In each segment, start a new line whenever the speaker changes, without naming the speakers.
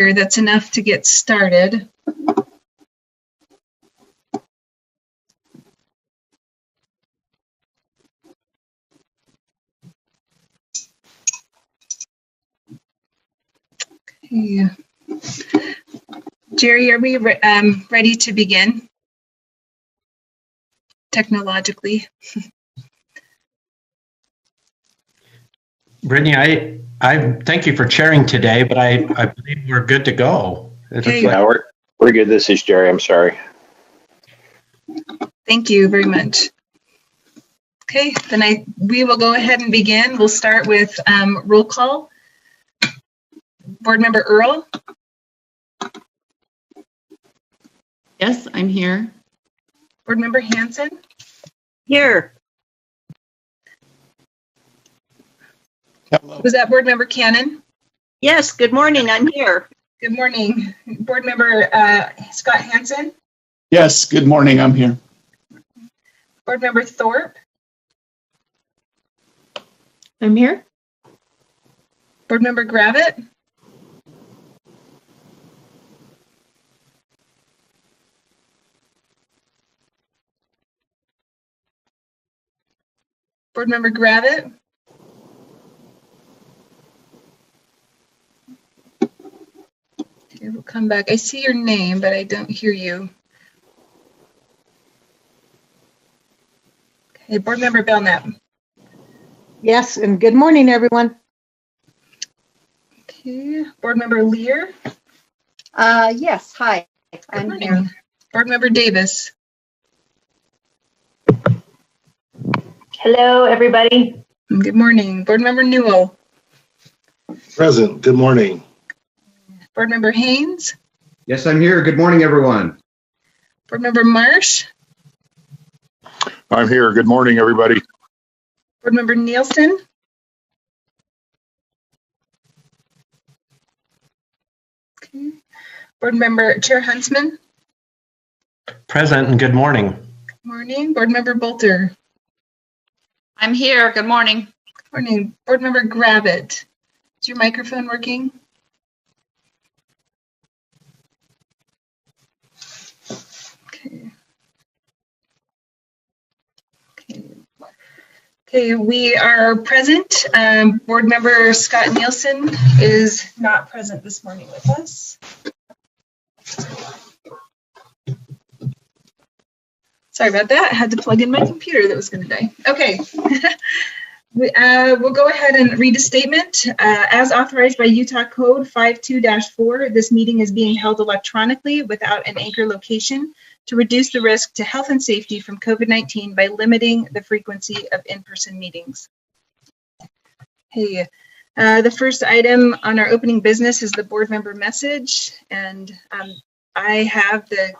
that's enough to get started. Okay. Jerry, are we ready to begin technologically?
Brittany, I thank you for chairing today, but I believe we're good to go.
Okay.
Yeah, we're good. This is Jerry. I'm sorry.
Thank you very much. Okay, then we will go ahead and begin. We'll start with roll call. Board Member Earl?
Yes, I'm here.
Board Member Hanson?
Here.
Was that Board Member Cannon?
Yes, good morning. I'm here.
Good morning. Board Member Scott Hanson?
Yes, good morning. I'm here.
Board Member Thorpe?
I'm here.
Board Member Gravitt? Board Member Gravitt? Okay, we'll come back. I see your name, but I don't hear you. Okay, Board Member Belknap.
Yes, and good morning, everyone.
Okay, Board Member Lear.
Yes, hi.
Good
I'm
morning.
here.
Board Member Davis.
Hello, everybody.
Good morning. Board Member Newell.
Present. Good morning.
Board Member Haynes.
Yes, I'm here. Good morning, everyone.
Board Member Marsh.
I'm here. Good morning, everybody.
Board Member Nielsen. Okay. Board Member Chair Huntsman.
Present and good morning.
Good morning. Board Member Bolter.
I'm here. Good morning.
Good morning. Board Member Gravitt. Is your microphone working? Okay. Okay, we are present. Board Member Scott Nielsen is not present this morning with us. Sorry about that. I had to plug in my computer that was going to die. Okay. We'll go ahead and read a statement. As authorized by Utah Code 52-4, this meeting is being held electronically without an anchor location to reduce the risk to health and safety from COVID-19 by limiting the frequency of in-person meetings. Hey, the first item on our opening business is the board member message, and I have the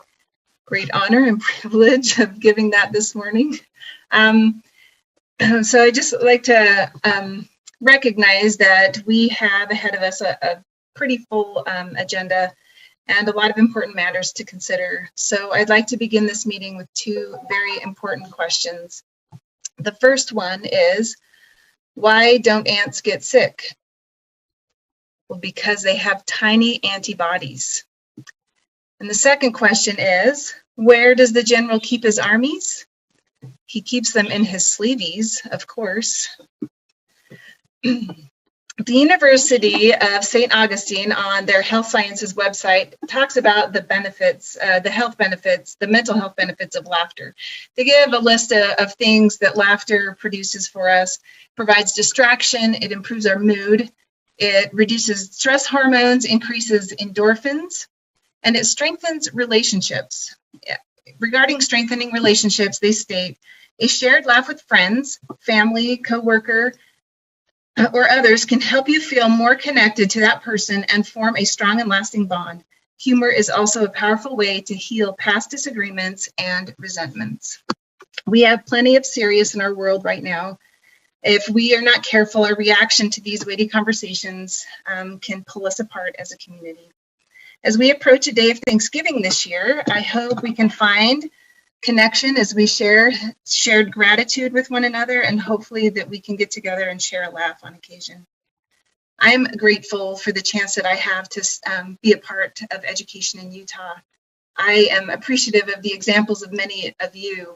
great honor and privilege of giving that this morning. So I just like to recognize that we have ahead of us a pretty full agenda and a lot of important matters to consider. So I'd like to begin this meeting with two very important questions. The first one is, why don't ants get sick? Well, because they have tiny antibodies. And the second question is, where does the general keep his armies? He keeps them in his sleeveys, of course. The University of St. Augustine on their health sciences website talks about the benefits, the health benefits, the mental health benefits of laughter. They give a list of things that laughter produces for us, provides distraction, it improves our mood, it reduces stress hormones, increases endorphins, and it strengthens relationships. Regarding strengthening relationships, they state, a shared laugh with friends, family, coworker, or others can help you feel more connected to that person and form a strong and lasting bond. Humor is also a powerful way to heal past disagreements and resentments. We have plenty of serious in our world right now. If we are not careful, our reaction to these weighty conversations can pull us apart as a community. As we approach a day of Thanksgiving this year, I hope we can find connection as we shared gratitude with one another, and hopefully that we can get together and share a laugh on occasion. I'm grateful for the chance that I have to be a part of education in Utah. I am appreciative of the examples of many of you,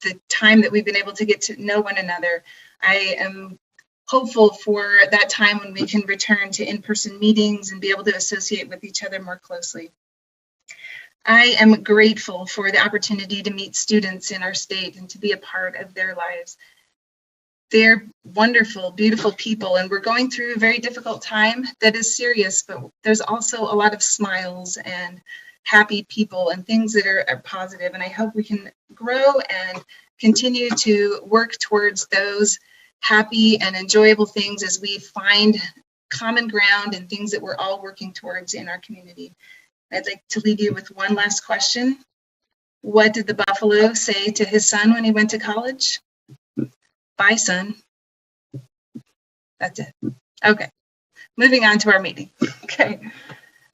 the time that we've been able to get to know one another. I am hopeful for that time when we can return to in-person meetings and be able to associate with each other more closely. I am grateful for the opportunity to meet students in our state and to be a part of their lives. They're wonderful, beautiful people, and we're going through a very difficult time that is serious, but there's also a lot of smiles and happy people and things that are positive, and I hope we can grow and continue to work towards those happy and enjoyable things as we find common ground and things that we're all working towards in our community. I'd like to leave you with one last question. What did the buffalo say to his son when he went to college? Bye, son. That's it. Okay, moving on to our meeting. Okay,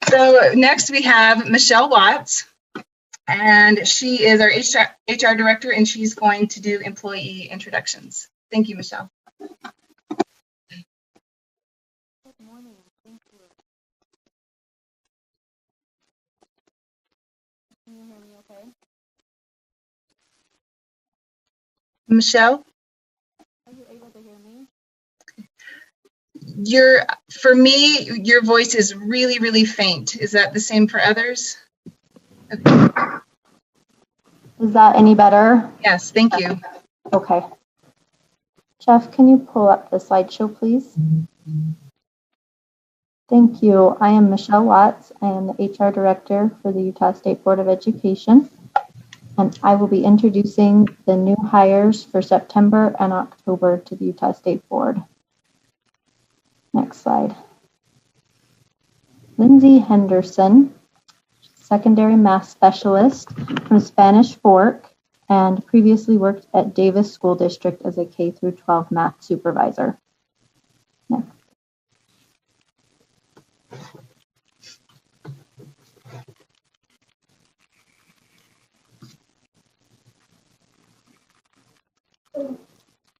so next we have Michelle Watts, and she is our HR director, and she's going to do employee introductions. Thank you, Michelle.
Good morning. Thank you. Can you hear me okay?
Michelle?
Are you able to hear me?
For me, your voice is really, really faint. Is that the same for others? Okay.
Is that any better?
Yes, thank you.
Okay. Jeff, can you pull up the slideshow, please? Thank you. I am Michelle Watts. I am the HR director for the Utah State Board of Education, and I will be introducing the new hires for September and October to the Utah State Board. Next slide. Lindsay Henderson, secondary math specialist from Spanish Fork, and previously worked at Davis School District as a K-12 math supervisor. Next.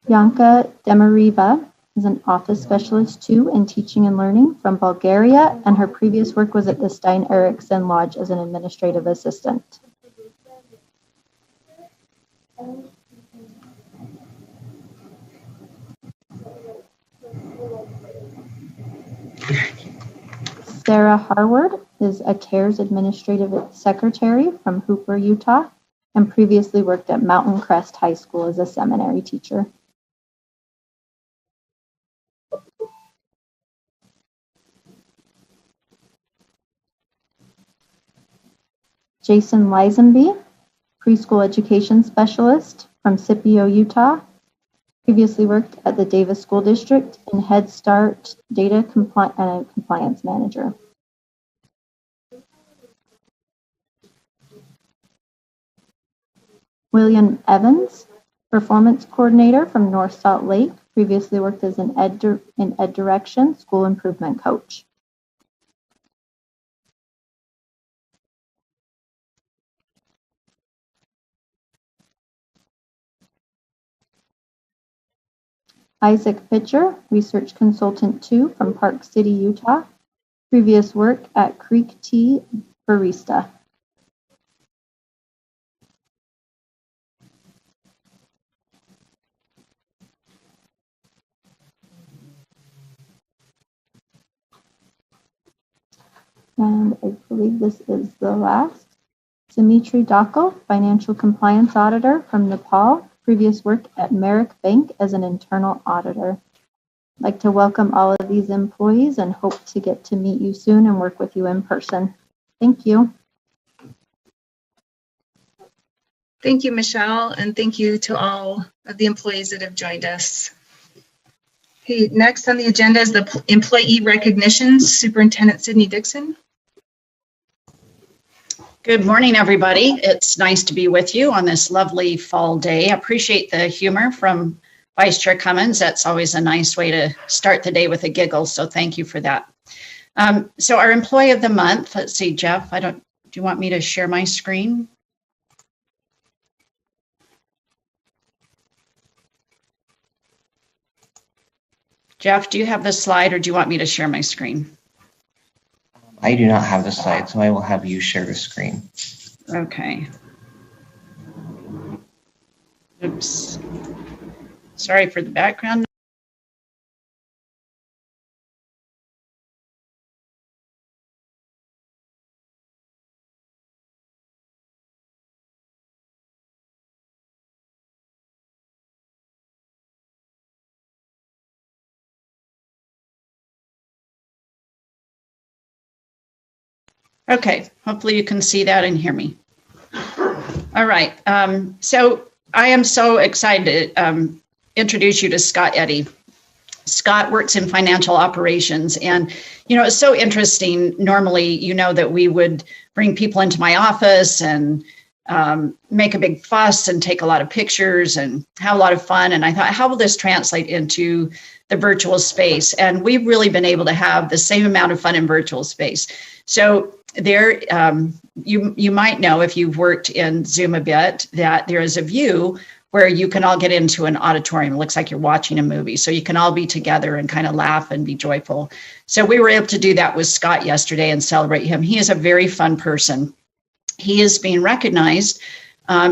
Yanka Demariva is an office specialist 2 in teaching and learning from Bulgaria, and her previous work was at the Stein Erikson Lodge as an administrative assistant. Sarah Harward is a CARES administrative secretary from Hooper, Utah, and previously worked at Mountain Crest High School as a seminary teacher. Jason Lisenby, preschool education specialist from Scipio, Utah, previously worked at the Davis School District in Head Start data compliance manager. William Evans, performance coordinator from North Salt Lake, previously worked as an Ed Direction school improvement coach. Isaac Pitcher, research consultant 2 from Park City, Utah, previous work at Creek Tea Barista. And I believe this is the last. Dimitri Dakel, financial compliance auditor from Nepal, previous work at Merrick Bank as an internal auditor. I'd like to welcome all of these employees and hope to get to meet you soon and work with you in person. Thank you.
Thank you, Michelle, and thank you to all of the employees that have joined us. Okay, next on the agenda is the employee recognitions. Superintendent Sydney Dixon.
Good morning, everybody. It's nice to be with you on this lovely fall day. I appreciate the humor from Vice Chair Cummins. That's always a nice way to start the day with a giggle, so thank you for that. So our employee of the month, let's see, Jeff, do you want me to share my screen? Jeff, do you have the slide or do you want me to share my screen?
I do not have the slide, so I will have you share the screen.
Okay. Oops. Sorry for the background. Okay, hopefully you can see that and hear me. All right, so I am so excited to introduce you to Scott Eddy. Scott works in financial operations, and it's so interesting. Normally, that we would bring people into my office and make a big fuss and take a lot of pictures and have a lot of fun. And I thought, how will this translate into the virtual space? And we've really been able to have the same amount of fun in virtual space. So there, you might know, if you've worked in Zoom a bit, that there is a view where you can all get into an auditorium. It looks like you're watching a movie. So you can all be together and kind of laugh and be joyful. So we were able to do that with Scott yesterday and celebrate him. He is a very fun person. He is being recognized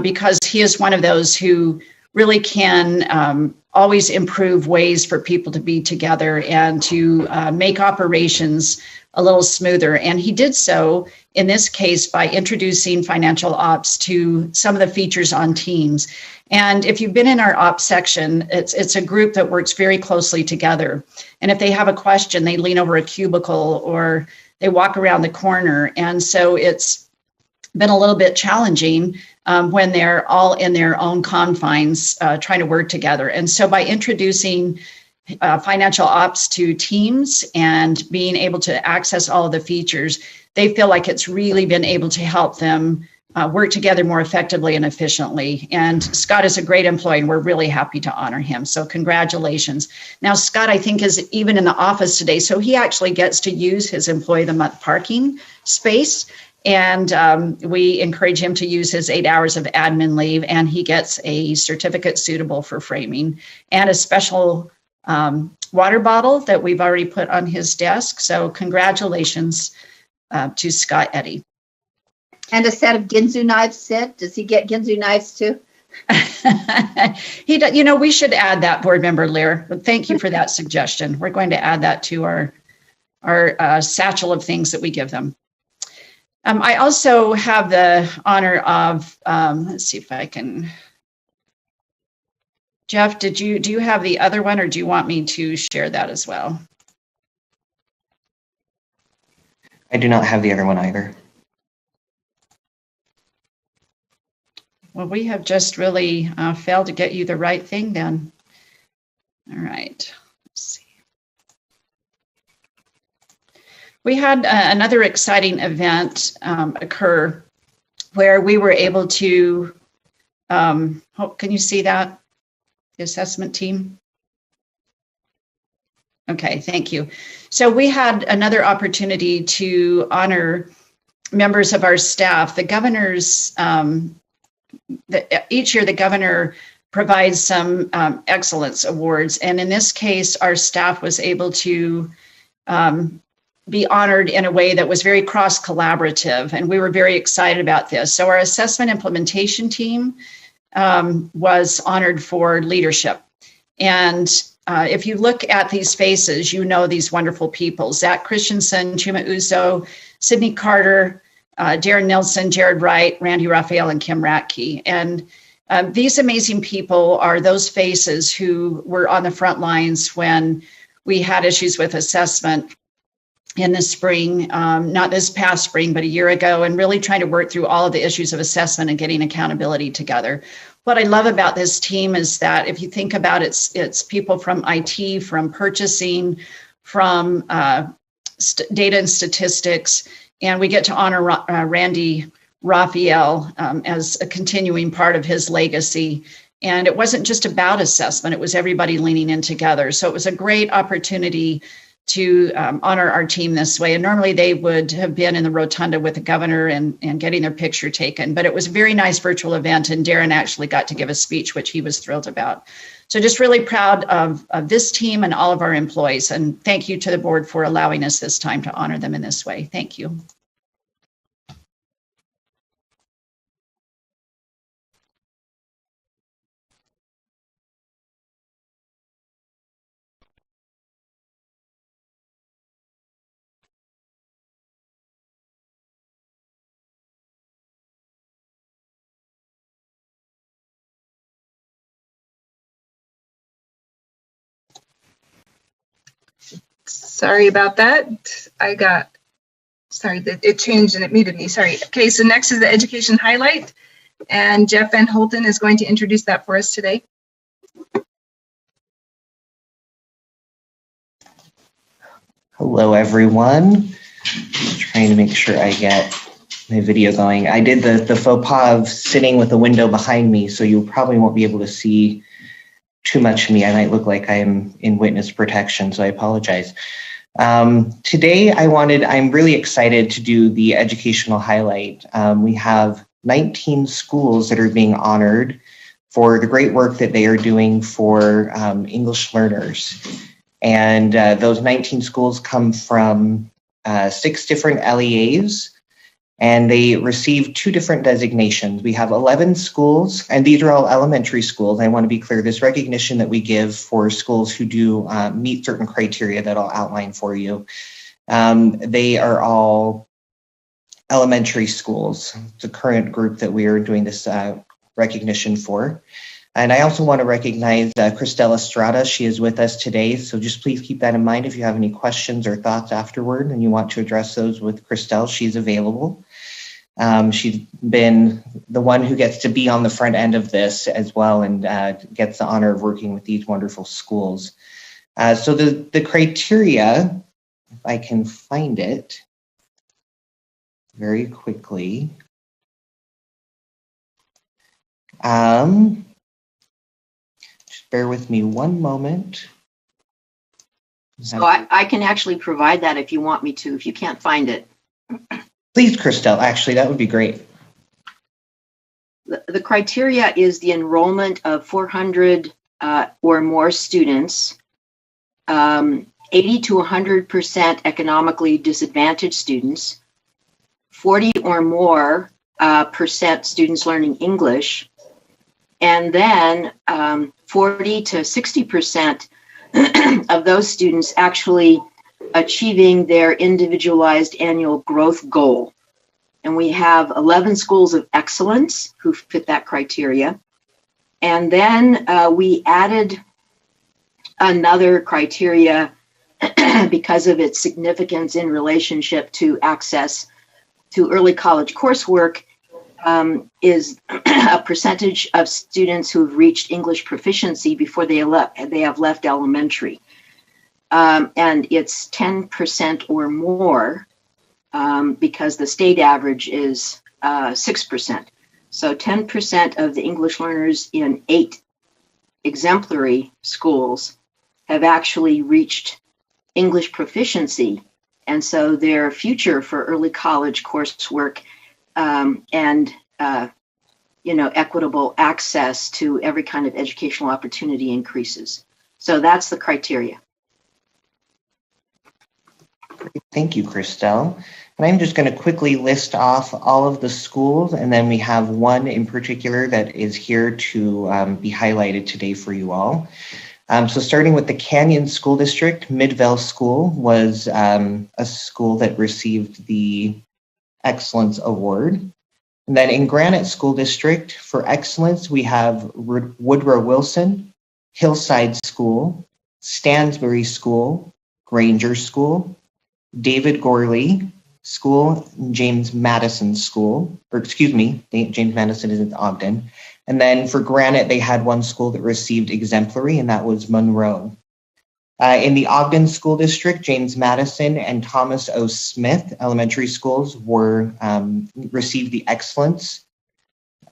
because he is one of those who really can always improve ways for people to be together and to make operations a little smoother. And he did so in this case by introducing financial ops to some of the features on Teams. And if you've been in our ops section, it's a group that works very closely together. And if they have a question, they lean over a cubicle or they walk around the corner. And so it's been a little bit challenging when they're all in their own confines trying to work together. And so by introducing financial ops to Teams and being able to access all of the features, they feel like it's really been able to help them work together more effectively and efficiently. And Scott is a great employee, and we're really happy to honor him. So congratulations. Now, Scott, I think, is even in the office today, so he actually gets to use his Employee of the Month parking space. And we encourage him to use his 8 hours of admin leave, and he gets a certificate suitable for framing and a special water bottle that we've already put on his desk. So congratulations to Scott Eddy.
And a set of Ginzu knives, Sid. Does he get Ginzu knives too?
He does, we should add that, board member Lear. But thank you for that suggestion. We're going to add that to our satchel of things that we give them. I also have the honor of, let's see if I can. Jeff, do you have the other one, or do you want me to share that as well?
I do not have the other one either.
Well, we have just really failed to get you the right thing then. All right, let's see. We had another exciting event occur where we were able to, can you see that? The assessment team? Okay, thank you. So we had another opportunity to honor members of our staff. The governor's, each year the governor provides some excellence awards. And in this case, our staff was able to be honored in a way that was very cross-collaborative, and we were very excited about this. So our assessment implementation team was honored for leadership. And if you look at these faces, these wonderful people: Zach Christensen, Chuma Uzo, Sydney Carter, Darren Nelson, Jared Wright, Randy Raphael, and Kim Ratke. And these amazing people are those faces who were on the front lines when we had issues with assessment in the spring, not this past spring, but a year ago, and really trying to work through all of the issues of assessment and getting accountability together. What I love about this team is that if you think about it, it's people from IT, from purchasing, from data and statistics, and we get to honor Randy Raphael as a continuing part of his legacy. And it wasn't just about assessment, it was everybody leaning in together. So it was a great opportunity to honor our team this way. And normally they would have been in the rotunda with the governor and getting their picture taken. But it was a very nice virtual event, and Darren actually got to give a speech, which he was thrilled about. So just really proud of this team and all of our employees. And thank you to the board for allowing us this time to honor them in this way. Thank you.
Sorry about that. It changed and it muted me. Sorry. Okay, so next is the education highlight, and Jeff Van Holten is going to introduce that for us today.
Hello, everyone. Just trying to make sure I get my video going. I did the faux pas of sitting with a window behind me, so you probably won't be able to see too much of me. I might look like I'm in witness protection, so I apologize. Today, I'm really excited to do the educational highlight. We have 19 schools that are being honored for the great work that they are doing for English learners. And those 19 schools come from 6 different LEAs, and they receive 2 different designations. We have 11 schools, and these are all elementary schools. I want to be clear, this recognition that we give for schools who do meet certain criteria that I'll outline for you, they are all elementary schools, the current group that we are doing this recognition for. And I also want to recognize Christelle Estrada. She is with us today, so just please keep that in mind if you have any questions or thoughts afterward and you want to address those with Christelle. She's available. She's been the one who gets to be on the front end of this as well, and gets the honor of working with these wonderful schools. So the criteria, if I can find it very quickly. Just bear with me one moment.
So I can actually provide that if you want me to, if you can't find it.
Please, Christelle, actually, that would be great.
The criteria is the enrollment of 400 or more students, 80 to 100% economically disadvantaged students, 40 or more percent students learning English, and then 40 to 60% of those students actually achieving their individualized annual growth goal. And we have 11 schools of excellence who fit that criteria. And then we added another criteria because of its significance in relationship to access to early college coursework, is a percentage of students who've reached English proficiency before they have left elementary. And it's 10% or more because the state average is 6%. So 10% of the English learners in 8 exemplary schools have actually reached English proficiency. And so their future for early college coursework and equitable access to every kind of educational opportunity increases. So that's the criteria.
Thank you, Christelle. And I'm just going to quickly list off all of the schools, and then we have one in particular that is here to be highlighted today for you all. So starting with the Canyon School District, Midvale School was a school that received the Excellence Award. And then in Granite School District, for excellence, we have Woodrow Wilson, Hillside School, Stansbury School, Granger School, David Gorley School, James Madison School, James Madison is in Ogden. And then for Granite, they had one school that received exemplary, and that was Monroe. In the Ogden School District, James Madison and Thomas O. Smith elementary schools received the excellence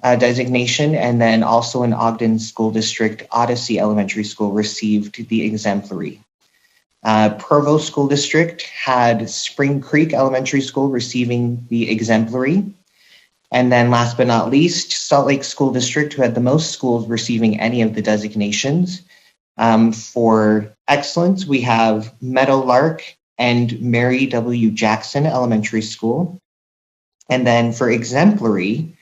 designation, and then also in Ogden School District, Odyssey Elementary School received the exemplary. Provo School District had Spring Creek Elementary School receiving the exemplary. And then last but not least, Salt Lake School District, who had the most schools receiving any of the designations. For excellence, we have Meadowlark and Mary W. Jackson Elementary School. And then for exemplary,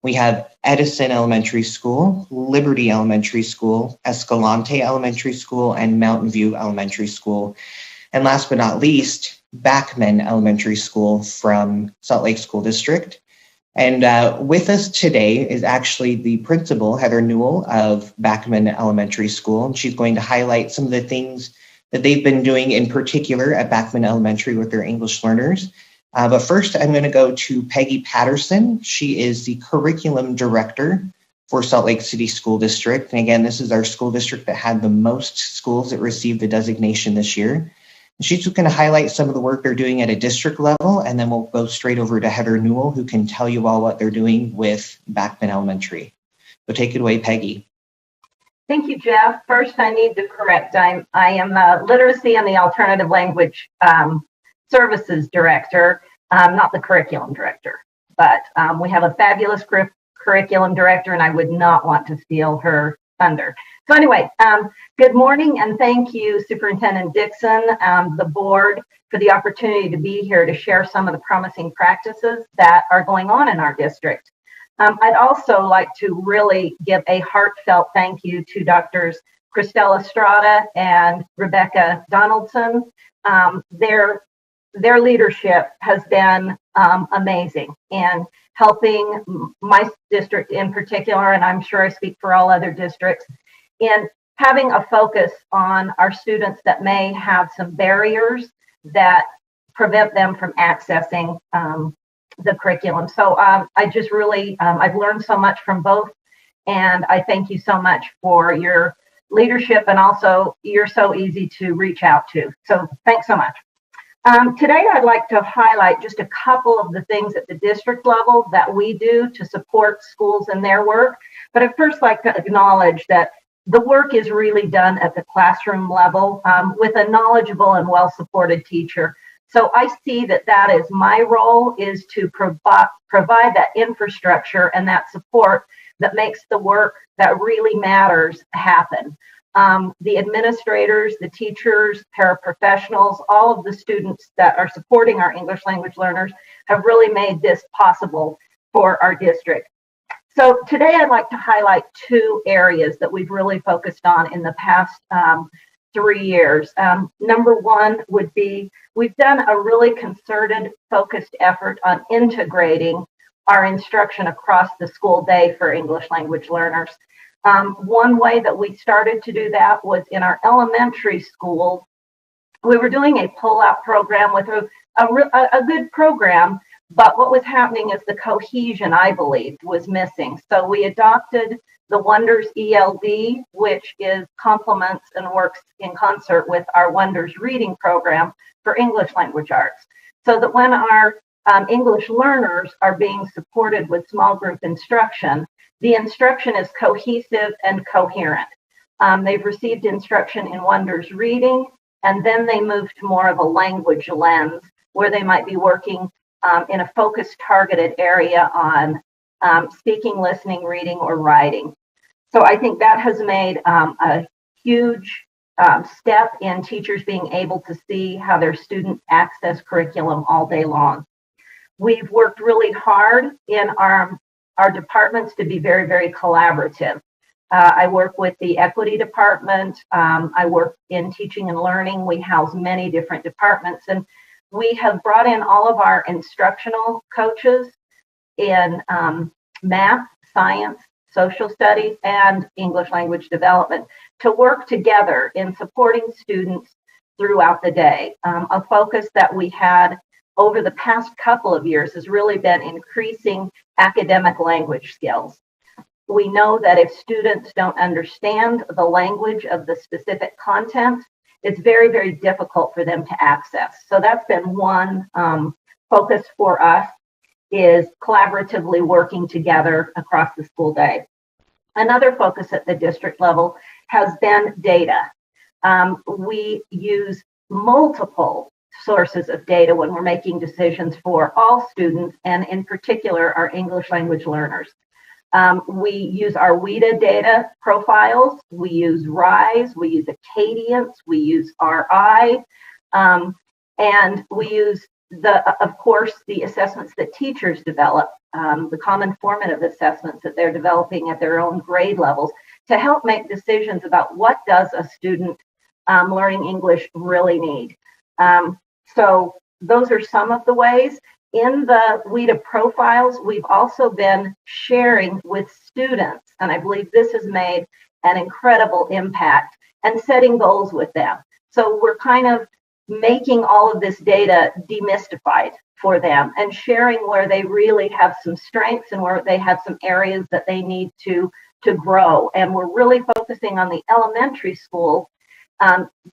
we have Edison Elementary School, Liberty Elementary School, Escalante Elementary School, and Mountain View Elementary School. And last but not least, Backman Elementary School from Salt Lake School District. And with us today is actually the principal, Heather Newell of Backman Elementary School. And she's going to highlight some of the things that they've been doing in particular at Backman Elementary with their English learners. But first, I'm going to go to Peggy Patterson. She is the curriculum director for Salt Lake City School District. And again, this is our school district that had the most schools that received the designation this year. And she's just going to highlight some of the work they're doing at a district level, and then we'll go straight over to Heather Newell, who can tell you all what they're doing with Backman Elementary. So take it away, Peggy.
Thank you, Jeff. First, I need to correct. I am the Literacy and the Alternative Language Services Director, not the Curriculum Director. But we have a fabulous Curriculum Director, and I would not want to steal her thunder. So anyway, good morning, and thank you, Superintendent Dixon, the board, for the opportunity to be here to share some of the promising practices that are going on in our district. I'd also like to really give a heartfelt thank you to Drs. Christelle Estrada and Rebecca Donaldson. Their leadership has been amazing in helping my district in particular, and I'm sure I speak for all other districts, in having a focus on our students that may have some barriers that prevent them from accessing the curriculum. So I just really, I've learned so much from both, and I thank you so much for your leadership, and also you're so easy to reach out to. So thanks so much. Today, I'd like to highlight just a couple of the things at the district level that we do to support schools in their work. But I'd first like to acknowledge that the work is really done at the classroom level with a knowledgeable and well-supported teacher. So I see that that is my role, is to provide that infrastructure and that support that makes the work that really matters happen. The administrators, the teachers, paraprofessionals, all of the students that are supporting our English language learners have really made this possible for our district. So today I'd like to highlight two areas that we've really focused on in the past 3 years. Number one would be, we've done a really concerted, focused effort on integrating our instruction across the school day for English language learners. One way that we started to do that was in our elementary school. We were doing a pull-out program with a good program, but what was happening is the cohesion, I believed, was missing. So we adopted the Wonders ELD, which complements and works in concert with our Wonders reading program for English language arts. So that when our English learners are being supported with small group instruction, the instruction is cohesive and coherent. They've received instruction in Wonders reading, and then they move to more of a language lens where they might be working in a focused, targeted area on speaking, listening, reading, or writing. So I think that has made a huge step in teachers being able to see how their students access curriculum all day long. We've worked really hard in our departments to be very, very collaborative. I work with the equity department. I work in teaching and learning. We house many different departments, and we have brought in all of our instructional coaches in math, science, social studies, and English language development to work together in supporting students throughout the day. A focus that we had over the past couple of years has really been increasing academic language skills. We know that if students don't understand the language of the specific content, it's very, very difficult for them to access. So that's been one focus for us, is collaboratively working together across the school day. Another focus at the district level has been data. We use multiple sources of data when we're making decisions for all students, and in particular, our English language learners. We use our WIDA data profiles, we use RISE, we use Acadience, we use RI, and we use of course, the assessments that teachers develop, the common formative assessments that they're developing at their own grade levels to help make decisions about what does a student learning English really need. So those are some of the ways. In the WIDA profiles, we've also been sharing with students, and I believe this has made an incredible impact, and setting goals with them. So we're kind of making all of this data demystified for them and sharing where they really have some strengths and where they have some areas that they need to grow. And we're really focusing on the elementary school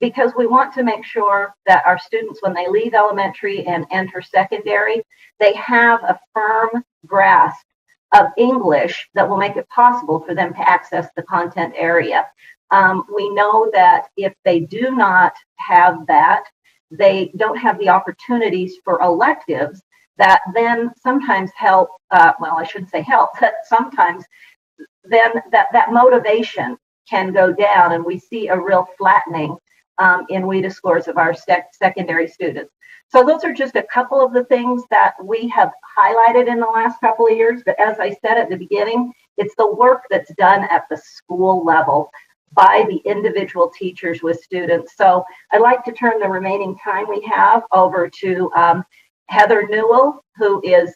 because we want to make sure that our students, when they leave elementary and enter secondary, they have a firm grasp of English that will make it possible for them to access the content area. We know that if they do not have that, they don't have the opportunities for electives that then sometimes help, well, I shouldn't say help, but sometimes then that motivation can go down, and we see a real flattening in WIDA scores of our secondary students. So those are just a couple of the things that we have highlighted in the last couple of years. But as I said at the beginning, it's the work that's done at the school level by the individual teachers with students. So I'd like to turn the remaining time we have over to Heather Newell, who is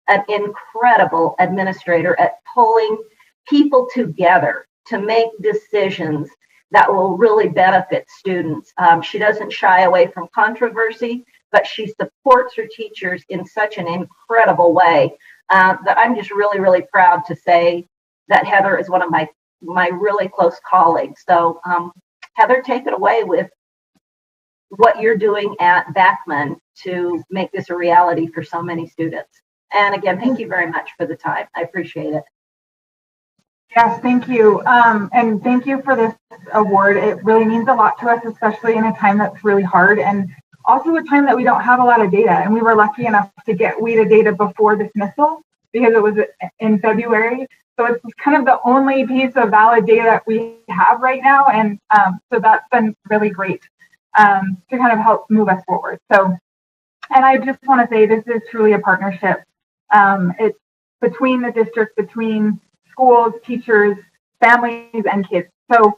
an incredible administrator at pulling people together to make decisions that will really benefit students. She doesn't shy away from controversy, but she supports her teachers in such an incredible way that I'm just really, really proud to say that Heather is one of my really close colleagues. So Heather, take it away with what you're doing at Bachman to make this a reality for so many students. And again, thank you very much for the time. I appreciate it.
Yes, thank you. And thank you for this award. It really means a lot to us, especially in a time that's really hard, and also a time that we don't have a lot of data. And we were lucky enough to get WIDA data before dismissal because it was in February. So it's kind of the only piece of valid data that we have right now. And so that's been really great to kind of help move us forward. So, and I just want to say this is truly a partnership. It's between the district, between schools, teachers, families, and kids. So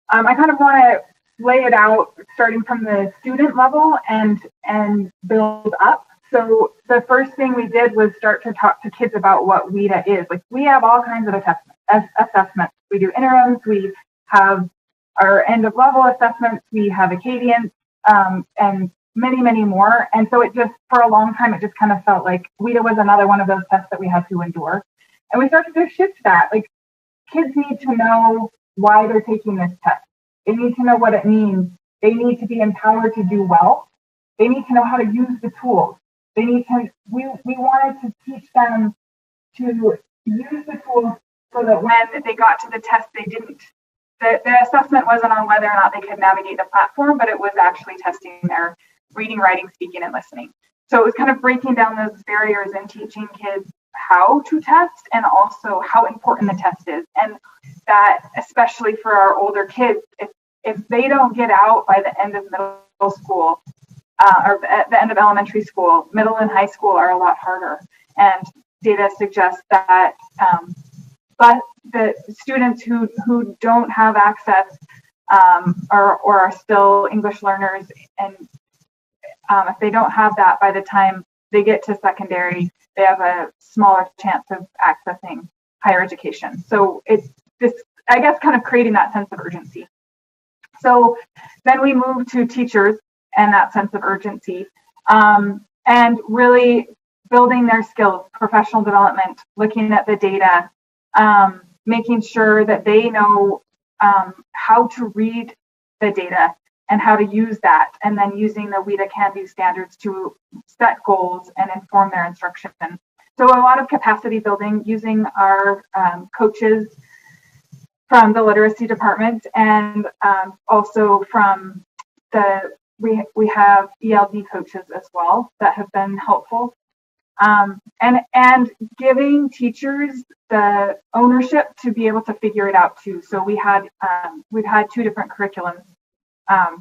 I kind of want to lay it out starting from the student level and build up. So the first thing we did was start to talk to kids about what WIDA is. Like, we have all kinds of assessments. We do interims, we have our end of level assessments, we have Acadience, and many, many more. And so it just, for a long time, it just kind of felt like WIDA was another one of those tests that we had to endure. And we started to shift that. Like, kids need to know why they're taking this test. They need to know what it means. They need to be empowered to do well. They need to know how to use the tools. They need to, we wanted to teach them to use the tools so that when they got to the test, they didn't, the assessment wasn't on whether or not they could navigate the platform, but it was actually testing their reading, writing, speaking, and listening. So it was kind of breaking down those barriers and teaching kids how to test and also how important the test is. And that, especially for our older kids, if they don't get out by the end of middle school, or at the end of elementary school, middle and high school are a lot harder. And data suggests that but the students who don't have access or are still English learners, and if they don't have that by the time they get to secondary, they have a smaller chance of accessing higher education. So it's this, I guess, kind of creating that sense of urgency. So then we move to teachers and that sense of urgency, and really building their skills, professional development, looking at the data, making sure that they know how to read the data and how to use that, and then using the WIDA Can-Do standards to set goals and inform their instruction. So a lot of capacity building using our coaches from the literacy department and also from the we have ELD coaches as well that have been helpful. And giving teachers the ownership to be able to figure it out too. So we've had 2 different curriculums.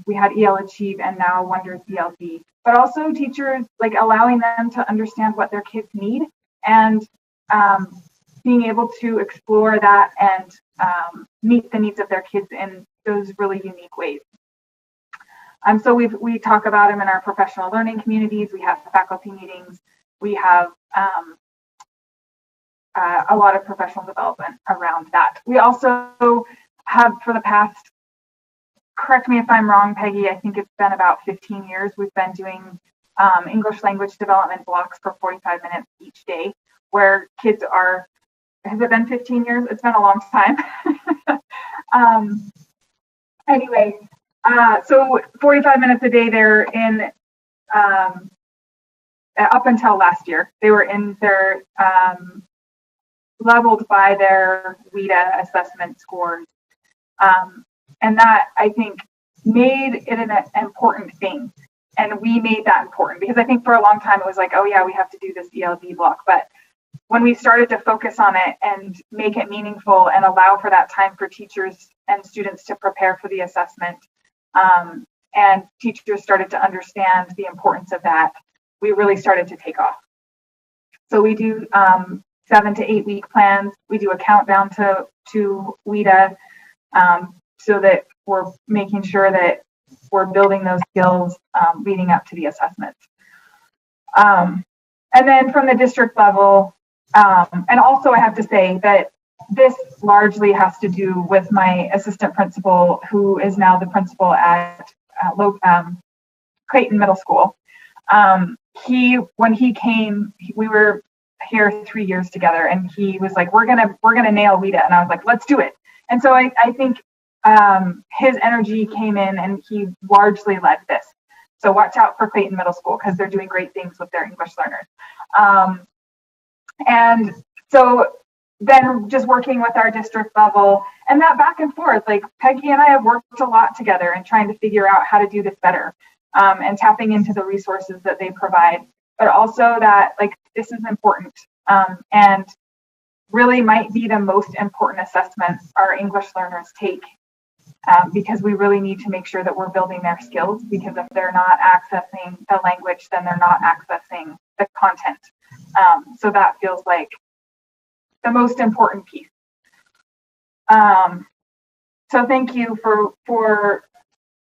We had EL Achieve and now Wonders ELD, but also teachers like allowing them to understand what their kids need and being able to explore that and meet the needs of their kids in those really unique ways. So we talk about them in our professional learning communities. We have faculty meetings. We have a lot of professional development around that. We also have, for the past, correct me if I'm wrong, Peggy, I think it's been about 15 years, we've been doing English language development blocks for 45 minutes each day, where kids are, has it been 15 years? It's been a long time. Anyway, so 45 minutes a day, they're in, up until last year, they were in their, leveled by their WIDA assessment scores. And that, I think, made it an important thing. And we made that important because I think for a long time it was like, oh yeah, we have to do this ELD block. But when we started to focus on it and make it meaningful and allow for that time for teachers and students to prepare for the assessment, and teachers started to understand the importance of that, we really started to take off. So we do 7 to 8 week plans. We do a countdown to WIDA, so that we're making sure that we're building those skills leading up to the assessment. And then from the district level, and also I have to say that this largely has to do with my assistant principal, who is now the principal at Clayton Middle School. When he came, we were here 3 years together, and he was like, we're gonna nail WIDA, and I was like, let's do it. And so I think his energy came in, and he largely led this. So watch out for Clayton Middle School because they're doing great things with their English learners. And so then just working with our district level and that back and forth, like Peggy and I have worked a lot together and trying to figure out how to do this better, and tapping into the resources that they provide, but also that like this is important, and really might be the most important assessment our English learners take, because we really need to make sure that we're building their skills, because if they're not accessing the language, then they're not accessing the content. So that feels like the most important piece. So thank you for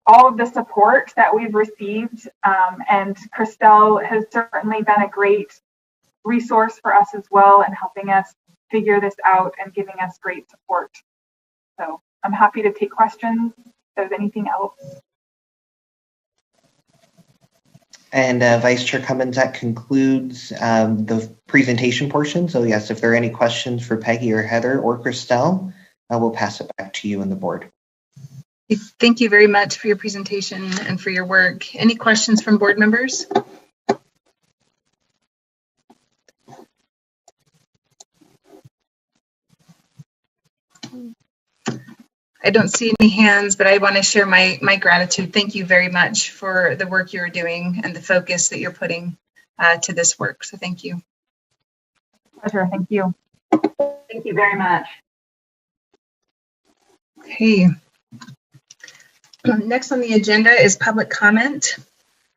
all of the support that we've received, and Christelle has certainly been a great resource for us as well in helping us figure this out and giving us great support. So I'm happy to take questions if there's anything else.
And Vice Chair Cummins, that concludes the presentation portion. So yes, if there are any questions for Peggy or Heather or Christelle, we'll pass it back to you and the board.
Thank you very much for your presentation and for your work. Any questions from board members? I don't see any hands, but I want to share my gratitude. Thank you very much for the work you're doing and the focus that you're putting to this work. So thank you.
Pleasure. Thank you.
Thank you very much.
Okay. Next on the agenda is public comment.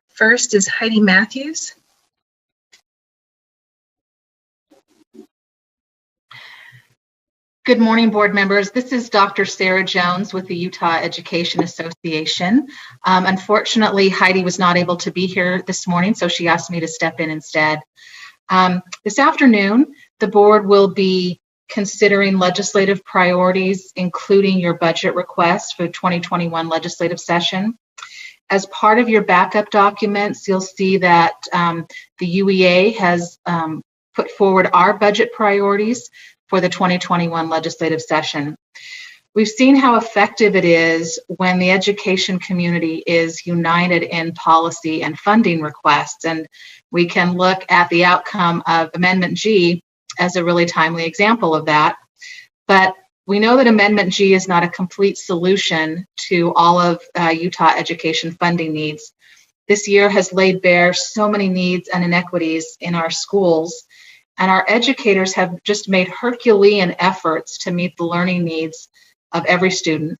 First is Heidi Matthews.
Good morning, board members. This is Dr. Sarah Jones with the Utah Education Association. Unfortunately, Heidi was not able to be here this morning, so she asked me to step in instead. This afternoon, the board will be considering legislative priorities, including your budget request for the 2021 legislative session. As part of your backup documents, you'll see that the UEA has put forward our budget priorities for the 2021 legislative session. We've seen how effective it is when the education community is united in policy and funding requests, and we can look at the outcome of Amendment G as a really timely example of that. But we know that Amendment G is not a complete solution to all of Utah education funding needs. this year has laid bare so many needs and inequities in our schools, and our educators have just made Herculean efforts to meet the learning needs of every student.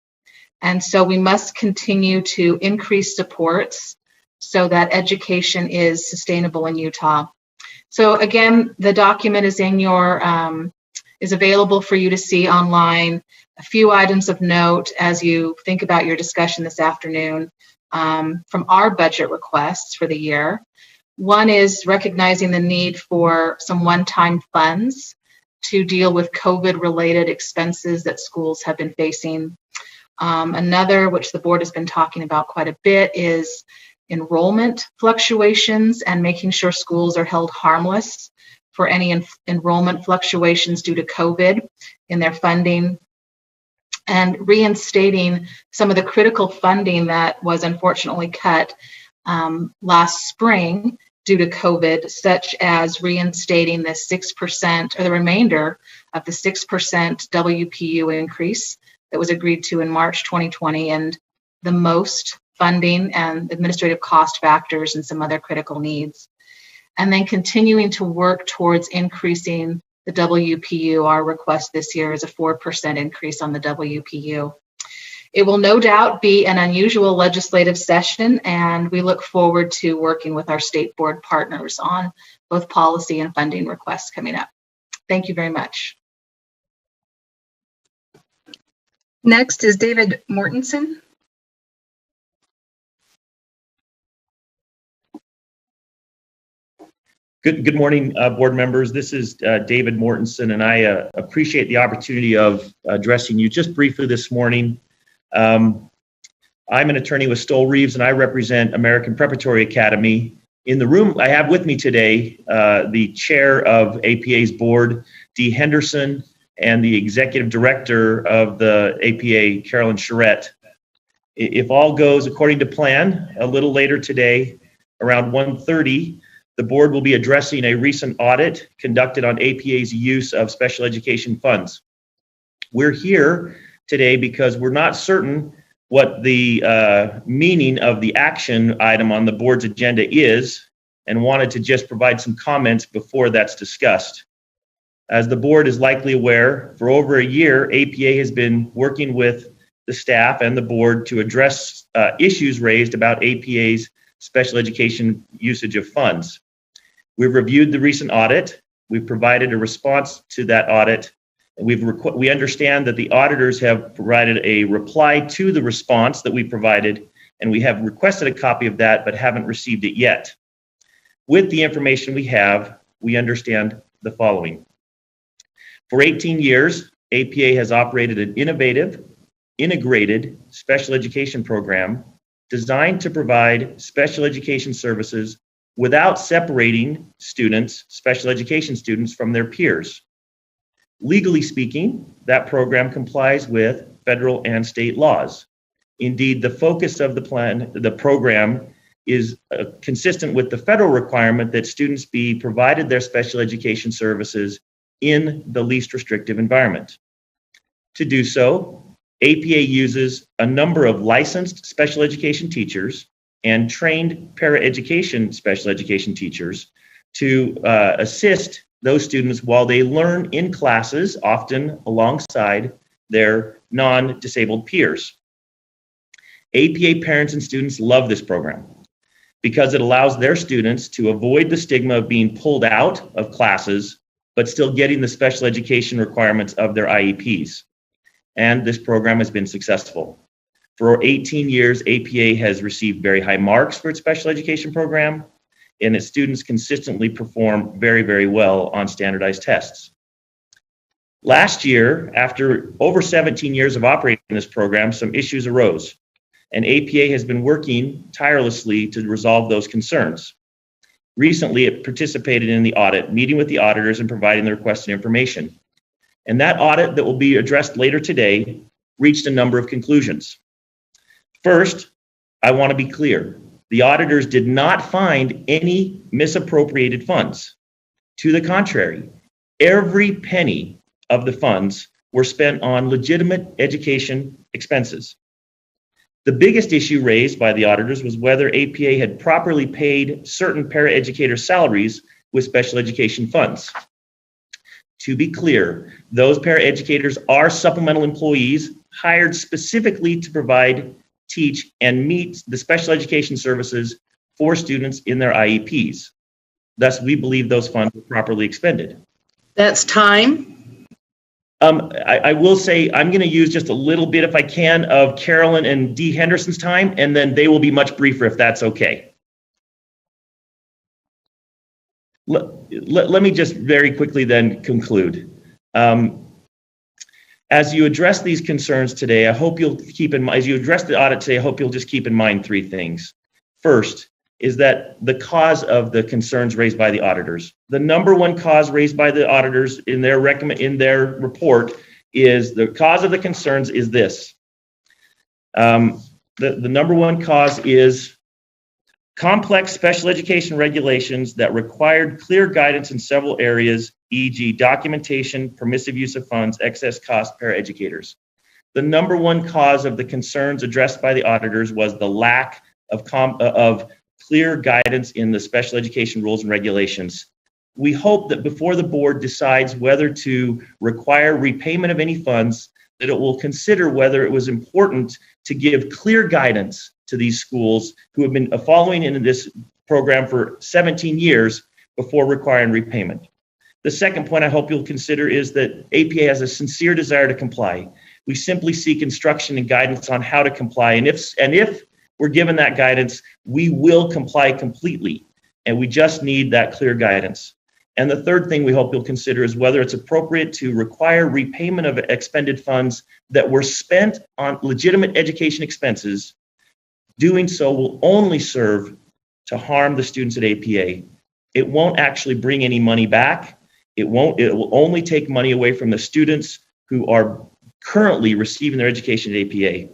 And so we must continue to increase supports so that education is sustainable in Utah. So again, the document is in your is available for you to see online. A few items of note as you think about your discussion this afternoon from our budget requests for the year. One is recognizing the need for some one-time funds to deal with COVID-related expenses that schools have been facing. Another, which the board has been talking about quite a bit, is enrollment fluctuations and making sure schools are held harmless for any enrollment fluctuations due to COVID in their funding, and reinstating some of the critical funding that was unfortunately cut last spring due to COVID, such as reinstating the 6% or the remainder of the 6% WPU increase that was agreed to in March 2020, and the most funding and administrative cost factors and some other critical needs. And then continuing to work towards increasing the WPU. Our request this year is a 4% increase on the WPU. It will no doubt be an unusual legislative session, and we look forward to working with our state board partners on both policy and funding requests coming up. Thank you very much.
Next is David Mortensen.
Good morning, board members. This is David Mortensen, and I appreciate the opportunity of addressing you just briefly this morning. I'm an attorney with Stoll Reeves, and I represent American Preparatory Academy. In the room I have with me today, the chair of APA's board, Dee Henderson, and the executive director of the APA, Carolyn Charette. If all goes according to plan, a little later today, around 1:30, the board will be addressing a recent audit conducted on APA's use of special education funds. We're here today because we're not certain what the meaning of the action item on the board's agenda is, and wanted to just provide some comments before that's discussed. As the board is likely aware, for over a year, APA has been working with the staff and the board to address issues raised about APA's special education usage of funds. We've reviewed the recent audit. We've provided a response to that audit. And we understand that the auditors have provided a reply to the response that we provided, and we have requested a copy of that, but haven't received it yet. With the information we have, we understand the following. For 18 years, APA has operated an innovative, integrated special education program designed to provide special education services without separating students, special education students, from their peers. Legally speaking, that program complies with federal and state laws. Indeed, the focus of the program is consistent with the federal requirement that students be provided their special education services in the least restrictive environment. To do so, APA uses a number of licensed special education teachers and trained paraeducation special education teachers to assist those students while they learn in classes, often alongside their non-disabled peers. APA parents and students love this program because it allows their students to avoid the stigma of being pulled out of classes, but still getting the special education requirements of their IEPs. And this program has been successful. For 18 years, APA has received very high marks for its special education program, and its students consistently perform very, very well on standardized tests. Last year, after over 17 years of operating this program, some issues arose, and APA has been working tirelessly to resolve those concerns. Recently, it participated in the audit, meeting with the auditors and providing the requested information. And that audit that will be addressed later today reached a number of conclusions. First, I want to be clear. The auditors did not find any misappropriated funds. To the contrary, every penny of the funds were spent on legitimate education expenses. The biggest issue raised by the auditors was whether APA had properly paid certain paraeducator salaries with special education funds. To be clear, those paraeducators are supplemental employees hired specifically to provide, teach, and meet the special education services for students in their IEPs. Thus, we believe those funds were properly expended.
That's time.
I will say I'm going to use just a little bit, if I can, of Carolyn and Dee Henderson's time, and then they will be much briefer if that's okay. Let me just very quickly then conclude. As you address these concerns today, I hope you'll keep in mind, as you address the audit today, I hope you'll just keep in mind three things. First is that the cause of the concerns raised by the auditors. The number one cause raised by the auditors in their report is the cause of the concerns is this. The number one cause is complex special education regulations that required clear guidance in several areas, e.g. documentation, permissive use of funds, excess cost paraeducators. The number one cause of the concerns addressed by the auditors was the lack of clear guidance in the special education rules and regulations. We hope that before the board decides whether to require repayment of any funds, that it will consider whether it was important to give clear guidance to these schools who have been following in this program for 17 years before requiring repayment. The second point I hope you'll consider is that APA has a sincere desire to comply. We simply seek instruction and guidance on how to comply. And if we're given that guidance, we will comply completely. And we just need that clear guidance. And the third thing we hope you'll consider is whether it's appropriate to require repayment of expended funds that were spent on legitimate education expenses. Doing so will only serve to harm the students at APA. It won't actually bring any money back. It will only take money away from the students who are currently receiving their education at APA.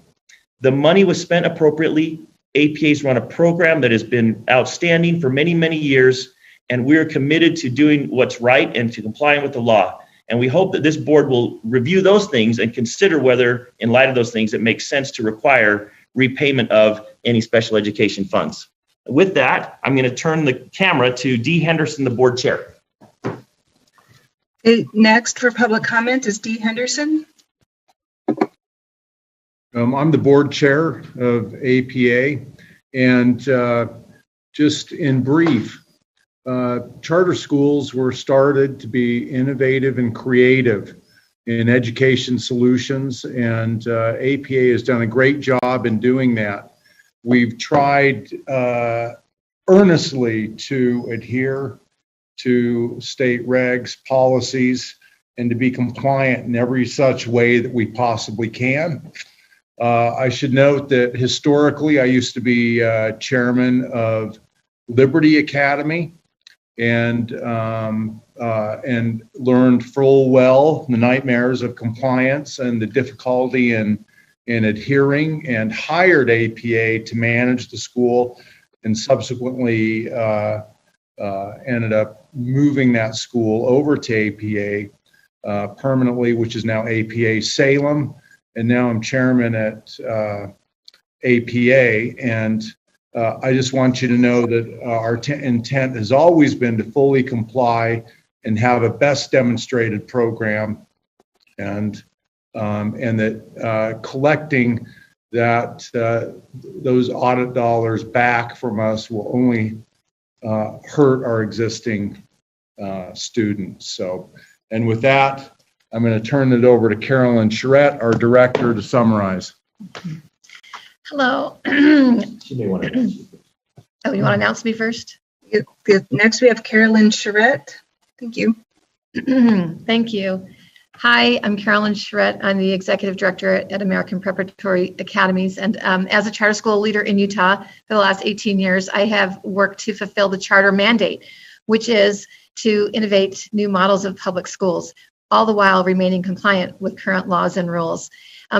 The money was spent appropriately. APA's run a program that has been outstanding for many, many years, and we're committed to doing what's right and to complying with the law. And we hope that this board will review those things and consider whether, in light of those things, it makes sense to require repayment of any special education funds. With that, I'm going to turn the camera to Dee Henderson, the board chair.
Okay, next for public comment is Dee Henderson.
I'm the board chair of APA, and just in brief, charter schools were started to be innovative and creative in education solutions, and APA has done a great job in doing that. We've tried earnestly to adhere to state regs, policies, and to be compliant in every such way that we possibly can. I should note that historically, I used to be chairman of Liberty Academy, and learned full well the nightmares of compliance and the difficulty in adhering, and hired APA to manage the school, and subsequently ended up moving that school over to APA permanently, which is now APA Salem. And now I'm chairman at APA, and I just want you to know that our intent has always been to fully comply and have a best demonstrated program, and that collecting those audit dollars back from us will only hurt our existing students. So, and with that, I'm going to turn it over to Carolyn Charette, our director, to summarize.
Hello.
She may want to.
Oh, you want to announce me first?
Next, we have Carolyn Charette. Thank you.
Thank you. Hi, I'm Carolyn Charette. I'm the executive director at American Preparatory Academies. And as a charter school leader in Utah for the last 18 years, I have worked to fulfill the charter mandate, which is to innovate new models of public schools, all the while remaining compliant with current laws and rules.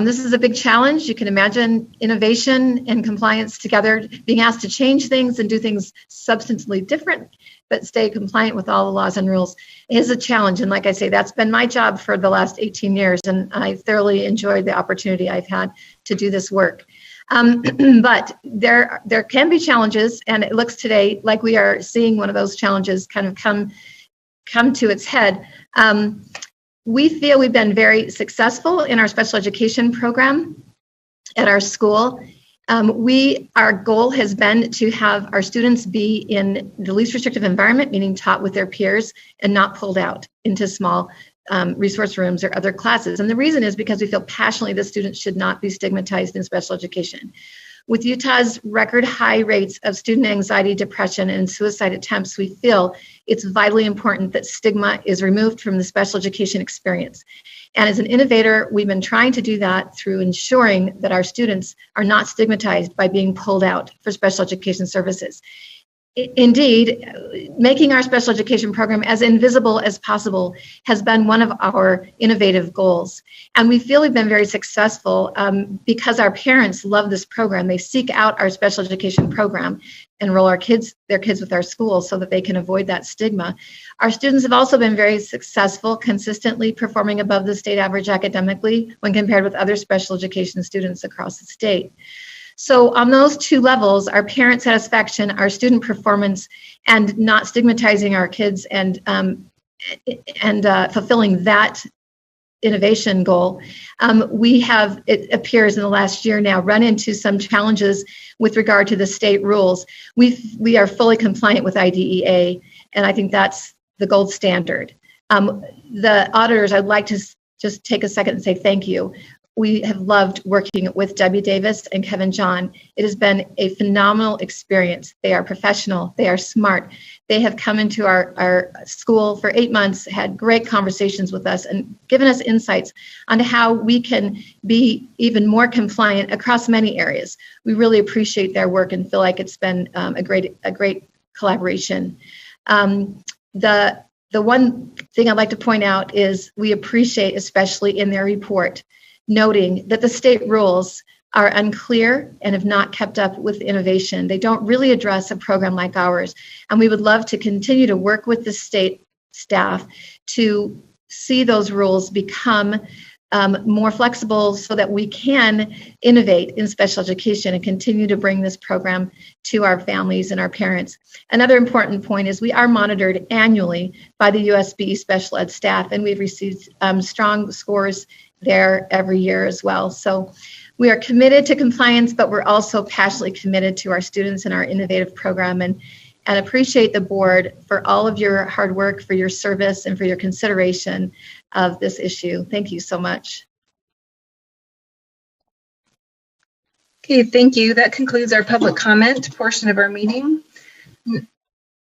This is a big challenge. You can imagine innovation and compliance together, being asked to change things and do things substantially different, but stay compliant with all the laws and rules is a challenge. And like I say, that's been my job for the last 18 years, and I thoroughly enjoyed the opportunity I've had to do this work. But there can be challenges, and it looks today like we are seeing one of those challenges kind of come to its head. We feel we've been very successful in our special education program at our school. Our goal has been to have our students be in the least restrictive environment, meaning taught with their peers and not pulled out into small resource rooms or other classes. And the reason is because we feel passionately that students should not be stigmatized in special education. With Utah's record high rates of student anxiety, depression, and suicide attempts, we feel it's vitally important that stigma is removed from the special education experience. And as an innovator, we've been trying to do that through ensuring that our students are not stigmatized by being pulled out for special education services. Indeed, making our special education program as invisible as possible has been one of our innovative goals. And we feel we've been very successful because our parents love this program. They seek out our special education program, enroll their kids with our school so that they can avoid that stigma. Our students have also been very successful, consistently performing above the state average academically when compared with other special education students across the state. So on those two levels, our parent satisfaction, our student performance, and not stigmatizing our kids and fulfilling that innovation goal, we have, it appears in the last year now, run into some challenges with regard to the state rules. We are fully compliant with IDEA, and I think that's the gold standard. The auditors, I'd like to just take a second and say thank you. We have loved working with Debbie Davis and Kevin John. It has been a phenomenal experience. They are professional. They are smart. They have come into our school for 8 months, had great conversations with us, and given us insights on how we can be even more compliant across many areas. We really appreciate their work and feel like it's been a great collaboration. The one thing I'd like to point out is we appreciate, especially in their report, noting that the state rules are unclear and have not kept up with innovation. They don't really address a program like ours. And we would love to continue to work with the state staff to see those rules become more flexible so that we can innovate in special education and continue to bring this program to our families and our parents. Another important point is we are monitored annually by the USB special ed staff, and we've received strong scores there every year as well. So we are committed to compliance, but we're also passionately committed to our students and our innovative program, and appreciate the board for all of your hard work, for your service, and for your consideration of this issue. Thank you so much.
Okay, thank you. That concludes our public comment portion of our meeting.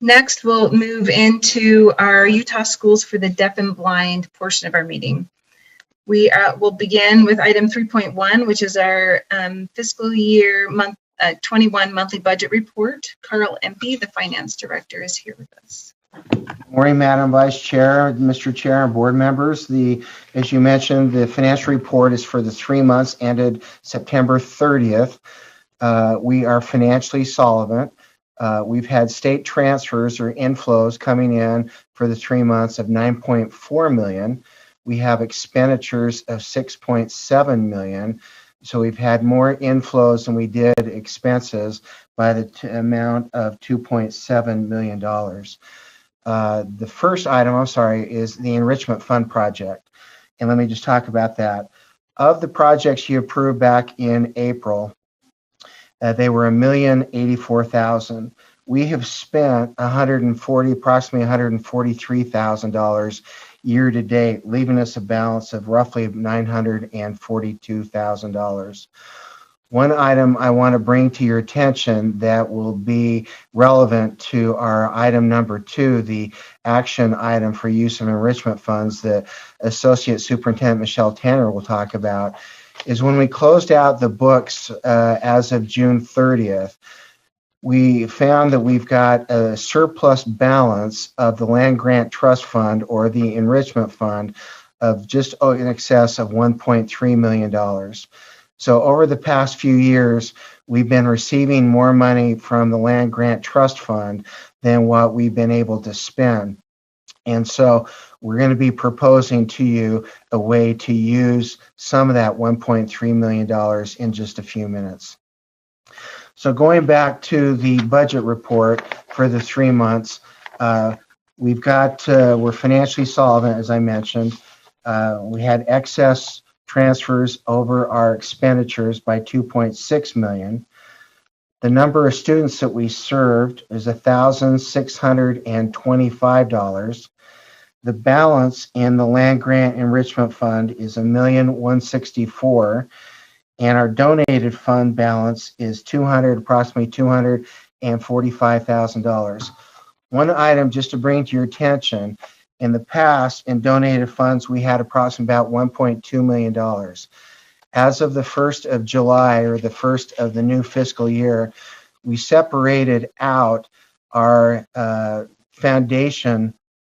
Next, we'll move into our Utah Schools for the Deaf and Blind portion of our meeting. We will begin with item 3.1, which is our fiscal year 21 monthly budget report. Carl Empey, the finance director, is here with us.
Good morning, Madam Vice Chair, Mr. Chair, and board members. As you mentioned, the financial report is for the 3 months ended September 30th. We are financially solvent. We've had state transfers or inflows coming in for the 3 months of $9.4 million. We have expenditures of $6.7 million. So we've had more inflows than we did expenses by the amount of $2.7 million. The first item, is the enrichment fund project. And let me just talk about that. Of the projects you approved back in April, they were $1,084,000. We have spent approximately $143,000 year to date, leaving us a balance of roughly $942,000. One item I want to bring to your attention that will be relevant to our item number 2, the action item for use of enrichment funds that Associate Superintendent Michelle Tanner will talk about, is when we closed out the books as of June 30th, we found that we've got a surplus balance of the Land Grant Trust Fund, or the Enrichment Fund, of just in excess of $1.3 million. So over the past few years, we've been receiving more money from the Land Grant Trust Fund than what we've been able to spend. And so we're going to be proposing to you a way to use some of that $1.3 million in just a few minutes. So going back to the budget report for the 3 months, we're financially solvent, as I mentioned. We had excess transfers over our expenditures by 2.6 million. The number of students that we served is $1,625. The balance in the land grant enrichment fund is $1,164,000, and our donated fund balance is approximately $245,000. One item just to bring to your attention: in the past, in donated funds, we had approximately about $1.2 million. As of the 1st of July, or the first of the new fiscal year, we separated out our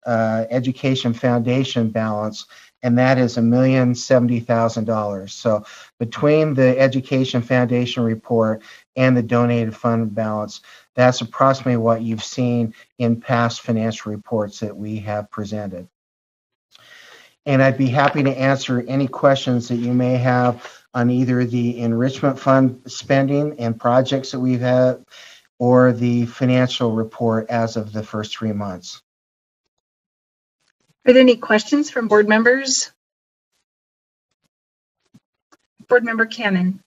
education foundation balance, and that is $1,070,000. So between the education foundation report and the donated fund balance, that's approximately what you've seen in past financial reports that we have presented. And I'd be happy to answer any questions that you may have on either the enrichment fund spending and projects that we've had, or the financial report as of the first 3 months.
Are there any questions from board members? Board Member Cannon.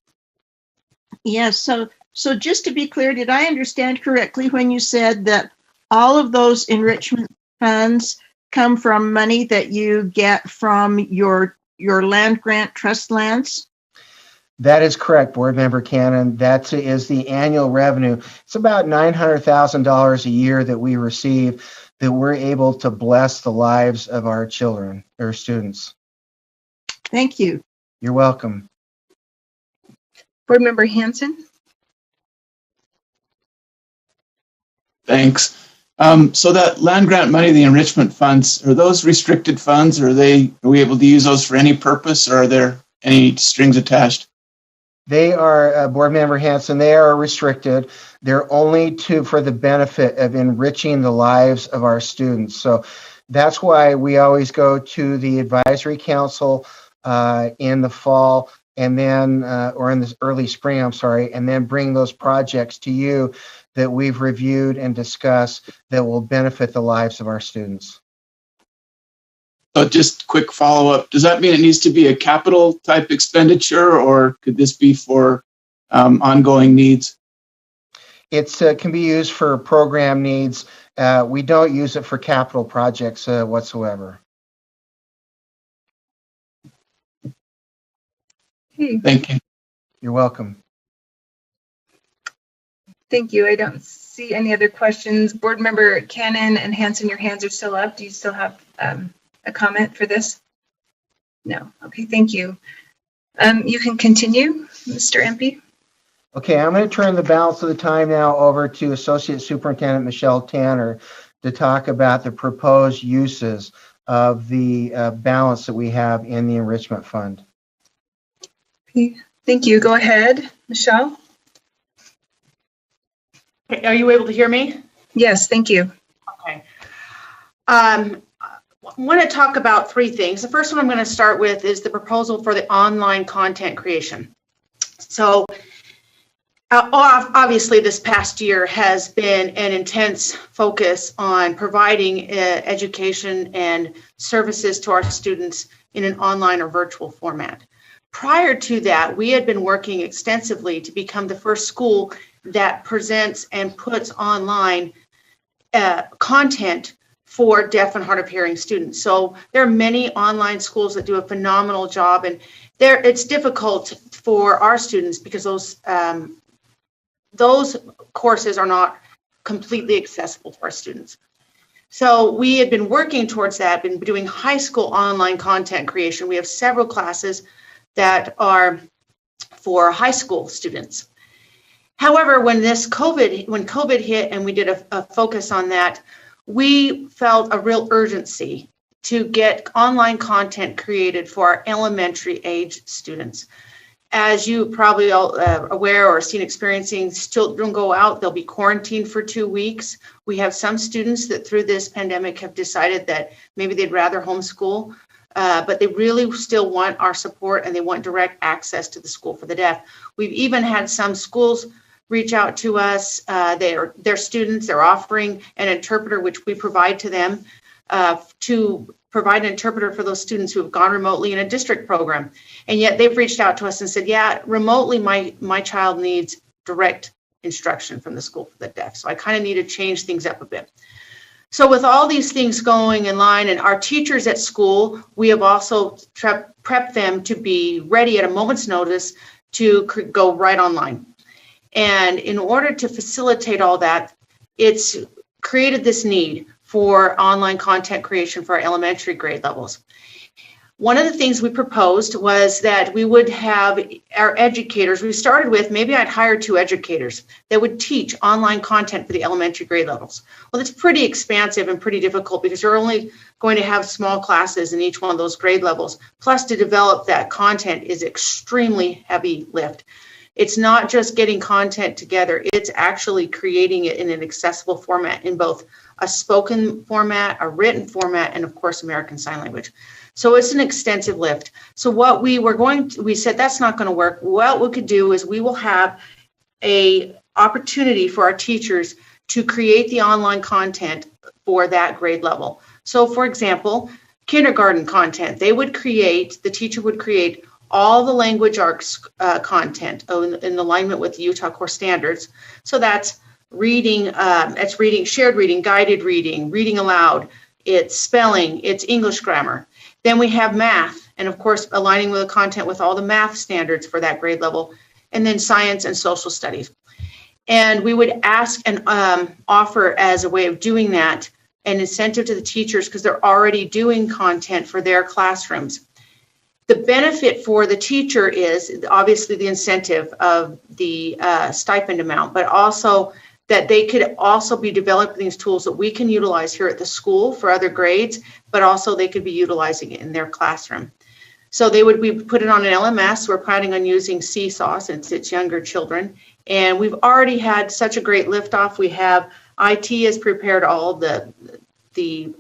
Yes, so just to be clear, did I understand correctly when you said that all of those enrichment funds come from money that you get from your land grant trust lands?
That is correct, Board Member Cannon. That is the annual revenue. It's about $900,000 a year that we receive, that we're able to bless the lives of our children, or students.
Thank you.
You're welcome.
Board Member Hanson.
Thanks. So that land grant money, the enrichment funds, are those restricted funds? Are we able to use those for any purpose, or are there any strings attached?
They are, Board Member Hanson, they are restricted. They're only for the benefit of enriching the lives of our students. So that's why we always go to the advisory council in the fall, and then, or in the early spring, and then bring those projects to you that we've reviewed and discussed that will benefit the lives of our students.
So just quick follow-up, does that mean it needs to be a capital type expenditure, or could this be for ongoing needs?
It can be used for program needs. We don't use it for capital projects whatsoever.
Okay.
Thank you.
You're welcome.
Thank you. I don't see any other questions. Board Member Cannon and Hanson, your hands are still up. Do you still have a comment for this? No. Okay, thank you. You can continue, Mr. MP.
Okay, I'm going to turn the balance of the time now over to Associate Superintendent Michelle Tanner to talk about the proposed uses of the balance that we have in the enrichment fund.
Okay, thank you. Go ahead, Michelle.
Are you able to hear me?
Yes, thank you.
Okay. I want to talk about three things. The first one I'm going to start with is the proposal for the online content creation. So obviously this past year has been an intense focus on providing education and services to our students in an online or virtual format. Prior to that, we had been working extensively to become the first school that presents and puts online content for deaf and hard of hearing students. So there are many online schools that do a phenomenal job, and it's difficult for our students because those courses are not completely accessible to our students. So we had been working towards that, been doing high school online content creation. We have several classes that are for high school students. However, when COVID hit and we did a focus on that, we felt a real urgency to get online content created for our elementary age students. As you probably all aware or seen experiencing, children go out, they'll be quarantined for 2 weeks. We have some students that through this pandemic have decided that maybe they'd rather homeschool, but they really still want our support and they want direct access to the school for the deaf. We've even had some schools
reach out to us. Their students, they're offering an interpreter, which we provide to them to provide an interpreter for those students who have gone remotely in a district program. And yet they've reached out to us and said, yeah, remotely, my child needs direct instruction from the school for the deaf. So I kind of need to change things up a bit. So with all these things going in line, and our teachers at school, we have also prepped them to be ready at a moment's notice to go right online. And in order to facilitate all that, it's created this need for online content creation for our elementary grade levels. One of the things we proposed was that we would have our educators, we started with, maybe I'd hire 2 educators that would teach online content for the elementary grade levels. Well, it's pretty expansive and pretty difficult because you're only going to have small classes in each one of those grade levels. Plus, to develop that content is extremely heavy lift. It's not just getting content together, it's actually creating it in an accessible format in both a spoken format, a written format, and of course, American Sign Language. So it's an extensive lift. So what we said that's not going to work. What we could do is we will have a opportunity for our teachers to create the online content for that grade level. So for example, kindergarten content, the teacher would create all the language arts content in alignment with the Utah Core Standards. So that's reading, shared reading, guided reading, reading aloud, it's spelling, it's English grammar. Then we have math, and of course, aligning with the content with all the math standards for that grade level, and then science and social studies. And we would ask and offer as a way of doing that an incentive to the teachers because they're already doing content for their classrooms. The benefit for the teacher is obviously the incentive of the stipend amount, but also that they could also be developing these tools that we can utilize here at the school for other grades, but also they could be utilizing it in their classroom. So we put it on an LMS. We're planning on using Seesaw since it's younger children. And we've already had such a great liftoff. We have IT has prepared all the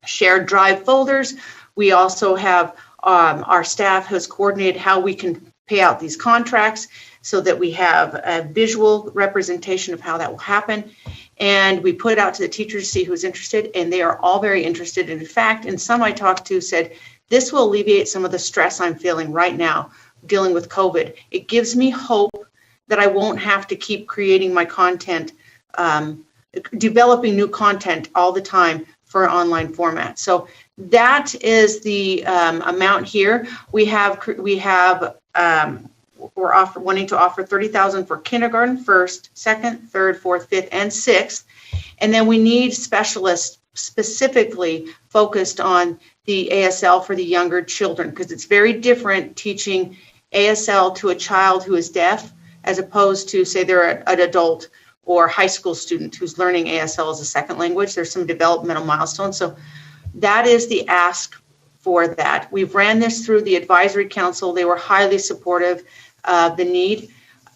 shared drive folders. We also have our staff has coordinated how we can pay out these contracts so that we have a visual representation of how that will happen. And we put it out to the teachers to see who's interested, and they are all very interested. And in fact, and some I talked to said, this will alleviate some of the stress I'm feeling right now dealing with COVID. It gives me hope that I won't have to keep creating my content, developing new content all the time for online format. So that is the amount here. We're wanting to offer $30,000 for kindergarten, first, second, third, fourth, fifth, and sixth. And then we need specialists specifically focused on the ASL for the younger children, because it's very different teaching ASL to a child who is deaf as opposed to, say, they're an adult or high school student who's learning ASL as a second language. There's some developmental milestones. So that is the ask for that. We've ran this through the advisory council. They were highly supportive of the need.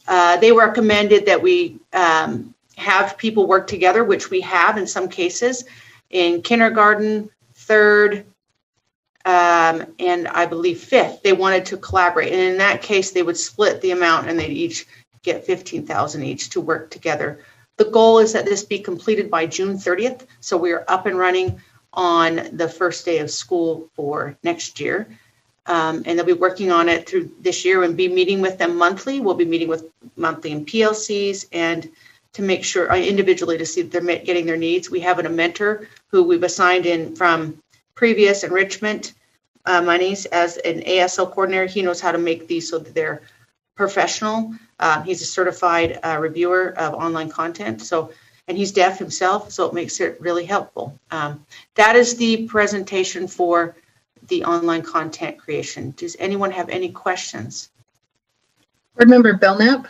They recommended that we have people work together, which we have in some cases, in kindergarten, third, and I believe fifth. They wanted to collaborate. And in that case, they would split the amount and they'd each get $15,000 each to work together. The goal is that this be completed by June 30th. So we are up and running on the first day of school for next year. And they'll be working on it through this year and be meeting with them monthly. We'll be meeting with monthly in PLCs and to make sure individually to see that they're getting their needs. We have a mentor who we've assigned in from previous enrichment monies as an ASL coordinator. He knows how to make these so that they're professional. He's a certified reviewer of online content. So, and he's deaf himself, so it makes it really helpful. That is the presentation for the online content creation. Does anyone have any questions?
Board Member Belknap.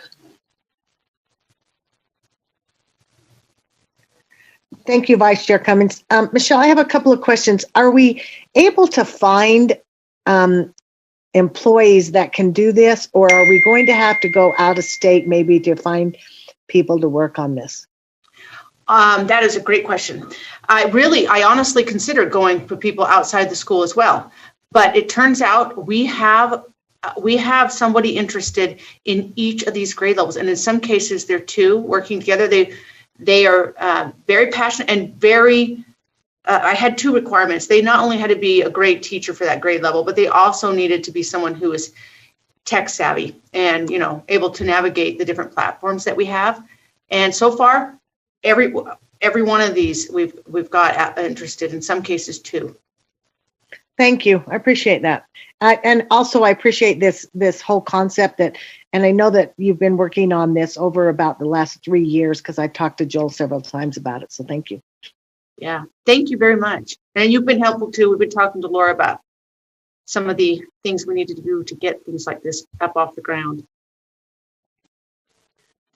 Thank you, Vice Chair Cummins. Michelle, I have a couple of questions. Are we able to find employees that can do this, or are we going to have to go out of state maybe to find people to work on this?
That is a great question. I honestly considered going for people outside the school as well, but it turns out we have we have somebody interested in each of these grade levels, and in some cases, they're two working together. They are very passionate and very. I had two requirements. They not only had to be a great teacher for that grade level, but they also needed to be someone who is tech savvy and able to navigate the different platforms that we have. And so far, every one of these we've got interested. In some cases, two.
Thank you. I appreciate that. And also I appreciate this whole concept and I know that you've been working on this over about the last 3 years because I've talked to Joel several times about it. So thank you.
Yeah, thank you very much. And you've been helpful too. We've been talking to Laura about some of the things we need to do to get things like this up off the ground.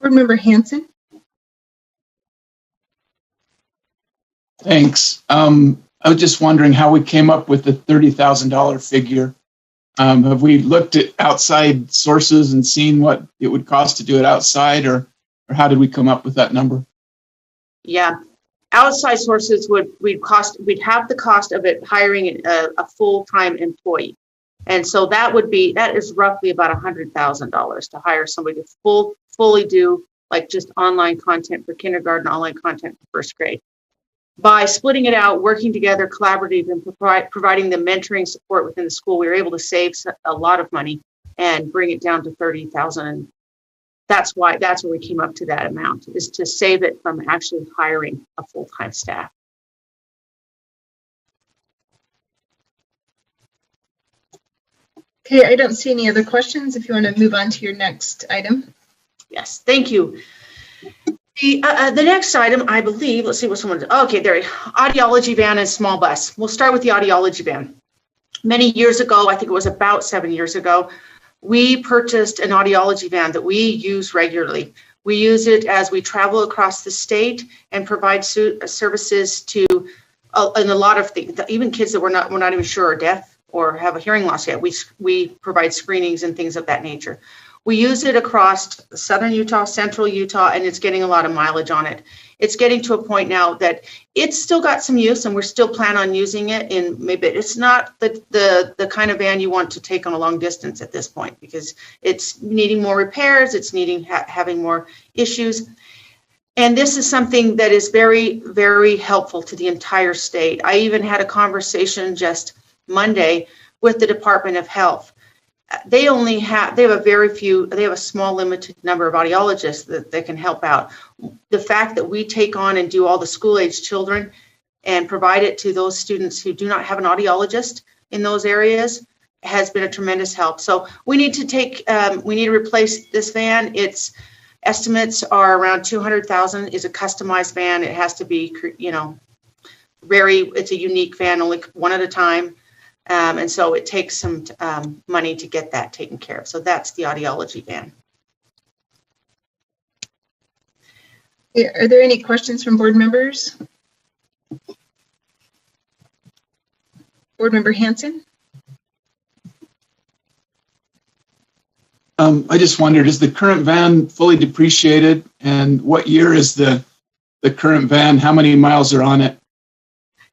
Board Member Hanson.
Thanks. I was just wondering how we came up with the $30,000 figure. Have we looked at outside sources and seen what it would cost to do it outside, or how did we come up with that number?
Yeah, outside sources we'd have the cost of it hiring a full-time employee, and so that is roughly about $100,000 to hire somebody to fully do like just online content for kindergarten, online content for first grade. By splitting it out, working together, collaborative, and providing the mentoring support within the school, we were able to save a lot of money and bring it down to $30,000. And that's where we came up to that amount, is to save it from actually hiring a full-time staff.
Okay, I don't see any other questions. If you want to move on to your next item.
Yes, thank you. The next item, I believe, let's see what someone, okay, there, audiology van and small bus. We'll start with the audiology van. Many years ago, I think it was about 7 years ago, we purchased an audiology van that we use regularly. We use it as we travel across the state and provide services to and a lot of things, even kids that we're not even sure are deaf or have a hearing loss yet. We provide screenings and things of that nature. We use it across southern Utah, central Utah, and it's getting a lot of mileage on it. It's getting to a point now that it's still got some use, and we're still planning on using it. And maybe it's not the kind of van you want to take on a long distance at this point, because it's needing more repairs, it's needing having more issues. And this is something that is very, very helpful to the entire state. I even had a conversation just Monday with the Department of Health. They have a small limited number of audiologists that can help out. The fact that we take on and do all the school-age children and provide it to those students who do not have an audiologist in those areas has been a tremendous help. So we need to replace this van. Its estimates are around $200,000. Is a customized van. It has to be, it's a unique van, only one at a time. And so it takes some money to get that taken care of. So that's the audiology van.
Are there any questions from board members? Board Member Hanson?
I just wondered, is the current van fully depreciated? And what year is the current van? How many miles are on it?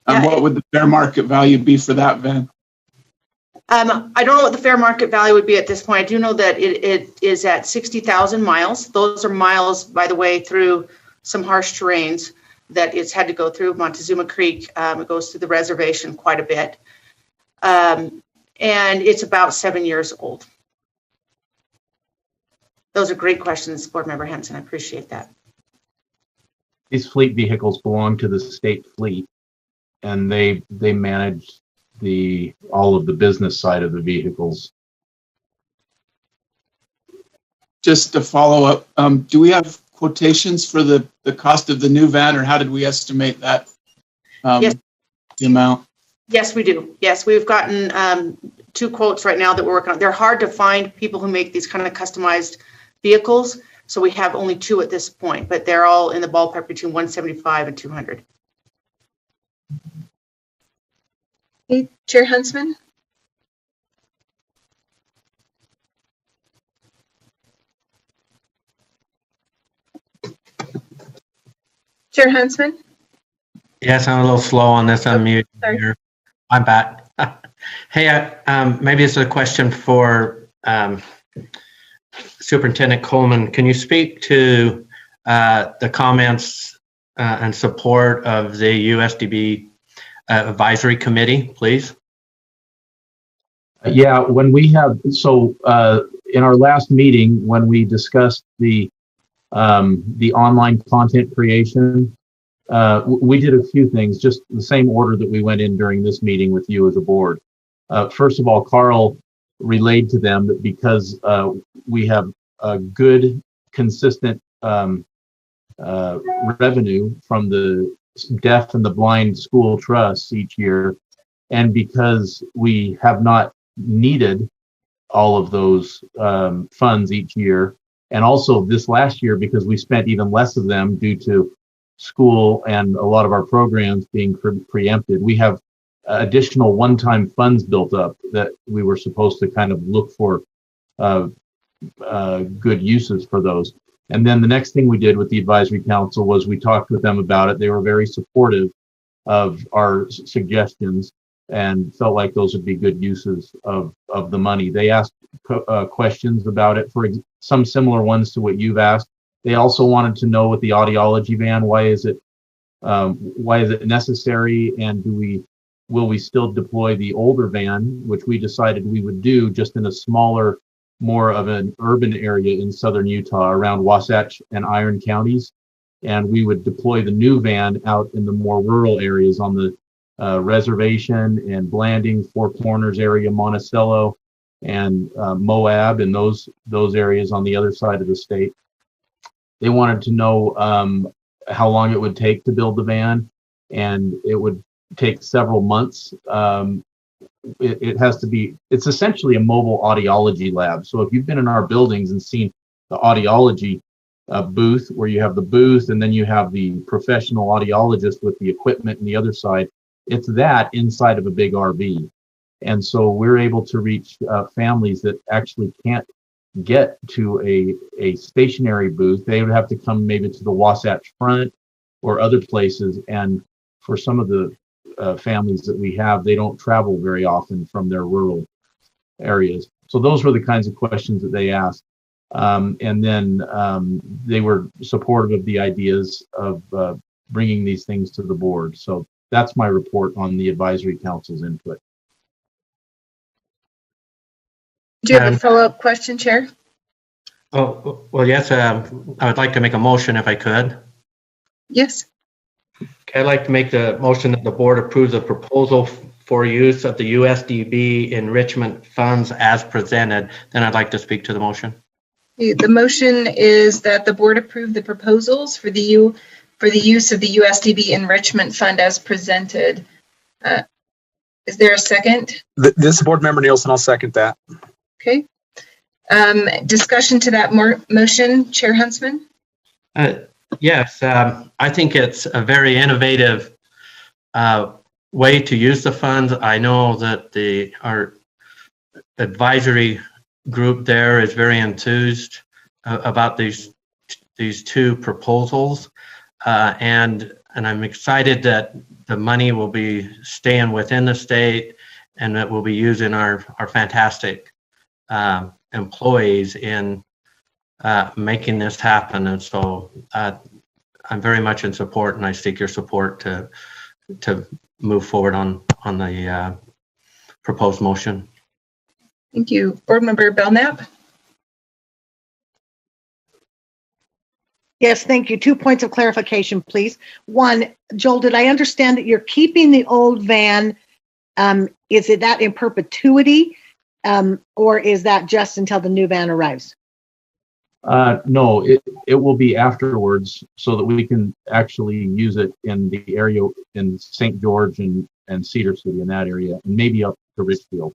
And what would the fair market value be for that van?
I don't know what the fair market value would be at this point. I do know that it is at 60,000 miles. Those are miles, by the way, through some harsh terrains that it's had to go through. Montezuma Creek, it goes through the reservation quite a bit. And it's about 7 years old. Those are great questions, Board Member Henson. I appreciate that.
These fleet vehicles belong to the state fleet, and they manage all of the business side of the vehicles.
Just to follow up, do we have quotations for the cost of the new van, or how did we estimate that?
Yes.
The amount?
Yes, we do. Yes, we've gotten 2 quotes right now that we're working on. They're hard to find people who make these kind of customized vehicles, so we have only 2 at this point, but they're all in the ballpark between 175 and 200.
Okay, Chair Huntsman? Chair Huntsman?
Yes, I'm a little slow on this unmute.
Sorry.
I'm back. Hey, maybe it's a question for Superintendent Coleman, can you speak to the comments and support of the USDB advisory committee, please?
Yeah, when we have, so in our last meeting, when we discussed the online content creation, we did a few things, just the same order that we went in during this meeting with you as a board. First of all, Carl relayed to them that because we have a good, consistent revenue from the deaf and the blind school trusts each year, and because we have not needed all of those funds each year, and also this last year because we spent even less of them due to school and a lot of our programs being preempted, we have additional one-time funds built up that we were supposed to kind of look for good uses for those. And then the next thing we did with the advisory council was we talked with them about it. They were very supportive of our suggestions and felt like those would be good uses of the money. They asked questions about it, for some similar ones to what you've asked. They also wanted to know with the audiology van, why is it necessary, and will we still deploy the older van, which we decided we would do just in a smaller, more of an urban area in southern Utah around Wasatch and Iron counties, and we would deploy the new van out in the more rural areas on the reservation and Blanding, Four Corners area, Monticello, and Moab, and those areas on the other side of the state. They wanted to know how long it would take to build the van, and it would take several months. It's essentially a mobile audiology lab. So if you've been in our buildings and seen the audiology booth, where you have the booth and then you have the professional audiologist with the equipment on the other side, it's that inside of a big RV. And so we're able to reach families that actually can't get to a stationary booth. They would have to come maybe to the Wasatch Front or other places. And for some of the families that we have, they don't travel very often from their rural areas. So those were the kinds of questions that they asked. And then they were supportive of the ideas of bringing these things to the board. So that's my report on the advisory council's input.
Do you have a follow-up question, Chair?
Oh, well, yes. I would like to make a motion if I could.
Yes.
I'd like to make the motion that the board approves the proposal for use of the USDB enrichment funds as presented. Then I'd like to speak to the motion.
The motion is that the board approve the proposals for the use of the USDB enrichment fund as presented. Is there a second?
This is Board Member Nielsen. I'll second that.
Okay. Discussion to that motion, Chair Huntsman?
Yes, I think it's a very innovative way to use the funds. I know that our advisory group there is very enthused about these two proposals, and I'm excited that the money will be staying within the state and that will be using our fantastic employees in making this happen. And so I'm very much in support, and I seek your support to move forward on the proposed motion.
Thank you. Board Member Belknap?
Yes, thank you. 2 points of clarification, please. One, Joel, did I understand that you're keeping the old van? Is it that in perpetuity, or is that just until the new van arrives?
No, it will be afterwards, so that we can actually use it in the area in St. George and Cedar City, in that area, and maybe up to Richfield.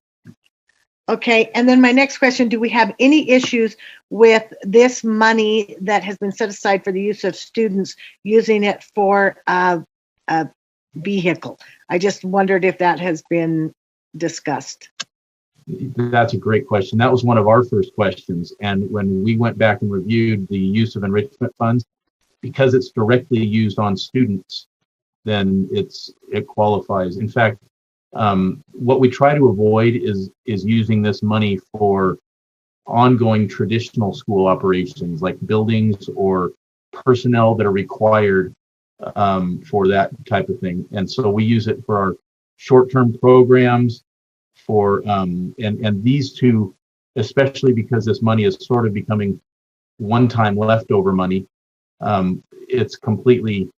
Okay, and then my next question, do we have any issues with this money that has been set aside for the use of students using it for a vehicle? I just wondered if that has been discussed.
That's a great question. That was one of our first questions. And when we went back and reviewed the use of enrichment funds, because it's directly used on students, then it qualifies. In fact, what we try to avoid is using this money for ongoing traditional school operations like buildings or personnel that are required for that type of thing. And so we use it for our short-term programs for, and these two, especially because this money is sort of becoming one-time leftover money, it's completely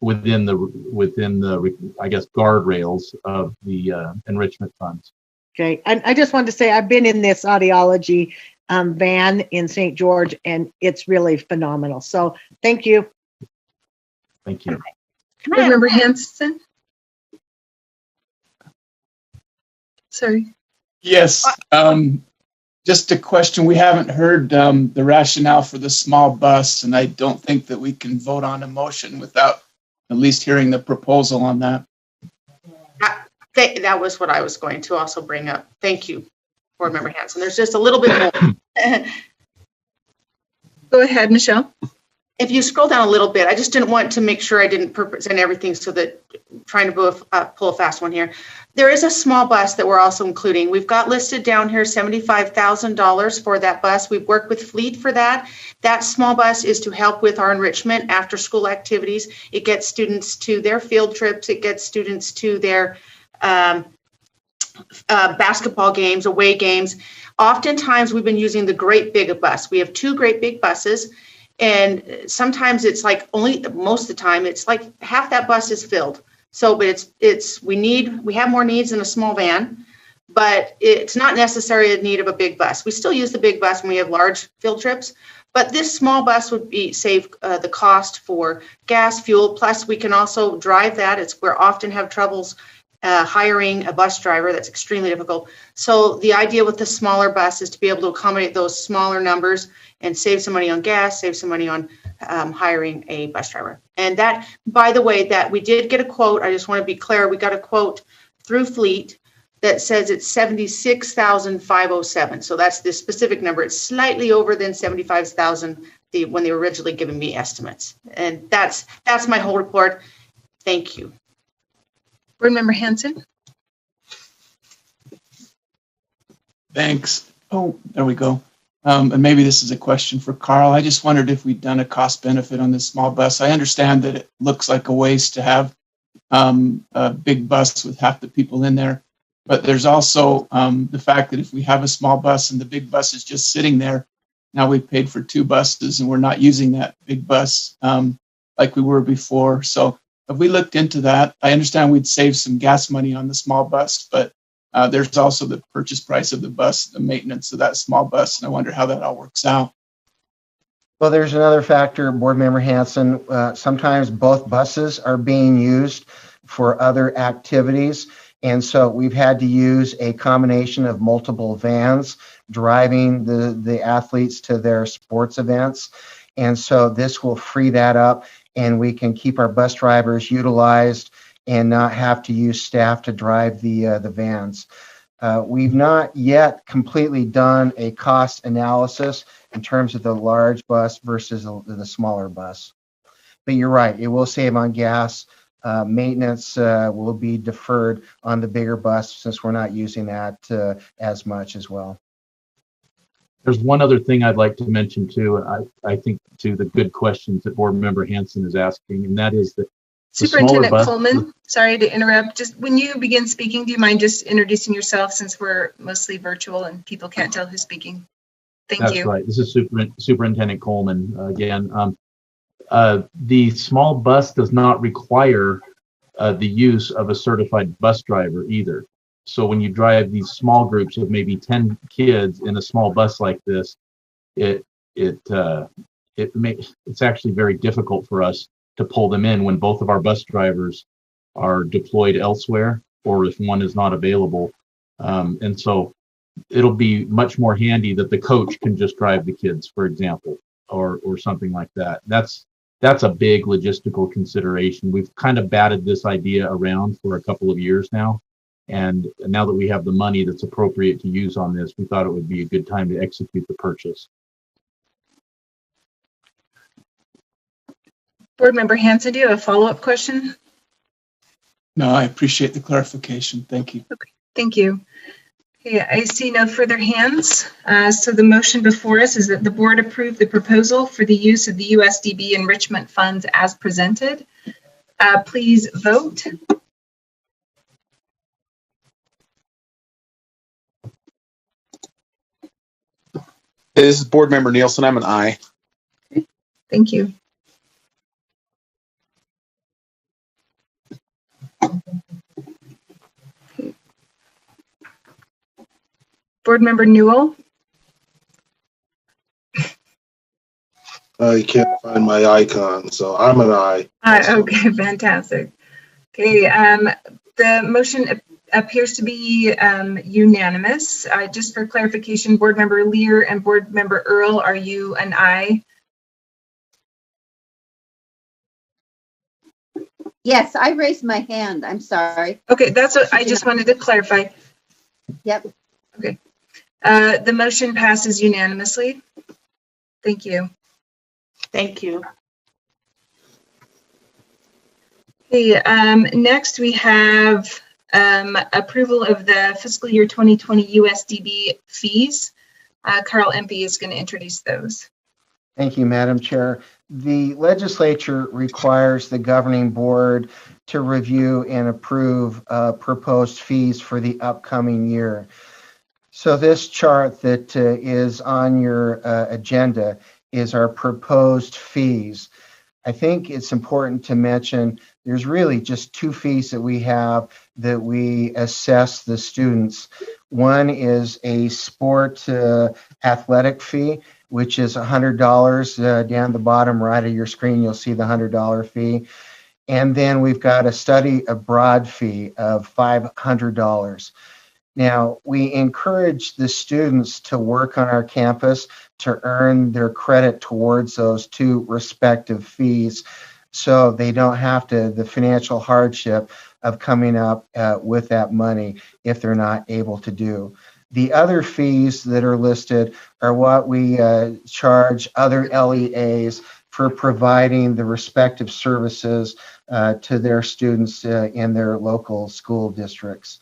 within the I guess guardrails of the enrichment funds.
Okay, I just wanted to say I've been in this audiology van in St. George, and it's really phenomenal. So thank you.
Thank you.
Board Member Hanson? Sorry.
Yes. Just a question. We haven't heard the rationale for the small bus, and I don't think that we can vote on a motion without at least hearing the proposal on that.
That was what I was going to also bring up. Thank you, Board Member Hanson. There's just a little bit more.
Go ahead, Michelle.
If you scroll down a little bit, I just didn't want to make sure I didn't present everything, so that trying to pull a fast one here. There is a small bus that we're also including. We've got listed down here $75,000 for that bus. We've worked with Fleet for that. That small bus is to help with our enrichment after school activities. It gets students to their field trips. It gets students to their basketball games, away games. Oftentimes we've been using the great big bus. We have two great big buses. And sometimes it's like most of the time, it's like half that bus is filled. So, but we have more needs in a small van, but it's not necessarily a need of a big bus. We still use the big bus when we have large field trips, but this small bus would save the cost for gas, fuel. Plus we can also drive that. We often have troubles hiring a bus driver. That's extremely difficult. So the idea with the smaller bus is to be able to accommodate those smaller numbers and save some money on gas, save some money on hiring a bus driver. And that, by the way, that we did get a quote. I just want to be clear. We got a quote through Fleet that says it's $76,507. So that's the specific number. It's slightly over than $75,000 when they were originally giving me estimates. And that's my whole report. Thank you.
Board Member Hanson?
Thanks. Oh, there we go. And maybe this is a question for Carl. I just wondered if we'd done a cost benefit on this small bus. I understand that it looks like a waste to have a big bus with half the people in there, but there's also the fact that if we have a small bus and the big bus is just sitting there, now we've paid for two buses and we're not using that big bus like we were before. So have we looked into that? I understand we'd save some gas money on the small bus, but there's also the purchase price of the bus, the maintenance of that small bus, and I wonder how that all works out.
Well, there's another factor, Board Member Hanson. Sometimes both buses are being used for other activities, and so we've had to use a combination of multiple vans driving the athletes to their sports events, and so this will free that up, and we can keep our bus drivers utilized and not have to use staff to drive the vans. We've not yet completely done a cost analysis in terms of the large bus versus the smaller bus. But you're right, it will save on gas. Maintenance will be deferred on the bigger bus since we're not using that as much as well.
There's one other thing I'd like to mention too, I think to the good questions that Board Member Hanson is asking, and that is that
Superintendent Coleman, sorry to interrupt. Just when you begin speaking, do you mind just introducing yourself since we're mostly virtual and people can't tell who's speaking? Thank you.
That's right. This is Superintendent Coleman again. The small bus does not require the use of a certified bus driver either. So when you drive these small groups of maybe 10 kids in a small bus like this, it's actually very difficult for us to pull them in when both of our bus drivers are deployed elsewhere or if one is not available. And so it'll be much more handy that the coach can just drive the kids, for example, or something like that. That's a big logistical consideration. We've kind of batted this idea around for a couple of years now. And now that we have the money that's appropriate to use on this, we thought it would be a good time to execute the purchase.
Board Member Hanson, do you have a follow-up question?
No, I appreciate the clarification. Thank you.
Okay, thank you. Okay, I see no further hands. So the motion before us is that the board approve the proposal for the use of the USDB enrichment funds as presented. Please vote.
This is Board Member Nielsen. I'm an aye.
Thank you. Board Member Newell.
I can't find my icon, so I'm an aye.
Okay, fantastic. Okay, the motion appears to be unanimous. Just for clarification, Board Member Lear and Board Member Earl, are you an aye?
Yes, I raised my hand. I'm sorry.
Okay, that's what I just wanted to clarify.
Yep.
Okay. The motion passes unanimously. Thank you.
Thank you.
Okay, next we have approval of the fiscal year 2020 USDB fees. Carl Empey is going to introduce those.
Thank you, Madam Chair. The legislature requires the governing board to review and approve proposed fees for the upcoming year. So this chart that is on your agenda is our proposed fees. I think it's important to mention there's really just two fees that we have that we assess the students. One is a sport athletic fee, which is $100. Down the bottom right of your screen, you'll see the $100 fee. And then we've got a study abroad fee of $500. Now, we encourage the students to work on our campus to earn their credit towards those two respective fees, so they don't have the financial hardship of coming up with that money if they're not able to do. The other fees that are listed are what we charge other LEAs for providing the respective services to their students in their local school districts.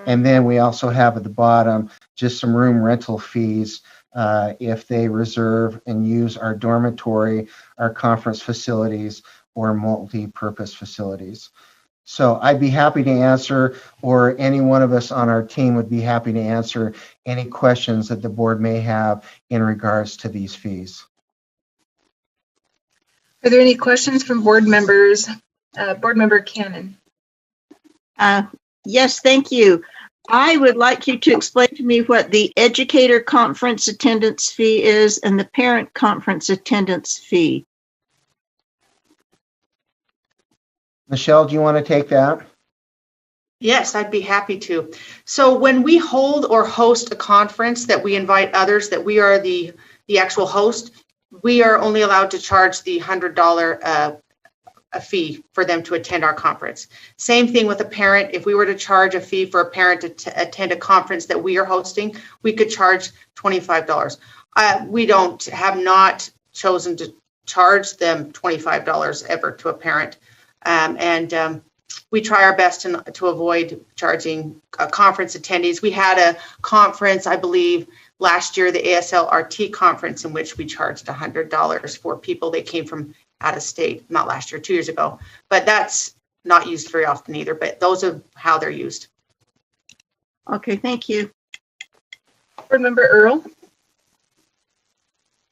And then we also have at the bottom just some room rental fees if they reserve and use our dormitory, our conference facilities, or multi-purpose facilities. So I'd be happy to answer, or any one of us on our team would be happy to answer any questions that the board may have in regards to these fees.
Are there any questions from board members? Board Member Cannon.
Yes, thank you. I would like you to explain to me what the educator conference attendance fee is and the parent conference attendance fee.
Michelle, do you want to take that?
Yes, I'd be happy to. So when we hold or host a conference that we invite others, that we are the actual host, we are only allowed to charge the $100 a fee for them to attend our conference. Same thing with a parent. If we were to charge a fee for a parent to attend a conference that we are hosting, we could charge $25. We have not chosen to charge them $25 ever to a parent. We try our best to avoid charging conference attendees. We had a conference, I believe, last year, the ASL-RT conference, in which we charged $100 for people that came from out of state, not last year, 2 years ago. But that's not used very often either, but those are how they're used.
Okay, thank you.
Board Member Earl.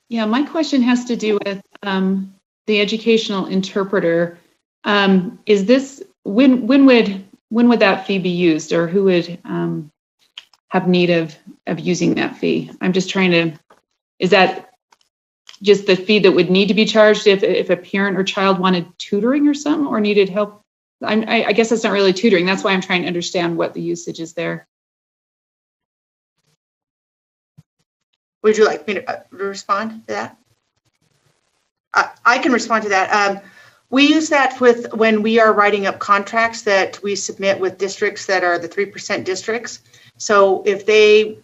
Yeah, my question has to do with the educational interpreter. Is this, when would that fee be used, or who would have need of using that fee? I'm just trying to, is that just the fee that would need to be charged if a parent or child wanted tutoring or something, or needed help? I guess that's not really tutoring. That's why I'm trying to understand what the usage is there.
Would you like me to respond to that? I can respond to that. We use that when we are writing up contracts that we submit with districts that are the 3% districts. So if they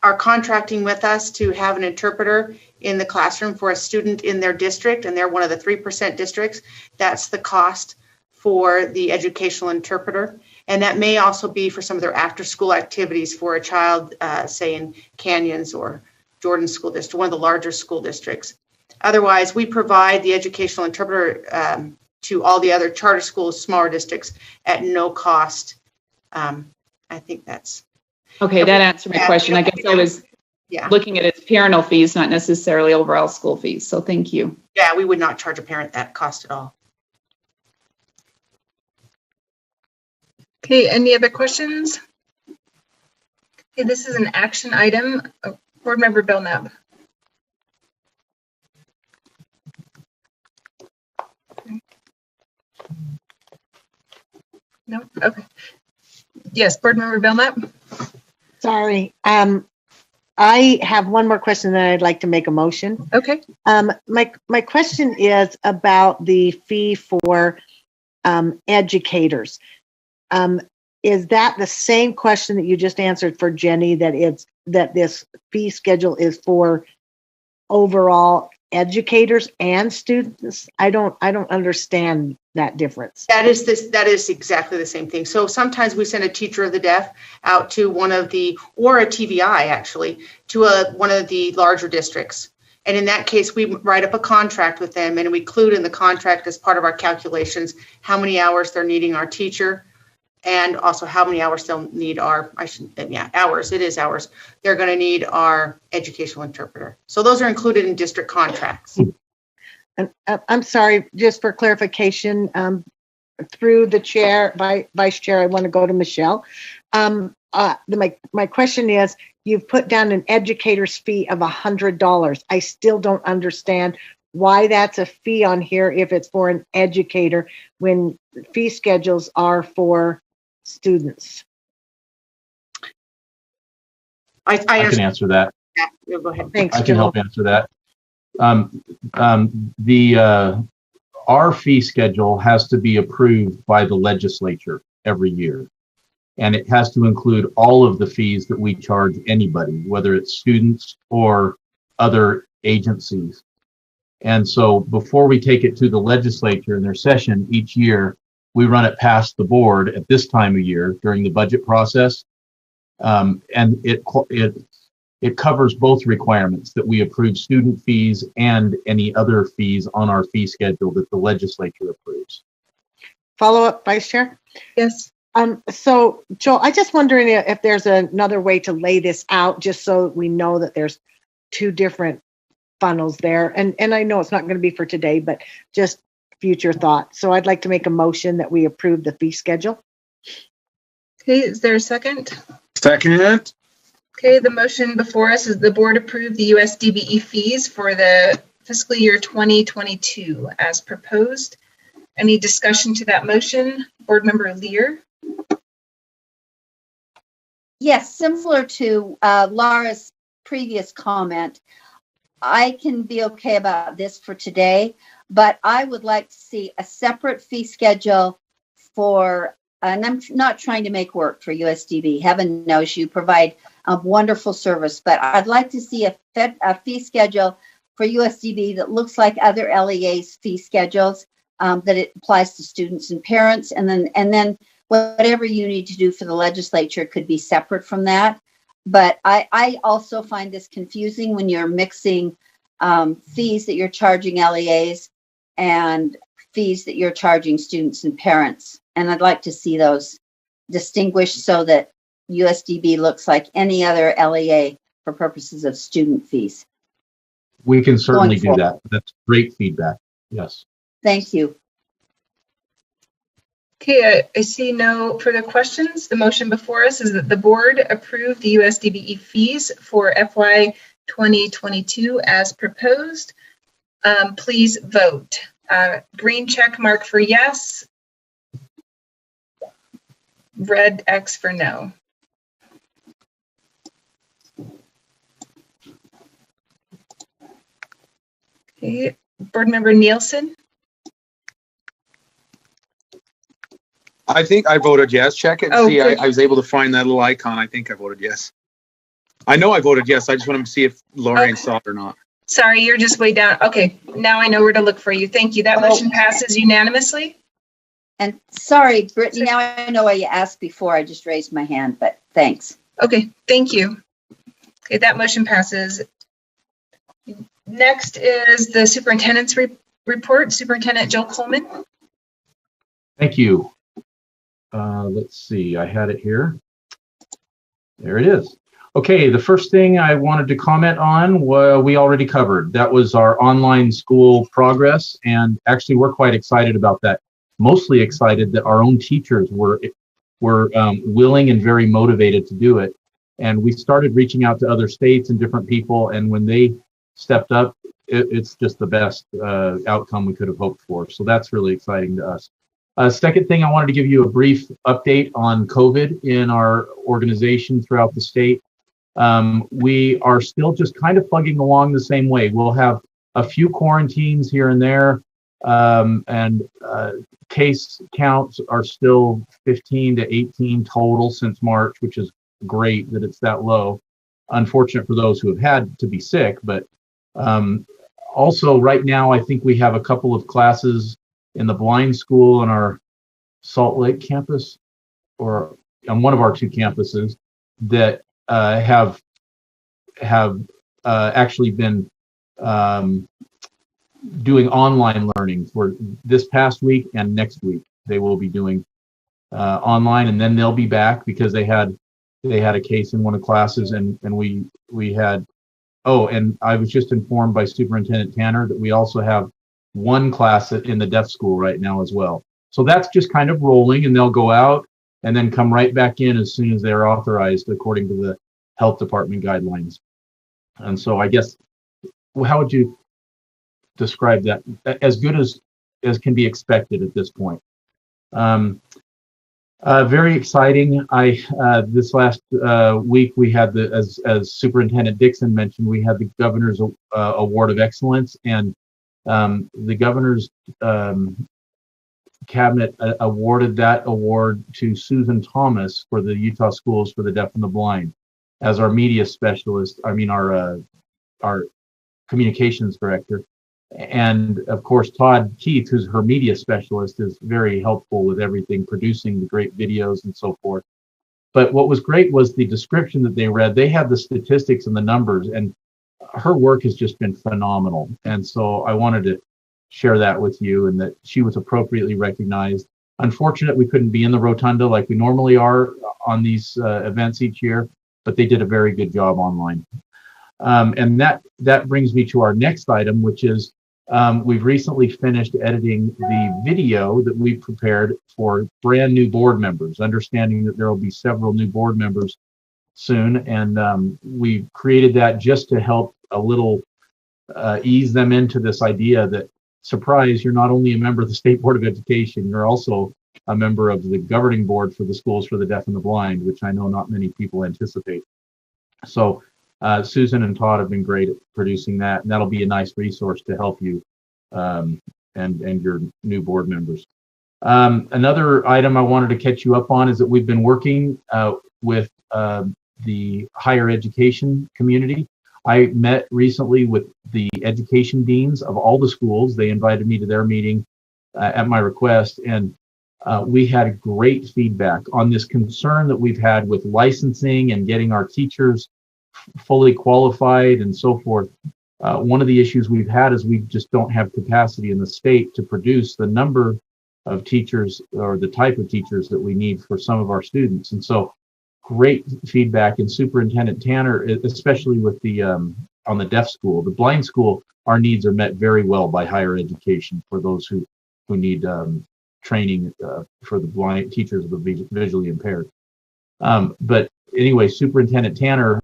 are contracting with us to have an interpreter in the classroom for a student in their district, and they're one of the 3% districts, that's the cost for the educational interpreter. And that may also be for some of their after-school activities for a child, say in Canyons or Jordan School District, one of the larger school districts. Otherwise, we provide the educational interpreter to all the other charter schools, smaller districts, at no cost. I think that's...
Okay, that answered my question. I guess I was looking at its parental fees, not necessarily overall school fees. So thank you.
Yeah, we would not charge a parent that cost at all.
Okay, any other questions? Okay, this is an action item. Board Member Belknap. No? Okay. Yes, Board Member Belknap.
Sorry. I have one more question that I'd like to make a motion.
Okay.
My question is about the fee for educators. Is that the same question that you just answered for Jenny, that this fee schedule is for overall educators and students? I don't understand that difference.
That is exactly the same thing. So sometimes we send a teacher of the deaf out to one of the, or a TVI actually, to one of the larger districts. And in that case, we write up a contract with them, and we include in the contract as part of our calculations how many hours they're needing our teacher, and also how many hours they'll need hours. It is hours. They're going to need our educational interpreter. So those are included in district contracts.
And I'm sorry, just for clarification, through the chair, vice chair, I want to go to Michelle. My question is, you've put down an educator's fee of $100. I still don't understand why that's a fee on here if it's for an educator when fee schedules are for students.
I can answer that.
Yeah, go ahead.
Thanks,
I can help answer that. Our fee schedule has to be approved by the legislature every year, and it has to include all of the fees that we charge anybody, whether it's students or other agencies. And so before we take it to the legislature in their session each year, we run it past the board at this time of year during the budget process, and it covers both requirements, that we approve student fees and any other fees on our fee schedule that the legislature approves.
Follow up, Vice Chair?
Yes.
So, Joel, I just wondering if there's another way to lay this out, just so we know that there's two different funnels there. And I know it's not going to be for today, but just future thought. So I'd like to make a motion that we approve the fee schedule.
Okay, is there a second?
Second.
Okay, the motion before us is the board approve the USDB fees for the fiscal year 2022 as proposed. Any discussion to that motion? Board Member Lear?
Yes, similar to Laura's previous comment, I can be okay about this for today, but I would like to see a separate fee schedule for, and I'm not trying to make work for USDB. Heaven knows you provide a wonderful service, but I'd like to see a fee schedule for USDB that looks like other LEA's fee schedules, that it applies to students and parents, and then whatever you need to do for the legislature could be separate from that. But I also find this confusing when you're mixing fees that you're charging LEAs and fees that you're charging students and parents. And I'd like to see those distinguished so that USDB looks like any other LEA for purposes of student fees.
We can certainly do that. That's great feedback. Yes.
Thank you.
Okay, I see no further questions. The motion before us is that the board approve the USDB fees for FY 2022 as proposed. Please vote. Green check mark for yes. Red X for no. Okay, Board Member Nielsen.
I think I voted yes. Check it.
Oh,
See, I was able to find that little icon. I think I voted yes. I know I voted yes. I just want to see if Lorraine saw it or not.
Sorry, you're just way down. Okay, now I know where to look for you. Thank you. That motion passes unanimously.
And sorry, Brittany, now I know why you asked before. I just raised my hand, but thanks.
Okay, thank you. Okay, that motion passes. Next is the superintendent's report. Superintendent Joe Coleman.
Thank you. Let's see, I had it here. There it is. Okay, the first thing I wanted to comment on, we already covered. That was our online school progress, and actually we're quite excited about that. Mostly excited that our own teachers were willing and very motivated to do it. And we started reaching out to other states and different people, and when they stepped up, it's just the best outcome we could have hoped for. So that's really exciting to us. Second thing, I wanted to give you a brief update on COVID in our organization throughout the state. We are still just kind of plugging along the same way. We'll have a few quarantines here and there, and case counts are still 15 to 18 total since March, which is great that it's that low. Unfortunate for those who have had to be sick, but also right now I think we have a couple of classes in the blind school on our Salt Lake campus, or on one of our two campuses, that have actually been doing online learning for this past week and next week. They will be doing online, and then they'll be back because they had a case in one of the classes, and we had. Oh, and I was just informed by Superintendent Tanner that we also have one class in the deaf school right now as well. So that's just kind of rolling, and they'll go out and then come right back in as soon as they're authorized according to the health department guidelines. And so I guess, how would you describe that? As good as can be expected at this point. Very exciting. This last week we had as Superintendent Dixon mentioned, we had the Governor's Award of Excellence, and the Governor's Cabinet awarded that award to Susan Thomas for the Utah Schools for the Deaf and the Blind as our media specialist. I mean, our communications director. And of course, Todd Keith, who's her media specialist, is very helpful with everything, producing the great videos and so forth. But what was great was the description that they read. They had the statistics and the numbers, and her work has just been phenomenal. And so I wanted to share that with you, and that she was appropriately recognized. Unfortunate we couldn't be in the rotunda like we normally are on these events each year, but they did a very good job online. And that brings me to our next item, which is we've recently finished editing the video that we prepared for brand new board members, understanding that there will be several new board members soon. And we created that just to help a little ease them into this idea that, surprise, you're not only a member of the State Board of Education, you're also a member of the governing board for the Schools for the Deaf and the Blind, which I know not many people anticipate. So Susan and Todd have been great at producing that, and that'll be a nice resource to help you and your new board members. Another item I wanted to catch you up on is that we've been working with the higher education community. I met recently with the education deans of all the schools. They invited me to their meeting at my request, and we had great feedback on this concern that we've had with licensing and getting our teachers fully qualified and so forth. One of the issues we've had is we just don't have capacity in the state to produce the number of teachers or the type of teachers that we need for some of our students. And so great feedback, and Superintendent Tanner, especially with the on the deaf school. The blind school, our needs are met very well by higher education for those who need training for the blind teachers of the visually impaired. But anyway, Superintendent Tanner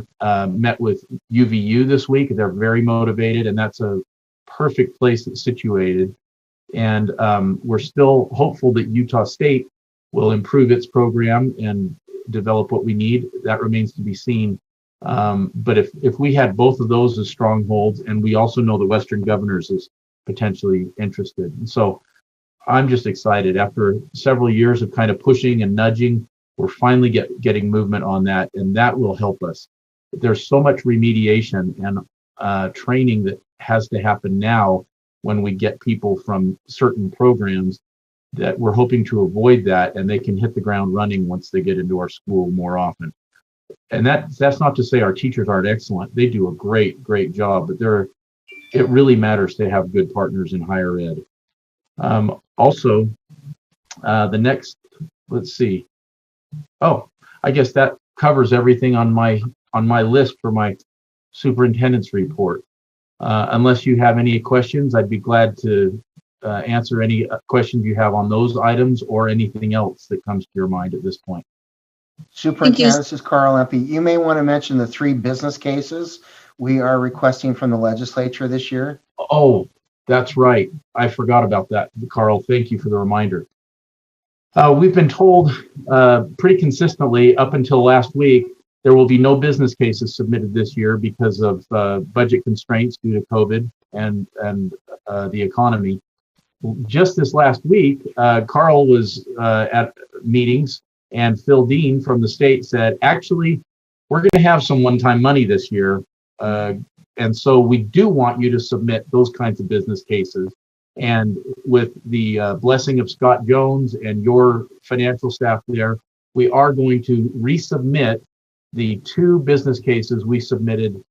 met with UVU this week. They're very motivated, and that's a perfect place it's situated. And we're still hopeful that Utah State will improve its program and develop what we need. That remains to be seen. But if we had both of those as strongholds, and we also know the Western Governors is potentially interested. And so I'm just excited. After several years of kind of pushing and nudging, we're finally getting movement on that, and that will help us. There's so much remediation and training that has to happen now when we get people from certain programs that we're hoping to avoid that, and they can hit the ground running once they get into our school more often. And that's not to say our teachers aren't excellent. They do a great job, but it really matters to have good partners in higher ed. Also, the next, let's see. Oh, I guess that covers everything on my list for my superintendent's report. Unless you have any questions, I'd be glad to answer any questions you have on those items or anything else that comes to your mind at this point.
Superintendent, this is Carl Empey. You may want to mention the 3 business cases we are requesting from the legislature this year.
Oh, that's right. I forgot about that, Carl. Thank you for the reminder. We've been told pretty consistently up until last week, there will be no business cases submitted this year because of budget constraints due to COVID and the economy. Just this last week, Carl was at meetings, and Phil Dean from the state said, actually, we're going to have some one-time money this year. And so we do want you to submit those kinds of business cases. And with the blessing of Scott Jones and your financial staff there, we are going to resubmit the 2 business cases we submitted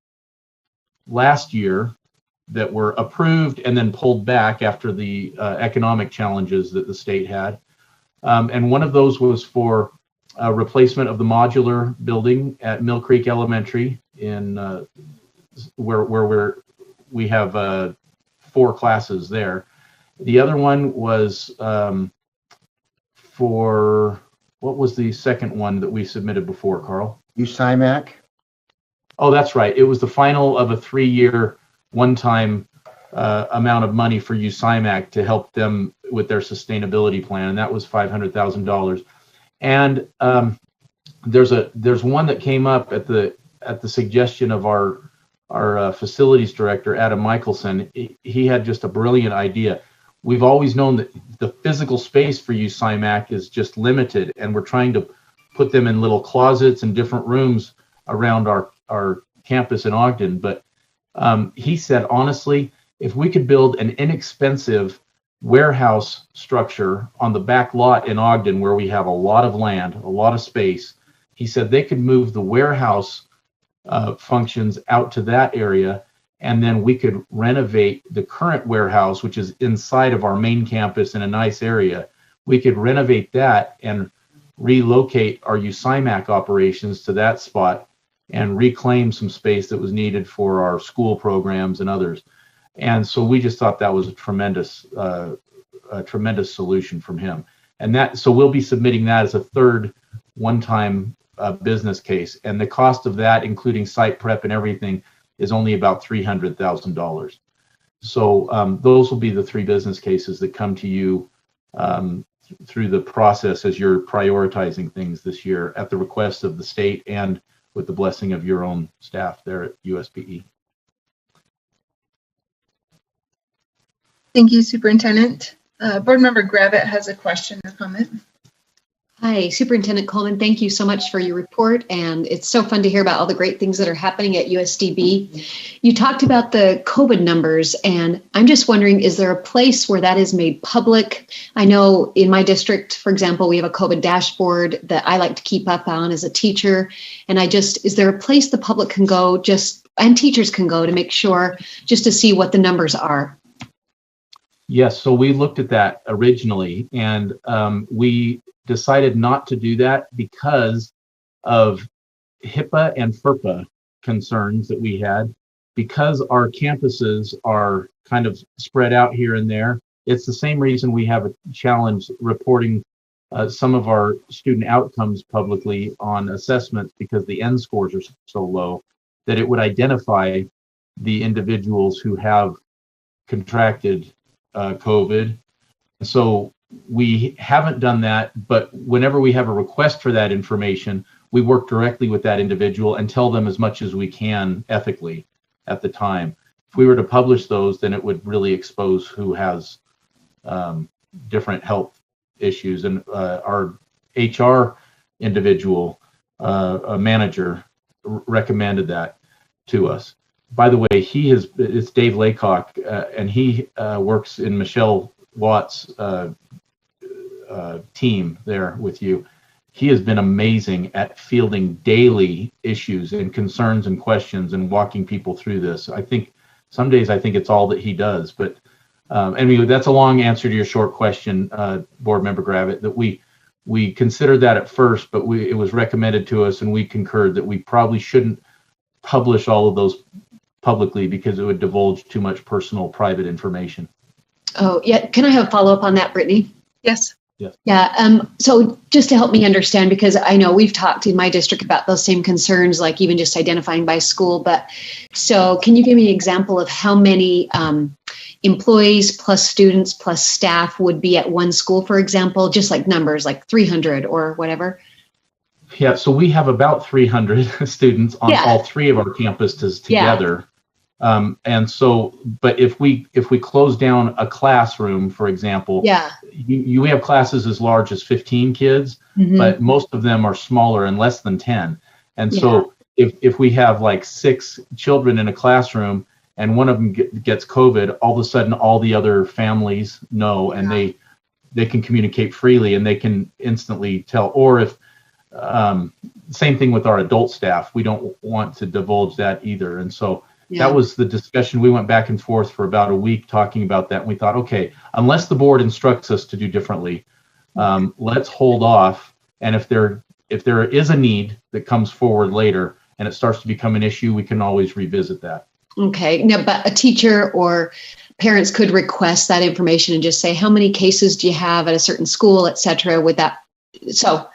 last year that were approved and then pulled back after the economic challenges that the state had. And one of those was for replacement of the modular building at Mill Creek Elementary in where we have 4 classes there. The other one was for, what was the second one that we submitted before, Carl?
USIMAC?
Oh, that's right. It was the final of a 3-year one-time amount of money for USIMAC to help them with their sustainability plan, and that was $500,000. And there's one that came up at the suggestion of our facilities director, Adam Michelson. He had just a brilliant idea. We've always known that the physical space for USIMAC is just limited, and we're trying to put them in little closets and different rooms around our campus in Ogden. But he said, honestly, if we could build an inexpensive warehouse structure on the back lot in Ogden, where we have a lot of land, a lot of space, he said they could move the warehouse functions out to that area, and then we could renovate the current warehouse, which is inside of our main campus in a nice area. We could renovate that and relocate our USIMAC operations to that spot and reclaim some space that was needed for our school programs and others. And so we just thought that was a tremendous solution from him. And so we'll be submitting that as a 3rd one-time business case. And the cost of that, including site prep and everything, is only about $300,000. So those will be the 3 business cases that come to you through the process as you're prioritizing things this year at the request of the state and with the blessing of your own staff there at USPE.
Thank you, Superintendent. Board Member Gravitt has a question or comment.
Hi, Superintendent Coleman. Thank you so much for your report. And it's so fun to hear about all the great things that are happening at USDB. You talked about the COVID numbers, and I'm just wondering, is there a place where that is made public? I know in my district, for example, we have a COVID dashboard that I like to keep up on as a teacher. And is there a place the public can go and teachers can go to make sure, just to see what the numbers are?
Yes, so we looked at that originally, and we decided not to do that because of HIPAA and FERPA concerns that we had. Because our campuses are kind of spread out here and there, it's the same reason we have a challenge reporting some of our student outcomes publicly on assessments, because the N scores are so low that it would identify the individuals who have contracted COVID. So we haven't done that, but whenever we have a request for that information, we work directly with that individual and tell them as much as we can ethically at the time. If we were to publish those, then it would really expose who has different health issues. And our HR individual, a manager, recommended that to us. By the way, it's Dave Laycock, and he works in Michelle Watt's team there with you. He has been amazing at fielding daily issues and concerns and questions and walking people through this. I think some days it's all that he does. But anyway, that's a long answer to your short question, Board Member Gravitt, that we considered that at first, but it was recommended to us and we concurred that we probably shouldn't publish all of those publicly because it would divulge too much personal, private information.
Oh, yeah. Can I have a follow-up on that, Brittany?
Yes.
Yes.
Yeah. So just to help me understand, because I know we've talked in my district about those same concerns, like even just identifying by school. But so can you give me an example of how many employees plus students plus staff would be at one school, for example, just like numbers, like 300 or whatever?
Yeah. So we have about 300 students on all three of our campuses together. And so, but if we close down a classroom, for example, you have classes as large as 15 kids, but most of them are smaller and less than 10. And so if we have like 6 children in a classroom and one of them gets COVID, all of a sudden all the other families know and they can communicate freely and they can instantly tell. Or if same thing with our adult staff, we don't want to divulge that either. And so that was the discussion. We went back and forth for about a week talking about that. And we thought, okay, unless the board instructs us to do differently, let's hold off. And if there is a need that comes forward later and it starts to become an issue, we can always revisit that.
Okay. Now, but a teacher or parents could request that information and just say, how many cases do you have at a certain school, et cetera, with that? So,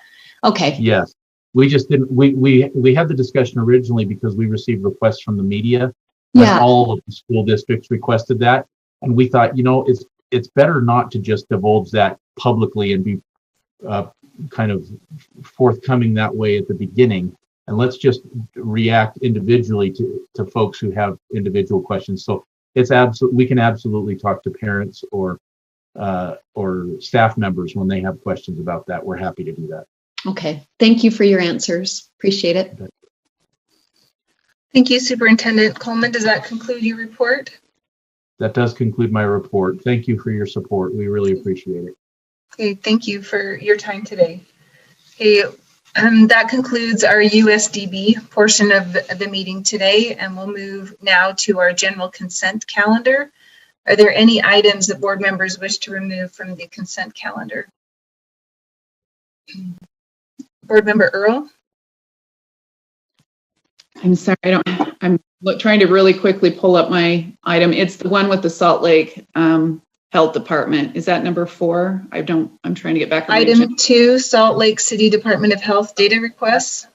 okay.
Yes. We just didn't, we had the discussion originally because we received requests from the media. When all of the school districts requested that. And we thought, it's better not to just divulge that publicly and be kind of forthcoming that way at the beginning. And let's just react individually to folks who have individual questions. So we can absolutely talk to parents or staff members when they have questions about that. We're happy to do that.
Okay. Thank you for your answers. Appreciate it.
Thank you, Superintendent Coleman. Does that conclude your report?
That does conclude my report. Thank you for your support. We really appreciate it.
Okay, thank you for your time today. Okay, that concludes our USDB portion of the meeting today, and we'll move now to our general consent calendar. Are there any items that board members wish to remove from the consent calendar? Board Member Earl?
I'm sorry, I'm trying to really quickly pull up my item. It's the one with the Salt Lake Health Department. Is that number 4? I'm trying to get back.
Item 2, Salt Lake City Department of Health data requests.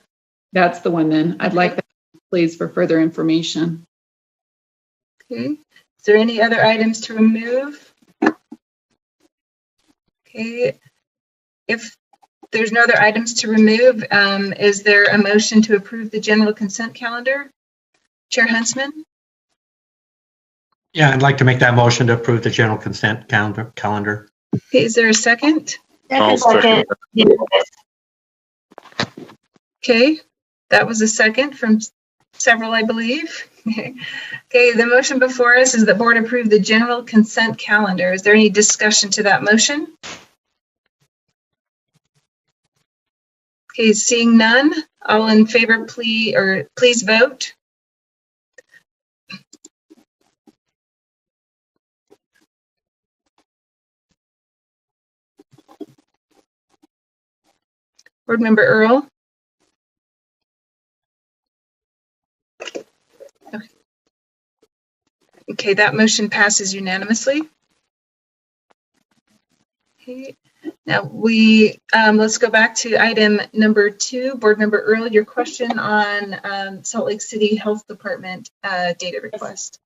That's the one then. I'd like that, please, for further information.
Okay. Is there any other items to remove? Okay. If there's no other items to remove, is there a motion to approve the general consent calendar? Chair Huntsman?
Yeah, I'd like to make that motion to approve the general consent calendar.
Okay, is there a second?
I'll second.
Okay, that was a second from several, I believe. Okay, the motion before us is the board approve the general consent calendar. Is there any discussion to that motion? Okay, seeing none, all in favor, please vote. Board Member Earl? Okay, that motion passes unanimously. Okay. Now let's go back to item number 2. Board Member Earl, your question on Salt Lake City Health Department data request.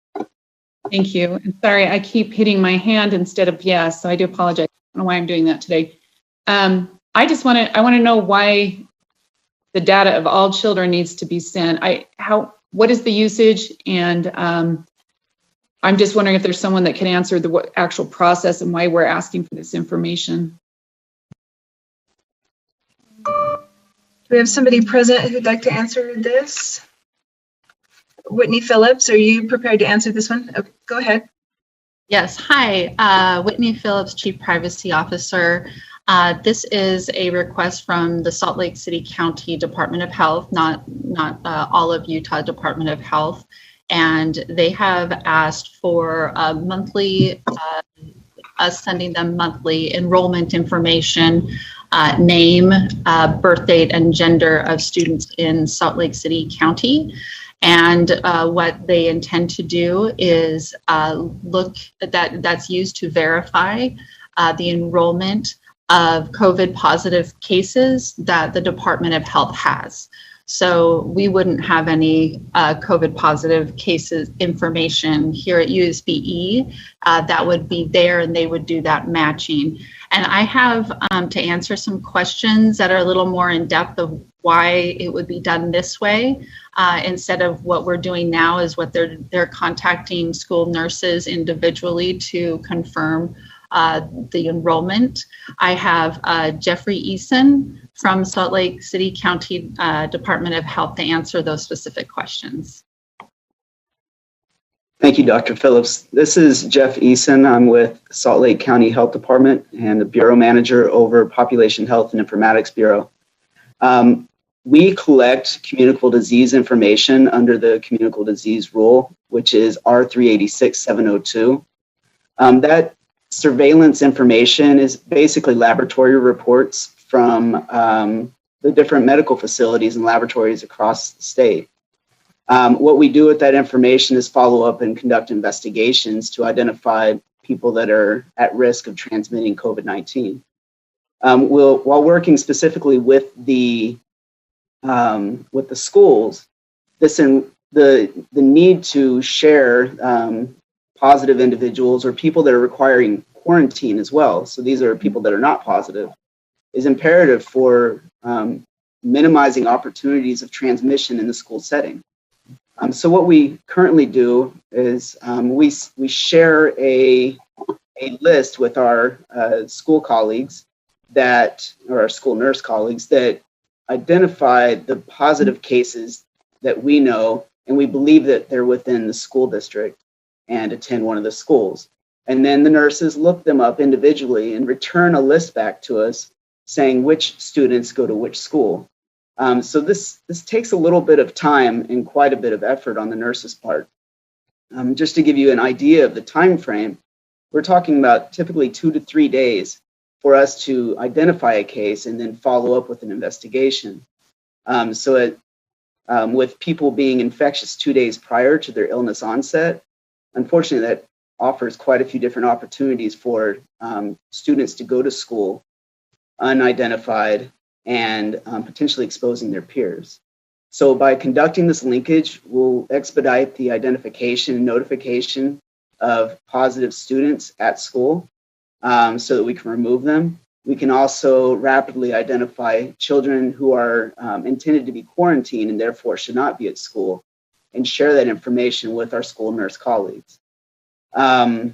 Thank you. And sorry, I keep hitting my hand instead of yes, so I do apologize. I don't know why I'm doing that today. I want to know why the data of all children needs to be sent. What is the usage? And I'm just wondering if there's someone that can answer the actual process and why we're asking for this information.
Do we have somebody present who'd like to answer this? Whitney Phillips, are you prepared to answer this one? Oh, go ahead.
Yes. Hi, Whitney Phillips, Chief Privacy Officer. This is a request from the Salt Lake City County Department of Health, not all of Utah Department of Health. And they have asked for a monthly, us sending them monthly enrollment information, name, birth date, and gender of students in Salt Lake City County. And what they intend to do is look at that's used to verify the enrollment of COVID positive cases that the Department of Health has. So we wouldn't have any COVID positive cases information here at USBE. That would be there, and they would do that matching. And I have to answer some questions that are a little more in depth of why it would be done this way instead of what we're doing now is what they're contacting school nurses individually to confirm the enrollment. I have Jeffrey Eason from Salt Lake City County Department of Health to answer those specific questions.
Thank you, Dr. Phillips. This is Jeff Eason. I'm with Salt Lake County Health Department and the Bureau Manager over Population Health and Informatics Bureau. We collect communicable disease information under the communicable disease rule, which is R386702. That surveillance information is basically laboratory reports from the different medical facilities and laboratories across the state. What we do with that information is follow up and conduct investigations to identify people that are at risk of transmitting COVID-19. While working specifically with the schools, the need to share positive individuals or people that are requiring quarantine as well, so these are people that are not positive, is imperative for minimizing opportunities of transmission in the school setting. So what we currently do is we share a list with our school colleagues or our school nurse colleagues that identify the positive cases that we know and we believe that they're within the school district and attend one of the schools. And then the nurses look them up individually and return a list back to us saying which students go to which school. So this takes a little bit of time and quite a bit of effort on the nurses' part. Just to give you an idea of the time frame, we're talking about typically 2 to 3 days for us to identify a case and then follow up with an investigation. With people being infectious 2 days prior to their illness onset, unfortunately, that offers quite a few different opportunities for students to go to school unidentified and potentially exposing their peers. So by conducting this linkage, we'll expedite the identification and notification of positive students at school so that we can remove them. We can also rapidly identify children who are intended to be quarantined and therefore should not be at school and share that information with our school nurse colleagues. And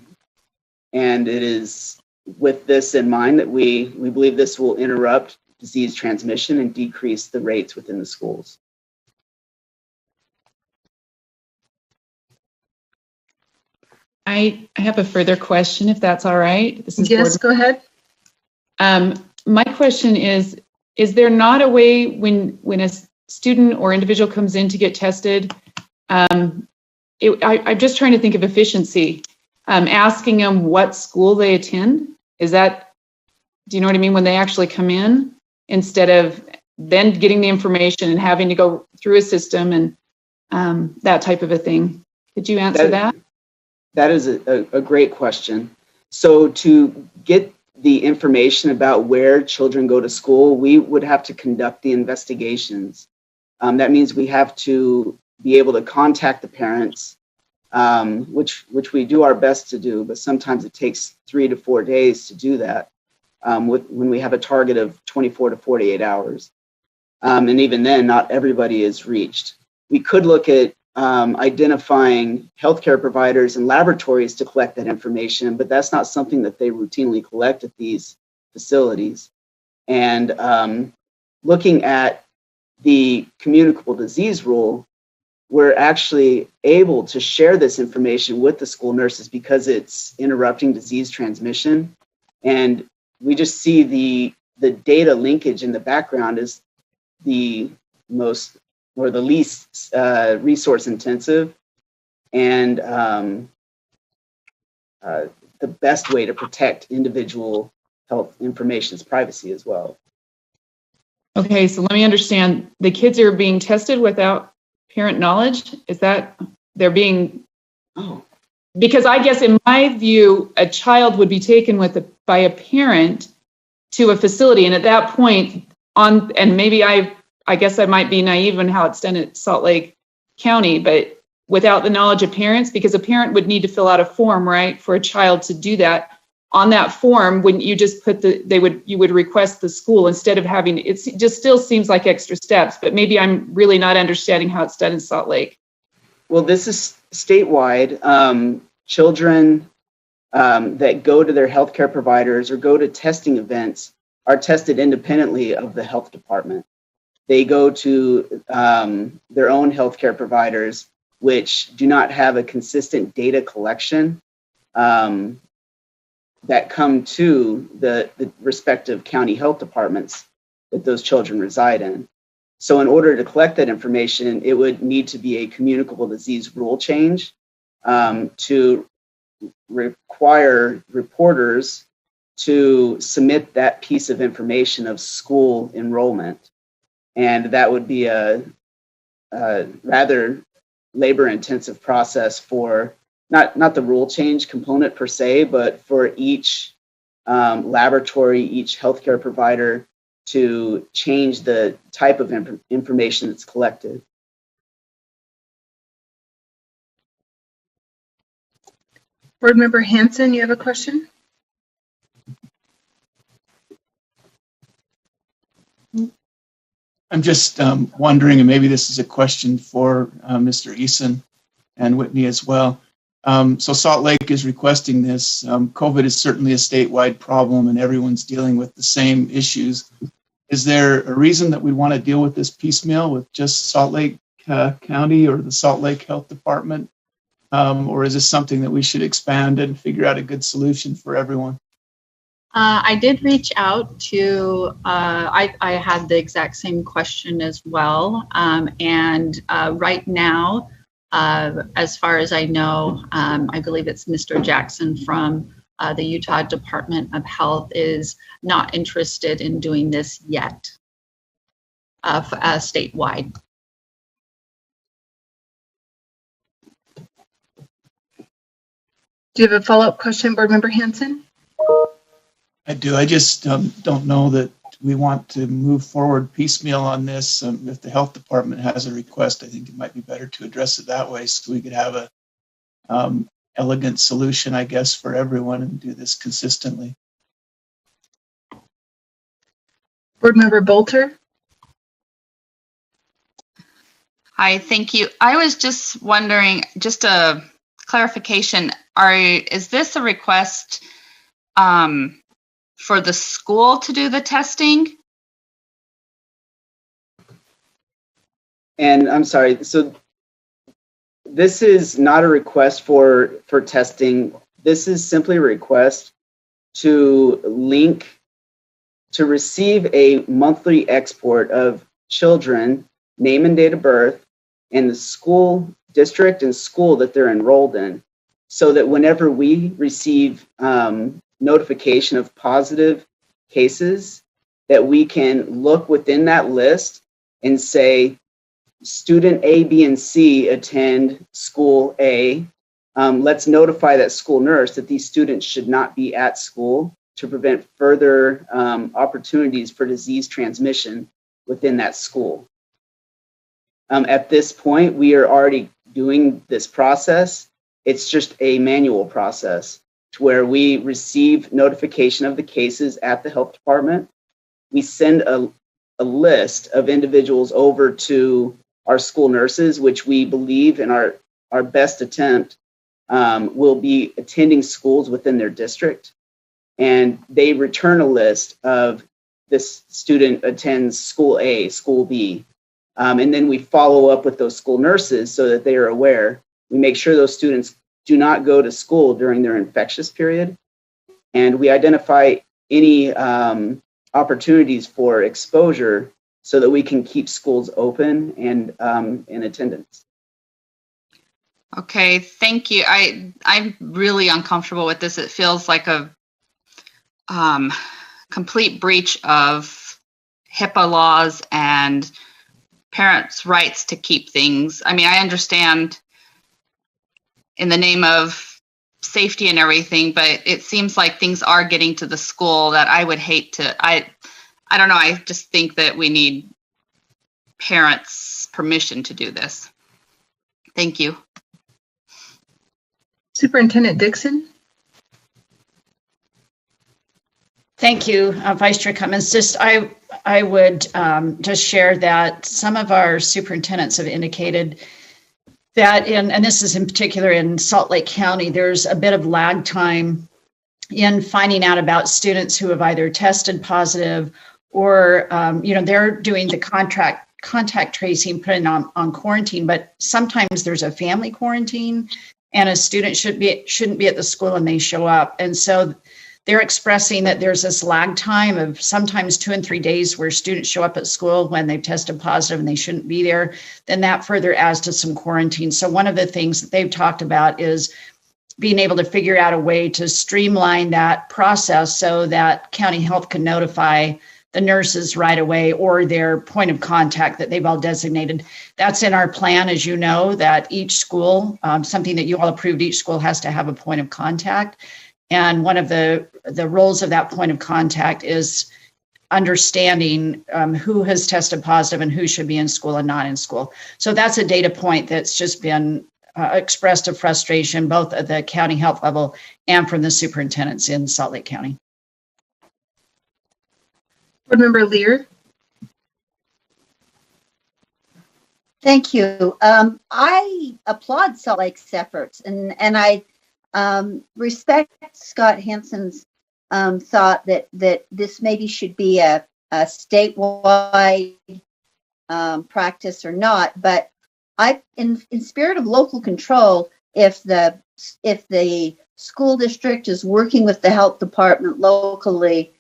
it is with this in mind that we believe this will interrupt disease transmission and decrease the rates within the schools.
I have a further question, if that's all right. This is
yes, go ahead.
My question is there not a way when a student or individual comes in to get tested, I'm just trying to think of efficiency, asking them what school they attend? Is that, do you know what I mean, when they actually come in, instead of then getting the information and having to go through a system and that type of a thing? Could you answer that?
That is a great question. So to get the information about where children go to school, we would have to conduct the investigations. That means we have to be able to contact the parents, which we do our best to do, but sometimes it takes 3 to 4 days to do that when we have a target of 24 to 48 hours. And even then, not everybody is reached. We could look at identifying healthcare providers and laboratories to collect that information, but that's not something that they routinely collect at these facilities. And looking at the communicable disease rule, we're actually able to share this information with the school nurses because it's interrupting disease transmission. And we just see the data linkage in the background is the most or the least resource intensive and the best way to protect individual health information's privacy as well.
Okay, so let me understand. The kids are being tested without parent knowledge? Is that they're being...
Oh.
Because I guess in my view, a child would be taken by a parent to a facility, and at that point, and maybe I guess I might be naive in how it's done at Salt Lake County, but without the knowledge of parents, because a parent would need to fill out a form, right, for a child to do that. On that form, wouldn't you just put you would request the school instead of having, it just still seems like extra steps, but maybe I'm really not understanding how it's done in Salt Lake.
Well, this is statewide. Children that go to their healthcare providers or go to testing events are tested independently of the health department. They go to their own healthcare providers, which do not have a consistent data collection that come to the respective county health departments that those children reside in. So in order to collect that information, it would need to be a communicable disease rule change to require reporters to submit that piece of information of school enrollment. And that would be a rather labor-intensive process for not the rule change component per se, but for each laboratory, each healthcare provider to change the type of information that's collected.
Board Member Hanson, you have a question?
I'm just wondering, and maybe this is a question for Mr. Eason and Whitney as well. So Salt Lake is requesting this. COVID is certainly a statewide problem and everyone's dealing with the same issues. Is there a reason that we want to deal with this piecemeal with just Salt Lake County or the Salt Lake Health Department? Or is this something that we should expand and figure out a good solution for everyone?
I did reach out to, I had the exact same question as well. And right now, as far as I know, I believe it's Mr. Jackson from the Utah Department of Health is not interested in doing this yet statewide.
Do you have a follow-up question, Board Member Hanson?
I do. I just don't know that we want to move forward piecemeal on this. If the health department has a request, I think it might be better to address it that way so we could have a elegant solution, I guess, for everyone and do this consistently.
Board Member Bolter.
Hi, thank you. I was just wondering, just a clarification, is this a request for the school to do the testing?
And I'm sorry, so this is not a request for testing. This is simply a request to receive a monthly export of children, name and date of birth, and the school district and school that they're enrolled in, so that whenever we receive notification of positive cases, that we can look within that list and say, student A, B, and C attend school A. Let's notify that school nurse that these students should not be at school to prevent further opportunities for disease transmission within that school. At this point, we are already doing this process. It's just a manual process to where we receive notification of the cases at the health department. We send a list of individuals over to our school nurses, which we believe in our best attempt will be attending schools within their district. And they return a list of this student attends school A, school B. And then we follow up with those school nurses so that they are aware. We make sure those students do not go to school during their infectious period. And we identify any opportunities for exposure so that we can keep schools open and in attendance.
Okay, thank you. I'm really uncomfortable with this. It feels like a complete breach of HIPAA laws and parents' rights to keep things. I mean, I understand in the name of safety and everything, but it seems like things are getting to the school that I would hate to. I don't know. I just think that we need parents' permission to do this. Thank you.
Superintendent Dixon.
Thank you, Vice Chair Cummins. I would just share that some of our superintendents have indicated that and this is in particular in Salt Lake County, there's a bit of lag time in finding out about students who have either tested positive or, they're doing the contact tracing, putting on quarantine, but sometimes there's a family quarantine and a student shouldn't be at the school and they show up. And so they're expressing that there's this lag time of sometimes 2 and 3 days where students show up at school when they've tested positive and they shouldn't be there. Then that further adds to some quarantine. So one of the things that they've talked about is being able to figure out a way to streamline that process so that county health can notify the nurses right away or their point of contact that they've all designated. That's in our plan, as you know, that each school, something that you all approved, each school has to have a point of contact. And one of the roles of that point of contact is understanding who has tested positive and who should be in school and not in school. So that's a data point that's just been expressed of frustration, both at the county health level and from the superintendents in Salt Lake County.
Board Member Lear.
Thank you. I applaud Salt Lake's efforts and I respect Scott Hansen's thought that this maybe should be a statewide practice or not. But in spirit of local control, if the school district is working with the health department locally,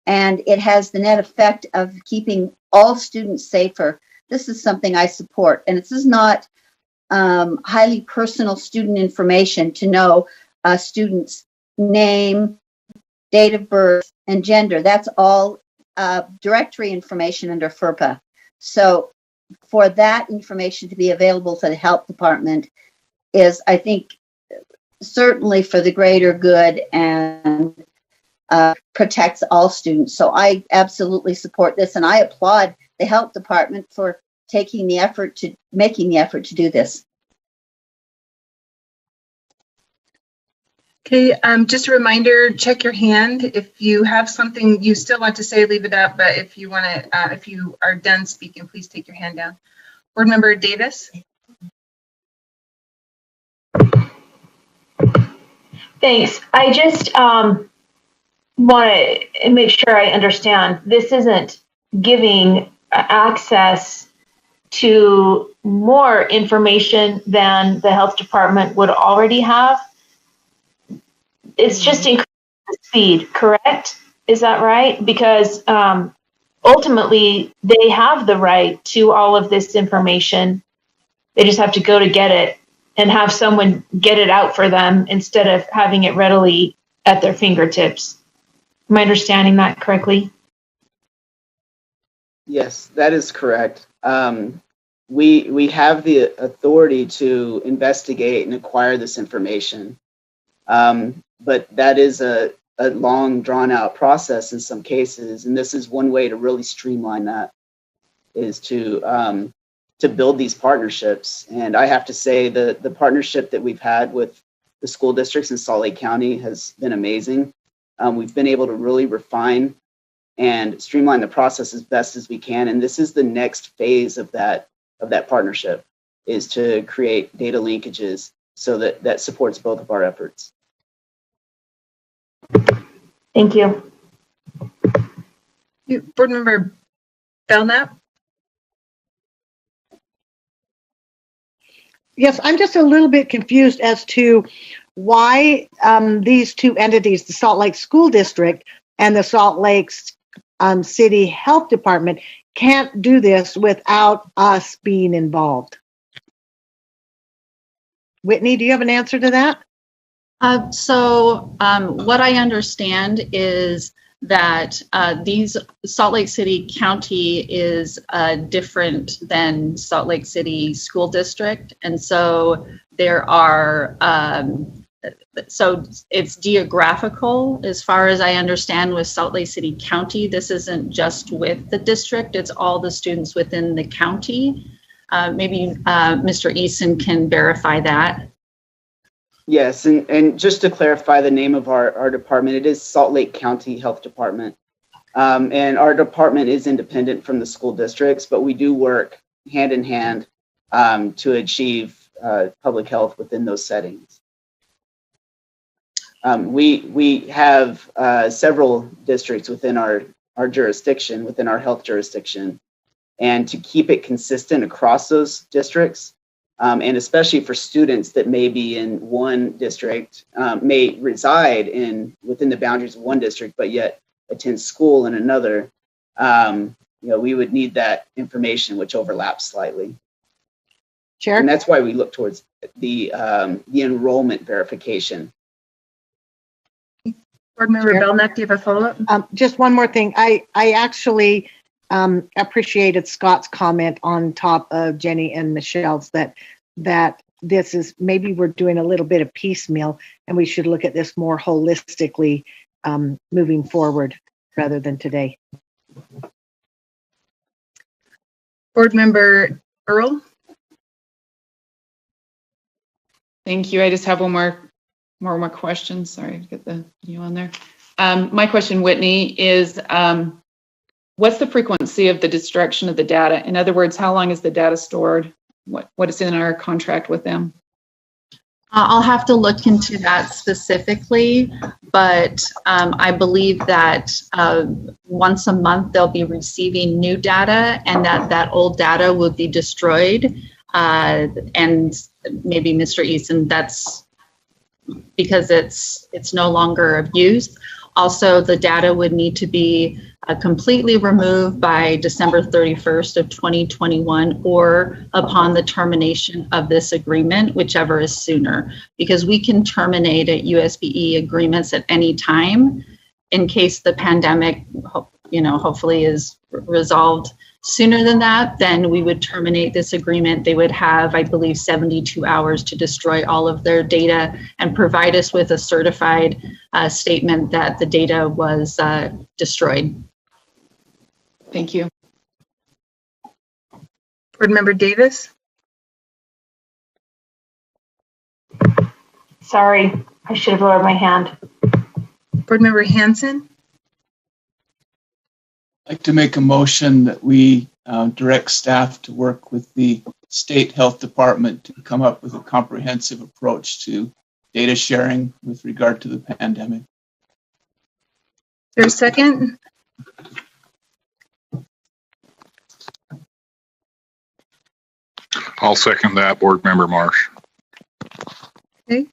and it has the net effect of keeping all students safer, this is something I support. And this is not highly personal student information to know a student's name, date of birth, and gender. That's all directory information under FERPA. So for that information to be available to the health department is, I think, certainly for the greater good and protects all students. So I absolutely support this, and I applaud the health department for making the effort to do this.
Okay, just a reminder, check your hand. If you have something you still want to say, leave it up. But if you want to, if you are done speaking, please take your hand down. Board Member Davis.
Thanks. I just want to make sure I understand. This isn't giving access to more information than the health department would already have. It's just increasing the speed, correct? Is that right? Because ultimately, they have the right to all of this information. They just have to go to get it and have someone get it out for them instead of having it readily at their fingertips. Am I understanding that correctly?
Yes, that is correct. We have the authority to investigate and acquire this information. But that is a long, drawn-out process in some cases, and this is one way to really streamline that, is to build these partnerships. And I have to say the partnership that we've had with the school districts in Salt Lake County has been amazing. We've been able to really refine and streamline the process as best as we can, and this is the next phase of that partnership, is to create data linkages so that supports both of our efforts.
Thank you.
Board Member Belknap.
Yes, I'm just a little bit confused as to why these two entities, the Salt Lake School District, and the Salt Lake City Health Department can't do this without us being involved. Whitney, do you have an answer to that?
What I understand is that these Salt Lake City County is different than Salt Lake City School District, and so there are so it's geographical as far as I understand with Salt Lake City County. This isn't just with the district, it's all the students within the county. Maybe Mr. Eason can verify that.
Yes, and just to clarify the name of our department, it is Salt Lake County Health Department. And our department is independent from the school districts, but we do work hand in hand to achieve public health within those settings. We have several districts within our jurisdiction, within our health jurisdiction, and to keep it consistent across those districts, and especially for students that may be in one district, may reside within the boundaries of one district, but yet attend school in another, we would need that information, which overlaps slightly.
Sure.
And that's why we look towards the enrollment verification.
Board Member Belknap, do you have a follow-up?
Just one more thing. I actually appreciated Scott's comment on top of Jenny and Michelle's that this is, maybe we're doing a little bit of piecemeal and we should look at this more holistically moving forward rather than today.
Board Member Earl?
Thank you. I just have one more question. Sorry to get you on there. My question, Whitney, is what's the frequency of the destruction of the data? In other words, how long is the data stored? What is in our contract with them?
I'll have to look into that specifically, but I believe that once a month they'll be receiving new data, and that old data will be destroyed. And maybe Mr. Eason, that's because it's no longer of use. Also, the data would need to be completely removed by December 31st of 2021 or upon the termination of this agreement, whichever is sooner, because we can terminate at USBE agreements at any time in case the pandemic, hopefully is resolved sooner than that. Then we would terminate this agreement. They would have, I believe, 72 hours to destroy all of their data and provide us with a certified statement that the data was destroyed.
Thank you.
Board Member Davis?
Sorry, I should have lowered my hand.
Board Member Hanson?
I'd like to make a motion that we direct staff to work with the state health department to come up with a comprehensive approach to data sharing with regard to the pandemic.
Is there a second?
I'll second that, Board Member Marsh.
Okay.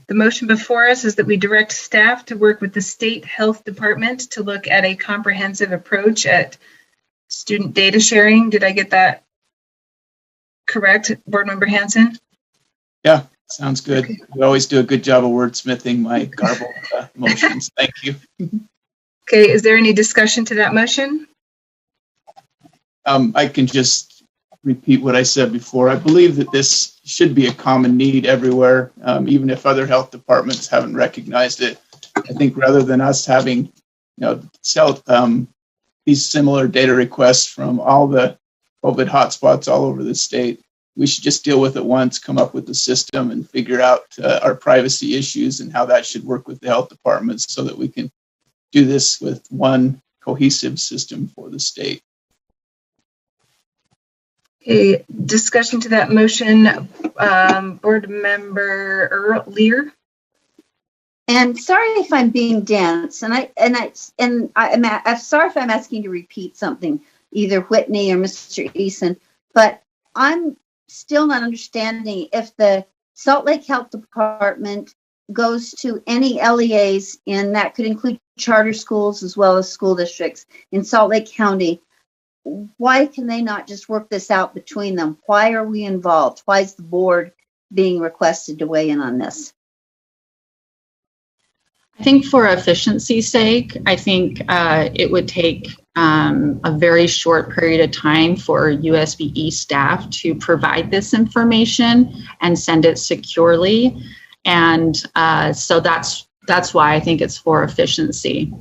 The motion before us is that we direct staff to work with the state health department to look at a comprehensive approach at student data sharing. Did I get that correct, Board Member Hanson?
Yeah, sounds good. Okay. You always do a good job of wordsmithing my garbled motions. Thank you.
Okay, is there any discussion to that motion?
I can just repeat what I said before. I believe that this should be a common need everywhere, even if other health departments haven't recognized it. I think rather than us having, these similar data requests from all the COVID hotspots all over the state, we should just deal with it once, come up with the system, and figure out our privacy issues and how that should work with the health departments so that we can do this with one cohesive system for the state.
Okay, discussion to that motion, Board Member Lear.
And sorry if I'm being dense, and I'm sorry if I'm asking to repeat something, either Whitney or Mr. Eason, but I'm still not understanding if the Salt Lake Health Department goes to any LEAs, and that could include charter schools as well as school districts in Salt Lake County. Why can they not just work this out between them? Why are we involved? Why is the board being requested to weigh in on this?
I think for efficiency's sake, I think it would take a very short period of time for USBE staff to provide this information and send it securely. And so that's why I think it's for efficiency.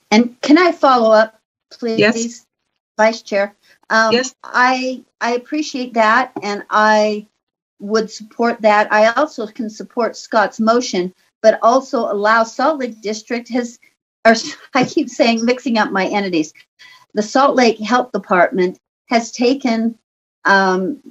And can I follow up, please,
yes.
Vice Chair?
Yes.
I appreciate that, and I would support that. I also can support Scott's motion, but also allow Salt Lake District I keep saying, mixing up my entities. The Salt Lake Health Department has taken on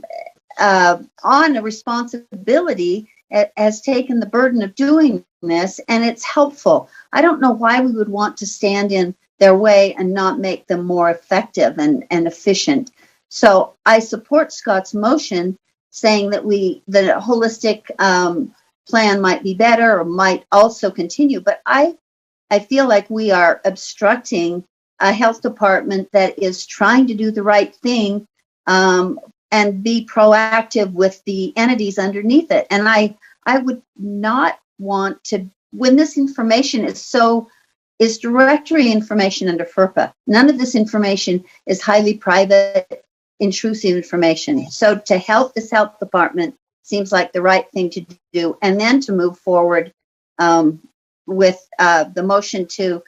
a responsibility, has taken the burden of doing this, and it's helpful. I don't know why we would want to stand in their way and not make them more effective and efficient. So I support Scott's motion saying that a holistic plan might be better or might also continue. But I feel like we are obstructing a health department that is trying to do the right thing and be proactive with the entities underneath it. And I would not want to, when this information is directory information under FERPA. None of this information is highly private, intrusive information. So to help this health department seems like the right thing to do, and then to move forward with the motion to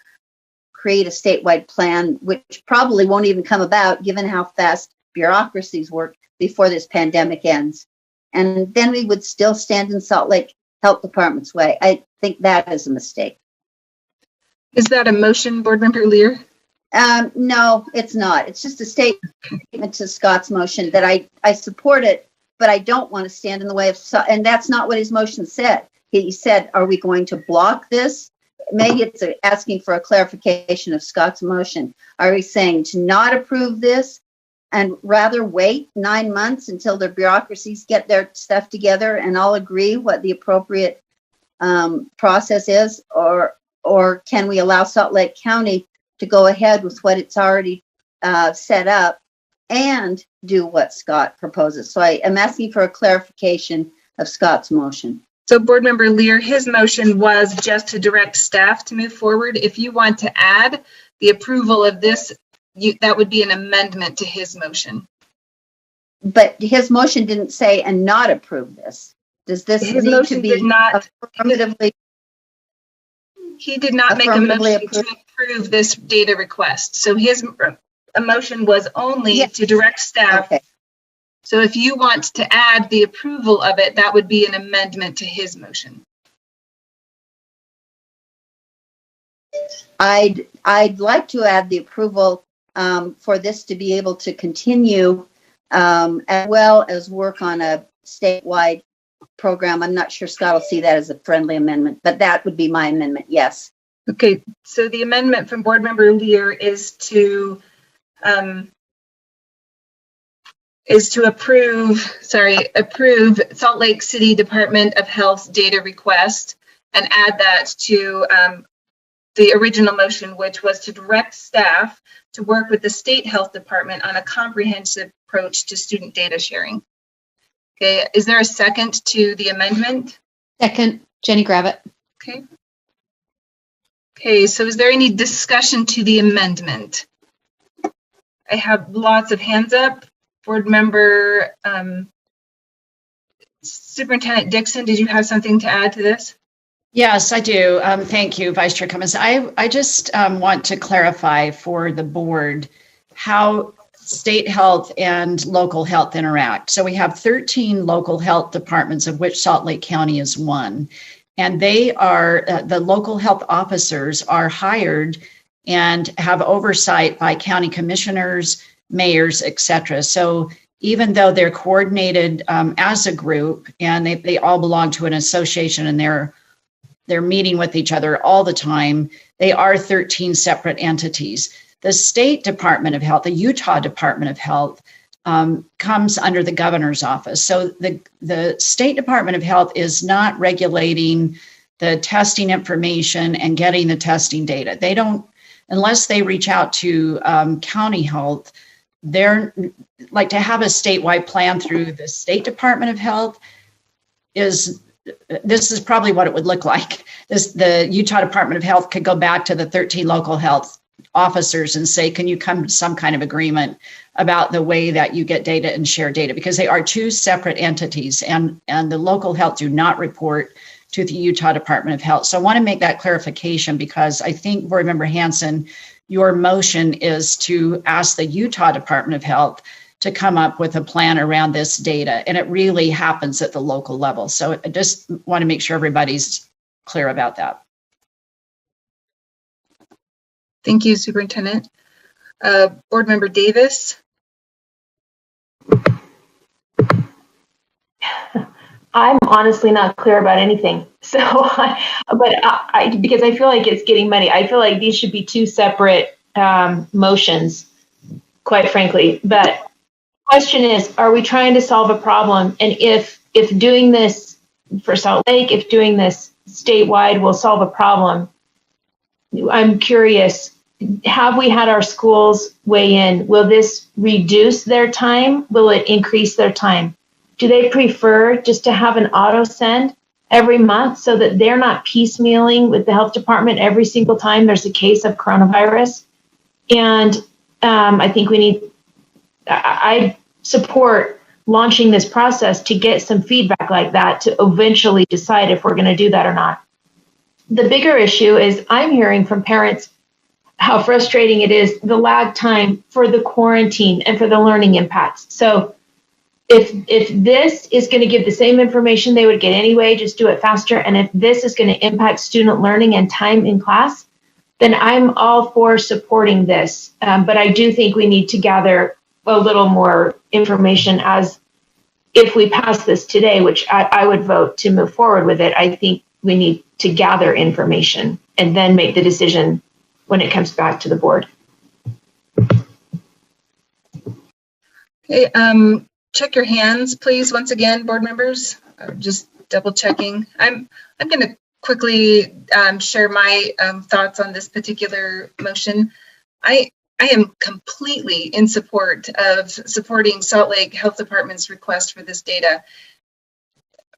create a statewide plan, which probably won't even come about given how fast bureaucracies work before this pandemic ends. And then we would still stand in Salt Lake Health Department's way. I think that is a mistake.
Is that a motion, Board Member Lear?
No, it's not. It's just a statement to Scott's motion that I support it, but I don't want to stand in the way of, and that's not what his motion said. He said, are we going to block this? Maybe it's asking for a clarification of Scott's motion. Are we saying to not approve this and rather wait 9 months until the bureaucracies get their stuff together and all agree what the appropriate process is? Or can we allow Salt Lake County to go ahead with what it's already set up and do what Scott proposes? So I am asking for a clarification of Scott's motion.
So Board Member Lear, his motion was just to direct staff to move forward. If you want to add the approval of this, that would be an amendment to his motion.
But his motion didn't say and not approve this. Does this need to be affirmatively?
He did not make a motion to approve this data request. So his motion was only to direct staff. Okay. So if you want to add the approval of it, that would be an amendment to his motion.
I'd like to add the approval for this to be able to continue as well as work on a statewide program. I'm not sure Scott will see that as a friendly amendment, but that would be my amendment, yes.
Okay, so the amendment from Board Member Lear is to approve Salt Lake City Department of Health data request and add that to the original motion, which was to direct staff to work with the state health department on a comprehensive approach to student data sharing. Okay, is there a second to the amendment?
Second, Jenny Gravitt.
Okay. Okay, so is there any discussion to the amendment? I have lots of hands up. Board Member Superintendent Dixon, did you have something to add to this?
Yes, I do. Thank you, Vice Chair Cummins. I just want to clarify for the board how state health and local health interact. So we have 13 local health departments, of which Salt Lake County is one. And they are, the local health officers are hired and have oversight by county commissioners, mayors, et cetera. So even though they're coordinated as a group and they all belong to an association and they're meeting with each other all the time, they are 13 separate entities. The State Department of Health, the Utah Department of Health, comes under the governor's office. So the State Department of Health is not regulating the testing information and getting the testing data. They don't, unless they reach out to county health. They're like, to have a statewide plan through the State Department of Health this is probably what it would look like. The Utah Department of Health could go back to the 13 local health officers and say, can you come to some kind of agreement about the way that you get data and share data? Because they are two separate entities, and the local health do not report to the Utah Department of Health. So I want to make that clarification, because I think, Board Member Hansen, your motion is to ask the Utah Department of Health to come up with a plan around this data, and it really happens at the local level. So I just want to make sure everybody's clear about that.
Thank you, Superintendent. Board Member Davis.
I'm honestly not clear about anything. So, because I feel like it's getting muddy. I feel like these should be two separate motions, quite frankly. But question is, are we trying to solve a problem? And if doing this for Salt Lake, if doing this statewide will solve a problem, I'm curious, have we had our schools weigh in? Will this reduce their time? Will it increase their time? Do they prefer just to have an auto send every month so that they're not piecemealing with the health department every single time there's a case of coronavirus? And I think I support launching this process to get some feedback like that to eventually decide if we're going to do that or not. The bigger issue is I'm hearing from parents how frustrating it is, the lag time for the quarantine and for the learning impacts. So if this is going to give the same information they would get anyway, just do it faster. And if this is going to impact student learning and time in class, then I'm all for supporting this. But I do think we need to gather a little more information, as if we pass this today, which I would vote to move forward with it. I think we need to gather information and then make the decision when it comes back to the board.
Okay, check your hands, please, once again, board members. Just double checking. I'm going to quickly share my thoughts on this particular motion. I am completely in support of supporting Salt Lake Health Department's request for this data.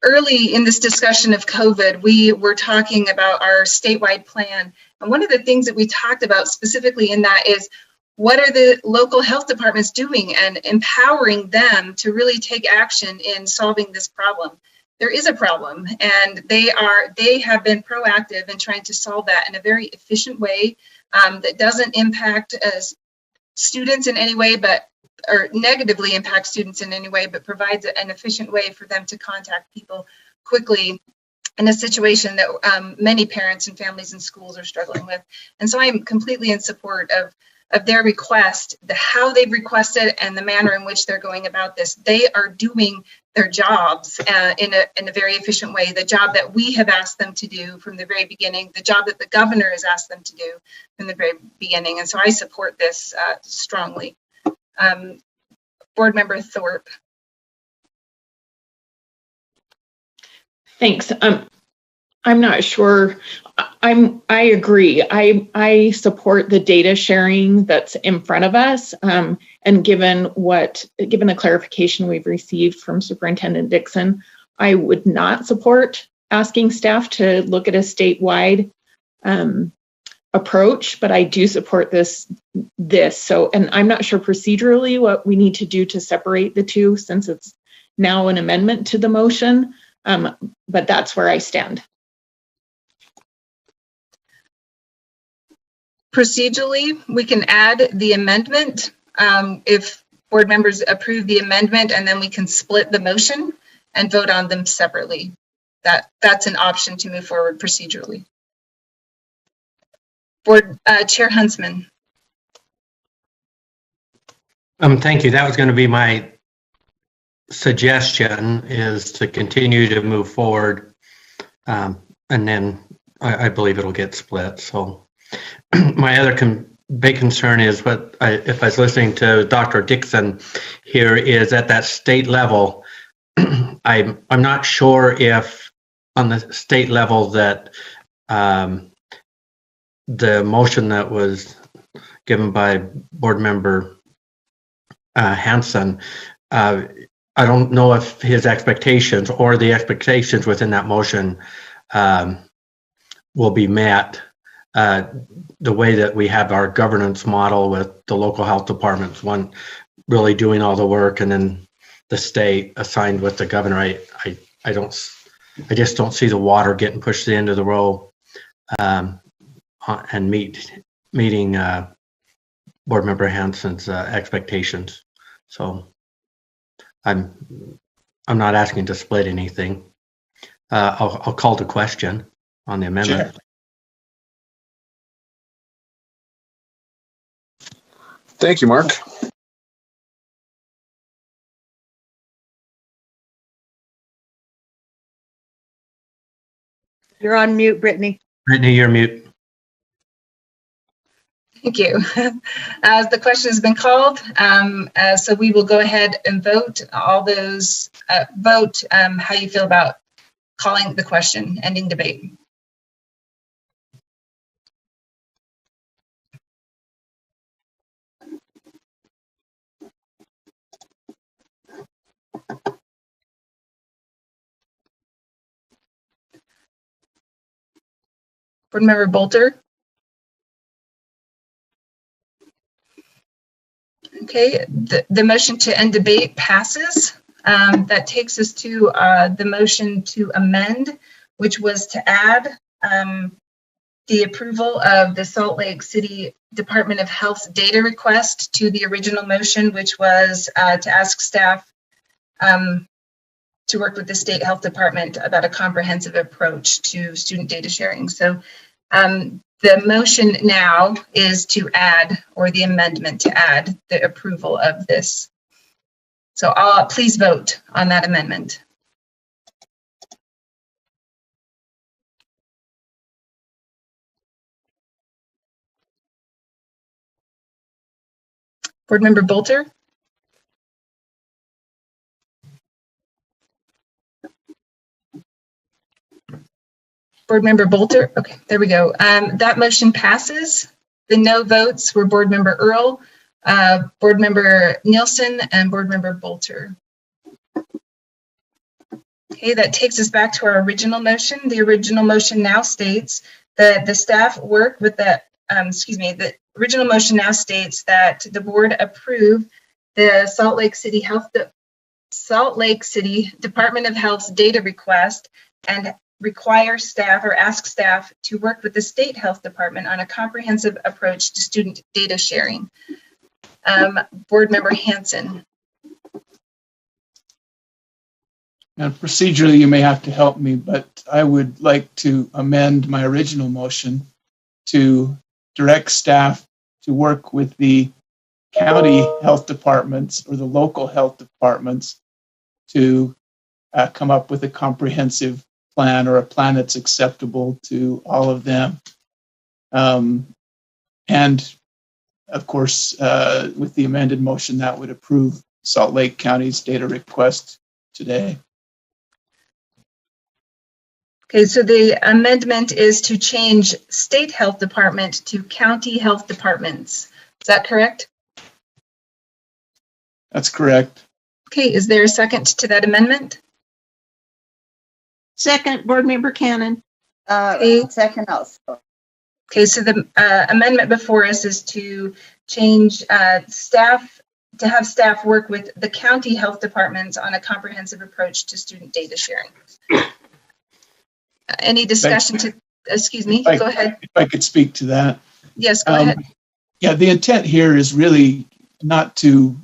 Early in this discussion of COVID, we were talking about our statewide plan. And one of the things that we talked about specifically in that is, what are the local health departments doing, and empowering them to really take action in solving this problem. There is a problem, and they have been proactive in trying to solve that in a very efficient way that doesn't impact students in any way, or negatively impact students in any way, but provides an efficient way for them to contact people quickly in a situation that many parents and families and schools are struggling with. And so I'm completely in support of their request, how they've requested, and the manner in which they're going about this. They are doing their jobs in a very efficient way, the job that we have asked them to do from the very beginning, the job that the governor has asked them to do from the very beginning. And so I support this strongly. Board Member Thorpe.
Thanks. I'm not sure. I agree. I support the data sharing that's in front of us. And given the clarification we've received from Superintendent Dixon, I would not support asking staff to look at a statewide approach, but I do support this. So, and I'm not sure procedurally what we need to do to separate the two, since it's now an amendment to the motion. But that's where I stand.
Procedurally, we can add the amendment if board members approve the amendment, and then we can split the motion and vote on them separately. That's an option to move forward procedurally. Board Chair Huntsman.
Thank you. That was going to be my suggestion, is to continue to move forward, and then I believe it'll get split. So my other big concern is if I was listening to Dr. Dixon here, is at that state level. I'm not sure if on the state level that the motion that was given by Board Member Hanson, I don't know if his expectations or the expectations within that motion will be met. The way that we have our governance model with the local health departments, one really doing all the work, and then the state assigned with the governor. I just don't see the water getting pushed to the end of the row and meeting Board Member Hanson's expectations. So I'm not asking to split anything. I'll call the question on the amendment.
Sure. Thank you, Mark.
You're on mute, Brittany.
Brittany, you're mute.
Thank you. The question has been called, so we will go ahead and vote. All those vote how you feel about calling the question, ending debate. Board Member Bolter. Okay, the motion to end debate passes. That takes us to the motion to amend, which was to add the approval of the Salt Lake City Department of Health's data request to the original motion, which was to ask staff to work with the state health department about a comprehensive approach to student data sharing. So the motion now is to add, or the amendment to add, the approval of this. So please vote on that amendment. Board Member Bolter. Board Member Bolter. Okay, there we go. That motion passes. The no votes were Board Member Earl, Board Member Nielsen, and Board Member Bolter. Okay, that takes us back to our original motion. The original motion now states that the staff work with the, the original motion now states that the board approve the Salt Lake City Department of Health's data request and require staff or ask staff to work with the state health department on a comprehensive approach to student data sharing. Board Member Hanson.
Now, procedurally, you may have to help me, but I would like to amend my original motion to direct staff to work with the county health departments or the local health departments to come up with a comprehensive plan, or a plan that's acceptable to all of them. And of course, with the amended motion, that would approve Salt Lake County's data request today.
Okay, so the amendment is to change state health department to county health departments. Is that correct?
That's correct.
Okay, is there a second to that amendment?
Second, Board Member Cannon.
Okay.
Second also.
Okay, so the amendment before us is to change staff, to have staff work with the county health departments on a comprehensive approach to student data sharing. Any discussion to, excuse me, go ahead.
If I could speak to that.
Yes, go ahead.
Yeah, the intent here is really not to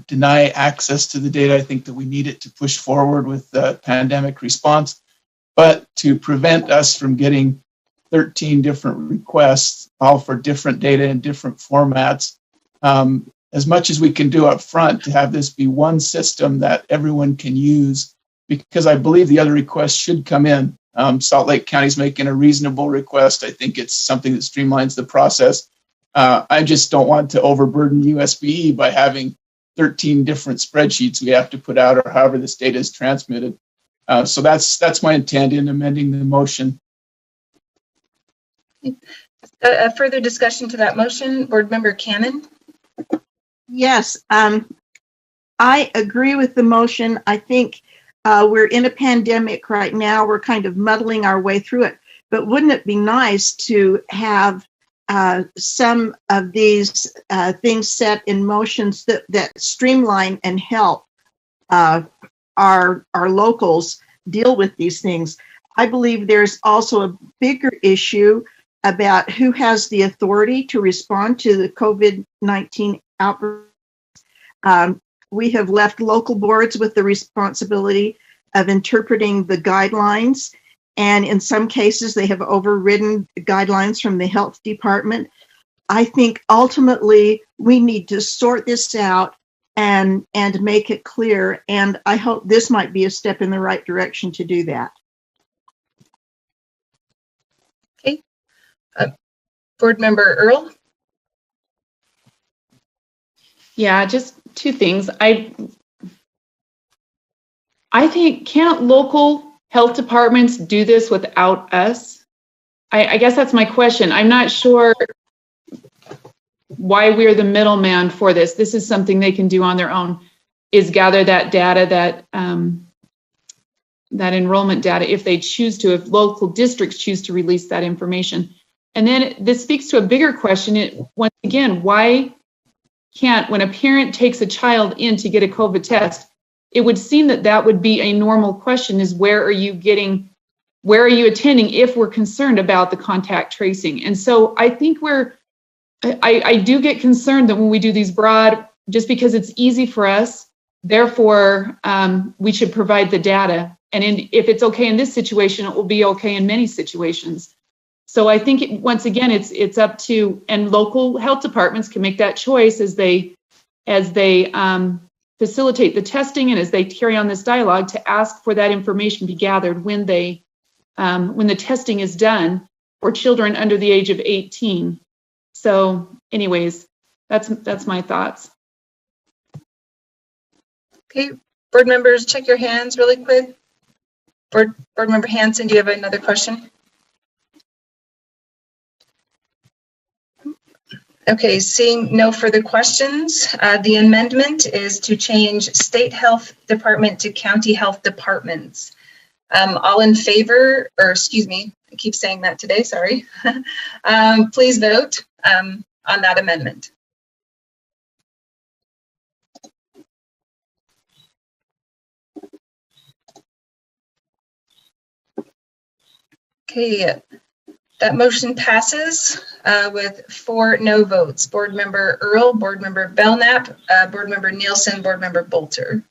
deny access to the data. I think that we need it to push forward with the pandemic response, but to prevent us from getting 13 different requests, all for different data in different formats. As much as we can do up front to have this be one system that everyone can use, because I believe the other requests should come in. Salt Lake County's making a reasonable request. I think it's something that streamlines the process. I just don't want to overburden USBE by having 13 different spreadsheets we have to put out, or however this data is transmitted. So that's my intent in amending the motion.
A further discussion to that motion, Board Member Cannon?
Yes, I agree with the motion. I think we're in a pandemic right now. We're kind of muddling our way through it. But wouldn't it be nice to have some of these things set in motions that streamline and help our locals deal with these things? I believe there's also a bigger issue about who has the authority to respond to the COVID-19 outbreak. We have left local boards with the responsibility of interpreting the guidelines, and in some cases they have overridden guidelines from the health department. I think ultimately we need to sort this out and make it clear, and I hope this might be a step in the right direction to do that.
Okay. Board Member Earl?
Yeah, just two things. I think, can't local health departments do this without us? I guess that's my question. I'm not sure why we're the middleman for this. This is something they can do on their own, is gather that data, that enrollment data, if they choose to, if local districts choose to release that information. And then this speaks to a bigger question. Once again, why can't, when a parent takes a child in to get a COVID test, it would seem that would be a normal question, is where are you attending if we're concerned about the contact tracing? And so I think I do get concerned that when we do these broad, just because it's easy for us, therefore we should provide the data. And if it's okay in this situation, it will be okay in many situations. So I think once again, it's up to, and local health departments can make that choice as they facilitate the testing and as they carry on this dialogue, to ask for that information be gathered when the testing is done for children under the age of 18. So anyways, that's my thoughts.
Okay, board members, check your hands really quick. Board Member Hanson, do you have another question? Okay, seeing no further questions, the amendment is to change state health department to county health departments. All in favor, or excuse me, I keep saying that today, sorry. Please vote on that amendment. Okay, that motion passes with 4 no votes. Board Member Earl, Board Member Belknap, Board Member Nielsen, Board Member Bolter.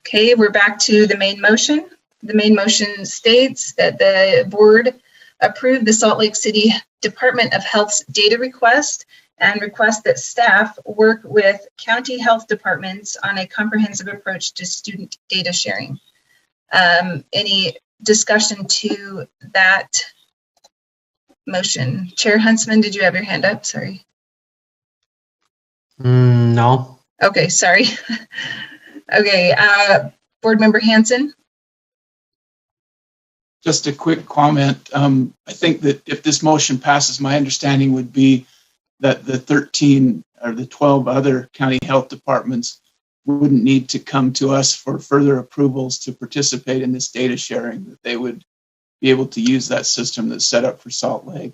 Okay, we're back to the main motion. The main motion states that the board approve the Salt Lake City Department of Health's data request and request that staff work with county health departments on a comprehensive approach to student data sharing. Any discussion to that motion? Chair Huntsman, did you have your hand up? Sorry.
No.
Okay, sorry. Okay, Board Member Hanson.
Just a quick comment. I think that if this motion passes, my understanding would be that the 13 or the 12 other county health departments wouldn't need to come to us for further approvals to participate in this data sharing, that they would be able to use that system that's set up for Salt Lake.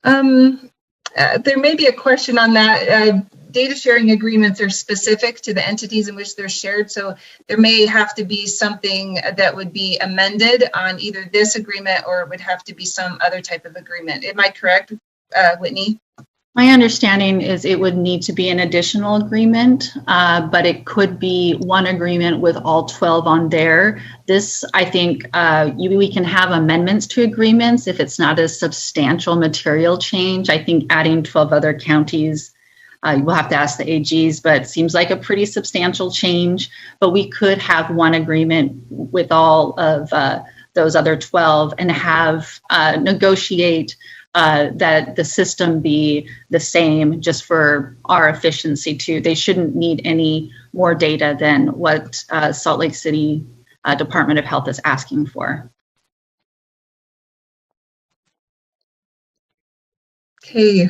There may be a question on that. Data sharing agreements are specific to the entities in which they're shared, so there may have to be something that would be amended on either this agreement, or it would have to be some other type of agreement. Am I correct, Whitney?
My understanding is it would need to be an additional agreement, but it could be one agreement with all 12 on there. This, I think, we can have amendments to agreements if it's not a substantial material change. I think adding 12 other counties, we'll have to ask the AGs, but it seems like a pretty substantial change. But we could have one agreement with all of those other 12 and have negotiate that the system be the same just for our efficiency too. They shouldn't need any more data than what Salt Lake City Department of Health is asking for.
Okay.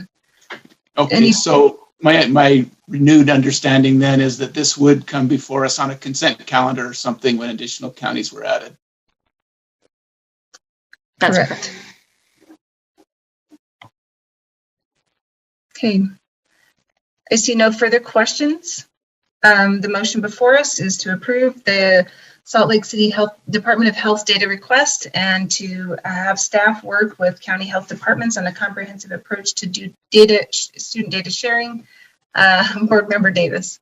Okay, so my renewed understanding then is that this would come before us on a consent calendar or something when additional counties were added.
That's correct.
Okay. I see no further questions. The motion before us is to approve the Salt Lake City Department of Health data request and to have staff work with county health departments on a comprehensive approach to do student data sharing. Board Member Davis.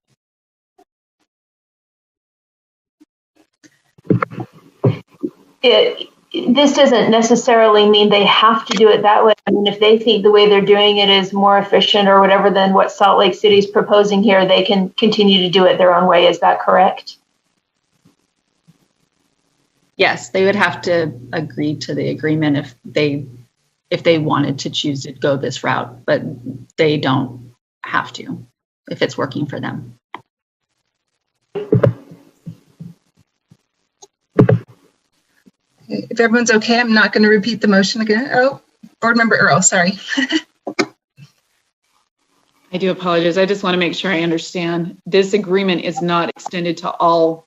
This doesn't necessarily mean they have to do it that way. I mean, if they think the way they're doing it is more efficient or whatever than what Salt Lake City is proposing here, they can continue to do it their own way. Is that correct?
Yes, they would have to agree to the agreement if they wanted to choose to go this route, but they don't have to if it's working for them.
If everyone's okay, I'm not going to repeat the motion again. Oh, Board Member Earl, sorry.
I do apologize. I just want to make sure I understand. This agreement is not extended to all,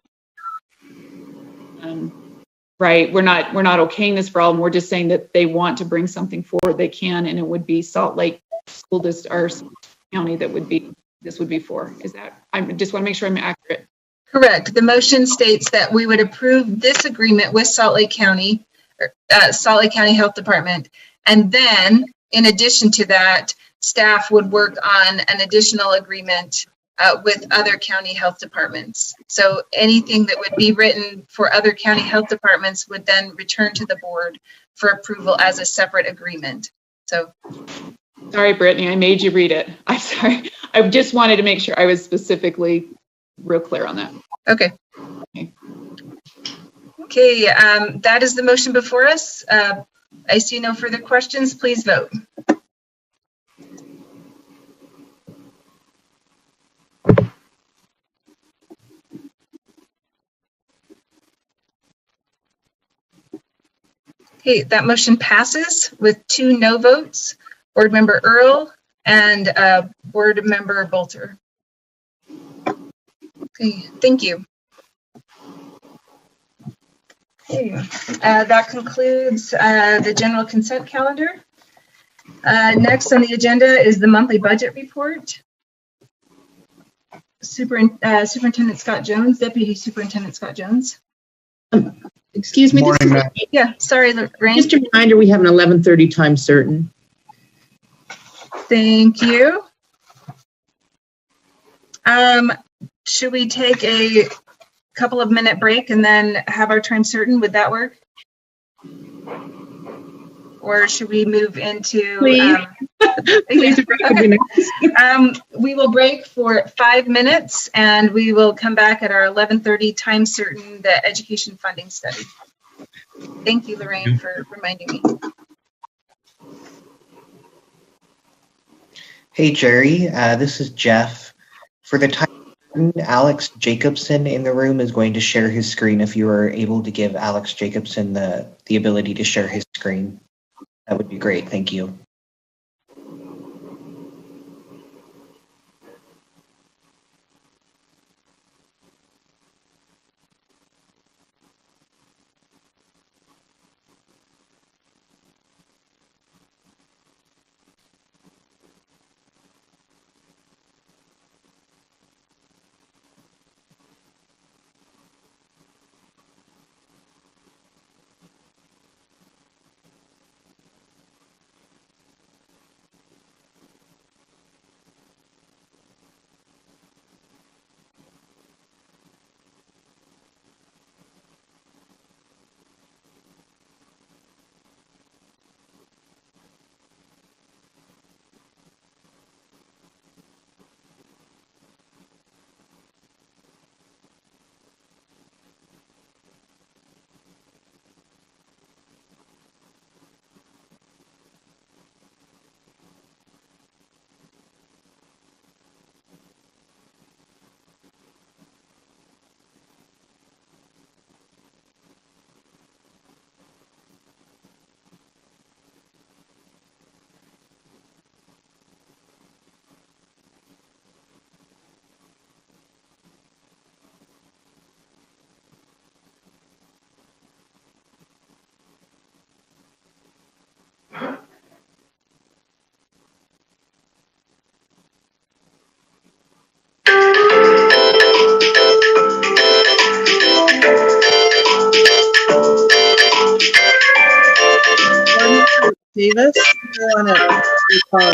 right? We're not okaying this for all. We're just saying that they want to bring something forward, they can, and it would be Salt Lake School District or County this would be for. Is that? I just want to make sure I'm accurate.
Correct. The motion states that we would approve this agreement with Salt Lake County Health Department. And then in addition to that, staff would work on an additional agreement with other county health departments. So anything that would be written for other county health departments would then return to the board for approval as a separate agreement. So.
Sorry, Brittany, I made you read it. I'm sorry. I just wanted to make sure I was specifically real clear on that.
Okay. Okay, that is the motion before us. I see no further questions. Please vote. Okay, that motion passes with 2 no votes, Board Member Earl and Board Member Bolter. Okay, thank you. Okay, that concludes the general consent calendar. Next on the agenda is the monthly budget report. Superintendent Scott Jones, Deputy Superintendent Scott Jones.
Excuse me.
Morning,
Yeah, sorry, Lorraine.
Just a reminder, we have an 11:30 time certain.
Thank you. Should we take a couple of minute break and then have our time certain? Would that work? Or should we move into?
Please. Please,
okay. We will break for 5 minutes and we will come back at our 11:30 time certain, the education funding study. Thank you, Lorraine, for reminding me.
Hey, Jerry, this is Jeff. For the time, Alex Jacobson in the room is going to share his screen. If you are able to give Alex Jacobson the ability to share his screen, that would be great. Thank you.
Davis, you want to call?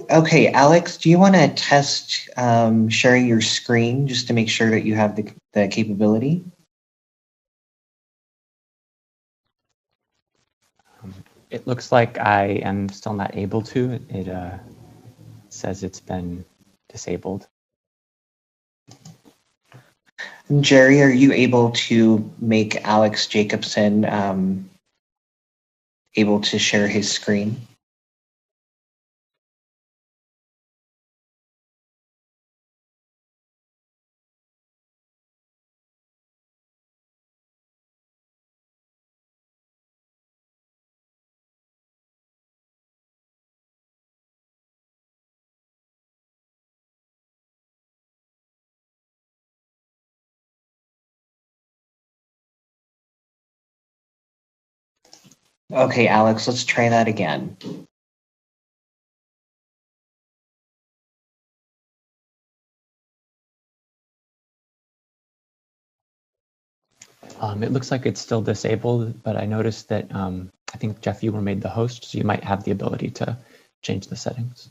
Okay, Alex, do you want to test sharing your screen just to make sure that you have the capability?
It looks like I am still not able to. It says it's been disabled.
Jerry, are you able to make Alex Jacobson able to share his screen? Okay, Alex, let's try that again.
It looks like it's still disabled, but I noticed that I think, Jeff, you were made the host, so you might have the ability to change the settings.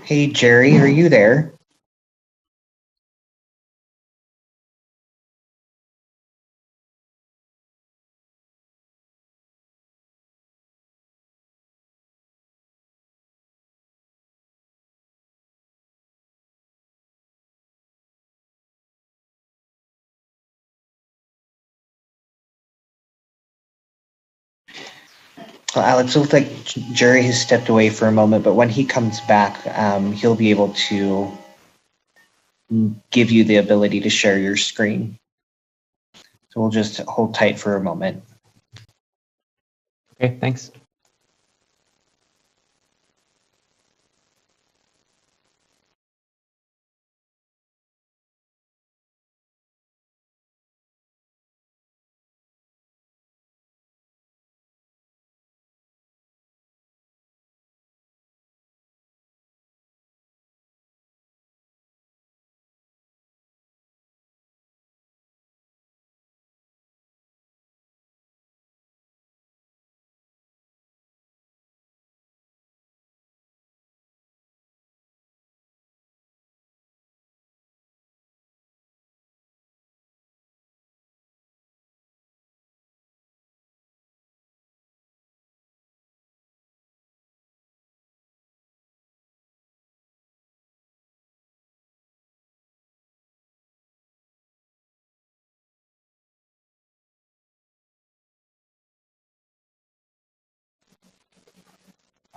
Hey, Jerry, are you there? Well, Alex, it looks like Jerry has stepped away for a moment, but when he comes back, he'll be able to give you the ability to share your screen. So we'll just hold tight for a moment.
Okay, thanks.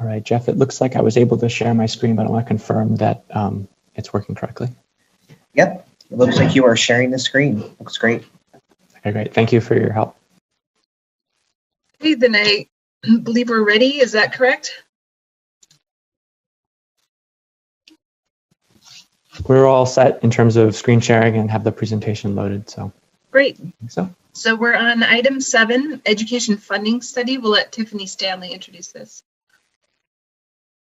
All right, Jeff, it looks like I was able to share my screen, but I want to confirm that it's working correctly.
Yep, it looks like you are sharing the screen. Looks great.
Okay, great. Thank you for your help.
Okay, then I believe we're ready. Is that correct?
We're all set in terms of screen sharing and have the presentation loaded, so.
Great.
I think so.
So we're on item 7, education funding study. We'll let Tiffany Stanley introduce this.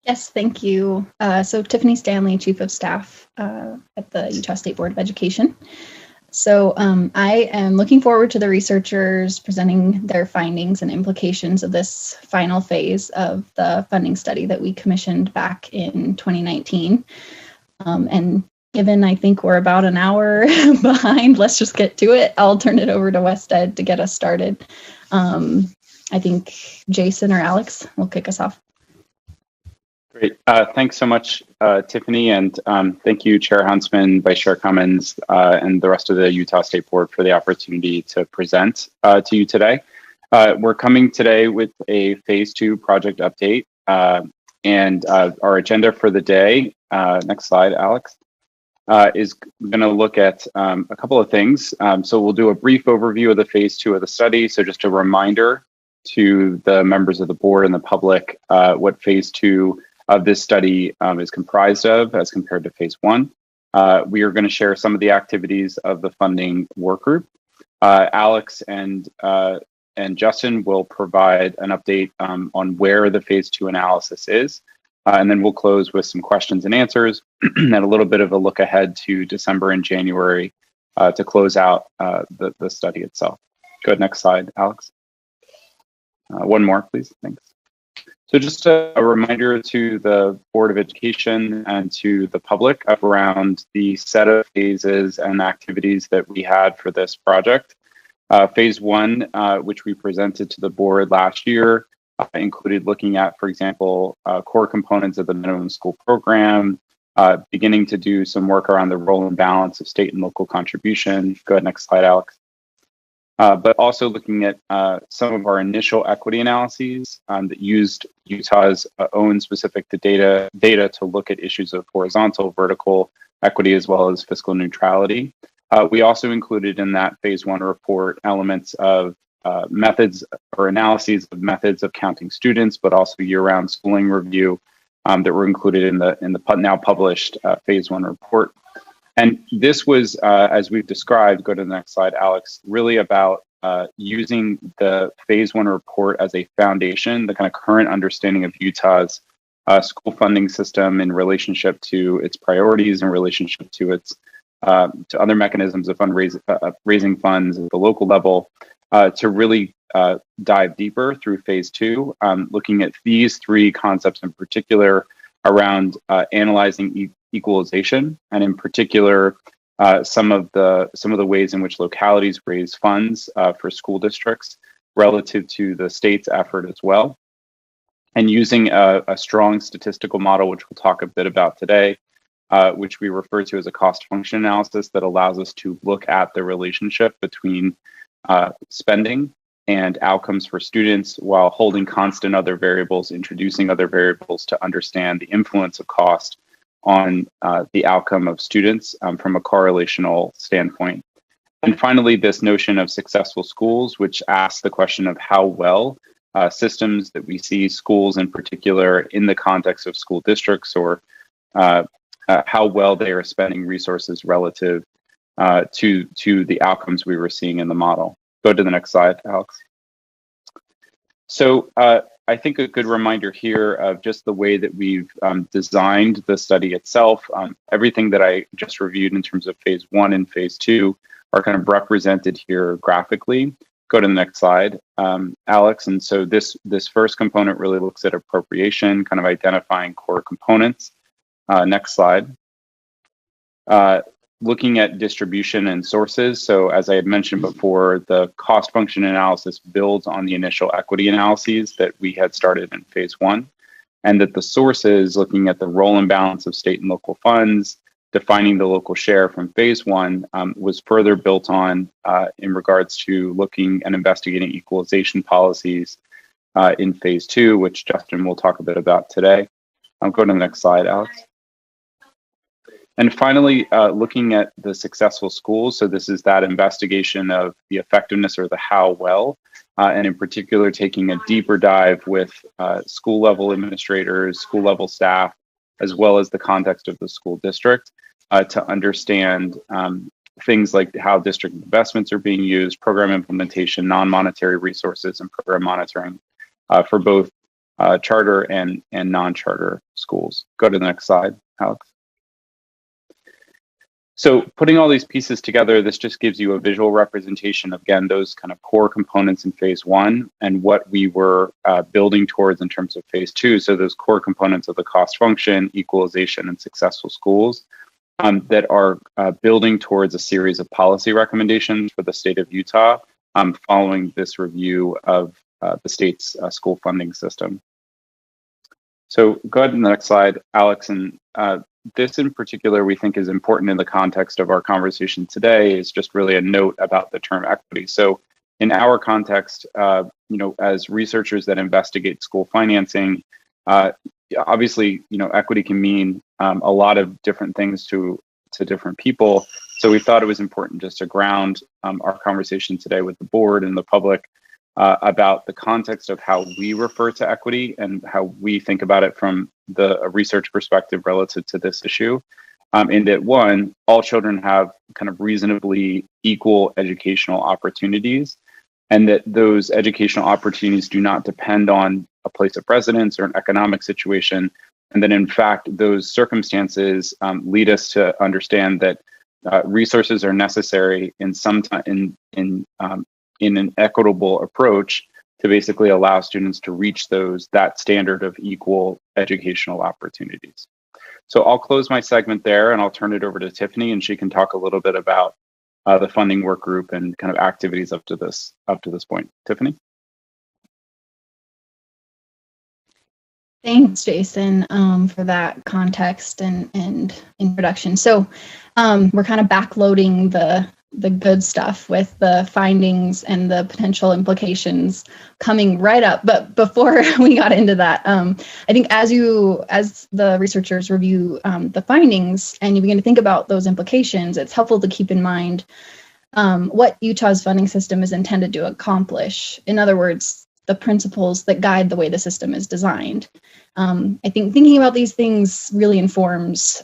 Yes, thank you. So Tiffany Stanley, Chief of Staff at the Utah State Board of Education. So I am looking forward to the researchers presenting their findings and implications of this final phase of the funding study that we commissioned back in 2019. And given I think we're about an hour behind, let's just get to it. I'll turn it over to Wested to get us started. I think Jason or Alex will kick us off.
Great. Thanks so much, Tiffany, and thank you, Chair Huntsman, Vice Chair Cummins, and the rest of the Utah State Board for the opportunity to present to you today. We're coming today with a Phase 2 project update, and our agenda for the day, next slide, Alex, is going to look at a couple of things. So we'll do a brief overview of the Phase 2 of the study. So just a reminder to the members of the board and the public what Phase 2 of this study is comprised of as compared to Phase 1. We are going to share some of the activities of the funding work group. Alex and Justin will provide an update on where the Phase 2 analysis is. And then we'll close with some questions and answers and a little bit of a look ahead to December and January to close out the study itself. Go ahead, next slide, Alex. One more, please. Thanks. So just a reminder to the Board of Education and to the public around the set of phases and activities that we had for this project. Phase 1, which we presented to the board last year, included looking at, for example, core components of the minimum school program, beginning to do some work around the role and balance of state and local contribution. Go ahead, next slide, Alex. But also looking at some of our initial equity analyses that used Utah's own specific data to look at issues of horizontal, vertical equity, as well as fiscal neutrality. We also included in that Phase 1 report elements of methods or analyses of methods of counting students, but also year-round schooling review that were included in the now published Phase 1 report. And this was, as we've described, go to the next slide, Alex, really about using the Phase 1 report as a foundation, the kind of current understanding of Utah's school funding system in relationship to its priorities, in relationship to its to other mechanisms of raising funds at the local level, to really dive deeper through Phase 2, looking at these three concepts in particular around analyzing equalization, and in particular, some of the ways in which localities raise funds for school districts relative to the state's effort as well, and using a strong statistical model, which we'll talk a bit about today, which we refer to as a cost function analysis that allows us to look at the relationship between spending and outcomes for students while holding constant other variables, introducing other variables to understand the influence of cost on the outcome of students from a correlational standpoint. And finally, this notion of successful schools, which asks the question of how well systems that we see, schools in particular, in the context of school districts, or how well they are spending resources relative to the outcomes we were seeing in the model. Go to the next slide, Alex. So I think a good reminder here of just the way that we've designed the study itself. Everything that I just reviewed in terms of Phase 1 and Phase 2 are kind of represented here graphically. Go to the next slide, Alex. And so this first component really looks at appropriation, kind of identifying core components. Next slide. Looking at distribution and sources. So as I had mentioned before, the cost function analysis builds on the initial equity analyses that we had started in Phase 1, and that the sources, looking at the role and balance of state and local funds, defining the local share from Phase 1, was further built on in regards to looking and investigating equalization policies in Phase 2, which Justin will talk a bit about today. I'll go to the next slide, Alex. And finally, looking at the successful schools. So this is that investigation of the effectiveness or the how well, and in particular, taking a deeper dive with school level administrators, school level staff, as well as the context of the school district to understand things like how district investments are being used, program implementation, non-monetary resources, and program monitoring for both charter and non-charter schools. Go to the next slide, Alex. So putting all these pieces together, this just gives you a visual representation of, again, those kind of core components in Phase 1 and what we were building towards in terms of Phase 2. So those core components of the cost function, equalization, and successful schools that are building towards a series of policy recommendations for the state of Utah following this review of the state's school funding system. So go ahead to the next slide, Alex. And this in particular, we think is important in the context of our conversation today, is just really a note about the term equity. So in our context, as researchers that investigate school financing, obviously, equity can mean a lot of different things to different people. So we thought it was important just to ground our conversation today with the board and the public about the context of how we refer to equity and how we think about it from a research perspective relative to this issue. In that, one, all children have kind of reasonably equal educational opportunities, and that those educational opportunities do not depend on a place of residence or an economic situation. And that in fact, those circumstances lead us to understand that resources are necessary in an equitable approach to basically allow students to reach that standard of equal educational opportunities. So I'll close my segment there and I'll turn it over to Tiffany, and she can talk a little bit about the funding work group and kind of activities up to this point. Tiffany?
Thanks, Jason, for that context and introduction. So we're kind of backloading the good stuff with the findings and the potential implications coming right up. But before we got into that, I think as the researchers review the findings and you begin to think about those implications, it's helpful to keep in mind what Utah's funding system is intended to accomplish. In other words, the principles that guide the way the system is designed. I think thinking about these things really informs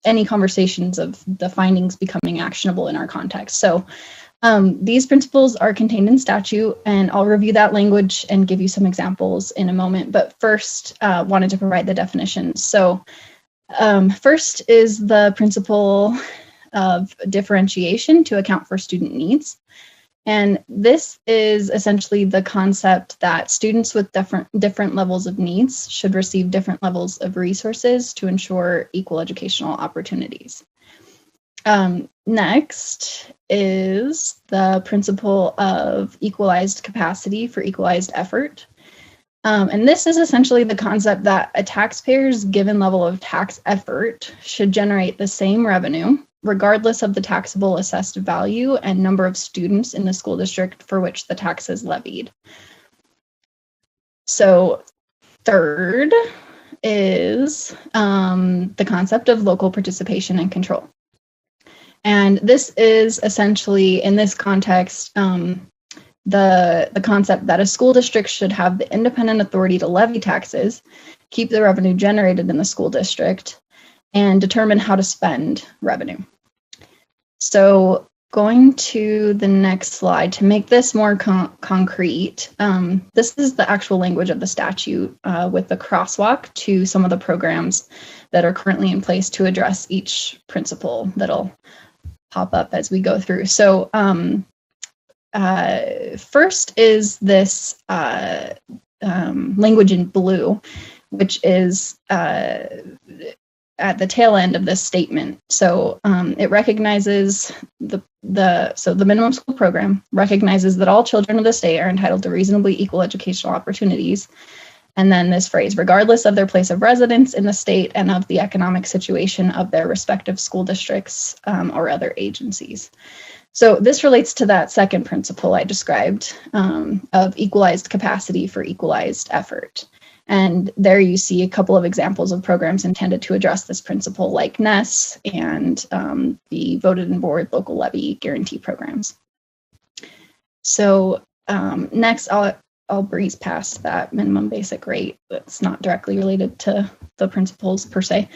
any conversations of the findings becoming actionable in our context. So these principles are contained in statute, and I'll review that language and give you some examples in a moment. But first, wanted to provide the definitions. So first is the principle of differentiation to account for student needs. And this is essentially the concept that students with different levels of needs should receive different levels of resources to ensure equal educational opportunities. Next is the principle of equalized capacity for equalized effort. And this is essentially the concept that a taxpayer's given level of tax effort should generate the same revenue regardless of the taxable assessed value and number of students in the school district for which the tax is levied. So third is the concept of local participation and control. And this is essentially, in this context, the concept that a school district should have the independent authority to levy taxes, keep the revenue generated in the school district, and determine how to spend revenue. So going to the next slide, to make this more concrete, this is the actual language of the statute with the crosswalk to some of the programs that are currently in place to address each principle that'll pop up as we go through. So first is this language in blue, which is at the tail end of this statement. So it recognizes the minimum school program recognizes that all children of the state are entitled to reasonably equal educational opportunities. And then this phrase, regardless of their place of residence in the state and of the economic situation of their respective school districts or other agencies. So this relates to that second principle I described of equalized capacity for equalized effort. And there you see a couple of examples of programs intended to address this principle, like NESS and the voted and board local levy guarantee programs. So next, I'll breeze past that minimum basic rate. That's not directly related to the principles per se.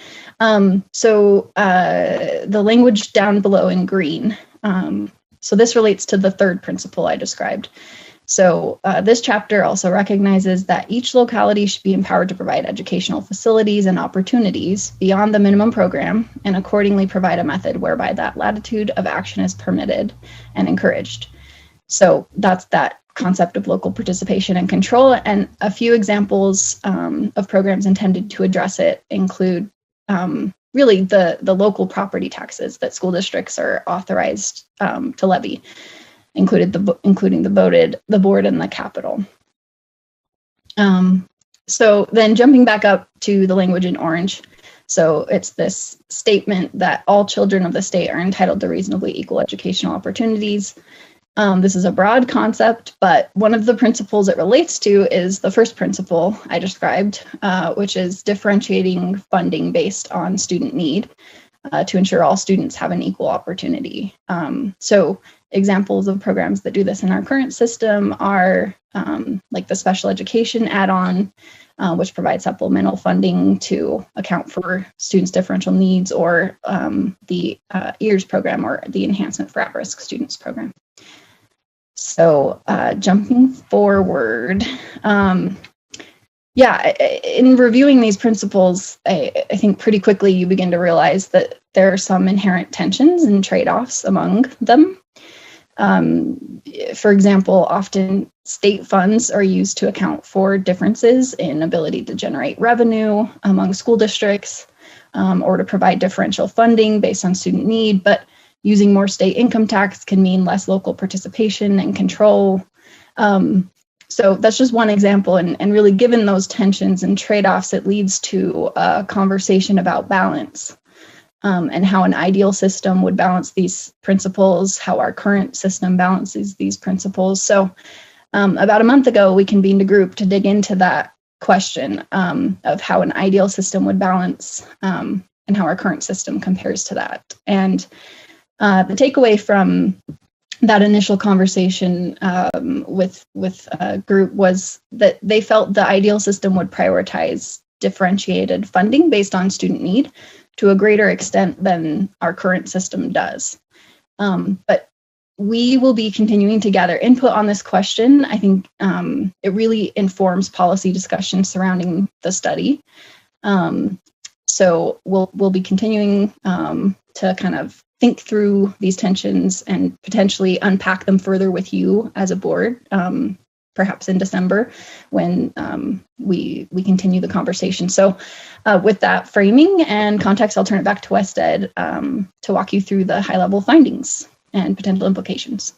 So the language down below in green. So this relates to the third principle I described. So this chapter also recognizes that each locality should be empowered to provide educational facilities and opportunities beyond the minimum program and accordingly provide a method whereby that latitude of action is permitted and encouraged. So that's that concept of local participation and control. And a few examples of programs intended to address it include really the local property taxes that school districts are authorized to levy, including the board and the capital. So then jumping back up to the language in orange. So it's this statement that all children of the state are entitled to reasonably equal educational opportunities. This is a broad concept, but one of the principles it relates to is the first principle I described, which is differentiating funding based on student need to ensure all students have an equal opportunity. So examples of programs that do this in our current system are like the special education add-on, which provides supplemental funding to account for students' differential needs, or the EARS program, or the Enhancement for At-Risk Students program. So jumping forward, in reviewing these principles, I think pretty quickly you begin to realize that there are some inherent tensions and trade-offs among them. For example, often state funds are used to account for differences in ability to generate revenue among school districts, or to provide differential funding based on student need, but using more state income tax can mean less local participation and control. So that's just one example, and really given those tensions and trade-offs, it leads to a conversation about balance. And how an ideal system would balance these principles, how our current system balances these principles. So about a month ago, we convened a group to dig into that question of how an ideal system would balance and how our current system compares to that. And the takeaway from that initial conversation with a group was that they felt the ideal system would prioritize differentiated funding based on student need to a greater extent than our current system does. But we will be continuing to gather input on this question. I think it really informs policy discussions surrounding the study. So we'll be continuing to kind of think through these tensions and potentially unpack them further with you as a board, perhaps in December when we continue the conversation. So with that framing and context, I'll turn it back to Wested to walk you through the high-level findings and potential implications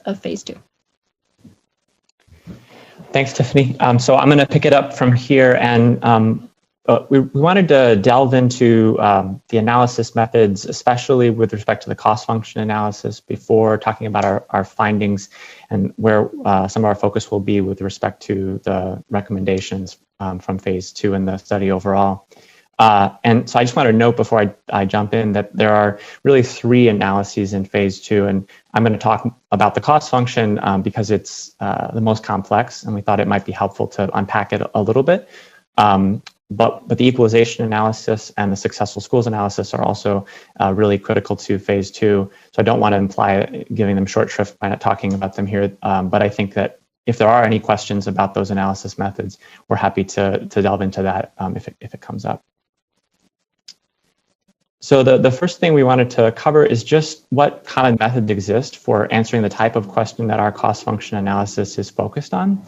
of phase 2.
Thanks, Tiffany. So I'm going to pick it up from here, and we wanted to delve into the analysis methods, especially with respect to the cost function analysis, before talking about our findings and where some of our focus will be with respect to the recommendations from phase 2 in the study overall. And so I just want to note before I jump in that there are really 3 analyses in phase 2, and I'm going to talk about the cost function because it's the most complex, and we thought it might be helpful to unpack it a little bit. But the equalization analysis and the successful schools analysis are also really critical to phase 2. So I don't want to imply giving them short shrift by not talking about them here. But I think that if there are any questions about those analysis methods, we're happy to delve into that if it comes up. So the first thing we wanted to cover is just what common methods exist for answering the type of question that our cost function analysis is focused on.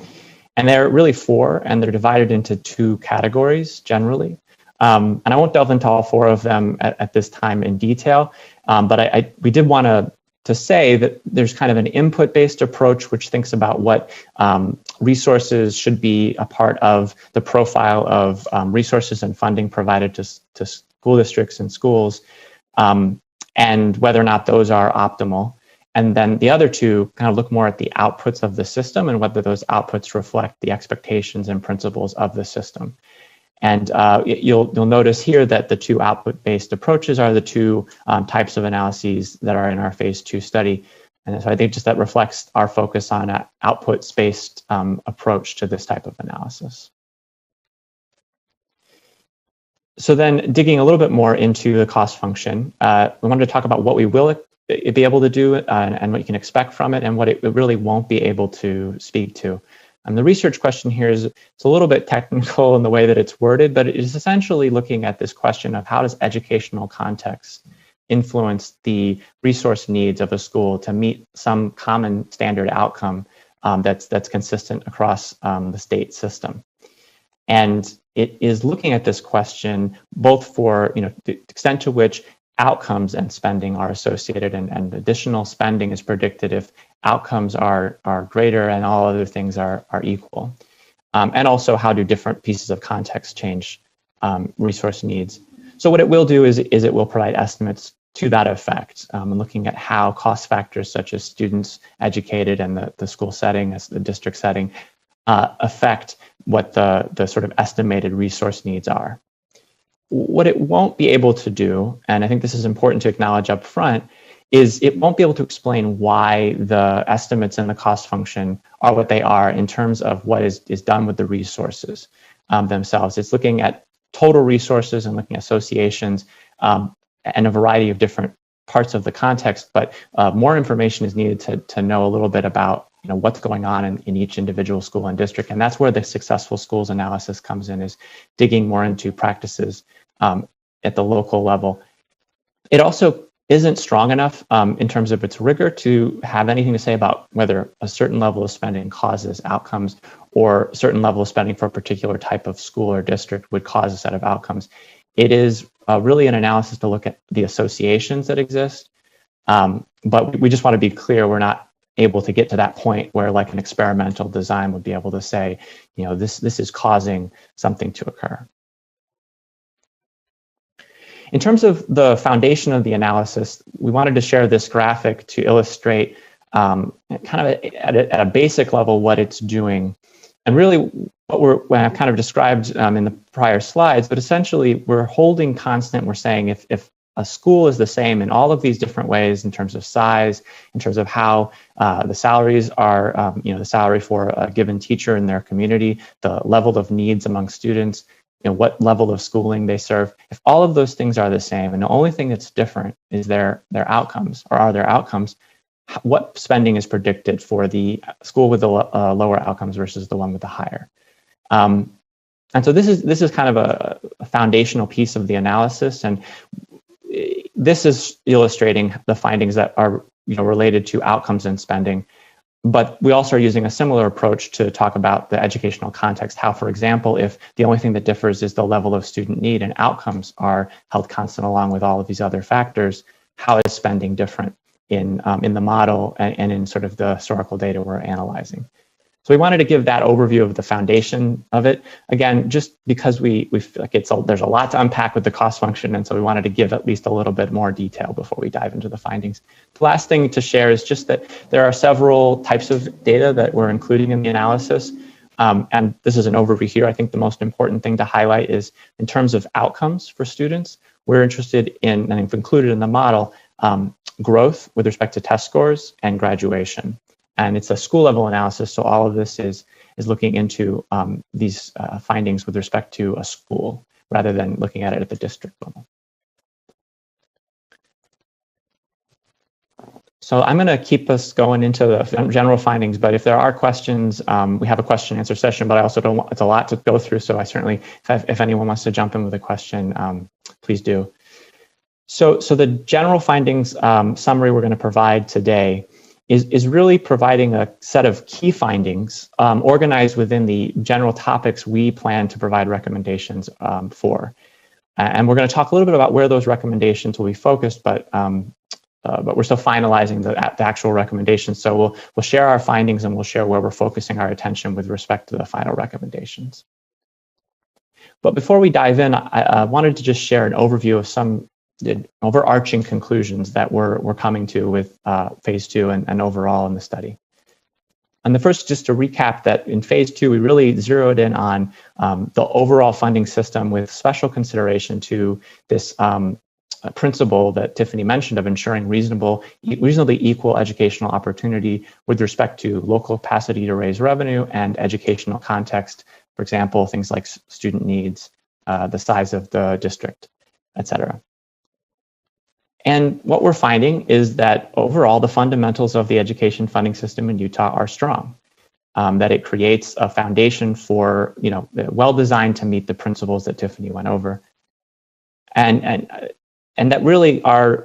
And there are really 4, and they're divided into 2 categories generally. And I won't delve into all 4 of them at this time in detail, but we did want to say that there's kind of an input-based approach which thinks about what resources should be a part of the profile of resources and funding provided to school districts and schools, and whether or not those are optimal. And then the other 2 kind of look more at the outputs of the system and whether those outputs reflect the expectations and principles of the system. And you'll notice here that the 2 output-based approaches are the 2 types of analyses that are in our phase 2 study. And so I think just that reflects our focus on an outputs-based approach to this type of analysis. So then digging a little bit more into the cost function, we wanted to talk about what we will be able to do and what you can expect from it and what it really won't be able to speak to. And the research question here is it's a little bit technical in the way that it's worded, but it is essentially looking at this question of how does educational context influence the resource needs of a school to meet some common standard outcome that's consistent across the state system. And it is looking at this question both for the extent to which outcomes and spending are associated, and additional spending is predicted if outcomes are greater and all other things are equal. and also how do different pieces of context change resource needs. So what it will do is it will provide estimates to that effect, looking at how cost factors such as students educated and the school setting, as the district setting, affect what the sort of estimated resource needs are. What it won't be able to do, and I think this is important to acknowledge up front, is it won't be able to explain why the estimates in the cost function are what they are in terms of what is done with the resources themselves. It's looking at total resources and looking at associations and a variety of different parts of the context, but more information is needed to know a little bit about what's going on in each individual school and district. And that's where the successful schools analysis comes in, is digging more into practices at the local level. It also isn't strong enough in terms of its rigor to have anything to say about whether a certain level of spending causes outcomes, or a certain level of spending for a particular type of school or district would cause a set of outcomes. It is really an analysis to look at the associations that exist, but we just want to be clear, we're not able to get to that point where, like an experimental design would be able to say, this is causing something to occur. In terms of the foundation of the analysis, we wanted to share this graphic to illustrate kind of at a basic level what it's doing. And really what I've kind of described in the prior slides, but essentially we're holding constant. We're saying if a school is the same in all of these different ways in terms of size, in terms of how the salaries are, the salary for a given teacher in their community, the level of needs among students, what level of schooling they serve. If all of those things are the same, and the only thing that's different is their outcomes, or are their outcomes, what spending is predicted for the school with the lower outcomes versus the one with the higher. And so this is kind of a foundational piece of the analysis, and this is illustrating the findings that are related to outcomes and spending. But we also are using a similar approach to talk about the educational context, how, for example, if the only thing that differs is the level of student need and outcomes are held constant along with all of these other factors, how is spending different in the model and in sort of the historical data we're analyzing. So we wanted to give that overview of the foundation of it. Again, just because we feel like there's a lot to unpack with the cost function, and so we wanted to give at least a little bit more detail before we dive into the findings. The last thing to share is just that there are several types of data that we're including in the analysis. And this is an overview here. I think the most important thing to highlight is in terms of outcomes for students, we're interested in, and I've included in the model, growth with respect to test scores and graduation. And it's a school level analysis, so all of this is looking into these findings with respect to a school rather than looking at it at the district level. So I'm going to keep us going into the general findings, but if there are questions, we have a question and answer session, but I also don't want, it's a lot to go through, so I certainly, if anyone wants to jump in with a question, please do. So the general findings summary we're going to provide today is really providing a set of key findings organized within the general topics we plan to provide recommendations for. And we're going to talk a little bit about where those recommendations will be focused, but we're still finalizing the actual recommendations. So we'll share our findings and we'll share where we're focusing our attention with respect to the final recommendations. But before we dive in, I wanted to just share an overview of some overarching conclusions that we're coming to with phase 2 and overall in the study. And the first, just to recap that in phase 2, we really zeroed in on the overall funding system with special consideration to this principle that Tiffany mentioned of ensuring reasonably equal educational opportunity with respect to local capacity to raise revenue and educational context. For example, things like student needs, the size of the district, et cetera. And what we're finding is that overall, the fundamentals of the education funding system in Utah are strong, that it creates a foundation for, well-designed to meet the principles that Tiffany went over. And that really our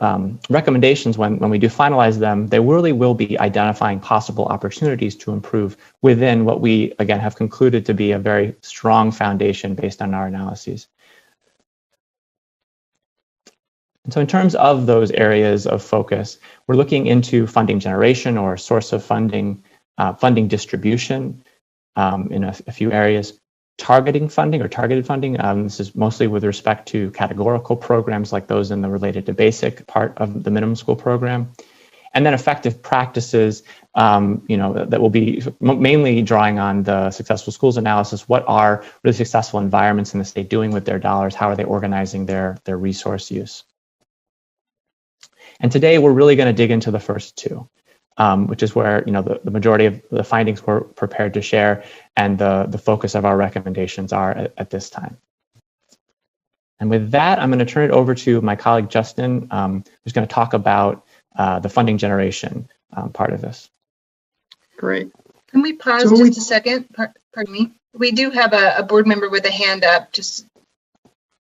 recommendations, when we do finalize them, they really will be identifying possible opportunities to improve within what we, again, have concluded to be a very strong foundation based on our analyses. And so in terms of those areas of focus, we're looking into funding generation or source of funding, funding distribution, in a few areas. Targeting funding or targeted funding, this is mostly with respect to categorical programs like those in the related to basic part of the minimum school program. And then effective practices, that will be mainly drawing on the successful schools analysis. What are really successful environments in the state doing with their dollars? How are they organizing their resource use? And today we're really going to dig into the first two, which is where the majority of the findings we're prepared to share and the focus of our recommendations are at this time. And with that, I'm going to turn it over to my colleague Justin, who's going to talk about the funding generation part of this.
Great. Can we pause just a second? Pardon me. We do have a board member with a hand up.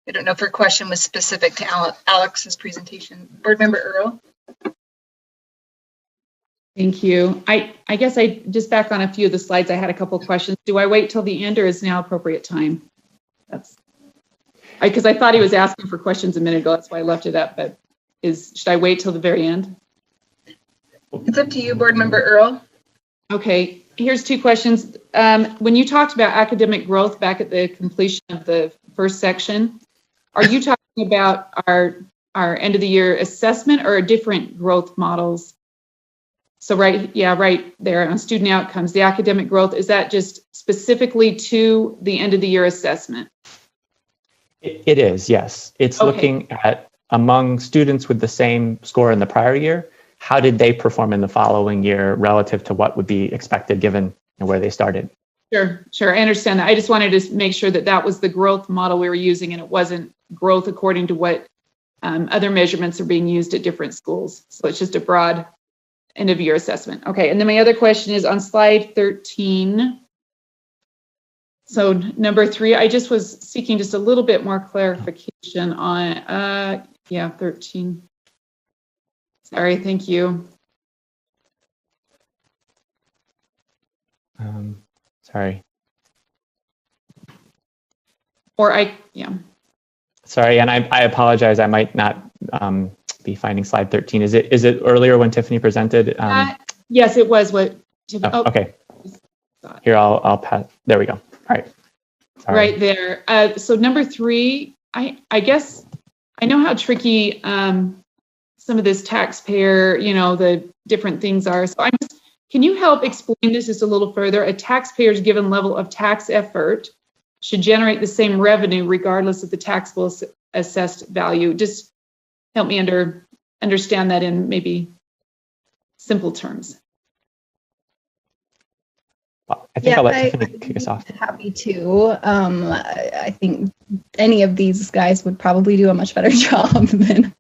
I don't know if her question was specific to Alex's presentation. Board member Earl.
Thank you. I guess I just back on a few of the slides. I had a couple of questions. Do I wait till the end or is now appropriate time? Because I thought he was asking for questions a minute ago. That's why I left it up. But should I wait till the very end?
It's up to you, board member Earl.
Okay. Here's two questions. When you talked about academic growth back at the completion of the first section, are you talking about our end of the year assessment or different growth models? So right there on student outcomes, the academic growth, is that just specifically to the end of the year assessment?
It is, yes. It's looking at among students with the same score in the prior year, how did they perform in the following year relative to what would be expected given where they started?
Sure. I understand that. I just wanted to make sure that was the growth model we were using and it wasn't growth according to what other measurements are being used at different schools. So it's just a broad end of year assessment. Okay, and then my other question is on slide 13. So number 3, I just was seeking just a little bit more clarification on, 13. Sorry, thank you.
Sorry.
Sorry,
and I apologize. I might not be finding slide 13. Is it earlier when Tiffany presented?
Yes, it was what.
Okay. Here, I'll pass. There we go. All right. Sorry.
Right there. So number 3, I guess I know how tricky some of this taxpayer, the different things are. So can you help explain this just a little further? A taxpayer's given level of tax effort should generate the same revenue regardless of the taxable assessed value. Just help me understand that in maybe simple terms.
I think I'll let Tiffany kick us off.
Happy to. I think any of these guys would probably do a much better job than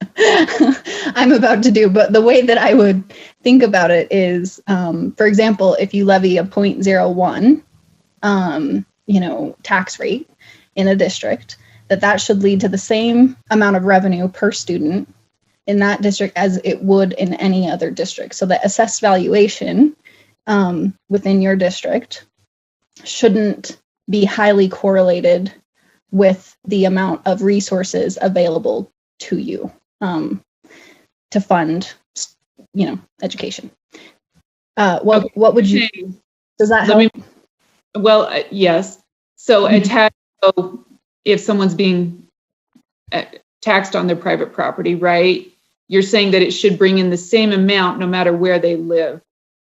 I'm about to do. But the way that I would think about it is, for example, if you levy a 0.01, tax rate in a district, that should lead to the same amount of revenue per student in that district as it would in any other district. So the assessed valuation within your district shouldn't be highly correlated with the amount of resources available to you to fund, education. What would you? Does that help?
Yes. So a tax. So if someone's being taxed on their private property, right? You're saying that it should bring in the same amount no matter where they live.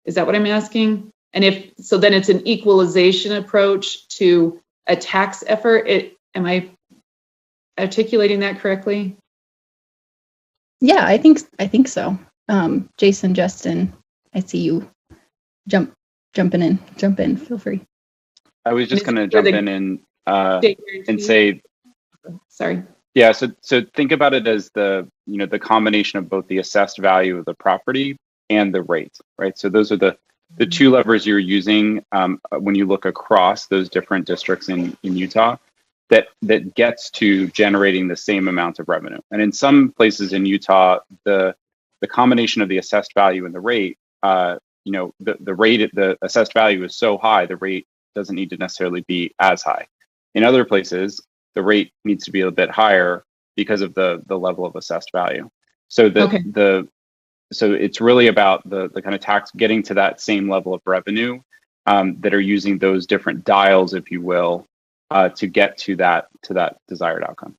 Is that what I'm asking? And then it's an equalization approach to a tax effort. Am I articulating that correctly?
Yeah, I think so. Jason, Justin, I see you jumping in. Jump in. Feel free.
I was just going to jump in and say,
sorry.
Yeah. So think about it as the combination of both the assessed value of the property and the rate, right? So those are the two levers you're using when you look across those different districts in Utah that gets to generating the same amount of revenue. And in some places in Utah, the combination of the assessed value and the rate, the assessed value is so high, the rate doesn't need to necessarily be as high. In other places, the rate needs to be a bit higher because of the level of assessed value. So So it's really about the kind of tax getting to that same level of revenue that are using those different dials, if you will, to get to that desired outcome.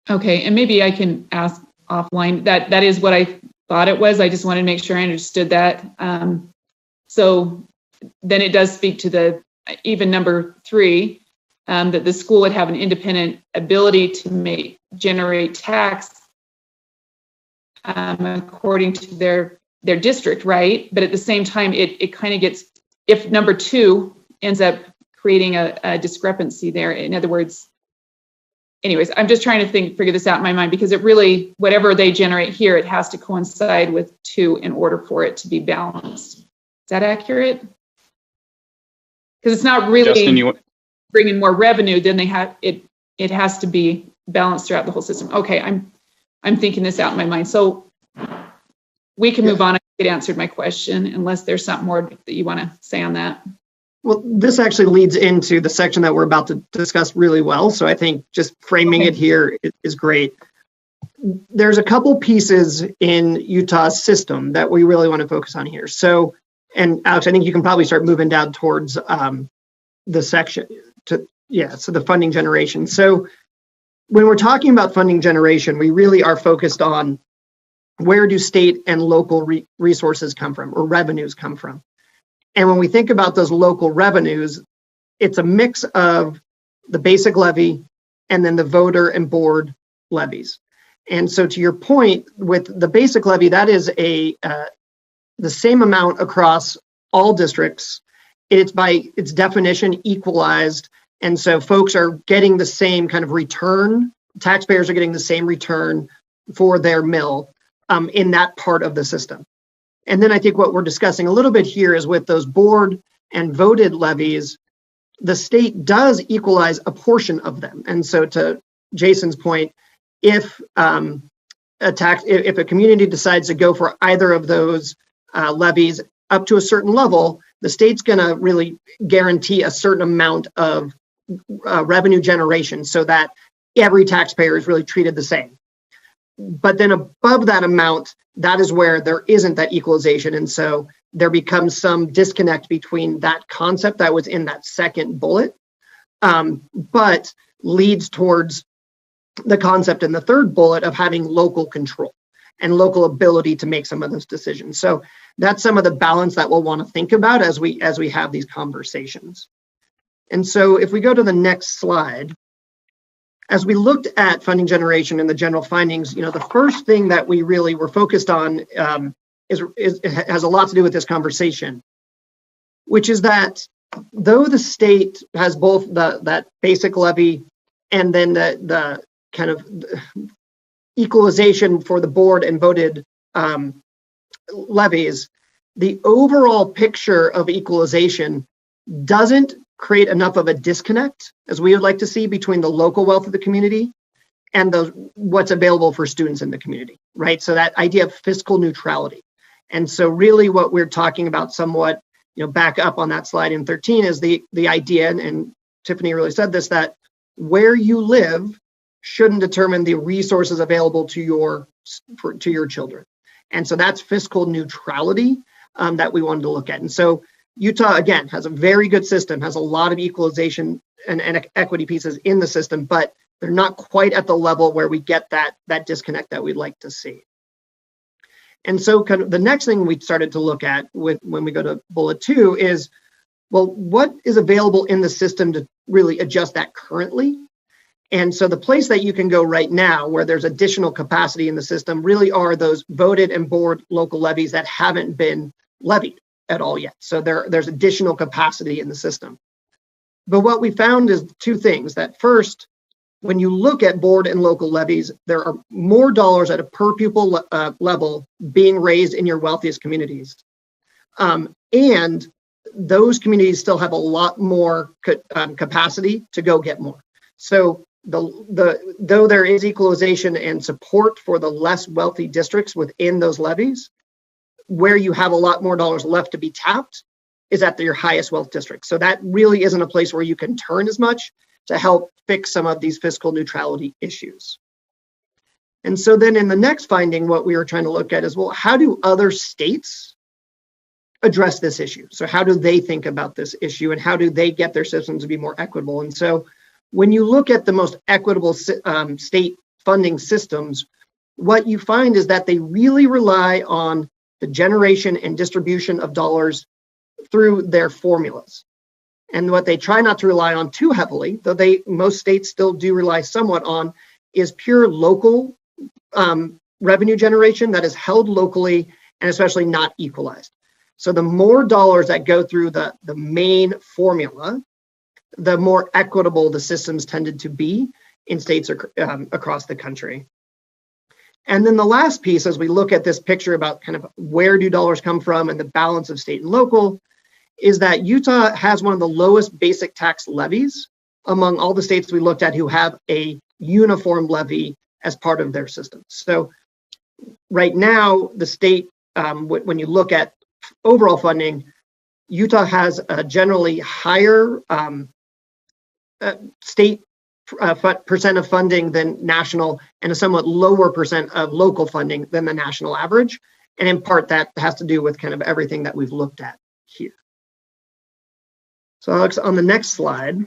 Okay, and maybe I can ask offline. That is what I thought it was. I just wanted to make sure I understood that. So then it does speak to the even number 3, that the school would have an independent ability to generate tax according to their district, right? But at the same time, it kind of gets, if number 2 ends up creating a discrepancy there. In other words, anyways, I'm just trying to figure this out in my mind, because it really, whatever they generate here, it has to coincide with 2 in order for it to be balanced. Is that accurate? Because it's not really Justin, bringing more revenue than they have. It has to be balanced throughout the whole system. Okay, I'm thinking this out in my mind. So we can move on. It answered my question, unless there's something more that you want to say on that.
Well, this actually leads into the section that we're about to discuss really well. So I think just framing it here is great. There's a couple pieces in Utah's system that we really want to focus on here. So, and Alex, I think you can probably start moving down towards the section so the funding generation. So when we're talking about funding generation, we really are focused on where do state and local resources come from, or revenues come from. And when we think about those local revenues, it's a mix of the basic levy and then the voter and board levies. And so to your point, with the basic levy, that is the same amount across all districts. It's by its definition equalized. And so folks are getting the same kind of return. Taxpayers are getting the same return for their mill in that part of the system. And then I think what we're discussing a little bit here is with those board and voted levies, the state does equalize a portion of them. And so to Jason's point, if a community decides to go for either of those levies up to a certain level, the state's going to really guarantee a certain amount of revenue generation so that every taxpayer is really treated the same. But then above that amount, that is where there isn't that equalization. And so there becomes some disconnect between that concept that was in that second bullet, but leads towards the concept in the third bullet of having local control and local ability to make some of those decisions. So that's some of the balance that we'll want to think about as we have these conversations. And so if we go to the next slide, as we looked at funding generation and the general findings, the first thing that we really were focused on has a lot to do with this conversation, which is that though the state has both that basic levy and then the kind of equalization for the board and voted levies, the overall picture of equalization doesn't create enough of a disconnect, as we would like to see, between the local wealth of the community and what's available for students in the community, right? So that idea of fiscal neutrality. And so really what we're talking about somewhat, back up on that slide in 13 is the idea, and Tiffany really said this, that where you live shouldn't determine the resources available to your children. And so that's fiscal neutrality that we wanted to look at. And so Utah, again, has a very good system, has a lot of equalization and equity pieces in the system, but they're not quite at the level where we get that disconnect that we'd like to see. And so kind of the next thing we started to look at when we go to bullet 2 is, well, what is available in the system to really adjust that currently? And so the place that you can go right now where there's additional capacity in the system really are those voted and board local levies that haven't been levied at all yet. So there's additional capacity in the system. But what we found is 2 things. That first, when you look at board and local levies, there are more dollars at a per pupil level being raised in your wealthiest communities. And those communities still have a lot more capacity to go get more. So though there is equalization and support for the less wealthy districts within those levies, where you have a lot more dollars left to be tapped is at your highest wealth district. So that really isn't a place where you can turn as much to help fix some of these fiscal neutrality issues. And so then in the next finding, what we were trying to look at is, well, how do other states address this issue? So how do they think about this issue, and how do they get their systems to be more equitable? And so when you look at the most equitable state funding systems, what you find is that they really rely on the generation and distribution of dollars through their formulas. And what they try not to rely on too heavily, though most states still do rely somewhat on, is pure local revenue generation that is held locally and especially not equalized. So the more dollars that go through the main formula, the more equitable the systems tended to be in states across the country. And then the last piece, as we look at this picture about kind of where do dollars come from and the balance of state and local, is that Utah has one of the lowest basic tax levies among all the states we looked at who have a uniform levy as part of their system. So right now, the state, when you look at overall funding, Utah has a generally higher state percent of funding than national, and a somewhat lower percent of local funding than the national average. And in part, that has to do with kind of everything that we've looked at here. So Alex, on the next slide.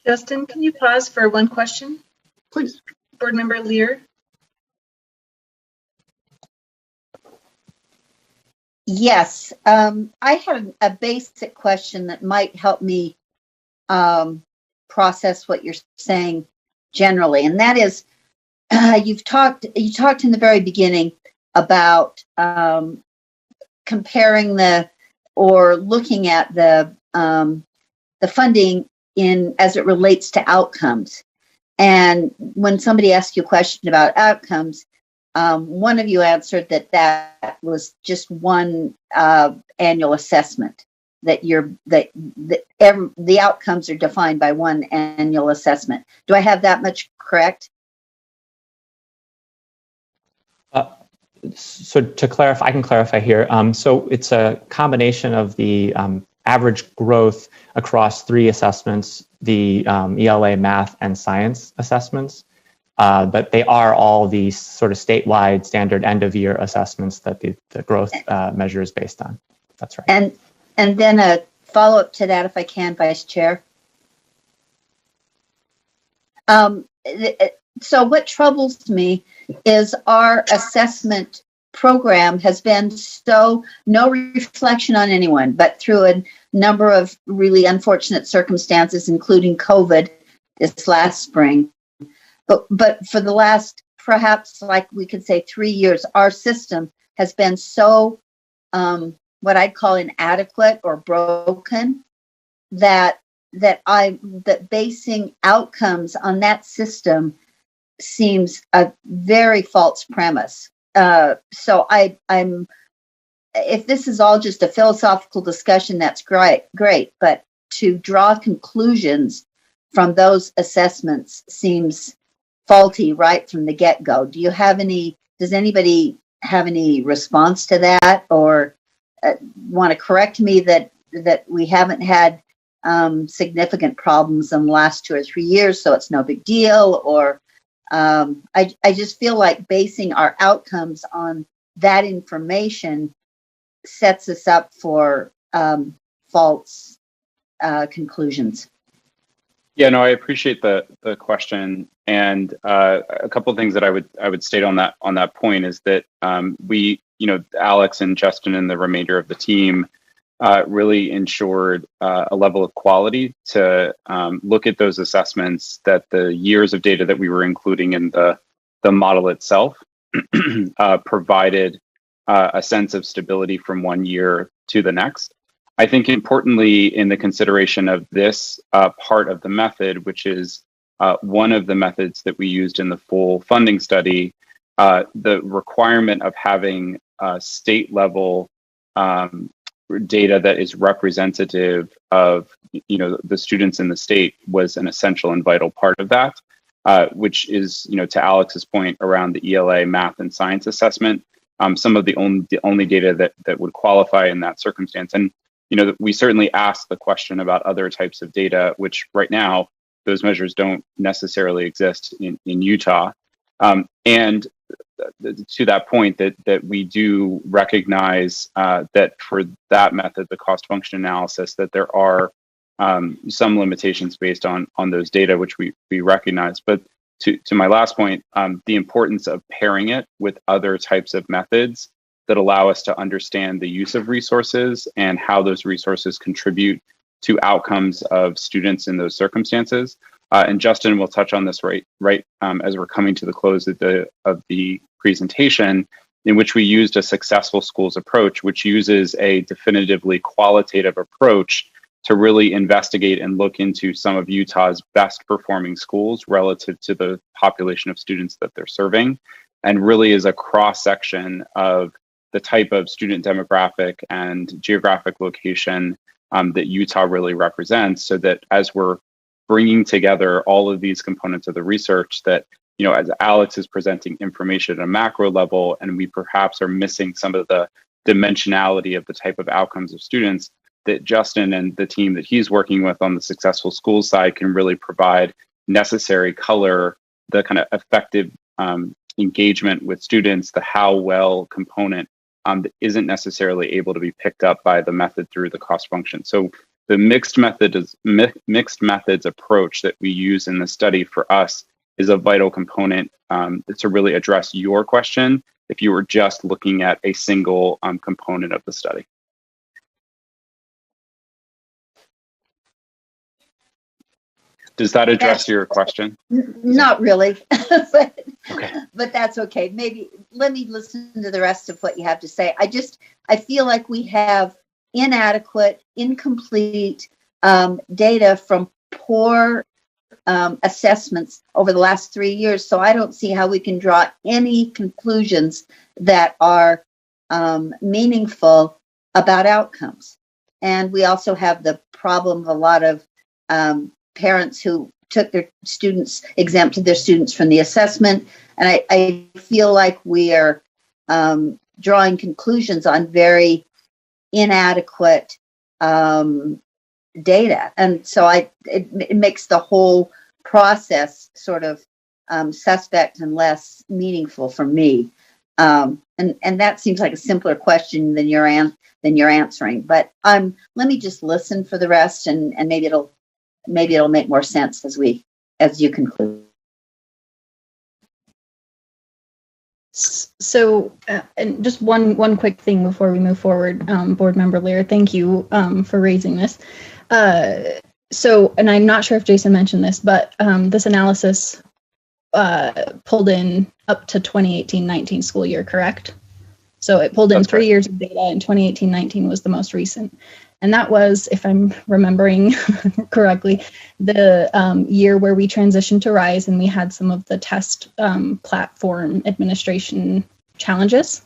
Justin, can you pause for one question?
Please.
Board Member Lear.
Yes, I have a basic question that might help me process what you're saying generally, and that is, you talked in the very beginning about comparing or looking at the funding as it relates to outcomes. And when somebody asks you a question about outcomes, one of you answered that was just one annual assessment, that the outcomes are defined by one annual assessment. Do I have that much correct?
So to clarify, I can clarify here. So it's a combination of the average growth across three assessments, the ELA, math, and science assessments. But they are all these sort of statewide standard end-of-year assessments that the growth measure is based on. That's right.
And then a follow-up to that, if I can, Vice Chair. So what troubles me is our assessment program has been no reflection on anyone, but through a number of really unfortunate circumstances, including COVID this last spring. But for the last, perhaps like we could say 3 years, our system has been so what I'd call inadequate or broken that basing outcomes on that system seems a very false premise. So I'm if this is all just a philosophical discussion, that's great. But to draw conclusions from those assessments seems faulty right from the get-go. Does anybody have any response to that, or want to correct me that we haven't had significant problems in the last 2 or 3 years, so it's no big deal? Or I just feel like basing our outcomes on that information sets us up for false conclusions.
Yeah, no, I appreciate the question, and a couple of things that I would state on that point is that we, Alex and Justin and the remainder of the team really ensured a level of quality to look at those assessments, that the years of data that we were including in the model itself provided a sense of stability from one year to the next. I think importantly, in the consideration of this part of the method, which is one of the methods that we used in the full funding study, the requirement of having state level data that is representative of the students in the state was an essential and vital part of that, which is, to Alex's point around the ELA, math, and science assessment, some of the only data that would qualify in that circumstance. And we certainly asked the question about other types of data, which right now those measures don't necessarily exist in Utah. And to that point, that we do recognize that for that method, the cost function analysis, that there are some limitations based on those data, which we recognize. But to my last point, the importance of pairing it with other types of methods that allow us to understand the use of resources and how those resources contribute to outcomes of students in those circumstances. And Justin will touch on this right as we're coming to the close of the presentation, in which we used a successful schools approach, which uses a definitively qualitative approach to really investigate and look into some of Utah's best performing schools relative to the population of students that they're serving, and really is a cross section of the type of student demographic and geographic location that Utah really represents, so that as we're bringing together all of these components of the research, that, as Alex is presenting information at a macro level, and we perhaps are missing some of the dimensionality of the type of outcomes of students, that Justin and the team that he's working with on the successful schools side can really provide necessary color, the kind of effective engagement with students, the how well component that isn't necessarily able to be picked up by the method through the cost function. So the mixed methods approach that we use in the study for us is a vital component to really address your question if you were just looking at a single component of the study. Does that address your question?
Not really, but,
okay.
But that's okay. Maybe let me listen to the rest of what you have to say. I feel like we have inadequate, incomplete data from poor assessments over the last 3 years. So I don't see how we can draw any conclusions that are meaningful about outcomes. And we also have the problem of a lot of parents who took their students, exempted their students from the assessment. And I feel like we are drawing conclusions on very inadequate data. And so it makes the whole process sort of suspect and less meaningful for me. And that seems like a simpler question than you're answering. But let me just listen for the rest, and maybe it'll make more sense as you conclude.
So, and just one quick thing before we move forward, Board Member Lear, thank you for raising this. So, and I'm not sure if Jason mentioned this, but this analysis pulled in up to 2018-19 school year, correct? So it pulled in 3 years of data, and 2018-19 was the most recent. And that was, if I'm remembering correctly, the year where we transitioned to RISE and we had some of the test platform administration challenges.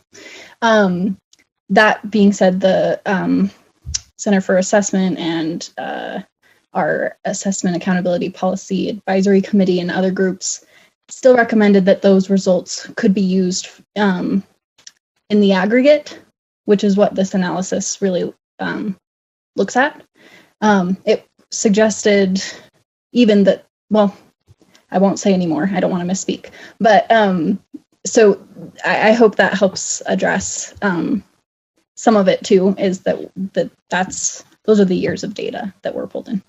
That being said, the Center for Assessment and our Assessment Accountability Policy Advisory Committee and other groups still recommended that those results could be used in the aggregate, which is what this analysis really looks at. It suggested even that, well, I won't say anymore. I don't want to misspeak. But so I hope that helps address some of it too, is those are the years of data that were pulled in.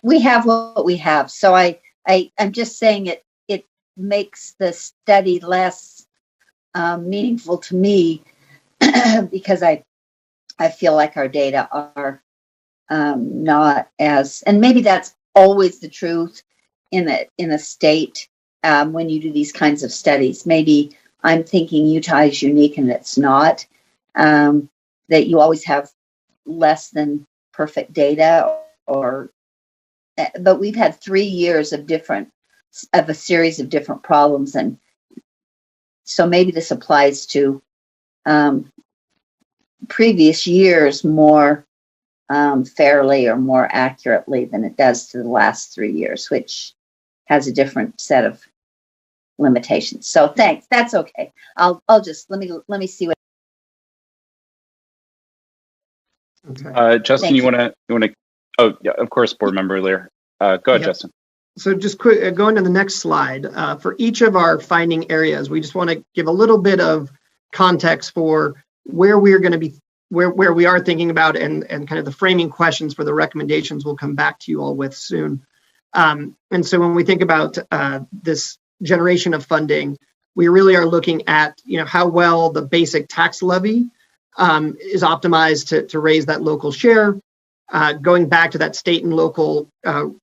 We have what we have. So I'm just saying it makes the study less meaningful to me because I feel like our data are not as, and maybe that's always the truth in a state when you do these kinds of studies. Maybe I'm thinking Utah is unique and it's not, that you always have less than perfect data, but we've had 3 years of a series of different problems, and so maybe this applies to previous years more fairly or more accurately than it does to the last 3 years, which has a different set of limitations. So thanks. That's okay. I'll just let me see what.
Okay. Justin, you want to? Oh, yeah, of course, Board Member Lear. Go ahead, Justin.
So just quick, going to the next slide. For each of our finding areas, we just want to give a little bit of context for where we're going to be, where we are thinking about, and kind of the framing questions for the recommendations we'll come back to you all with soon. And so when we think about this generation of funding, we really are looking at, how well the basic tax levy is optimized to raise that local share, going back to that state and local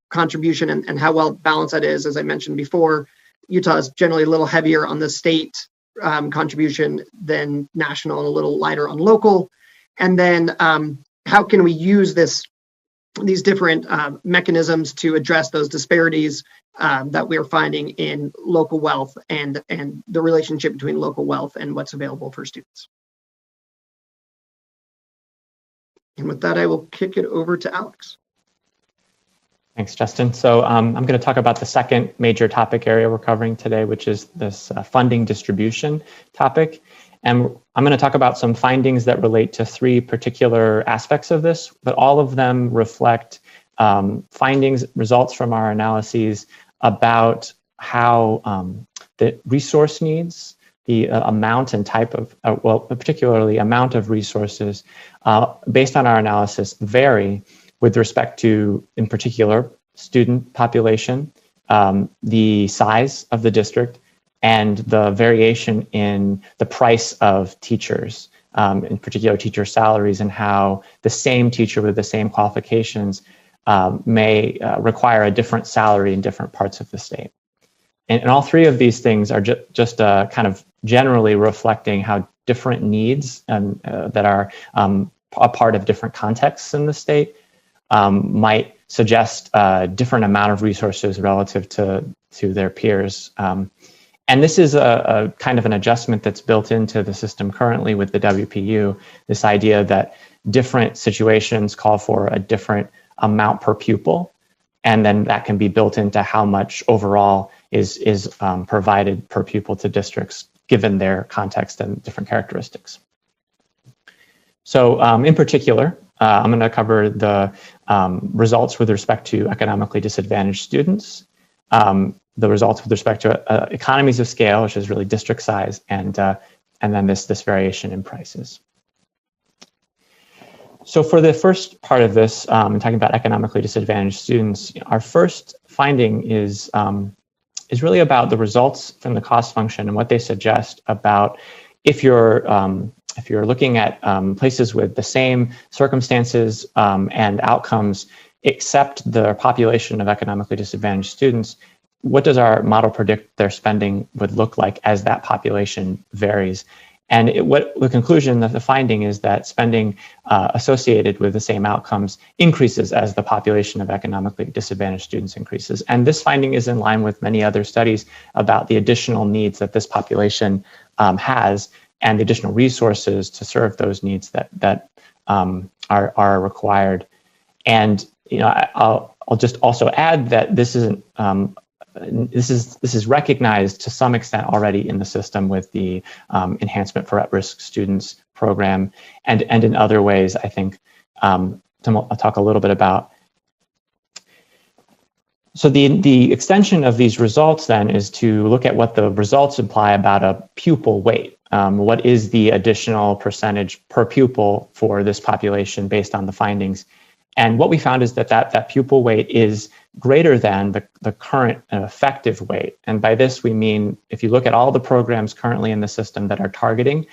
contribution and how well balanced that is. As I mentioned before, Utah is generally a little heavier on the state contribution than national and a little lighter on local. And then how can we use these different mechanisms to address those disparities that we are finding in local wealth and the relationship between local wealth and what's available for students. And with that, I will kick it over to Alex.
Thanks, Justin. So I'm going to talk about the second major topic area we're covering today, which is this funding distribution topic. And I'm going to talk about some findings that relate to three particular aspects of this, but all of them reflect results from our analyses about how the resource needs, the amount and type of, particularly amount of resources based on our analysis vary with respect to, in particular, student population, the size of the district, and the variation in the price of teachers, in particular teacher salaries, and how the same teacher with the same qualifications may require a different salary in different parts of the state. And all three of these things are just kind of generally reflecting how different needs that are a part of different contexts in the state might suggest a different amount of resources relative to their peers. And this is a kind of an adjustment that's built into the system currently with the WPU, this idea that different situations call for a different amount per pupil, and then that can be built into how much overall is provided per pupil to districts given their context and different characteristics. So in particular, I'm going to cover the results with respect to economically disadvantaged students, the results with respect to economies of scale, which is really district size, and then this variation in prices. So for the first part of this, talking about economically disadvantaged students, our first finding is really about the results from the cost function and what they suggest about if you're looking at places with the same circumstances and outcomes, except the population of economically disadvantaged students, what does our model predict their spending would look like as that population varies? And the conclusion of the finding is that spending associated with the same outcomes increases as the population of economically disadvantaged students increases. And this finding is in line with many other studies about the additional needs that this population has and the additional resources to serve those needs that are required. And I'll just also add that this isn't this is recognized to some extent already in the system with the Enhancement for At-Risk Students program, and in other ways, I think I'll talk a little bit about. So the extension of these results then is to look at what the results imply about a pupil weight. What is the additional percentage per pupil for this population based on the findings? And what we found is that pupil weight is greater than the current effective weight. And by this, we mean if you look at all the programs currently in the system that are targeting,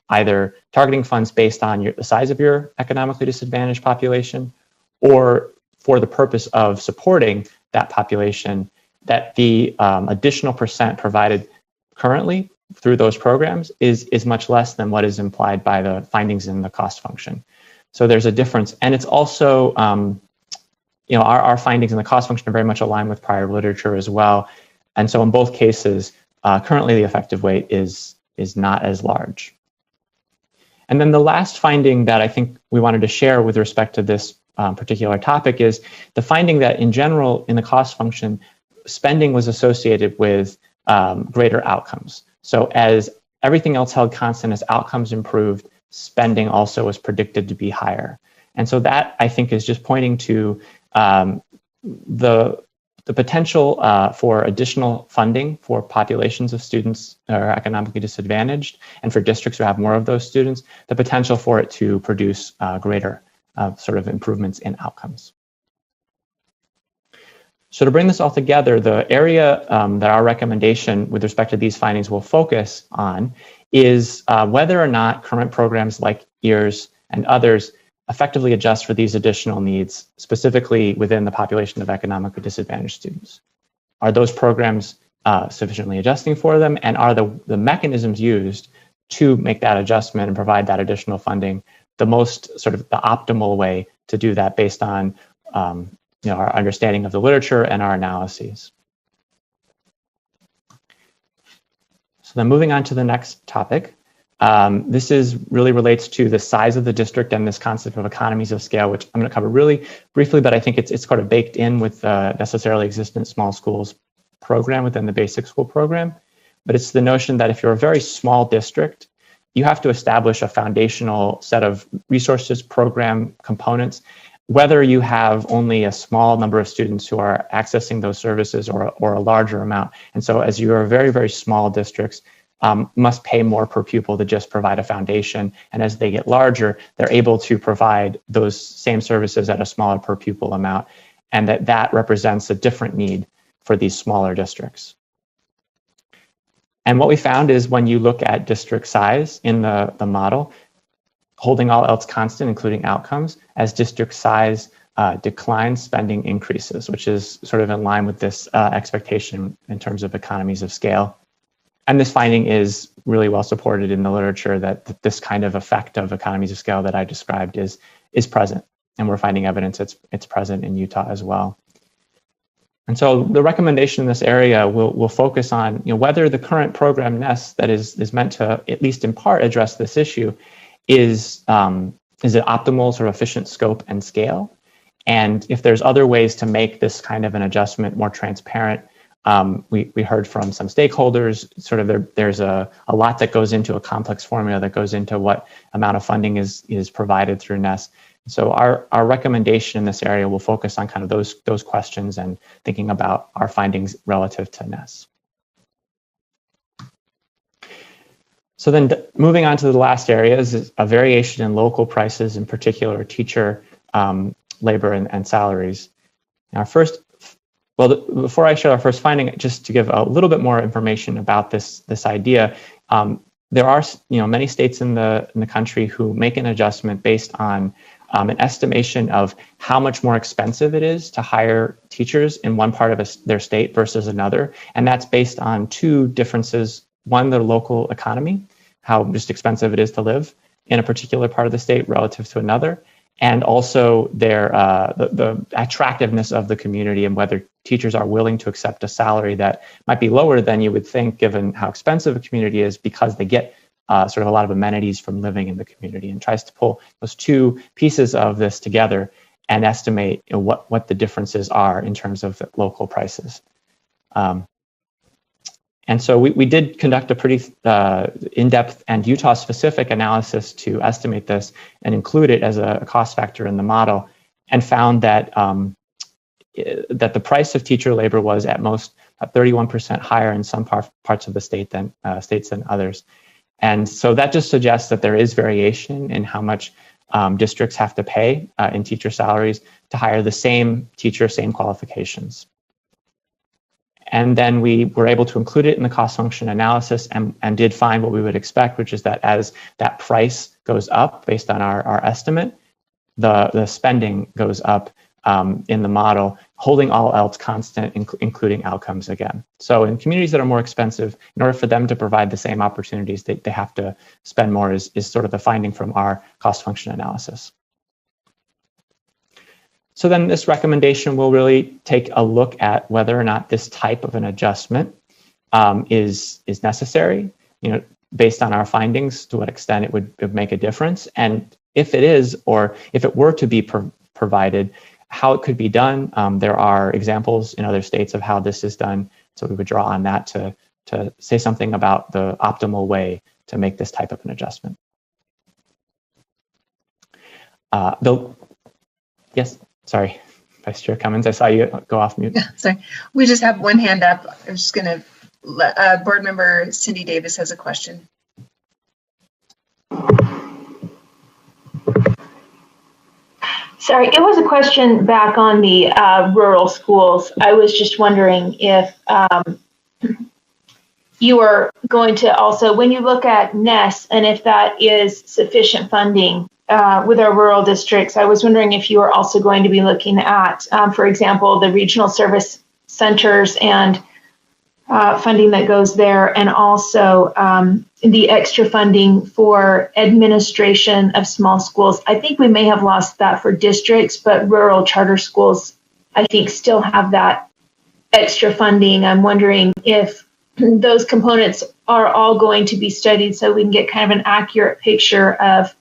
either targeting funds based on the size of your economically disadvantaged population, or for the purpose of supporting that population, that the additional percent provided currently through those programs is much less than what is implied by the findings in the cost function. So there's a difference. And it's also, our findings in the cost function are very much aligned with prior literature as well. And so in both cases, currently the effective weight is not as large. And then the last finding that I think we wanted to share with respect to this particular topic is the finding that in general in the cost function, spending was associated with greater outcomes. So as everything else held constant, as outcomes improved, spending also was predicted to be higher. And so that, I think, is just pointing to the the potential for additional funding for populations of students who are economically disadvantaged, and for districts who have more of those students, the potential for it to produce greater sort of improvements in outcomes. So to bring this all together, the area that our recommendation with respect to these findings will focus on is whether or not current programs like EARS and others effectively adjust for these additional needs, specifically within the population of economically disadvantaged students. Are those programs sufficiently adjusting for them, and are the mechanisms used to make that adjustment and provide that additional funding the most sort of the optimal way to do that based on our understanding of the literature and our analyses. So then moving on to the next topic. This really relates to the size of the district and this concept of economies of scale, which I'm going to cover really briefly, but I think it's kind of baked in with the necessarily existent small schools program within the basic school program. But it's the notion that if you're a very small district, you have to establish a foundational set of resources, program components, whether you have only a small number of students who are accessing those services or a larger amount. And so as you are very, very small districts, must pay more per pupil to just provide a foundation. And as they get larger, they're able to provide those same services at a smaller per pupil amount. And that represents a different need for these smaller districts. And what we found is when you look at district size in the model, holding all else constant, including outcomes, as district size declines, spending increases, which is sort of in line with this expectation in terms of economies of scale. And this finding is really well supported in the literature that this kind of effect of economies of scale that I described is present. And we're finding evidence it's present in Utah as well. And so the recommendation in this area will focus on whether the current program NEST that is meant to, at least in part, address this issue is it optimal, sort of efficient scope and scale? And if there's other ways to make this kind of an adjustment more transparent, we heard from some stakeholders, sort of there's a lot that goes into a complex formula that goes into what amount of funding is provided through NEST. So our recommendation in this area will focus on kind of those questions and thinking about our findings relative to NEST. So then moving on to the last area is a variation in local prices, in particular teacher labor and salaries. Now before I share our first finding, just to give a little bit more information about this idea, there are many states in the country who make an adjustment based on an estimation of how much more expensive it is to hire teachers in one part of their state versus another. And that's based on two differences. One, the local economy, how just expensive it is to live in a particular part of the state relative to another, and also the attractiveness of the community and whether teachers are willing to accept a salary that might be lower than you would think given how expensive a community is because they get sort of a lot of amenities from living in the community, and tries to pull those two pieces of this together and estimate what the differences are in terms of the local prices. And so we did conduct a pretty in-depth and Utah-specific analysis to estimate this and include it as a cost factor in the model, and found that that the price of teacher labor was at most 31% higher in some parts of the state than states than others. And so that just suggests that there is variation in how much districts have to pay in teacher salaries to hire the same teacher, same qualifications. And then we were able to include it in the cost function analysis and did find what we would expect, which is that as that price goes up based on our estimate, the spending goes up in the model, holding all else constant, including outcomes again. So in communities that are more expensive, in order for them to provide the same opportunities, they have to spend more is sort of the finding from our cost function analysis. So then this recommendation will really take a look at whether or not this type of an adjustment is necessary, based on our findings, to what extent it would make a difference. And if it is, or if it were to be provided, how it could be done. There are examples in other states of how this is done. So we would draw on that to say something about the optimal way to make this type of an adjustment. Yes, sorry. Vice Chair Cummins, I saw you go off mute.
Sorry, we just have one hand up. I'm just going to let Board Member Cindy Davis has a question.
Sorry, it was a question back on the rural schools. I was just wondering if you are going to also, when you look at NES, and if that is sufficient funding with our rural districts, I was wondering if you are also going to be looking at, for example, the regional service centers and funding that goes there, and also the extra funding for administration of small schools. I think we may have lost that for districts, but rural charter schools, I think, still have that extra funding. I'm wondering if those components are all going to be studied so we can get kind of an accurate picture of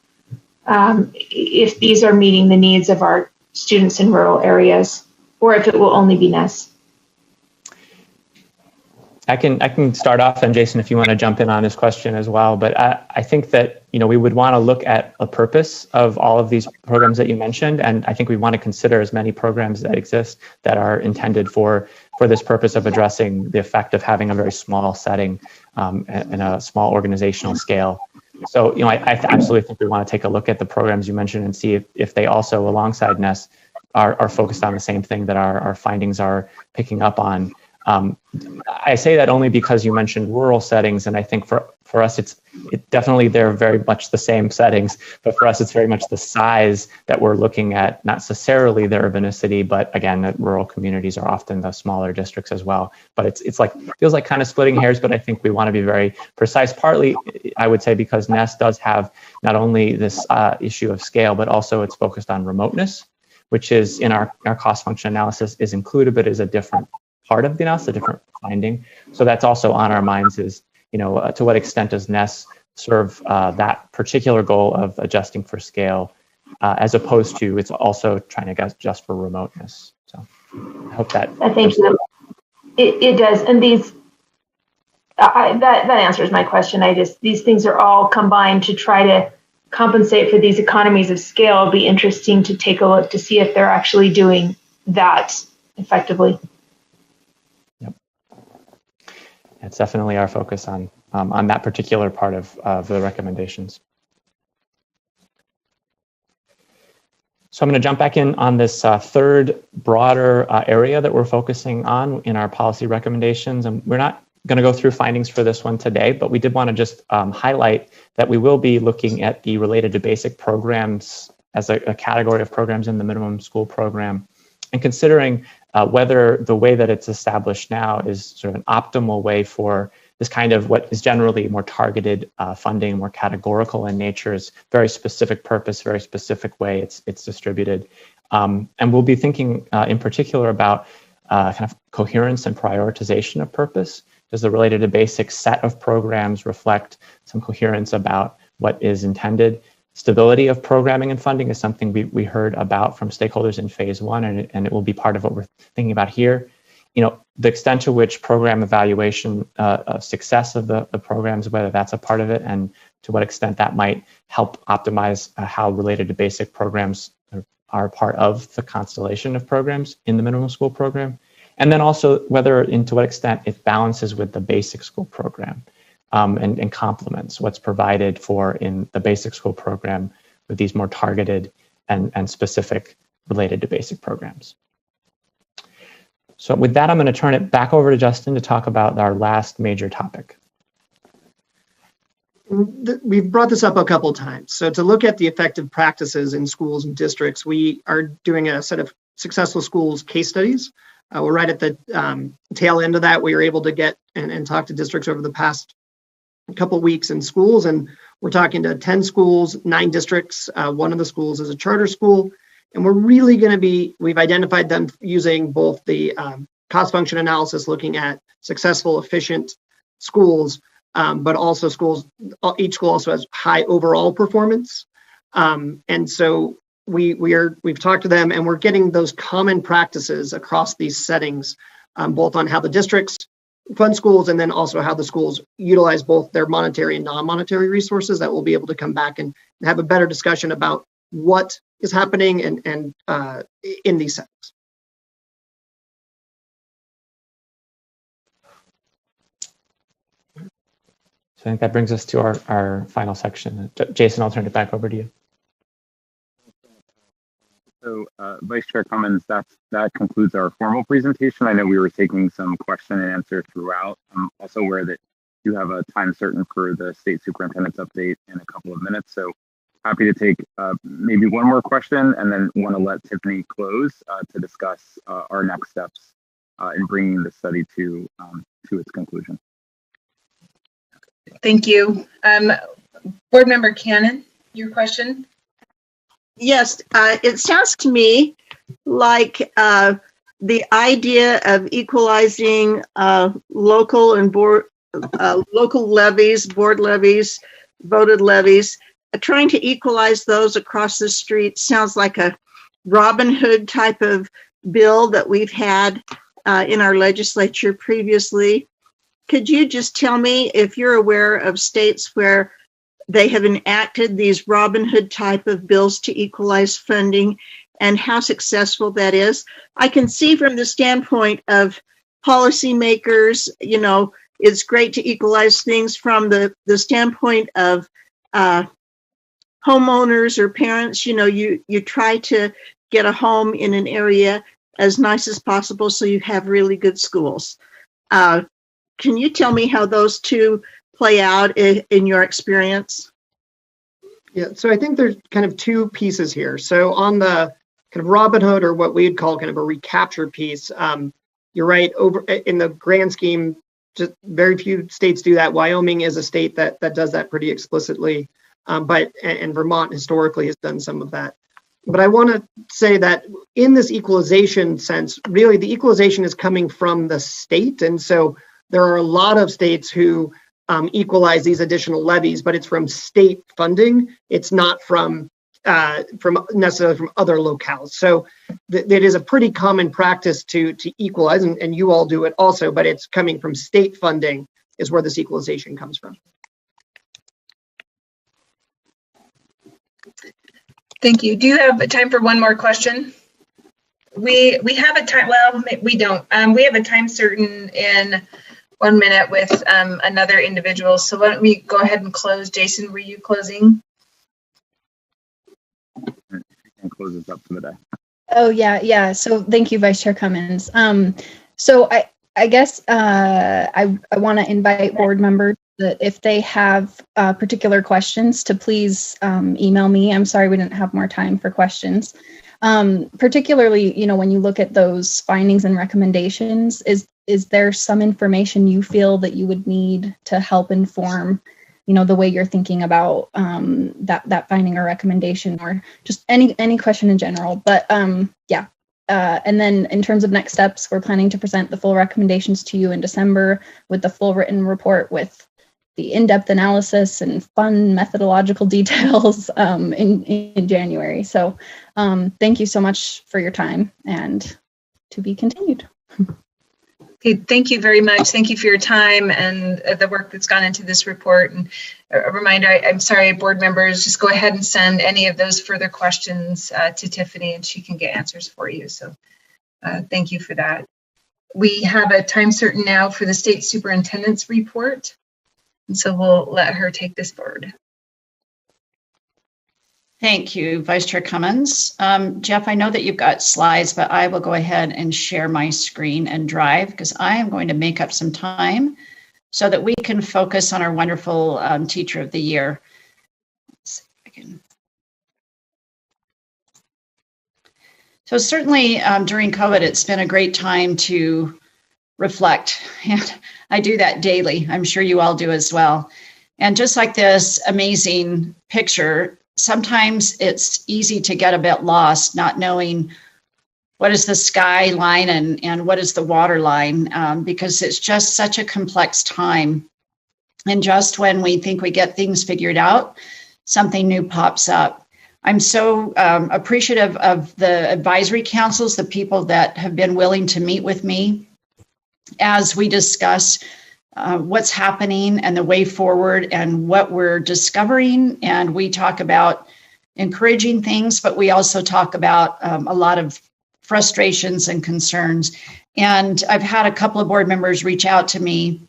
if these are meeting the needs of our students in rural areas, or if it will only be NES.
I can start off, and Jason, if you want to jump in on this question as well. But I think that we would want to look at a purpose of all of these programs that you mentioned, and I think we want to consider as many programs that exist that are intended for this purpose of addressing the effect of having a very small setting and a small organizational scale. So I absolutely think we want to take a look at the programs you mentioned and see if they also, alongside NES, are focused on the same thing that our findings are picking up on. I say that only because you mentioned rural settings, and I think for us, they're very much the same settings, but for us, it's very much the size that we're looking at, not necessarily the urbanicity, but again, that rural communities are often the smaller districts as well. But it's like, feels like kind of splitting hairs, but I think we want to be very precise, partly, I would say, because NES does have not only this issue of scale, but also it's focused on remoteness, which is in our cost function analysis is included, but is a different part of the analysis, a different finding. So that's also on our minds is, to what extent does NES serve that particular goal of adjusting for scale, as opposed to it's also trying to adjust for remoteness. So I hope that.
Thank you. It does. And that answers my question. These things are all combined to try to compensate for these economies of scale. It'll be interesting to take a look to see if they're actually doing that effectively.
It's definitely our focus on that particular part of the recommendations. So I'm going to jump back in on this third broader area that we're focusing on in our policy recommendations. And we're not going to go through findings for this one today, but we did want to just highlight that we will be looking at the related to basic programs as a category of programs in the minimum school program, and considering whether the way that it's established now is sort of an optimal way for this kind of what is generally more targeted funding, more categorical in nature, is very specific purpose, very specific way it's distributed. And we'll be thinking in particular about kind of coherence and prioritization of purpose. Does the related to basic set of programs reflect some coherence about what is intended? Stability of programming and funding is something we heard about from stakeholders in phase one, and it will be part of what we're thinking about here. The extent to which program evaluation of success of the programs, whether that's a part of it, and to what extent that might help optimize how related to basic programs are part of the constellation of programs in the minimum school program. And then also whether and to what extent it balances with the basic school program. And complements what's provided for in the basic school program with these more targeted and specific related to basic programs. So with that, I'm going to turn it back over to Justin to talk about our last major topic.
We've brought this up a couple of times. So to look at the effective practices in schools and districts, we are doing a set of successful schools case studies. We're right at the tail end of that. We were able to get and talk to districts over the past couple of weeks in schools, and we're talking to 10 schools, 9 districts. One of the schools is a charter school, and we're really going to we've identified them using both the cost function analysis, looking at successful, efficient schools, but also each school also has high overall performance. And so we've talked to them, and we're getting those common practices across these settings, both on how the districts fund schools, and then also how the schools utilize both their monetary and non-monetary resources, that we'll be able to come back and have a better discussion about what is happening and in these settings.
I think that brings us to our final section. Jason, I'll turn it back over to you.
So, Vice Chair Cummins, that concludes our formal presentation. I know we were taking some question and answer throughout. I'm also aware that you have a time certain for the state superintendent's update in a couple of minutes. So happy to take maybe one more question and then want to let Tiffany close to discuss our next steps in bringing the study to its conclusion.
Thank you. Board Member Cannon, your question?
Yes, it sounds to me like the idea of equalizing local and local levies, board levies, voted levies, trying to equalize those across the street sounds like a Robin Hood type of bill that we've had in our legislature previously. Could you just tell me if you're aware of states where they have enacted these Robin Hood type of bills to equalize funding and how successful that is? I can see from the standpoint of policymakers, you know, it's great to equalize things. From the standpoint of homeowners or parents, you know, you try to get a home in an area as nice as possible so you have really good schools. Can you tell me how those two play out in your experience?
Yeah, so I think there's kind of two pieces here. So on the kind of Robin Hood, or what we'd call kind of a recapture piece, you're right, over in the grand scheme, just very few states do that. Wyoming is a state that does that pretty explicitly, and Vermont historically has done some of that. But I want to say that in this equalization sense, really the equalization is coming from the state. And so there are a lot of states who equalize these additional levies, but it's from state funding. It's not from necessarily from other locales. So it is a pretty common practice to equalize, and you all do it also, but it's coming from state funding is where this equalization comes from.
Thank you. Do you have time for one more question? We have a time, well, we don't. We have a time certain in 1 minute with another individual. So why don't we go ahead and close? Jason, were you closing?
And close us up for the day.
Oh, yeah. So thank you, Vice Chair Cummins. So I guess I want to invite board members that if they have particular questions to please email me. I'm sorry we didn't have more time for questions. Particularly, you know, when you look at those findings and recommendations, is there some information you feel that you would need to help inform, you know, the way you're thinking about that finding or recommendation, or just any question in general? But yeah. And then in terms of next steps, we're planning to present the full recommendations to you in December with the full written report with the in-depth analysis and fun methodological details in January. So thank you so much for your time, and to be continued.
Okay, thank you very much. Thank you for your time and the work that's gone into this report. And a reminder, I'm sorry, board members, just go ahead and send any of those further questions to Tiffany, and she can get answers for you. So thank you for that. We have a time certain now for the state superintendent's report. And so we'll let her take this forward.
Thank you, Vice Chair Cummins. Jeff, I know that you've got slides, but I will go ahead and share my screen and drive, because I am going to make up some time so that we can focus on our wonderful Teacher of the Year. Let's see if I can. So certainly during COVID, it's been a great time to reflect, and I do that daily. I'm sure you all do as well. And just like this amazing picture, sometimes it's easy to get a bit lost, not knowing what is the sky line and what is the water line, because it's just such a complex time. And just when we think we get things figured out, something new pops up. I'm so appreciative of the advisory councils, the people that have been willing to meet with me as we discuss what's happening and the way forward and what we're discovering. And we talk about encouraging things, but we also talk about a lot of frustrations and concerns. And I've had a couple of board members reach out to me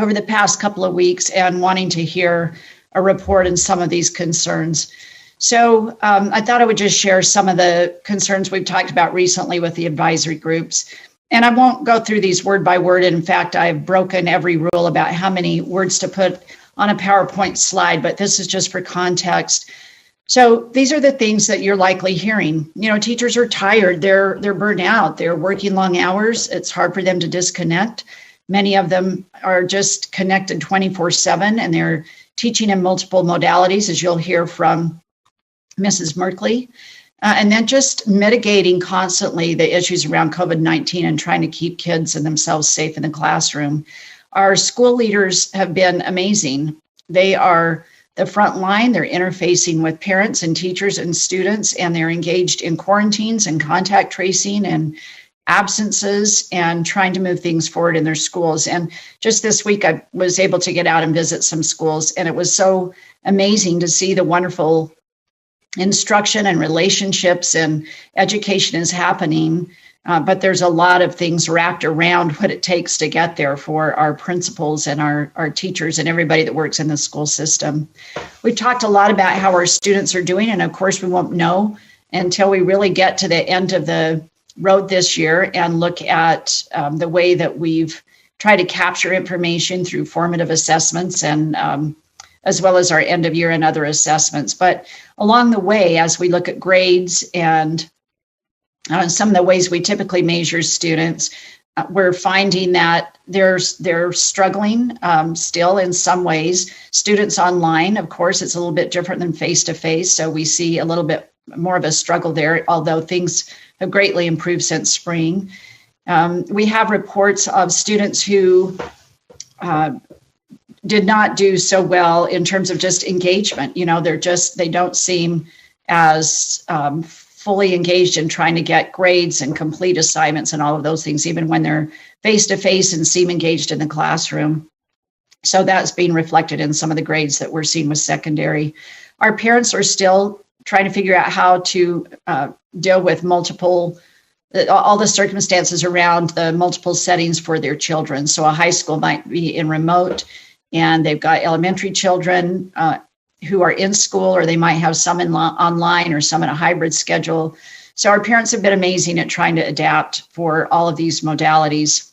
over the past couple of weeks and wanting to hear a report on some of these concerns. So I thought I would just share some of the concerns we've talked about recently with the advisory groups. And I won't go through these word by word. In fact, I've broken every rule about how many words to put on a PowerPoint slide, but this is just for context. So these are the things that you're likely hearing. You know, teachers are tired, they're burned out, they're working long hours. It's hard for them to disconnect. Many of them are just connected 24/7, and they're teaching in multiple modalities, as you'll hear from Mrs. Merkley. And then just mitigating constantly the issues around COVID-19 and trying to keep kids and themselves safe in the classroom. Our school leaders have been amazing. They are the front line. They're interfacing with parents and teachers and students, and they're engaged in quarantines and contact tracing and absences and trying to move things forward in their schools. And just this week, I was able to get out and visit some schools, and it was so amazing to see the wonderful instruction and relationships and education is happening. But there's a lot of things wrapped around what it takes to get there for our principals and our teachers and everybody that works in the school system. We've talked a lot about how our students are doing, and of course we won't know until we really get to the end of the road this year and look at the way that we've tried to capture information through formative assessments and as well as our end of year and other assessments. But along the way, as we look at grades and some of the ways we typically measure students, we're finding that they're struggling still in some ways. Students online, of course, it's a little bit different than face-to-face, so we see a little bit more of a struggle there, although things have greatly improved since spring. We have reports of students who did not do so well in terms of just engagement. You know, they don't seem as fully engaged in trying to get grades and complete assignments and all of those things, even when they're face-to-face and seem engaged in the classroom. So that's being reflected in some of the grades that we're seeing with secondary. Our parents are still trying to figure out how to deal with all the circumstances around the multiple settings for their children. So a high school might be in remote, and they've got elementary children who are in school, or they might have some online or some in a hybrid schedule. So our parents have been amazing at trying to adapt for all of these modalities.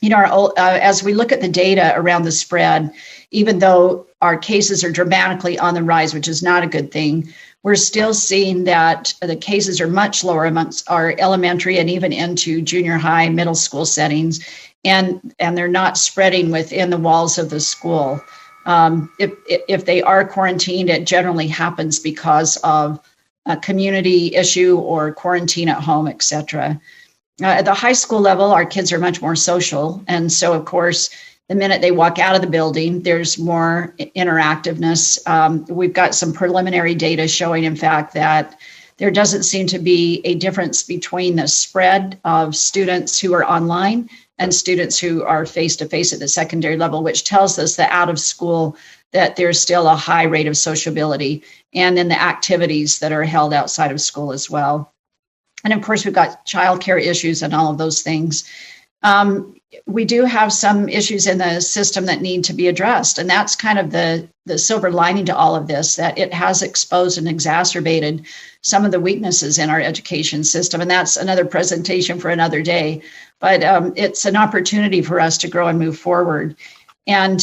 You know, as we look at the data around the spread, even though our cases are dramatically on the rise, which is not a good thing, we're still seeing that the cases are much lower amongst our elementary and even into junior high, middle school settings, and they're not spreading within the walls of the school. If they are quarantined, it generally happens because of a community issue or quarantine at home, et cetera. At the high school level, our kids are much more social. And so, of course, the minute they walk out of the building, there's more interactiveness. We've got some preliminary data showing, in fact, that there doesn't seem to be a difference between the spread of students who are online and students who are face-to-face at the secondary level, which tells us that out of school, that there's still a high rate of sociability, and then the activities that are held outside of school as well. And of course, we've got childcare issues and all of those things. We do have some issues in the system that need to be addressed. And that's kind of the silver lining to all of this, that it has exposed and exacerbated some of the weaknesses in our education system. And that's another presentation for another day. But it's an opportunity for us to grow and move forward. And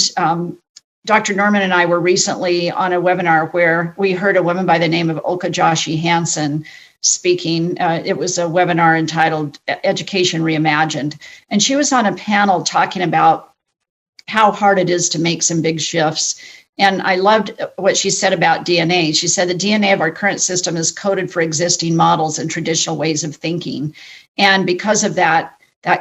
Dr. Norman and I were recently on a webinar where we heard a woman by the name of Olka Joshi Hansen speaking. It was a webinar entitled Education Reimagined. And she was on a panel talking about how hard it is to make some big shifts. And I loved what she said about DNA. She said the DNA of our current system is coded for existing models and traditional ways of thinking. And because of that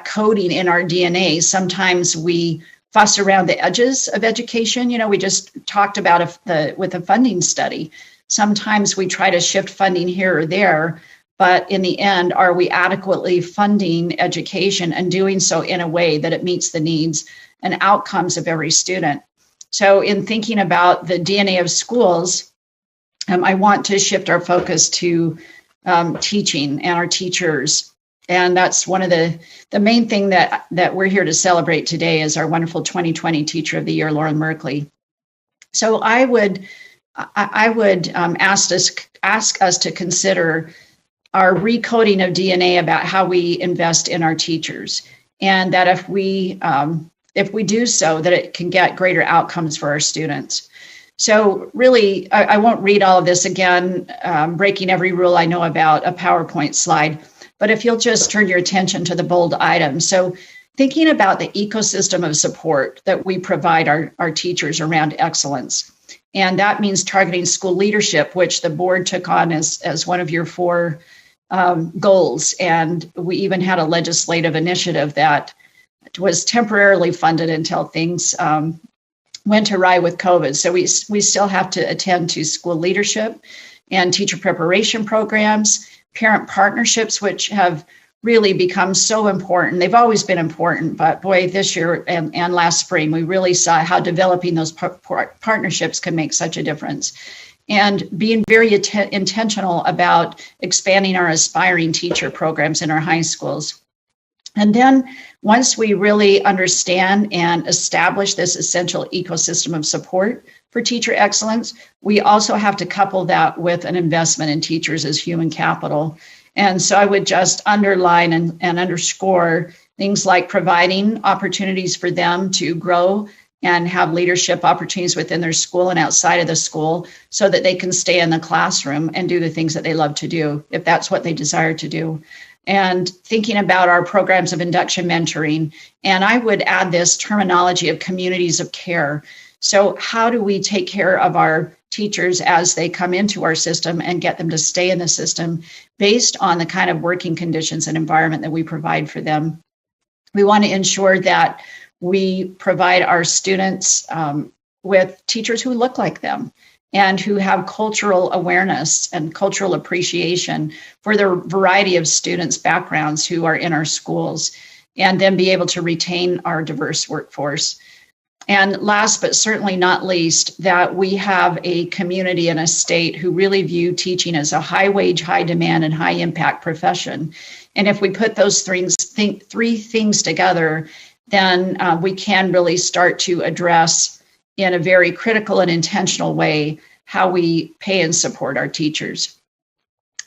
coding in our DNA, sometimes we fuss around the edges of education. You know, we just talked about with a funding study. Sometimes we try to shift funding here or there, but in the end, are we adequately funding education and doing so in a way that it meets the needs and outcomes of every student? So in thinking about the DNA of schools, I want to shift our focus to teaching and our teachers And that's one of the main thing that we're here to celebrate today is our wonderful 2020 Teacher of the Year, Lauren Merkley. So I would ask us to consider our recoding of DNA about how we invest in our teachers, and that if we do so, that it can get greater outcomes for our students. So really, I won't read all of this again, breaking every rule I know about a PowerPoint slide, but if you'll just turn your attention to the bold items. So thinking about the ecosystem of support that we provide our teachers around excellence. And that means targeting school leadership, which the board took on as one of your 4 goals. And we even had a legislative initiative that was temporarily funded until things went awry with COVID. So we still have to attend to school leadership and teacher preparation programs, parent partnerships, which have really become so important. They've always been important, but boy, this year and last spring, we really saw how developing those partnerships can make such a difference. And being very intentional about expanding our aspiring teacher programs in our high schools. And then once we really understand and establish this essential ecosystem of support for teacher excellence, we also have to couple that with an investment in teachers as human capital. And so I would just underline and underscore things like providing opportunities for them to grow and have leadership opportunities within their school and outside of the school so that they can stay in the classroom and do the things that they love to do, if that's what they desire to do. And thinking about our programs of induction mentoring. And I would add this terminology of communities of care. So how do we take care of our teachers as they come into our system and get them to stay in the system based on the kind of working conditions and environment that we provide for them? We want to ensure that we provide our students with teachers who look like them and who have cultural awareness and cultural appreciation for the variety of students' backgrounds who are in our schools, and then be able to retain our diverse workforce. And last but certainly not least, that we have a community and a state who really view teaching as a high wage, high demand, and high impact profession. And if we put those three things together, then we can really start to address in a very critical and intentional way how we pay and support our teachers.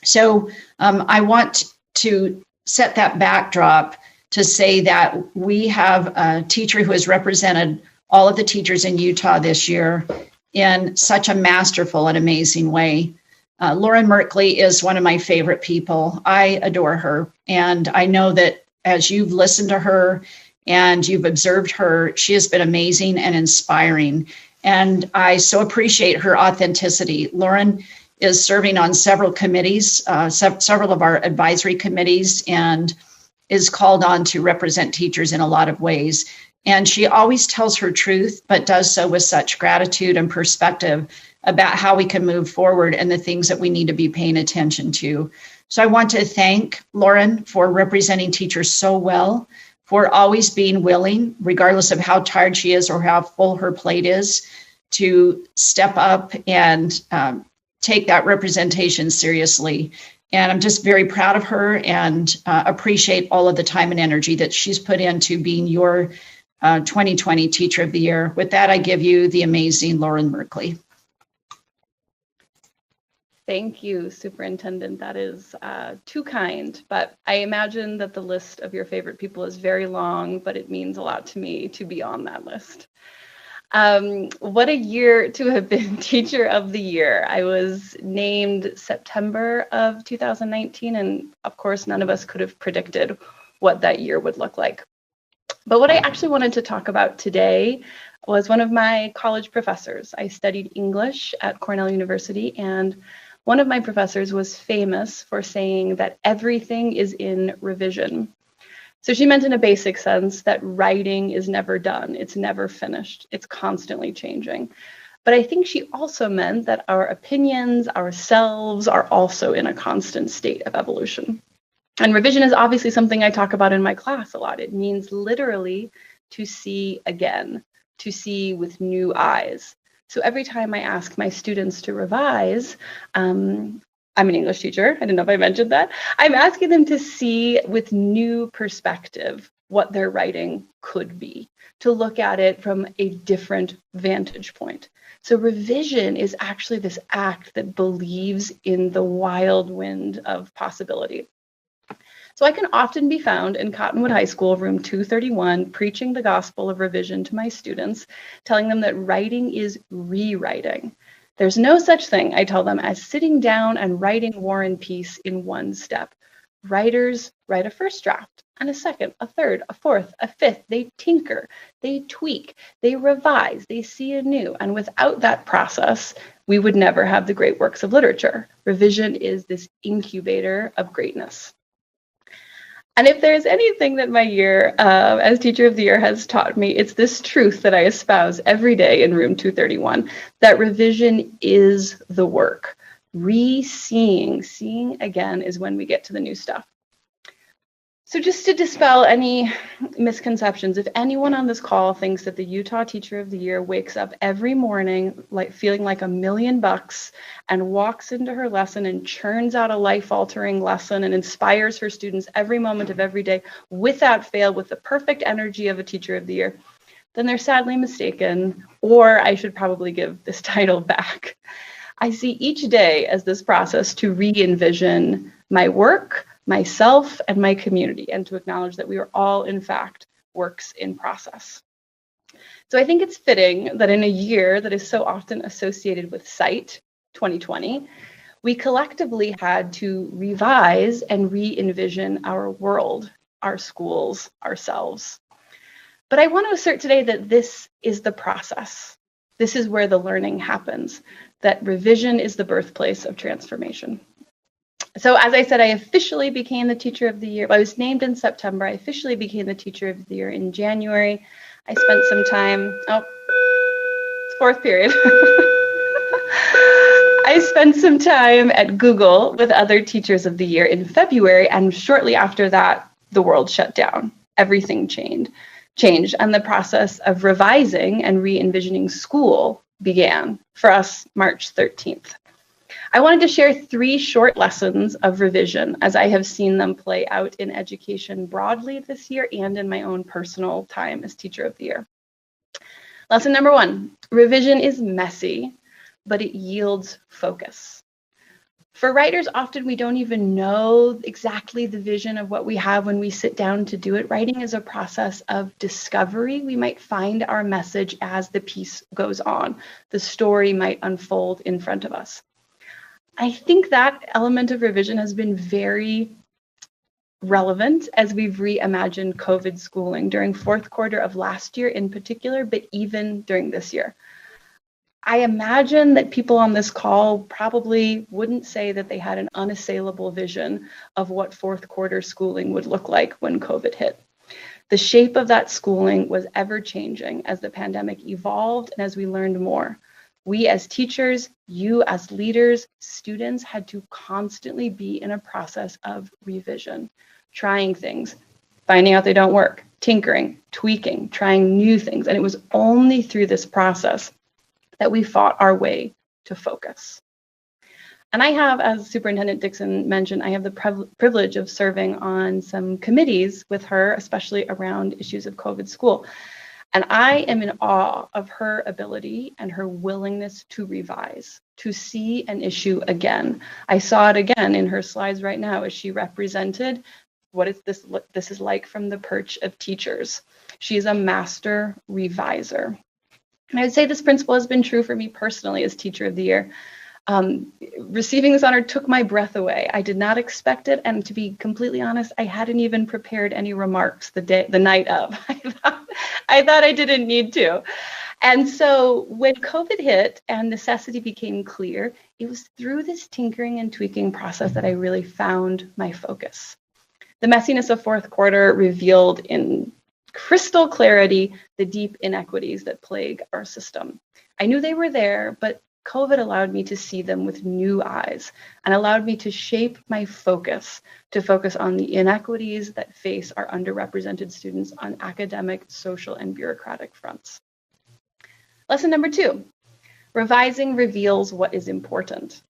So I want to set that backdrop to say that we have a teacher who has represented all of the teachers in Utah this year in such a masterful and amazing way. Lauren Merkley is one of my favorite people. I adore her. And I know that as you've listened to her and you've observed her, she has been amazing and inspiring. And I so appreciate her authenticity. Lauren is serving on several committees, several of our advisory committees, and is called on to represent teachers in a lot of ways. And she always tells her truth, but does so with such gratitude and perspective about how we can move forward and the things that we need to be paying attention to. So I want to thank Lauren for representing teachers so well, for always being willing, regardless of how tired she is or how full her plate is, to step up and take that representation seriously. And I'm just very proud of her and appreciate all of the time and energy that she's put into being your 2020 Teacher of the Year. With that, I give you the amazing Lauren Merkley.
Thank you, Superintendent. That is too kind, but I imagine that the list of your favorite people is very long, but it means a lot to me to be on that list. What a year to have been Teacher of the Year. I was named September of 2019, and of course, none of us could have predicted what that year would look like. But what I actually wanted to talk about today was one of my college professors. I studied English at Cornell University, and one of my professors was famous for saying that everything is in revision. So she meant in a basic sense that writing is never done, it's never finished, it's constantly changing. But I think she also meant that our opinions, ourselves, are also in a constant state of evolution. And revision is obviously something I talk about in my class a lot. It means literally to see again, to see with new eyes. So every time I ask my students to revise, I'm an English teacher. I don't know if I mentioned that. I'm asking them to see with new perspective what their writing could be, to look at it from a different vantage point. So revision is actually this act that believes in the wild wind of possibility. So I can often be found in Cottonwood High School, room 231, preaching the gospel of revision to my students, telling them that writing is rewriting. There's no such thing, I tell them, as sitting down and writing War and Peace in one step. Writers write a first draft, and a second, a third, a fourth, a fifth. They tinker, they tweak, they revise, they see anew. And without that process, we would never have the great works of literature. Revision is this incubator of greatness. And if there's anything that my year as Teacher of the Year has taught me, it's this truth that I espouse every day in room 231, that revision is the work. Seeing again is when we get to the new stuff. So just to dispel any misconceptions, if anyone on this call thinks that the Utah Teacher of the Year wakes up every morning like feeling like $1 million and walks into her lesson and churns out a life-altering lesson and inspires her students every moment of every day without fail with the perfect energy of a Teacher of the Year, then they're sadly mistaken, or I should probably give this title back. I see each day as this process to re-envision my work, myself, and my community, and to acknowledge that we are all, in fact, works in process. So I think it's fitting that in a year that is so often associated with sight, 2020, we collectively had to revise and re-envision our world, our schools, ourselves. But I want to assert today that this is the process. This is where the learning happens, that revision is the birthplace of transformation. So as I said, I officially became the Teacher of the Year. I was named in September. I officially became the Teacher of the Year in January. I spent some time, it's fourth period. I spent some time at Google with other Teachers of the Year in February, and shortly after that, the world shut down. Everything changed, and the process of revising and re-envisioning school began for us March 13th. I wanted to share 3 short lessons of revision as I have seen them play out in education broadly this year and in my own personal time as Teacher of the Year. Lesson number 1, revision is messy, but it yields focus. For writers, often we don't even know exactly the vision of what we have when we sit down to do it. Writing is a process of discovery. We might find our message as the piece goes on. The story might unfold in front of us. I think that element of revision has been very relevant as we've reimagined COVID schooling during fourth quarter of last year in particular, but even during this year. I imagine that people on this call probably wouldn't say that they had an unassailable vision of what fourth quarter schooling would look like when COVID hit. The shape of that schooling was ever changing as the pandemic evolved and as we learned more. We as teachers, you as leaders, students had to constantly be in a process of revision, trying things, finding out they don't work, tinkering, tweaking, trying new things. And it was only through this process that we fought our way to focus. And I have, as Superintendent Dixon mentioned, I have the privilege of serving on some committees with her, especially around issues of COVID school. And I am in awe of her ability and her willingness to revise, to see an issue again. I saw it again in her slides right now as she represented what is this is like from the perch of teachers. She's a master reviser. And I would say this principle has been true for me personally as Teacher of the Year. Receiving this honor took my breath away. I did not expect it, and to be completely honest, I hadn't even prepared any remarks the night of. I thought I didn't need to. And so when COVID hit and necessity became clear, it was through this tinkering and tweaking process that I really found my focus. The messiness of fourth quarter revealed in crystal clarity the deep inequities that plague our system. I knew they were there, but COVID allowed me to see them with new eyes and allowed me to shape my focus to focus on the inequities that face our underrepresented students on academic, social, and bureaucratic fronts. Lesson number 2, revising reveals what is important.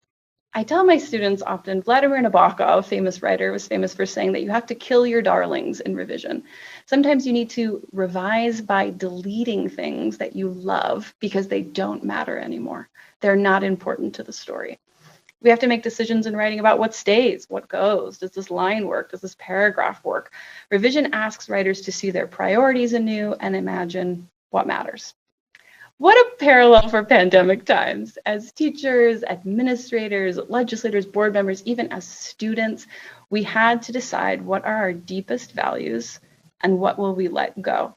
I tell my students often, Vladimir Nabokov, famous writer, was famous for saying that you have to kill your darlings in revision. Sometimes you need to revise by deleting things that you love because they don't matter anymore. They're not important to the story. We have to make decisions in writing about what stays, what goes. Does this line work? Does this paragraph work? Revision asks writers to see their priorities anew and imagine what matters. What a parallel for pandemic times. As teachers, administrators, legislators, board members, even as students, we had to decide what are our deepest values and what will we let go.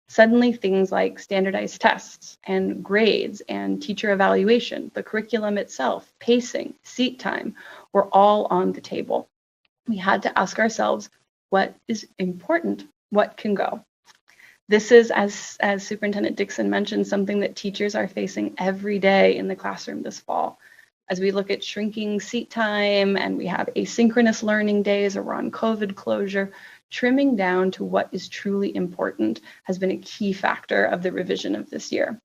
Suddenly, things like standardized tests and grades and teacher evaluation, the curriculum itself, pacing, seat time, were all on the table. We had to ask ourselves, what is important? What can go? This is, as Superintendent Dixon mentioned, something that teachers are facing every day in the classroom this fall. As we look at shrinking seat time and we have asynchronous learning days or we're on COVID closure, trimming down to what is truly important has been a key factor of the revision of this year.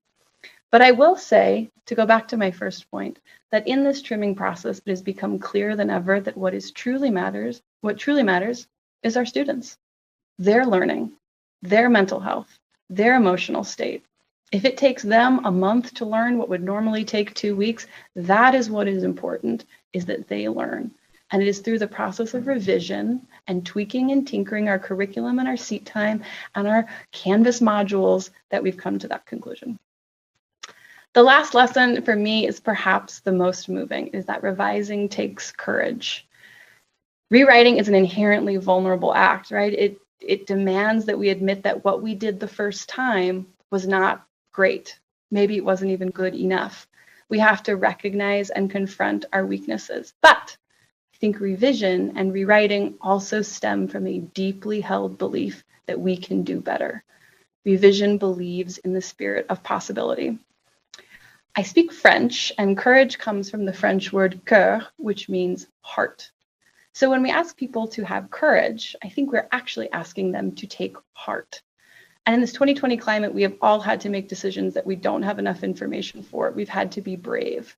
But I will say, to go back to my first point, that in this trimming process, it has become clearer than ever that what truly matters is our students, their learning, their mental health, their emotional state. If it takes them a month to learn what would normally take 2 weeks, that is what is important, is that they learn. And it is through the process of revision and tweaking and tinkering our curriculum and our seat time and our Canvas modules that we've come to that conclusion. The last lesson for me is perhaps the most moving, is that revising takes courage. Rewriting is an inherently vulnerable act, right? It demands that we admit that what we did the first time was not great. Maybe it wasn't even good enough. We have to recognize and confront our weaknesses. But I think revision and rewriting also stem from a deeply held belief that we can do better. Revision believes in the spirit of possibility. I speak French, and courage comes from the French word cœur, which means heart. So when we ask people to have courage, I think we're actually asking them to take heart. And in this 2020 climate, we have all had to make decisions that we don't have enough information for. We've had to be brave.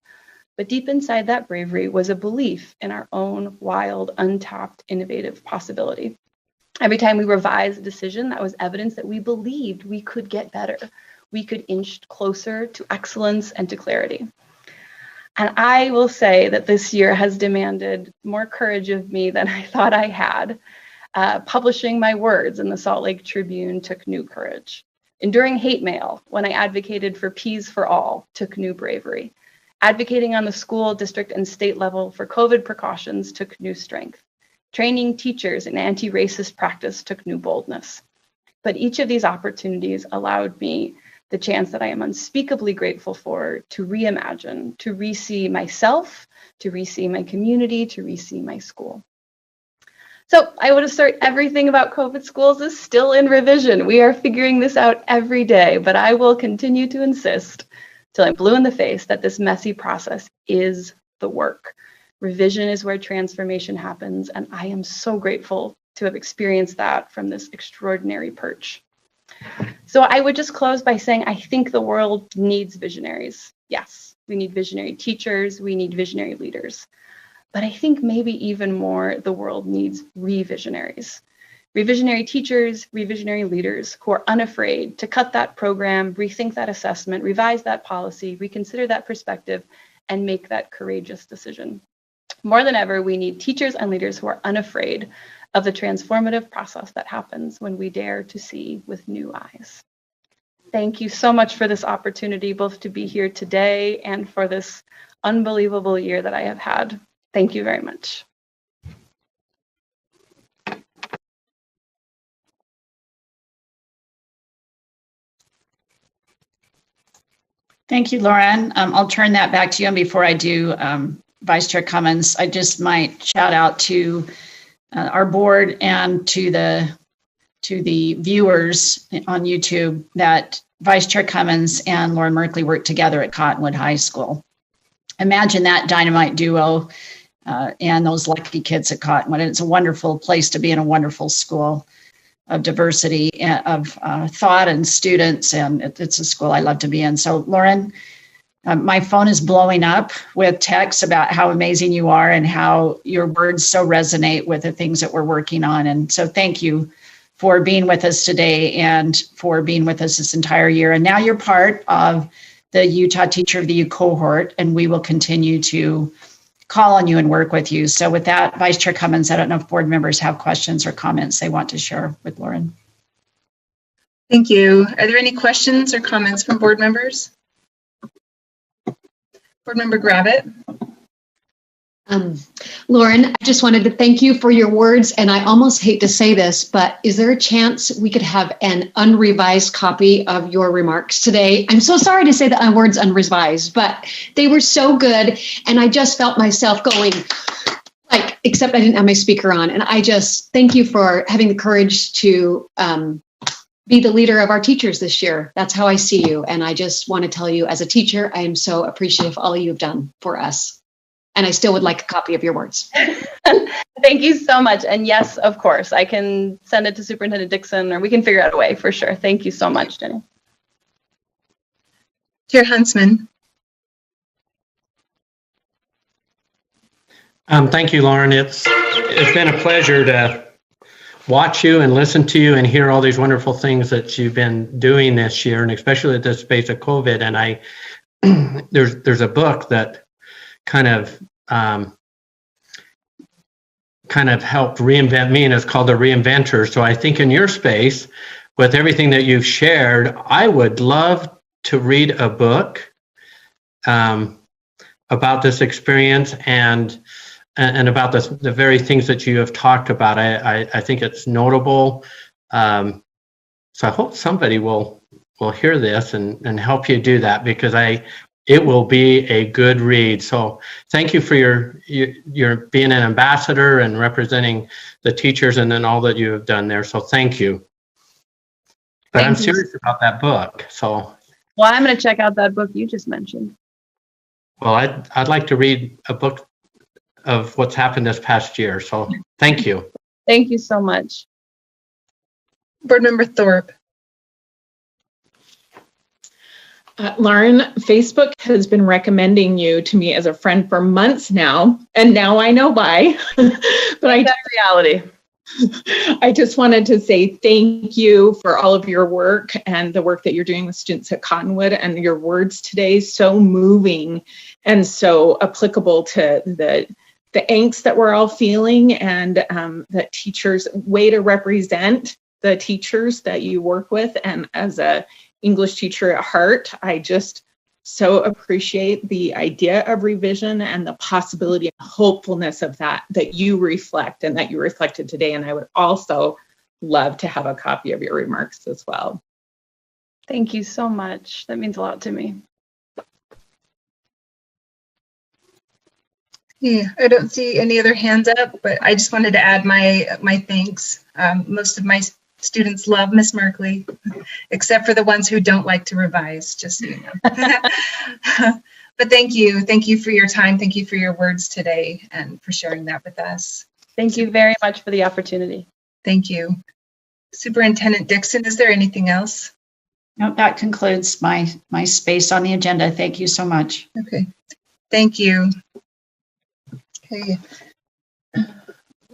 But deep inside that bravery was a belief in our own wild, untapped, innovative possibility. Every time we revised a decision, that was evidence that we believed we could get better. We could inch closer to excellence and to clarity. And I will say that this year has demanded more courage of me than I thought I had. Publishing my words in the Salt Lake Tribune took new courage. Enduring hate mail when I advocated for Peas for All took new bravery. Advocating on the school, district, and state level for COVID precautions took new strength. Training teachers in anti-racist practice took new boldness. But each of these opportunities allowed me the chance that I am unspeakably grateful for to reimagine, to re-see myself, to re-see my community, to re-see my school. So I would assert everything about COVID schools is still in revision. We are figuring this out every day, but I will continue to insist till I'm blue in the face that this messy process is the work. Revision is where transformation happens, and I am so grateful to have experienced that from this extraordinary perch. So I would just close by saying I think the world needs visionaries. Yes, we need visionary teachers, we need visionary leaders. But I think maybe even more, the world needs revisionaries. Revisionary teachers, revisionary leaders who are unafraid to cut that program, rethink that assessment, revise that policy, reconsider that perspective, and make that courageous decision. More than ever, we need teachers and leaders who are unafraid of the transformative process that happens when we dare to see with new eyes. Thank you so much for this opportunity, both to be here today and for this unbelievable year that I have had. Thank you very much.
Thank you, Lauren. I'll turn that back to you. And before I do, Vice Chair Cummins, I just might shout out to our board and to the viewers on YouTube that Vice Chair Cummins and Lauren Merkley worked together at Cottonwood High School. Imagine that dynamite duo and those lucky kids at Cottonwood. And it's a wonderful place to be in, a wonderful school of diversity of thought and students, and it's a school I love to be in. So Lauren, My phone is blowing up with texts about how amazing you are and how your words so resonate with the things that we're working on. And so thank you for being with us today and for being with us this entire year. And now you're part of the Utah Teacher of the Year cohort, and we will continue to call on you and work with you. So with that, Vice Chair Cummins, I don't know if board members have questions or comments they want to share with Lauren.
Thank you. Are there any questions or comments from board members? Board Member Gravitt.
Lauren, I just wanted to thank you for your words, and I almost hate to say this, but is there a chance we could have an unrevised copy of your remarks today? I'm so sorry to say the words unrevised, but they were so good, and I just felt myself going, like, except I didn't have my speaker on, and I just thank you for having the courage to be the leader of our teachers this year. That's how I see you, and I just want to tell you, as a teacher, I am so appreciative of all you've done for us. And I still would like a copy of your words.
Thank you so much. And yes, of course, I can send it to Superintendent Dixon, or we can figure out a way for sure. Thank you so much, Jenny.
Chair Huntsman.
Thank you, Lauren. It's been a pleasure to watch you and listen to you and hear all these wonderful things that you've been doing this year, and especially at this space of COVID. And there's a book that kind of helped reinvent me, and it's called The Reinventor. So I think in your space, with everything that you've shared, I would love to read a book about this experience and about the very things that you have talked about. I think it's notable. So I hope somebody will hear this and help you do that, because it will be a good read. So thank you for your being an ambassador and representing the teachers, and then all that you have done there. So thank you. But I'm serious about that book. So.
Well, I'm going to check out that book you just mentioned.
Well, I'd like to read a book of what's happened this past year. So thank you.
Thank you so much.
Board Member Thorpe.
Lauren, Facebook has been recommending you to me as a friend for months now, and now I know why. But
reality.
I just wanted to say thank you for all of your work and the work that you're doing with students at Cottonwood, and your words today, so moving and so applicable to the angst that we're all feeling, and that teachers, way to represent the teachers that you work with. And as a English teacher at heart, I just so appreciate the idea of revision and the possibility and hopefulness of that you reflect and that you reflected today. And I would also love to have a copy of your remarks as well.
Thank you so much. That means a lot to me.
Yeah, I don't see any other hands up, but I just wanted to add my thanks. Most of my students love Miss Merkley, except for the ones who don't like to revise, just so you know. But thank you for your time. Thank you for your words today and for sharing that with us.
Thank you very much for the opportunity.
Thank you. Superintendent Dixon, is there anything else?
No, that concludes my space on the agenda. Thank you so much.
Okay, thank you. Okay.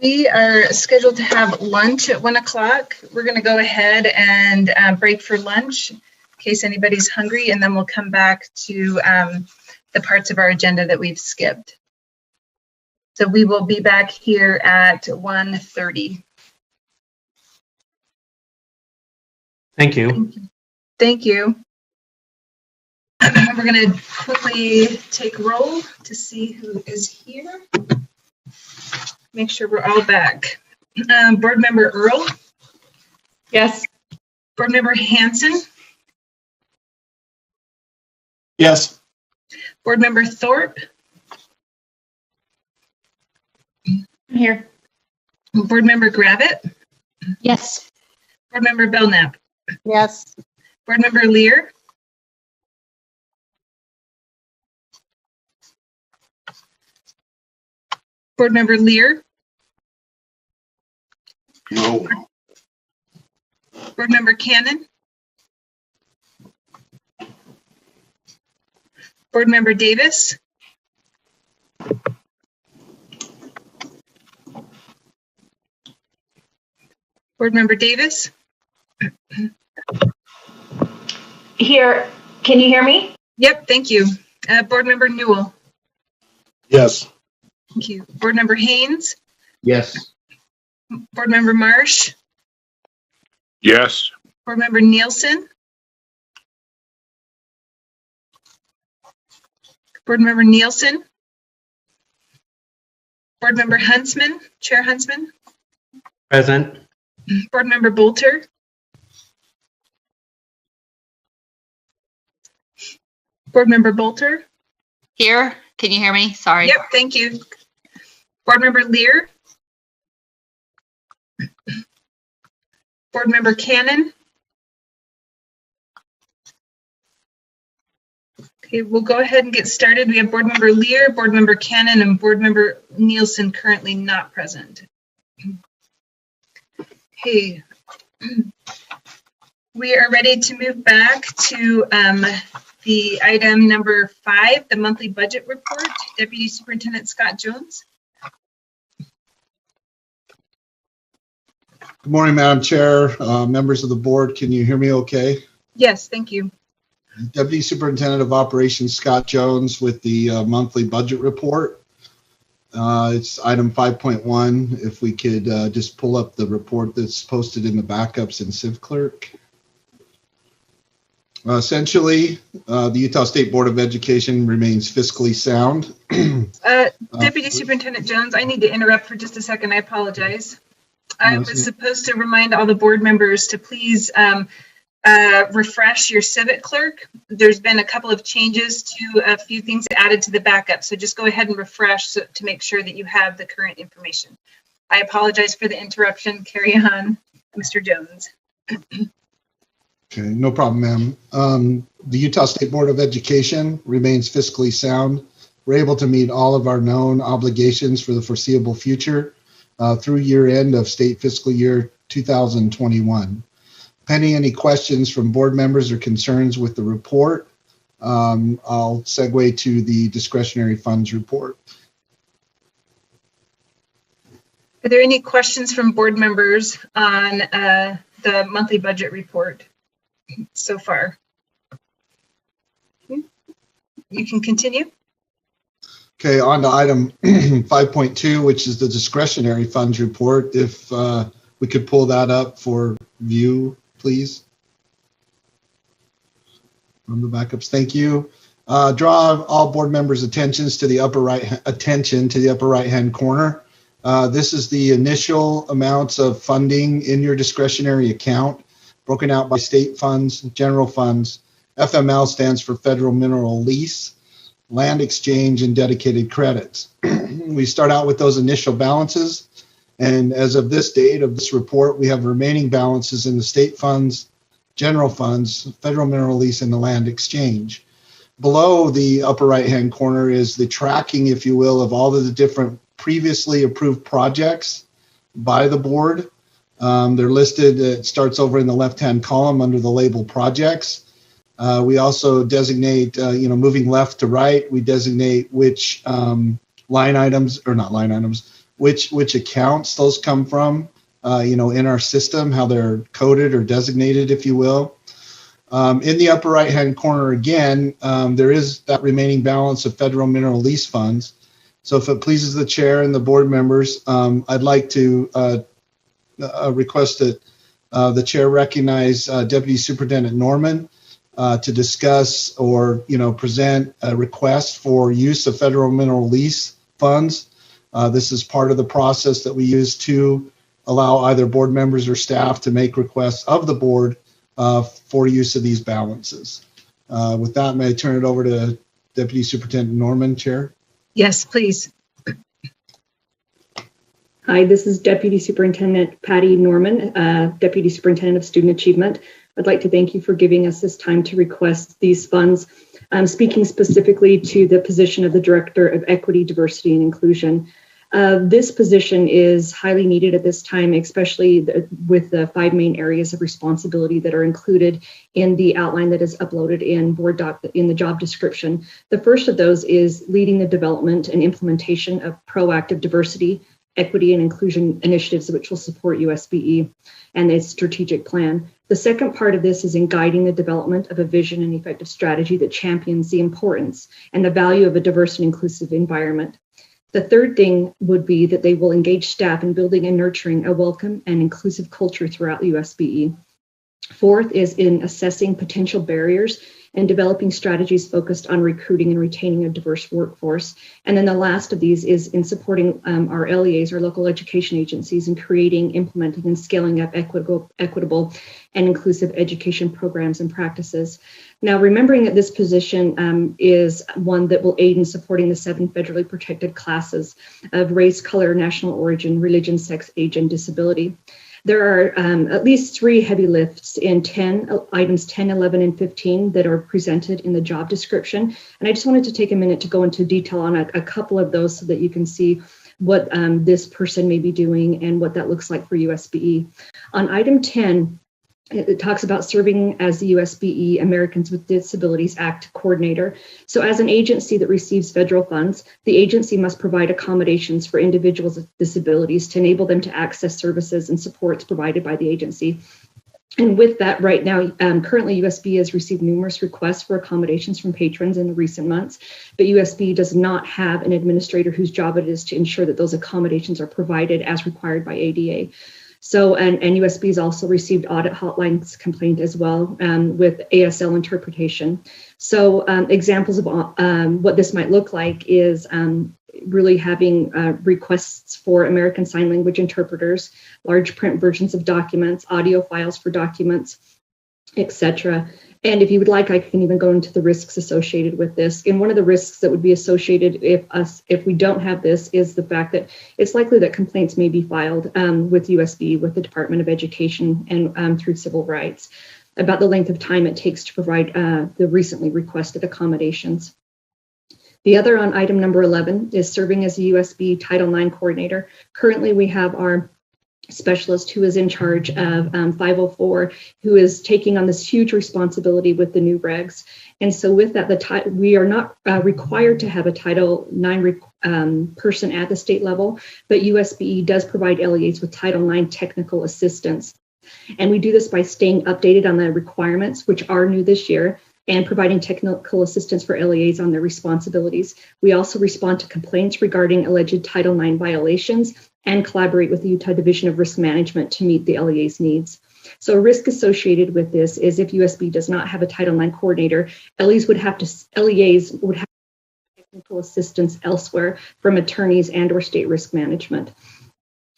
We are scheduled to have lunch at 1 o'clock. We're going to go ahead and break for lunch in case anybody's hungry, and then we'll come back to the parts of our agenda that we've skipped. So we will be back here at 1:30.
Thank you.
Thank you. We're going to quickly take roll to see who is here. Make sure we're all back. Board Member Earl?
Yes.
Board Member Hanson?
Yes.
Board Member Thorpe?
I'm here.
Board Member Gravitt?
Yes.
Board Member Belknap?
Yes.
Board Member Lear? Board Member Lear?
No.
Board Member Cannon? Board Member Davis. Board Member Davis.
Here, can you hear me?
Yep, thank you. Board Member Newell.
Yes.
Thank you. Board Member Haynes.
Yes.
Board Member Marsh.
Yes.
Board Member Nielsen. Board Member Nielsen. Board Member Huntsman, Chair Huntsman.
Present.
Board Member Bolter. Board Member Bolter.
Here, can you hear me? Sorry.
Yep, thank you. Board Member Lear. Board Member Cannon. Okay, we'll go ahead and get started. We have Board Member Lear, Board Member Cannon, and Board Member Nielsen currently not present. Okay. We are ready to move back to the item number 5, the monthly budget report. Deputy Superintendent Scott Jones.
Good morning, Madam Chair, members of the board. Can you hear me okay?
Yes, thank you.
Deputy Superintendent of Operations Scott Jones with the monthly budget report. It's item 5.1. If we could just pull up the report that's posted in the backups in CivClerk. Essentially, the Utah State Board of Education remains fiscally sound.
Deputy Superintendent Jones, I need to interrupt for just a second. I apologize. I was supposed to remind all the board members to please refresh your Civic Clerk. There's been a couple of changes to a few things added to the backup, so just go ahead and refresh to make sure that you have the current information. I apologize for the interruption. Carry on, Mr. Jones.
Okay, no problem, ma'am. The Utah State Board of Education remains fiscally sound. We're able to meet all of our known obligations for the foreseeable future through year end of state fiscal year 2021. Pending any questions from board members or concerns with the report, I'll segue to the discretionary funds report.
Are there any questions from board members on the monthly budget report so far? You can continue.
Okay, on to item 5.2, which is the discretionary funds report. If we could pull that up for view, please. On the backups, thank you. Draw all board members' attentions to the upper right-hand corner. This is the initial amounts of funding in your discretionary account, broken out by state funds, general funds. FML stands for Federal Mineral Lease, Land Exchange, and Dedicated Credits. We start out with those initial balances, and as of this date of this report, we have remaining balances in the state funds, general funds, Federal Mineral Lease, and the Land Exchange. Below the upper right-hand corner is the tracking, if you will, of all of the different previously approved projects by the board. They're listed, it starts over in the left-hand column under the label projects. We also designate, moving left to right, we designate which line items, or not line items, which accounts those come from, in our system, how they're coded or designated, if you will. In the upper right-hand corner again, there is that remaining balance of federal mineral lease funds. So if it pleases the chair and the board members, I'd like to request that the chair recognize Deputy Superintendent Norman to discuss or present a request for use of federal mineral lease funds. This is part of the process that we use to allow either board members or staff to make requests of the board for use of these balances. With that, may I turn it over to Deputy Superintendent Norman, Chair?
Yes, please.
Hi, this is Deputy Superintendent Patty Norman, Deputy Superintendent of Student Achievement. I'd like to thank you for giving us this time to request these funds. I'm speaking specifically to the position of the Director of Equity, Diversity, and Inclusion. This position is highly needed at this time, especially with the 5 main areas of responsibility that are included in the outline that is uploaded in Board Doc in the job description. The first of those is leading the development and implementation of proactive diversity, equity, and inclusion initiatives which will support USBE and its strategic plan. The second part of this is in guiding the development of a vision and effective strategy that champions the importance and the value of a diverse and inclusive environment. The third thing would be that they will engage staff in building and nurturing a welcome and inclusive culture throughout USBE. Fourth is in assessing potential barriers and developing strategies focused on recruiting and retaining a diverse workforce. And then the last of these is in supporting our LEAs, our local education agencies, in creating, implementing, and scaling up equitable and inclusive education programs and practices. Now, remembering that this position is one that will aid in supporting the 7 federally protected classes of race, color, national origin, religion, sex, age, and disability. There are at least 3 heavy lifts in items 10, 11, and 15 that are presented in the job description. And I just wanted to take a minute to go into detail on a couple of those so that you can see what this person may be doing and what that looks like for USBE. On item 10, it talks about serving as the USBE Americans with Disabilities Act coordinator. So as an agency that receives federal funds, the agency must provide accommodations for individuals with disabilities to enable them to access services and supports provided by the agency. And with that, right now, currently USBE has received numerous requests for accommodations from patrons in the recent months, but USBE does not have an administrator whose job it is to ensure that those accommodations are provided as required by ADA. So, and USBE has also received audit hotlines complaint as well with ASL interpretation. So examples of what this might look like is really having requests for American Sign Language interpreters, large print versions of documents, audio files for documents, etc. And if you would like, I can even go into the risks associated with this. And one of the risks that would be associated if we don't have this is the fact that it's likely that complaints may be filed with USBE, with the Department of Education, and through civil rights about the length of time it takes to provide the recently requested accommodations. The other on item number 11 is serving as a USBE Title IX coordinator. Currently, we have our specialist who is in charge of 504, who is taking on this huge responsibility with the new regs. And so with that, we are not required to have a Title IX person at the state level, but USBE does provide LEAs with Title IX technical assistance. And we do this by staying updated on the requirements, which are new this year, and providing technical assistance for LEAs on their responsibilities. We also respond to complaints regarding alleged Title IX violations and collaborate with the Utah Division of Risk Management to meet the LEA's needs. So a risk associated with this is if USB does not have a Title IX coordinator, LEAs would have technical assistance elsewhere from attorneys and or state risk management.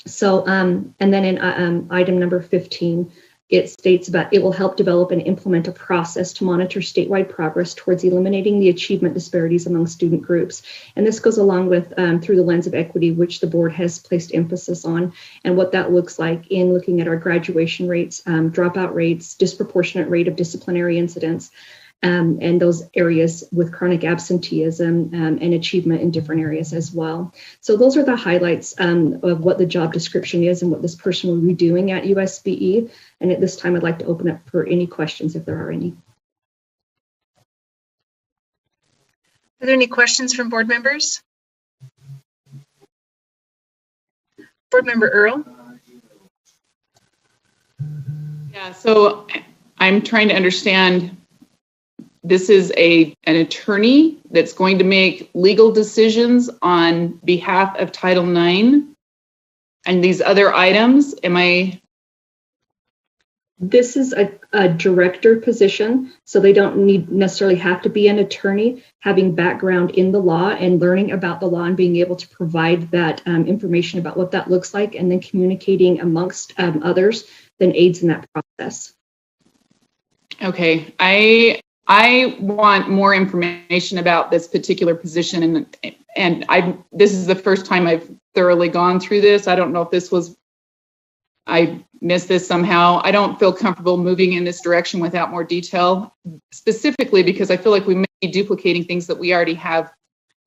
So, and then in item number 15, it states about it will help develop and implement a process to monitor statewide progress towards eliminating the achievement disparities among student groups. And this goes along with through the lens of equity, which the board has placed emphasis on, and what that looks like in looking at our graduation rates, dropout rates, disproportionate rate of disciplinary incidents, and those areas with chronic absenteeism and achievement in different areas as well. So those are the highlights of what the job description is and what this person will be doing at USBE. And at this time, I'd like to open up for any questions if there are any.
Are there any questions from board members? Board member Earl?
Yeah, so I'm trying to understand. This is an attorney that's going to make legal decisions on behalf of Title IX and these other items.
This is a director position, so they don't necessarily have to be an attorney. Having background in the law and learning about the law and being able to provide that information about what that looks like and then communicating amongst others then aids in that process.
Okay, I want more information about this particular position, and this is the first time I've thoroughly gone through this. I don't know if I missed this somehow. I don't feel comfortable moving in this direction without more detail, specifically because I feel like we may be duplicating things that we already have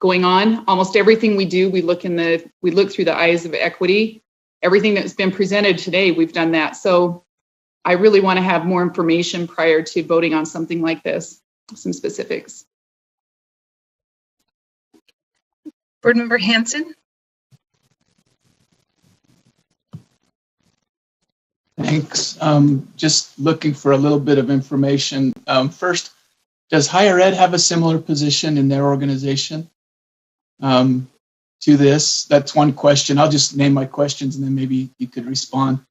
going on. Almost everything we do, we look through the eyes of equity. Everything that's been presented today, we've done that. So I really want to have more information prior to voting on something like this, some specifics.
Board Member Hanson.
Thanks. Just looking for a little bit of information. First, does higher ed have a similar position in their organization to this? That's one question. I'll just name my questions and then maybe you could respond.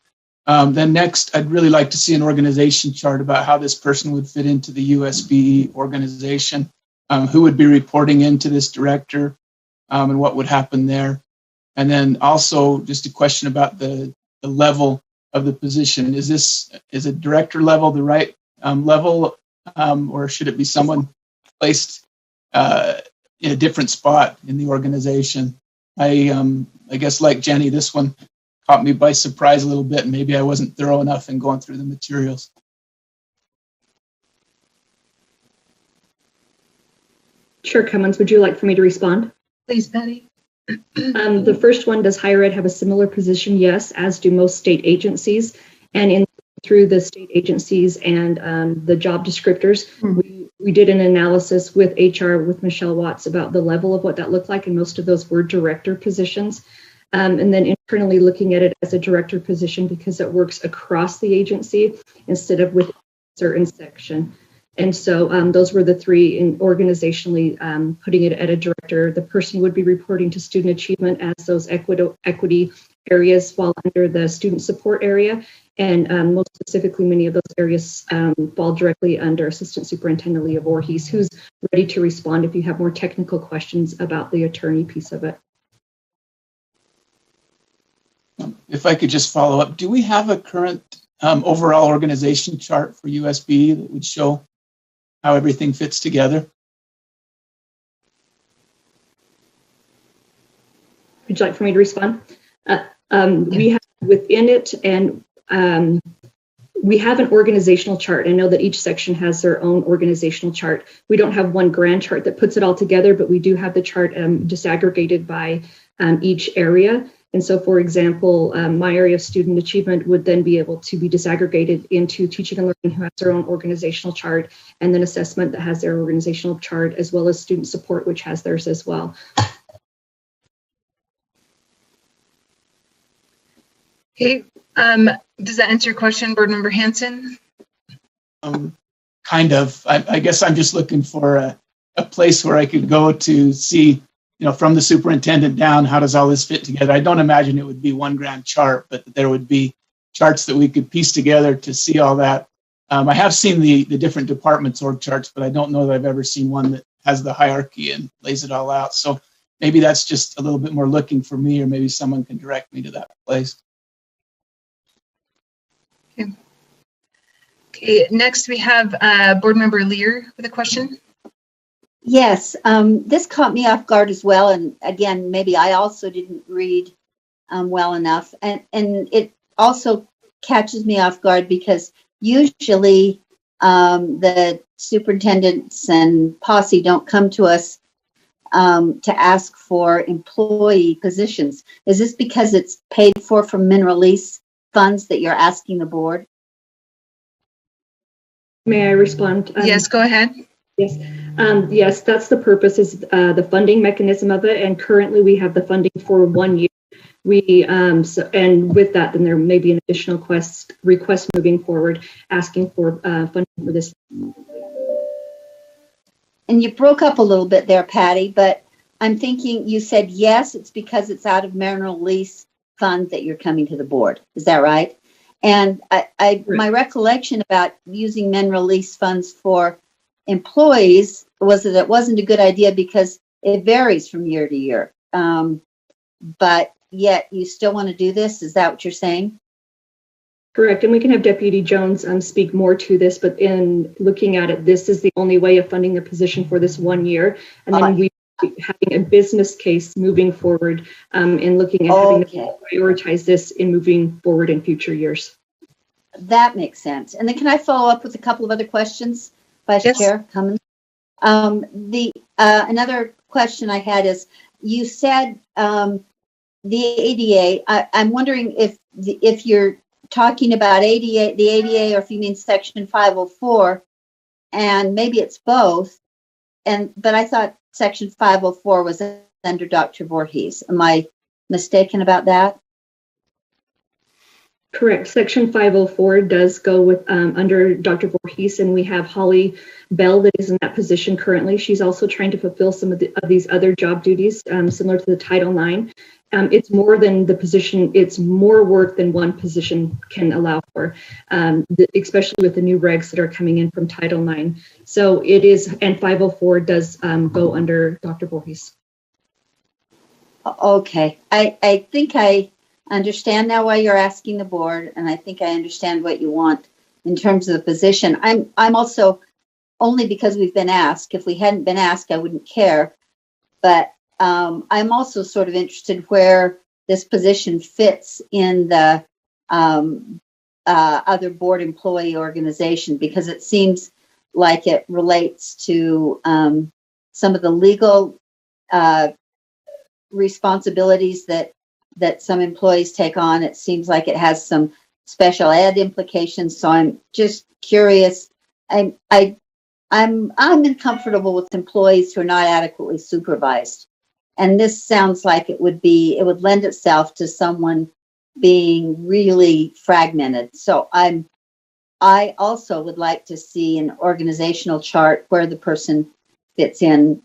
Then next, I'd really like to see an organization chart about how this person would fit into the USBE organization, who would be reporting into this director, and what would happen there. And then also just a question about the level of the position. Is a director level the right level, or should it be someone placed in a different spot in the organization? I guess like Jenny, this one caught me by surprise a little bit, and maybe I wasn't thorough enough in going through the materials.
Chair Cummins, would you like for me to respond?
Please, Patty.
The first one, does higher ed have a similar position? Yes, as do most state agencies. And through the state agencies and the job descriptors, we did an analysis with HR with Michelle Watts about the level of what that looked like, and most of those were director positions. And then internally looking at it as a director position because it works across the agency instead of with a certain section. And so those were the three in organizationally putting it at a director. The person would be reporting to student achievement as those equity areas fall under the student support area. And most specifically, many of those areas fall directly under Assistant Superintendent Leah Voorhees, who's ready to respond if you have more technical questions about the attorney piece of it.
If I could just follow up, do we have a current overall organization chart for USBE that would show how everything fits together?
Would you like for me to respond? We have within it, and we have an organizational chart. I know that each section has their own organizational chart. We don't have one grand chart that puts it all together, but we do have the chart disaggregated by each area. And so, for example, my area of student achievement would then be able to be disaggregated into teaching and learning, who has their own organizational chart, and then assessment that has their organizational chart, as well as student support, which has theirs as well.
Okay, does that answer your question, Board Member Hanson?
Kind of. I guess I'm just looking for a place where I could go to see, from the superintendent down, how does all this fit together? I don't imagine it would be one grand chart, but there would be charts that we could piece together to see all that. I have seen the different departments' org charts, but I don't know that I've ever seen one that has the hierarchy and lays it all out. So maybe that's just a little bit more looking for me, or maybe someone can direct me to that place.
Okay, next we have Board Member Lear with a question.
Yes, this caught me off guard as well. And again, maybe I also didn't read well enough. And it also catches me off guard because usually the superintendents and posse don't come to us to ask for employee positions. Is this because it's paid for from mineral lease funds that you're asking the board?
May I respond?
Yes, go ahead.
Yes, yes, that's the purpose, is the funding mechanism of it. And currently we have the funding for 1 year. And with that, then there may be an additional request moving forward, asking for funding for this.
And you broke up a little bit there, Patty, but I'm thinking you said, yes, it's because it's out of mineral lease funds that you're coming to the board. Is that right? And my recollection about using mineral lease funds for employees was that it wasn't a good idea because it varies from year to year. But yet you still want to do this? Is that what you're saying?
Correct. And we can have Deputy Jones speak more to this, but in looking at it, this is the only way of funding the position for this 1 year. And then we having a business case moving forward and looking at having to prioritize this in moving forward in future years.
That makes sense. And then can I follow up with a couple of other questions, Vice Chair Cummins? The another question I had is, you said the ADA. I'm wondering if you're talking about ADA, the ADA, or if you mean Section 504, and maybe it's both. But I thought Section 504 was under Dr. Voorhees. Am I mistaken about that?
Correct. Section 504 does go with under Dr. Voorhees, and we have Holly Bell that is in that position currently. She's also trying to fulfill some of these other job duties similar to the Title IX. It's more than the position. It's more work than one position can allow for, especially with the new regs that are coming in from Title IX. So it is, and 504 does go under Dr. Voorhees.
Okay. I think I understand now why you're asking the board, and I think I understand what you want in terms of the position. I'm also, only because we've been asked. If we hadn't been asked, I wouldn't care. But I'm also sort of interested where this position fits in the other board employee organization, because it seems like it relates to some of the legal responsibilities that some employees take on. It seems like it has some special ed implications. So I'm just curious. I'm uncomfortable with employees who are not adequately supervised. And this sounds like it would lend itself to someone being really fragmented. So I also would like to see an organizational chart where the person fits in.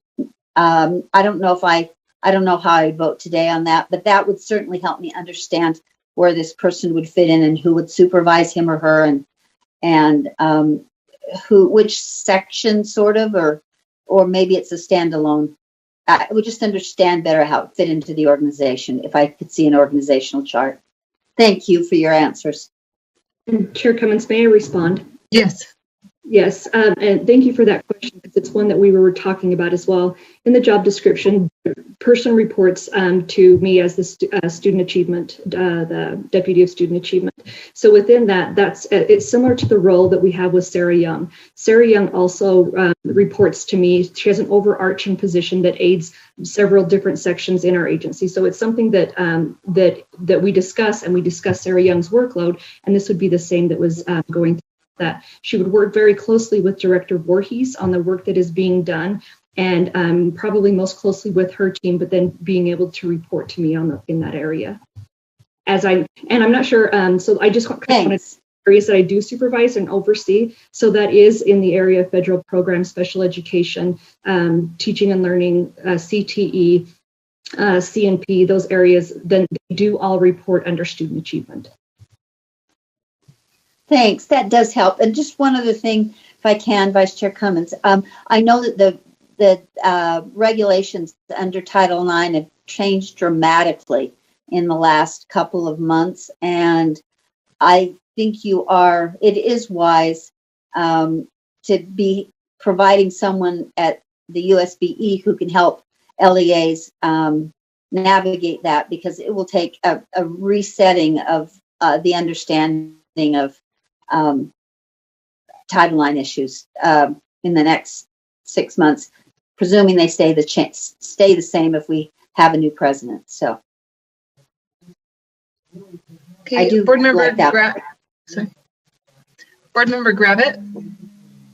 I don't know how I vote today on that, but that would certainly help me understand where this person would fit in and who would supervise him or her, and which section sort of, or maybe it's a standalone. I would just understand better how it fit into the organization if I could see an organizational chart. Thank you for your answers.
Chair Cummins, may I respond?
Yes.
Yes, and thank you for that question, because it's one that we were talking about as well. In the job description, the person reports to me as the student achievement, the deputy of student achievement. So within that, it's similar to the role that we have with Sarah Young. Sarah Young also reports to me. She has an overarching position that aids several different sections in our agency. So it's something that that we discuss, and we discuss Sarah Young's workload, and this would be the same that was going through. That she would work very closely with Director Voorhees on the work that is being done, and probably most closely with her team, but then being able to report to me in that area. I'm not sure, so I just want to areas that I do supervise and oversee. So that is in the area of federal programs, special education, teaching and learning, CTE, CNP, those areas, then they do all report under student achievement.
Thanks. That does help. And just one other thing, if I can, Vice Chair Cummins. I know that the regulations under Title IX have changed dramatically in the last couple of months, and I think it is wise to be providing someone at the USBE who can help LEAs navigate that, because it will take a resetting of the understanding of Title IX issues in the next 6 months, presuming they stay the same if we have a new president. So,
okay,
I do
Board Member
like that.
Board Member Gravitt.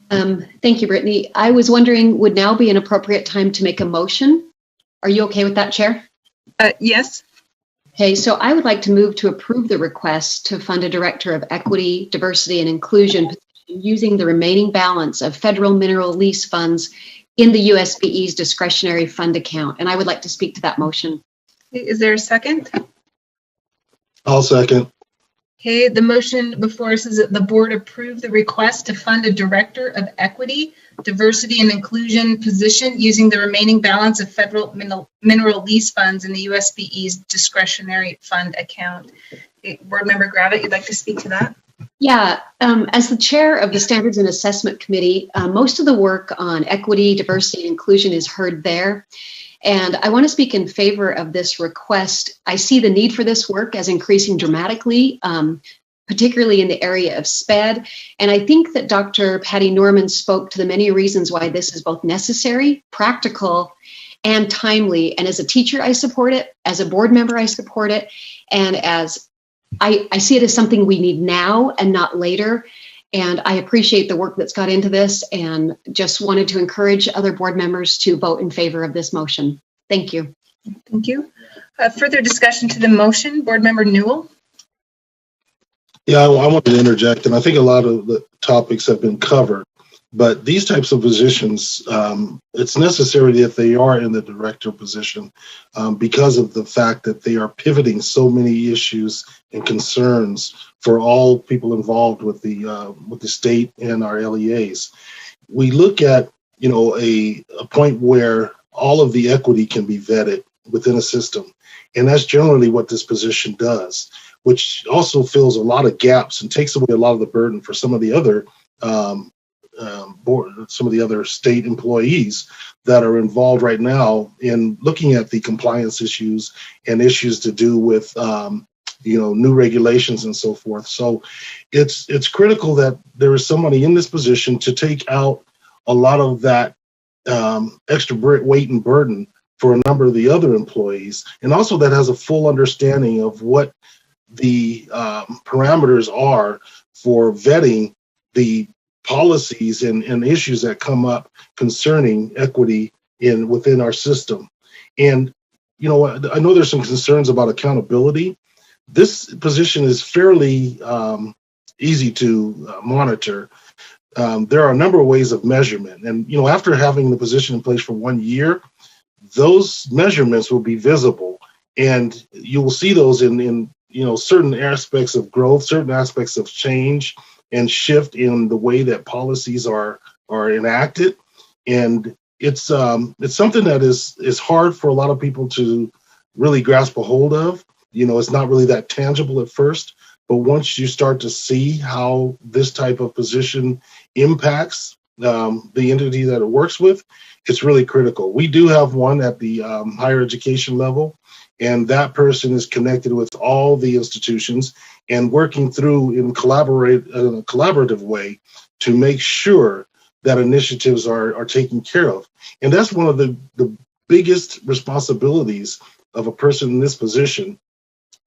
Thank you, Brittany. I was wondering, would now be an appropriate time to make a motion? Are you okay with that, Chair?
Yes.
Okay, so I would like to move to approve the request to fund a Director of Equity, Diversity, and Inclusion position using the remaining balance of federal mineral lease funds in the USBE's discretionary fund account. And I would like to speak to that motion.
Is there a second?
I'll second.
Okay, the motion before us is that the board approve the request to fund a Director of Equity, Diversity, and Inclusion position using the remaining balance of federal mineral lease funds in the USBE's discretionary fund account. Okay, Board Member Gravitt, you'd like to speak to that?
Yeah, as the chair of the Standards and Assessment Committee, most of the work on equity, diversity, and inclusion is heard there. And I want to speak in favor of this request. I see the need for this work as increasing dramatically particularly in the area of SPED. And I think that Dr. Patty Norman spoke to the many reasons why this is both necessary, practical, and timely. And as a teacher, I support it. As a board member, I support it. And as I see it as something we need now and not later. And I appreciate the work that's got into this and just wanted to encourage other board members to vote in favor of this motion. Thank you.
Thank you. Further discussion to the motion, Board Member Newell.
Yeah, I wanted to interject, and I think a lot of the topics have been covered, but these types of positions, it's necessary that they are in the director position because of the fact that they are pivoting so many issues and concerns for all people involved with the state and our LEAs. We look at, a point where all of the equity can be vetted within a system, and that's generally what this position does, which also fills a lot of gaps and takes away a lot of the burden for some of the other some of the other state employees that are involved right now in looking at the compliance issues and issues to do with new regulations and so forth. So it's critical that there is somebody in this position to take out a lot of that extra weight and burden for a number of the other employees, and also that has a full understanding of what the parameters are for vetting the policies and issues that come up concerning equity within our system. And I know there's some concerns about accountability. This position is fairly easy to monitor. There are a number of ways of measurement, and after having the position in place for 1 year, those measurements will be visible, and you will see those in certain aspects of growth, certain aspects of change and shift in the way that policies are enacted. And it's something that is hard for a lot of people to really grasp a hold of. It's not really that tangible at first, but once you start to see how this type of position impacts the entity that it works with, it's really critical. We do have one at the higher education level, and that person is connected with all the institutions and working through in a collaborative way to make sure that initiatives are taken care of. And that's one of the biggest responsibilities of a person in this position,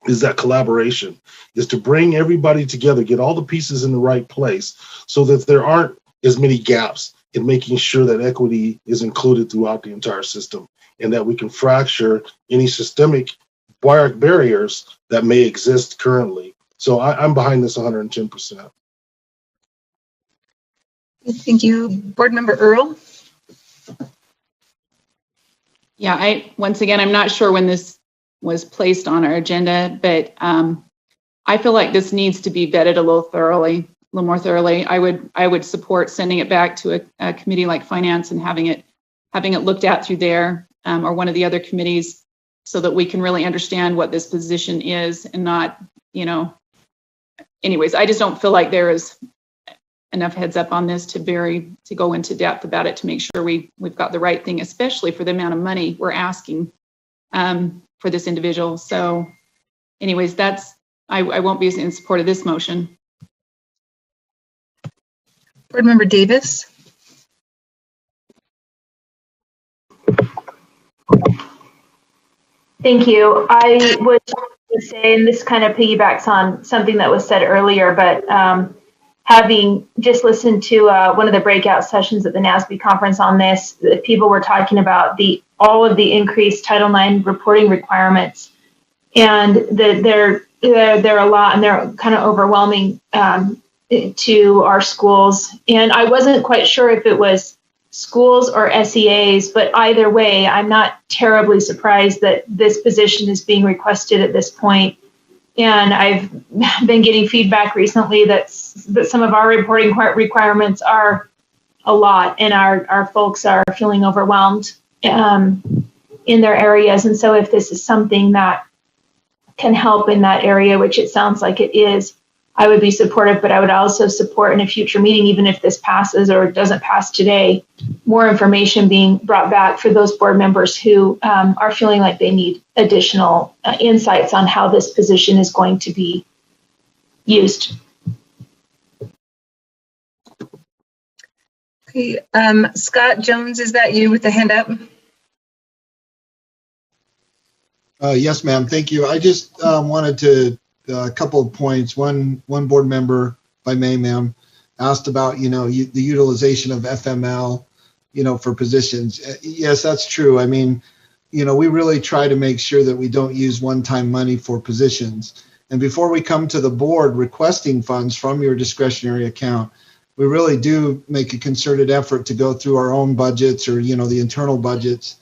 is that collaboration, is to bring everybody together, get all the pieces in the right place so that there aren't as many gaps in making sure that equity is included throughout the entire system, and that we can fracture any systemic barriers that may exist currently. So I'm behind this 110%.
Thank you. Board Member Earl.
Yeah, I'm not sure when this was placed on our agenda, but I feel like this needs to be vetted a little more thoroughly. I would support sending it back to a committee like Finance and having it looked at through there or one of the other committees, so that we can really understand what this position is and not, anyways, I just don't feel like there is enough heads up on this to go into depth about it to make sure we've got the right thing, especially for the amount of money we're asking for this individual. So anyways, I won't be in support of this motion.
Board Member Davis.
Thank you. I would say, and this kind of piggybacks on something that was said earlier, but having just listened to one of the breakout sessions at the NASB conference on this, people were talking about all of the increased Title IX reporting requirements, and they're a lot, and they're kind of overwhelming to our schools. And I wasn't quite sure if it was schools or SEAs, but either way, I'm not terribly surprised that this position is being requested at this point. And I've been getting feedback recently that some of our reporting requirements are a lot, and our folks are feeling overwhelmed in their areas. And so if this is something that can help in that area, which it sounds like it is, I would be supportive, but I would also support in a future meeting, even if this passes or doesn't pass today, more information being brought back for those board members who are feeling like they need additional insights on how this position is going to be used.
Okay, Scott Jones, is that you with the hand up?
Yes, ma'am. Thank you. I just wanted to a couple of points. One board member, if I may, ma'am, asked about the utilization of FML, for positions. Yes, that's true. I mean, we really try to make sure that we don't use one-time money for positions. And before we come to the board requesting funds from your discretionary account, we really do make a concerted effort to go through our own budgets or, the internal budgets.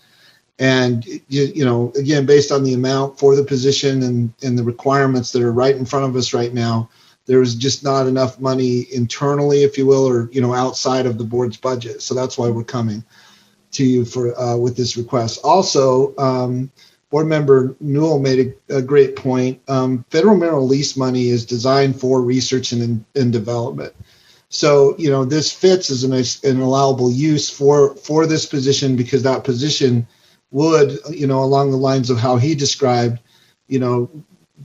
And, again, based on the amount for the position and the requirements that are right in front of us right now, there's just not enough money internally, if you will, or, outside of the board's budget. So that's why we're coming to you for with this request. Also, Board Member Newell made a great point. Federal mineral lease money is designed for research and development. So, this fits as an allowable use for this position, because that position would, along the lines of how he described,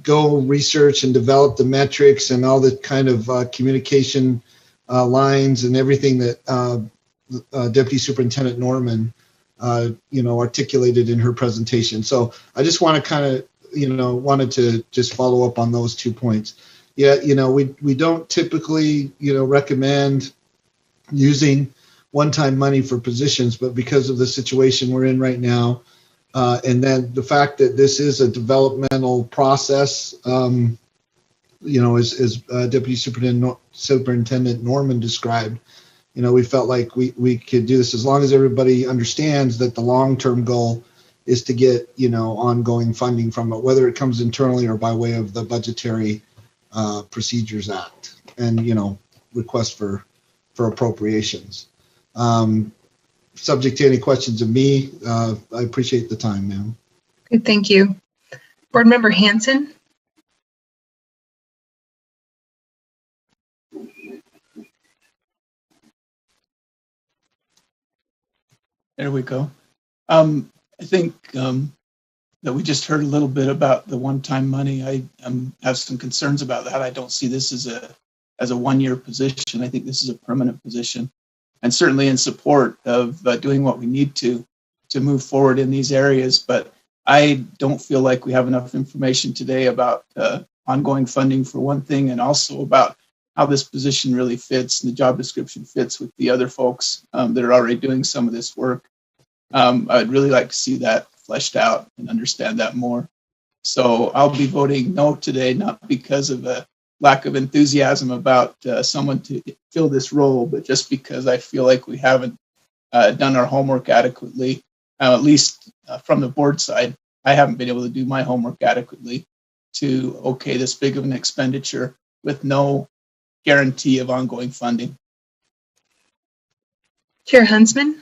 go research and develop the metrics and all the kind of communication lines and everything that Deputy Superintendent Norman, articulated in her presentation. So I just want to kind of, wanted to just follow up on those 2 points. Yeah, we don't typically, recommend using one-time money for positions, but because of the situation we're in right now, and then the fact that this is a developmental process, as Deputy Superintendent Norman described, we felt like we could do this as long as everybody understands that the long-term goal is to get, ongoing funding from it, whether it comes internally or by way of the Budgetary Procedures Act and, request for appropriations. Subject to any questions of me, I appreciate the time, ma'am.
Good, thank you. Board Member Hanson.
There we go. I think that we just heard a little bit about the one-time money. I have some concerns about that. I don't see this as a one-year position. I think this is a permanent position, and certainly in support of doing what we need to move forward in these areas. But I don't feel like we have enough information today about ongoing funding for one thing, and also about how this position really fits and the job description fits with the other folks that are already doing some of this work. I'd really like to see that fleshed out and understand that more. So I'll be voting no today, not because of a lack of enthusiasm about someone to fill this role, but just because I feel like we haven't done our homework adequately, at least from the board side. I haven't been able to do my homework adequately to okay this big of an expenditure with no guarantee of ongoing funding.
Chair Huntsman.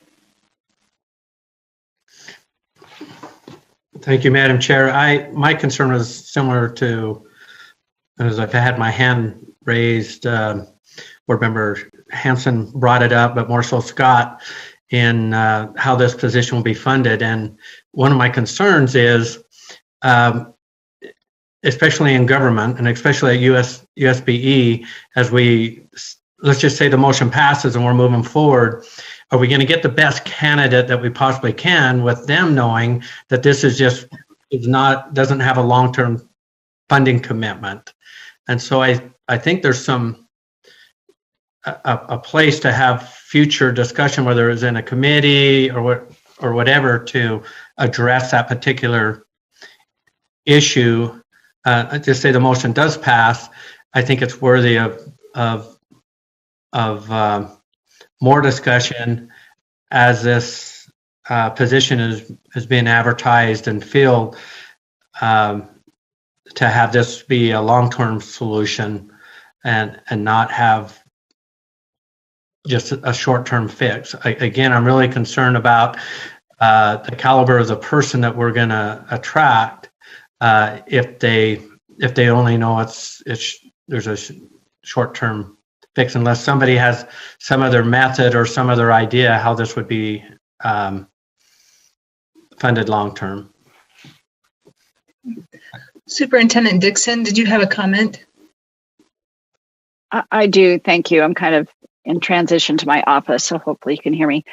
Thank you, Madam Chair. My concern was similar to, as I've had my hand raised, Board Member Hanson brought it up, but more so Scott, in how this position will be funded. And one of my concerns is, especially in government and especially at USBE, as let's just say the motion passes and we're moving forward, are we going to get the best candidate that we possibly can with them knowing that this doesn't have a long-term funding commitment? And so I think there's a place to have future discussion, whether it's in a committee or whatever, to address that particular issue. Just say the motion does pass, I think it's worthy of more discussion as this position is being advertised and filled, to have this be a long-term solution and not have just a short-term fix. Again, I'm really concerned about the caliber of the person that we're going to attract if they only know there's a short-term fix, unless somebody has some other method or some other idea how this would be funded long-term.
Superintendent Dixon, did you have a comment?
I do. Thank you. I'm kind of in transition to my office, so hopefully you can hear me.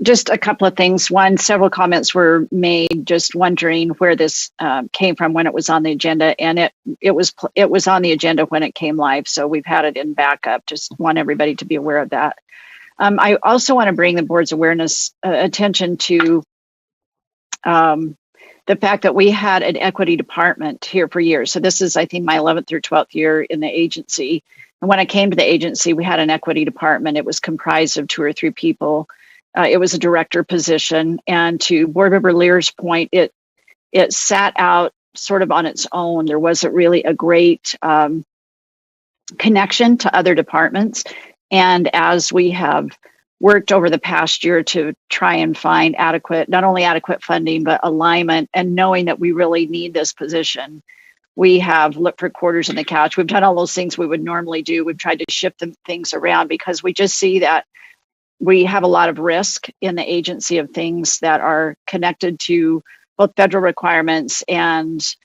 Just a couple of things. One, several comments were made just wondering where this came from when it was on the agenda, and it was on the agenda when it came live, so we've had it in backup. Just want everybody to be aware of that. I also want to bring the board's awareness attention to the fact that we had an equity department here for years. So this is, I think, my 11th through 12th year in the agency. And when I came to the agency, we had an equity department. It was comprised of 2 or 3 people. It was a director position. And to Board Member Lear's point, it sat out sort of on its own. There wasn't really a great connection to other departments. And as we have worked over the past year to try and find not only adequate funding, but alignment, and knowing that we really need this position, we have looked for quarters in the couch. We've done all those things we would normally do. We've tried to shift things around because we just see that we have a lot of risk in the agency of things that are connected to both federal requirements and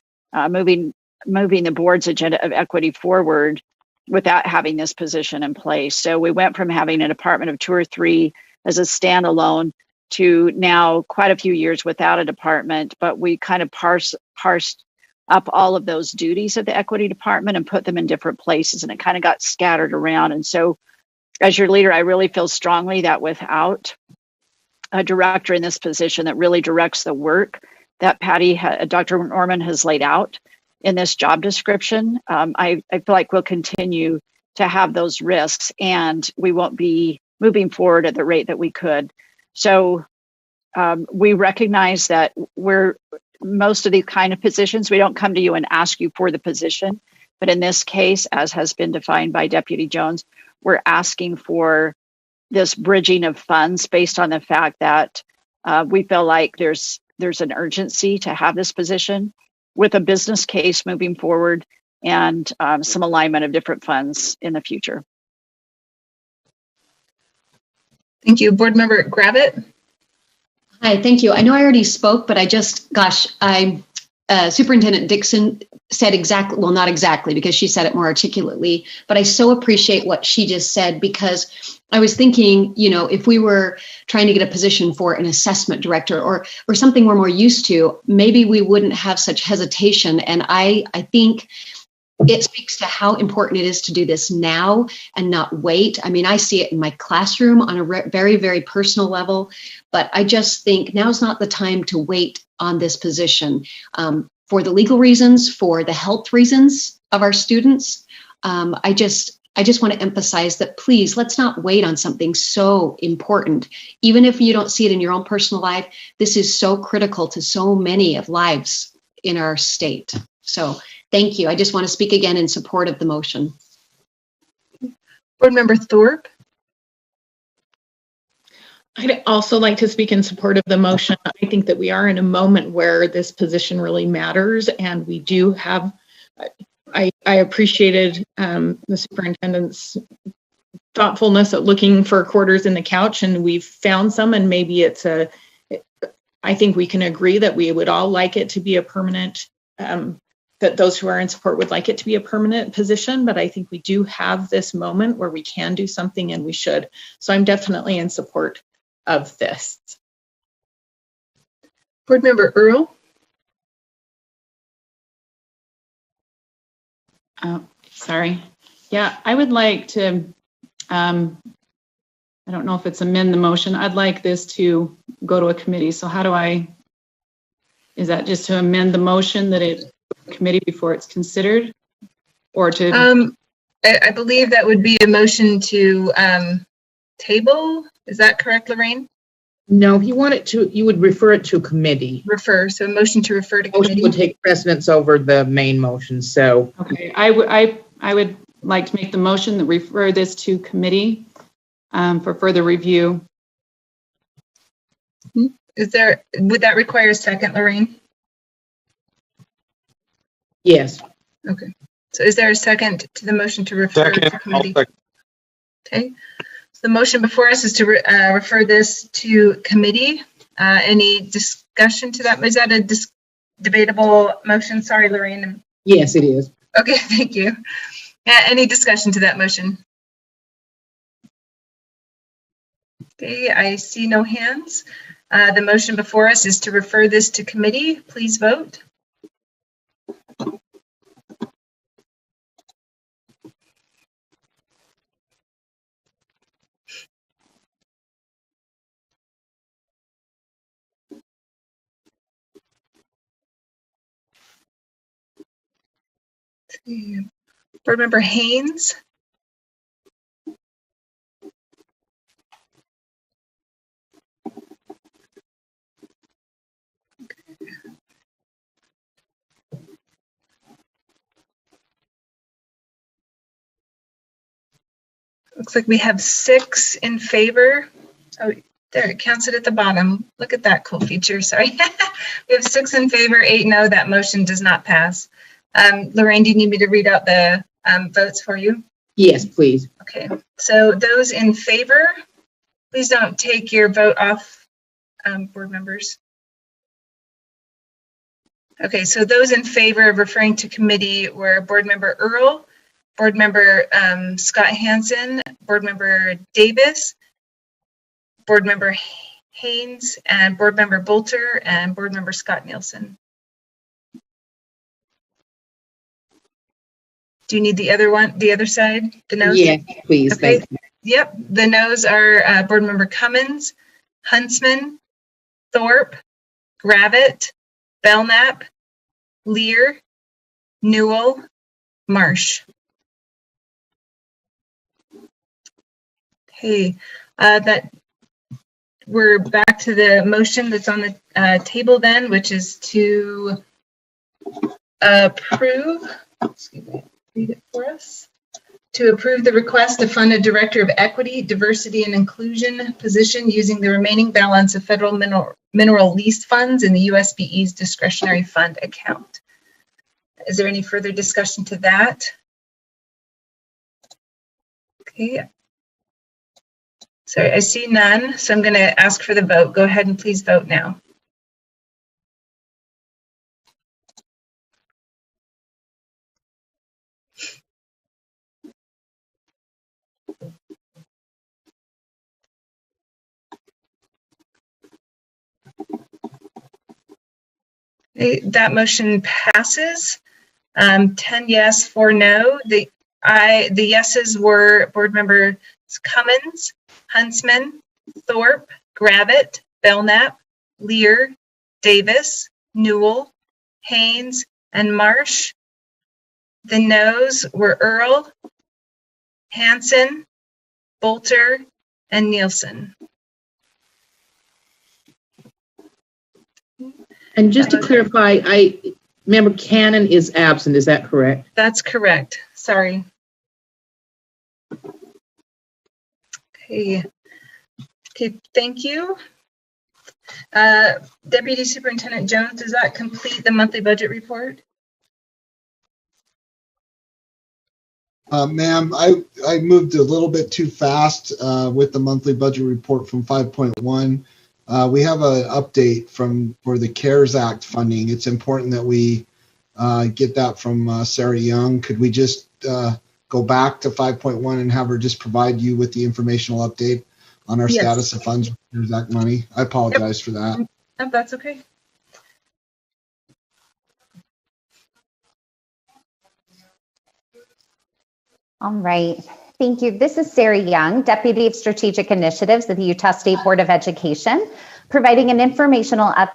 moving the board's agenda of equity forward without having this position in place. So we went from having a department of 2 or 3 as a standalone to now quite a few years without a department, but we kind of parsed up all of those duties of the equity department and put them in different places, and it kind of got scattered around. And so as your leader, I really feel strongly that without a director in this position that really directs the work that Dr. Norman has laid out in this job description, I feel like we'll continue to have those risks, and we won't be moving forward at the rate that we could. So we recognize that most of these kind of positions, we don't come to you and ask you for the position. But in this case, as has been defined by Deputy Jones, we're asking for this bridging of funds based on the fact that we feel like there's an urgency to have this position with a business case moving forward and some alignment of different funds in the future.
Thank you. Board Member Gravitt.
Hi, thank you. I know I already spoke, but Superintendent Dixon said exactly, well, not exactly, because she said it more articulately, but I so appreciate what she just said, because I was thinking, if we were trying to get a position for an assessment director or something we're more used to, maybe we wouldn't have such hesitation. And I think it speaks to how important it is to do this now and not wait. I mean, I see it in my classroom on a very, very personal level, but I just think now's not the time to wait on this position for the legal reasons, for the health reasons of our students. I just want to emphasize that, please, let's not wait on something so important. Even if you don't see it in your own personal life, this is so critical to so many of lives in our state. So thank you. I just want to speak again in support of the motion.
Board Member Thorpe.
I'd also like to speak in support of the motion. I think that we are in a moment where this position really matters, and we do have, I appreciated the superintendent's thoughtfulness at looking for quarters in the couch, and we've found some, and maybe I think we can agree that we would all like it to be a permanent, that those who are in support would like it to be a permanent position, but I think we do have this moment where we can do something, and we should. So I'm definitely in support of this.
Board Member Earl.
Sorry. Yeah, I would like to, I don't know if it's amend the motion. I'd like this to go to a committee. So how do is that just to amend the motion that it committee before it's considered, or to?
I believe that would be a motion to table. Is that correct, Lorraine?
No, you would refer it to committee.
Refer, so a motion to refer to committee.
Motion would take precedence over the main motion, so.
Okay, I would like to make the motion that refer this to committee for further review.
Would that require a second, Lorraine?
Yes.
Okay, so is there a second to the motion to refer to committee? Okay. The motion before us is to refer this to committee. Any discussion to that? Is that a debatable motion? Sorry, Lorraine.
Yes, it is.
Okay, thank you. Any discussion to that motion? Okay, I see no hands. The motion before us is to refer this to committee. Please vote. Board Member Haynes. Looks like we have 6 in favor. Oh, there, it counts it at the bottom. Look at that cool feature, sorry. We have 6 in favor, 8 no, that motion does not pass. Lorraine, do you need me to read out the votes for you?
Yes, please.
Okay, so those in favor, please don't take your vote off, board members. Okay, so those in favor of referring to committee were Board Member Earl, Board Member Scott Hansen, Board Member Davis, Board Member Haynes, and Board Member Bolter, and Board Member Scott Nielsen. Do you need the other one, the other side, the no's?
Yes, please.
Okay.
Thank you.
Yep, the no's are Board Member Cummins, Huntsman, Thorpe, Gravitt, Belknap, Lear, Newell, Marsh. Okay, that we're back to the motion that's on the table then, which is to approve, excuse me, read it for us. To approve the request to fund a Director of Equity, Diversity, and Inclusion position using the remaining balance of federal mineral lease funds in the USBE's discretionary fund account. Is there any further discussion to that? Okay. Sorry, I see none, so I'm going to ask for the vote. Go ahead and please vote now. Okay, that motion passes. 10 yes, 4 no. The yeses were Board Members Cummins, Huntsman, Thorpe, Gravitt, Belknap, Lear, Davis, Newell, Haynes, and Marsh. The noes were Earl, Hansen, Bolter, and Nielsen.
And just to clarify, Member Cannon is absent, is that correct?
That's correct. Sorry. Okay. Okay, thank you. Deputy Superintendent Jones, does that complete the monthly budget report?
Ma'am, I moved a little bit too fast with the monthly budget report from 5.1. We have an update for the CARES Act funding. It's important that we get that from Sarah Young. Could we just go back to 5.1 and have her just provide you with the informational update on our status of funds for CARES Act money? I apologize for that.
No, that's okay.
All right. Thank you. This is Sarah Young, Deputy of Strategic Initiatives at the Utah State Board of Education, providing an informational update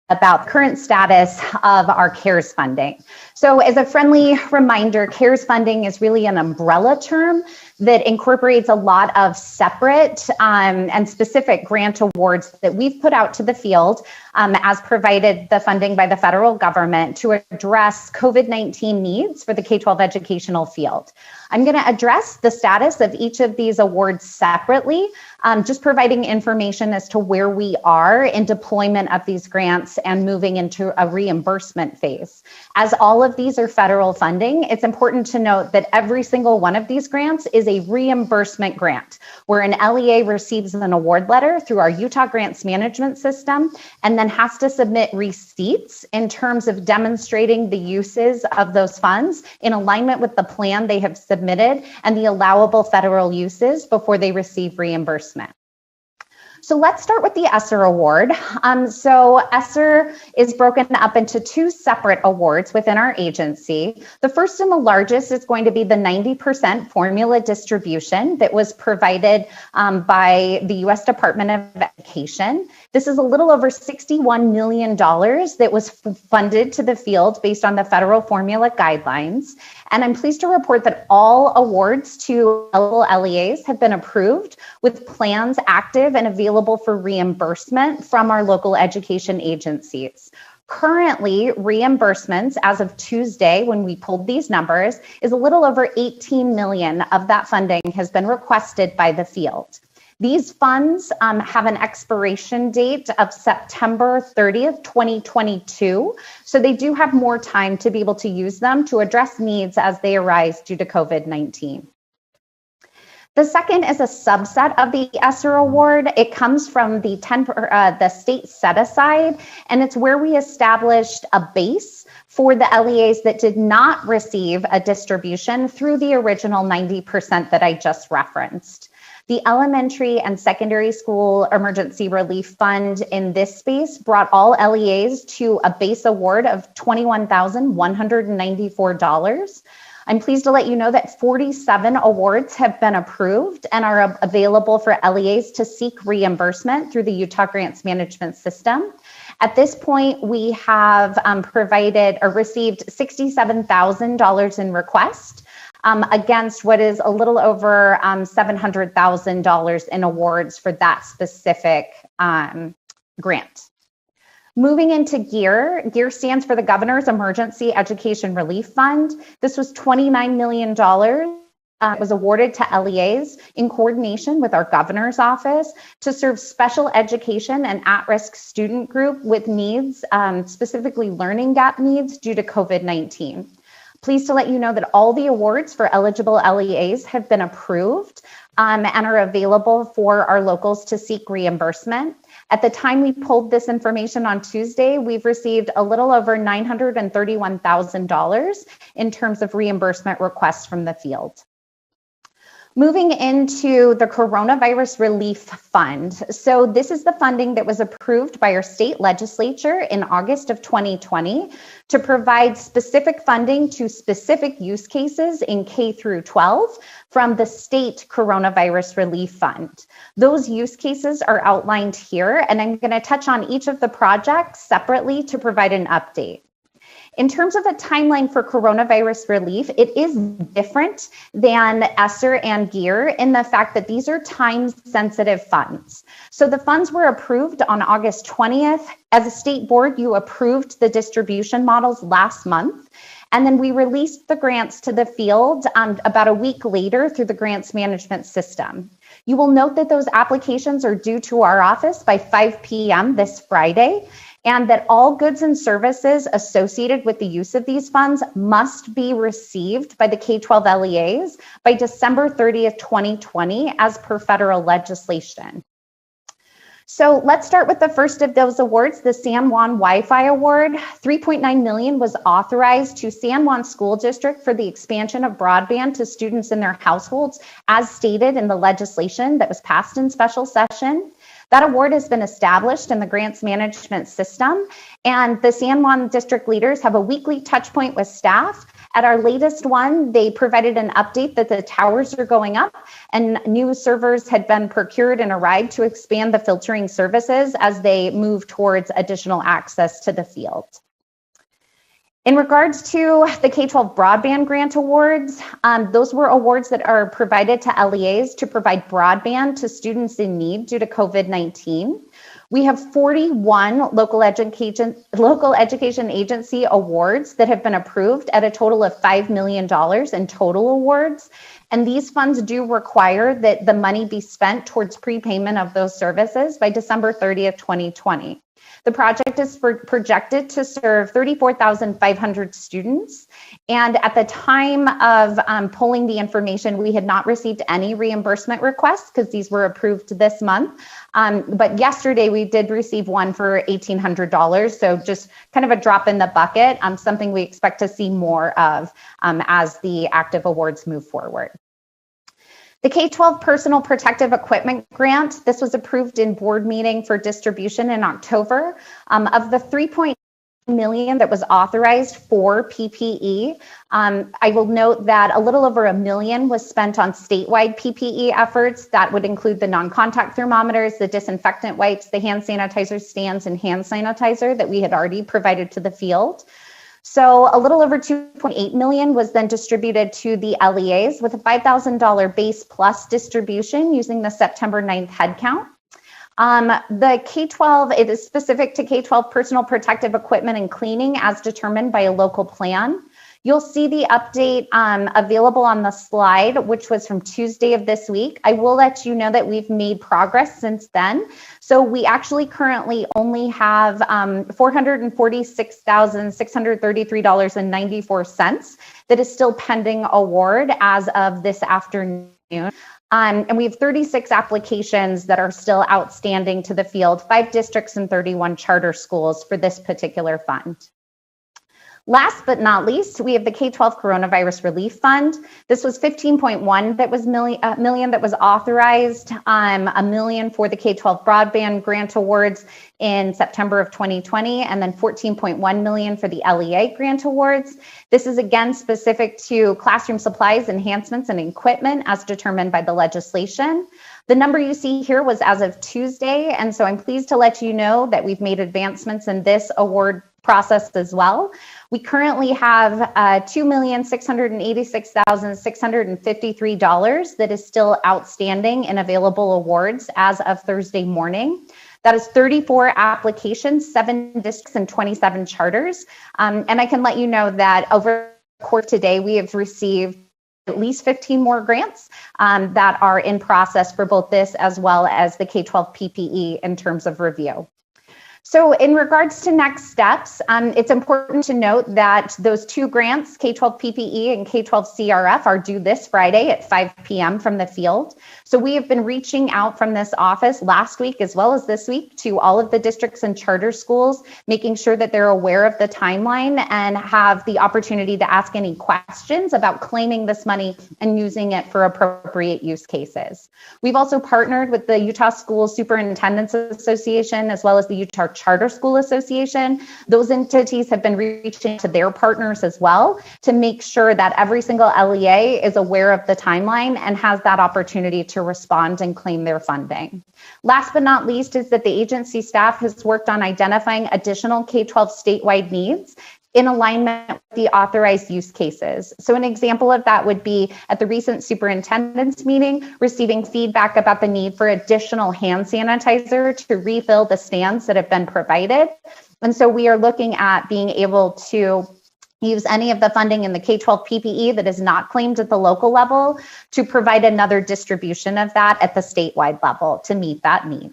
about current status of our CARES funding. So as a friendly reminder, CARES funding is really an umbrella term that incorporates a lot of separate and specific grant awards that we've put out to the field as provided the funding by the federal government to address COVID-19 needs for the K-12 educational field. I'm going to address the status of each of these awards separately, just providing information as to where we are in deployment of these grants and moving into a reimbursement phase. As all of these are federal funding, it's important to note that every single one of these grants is is a reimbursement grant, where an LEA receives an award letter through our Utah Grants Management System and then has to submit receipts in terms of demonstrating the uses of those funds in alignment with the plan they have submitted and the allowable federal uses before they receive reimbursement. So let's start with the ESSER award. So ESSER is broken up into two separate awards within our agency. The first and the largest is going to be the 90% formula distribution that was provided by the U.S. Department of Education. This is a little over $61 million that was funded to the field based on the federal formula guidelines. And I'm pleased to report that all awards to eligible LEAs have been approved with plans active and available for reimbursement from our local education agencies. Currently, reimbursements as of Tuesday, when we pulled these numbers, is a little over 18 million of that funding has been requested by the field. These funds have an expiration date of September 30th, 2022. So they do have more time to be able to use them to address needs as they arise due to COVID-19. The second is a subset of the ESSER award. It comes from the state set aside, and it's where we established a base for the LEAs that did not receive a distribution through the original 90% that I just referenced. The Elementary and Secondary School Emergency Relief Fund in this space brought all LEAs to a base award of $21,194. I'm pleased to let you know that 47 awards have been approved and are available for LEAs to seek reimbursement through the Utah Grants Management System. At this point, we have provided or received $67,000 in requests against what is a little over $700,000 in awards for that specific grant. Moving into GEAR, GEAR stands for the Governor's Emergency Education Relief Fund. This was $29 million. It was awarded to LEAs in coordination with our governor's office to serve special education and at-risk student group with needs, specifically learning gap needs due to COVID-19. Pleased to let you know that all the awards for eligible LEAs have been approved and are available for our locals to seek reimbursement. At the time we pulled this information on Tuesday, we've received a little over $931,000 in terms of reimbursement requests from the field. Moving into the Coronavirus Relief Fund. So this is the funding that was approved by our state legislature in August of 2020 to provide specific funding to specific use cases in K through 12 from the state Coronavirus Relief Fund. Those use cases are outlined here, and I'm going to touch on each of the projects separately to provide an update. In terms of a timeline for coronavirus relief, it is different than ESSER and GEAR in the fact that these are time-sensitive funds. So the funds were approved on August 20th. As a state board, you approved the distribution models last month. And then we released the grants to the field about a week later through the grants management system. You will note that those applications are due to our office by 5 p.m. this Friday, and that all goods and services associated with the use of these funds must be received by the K-12 LEAs by December 30th, 2020, as per federal legislation. So let's start with the first of those awards, the San Juan Wi-Fi Award. $3.9 million was authorized to San Juan School District for the expansion of broadband to students in their households, as stated in the legislation that was passed in special session. That award has been established in the grants management system, and the San Juan district leaders have a weekly touch point with staff. At our latest one, they provided an update that the towers are going up and new servers had been procured and arrived to expand the filtering services as they move towards additional access to the field. In regards to the K-12 broadband grant awards, those were awards that are provided to LEAs to provide broadband to students in need due to COVID-19. We have 41 local education agency awards that have been approved at a total of $5 million in total awards. And these funds do require that the money be spent towards prepayment of those services by December 30th, 2020. The project is projected to serve 34,500 students. And at the time of pulling the information, we had not received any reimbursement requests because these were approved this month. But yesterday we did receive one for $1,800. So just kind of a drop in the bucket, something we expect to see more of as the active awards move forward. The K-12 Personal Protective Equipment Grant, this was approved in board meeting for distribution in October. Of the $3.8 million that was authorized for PPE, I will note that a little over $1 million was spent on statewide PPE efforts. That would include the non-contact thermometers, the disinfectant wipes, the hand sanitizer stands, and hand sanitizer that we had already provided to the field. So a little over $2.8 million was then distributed to the LEAs with a $5,000 base plus distribution using the September 9th headcount. The K-12, it is specific to K-12 personal protective equipment and cleaning as determined by a local plan. You'll see the update available on the slide, which was from Tuesday of this week. I will let you know that we've made progress since then. So we actually currently only have $446,633.94 that is still pending award as of this afternoon. And we have 36 applications that are still outstanding to the field, 5 districts and 31 charter schools for this particular fund. Last but not least, we have the K-12 Coronavirus Relief Fund. This was 15.1 that was million that was authorized, $1 million for the K-12 broadband grant awards in September of 2020, and then 14.1 million for the LEA grant awards. This is again specific to classroom supplies, enhancements, and equipment as determined by the legislation. The number you see here was as of Tuesday, and so I'm pleased to let you know that we've made advancements in this award process as well. We currently have $2,686,653 that is still outstanding in available awards as of Thursday morning. That is 34 applications, 7 districts, and 27 charters. And I can let you know that over the course today, we have received at least 15 more grants that are in process for both this as well as the K-12 PPE in terms of review. So in regards to next steps, it's important to note that those 2 grants, K-12 PPE and K-12 CRF, are due this Friday at 5 p.m. from the field. So we have been reaching out from this office last week as well as this week to all of the districts and charter schools, making sure that they're aware of the timeline and have the opportunity to ask any questions about claiming this money and using it for appropriate use cases. We've also partnered with the Utah School Superintendents Association as well as the Utah Charter School Association. Those entities have been reaching to their partners as well to make sure that every single LEA is aware of the timeline and has that opportunity to respond and claim their funding. Last but not least is that the agency staff has worked on identifying additional K-12 statewide needs in alignment with the authorized use cases. So an example of that would be at the recent superintendent's meeting, receiving feedback about the need for additional hand sanitizer to refill the stands that have been provided. And so we are looking at being able to use any of the funding in the K-12 PPE that is not claimed at the local level to provide another distribution of that at the statewide level to meet that need.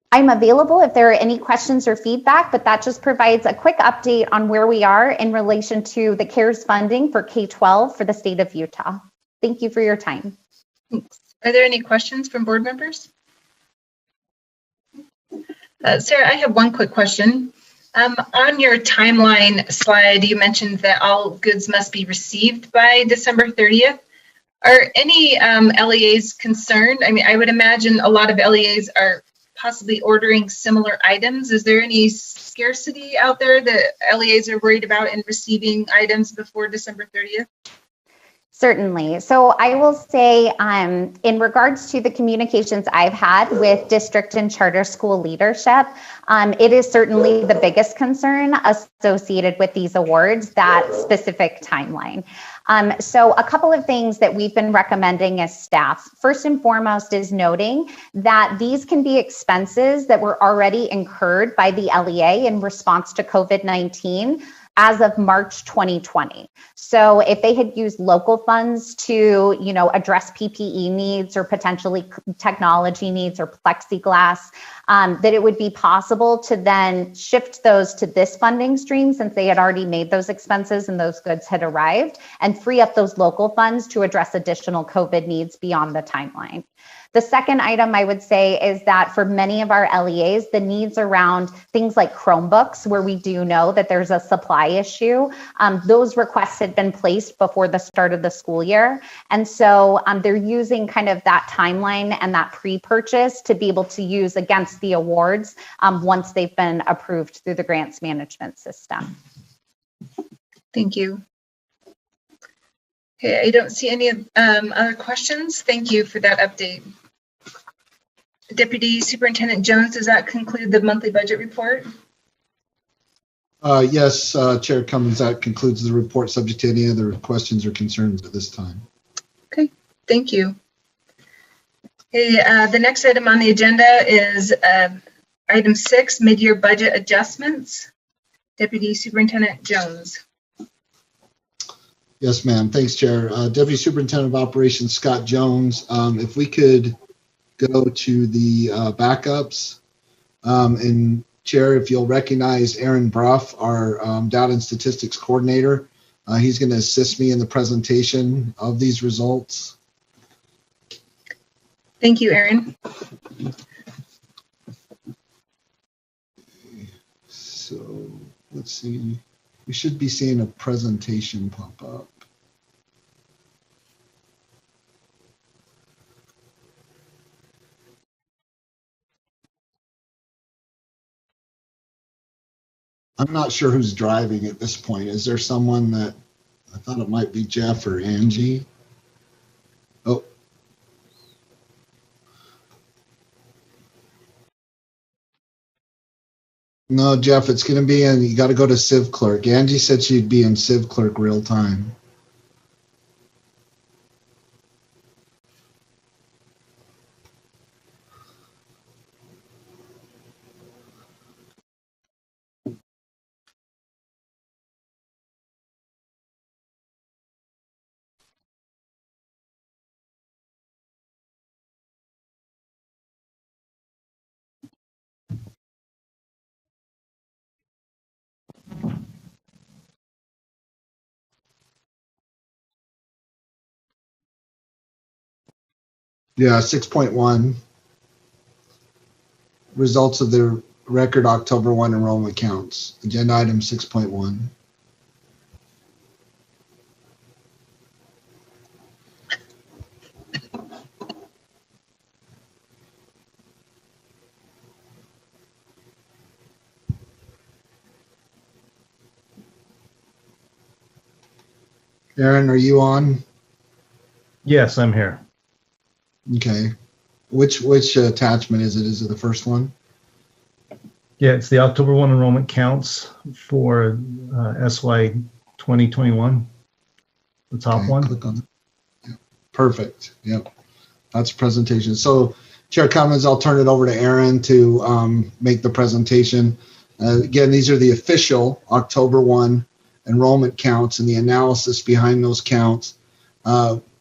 I'm available if there are any questions or feedback, but that just provides a quick update on where we are in relation to the CARES funding for K-12 for the state of Utah. Thank you for your time.
Thanks. Are there any questions from board members? Sarah, I have one quick question. On your timeline slide, you mentioned that all goods must be received by December 30th. Are any LEAs concerned? I mean, I would imagine a lot of LEAs are possibly ordering similar items. Is there any scarcity out there that LEAs are worried about in receiving items before December 30th?
Certainly. So I will say in regards to the communications I've had with district and charter school leadership, it is certainly the biggest concern associated with these awards, that specific timeline. So a couple of things that we've been recommending as staff. First and foremost is noting that these can be expenses that were already incurred by the LEA in response to COVID-19. as of March 2020. So if they had used local funds to, address PPE needs or potentially technology needs or plexiglass, that it would be possible to then shift those to this funding stream since they had already made those expenses and those goods had arrived, and free up those local funds to address additional COVID needs beyond the timeline. The second item I would say is that for many of our LEAs, the needs around things like Chromebooks, where we do know that there's a supply issue, those requests had been placed before the start of the school year. And so they're using kind of that timeline and that pre-purchase to be able to use against the awards once they've been approved through the grants management system.
Thank you. Okay, I don't see any other questions. Thank you for that update. Deputy Superintendent Jones, does that conclude the monthly budget report?
Yes, Chair Cummins, that concludes the report, subject to any other questions or concerns at this time.
Okay, thank you. Okay, the next item on the agenda is item 6, mid-year budget adjustments. Deputy Superintendent Jones.
Yes, ma'am. Thanks, Chair. Deputy Superintendent of Operations Scott Jones. If we could go to the backups, and Chair, if you'll recognize Aaron Bruff, our Data and Statistics Coordinator. He's going to assist me in the presentation of these results.
Thank you, Aaron.
So let's see. We should be seeing a presentation pop up. I'm not sure who's driving at this point. Is there someone that, I thought it might be Jeff or Angie? Oh. No, Jeff, it's going to be in, you got to go to Civ Clerk. Angie said she'd be in Civ Clerk real time. Yeah, 6.1. Results of the record October 1 enrollment counts. Agenda item 6.1. Aaron, are you on?
Yes, I'm here.
Okay. Which attachment is it? Is it the first one?
Yeah, it's the October 1 enrollment counts for SY 2021. The top one.
Click on it. Yeah. Perfect. Yep. That's presentation. So, Chair Cummins, I'll turn it over to Aaron to make the presentation. Again, these are the official October 1 enrollment counts and the analysis behind those counts.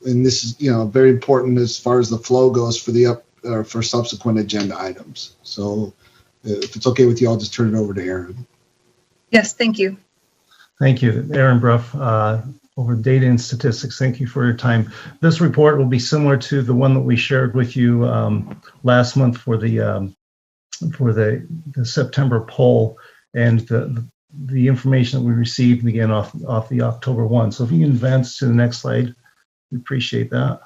And this is, very important as far as the flow goes for the for subsequent agenda items. So, if it's okay with you, I'll just turn it over to Aaron.
Yes, thank you.
Thank you, Aaron Bruff, over Data and Statistics. Thank you for your time. This report will be similar to the one that we shared with you last month for the September poll, and the information that we received again off the October 1. So if you can advance to the next slide, we appreciate that.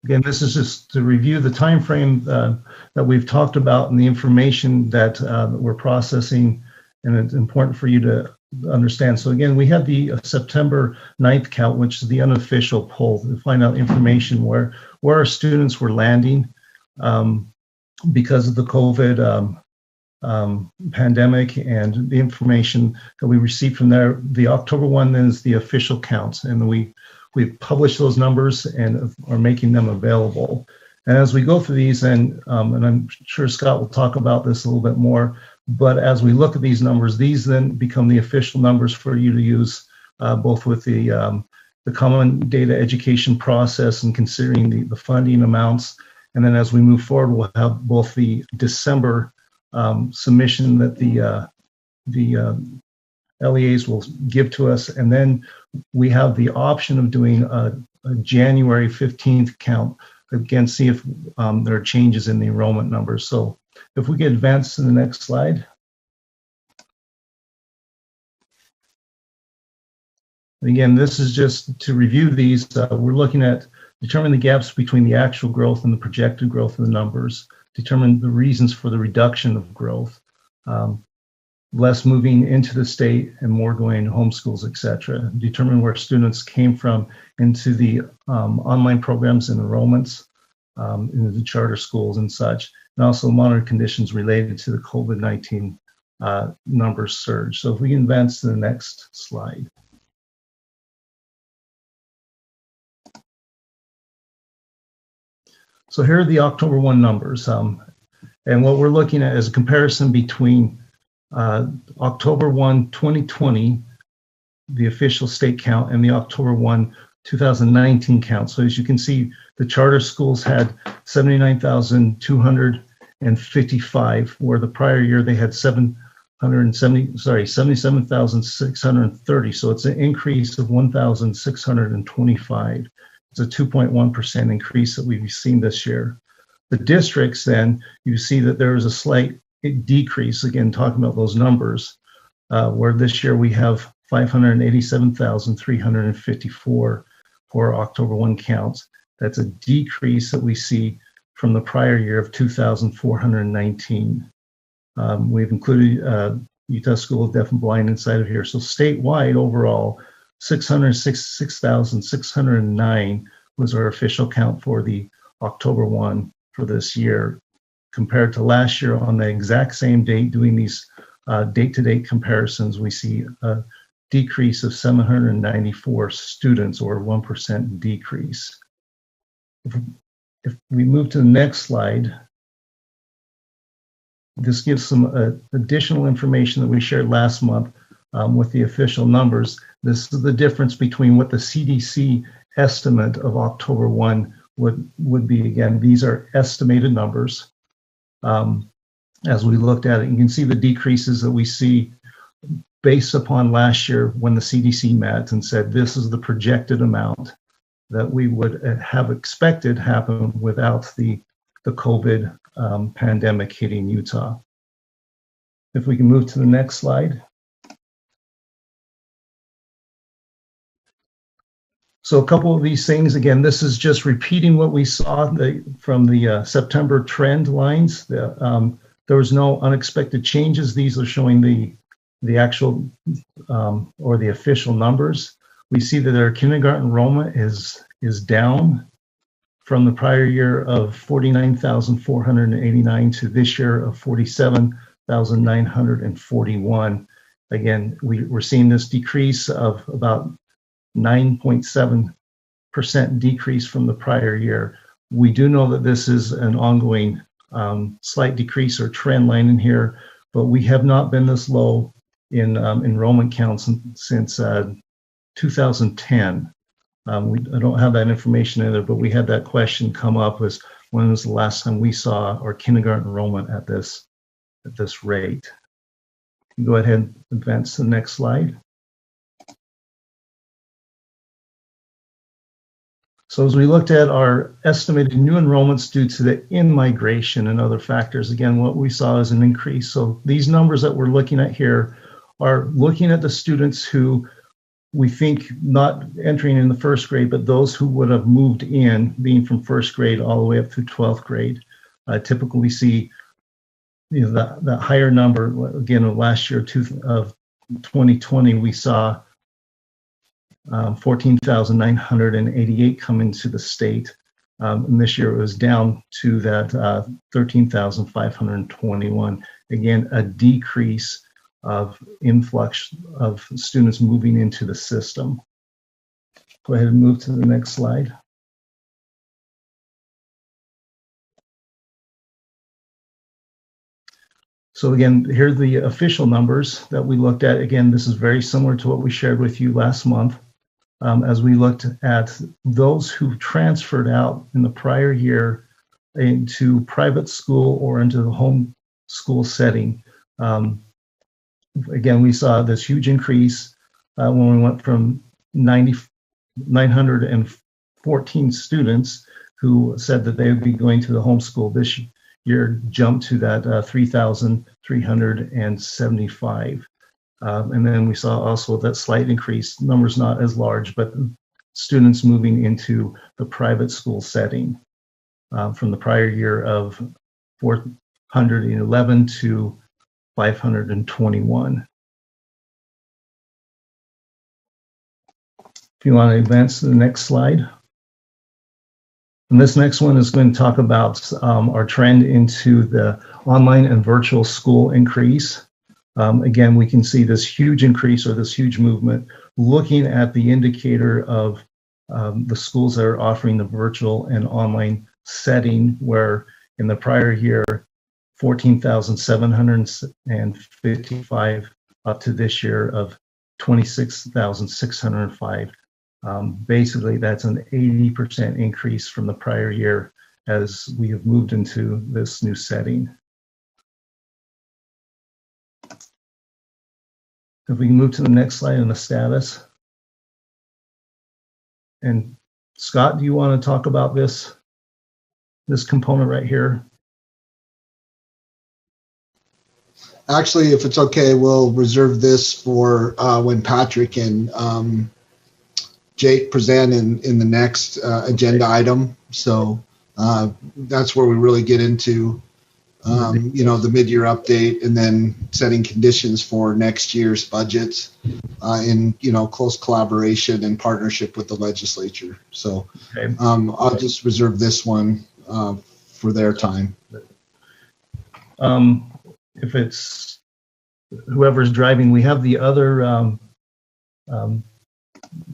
Again, this is just to review the time frame that we've talked about and the information that we're processing, and it's important for you to understand. So again, we had the September 9th count, which is the unofficial poll, to find out information where our students were landing because of the COVID pandemic, and the information that we received from there. The October 1 then is the official counts, and we've published those numbers and are making them available. And as we go through these, and I'm sure Scott will talk about this a little bit more, But as we look at these numbers, these then become the official numbers for you to use, both with the common data education process and considering the funding amounts. And then as we move forward, we'll have both the December submission that the LEAs will give to us, and then we have the option of doing a January 15th count, again, see if there are changes in the enrollment numbers. So if we could advance to the next slide. Again, this is just to review these. We're looking at determining the gaps between the actual growth and the projected growth of the numbers, determine the reasons for the reduction of growth, less moving into the state and more going to homeschools, et cetera. Determine where students came from into the online programs and enrollments in the charter schools and such, and also monitor conditions related to the COVID-19 numbers surge. So if we can advance to the next slide. So here are the October 1 numbers. And what we're looking at is a comparison between October 1, 2020, the official state count, and the October 1, 2019 count. So as you can see, the charter schools had 79,255, where the prior year they had 77,630. So it's an increase of 1,625. It's a 2.1% increase that we've seen this year. The districts, then, you see that there is a slight decrease, again, talking about those numbers, where this year we have 587,354 for October 1 counts. That's a decrease that we see from the prior year of 2,419. We've included Utah School of Deaf and Blind inside of here. So statewide, overall, 666,609 was our official count for the October 1 for this year, compared to last year on the exact same date. Doing these date-to-date comparisons, we see a decrease of 794 students, or 1% decrease. If we move to the next slide, this gives some additional information that we shared last month with the official numbers. This is the difference between what the CDC estimate of October 1 would be. Again, these are estimated numbers. As we looked at it, you can see the decreases that we see based upon last year when the CDC met and said this is the projected amount that we would have expected happen without the COVID pandemic hitting Utah. If we can move to the next slide. So a couple of these things, again, this is just repeating what we saw from the September trend lines. There was no unexpected changes. These are showing the actual or the official numbers. We see that our kindergarten enrollment is down from the prior year of 49,489 to this year of 47,941. Again, we're seeing this decrease of about 9.7% decrease from the prior year. We do know that this is an ongoing slight decrease or trend line in here, but we have not been this low in enrollment counts since 2010. I don't have that information either, but we had that question come up as when was the last time we saw our kindergarten enrollment at this rate. Go ahead and advance to the next slide. So as we looked at our estimated new enrollments due to the in-migration and other factors, again, what we saw is an increase. So these numbers that we're looking at here are looking at the students who we think not entering in the first grade, but those who would have moved in, being from first grade all the way up through 12th grade. Typically we see that higher number. Again, of last year of 2020, we saw 14,988 come into the state. And this year it was down to that 13,521. Again, a decrease of influx of students moving into the system. Go ahead and move to the next slide. So again, here are the official numbers that we looked at. Again, this is very similar to what we shared with you last month. As we looked at those who transferred out in the prior year into private school or into the home school setting. Again, we saw this huge increase when we went from 914 students who said that they would be going to the homeschool this year, jumped to that 3,375. And then we saw also that slight increase, numbers not as large, but students moving into the private school setting from the prior year of 411 to 521. If you want to advance to the next slide. And this next one is going to talk about our trend into the online and virtual school increase. Again, we can see this huge increase or this huge movement looking at the indicator of the schools that are offering the virtual and online setting, where in the prior year, 14,755 up to this year of 26,605. Basically, that's an 80% increase from the prior year as we have moved into this new setting. If we can move to the next slide on the status. And Scott, do you want to talk about this component right here?
Actually, if it's okay, we'll reserve this for when Patrick and Jake present in the next agenda item. So that's where we really get into the mid-year update and then setting conditions for next year's budgets in close collaboration and partnership with the legislature. So okay. I'll just reserve this one for their time.
If it's whoever's driving, we have the other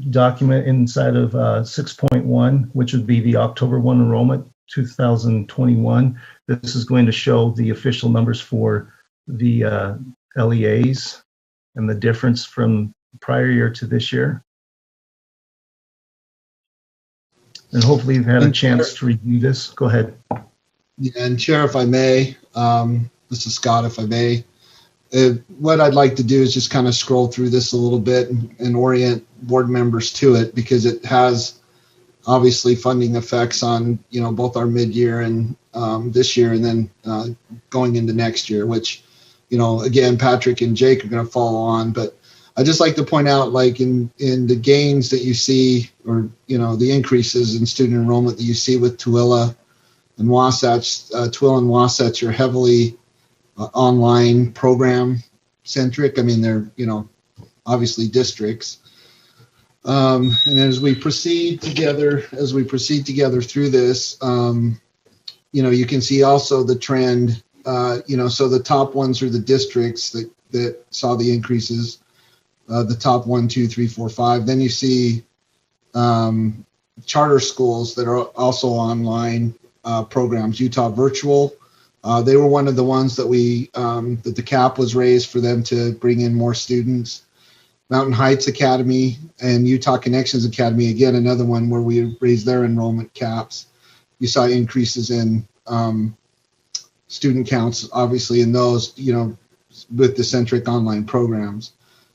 document inside of 6.1, which would be the October 1 enrollment 2021. This is going to show the official numbers for the LEAs and the difference from prior year to this year. And hopefully you've had a chance to review this. Go ahead.
Yeah, and Chair, if I may, this is Scott, if I may. What I'd like to do is just kind of scroll through this a little bit and orient board members to it, because it has obviously funding effects on both our mid-year and this year, and then going into next year, which again Patrick and Jake are going to follow on. But I just like to point out, like in the gains that you see, or the increases in student enrollment that you see with Tooele and Wasatch. Tooele and Wasatch are heavily online program centric. I mean, they're obviously districts. And as we proceed together through this, you can see also the trend. So the top ones are the districts that saw the increases. The top 1, 2, 3, 4, 5. Then you see charter schools that are also online programs. Utah Virtual. They were one of the ones that that the cap was raised for them to bring in more students. Mountain Heights Academy and Utah Connections Academy, again, another one where we raised their enrollment caps. You saw increases in student counts, obviously, in those, with the centric online programs.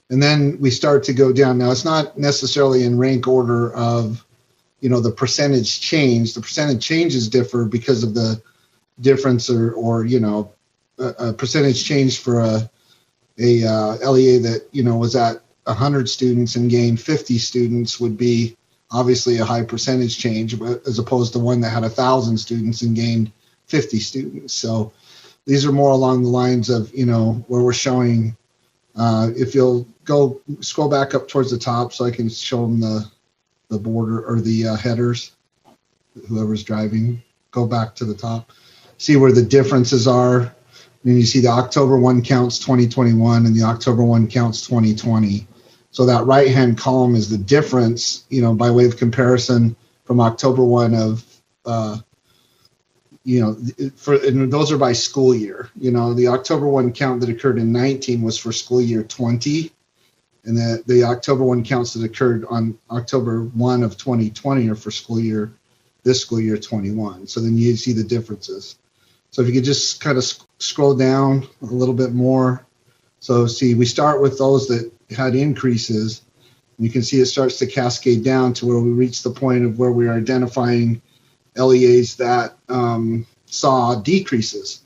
And then we start to go down. Now, it's not necessarily in rank order of, the percentage change. The percentage changes differ because of the difference or a percentage change for a LEA that, was at 100 students and gained 50 students would be obviously a high percentage change, as opposed to one that had 1,000 students and gained 50 students. So these are more along the lines of, where we're showing, if you'll go scroll back up towards the top so I can show them the border or the headers, whoever's driving, go back to the top, see where the differences are. And you see the October 1 counts 2021 and the October 1 counts 2020. So that right-hand column is the difference, by way of comparison from October 1 of and those are by school year. The October 1 count that occurred in 19 was for school year 20, and the October 1 counts that occurred on October 1 of 2020 are for this school year 21. So then you see the differences. So if you could just kind of scroll down a little bit more. So see, we start with those that had increases. You can see it starts to cascade down to where we reach the point of where we are identifying LEAs that saw decreases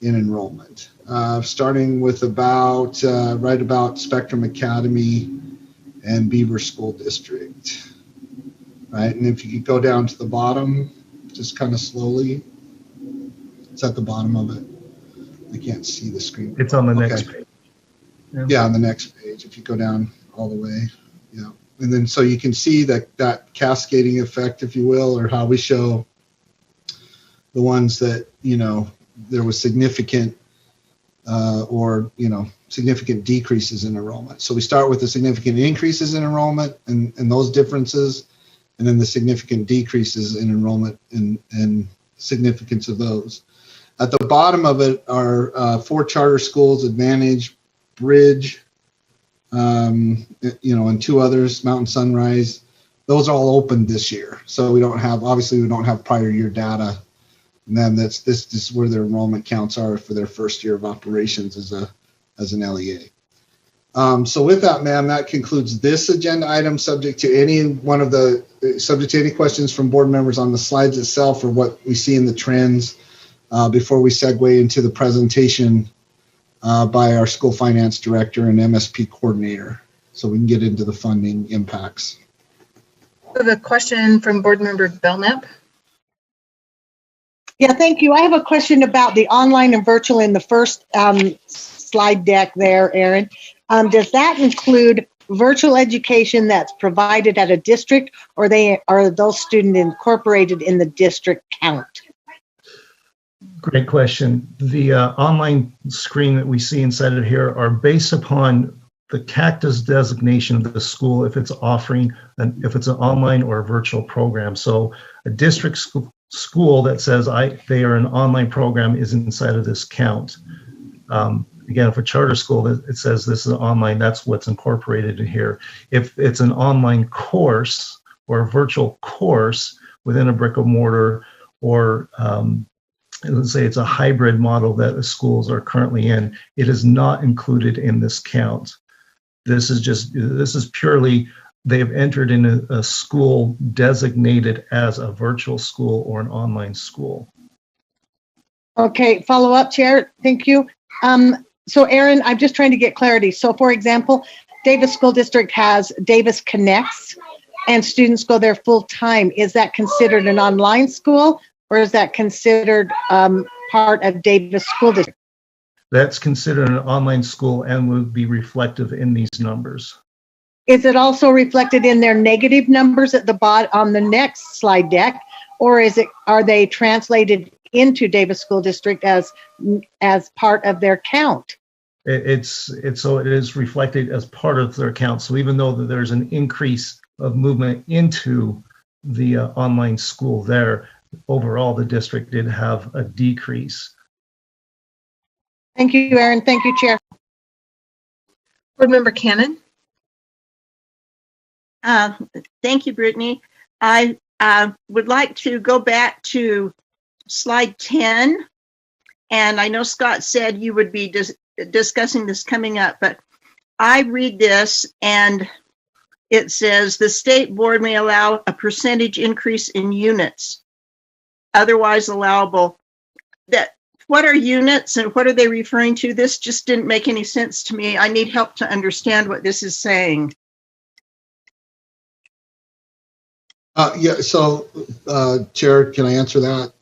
in enrollment, starting with right about Spectrum Academy and Beaver School District, right? And if you could go down to the bottom, just kind of slowly. It's at the bottom of it. I can't see the screen.
It's on the next page.
Yeah, on the next page, if you go down all the way. Yeah. And then so you can see that cascading effect, if you will, or how we show the ones that, there was significant significant decreases in enrollment. So we start with the significant increases in enrollment and those differences, and then the significant decreases in enrollment and significance of those. At the bottom of it are 4 charter schools, Advantage, Bridge, and 2 others, Mountain Sunrise. Those are all opened this year. So we don't have prior year data. And then this is where their enrollment counts are for their first year of operations as an LEA. So with that, ma'am, that concludes this agenda item, subject to any questions from board members on the slides itself or what we see in the trends before we segue into the presentation by our school finance director and MSP coordinator, so we can get into the funding impacts.
I have a question from board member Belknap.
Yeah, thank you. I have a question about the online and virtual in the first slide deck there, Erin. Does that include virtual education that's provided at a district, or are those students incorporated in the district count?
Great question. The online screen that we see inside of here are based upon the Cactus designation of the school, if it's if it's an online or a virtual program. So a district school that says they are an online program is inside of this count. Again, for charter school, it says this is online, that's what's incorporated in here. If it's an online course or a virtual course within a brick and mortar, or let's say it's a hybrid model that the schools are currently in, it is not included in this count. This is purely, they've entered in a school designated as a virtual school or an online school.
Okay, follow up, Chair. Thank you. So, Erin, I'm just trying to get clarity. So, for example, Davis School District has Davis Connects, and students go there full time. Is that considered an online school, or is that considered part of Davis School District?
That's considered an online school and would be reflective in these numbers.
Is it also reflected in their negative numbers at the bottom on the next slide deck, or are they translated into Davis School District as part of their count?
So it is reflected as part of their count. So even though there's an increase of movement into the online school there, overall the district did have a decrease.
Thank you, Erin. Thank you, Chair.
Board Member Cannon.
Thank you, Brittany. I would like to go back to slide 10. And I know Scott said you would be discussing this coming up, but I read this and it says the state board may allow a percentage increase in units, otherwise allowable. What are units and what are they referring to? This just didn't make any sense to me. I need help to understand what this is saying.
Chair, can I answer that?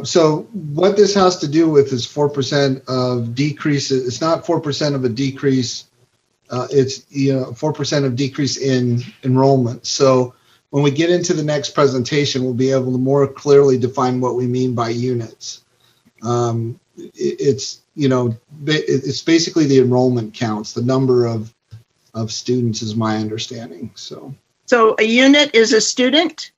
So what this has to do with is 4% of decrease. It's not 4% of a decrease. It's 4% of decrease in enrollment. So when we get into the next presentation, we'll be able to more clearly define what we mean by units. It's basically the enrollment counts, the number of students is my understanding. So a
unit is a student?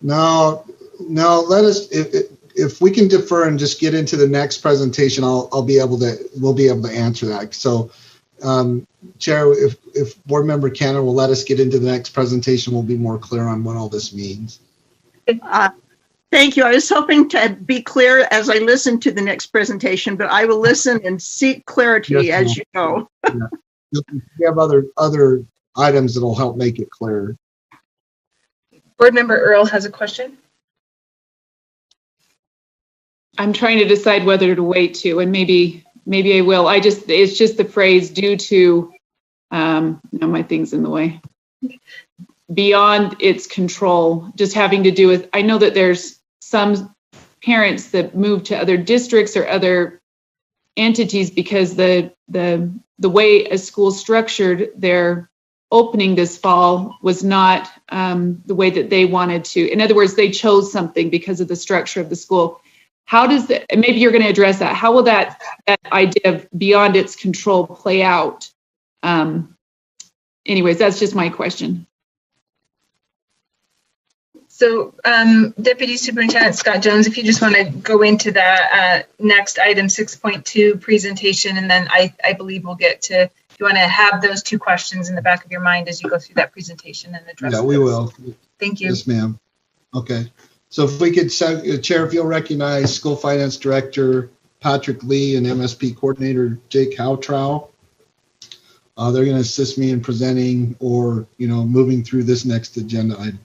No, No, let us, if we can defer and just get into the next presentation, we'll be able to answer that. So, Chair, if Board Member Cannon will let us get into the next presentation, we'll be more clear on what all this means.
Thank you. I was hoping to be clear as I listen to the next presentation, but I will listen and seek clarity as you go.
Yeah. We have other items that'll help make it clearer.
Board Member Earl has a question.
I'm trying to decide whether to wait to, and maybe I will. It's just the phrase due to, my thing's in the way. Beyond its control, just having to do with, I know that there's some parents that move to other districts or other entities because the way a school structured their opening this fall was not the way that they wanted to. In other words, they chose something because of the structure of the school. How does that, maybe you're going to address that, how will that idea of beyond its control play out? Anyways, that's just my question.
So Deputy Superintendent Scott Jones, if you just want to go into that next item 6.2 presentation, and then I believe we'll get to, you want to have those two questions in the back of your mind as you go through that presentation and address
Yeah, we
those.
will.
Thank you.
Yes, ma'am. Okay. So if we could, Chair, if you'll recognize School Finance Director Patrick Lee and MSP Coordinator Jake Houtrow. They're going to assist me in presenting or, moving through this next agenda item.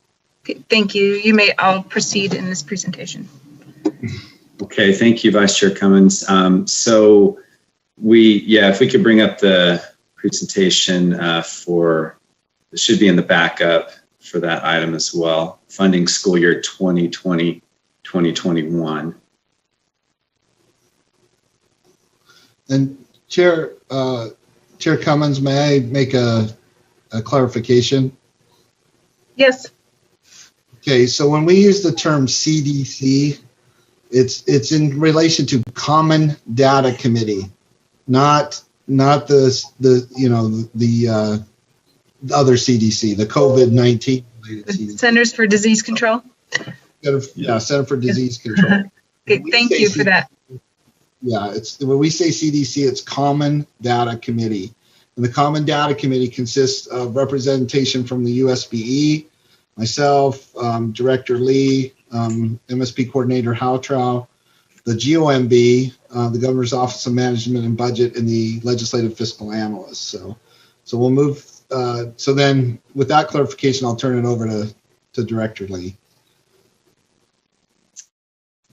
Okay, thank you. I'll proceed in this presentation.
Okay, thank you, Vice Chair Cummins. So if we could bring up the presentation it should be in the backup for that item as well. Funding school year 2020-2021.
And Chair Cummins, may I make a clarification?
Yes.
Okay, so when we use the term CDC, it's in relation to Common Data Committee, not the other CDC, the COVID-19 related CDC.
Centers for Disease Control.
Center for Disease Control.
Okay, thank you for that.
Yeah, when we say CDC, it's Common Data Committee, and the Common Data Committee consists of representation from the USBE, myself, Director Lee, MSP Coordinator Houtrow, the GOMB, the Governor's Office of Management and Budget, and the Legislative Fiscal Analyst. So we'll move. So then, with that clarification, I'll turn it over to Director Lee.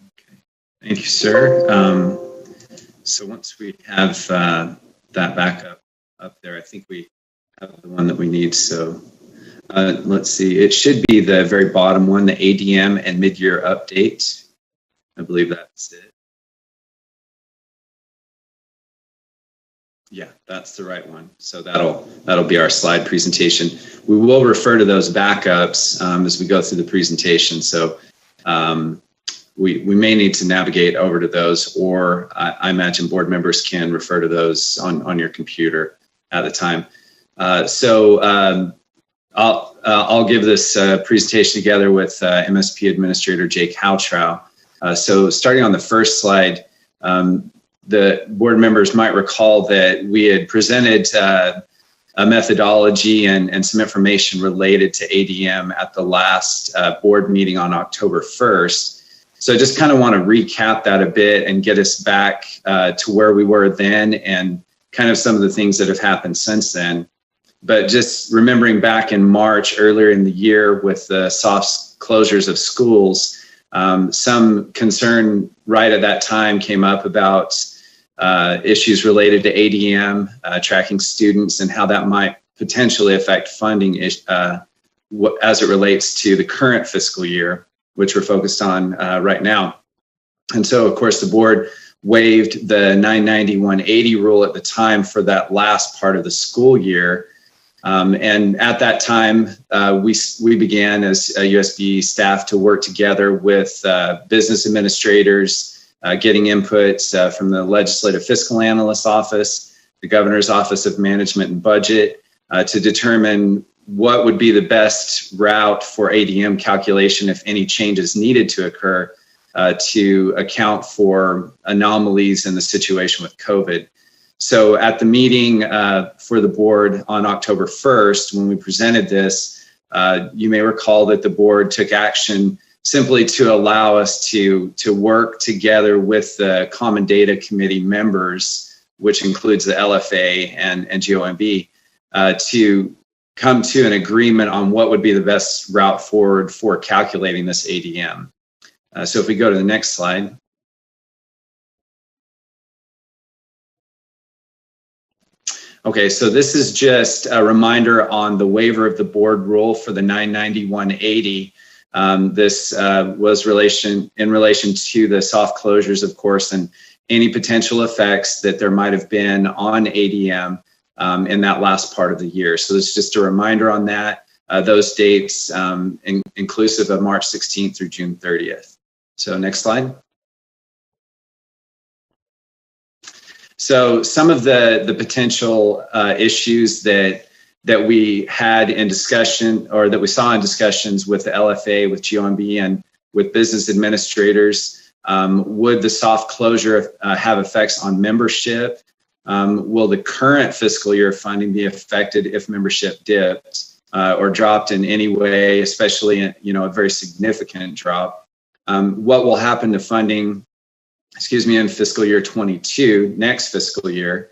Okay, thank you, sir. So once we have that backup up there, I think we have the one that we need. So. Let's see, it should be the very bottom one, the ADM and mid-year update. I believe that's it. Yeah, that's the right one. So that'll be our slide presentation. We will refer to those backups as we go through the presentation. So we may need to navigate over to those, or I imagine board members can refer to those on your computer at the time. I'll give this presentation together with MSP Administrator Jake Houtrow. So starting on the first slide, the board members might recall that we had presented a methodology and some information related to ADM at the last board meeting on October 1st. So I just kind of want to recap that a bit and get us back to where we were then and kind of some of the things that have happened since then. But just remembering back in March, earlier in the year, with the soft closures of schools, some concern right at that time came up about issues related to ADM, tracking students, and how that might potentially affect funding as it relates to the current fiscal year, which we're focused on right now. And so, of course, the board waived the 990-180 rule at the time for that last part of the school year. And at that time, we began as a USB staff to work together with business administrators, getting input from the Legislative Fiscal Analyst Office, the Governor's Office of Management and Budget, to determine what would be the best route for ADM calculation if any changes needed to occur to account for anomalies in the situation with COVID. So at the meeting for the board on October 1st, when we presented this, you may recall that the board took action simply to allow us to work together with the Common Data Committee members, which includes the LFA and GOMB, to come to an agreement on what would be the best route forward for calculating this ADM. So if we go to the next slide. Okay, so this is just a reminder on the waiver of the board rule for the 99180. This was in relation to the soft closures, of course, and any potential effects that there might have been on ADM in that last part of the year. So it's just a reminder on that, those dates inclusive of March 16th through June 30th. So next slide. So some of the potential issues that we had in discussion, or that we saw in discussions with the LFA, with GOMB, and with business administrators, would the soft closure have effects on membership? Will the current fiscal year funding be affected if membership dipped or dropped in any way, especially a very significant drop? What will happen to funding in fiscal year 22, next fiscal year?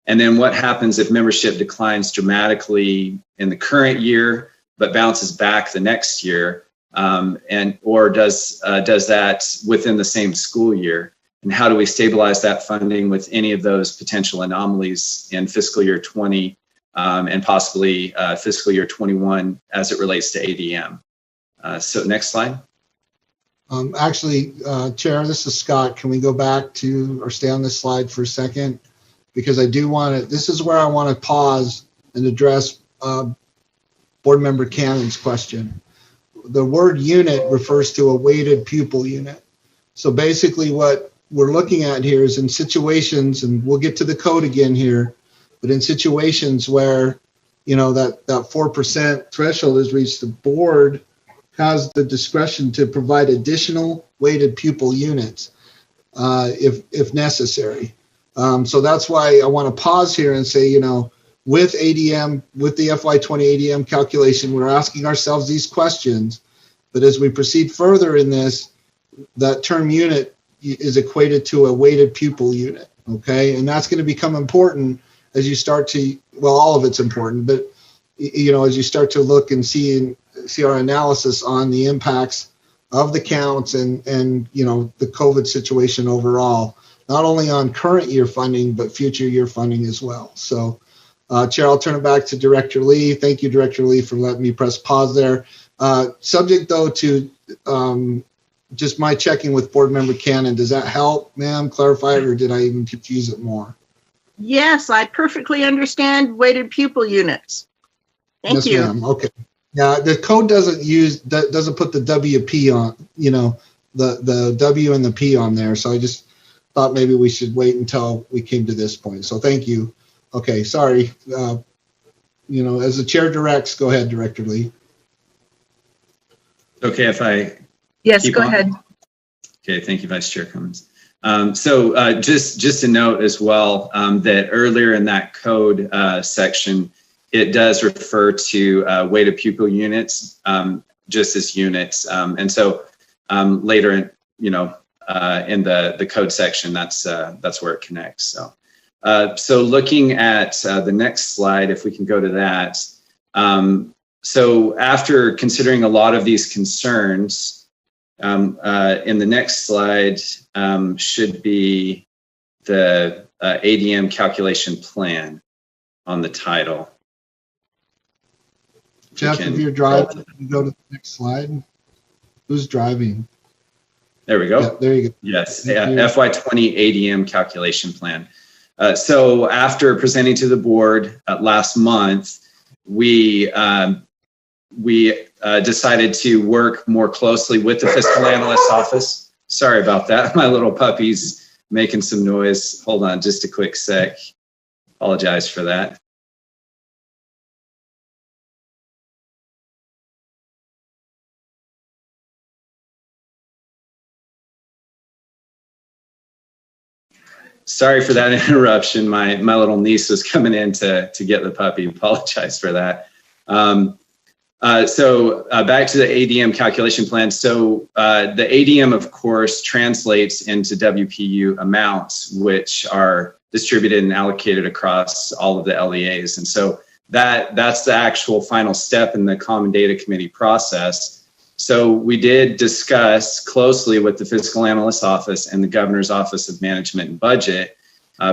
And then what happens if membership declines dramatically in the current year, but bounces back the next year? Or does that within the same school year? And how do we stabilize that funding with any of those potential anomalies in fiscal year 20 and possibly fiscal year 21 as it relates to ADM? So next slide.
Chair, this is Scott. Can we go back to or stay on this slide for a second? Because I do want to, this is where I want to pause and address Board Member Cannon's question. The word unit refers to a weighted pupil unit. So basically what we're looking at here is in situations, and we'll get to the code again here, but in situations where, that 4% threshold is reached, the board has the discretion to provide additional weighted pupil units if necessary. So that's why I want to pause here and say, with ADM, with the FY20 ADM calculation, we're asking ourselves these questions. But as we proceed further in this, that term unit is equated to a weighted pupil unit, okay? And that's going to become important as you start to, well, all of it's important, but, as you start to look and see our analysis on the impacts of the counts and the COVID situation overall, not only on current year funding, but future year funding as well. So, Chair, I'll turn it back to Director Lee. Thank you, Director Lee, for letting me press pause there. Subject, though, to just my checking with Board Member Cannon, does that help, ma'am, clarify it, or did I even confuse it more?
Yes, I perfectly understand weighted pupil units. Thank you.
Yes, ma'am. Okay. Yeah, the code doesn't put the WP on, the W and the P on there. So I just thought maybe we should wait until we came to this point. So thank you. Okay, sorry. As the chair directs, go ahead, Director Lee.
Okay, if I
Yes, go ahead.
Okay, thank you, Vice Chair Cummins. So just a note as well that earlier in that code section, it does refer to weighted pupil units just as units. And so later in the code section, that's where it connects. So looking at the next slide, if we can go to that. So after considering a lot of these concerns, in the next slide should be the ADM calculation plan on the title.
Jeff, if you're driving, you go to the next slide. Who's driving?
There we go.
Yeah, there you go.
Yes, FY20 ADM calculation plan. So after presenting to the board last month, we decided to work more closely with the Fiscal Analyst's Office. Sorry about that. My little puppy's making some noise. Hold on just a quick sec. Apologize for that. sorry for that interruption. My little niece was coming in to get the puppy. Apologize for that. So back to the ADM calculation plan. So the ADM, of course, translates into WPU amounts, which are distributed and allocated across all of the LEAs. And so that's the actual final step in the Common Data Committee process. So we did discuss closely with the Fiscal Analyst's Office and the Governor's Office of Management and Budget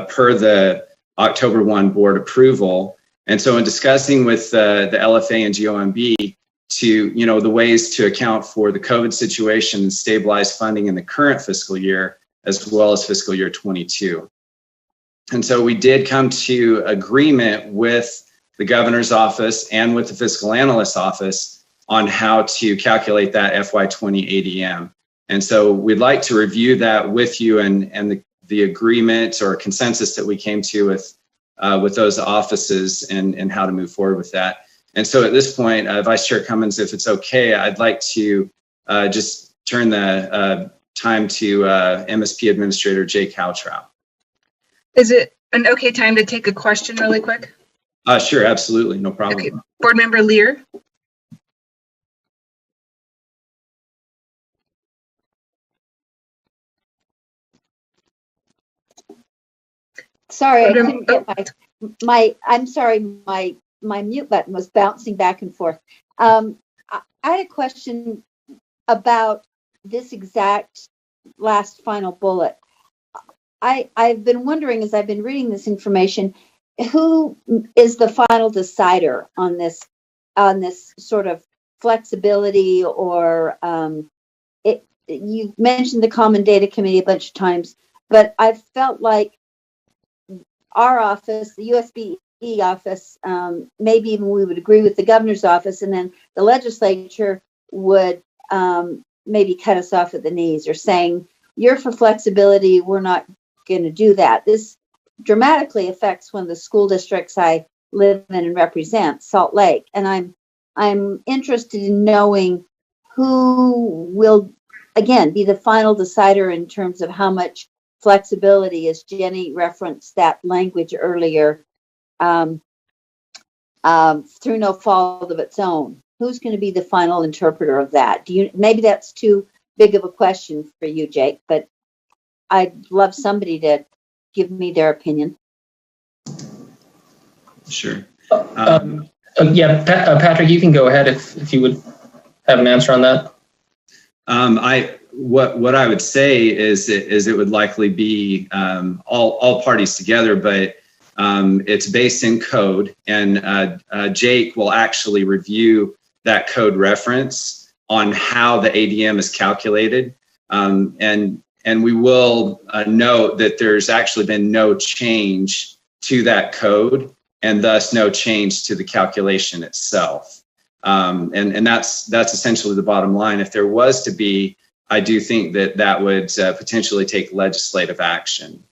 per the October 1 board approval. And so in discussing with the LFA and GOMB to, the ways to account for the COVID situation and stabilize funding in the current fiscal year, as well as fiscal year 22. And so we did come to agreement with the Governor's Office and with the Fiscal Analyst's Office on how to calculate that FY20 ADM. And so we'd like to review that with you and the agreement or consensus that we came to with those offices and how to move forward with that. And so at this point, Vice Chair Cummins, if it's okay, I'd like to just turn the time to MSP Administrator Jake Houtrow.
Is it an okay time to take a question really quick?
Sure, absolutely, no problem.
Okay. Board Member Lear.
Sorry, I couldn't get I'm sorry, my mute button was bouncing back and forth. I had a question about this exact last final bullet. I've been wondering, as I've been reading this information, who is the final decider on this sort of flexibility, or you've mentioned the Common Data Committee a bunch of times, but I've felt like our office, the USDB office, maybe even we would agree with the Governor's Office, and then the legislature would maybe cut us off at the knees, or saying, you're for flexibility, we're not going to do that. This dramatically affects one of the school districts I live in and represent, Salt Lake, and I'm interested in knowing who will, again, be the final decider in terms of how much flexibility, as Jenny referenced that language earlier, through no fault of its own. Who's going to be the final interpreter of that? Maybe that's too big of a question for you, Jake, but I'd love somebody to give me their opinion.
Sure.
Patrick, you can go ahead if you would have an answer on that.
What I would say is it would likely be all parties together, but it's based in code, and Jake will actually review that code reference on how the ADM is calculated, and we will note that there's actually been no change to that code, and thus no change to the calculation itself, and that's essentially the bottom line. If there was to be, I do think that would potentially take legislative action.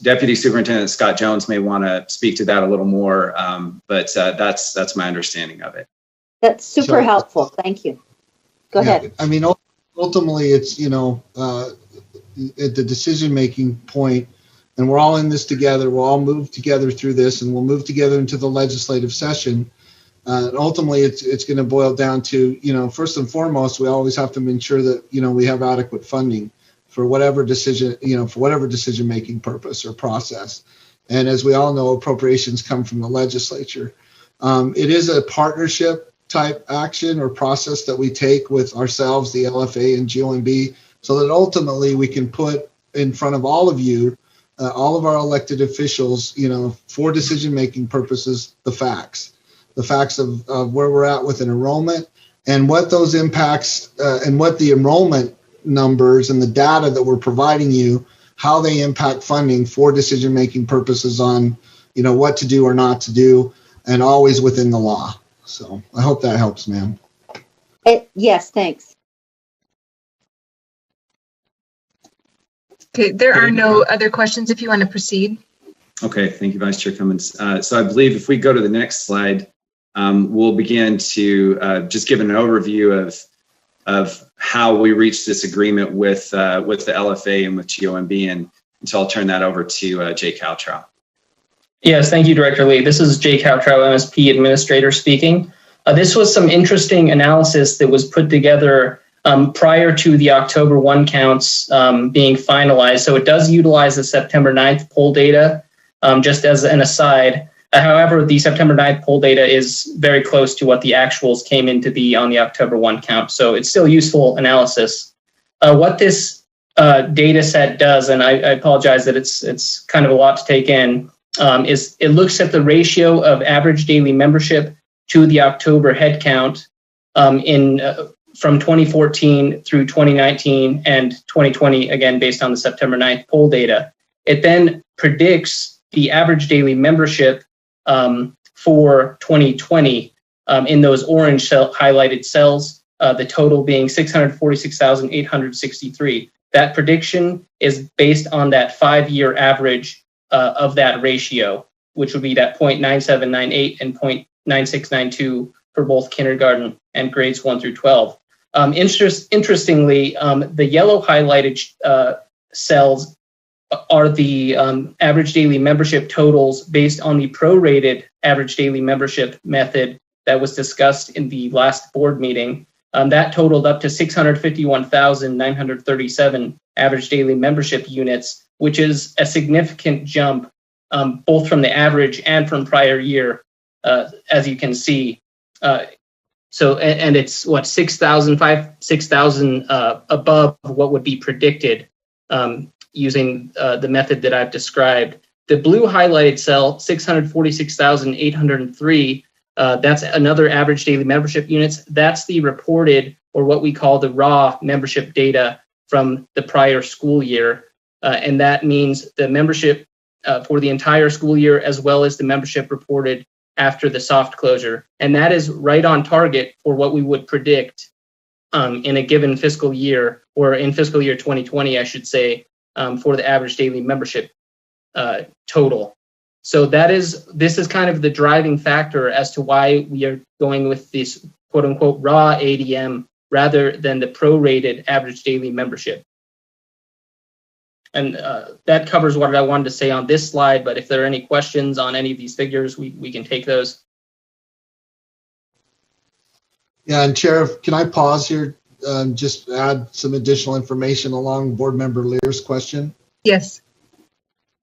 Deputy Superintendent Scott Jones may want to speak to that a little more, but that's my understanding of it.
That's super helpful. Thank you. Go ahead.
I mean, ultimately, it's, at the decision-making point, and we're all in this together. We'll all move together through this, and we'll move together into the legislative session. And ultimately, it's going to boil down to, first and foremost, we always have to ensure that, we have adequate funding for whatever decision, for whatever decision-making purpose or process. And as we all know, appropriations come from the legislature. It is a partnership type action or process that we take with ourselves, the LFA and GOMB, so that ultimately we can put in front of all of you, all of our elected officials, for decision-making purposes, the facts of where we're at with an enrollment and what those impacts and what the enrollment numbers and the data that we're providing you, how they impact funding for decision-making purposes on, what to do or not to do, and always within the law. So I hope that helps, ma'am.
Yes, thanks.
Okay, there are no other questions if you want to proceed.
Okay, thank you, Vice Chair Cummins. So I believe if we go to the next slide, we'll begin to just give an overview of of how we reached this agreement with the LFA and with GOMB. And so I'll turn that over to Jake Houtrow.
Yes, thank you, Director Lee. This is Jake Houtrow, MSP Administrator speaking. This was some interesting analysis that was put together prior to the October 1 counts being finalized. So it does utilize the September 9th poll data, just as an aside. However, the September 9th poll data is very close to what the actuals came in to be on the October 1 count. So it's still useful analysis. What this data set does, and I apologize that it's kind of a lot to take in, is it looks at the ratio of average daily membership to the October head count from 2014 through 2019 and 2020, again, based on the September 9th poll data. It then predicts the average daily membership for 2020 in those orange highlighted cells, the total being 646,863. That prediction is based on that 5-year average of that ratio, which would be that 0.9798 and 0.9692 for both kindergarten and grades 1 through 12. Interestingly, the yellow highlighted cells are the average daily membership totals based on the prorated average daily membership method that was discussed in the last board meeting. That totaled up to 651,937 average daily membership units, which is a significant jump both from the average and from prior year, as you can see. And it's what 6,000 above what would be predicted using the method that I've described. The blue highlighted cell, 646,803, that's another average daily membership units. That's the reported, or what we call the raw membership data from the prior school year. And that means the membership for the entire school year, as well as the membership reported after the soft closure. And that is right on target for what we would predict in a given fiscal year, or in fiscal year 2020, I should say, for the average daily membership total. So this is kind of the driving factor as to why we are going with this quote unquote raw ADM rather than the prorated average daily membership. And that covers what I wanted to say on this slide, but if there are any questions on any of these figures, we can take those.
Yeah, and Chair, can I pause here, just add some additional information along Board Member Lear's question?
Yes.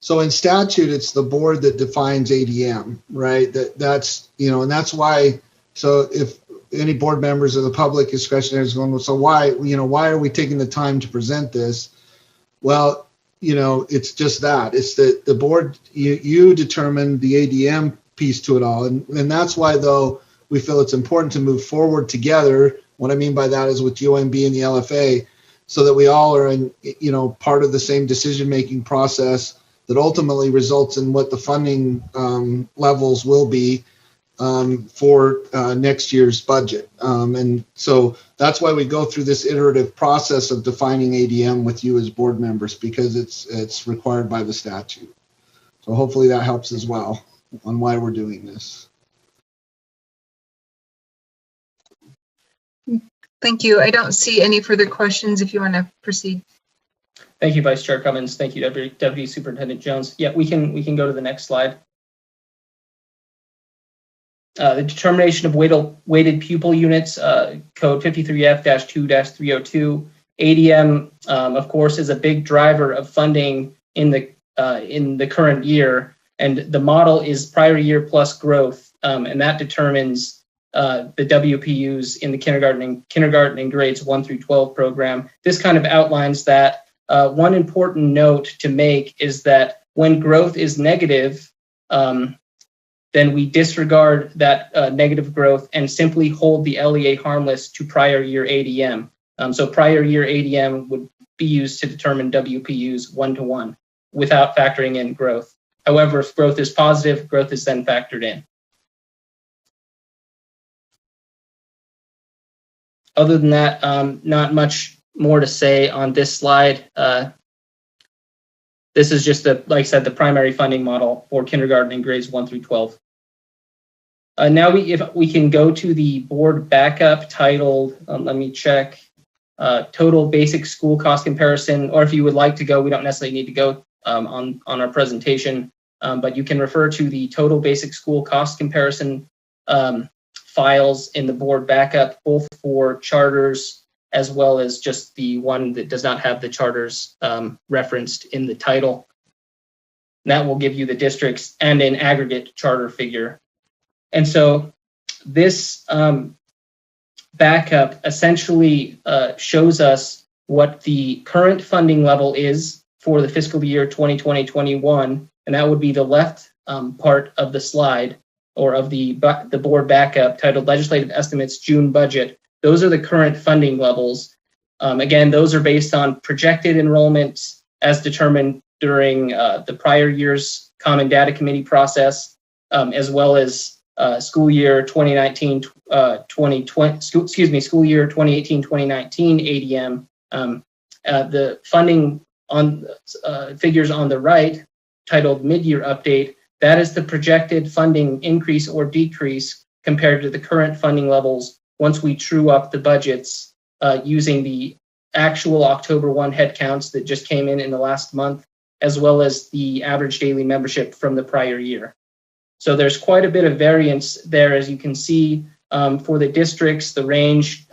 So in statute, it's the board that defines ADM, right? That's, and that's why, so if any board members or the public discretionary is going, so why are we taking the time to present this? Well, it's just that. It's that the board, you determine the ADM piece to it all. And that's why, though, we feel it's important to move forward together. What I mean by that is with UMB and the LFA, so that we all are in, part of the same decision-making process that ultimately results in what the funding levels will be for next year's budget. And so that's why we go through this iterative process of defining ADM with you as board members, because it's required by the statute. So hopefully that helps as well on why we're doing this.
Thank you. I don't see any further questions if you want to proceed.
Thank you, Vice Chair Cummins. Thank you, Deputy Superintendent Jones. Yeah, we can go to the next slide. The determination of weighted pupil units, code 53F-2-302. ADM, of course, is a big driver of funding in the current year, and the model is prior year plus growth, and that determines the WPUs in the kindergarten and grades 1 through 12 program. This kind of outlines that. One important note to make is that when growth is negative, then we disregard that negative growth and simply hold the LEA harmless to prior year ADM. So prior year ADM would be used to determine WPUs 1-to-1 without factoring in growth. However, if growth is positive, growth is then factored in. Other than that, not much more to say on this slide. This is just, like I said, the primary funding model for kindergarten and grades 1 through 12. Now if we can go to the board backup titled, let me check, total basic school cost comparison, or if you would like to go, we don't necessarily need to go on our presentation, but you can refer to the total basic school cost comparison files in the board backup, both for charters as well as just the one that does not have the charters referenced in the title. And that will give you the districts and an aggregate charter figure. And so this backup essentially shows us what the current funding level is for the fiscal year 2020-21, and that would be the left part of the slide, or of the board backup titled Legislative Estimates June Budget. Those are the current funding levels. Again, those are based on projected enrollments as determined during the prior year's Common Data Committee process, as well as school year 2018-2019 ADM. The funding on figures on the right, titled Mid-Year Update, that is the projected funding increase or decrease compared to the current funding levels once we true up the budgets using the actual October 1 headcounts that just came in the last month, as well as the average daily membership from the prior year. So there's quite a bit of variance there, as you can see. For the districts, the range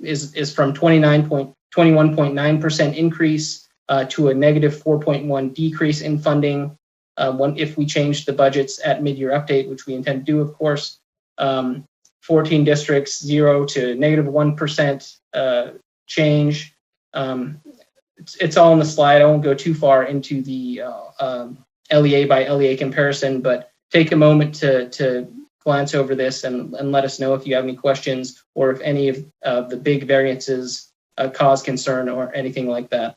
is from 21.9% increase to a negative 4.1 decrease in funding if we change the budgets at mid-year update, which we intend to do, of course. 14 districts, 0 to negative 1% change. It's all on the slide. I won't go too far into the LEA by LEA comparison, but take a moment to glance over this and let us know if you have any questions or if any of the big variances cause concern or anything like that.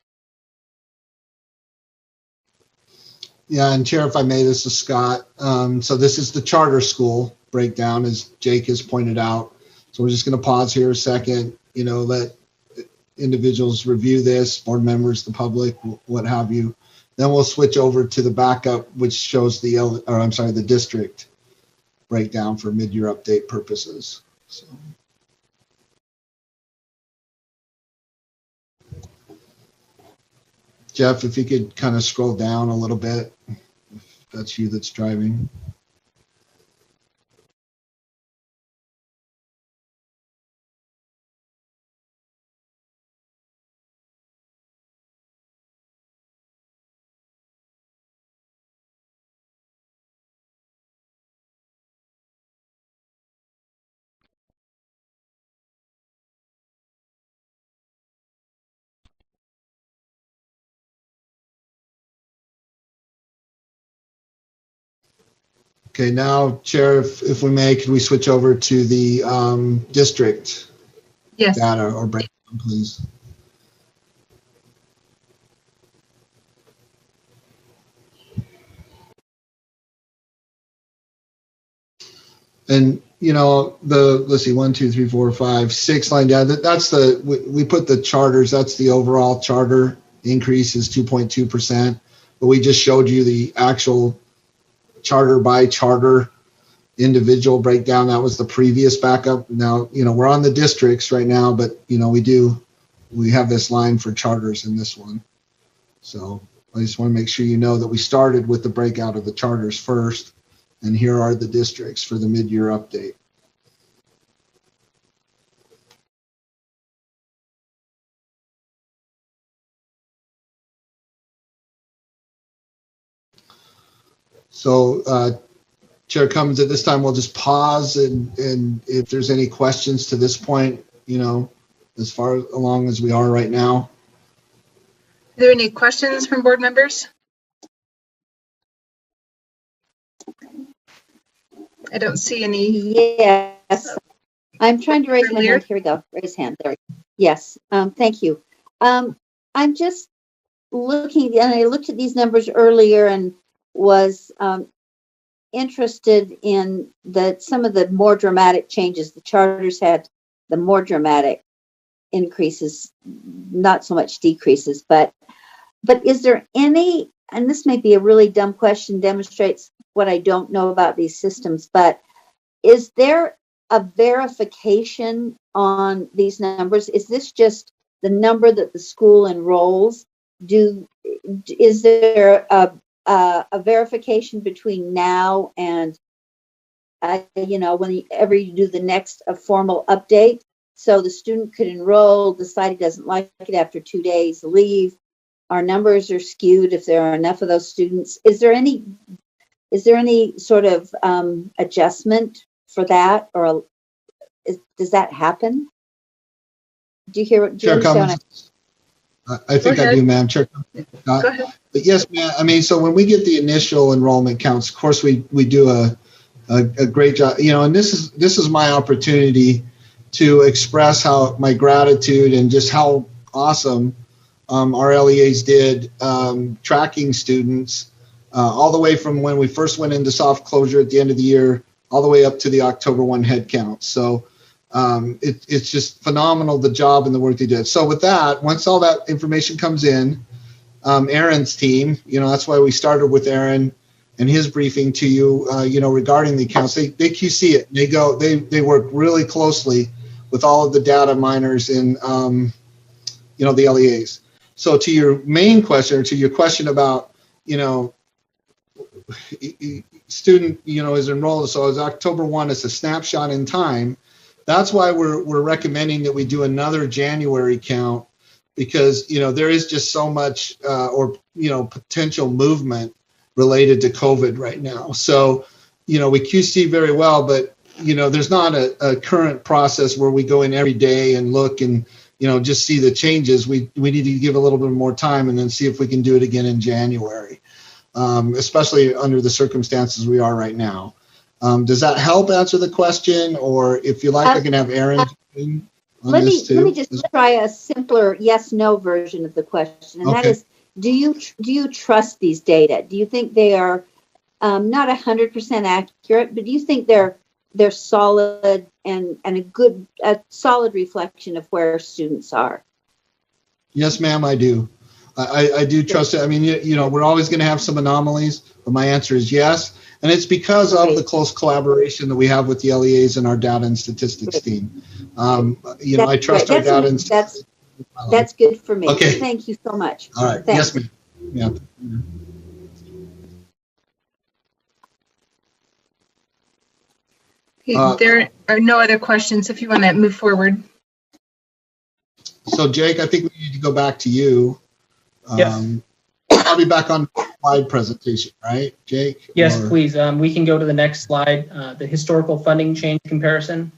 Yeah, and Chair, if I may, this is Scott. So this is the charter school breakdown, as Jake has pointed out. So we're just going to pause here a second, let individuals review this, board members, the public, what have you. Then we'll switch over to the backup, which shows the district breakdown for mid-year update purposes. So. Jeff, if you could kind of scroll down a little bit, if that's you that's driving. Okay, now, Chair, if we may, can we switch over to the district data or breakdown, please? And let's see, 1, 2, 3, 4, 5, 6 line down. That's we put the charters. That's the overall charter increase is 2.2%. But we just showed you the actual charter by charter individual breakdown. That was the previous backup. Now, we're on the districts right now, but we have this line for charters in this one. So I just want to make sure that we started with the breakout of the charters first, and here are the districts for the mid-year update. So, Chair Cummins, at this time, we'll just pause, and if there's any questions to this point, as far along as we are right now.
Are there any questions from board members? I don't see any.
Yes, I'm trying to raise my hand. Here we go. Raise hand. There. Yes. Thank you. I'm just looking, and I looked at these numbers earlier and was interested in some of the more dramatic changes. The charters had the more dramatic increases, not so much decreases. But is there any, and this may be a really dumb question, demonstrates what I don't know about these systems, but is there a verification on these numbers? Is this just the number that the school enrolls, is there a verification between now and whenever you do the next formal update, so the student could enroll, decide he doesn't like it after 2 days, leave? Our numbers are skewed if there are enough of those students. Is there any sort of adjustment for that, or does that happen? Do you hear what?
Chair Cummins? I think I do, ma'am. Chair.
Go ahead.
But yes, ma'am. I mean, so when we get the initial enrollment counts, of course, we do a great job. And this is my opportunity to express my gratitude and just how awesome our LEAs did tracking students all the way from when we first went into soft closure at the end of the year, all the way up to the October 1 head count. So it's just phenomenal, the job and the work they did. So with that, once all that information comes in, Aaron's team, that's why we started with Aaron and his briefing to you, regarding the accounts. They QC it. They work really closely with all of the data miners in, the LEAs. So to your main question, or to your question about, student, is enrolled. So as October 1, it's a snapshot in time. That's why we're recommending that we do another January count, because, there is just so much, potential movement related to COVID right now. So, we QC very well, but, there's not a current process where we go in every day and look and, just see the changes. We need to give a little bit more time and then see if we can do it again in January, especially under the circumstances we are right now. Does that help answer the question? Or if you like, I can have Aaron
let me just try a simpler yes/no version of the question, and that is: Do you trust these data? Do you think they are not 100% accurate, but do you think they're solid and a solid reflection of where students are?
Yes, ma'am, I do. I do trust it. I mean, we're always going to have some anomalies, but my answer is yes. And it's because of the close collaboration that we have with the LEAs and our data and statistics team. I trust our data and statistics.
That's good for me.
Okay.
Thank you so much.
All right.
Thanks.
Yes, ma'am. Yeah.
There are no other questions if you want to move forward.
So, Jake, I think we need to go back to you.
Yes.
I'll be back on slide presentation, right, Jake?
Yes, please. We can go to the next slide, the historical funding change comparison.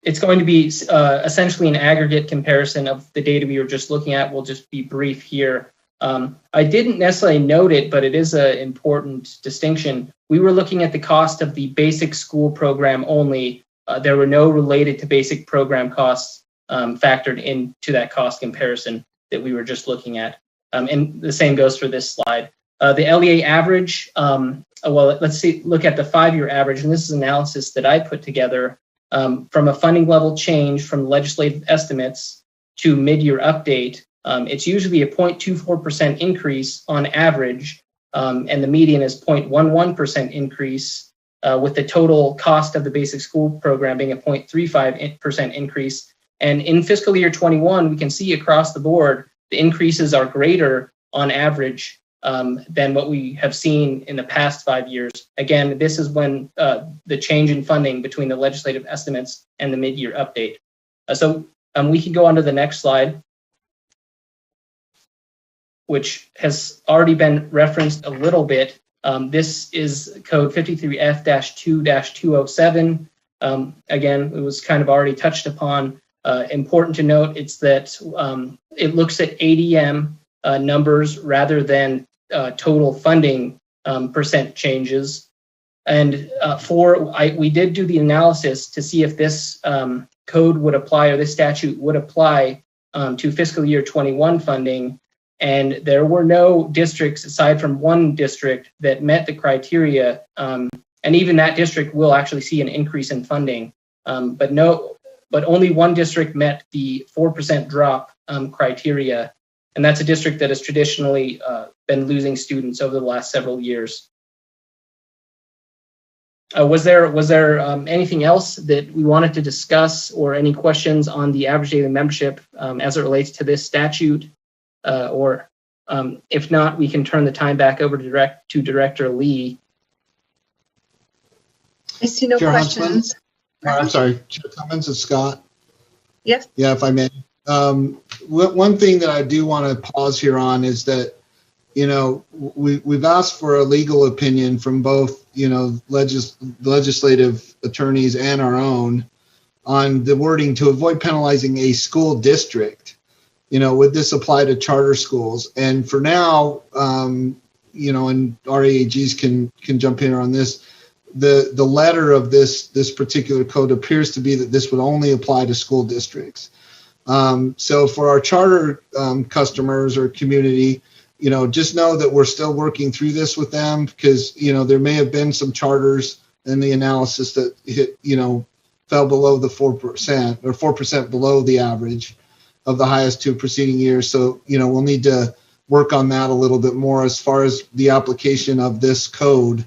It's going to be essentially an aggregate comparison of the data we were just looking at. We'll just be brief here. I didn't necessarily note it, but it is an important distinction. We were looking at the cost of the basic school program only. There were no related to basic program costs factored into that cost comparison that we were just looking at. And the same goes for this slide. The LEA average, let's look at the 5-year average. And this is analysis that I put together from a funding level change from legislative estimates to mid-year update. It's usually a 0.24% increase on average, and the median is 0.11% increase, with the total cost of the basic school program being a 0.35% increase. And in fiscal year 21, we can see across the board, the increases are greater on average than what we have seen in the past 5 years. Again, this is when the change in funding between the legislative estimates and the mid-year update. So we can go on to the next slide, which has already been referenced a little bit. This is code 53F-2-207. Again, it was kind of already touched upon. Important to note, it's that it looks at ADM numbers rather than total funding percent changes. And we did do the analysis to see if this code would apply, or this statute would apply to fiscal year 21 funding. And there were no districts, aside from one district, that met the criteria. And even that district will actually see an increase in funding. But only one district met the 4% drop criteria. And that's a district that has traditionally been losing students over the last several years. Was there anything else that we wanted to discuss, or any questions on the average daily membership as it relates to this statute? Or if not, we can turn the time back over to Director Lee.
I see no
Chair
questions.
I'm sorry, Chair Cummins, it's Scott.
Yes.
Yeah, if I may. One thing that I do want to pause here on is that, we've asked for a legal opinion from both, legislative attorneys and our own on the wording to avoid penalizing a school district. Would this apply to charter schools? And for now, and our AAGs can jump in on this. The letter of this particular code appears to be that this would only apply to school districts. So for our charter customers or community, just know that we're still working through this with them, because, there may have been some charters in the analysis that hit, fell below the 4% or 4% below the average of the highest two preceding years. So, we'll need to work on that a little bit more as far as the application of this code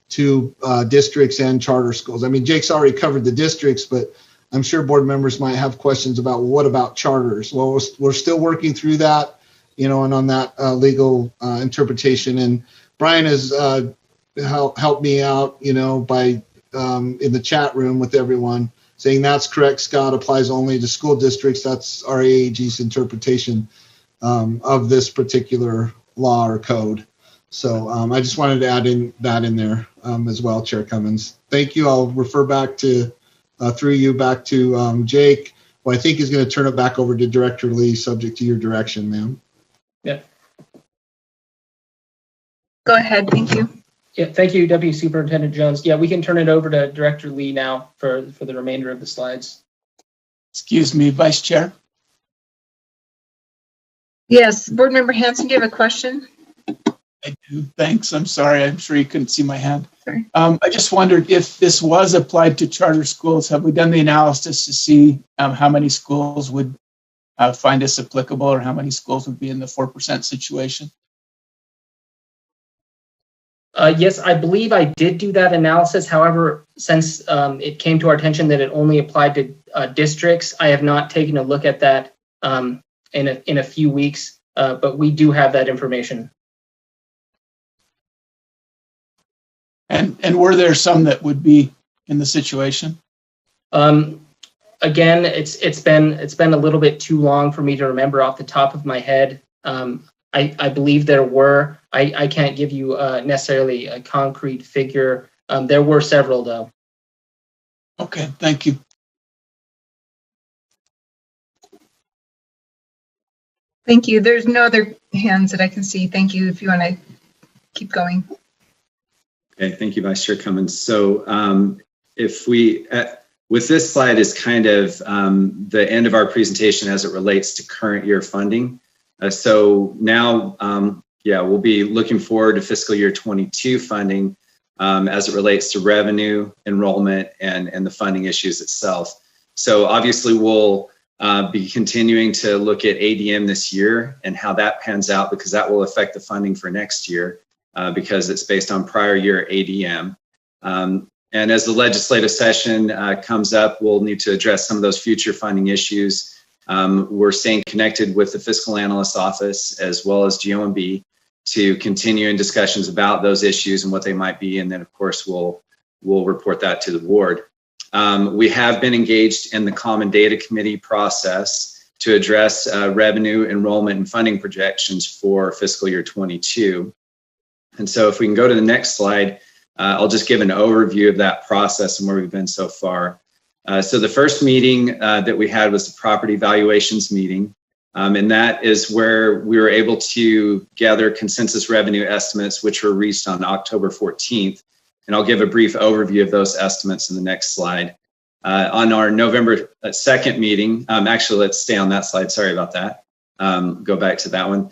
to districts and charter schools. I mean, Jake's already covered the districts, but I'm sure board members might have questions about, what about charters? Well, we're still working through that, and on that legal interpretation. And Brian has helped me out, by in the chat room with everyone, saying that's correct, Scott, applies only to school districts. That's our AAG's interpretation of this particular law or code. So I just wanted to add that in there as well, Chair Cummins. Thank you. I'll refer back to, through you, back to Jake, who I think is going to turn it back over to Director Lee, subject to your direction, ma'am.
Yeah.
Go ahead. Thank you.
Yeah, thank you, Deputy Superintendent Jones. Yeah, we can turn it over to Director Lee now for the remainder of the slides.
Excuse me, Vice Chair.
Yes, Board Member Hanson, do you have a question?
I do. Thanks. I'm sorry. I'm sure you couldn't see my hand.
Sorry.
I just wondered if this was applied to charter schools. Have we done the analysis to see how many schools would find this applicable, or how many schools would be in the 4% situation?
Yes, I believe I did do that analysis. However, since it came to our attention that it only applied to districts, I have not taken a look at that in a few weeks, but we do have that information.
And were there some that would be in the situation?
Again, it's been a little bit too long for me to remember off the top of my head. I believe there were. I can't give you necessarily a concrete figure. There were several, though.
Okay, thank you.
Thank you. There's no other hands that I can see. Thank you. If you want to keep going.
Okay, thank you, Vice Chair Cummins. So if we, with this slide is kind of the end of our presentation as it relates to current year funding. So now, we'll be looking forward to fiscal year 22 funding as it relates to revenue, enrollment, and the funding issues itself. So obviously we'll be continuing to look at ADM this year and how that pans out, because that will affect the funding for next year because it's based on prior year ADM. And as the legislative session comes up, we'll need to address some of those future funding issues. We're staying connected with the Fiscal Analyst Office as well as GOMB to continue in discussions about those issues and what they might be. And then, of course, we'll report that to the board. We have been engaged in the Common Data Committee process to address revenue, enrollment, and funding projections for fiscal year 22. And so if we can go to the next slide, I'll just give an overview of that process and where we've been so far. So the first meeting that we had was the property valuations meeting. And that is where we were able to gather consensus revenue estimates, which were reached on October 14th. And I'll give a brief overview of those estimates in the next slide. On our November 2nd meeting, actually, let's stay on that slide. Sorry about that. Go back to that one.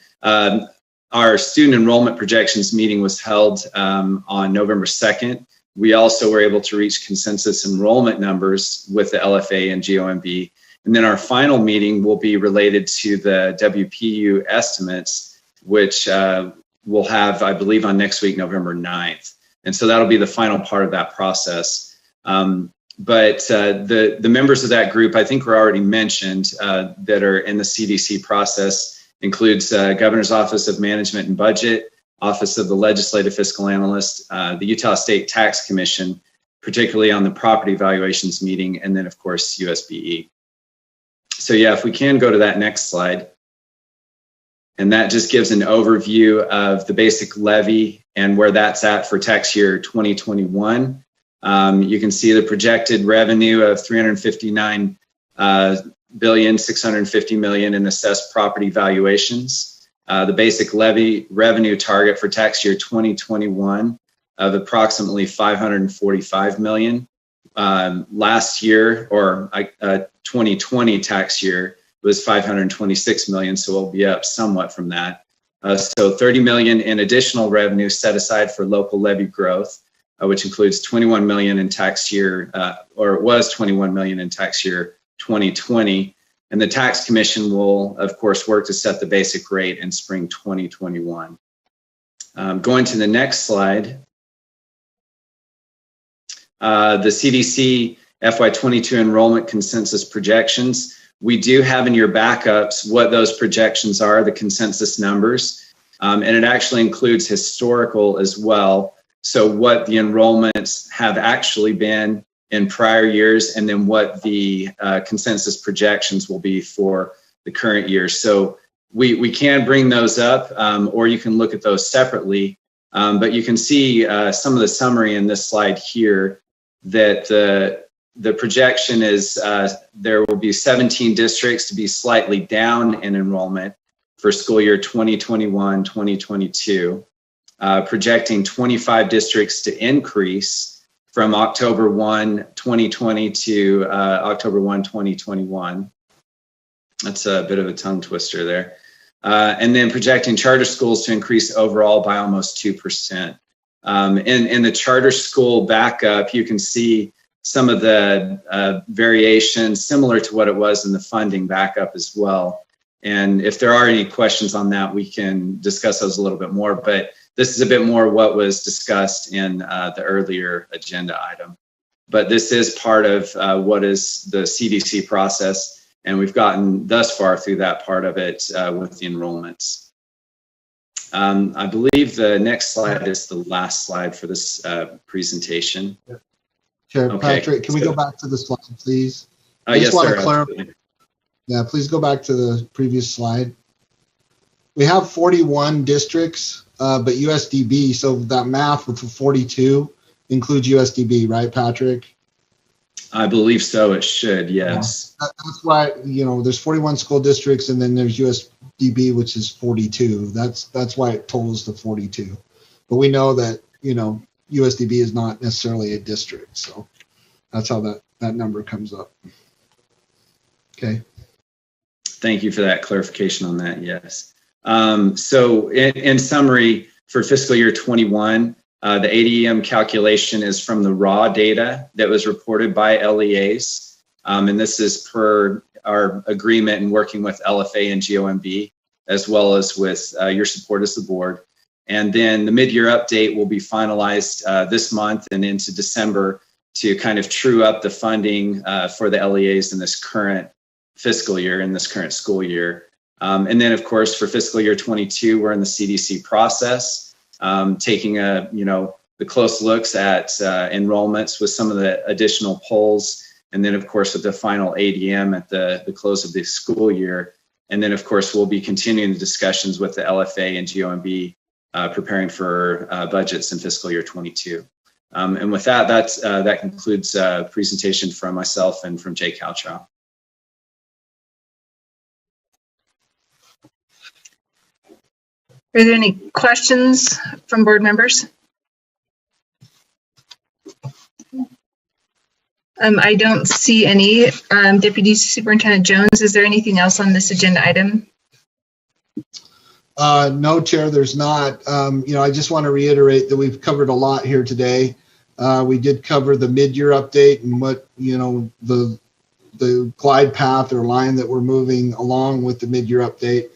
Our student enrollment projections meeting was held on November 2nd. We also were able to reach consensus enrollment numbers with the LFA and GOMB. And then our final meeting will be related to the WPU estimates, which we'll have, I believe, on next week, November 9th. And so that'll be the final part of that process. But the members of that group, I think were already mentioned, that are in the CDC process includes Governor's Office of Management and Budget, Office of the Legislative Fiscal Analyst, the Utah State Tax Commission, particularly on the property valuations meeting, and then of course USBE. So yeah, if we can go to that next slide. And that just gives an overview of the basic levy and where that's at for tax year 2021. You can see the projected revenue of $359,650,000,000 in assessed property valuations. The basic levy revenue target for tax year 2021 of approximately $545 million. Last year, or 2020 tax year, was $526 million, so we'll be up somewhat from that. So $30 million in additional revenue set aside for local levy growth, which includes $21 million in tax year, or it was $21 million in tax year 2020. And the tax commission will, of course, work to set the basic rate in spring 2021. Going to the next slide. The CDC FY22 enrollment consensus projections. We do have in your backups what those projections are, the consensus numbers, and it actually includes historical as well. So what the enrollments have actually been in prior years, and then what the consensus projections will be for the current year. So we can bring those up, or you can look at those separately, but you can see some of the summary in this slide here, that the projection is there will be 17 districts to be slightly down in enrollment for school year 2021-2022, projecting 25 districts to increase from October 1, 2020 to October 1, 2021. That's a bit of a tongue twister there. And then projecting charter schools to increase overall by almost 2%. In the charter school backup, you can see some of the variations similar to what it was in the funding backup as well. And if there are any questions on that, we can discuss those a little bit more, but this is a bit more what was discussed in the earlier agenda item. But this is part of what is the CDC process, and we've gotten thus far through that part of it with the enrollments. I believe the next slide is the last slide for this presentation.
Chair
Okay,
Patrick, can we go back to the slide, please?
Yes, sir.
Clarify. Yeah, please go back to the previous slide. We have 41 districts, but USDB, so that math with the 42 includes USDB, right, Patrick?
I believe so, it should, yes.
Yeah. That's why, there's 41 school districts, and then there's USDB, which is 42. That's why it totals to 42. But we know that, USDB is not necessarily a district, so that's how that number comes up. Okay.
Thank you for that clarification on that, yes. So in summary, for fiscal year 21, the ADM calculation is from the raw data that was reported by LEAs, and this is per our agreement and working with LFA and GOMB, as well as with your support as the board. And then the mid-year update will be finalized this month and into December to kind of true up the funding for the LEAs in this current fiscal year, in this current school year. And then, of course, for fiscal year 22, we're in the CDC process, taking the close looks at enrollments with some of the additional polls, and then, of course, with the final ADM at the close of the school year. And then, of course, we'll be continuing the discussions with the LFA and GOMB, preparing for budgets in fiscal year 22. And with that, that concludes a presentation from myself and from Jay Caltrow.
Are there any questions from board members? I don't see any. Deputy Superintendent Jones, is there anything else on this agenda item?
No, Chair, there's not. I just want to reiterate that we've covered a lot here today. We did cover the mid-year update and what, the glide path or line that we're moving along with the mid-year update.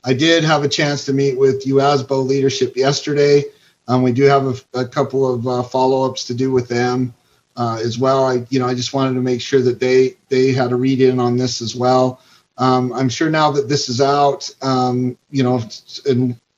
I did have a chance to meet with USBO leadership yesterday. We do have a couple of follow-ups to do with them as well. I just wanted to make sure that they had a read in on this as well. I'm sure now that this is out, and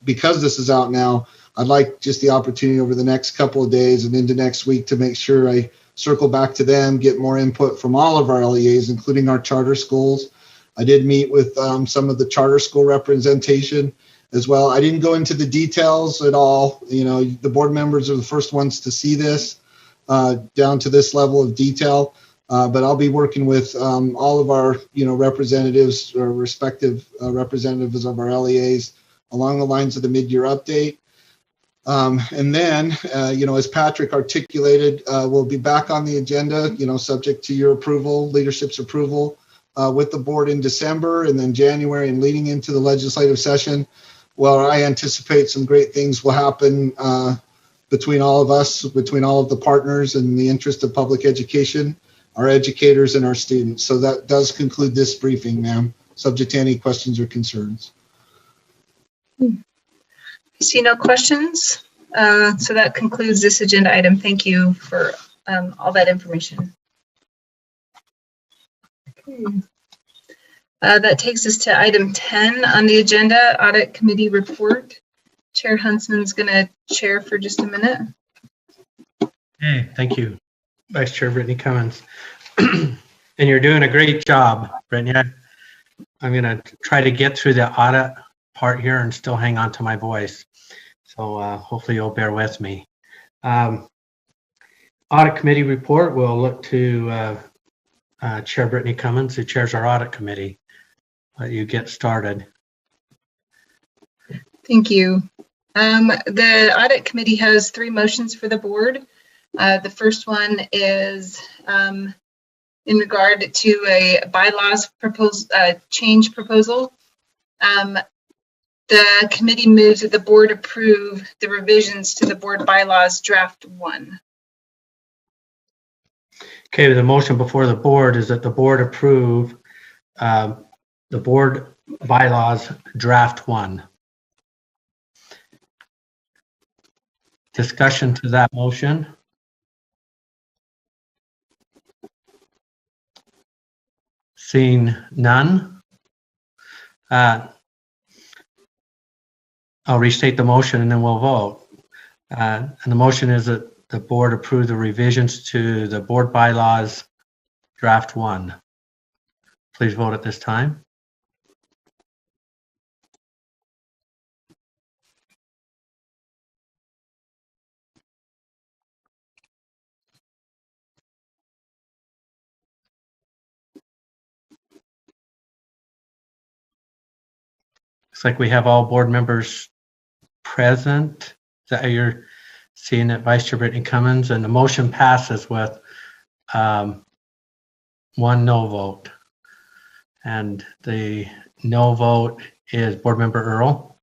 because this is out now, I'd like just the opportunity over the next couple of days and into next week to make sure I circle back to them, get more input from all of our LEAs, including our charter schools. I did meet with some of the charter school representation as well. I didn't go into the details at all. The board members are the first ones to see this down to this level of detail. But I'll be working with all of our, representatives or respective representatives of our LEAs along the lines of the mid-year update. And then, as Patrick articulated, we'll be back on the agenda, subject to your approval, leadership's approval, with the board in December and then January and leading into the legislative session. Well, I anticipate some great things will happen between all of us, between all of the partners in the interest of public education, our educators and our students. So that does conclude this briefing, ma'am, subject to any questions or concerns.
I see no questions. So that concludes this agenda item. Thank you for all that information. Okay. That takes us to item 10 on the agenda, Audit Committee Report. Chair Huntsman's going to chair for just a minute.
Hey, thank you, Vice Chair Brittany Cummins. And you're doing a great job, Brittany. I'm going to try to get through the audit part here and still hang on to my voice. So hopefully you'll bear with me. Audit Committee Report, we'll look to Chair Brittany Cummins, who chairs our Audit Committee. Let you get started.
Thank you. The Audit Committee has 3 motions for the board. The first one is in regard to a bylaws change proposal. The committee moves that the board approve the revisions to the board bylaws draft 1.
Okay, the motion before the board is that the board approve the board bylaws draft 1. Discussion to that motion. Seeing none. I'll restate the motion and then we'll vote. And the motion is that the board approve the revisions to the board bylaws draft 1. Please vote at this time. Looks like we have all board members present. Is that how you're seeing it, Vice Chair Brittany Cummins? And the motion passes with 1 no vote. And the no vote is Board Member Earl.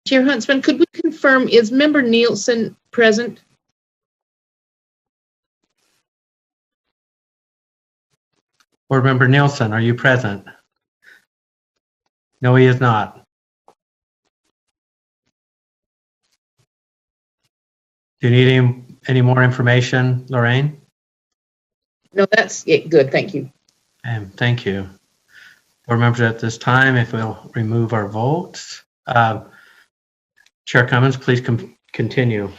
Chair Huntsman, could we confirm, is Member Nielsen present?
Board Member Nielsen, are you present? No, he is not. Do you need any more information, Lorraine?
No, that's it. Good. Thank you.
Thank you. Board members, at this time, if we'll remove our votes. Chair Cummins, please continue.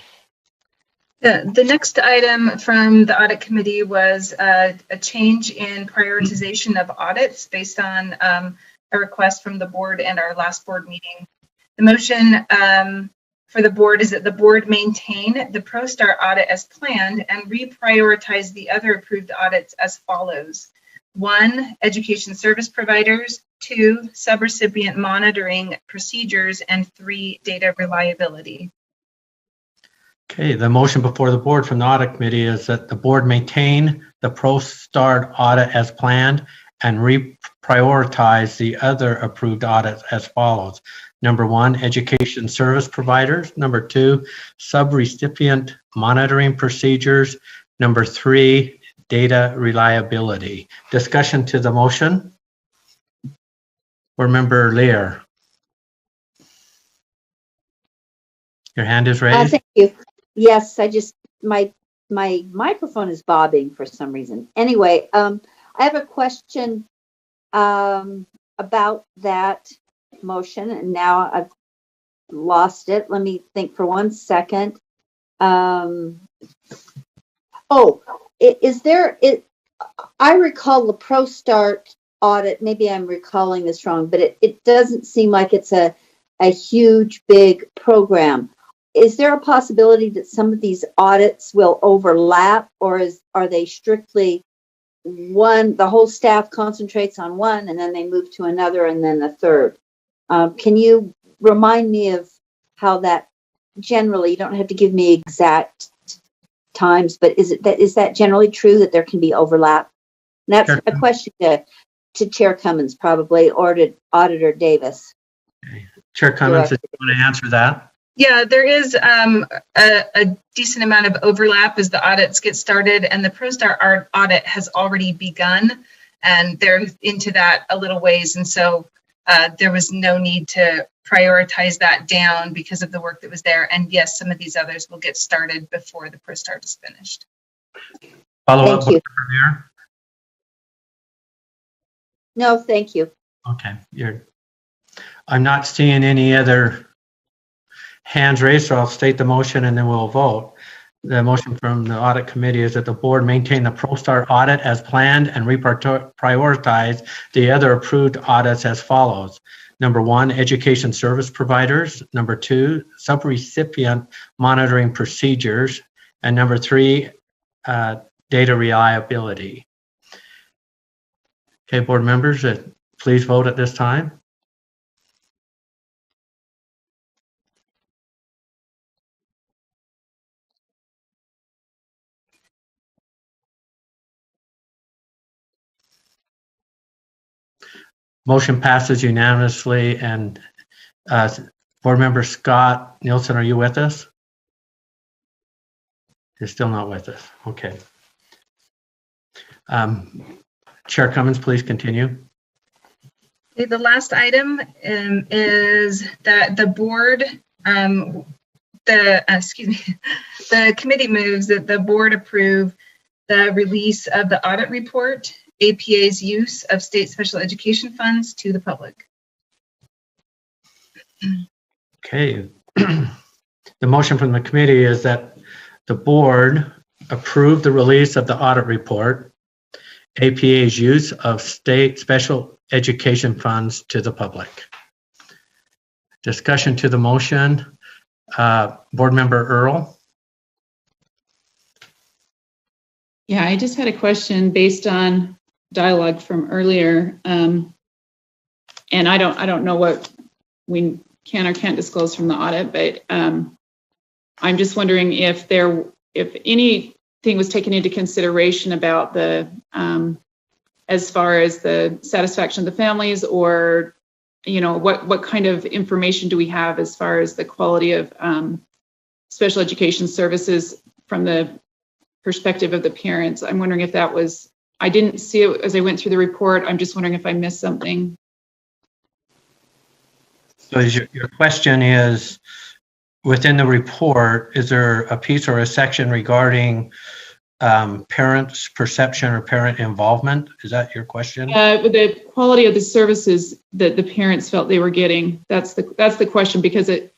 The next item from the Audit Committee was a change in prioritization of audits based on a request from the board and our last board meeting. The motion for the board is that the board maintain the ProStar audit as planned and reprioritize the other approved audits as follows. 1, education service providers, 2, subrecipient monitoring procedures, and 3, data reliability.
Okay, the motion before the board from the Audit Committee is that the board maintain the ProStar audit as planned and reprioritize the other approved audits as follows. Number 1, education service providers. Number 2, subrecipient monitoring procedures. Number 3, data reliability. Discussion to the motion. Board Member Lear. Your hand is raised.
Thank you. Yes, my microphone is bobbing for some reason. Anyway, I have a question about that motion, and now I've lost it. Let me think for 1 second. I recall the ProStart audit. Maybe I'm recalling this wrong, but it doesn't seem like it's a huge, big program. Is there a possibility that some of these audits will overlap, or are they strictly one? The whole staff concentrates on one, and then they move to another, and then a third. Can you remind me of how that generally? You don't have to give me exact times, but is that generally true that there can be overlap? And that's a question to Chair Cummins probably, or to Auditor Davis.
Okay. Chair Cummins, do you want to answer that?
Yeah, there is a decent amount of overlap as the audits get started, and the ProStar audit has already begun, and they're into that a little ways, and so there was no need to prioritize that down because of the work that was there. And yes, some of these others will get started before the ProStar is finished.
Follow up.
Thank you. No, thank you.
Okay, I'm not seeing any other hands raised, so I'll state the motion and then we'll vote. The motion from the audit committee is that the board maintain the ProStar audit as planned and reprioritize the other approved audits as follows. Number 1, education service providers. Number 2, subrecipient monitoring procedures. And number 3, data reliability. Okay, board members, please vote at this time. Motion passes unanimously. And board member Scott Nielsen, are you with us? You're still not with us. Okay. Chair Cummins, please continue.
Okay, the last item is that the board, the committee moves that the board approve the release of the audit report, APA's use of state special education funds to the public.
Okay. The motion from the committee is that the board approve the release of the audit report, APA's use of state special education funds to the public. Discussion to the motion. Board member Earl.
Yeah, I just had a question based on dialogue from earlier, and I don't know what we can or can't disclose from the audit, but I'm just wondering if anything was taken into consideration about the as far as the satisfaction of the families, or what kind of information do we have as far as the quality of special education services from the perspective of the parents. I'm wondering if that was, I didn't see it as I went through the report. I'm just wondering if I missed something.
So your question is, within the report, is there a piece or a section regarding parents' perception or parent involvement? Is that your question?
The quality of the services that the parents felt they were getting. That's the question, because and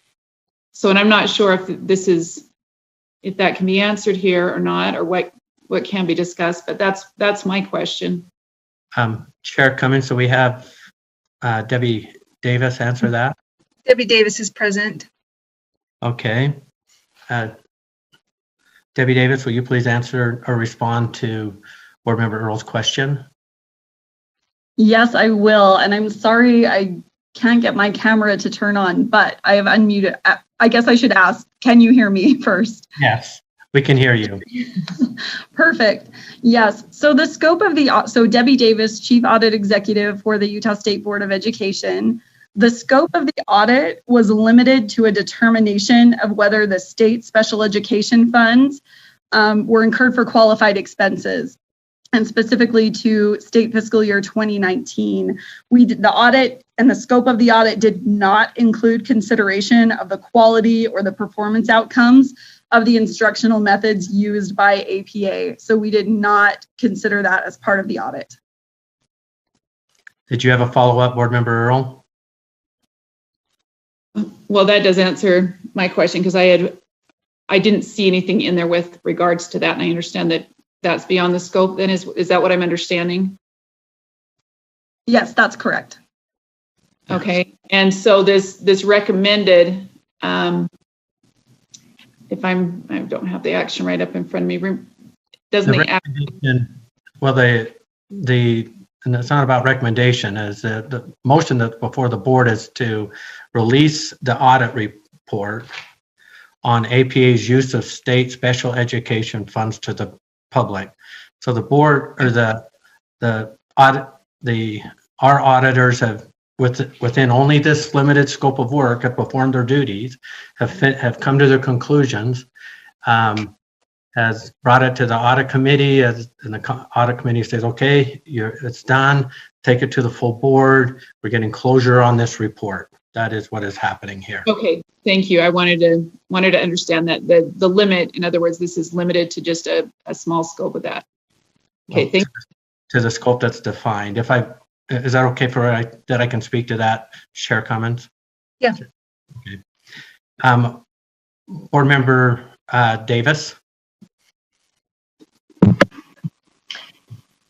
I'm not sure if that can be answered here or not, or what can be discussed, but that's my question.
Chair Cummins, so we have Debbie Davis answer that.
Debbie Davis is present.
Okay. Debbie Davis, will you please answer or respond to Board Member Earl's question?
Yes, I will. And I'm sorry I can't get my camera to turn on, but I have unmuted. I guess I should ask, can you hear me first?
Yes, we can hear you.
Perfect. Yes. So the scope of Debbie Davis, Chief Audit Executive for the Utah State Board of Education. The scope of the audit was limited to a determination of whether the state special education funds were incurred for qualified expenses. and specifically to state fiscal year 2019. The audit and the scope of the audit did not include consideration of the quality or the performance outcomes of the instructional methods used by APA. So we did not consider that as part of the audit.
Did you have a follow-up, Board Member Earl?
Well, that does answer my question, because I didn't see anything in there with regards to that, and I understand that that's beyond the scope. Then is that what I'm understanding?
Yes, that's correct.
Okay, and so this recommended, if I don't have the action right up in front of me, doesn't the
recommendation? Well, and it's not about recommendation. As the motion that's before the board is to release the audit report on APA's use of state special education funds to the public. So the board or our auditors have, within only this limited scope of work, have performed their duties, have come to their conclusions, has brought it to the audit committee, and the audit committee says, okay, it's done, take it to the full board, we're getting closure on this report. That is what is happening here.
Okay, thank you. I wanted to understand that the limit, in other words, this is limited to just a small scope of that. Okay,
well, to the scope that's defined. Is that okay that I can speak to that, share comments?
Yeah.
Okay. Board Member Davis.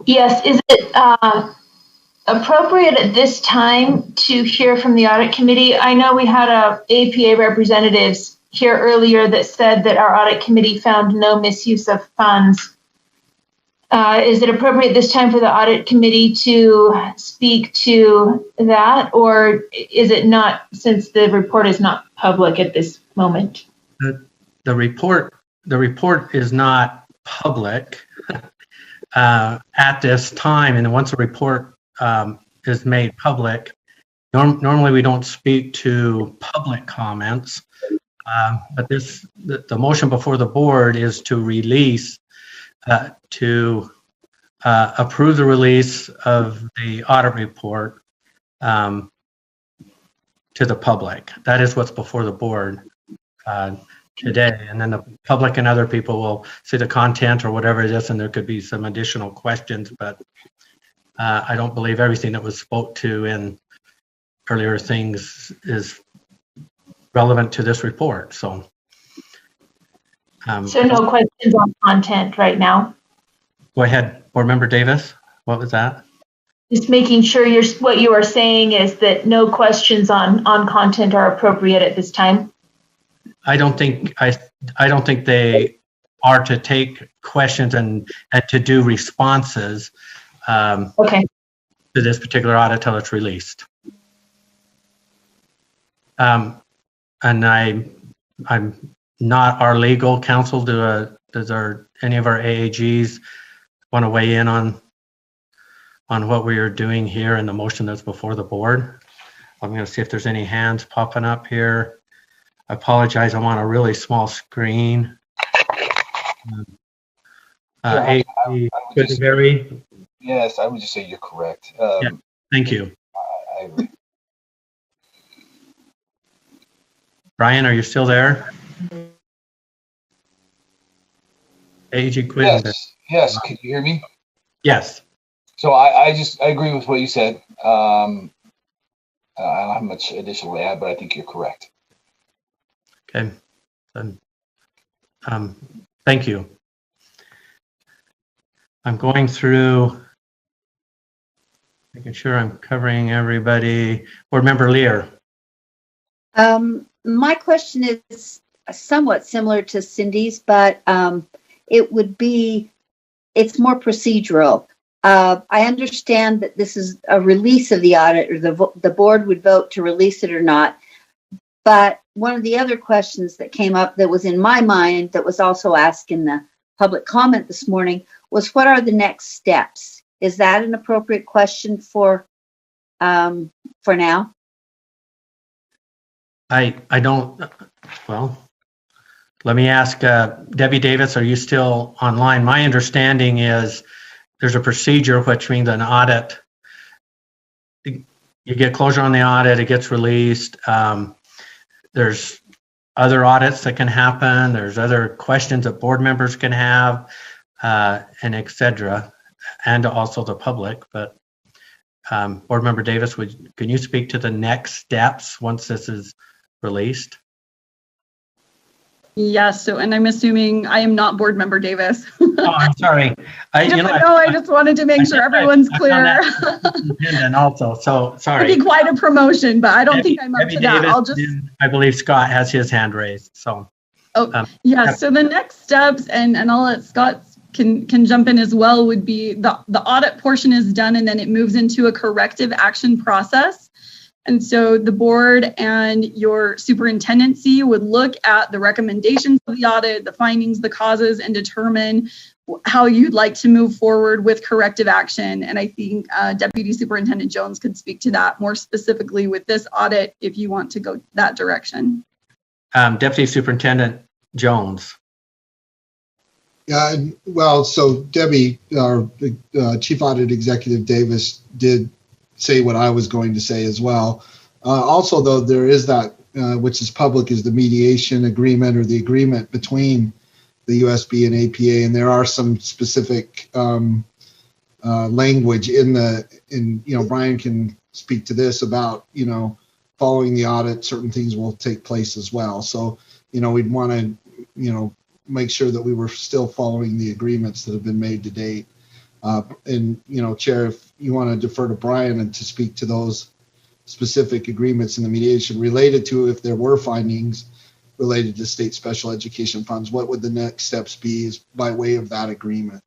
Yes, is it appropriate at this time to hear from the audit committee? I know we had APA representatives here earlier that said that our audit committee found no misuse of funds. Is it appropriate this time for the audit committee to speak to that, or is it not, since the report is not public at this moment?
The report is not public at this time, and once a report is made public, normally we don't speak to public comments, but the motion before the board is to release, to approve the release of the audit report to the public. That is what's before the board today, and then the public and other people will see the content or whatever it is, and there could be some additional questions, but I don't believe everything that was spoke to in earlier things is relevant to this report. So
no questions on content right now?
Go ahead, Board Member Davis. What was that?
Just making sure what you are saying is that no questions on content are appropriate at this time.
I don't think they are to take questions and to do responses
okay.
to this particular audit till it's released. And I'm not our legal counsel. Does any of our AAGs want to weigh in on what we are doing here in the motion that's before the board? I'm going to see if there's any hands popping up here. I apologize, I'm on a really small screen.
Yes, I would just say you're correct.
Yeah, thank you.
I agree.
Brian, are you still there? AG quit.
Yes. Can you hear me?
Yes.
So I agree with what you said. I don't have much additional to add, but I think you're correct.
Okay. Thank you. I'm going through, making sure I'm covering everybody. Board Member Lear.
My question is somewhat similar to Cindy's, but it's more procedural. I understand that this is a release of the audit, or the board would vote to release it or not. But one of the other questions that came up that was in my mind, that was also asked in the public comment this morning, was what are the next steps? Is that an appropriate question for now?
I don't, well, let me ask Debbie Davis, are you still online? My understanding is there's a procedure, which means an audit. You get closure on the audit, it gets released. There's other audits that can happen. There's other questions that board members can have, and et cetera, and also the public. But Board Member Davis, can you speak to the next steps once this is released?
Yes. So, and I'm assuming I am not Board Member Davis.
Oh, I'm sorry.
I just wanted to make sure everyone's clear.
And also, so sorry.
It'd be quite a promotion, but I don't think I'm up to that. I'll just.
I believe Scott has his hand raised. So.
Yeah. So the next steps, and I'll let Scott can jump in as well, would be the audit portion is done, and then it moves into a corrective action process. And so the board and your superintendency would look at the recommendations of the audit, the findings, the causes, and determine how you'd like to move forward with corrective action. And I think Deputy Superintendent Jones could speak to that more specifically with this audit if you want to go that direction.
Deputy Superintendent Jones.
Yeah, well, so Debbie, our Chief Audit Executive Davis, did say what I was going to say as well. Also, though, there is that, which is public, is the mediation agreement or the agreement between the USB and APA, and there are some specific language in Brian can speak to this about, following the audit, certain things will take place as well. So, we'd want to, make sure that we were still following the agreements that have been made to date. And, Chair, if you want to defer to Brian and to speak to those specific agreements in the mediation related to if there were findings related to state special education funds, what would the next steps be is by way of that agreement?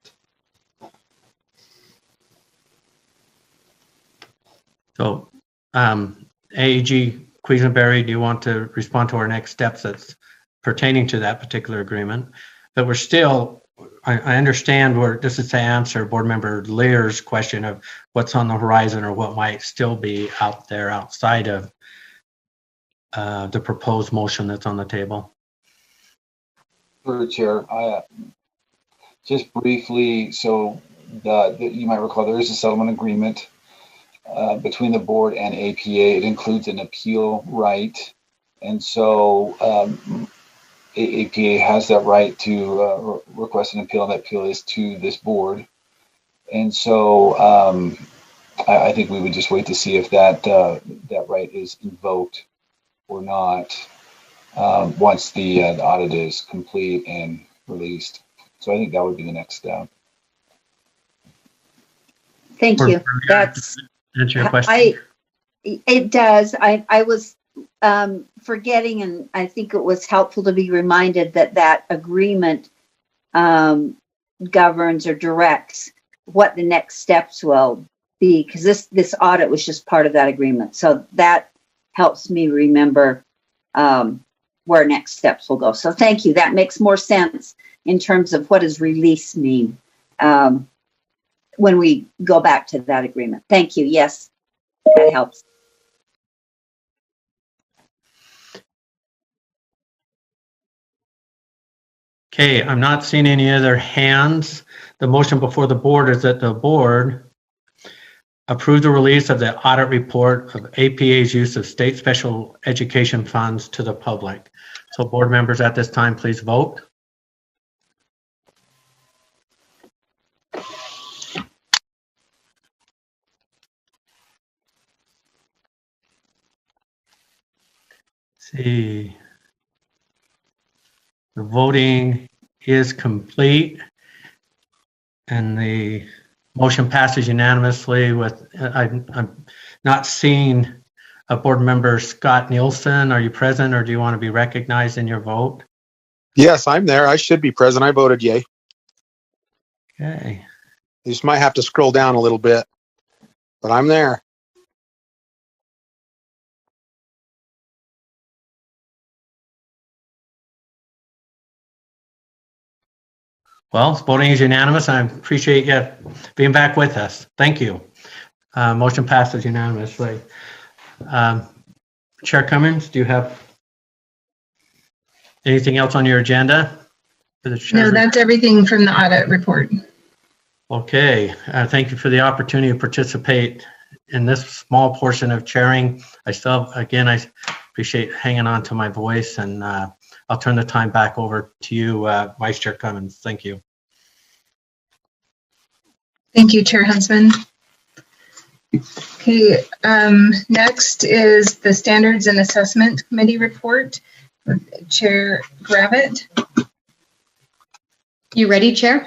So, AEG Quisenberry, do you want to respond to our next steps that's pertaining to that particular agreement? But we're still, I understand where this is to answer Board Member Lear's question of what's on the horizon or what might still be out there outside of the proposed motion that's on the table.
Sure, Chair. Just briefly, so you might recall there is a settlement agreement between the board and APA. It includes an appeal right, and so APA has that right to request an appeal, and that appeal is to this board. And so I think we would just wait to see if that right is invoked or not once the audit is complete and released. So I think that would be the next step.
Thank you. That's
answer your question.
It does. I was forgetting, and I think it was helpful to be reminded that agreement governs or directs what the next steps will be, because this audit was just part of that agreement. So that helps me remember where next steps will go. So thank you. That makes more sense in terms of what does release mean when we go back to that agreement. Thank you. Yes, that helps.
Okay, I'm not seeing any other hands. The motion before the board is that the board approve the release of the audit report of APA's use of state special education funds to the public. So board members at this time, please vote. See. The voting is complete and the motion passes unanimously with, I'm not seeing a board member, Scott Nielsen. Are you present or do you want to be recognized in your vote?
Yes, I'm there. I should be present. I voted yay.
Okay.
You just might have to scroll down a little bit, but I'm there.
Well, voting is unanimous. I appreciate you being back with us. Thank you. Motion passes unanimously. Chair Cummings, do you have anything else on your agenda? For the chair?
No, that's everything from the audit report.
Okay, thank you for the opportunity to participate in this small portion of chairing. I appreciate hanging on to my voice, and I'll turn the time back over to you, Vice Chair Cummins. Thank you.
Thank you, Chair Huntsman. Okay, next is the Standards and Assessment Committee report. Chair Gravitt.
You ready, Chair?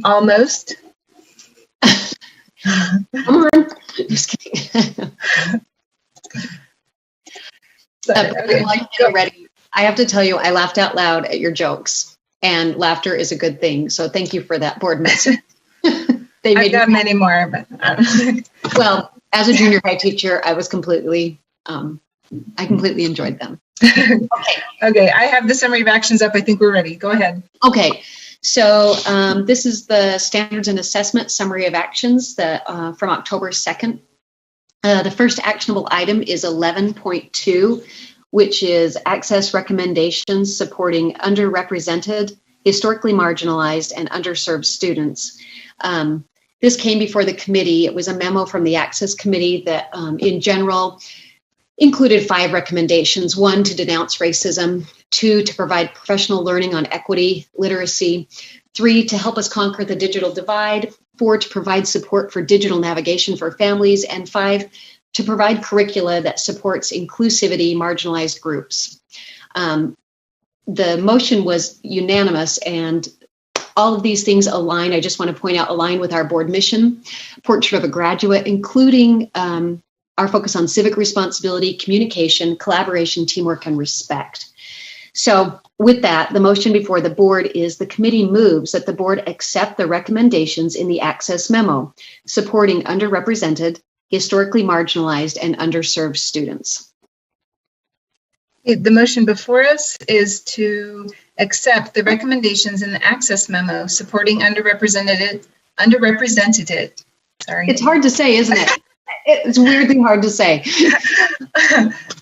Almost.
Come on. Just kidding.
Okay.
While you get ready, I have to tell you, I laughed out loud at your jokes, and laughter is a good thing. So thank you for that board message.
I've got many more, but
well, as a junior high teacher, I was completely, I completely enjoyed them.
Okay, I have the summary of actions up. I think we're ready. Go ahead.
Okay, so this is the Standards and Assessment Summary of Actions that, from October 2nd. The first actionable item is 11.2, which is access recommendations supporting underrepresented, historically marginalized, and underserved students. This came before the committee. It was a memo from the Access Committee that, in general, included 5 recommendations. 1, to denounce racism. 2, to provide professional learning on equity, literacy. 3, to help us conquer the digital divide. 4, to provide support for digital navigation for families. And 5, to provide curricula that supports inclusivity, marginalized groups. The motion was unanimous, and all of these things align. I just want to point out, align with our board mission, Portrait of a Graduate, including our focus on civic responsibility, communication, collaboration, teamwork, and respect. So with that, the motion before the board is the committee moves that the board accept the recommendations in the Access Memo, supporting underrepresented, historically marginalized, and underserved students.
The motion before us is to accept the recommendations in the Access Memo supporting underrepresented. Sorry.
It's hard to say, isn't it? It's weirdly hard to say.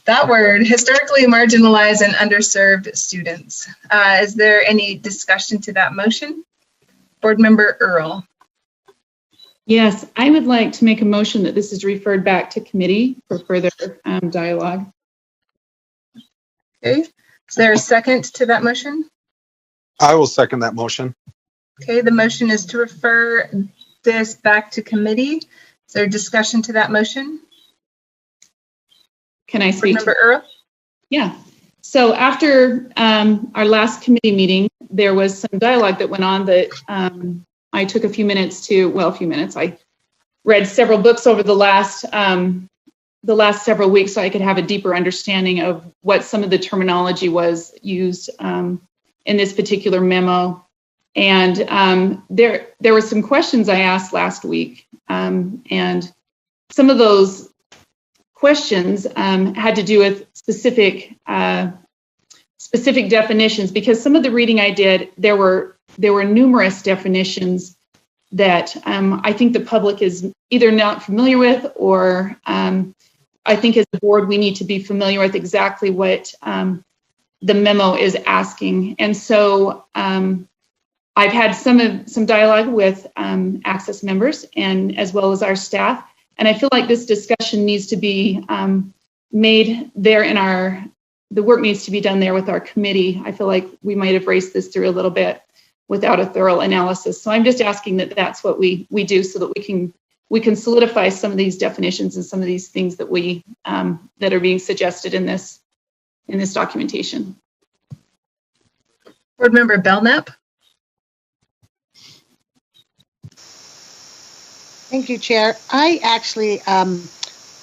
That word, historically marginalized and underserved students. Is there any discussion to that motion? Board Member Earl.
Yes, I would like to make a motion that this is referred back to committee for further dialogue.
Okay, is there a second to that motion?
I will second that motion.
Okay, the motion is to refer this back to committee. Is there a discussion to that motion?
Can I speak?
Member Earl?
Yeah. So after our last committee meeting, there was some dialogue that went on that I took a few minutes to, I read several books over the last several weeks so I could have a deeper understanding of what some of the terminology was used in this particular memo. And there were some questions I asked last week, and some of those questions had to do with specific definitions, because some of the reading I did, there were numerous definitions that I think the public is either not familiar with, or I think as a board we need to be familiar with exactly what the memo is asking. And so I've had some dialogue with Access members and as well as our staff, and I feel like this discussion needs to be made there in the work needs to be done there with our committee. I feel like we might have raced this through a little bit without a thorough analysis. So I'm just asking that that's what we do, so that we can solidify some of these definitions and some of these things that that are being suggested in this documentation.
Board Member Belknap.
Thank you, Chair. I actually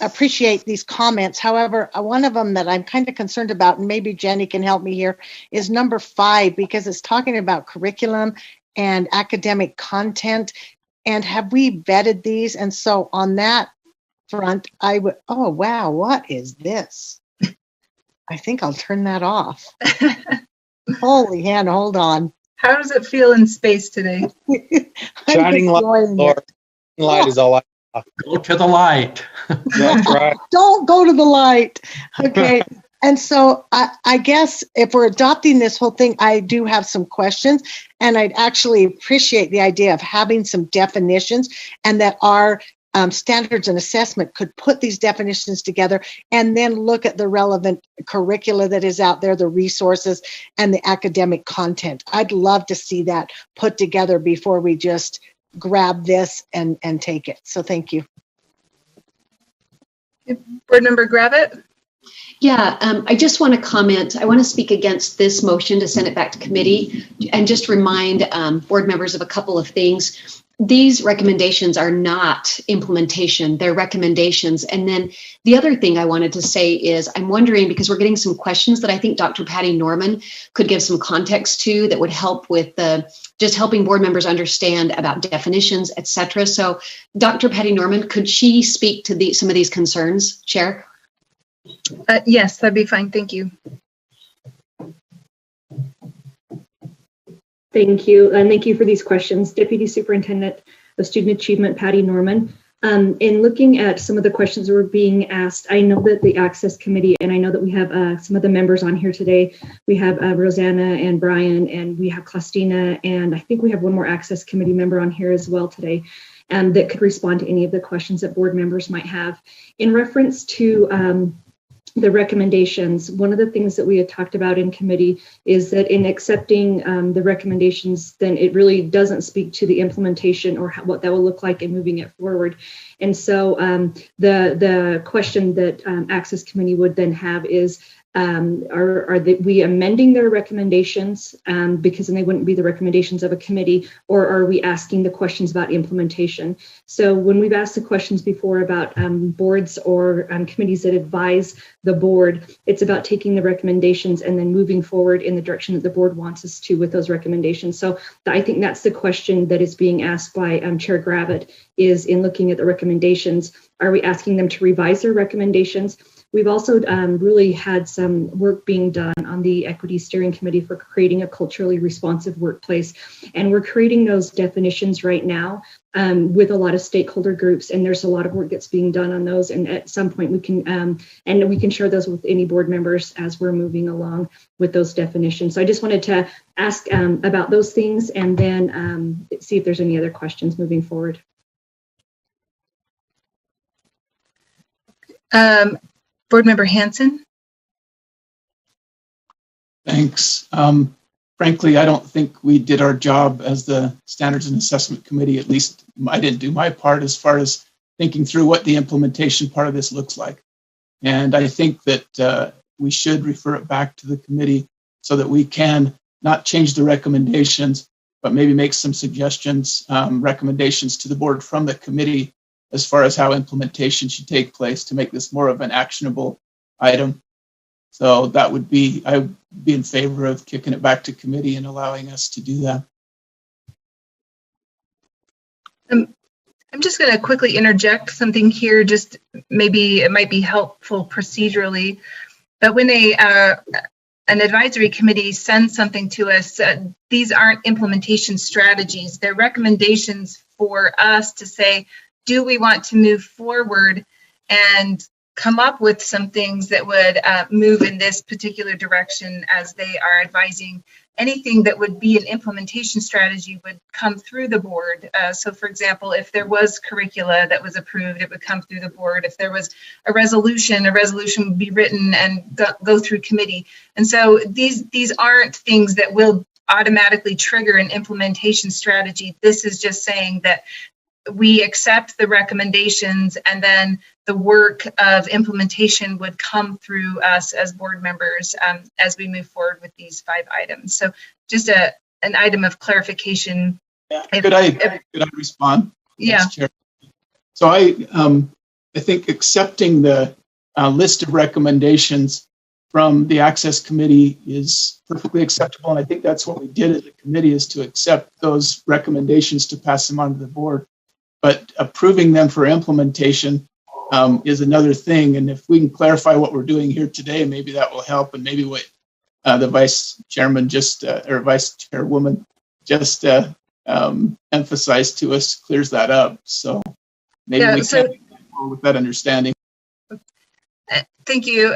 appreciate these comments. However, one of them that I'm kind of concerned about, and maybe Jenny can help me here, is number 5, because it's talking about curriculum and academic content. And have we vetted these? And so on that front, I would, oh, wow, what is this? I think I'll turn that off. Holy Hannah, hold on.
How does it feel in space today?
Shining light, Lord. Light is all I
Go to the light.
That's right.
Don't go to the light. Okay. And so I guess if we're adopting this whole thing, I do have some questions, and I'd actually appreciate the idea of having some definitions, and that our standards and assessment could put these definitions together and then look at the relevant curricula that is out there, the resources, and the academic content. I'd love to see that put together before we just grab this and take it. So thank you.
Board Member Gravitt?
Yeah, I just want to comment. I want to speak against this motion to send it back to committee and just remind board members of a couple of things. These recommendations are not implementation, they're recommendations. And then the other thing I wanted to say is I'm wondering, because we're getting some questions that I think Dr. Patty Norman could give some context to that would help with just helping board members understand about definitions, et cetera. So Dr. Patty Norman, could she speak to some of these concerns, Chair?
Yes, that'd be fine. Thank you.
Thank you, and thank you for these questions. Deputy Superintendent of Student Achievement, Patty Norman. In looking at some of the questions that were being asked, I know that the Access Committee, and I know that we have some of the members on here today. We have Rosanna and Brian, and we have Clastina, and I think we have one more Access Committee member on here as well today, that could respond to any of the questions that board members might have. In reference to the recommendations, one of the things that we had talked about in committee is that in accepting the recommendations, then it really doesn't speak to the implementation or what that will look like in moving it forward. And so the question that Access Committee would then have is, are we amending their recommendations because then they wouldn't be the recommendations of a committee, or are we asking the questions about implementation? So when we've asked the questions before about boards or committees that advise the board, it's about taking the recommendations and then moving forward in the direction that the board wants us to with those recommendations. So I think that's the question that is being asked by Chair Gravitt, is in looking at the recommendations, are we asking them to revise their recommendations? We've also really had some work being done on the Equity Steering Committee for creating a culturally responsive workplace. And we're creating those definitions right now with a lot of stakeholder groups. And there's a lot of work that's being done on those. And at some point we can share those with any board members as we're moving along with those definitions. So I just wanted to ask about those things and then see if there's any other questions moving forward.
Board Member Hanson.
Thanks. Frankly, I don't think we did our job as the Standards and Assessment Committee. At least I didn't do my part as far as thinking through what the implementation part of this looks like. And I think that we should refer it back to the committee so that we can not change the recommendations, but maybe make some suggestions, recommendations to the board from the committee as far as how implementation should take place to make this more of an actionable item. So that would be, I would be in favor of kicking it back to committee and allowing us to do that.
I'm just going to quickly interject something here, just maybe it might be helpful procedurally, but when an advisory committee sends something to us, these aren't implementation strategies. They're recommendations for us to say, do we want to move forward and come up with some things that would move in this particular direction as they are advising? Anything that would be an implementation strategy would come through the board. So for example, if there was curricula that was approved, it would come through the board. If there was a resolution would be written and go through committee. And so these aren't things that will automatically trigger an implementation strategy. This is just saying that we accept the recommendations and then the work of implementation would come through us as board members as we move forward with these 5 items. So just an item of clarification.
Yeah. Could I respond?
Yeah.
Chair? So I think accepting the list of recommendations from the Access Committee is perfectly acceptable. And I think that's what we did as a committee, is to accept those recommendations to pass them on to the board. But approving them for implementation is another thing. And if we can clarify what we're doing here today, maybe that will help. And maybe what the vice chairman or vice chairwoman just emphasized to us clears that up. So maybe we can go with that understanding.
Thank you,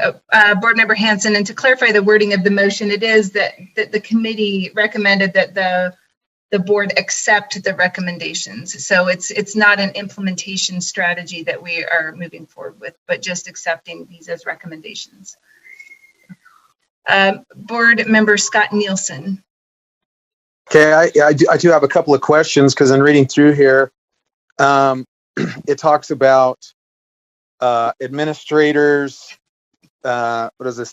Board Member Hanson. And to clarify the wording of the motion, it is that the committee recommended that the board accept the recommendations. So it's not an implementation strategy that we are moving forward with, but just accepting these as recommendations. Board Member Scott Nielsen.
Okay, I do have a couple of questions because in reading through here, it talks about administrators,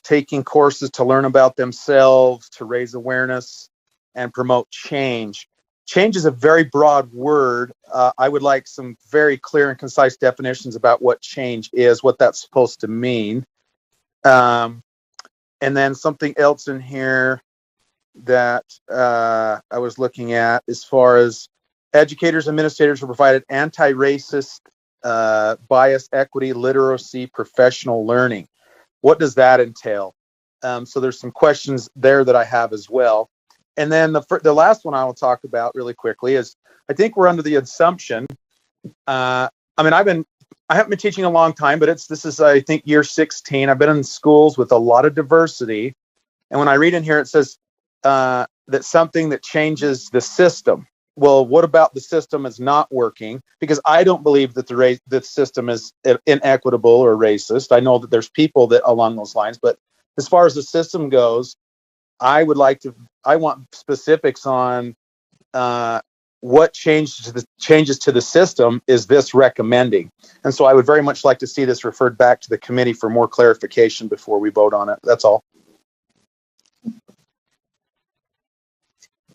taking courses to learn about themselves, to raise awareness and promote change. Change is a very broad word. I would like some very clear and concise definitions about what change is, what that's supposed to mean. And then something else in here that I was looking at as far as educators, administrators are provided anti-racist, bias, equity, literacy, professional learning. What does that entail? So there's some questions there that I have as well. And then the last one I will talk about really quickly is I think we're under the assumption. I haven't been teaching a long time, but this is I think year 16. I've been in schools with a lot of diversity, and when I read in here, it says that something that changes the system. Well, what about the system is not working? Because I don't believe that the system is inequitable or racist. I know that there's people that along those lines, but as far as the system goes, I want specifics on what changes to the system is this recommending. And so I would very much like to see this referred back to the committee for more clarification before we vote on it. That's all.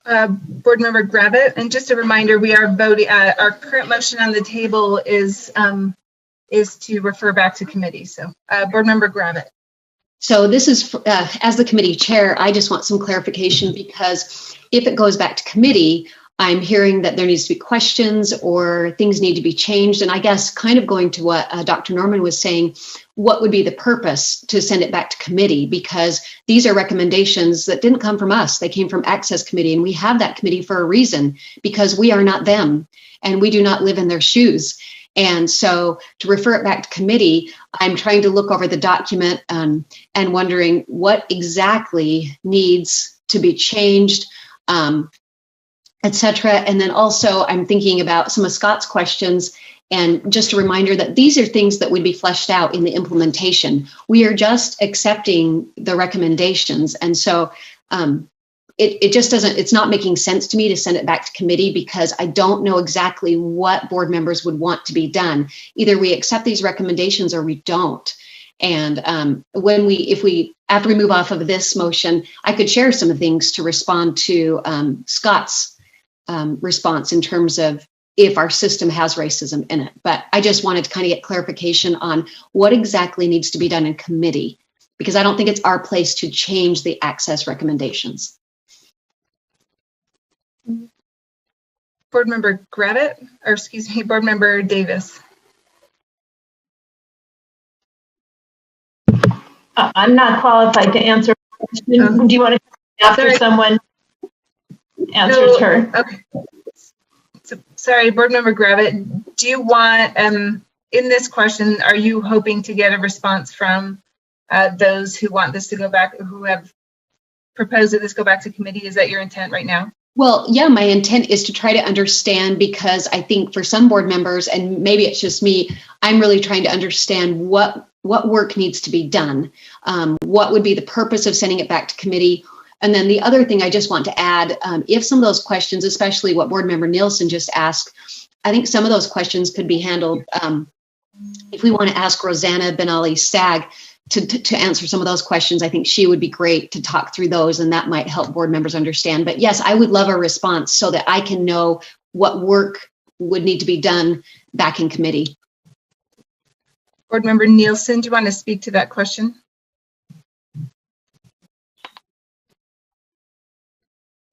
Board Member Gravitt, and just a reminder, we are voting. Our current motion on the table is to refer back to committee. So, Board Member Gravitt.
So this is, as the committee chair, I just want some clarification because if it goes back to committee, I'm hearing that there needs to be questions or things need to be changed. And I guess kind of going to what Dr. Norman was saying, what would be the purpose to send it back to committee? Because these are recommendations that didn't come from us. They came from Access Committee, and we have that committee for a reason because we are not them and we do not live in their shoes. And so to refer it back to committee, I'm trying to look over the document and wondering what exactly needs to be changed, et cetera. And then also I'm thinking about some of Scott's questions and just a reminder that these are things that would be fleshed out in the implementation. We are just accepting the recommendations. And so it just doesn't, it's not making sense to me to send it back to committee because I don't know exactly what board members would want to be done. Either we accept these recommendations or we don't. And after we move off of this motion, I could share some things to respond to Scott's response in terms of if our system has racism in it. But I just wanted to kind of get clarification on what exactly needs to be done in committee, because I don't think it's our place to change the access recommendations.
Board Member Gravitt, or excuse me, Board Member Davis.
I'm not qualified to answer a question. Do you want to after someone answers her?
Okay. So, sorry, Board Member Gravitt, do you want, in this question, are you hoping to get a response from those who want this to go back, who have proposed that this go back to committee? Is that your intent right now?
Well, yeah, my intent is to try to understand, because I think for some board members, and maybe it's just me, I'm really trying to understand what work needs to be done. What would be the purpose of sending it back to committee? And then the other thing I just want to add, if some of those questions, especially what Board Member Nielsen just asked, I think some of those questions could be handled if we want to ask Rosanna Ben-Ali Stagg to answer some of those questions. I think she would be great to talk through those, and that might help board members understand. But yes, I would love a response so that I can know what work would need to be done back in committee.
Board Member Nielsen, do you want to speak to that question?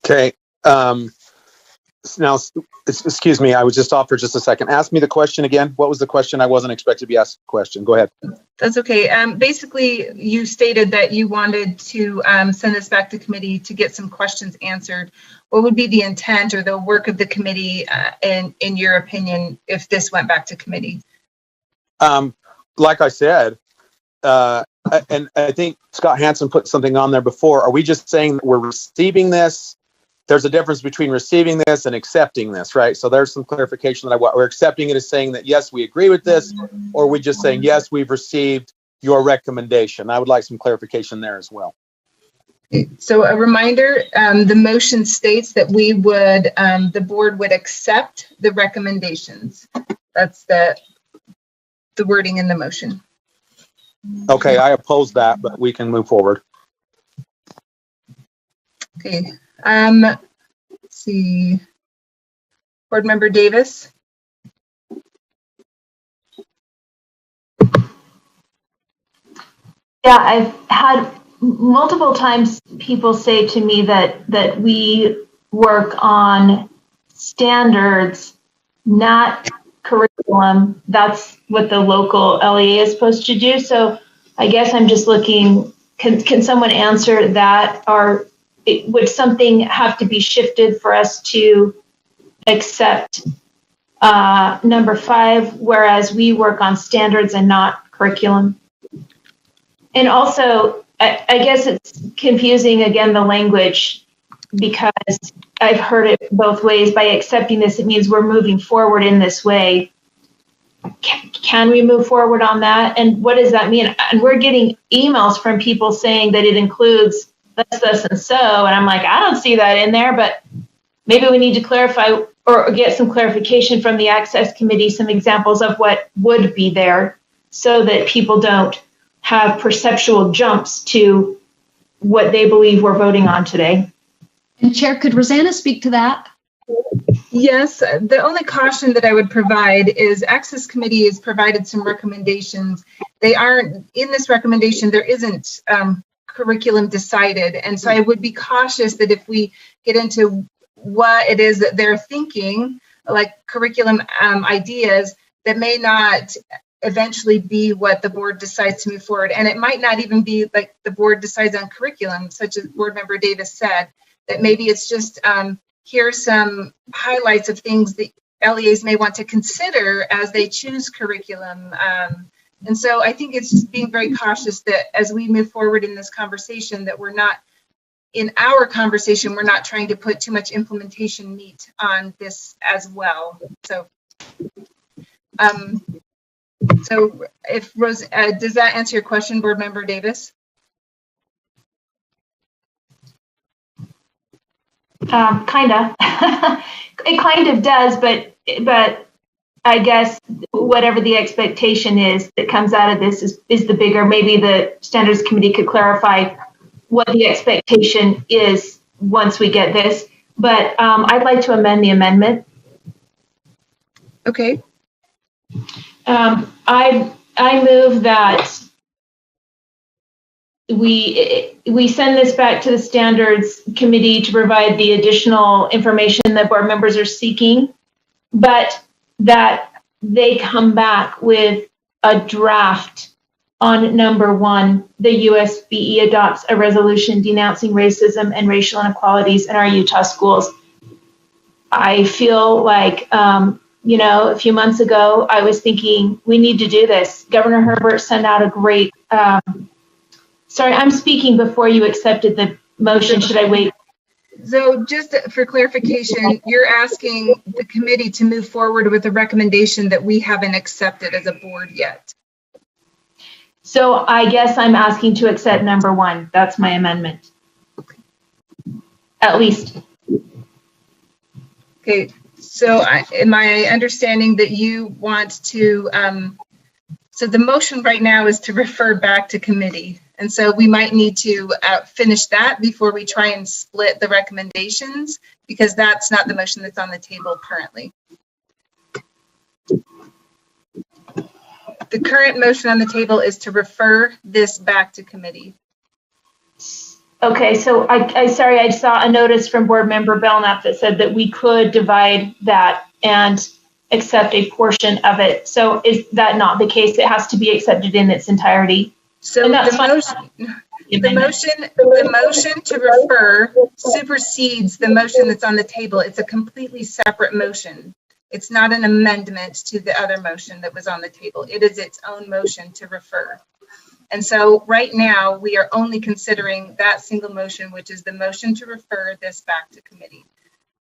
Okay. Now, excuse me, I was just off for just a second. Ask me the question again. What was the question? I wasn't expected to be asked a question. Go ahead.
That's okay. Basically, you stated that you wanted to send this back to committee to get some questions answered. What would be the intent or the work of the committee, in your opinion, if this went back to committee?
Like I said, and I think Scott Hansen put something on there before. Are we just saying that we're receiving this? There's a difference between receiving this and accepting this, right? So there's some clarification that I want. We're accepting it as saying that, yes, we agree with this, or are we just saying, yes, we've received your recommendation? I would like some clarification there as well.
So a reminder, the motion states that we would, the board would accept the recommendations. That's the wording in the motion.
Okay, I oppose that, but we can move forward.
Okay, let's see. Board Member Davis.
Yeah, I've had multiple times people say to me that we work on standards, not curriculum. That's what the local LEA is supposed to do. So I guess I'm just looking, can someone answer that? Or would something have to be shifted for us to accept number 5, whereas we work on standards and not curriculum? And also, I guess it's confusing, again, the language, because I've heard it both ways. By accepting this, it means we're moving forward in this way. Can we move forward on that? And what does that mean? And we're getting emails from people saying that it includes this, and so. And I'm like, I don't see that in there, but maybe we need to clarify or get some clarification from the Access Committee, some examples of what would be there, so that people don't have perceptual jumps to what they believe we're voting on today.
And Chair, could Rosanna speak to that?
Yes, the only caution that I would provide is Access Committee has provided some recommendations. They aren't, in this recommendation, there isn't curriculum decided. And so I would be cautious that if we get into what it is that they're thinking, like curriculum ideas, that may not eventually be what the board decides to move forward. And it might not even be like the board decides on curriculum, such as Board Member Davis said, that maybe it's just here's some highlights of things that LEAs may want to consider as they choose curriculum. And so I think it's just being very cautious that as we move forward in this conversation, that we're not, in our conversation, we're not trying to put too much implementation meat on this as well. So, so if Rose, does that answer your question, Board Member Davis?
Kinda. It kind of does, but I guess whatever the expectation is that comes out of this is the bigger. Maybe the Standards Committee could clarify what the expectation is once we get this. But I'd like to amend the amendment.
Okay.
I move that we send this back to the Standards Committee to provide the additional information that board members are seeking, but that they come back with a draft on number 1, the USBE adopts a resolution denouncing racism and racial inequalities in our Utah schools. I feel like, a few months ago, I was thinking we need to do this. Governor Herbert sent out a great, sorry, I'm speaking before you accepted the motion. Should I wait?
So just for clarification, you're asking the committee to move forward with a recommendation that we haven't accepted as a board yet.
So I guess I'm asking to accept number 1. That's my amendment. At least.
Okay, so am I understanding that you want to, so the motion right now is to refer back to committee. And so we might need to finish that before we try and split the recommendations, because that's not the motion that's on the table currently. The current motion on the table is to refer this back to committee.
Okay, so sorry, I saw a notice from Board Member Belknap that said that we could divide that and accept a portion of it. So is that not the case? It has to be accepted in its entirety.
So the motion to refer supersedes the motion that's on the table. It's a completely separate motion. It's not an amendment to the other motion that was on the table. It is its own motion to refer. And so right now, we are only considering that single motion, which is the motion to refer this back to committee.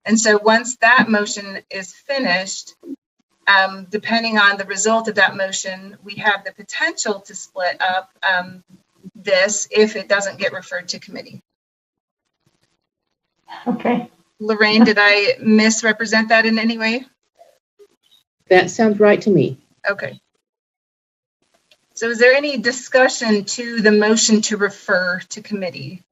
And so once that motion is finished, depending on the result of that motion, we have the potential to split up this if it doesn't get referred to committee.
Okay.
Lorraine, did I misrepresent that in any way?
That sounds right to me.
Okay. So is there any discussion to the motion to refer to committee?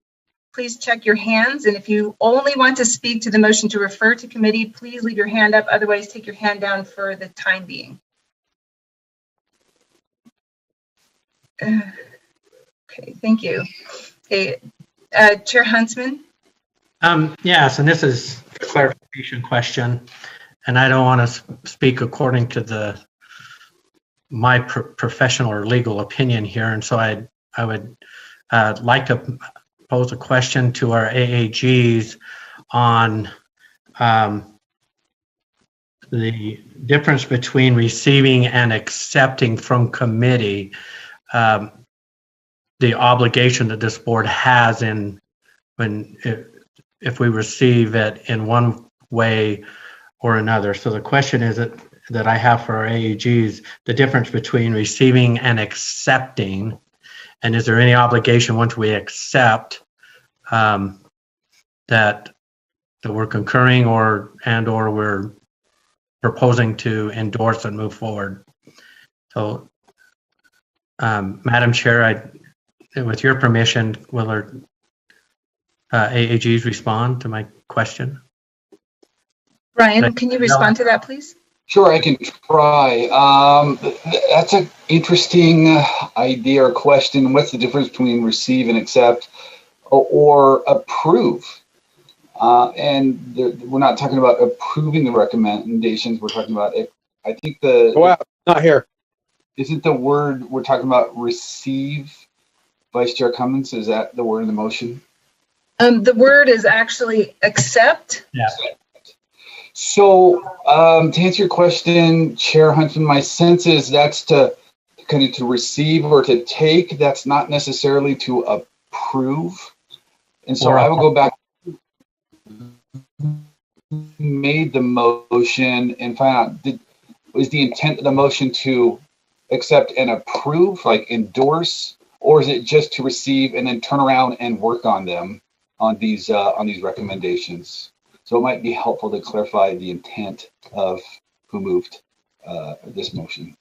Please check your hands, and if you only want to speak to the motion to refer to committee, please leave your hand up. Otherwise, take your hand down for the time being. Okay, thank you. Okay, Chair Huntsman?
Yes, and this is a clarification question, and I don't want to speak according to my professional or legal opinion here, and so I would like to pose a question to our AAGs on the difference between receiving and accepting from committee the obligation that this board has if we receive it in one way or another. So the question is that I have for our AAGs, the difference between receiving and accepting, and is there any obligation once we accept that we're concurring or we're proposing to endorse and move forward? So, Madam Chair, with your permission, will our AAGs respond to my question?
Ryan, can you respond to that, please?
Sure, I can try. That's an interesting idea or question. What's the difference between receive and accept or approve? We're not talking about approving the recommendations. We're talking about it. I think
not here.
Isn't the word we're talking about receive, Vice Chair Cummins? Is that the word in the motion?
The word is actually accept.
Yeah.
So to answer your question, Chair Huntsman, my sense is that's to kind of to receive or to take. That's not necessarily to approve. And so I will go back, made the motion and find out, was the intent of the motion to accept and approve, like endorse, or is it just to receive and then turn around and work on them on these recommendations? So it might be helpful to clarify the intent of who moved this motion.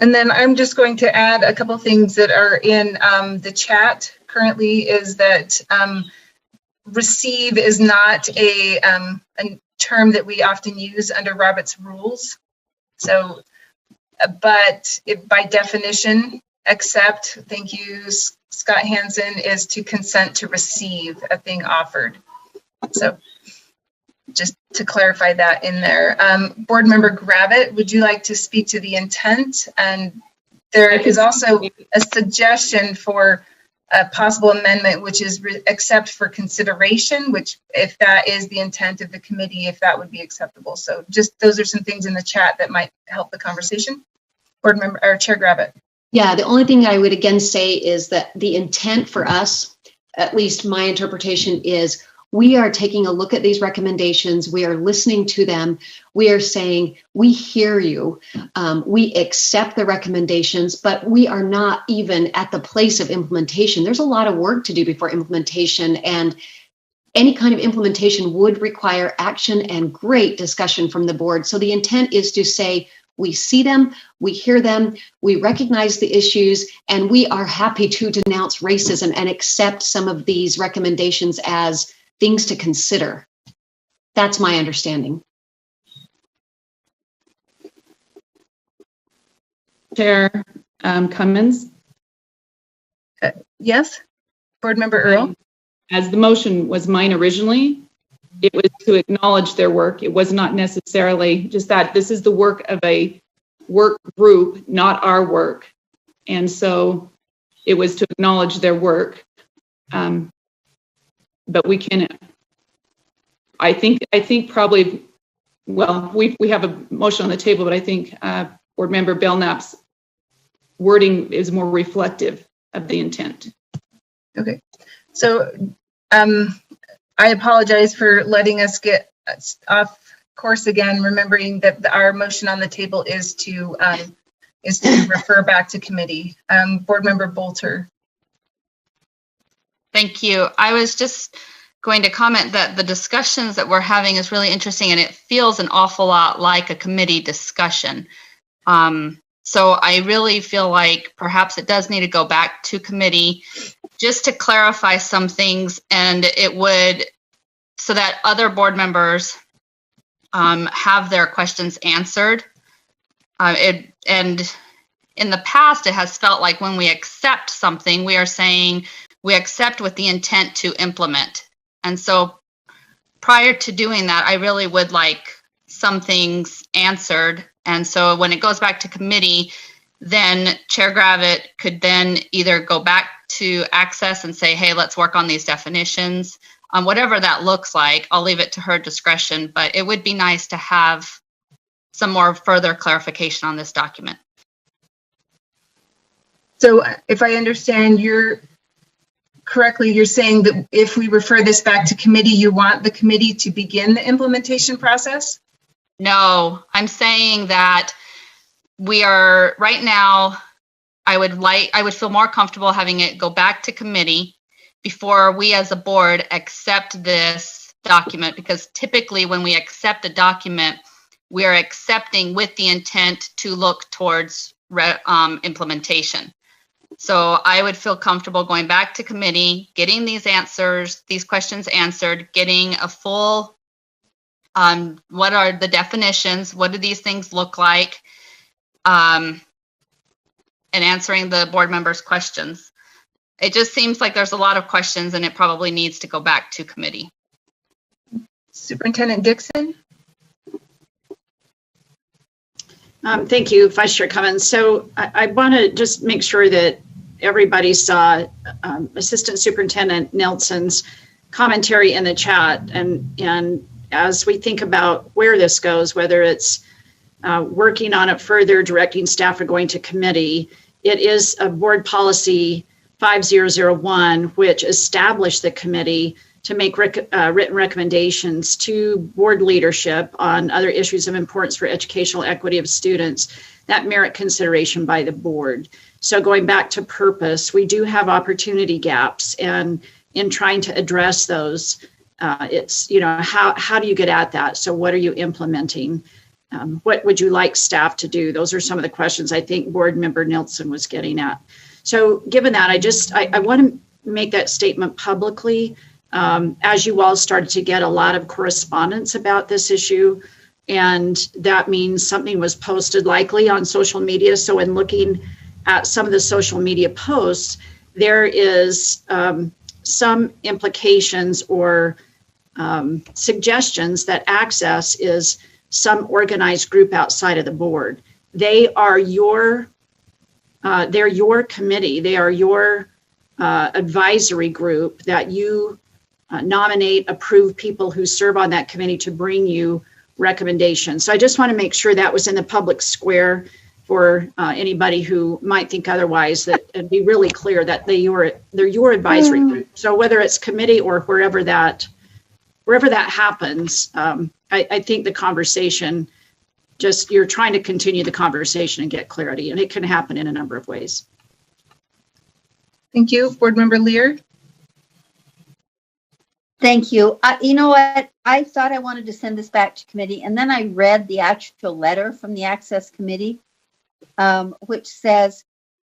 And then I'm just going to add a couple things that are in the chat currently, is that receive is not a term that we often use under Robert's rules. So, but by definition, accept, thank you, Scott Hansen, is to consent to receive a thing offered. So just to clarify that in there. Board Member Gravitt, would you like to speak to the intent? And there is also a suggestion for a possible amendment, which is accept for consideration, which if that is the intent of the committee, if that would be acceptable. So just those are some things in the chat that might help the conversation. Board Member or Chair Gravitt.
Yeah, the only thing I would again say is that the intent for us, at least my interpretation, is we are taking a look at these recommendations. We are listening to them. We are saying, we hear you. We accept the recommendations, but we are not even at the place of implementation. There's a lot of work to do before implementation, and any kind of implementation would require action and great discussion from the board. So the intent is to say, we see them, we hear them, we recognize the issues, and we are happy to denounce racism and accept some of these recommendations as things to consider. That's my understanding.
Chair Cummins?
Yes, Board Member Earl?
As the motion was mine originally, it was to acknowledge their work. It was not necessarily just that this is the work of a work group, not our work. And so it was to acknowledge their work. But we can, I think probably, well, we have a motion on the table, but I think Board Member Belknap's wording is more reflective of the intent.
Okay, so I apologize for letting us get off course again, remembering that our motion on the table is to refer back to committee. Board Member Bolter.
Thank you. I was just going to comment that the discussions that we're having is really interesting, and it feels an awful lot like a committee discussion. So I really feel like perhaps it does need to go back to committee just to clarify some things, and it would, so that other board members have their questions answered. And in the past, it has felt like when we accept something, we are saying we accept with the intent to implement. And so prior to doing that, I really would like some things answered. And so when it goes back to committee, then Chair Gravitt could then either go back to Access and say, hey, let's work on these definitions. Whatever that looks like, I'll leave it to her discretion, but it would be nice to have some more further clarification on this document.
So if I understand you're correctly, you're saying that if we refer this back to committee, you want the committee to begin the implementation process?
No, I'm saying that we are right now, I would feel more comfortable having it go back to committee before we as a board accept this document, because typically when we accept a document, we are accepting with the intent to look towards implementation. So I would feel comfortable going back to committee, getting these answers, these questions answered, getting a full, what are the definitions, what do these things look like, and answering the board members' questions. It just seems like there's a lot of questions and it probably needs to go back to committee.
Superintendent Dixon.
Thank you, Vice Chair Cummins. So I want to just make sure that everybody saw Assistant Superintendent Nelson's commentary in the chat. And as we think about where this goes, whether it's working on it further, directing staff or going to committee, it is a board policy 5001, which established the committee to make written recommendations to board leadership on other issues of importance for educational equity of students that merit consideration by the board. So going back to purpose, we do have opportunity gaps, and in trying to address those, it's, how do you get at that? So what are you implementing? What would you like staff to do? Those are some of the questions I think Board Member Nelson was getting at. So given that, I want to make that statement publicly. As you all started to get a lot of correspondence about this issue, and that means something was posted likely on social media. So in looking at some of the social media posts, there is some implications or suggestions that Access is some organized group outside of the board. They are they're your committee. They are your advisory group that you nominate, approve people who serve on that committee to bring you recommendations. So I just want to make sure that was in the public square for anybody who might think otherwise, that and be really clear that they're your advisory group. So whether it's committee or wherever that happens, I think the conversation, just you're trying to continue the conversation and get clarity, and it can happen in a number of ways.
Thank you. Board Member Lear.
Thank you. You know what? I thought I wanted to send this back to committee, and then I read the actual letter from the Access Committee, which says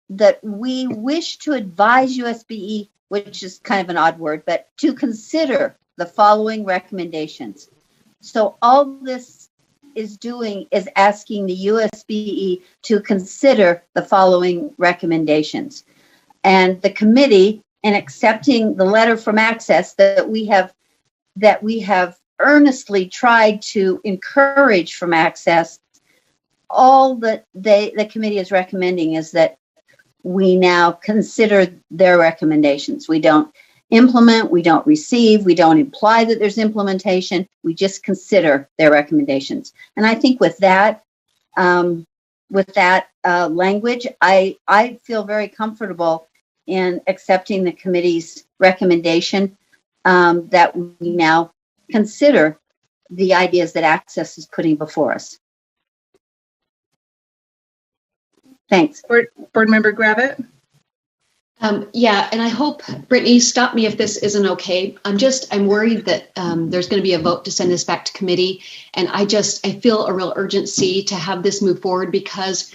that we wish to advise USBE, which is kind of an odd word, but to consider the following recommendations. So all this is doing is asking the USBE to consider the following recommendations. And the committee, in accepting the letter from Access that we have earnestly tried to encourage from Access, all that the committee is recommending is that we now consider their recommendations. We don't implement, we don't receive, we don't imply that there's implementation, we just consider their recommendations. And I think with that, with that language, I feel very comfortable in accepting the committee's recommendation that we now consider the ideas that Access is putting before us. Thanks.
Board Member Gravitt.
Yeah, and I hope, Brittany, stop me if this isn't okay. I'm worried that there's going to be a vote to send this back to committee. And I feel a real urgency to have this move forward because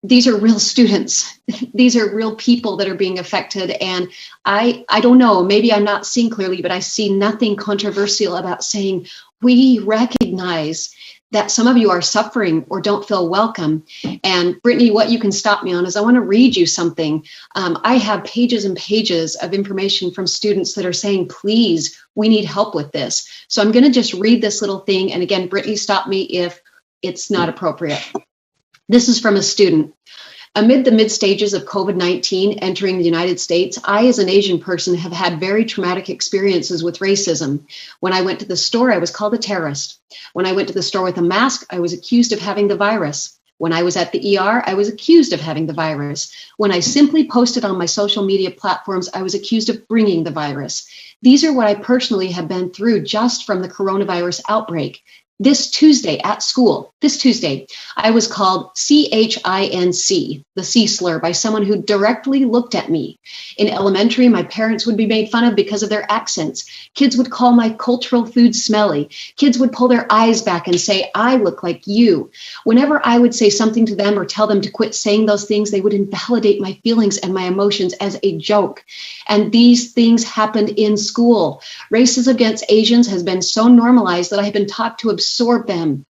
these are real students. These are real people that are being affected. And I don't know, maybe I'm not seeing clearly, but I see nothing controversial about saying we recognize that some of you are suffering or don't feel welcome. And Brittany, what you can stop me on is I want to read you something. I have pages and pages of information from students that are saying, please, we need help with this. So I'm going to just read this little thing. And again, Brittany, stop me if it's not appropriate. This is from a student. Amid the mid stages of COVID-19 entering the United States, I, as an Asian person, have had very traumatic experiences with racism. When I went to the store, I was called a terrorist. When I went to the store with a mask, I was accused of having the virus. When I was at the ER, I was accused of having the virus. When I simply posted on my social media platforms, I was accused of bringing the virus. These are what I personally have been through just from the coronavirus outbreak. This Tuesday at school, I was called CHINC, the C slur, by someone who directly looked at me. In elementary, my parents would be made fun of because of their accents. Kids would call my cultural food smelly. Kids would pull their eyes back and say, I look like you. Whenever I would say something to them or tell them to quit saying those things, they would invalidate my feelings and my emotions as a joke. And these things happened in school. Racism against Asians has been so normalized that I have been taught to absorb them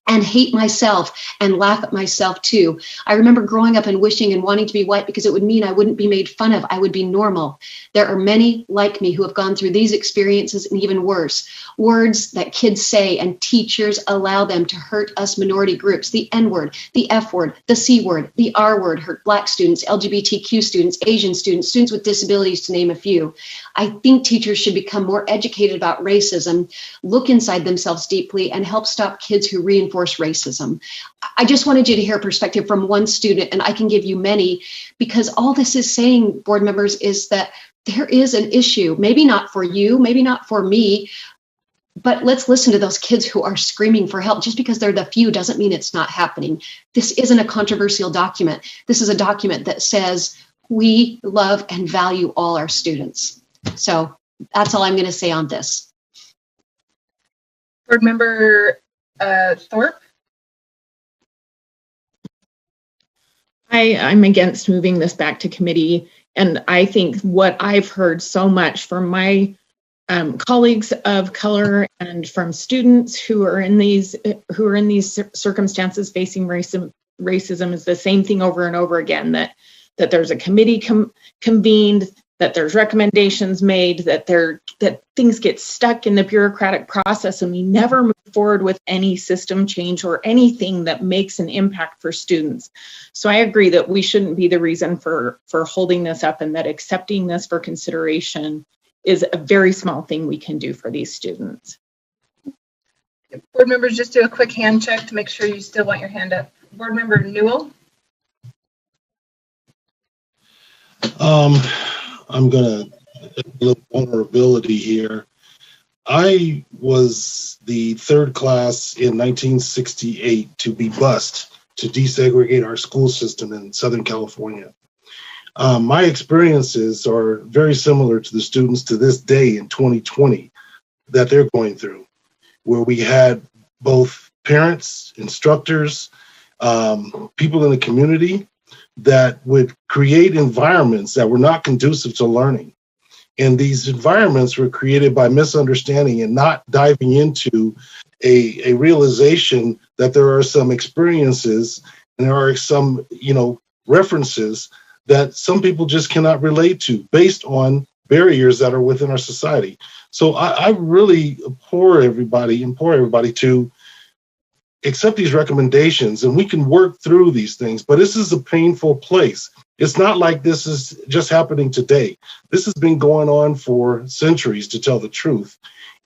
and hate myself and laugh at myself too. I remember growing up and wishing and wanting to be white because it would mean I wouldn't be made fun of. I would be normal. There are many like me who have gone through these experiences and even worse. Words that kids say and teachers allow them to hurt us minority groups. The N word, the F word, the C word, the R word hurt Black students, LGBTQ students, Asian students, students with disabilities, to name a few. I think teachers should become more educated about racism, look inside themselves deeply, and help stop kids who reinforce racism. I just wanted you to hear a perspective from one student, and I can give you many, because all this is saying, board members, is that there is an issue, maybe not for you, maybe not for me, but let's listen to those kids who are screaming for help. Just because they're the few doesn't mean it's not happening. This isn't a controversial document. This is a document that says we love and value all our students. So that's all I'm going to say on this.
Board Member Thorpe.
I'm against moving this back to committee. And I think what I've heard so much from my colleagues of color and from students who are in these circumstances facing racism is the same thing over and over again, that there's a committee convened, that there's recommendations made, that things get stuck in the bureaucratic process and we never move forward with any system change or anything that makes an impact for students. So I agree that we shouldn't be the reason for holding this up, and that accepting this for consideration is a very small thing we can do for these students.
Board members, just do a quick hand check to make sure you still want your hand up. Board Member Newell.
I'm going to a little vulnerability here. I was the third class in 1968 to be bused to desegregate our school system in Southern California. My experiences are very similar to the students to this day in 2020 that they're going through, where we had both parents, instructors, people in the community that would create environments that were not conducive to learning. And these environments were created by misunderstanding and not diving into a realization that there are some experiences and there are some, references that some people just cannot relate to based on barriers that are within our society. So I really implore everybody to accept these recommendations, and we can work through these things. But this is a painful place. It's not like this is just happening today. This has been going on for centuries, to tell the truth.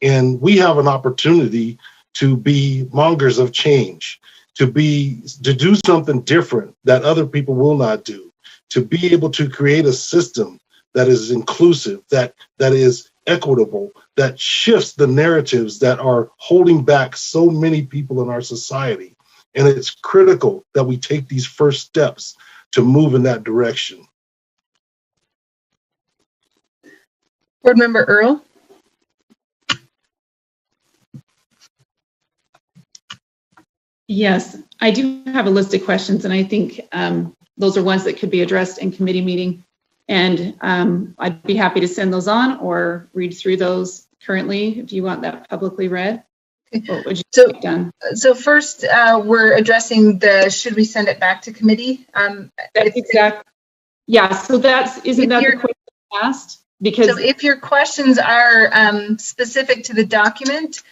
And we have an opportunity to be mongers of change, to do something different that other people will not do, to be able to create a system that is inclusive, that is equitable, that shifts the narratives that are holding back so many people in our society. And it's critical that we take these first steps to move in that direction.
Board Member Earl.
Yes, I do have a list of questions, and I think those are ones that could be addressed in committee meeting. And I'd be happy to send those on or read through those currently if you want that publicly read. What would you like done?
So first, we're addressing should we send it back to committee?
That's exactly. Yeah, so isn't that the question asked? Because
so if your questions are specific to the document,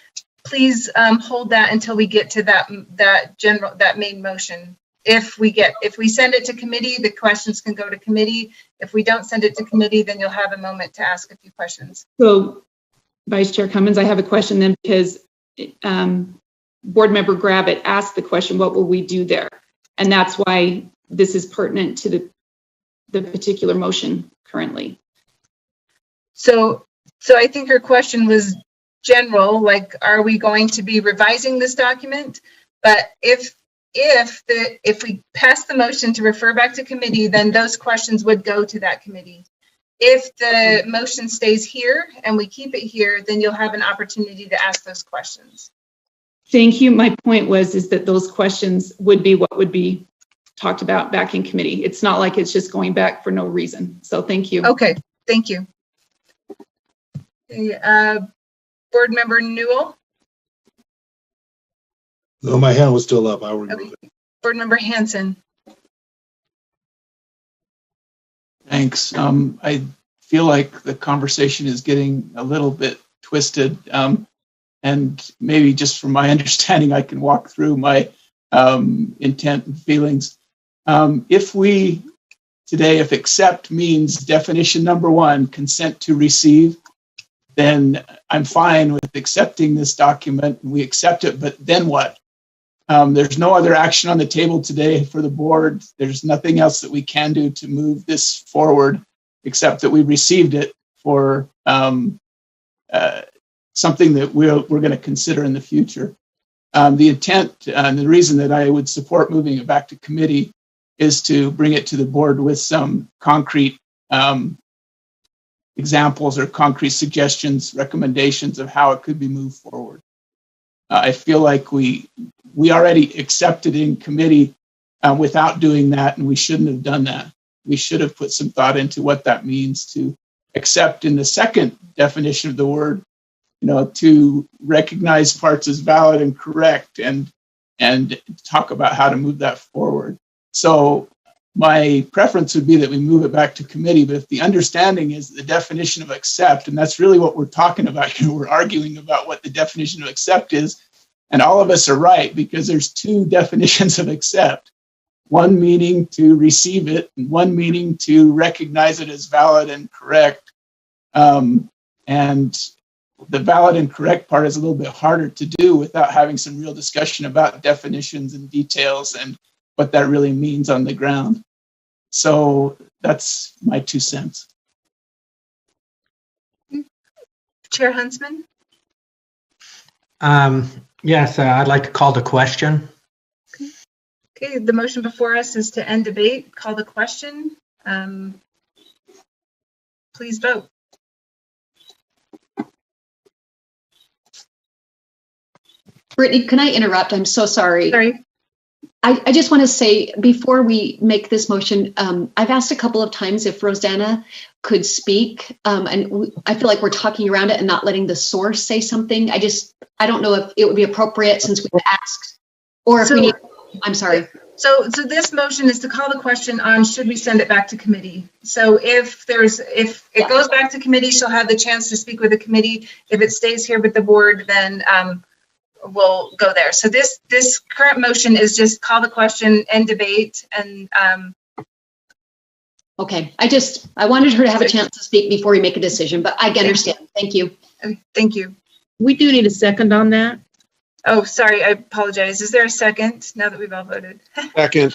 please hold that until we get to that main motion. If we send it to committee, the questions can go to committee. If we don't send it to committee, then you'll have a moment to ask a few questions.
So, Vice Chair Cummins, I have a question then, because Board Member Gravitt asked the question, what will we do there? And that's why this is pertinent to the particular motion currently.
So I think her question was general, like, are we going to be revising this document? But if we pass the motion to refer back to committee, then those questions would go to that committee. If the motion stays here and we keep it here, then you'll have an opportunity to ask those questions.
Thank you. My point is that those questions would be what would be talked about back in committee. It's not like it's just going back for no reason. So thank you.
Okay, thank you. Okay, Board Member Newell.
No, my hand was still up. I'll remove it.
Board Member Hanson.
Thanks. I feel like the conversation is getting a little bit twisted, and maybe just from my understanding, I can walk through my intent and feelings. If accept means definition number one, consent to receive, then I'm fine with accepting this document. We accept it, but then what? There's no other action on the table today for the board. There's nothing else that we can do to move this forward, except that we received it for something that we're going to consider in the future. The intent and the reason that I would support moving it back to committee is to bring it to the board with some concrete examples or concrete suggestions, recommendations of how it could be moved forward. I feel like we already accepted in committee without doing that, and we shouldn't have done that. We should have put some thought into what that means to accept in the second definition of the word, to recognize parts as valid and correct, and talk about how to move that forward. So my preference would be that we move it back to committee, but if the understanding is the definition of accept, and that's really what we're talking about here, we're arguing about what the definition of accept is, and all of us are right, because there's two definitions of accept. One meaning to receive it, and one meaning to recognize it as valid and correct. And the valid and correct part is a little bit harder to do without having some real discussion about definitions and details and what that really means on the ground. So that's my 2 cents.
Chair Huntsman?
Yes, I'd like to call the question.
Okay, the motion before us is to end debate. Call the question. Please vote.
Brittany, can I interrupt? I'm so sorry.
Sorry.
I just want to say, before we make this motion, I've asked a couple of times if Rosanna could speak, and I feel like we're talking around it and not letting the source say something. I don't know if it would be appropriate since we've asked, or if we need, I'm sorry.
So this motion is to call the question on should we send it back to committee. So if it goes back to committee, she'll have the chance to speak with the committee. If it stays here with the board, then we'll go there. So this current motion is just call the question, end debate, and
okay. I wanted her to have a chance to speak before we make a decision, but I understand. Thank you.
Thank you.
We do need a second on that.
Oh, sorry, I apologize. Is there a second now that we've all voted?
Second.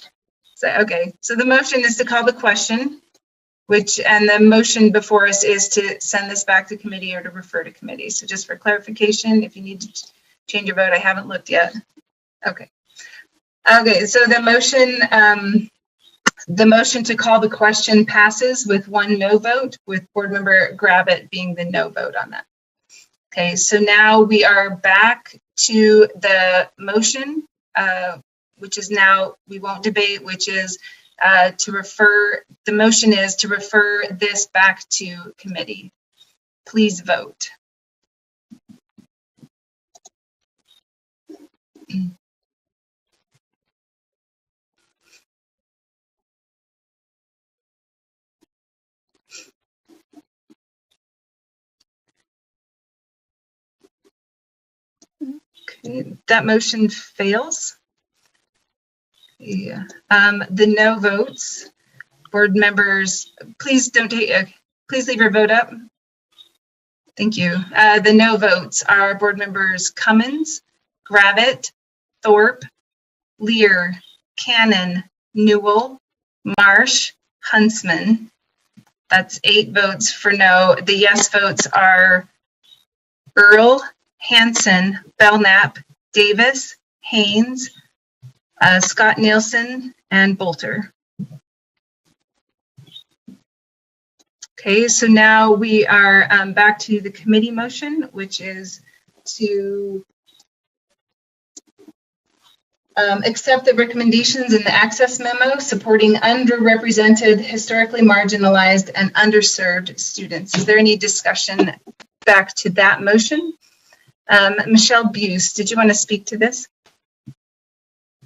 Okay, so the motion is to call the question, and the motion before us is to send this back to committee or to refer to committee. So just for clarification, if you need to change your vote, I haven't looked yet. Okay. Okay, so the motion to call the question passes with 1 no vote, with board member Gravitt being the no vote on that. Okay, so now we are back to the motion, which is now, we won't debate, which is to refer, the motion is to refer this back to committee. Please vote. Okay, that motion fails. Yeah. The no votes, board members, please please leave your vote up. Thank you. The no votes are board members Cummins, Gravitt, Thorpe, Lear, Cannon, Newell, Marsh, Huntsman. That's 8 votes for no. The yes votes are Earl, Hanson, Belknap, Davis, Haynes, Scott Nielsen, and Bolter. Okay, so now we are back to the committee motion, which is to accept the recommendations in the access memo supporting underrepresented, historically marginalized, and underserved students. Is there any discussion back to that motion? Michelle Buse, did you want to speak to this?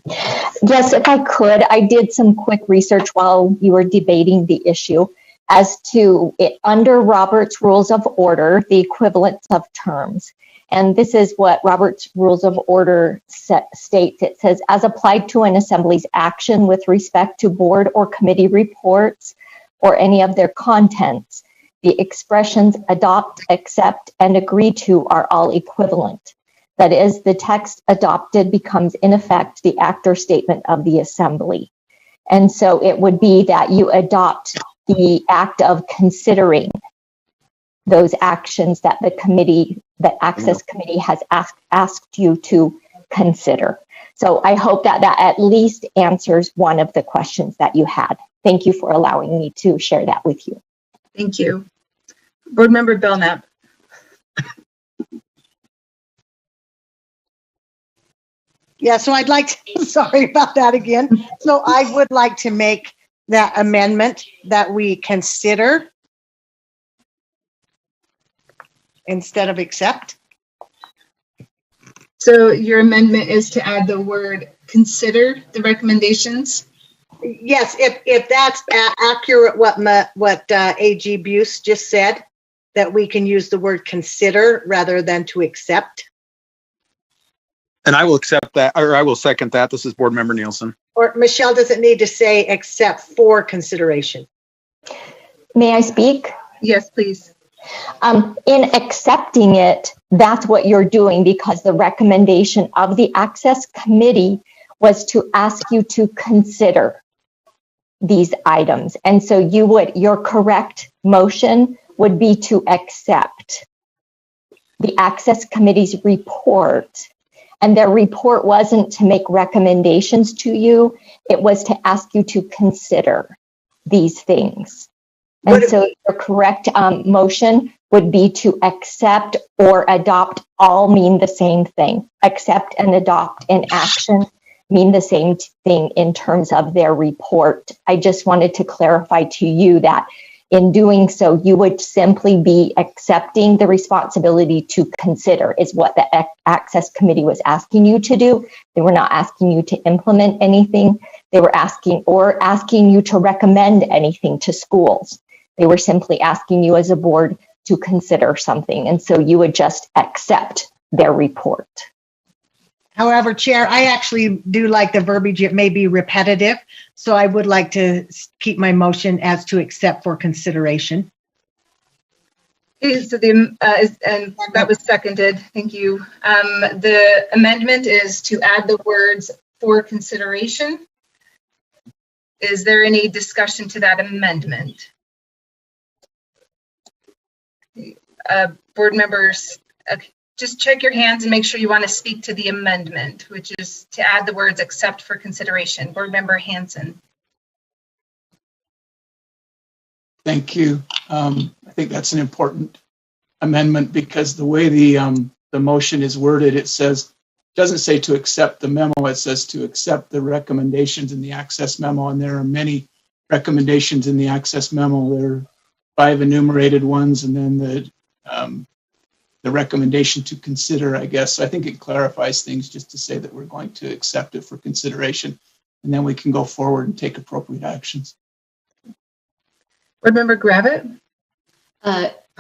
Yes, if I could. I did some quick research while you were debating the issue as to it under Robert's Rules of Order, the equivalence of terms. And this is what Robert's Rules of Order states. It says, as applied to an assembly's action with respect to board or committee reports or any of their contents, the expressions adopt, accept, and agree to are all equivalent. That is, the text adopted becomes in effect the act or statement of the assembly. And so it would be that you adopt the act of considering those actions that the committee, the access committee has asked you to consider. So I hope that that at least answers one of the questions that you had. Thank you for allowing me to share that with you.
Thank you. Board Member Belknap.
Yeah, so I'd like to, sorry about that again. So I would like to make that amendment that we consider instead of accept.
So your amendment is to add the word consider the recommendations?
Yes, if that's accurate what AG Buse just said, that we can use the word consider rather than to accept.
And I will accept that, or I will second that. This is Board Member Nielsen.
Or Michelle doesn't need to say except for consideration.
May I speak?
Yes, please.
In accepting it, that's what you're doing because the recommendation of the Access Committee was to ask you to consider these items. And so your correct motion would be to accept the Access Committee's report. And their report wasn't to make recommendations to you. It was to ask you to consider these things. And so your correct motion would be to accept or adopt all mean the same thing. Accept and adopt in action mean the same thing in terms of their report. I just wanted to clarify to you that in doing so, you would simply be accepting the responsibility to consider is what the Access Committee was asking you to do. They were not asking you to implement anything. They were asking you to recommend anything to schools. They were simply asking you as a board to consider something. And so you would just accept their report.
However, Chair, I actually do like the verbiage. It may be repetitive, so I would like to keep my motion as to accept for consideration.
Okay, so and that was seconded. Thank you. The amendment is to add the words "for consideration." Is there any discussion to that amendment? Board members, just check your hands and make sure you want to speak to the amendment, which is to add the words "except for consideration." Board member Hanson.
Thank you. I think that's an important amendment because the way the motion is worded, it doesn't say to accept the memo, it says to accept the recommendations in the access memo, and there are many recommendations in the access memo. There are 5 enumerated ones, and then the recommendation to consider, I guess. I think it clarifies things just to say that we're going to accept it for consideration, and then we can go forward and take appropriate actions.
Board member Gravitt?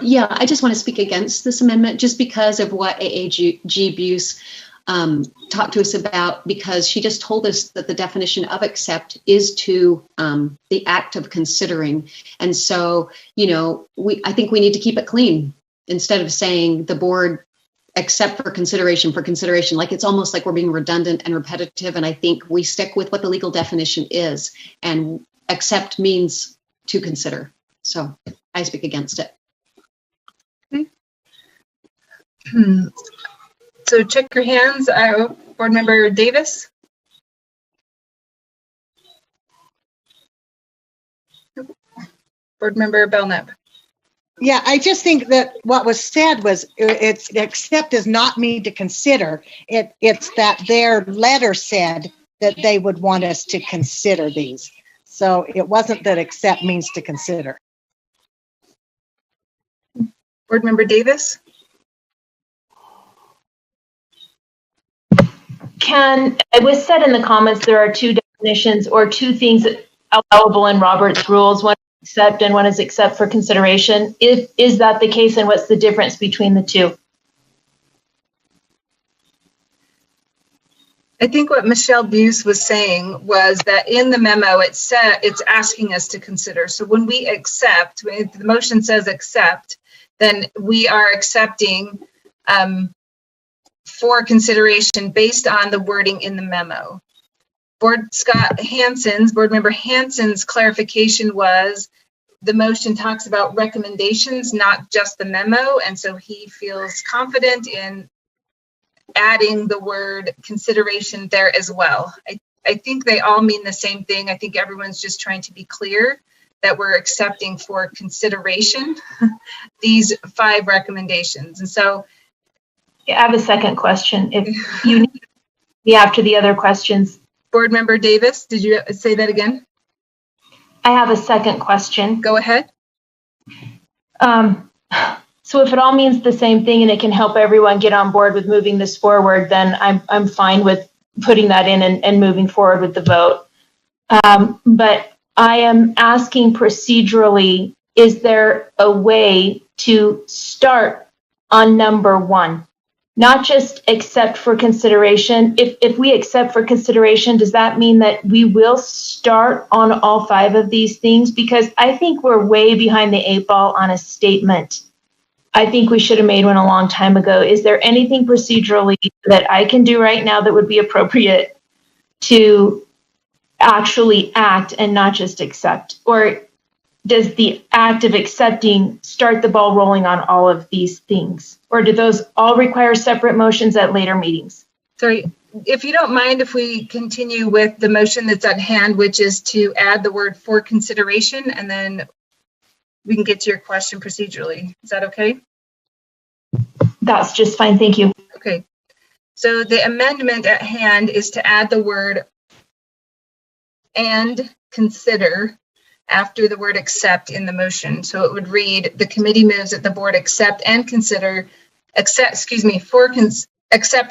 Yeah, I just want to speak against this amendment just because of what AAG Buse talked to us about, because she just told us that the definition of accept is to the act of considering. And so, I think we need to keep it clean instead of saying the board accept for consideration. Like it's almost like we're being redundant and repetitive. And I think we stick with what the legal definition is, and accept means to consider. So I speak against it.
Okay. So check your hands. Board member Davis? Board member Belknap?
Yeah, I just think that what was said was it's accept does not mean to consider. It's that their letter said that they would want us to consider these. So it wasn't that accept means to consider.
Board member Davis?
It was said in the comments there are 2 definitions or 2 things allowable in Robert's rules. One is accept and one is accept for consideration. Is that the case, and what's the difference between the 2?
I think what Michelle Buse was saying was that in the memo it's asking us to consider. So when we accept, when the motion says accept, then we are accepting for consideration based on the wording in the memo. Board member Hanson's clarification was the motion talks about recommendations, not just the memo, and so he feels confident in adding the word consideration there as well. I think they all mean the same thing. I think everyone's just trying to be clear that we're accepting for consideration these 5 recommendations. And so
I have a second question. If you need me after the other questions.
Board member Davis, did you say that again?
I have a second question.
Go ahead.
So if it all means the same thing and it can help everyone get on board with moving this forward, then I'm fine with putting that in and moving forward with the vote. But I am asking procedurally, is there a way to start on number 1? Not just accept for consideration. If we accept for consideration, does that mean that we will start on all 5 of these things? Because I think we're way behind the 8 ball on a statement. I think we should have made one a long time ago. Is there anything procedurally that I can do right now that would be appropriate to actually act and not just accept? Or does the act of accepting start the ball rolling on all of these things? Or do those all require separate motions at later meetings?
Sorry, if you don't mind, if we continue with the motion that's at hand, which is to add the word for consideration, and then we can get to your question procedurally. Is that okay?
That's just fine. Thank you.
Okay. So the amendment at hand is to add the word and consider after the word accept in the motion. So it would read, the committee moves that the board accept and consider, accept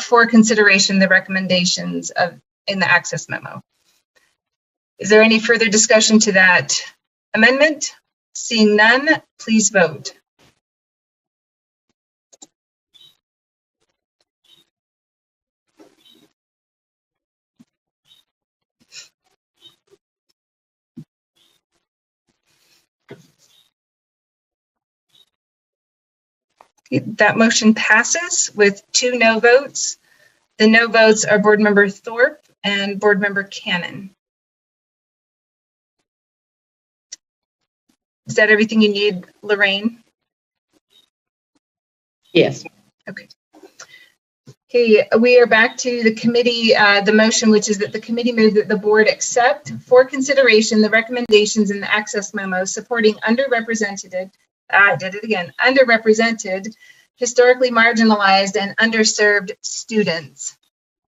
for consideration the recommendations in the access memo. Is there any further discussion to that amendment? Seeing none, please vote. That motion passes with 2 no votes. The no votes are Board Member Thorpe and Board Member Cannon. Is that everything you need, Lorraine?
Yes.
Okay. Okay, we are back to the committee, the motion, which is that the committee move that the board accept for consideration the recommendations in the access memo supporting underrepresented, underrepresented, historically marginalized and underserved students.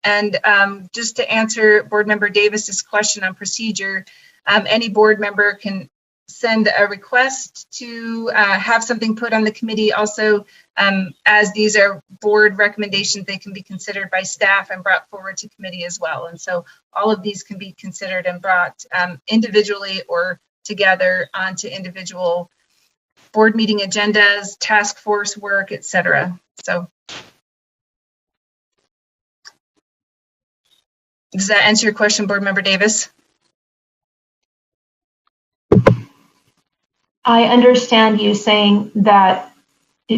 And just to answer Board Member Davis's question on procedure, any board member can send a request to have something put on the committee. Also, as these are board recommendations, they can be considered by staff and brought forward to committee as well. And so all of these can be considered and brought individually or together onto individual board meeting agendas, task force work, etc. So does that answer your question, Board Member Davis?
I understand you saying that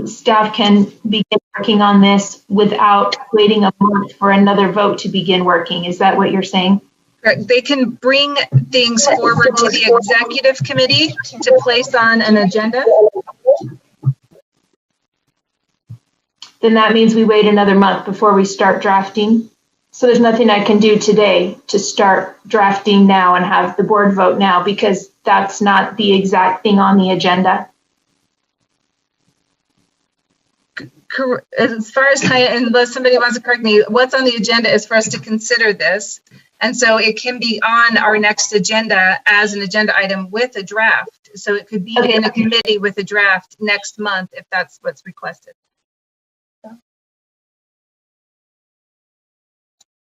staff can begin working on this without waiting a month for another vote to begin working. Is that what you're saying?
Correct. They can bring things forward to the executive committee to place on an agenda.
Then that means we wait another month before we start drafting. So there's nothing I can do today to start drafting now and have the board vote now because that's not the exact thing on the agenda.
As far as unless somebody wants to correct me, what's on the agenda is for us to consider this. And so it can be on our next agenda as an agenda item with a draft. So it could be in a committee with a draft next month if that's what's requested.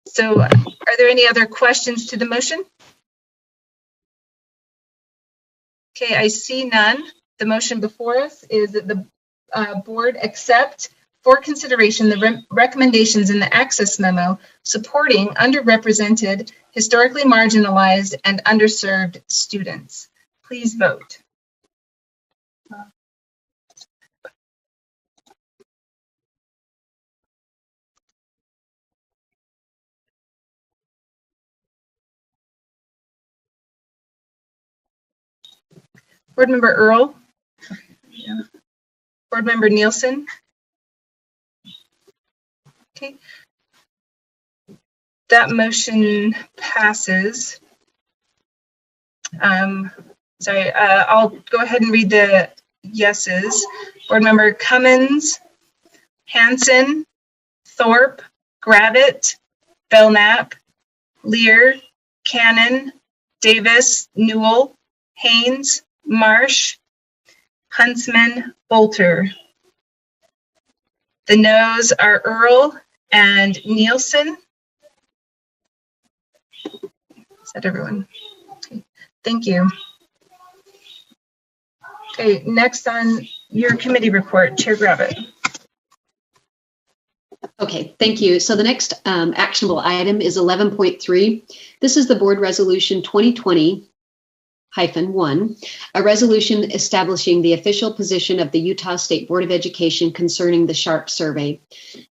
So are there any other questions to the motion? Okay, I see none. The motion before us is that the board accept for consideration the recommendations in the access memo supporting underrepresented, historically marginalized, and underserved students. Please vote. Board Member Earl. Yeah. Board Member Nielsen. Okay. That motion passes. Sorry, I'll go ahead and read the yeses. Board Member Cummins, Hanson, Thorpe, Gravitt, Belknap, Lear, Cannon, Davis, Newell, Haynes, Marsh, Huntsman, Bolter. The noes are Earl and Nielsen. Is that everyone? Okay. Thank you. Okay, next on your committee report, Chair Gravitt.
Okay, thank you. So the next actionable item is 11.3. This is the board resolution 2020-1, a resolution establishing the official position of the Utah State Board of Education concerning the SHARP survey.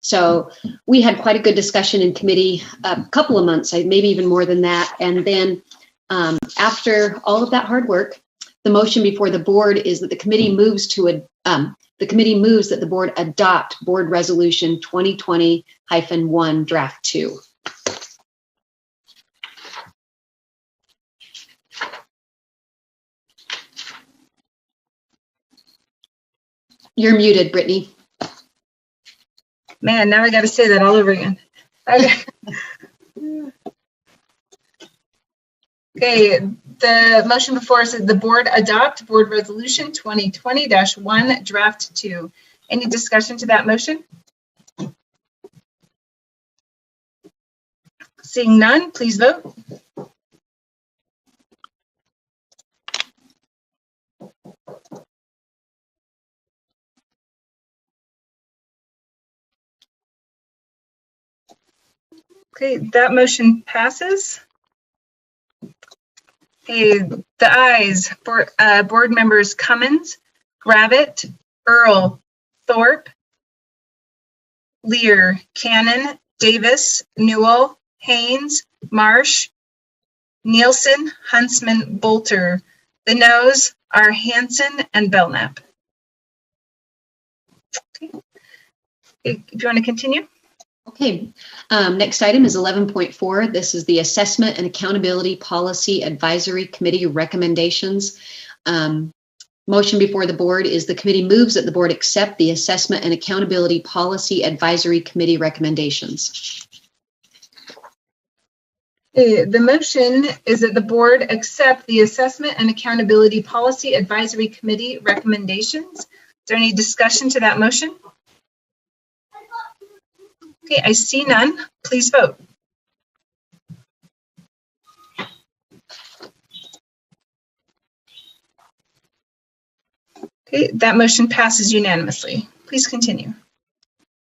So we had quite a good discussion in committee a couple of months, maybe even more than that. And then after all of that hard work, the motion before the board is that the committee moves to that the board adopt board resolution 2020-1 draft 2. You're muted, Brittany.
Man, now I got to say that all over again. Okay. Okay, the motion before us is the board adopt board resolution 2020-1 draft 2. Any discussion to that motion? Seeing none, please vote. Okay, that motion passes. Okay, the ayes, board members Cummins, Gravitt, Earl, Thorpe, Lear, Cannon, Davis, Newell, Haynes, Marsh, Nielsen, Huntsman, Bolter. The noes are Hanson and Belknap. Okay. If you want to continue.
Okay, next item is 11.4. This is the Assessment and Accountability Policy Advisory Committee recommendations. Motion before the board is the committee moves that the board accept the Assessment and Accountability Policy Advisory Committee recommendations.
The motion is that the board accept the Assessment and Accountability Policy Advisory Committee recommendations. Is there any discussion to that motion? Okay, I see none. Please vote. Okay, that motion passes unanimously. Please continue.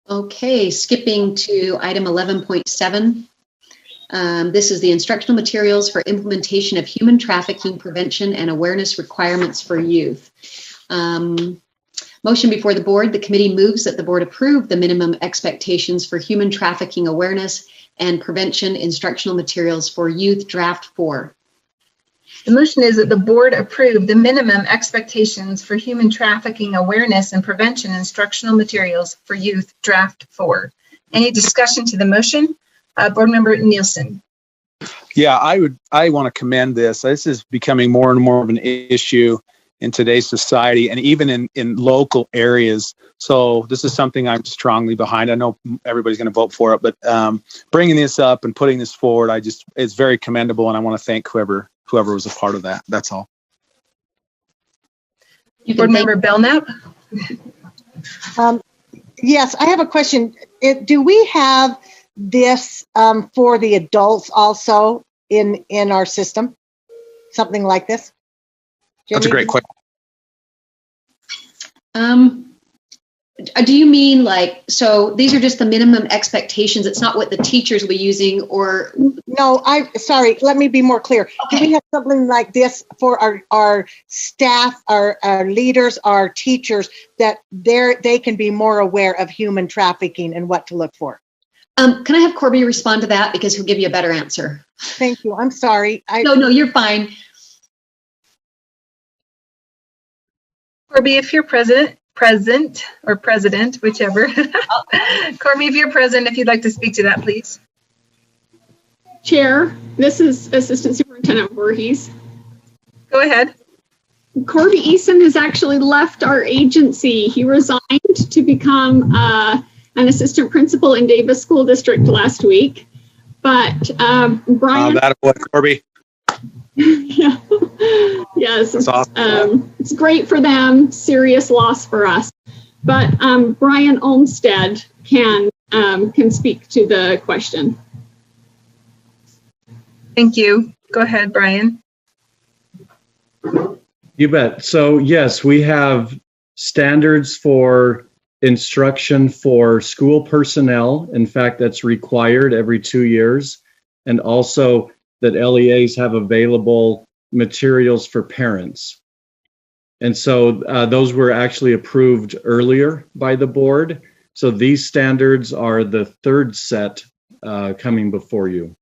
Okay, skipping to item 11.7. This is the instructional materials for implementation of human trafficking prevention and awareness requirements for youth. Motion before the board, the committee moves that the board approve the minimum expectations for human trafficking awareness and prevention instructional materials for youth, draft 4.
The motion is that the board approve the minimum expectations for human trafficking awareness and prevention instructional materials for youth, draft 4. Any discussion to the motion? Board Member Nielsen.
Yeah, I want to commend this. This is becoming more and more of an issue in today's society and even in local areas. So this is something I'm strongly behind. I know everybody's going to vote for it, but bringing this up and putting this forward, it's very commendable, and I want to thank whoever was a part of that. That's all.
Board Member Belknap.
Yes, I have a question. Do we have this for the adults also in our system? Something like this?
That's a great question.
Do you mean so these are just the minimum expectations? It's not what the teachers will be using, or?
No, sorry, let me be more clear. Okay. Do we have something like this for our staff, our leaders, our teachers, that they can be more aware of human trafficking and what to look for?
Can I have Corby respond to that, because he'll give you a better answer?
Thank you. I'm sorry.
No, you're fine.
Corby, if you're present, whichever. Corby, if you're present, if you'd like to speak to that, please.
Chair, this is Assistant Superintendent Voorhees.
Go ahead.
Corby Eason has actually left our agency. He resigned to become an assistant principal in Davis School District last week. But Brian...
that was Corby.
Yeah. Yes,
that's awesome.
It's great for them, serious loss for us. But Brian Olmstead can speak to the question.
Thank you. Go ahead, Brian.
You bet. So yes, we have standards for instruction for school personnel. In fact, that's required every 2 years. And also that LEAs have available materials for parents. And so those were actually approved earlier by the board. So these standards are the third set coming before you.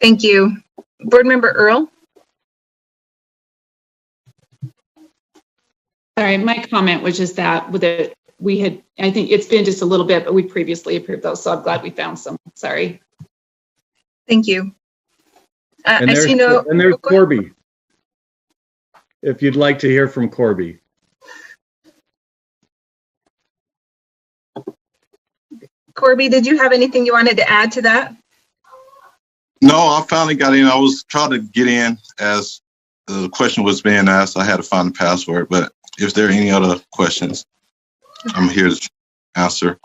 Thank you. Board Member Earl.
Sorry, my comment was just that we had, I think it's been just a little bit, but we previously approved those, so I'm glad we found some. Sorry.
Thank you.
And there's Corby. If you'd like to hear from Corby.
Corby, did you have anything you wanted to add to that?
No, I finally got in. I was trying to get in as the question was being asked. I had to find the password, but if there are any other questions, I'm here to answer.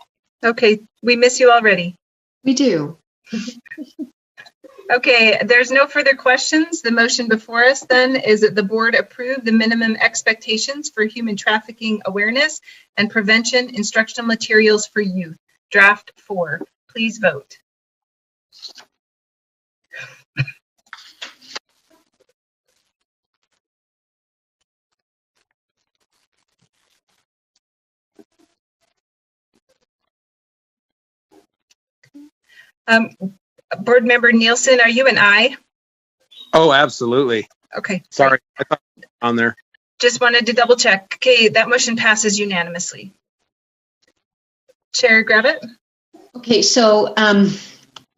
Okay, we miss you already.
We do.
Okay, there's no further questions. The motion before us then is that the board approve the minimum expectations for human trafficking awareness and prevention instructional materials for youth, draft 4. Please vote. Board Member Nielsen, are you an aye?
Oh, absolutely.
Okay.
Sorry, I thought it was on there.
Just wanted to double check. Okay, that motion passes unanimously. Chair Gravitt?
Okay, so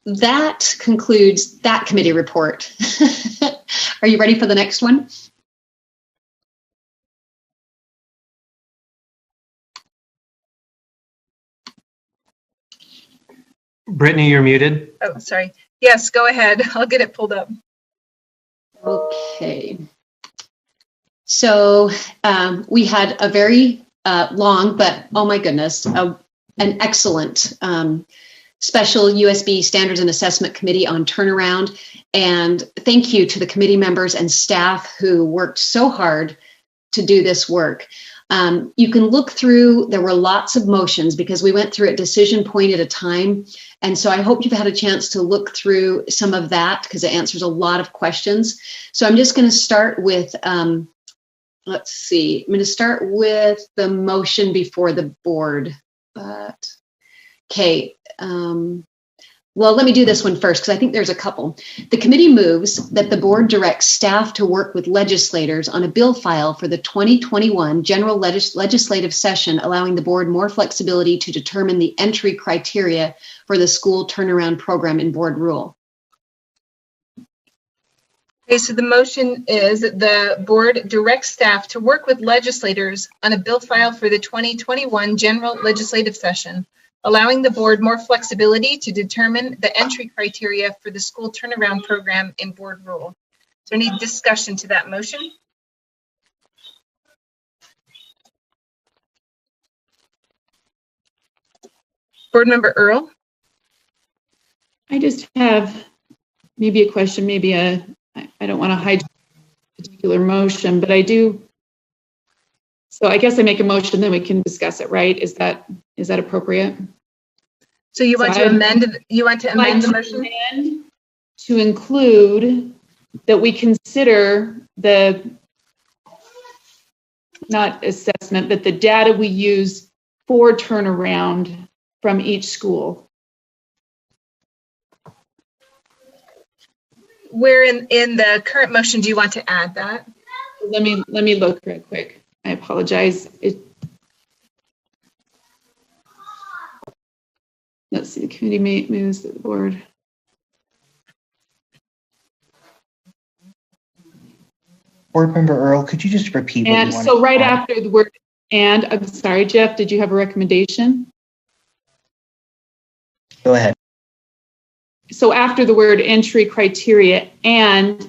that concludes that committee report. Are you ready for the next one?
Brittany, you're muted.
Oh, sorry. Yes, go ahead. I'll get it pulled up.
Okay. So we had a very long, but oh my goodness, an excellent special USB Standards and Assessment Committee on turnaround. And thank you to the committee members and staff who worked so hard to do this work. You can look through, there were lots of motions because we went through it decision point at a time. And so I hope you've had a chance to look through some of that because it answers a lot of questions. So I'm just going to start with, let's see, I'm going to start with the motion before the board. But, okay. Well, let me do this one first because I think there's a couple. The committee moves that the board directs staff to work with legislators on a bill file for the 2021 general legislative session, allowing the board more flexibility to determine the entry criteria for the school turnaround program in board rule.
Okay, so the motion is that the board directs staff to work with legislators on a bill file for the 2021 general legislative session, allowing the board more flexibility to determine the entry criteria for the school turnaround program in board rule. Is there any discussion to that motion? Board Member Earl?
I just have maybe a question, maybe I don't want to hijack a particular motion, but I do. So I guess I make a motion, then we can discuss it, right? Is that appropriate?
So you want to amend? You want to amend the motion
to include that we consider the not assessment, but the data we use for turnaround from each school.
Where in the current motion do you want to add that?
Let me look real quick. I apologize. Let's see, the committee moves to the board.
Board Member Earl, could you just repeat what
and
you wanted
so right
to add?
after the word and, I'm sorry, Jeff, did you have a recommendation?
Go ahead.
So after the word entry criteria and,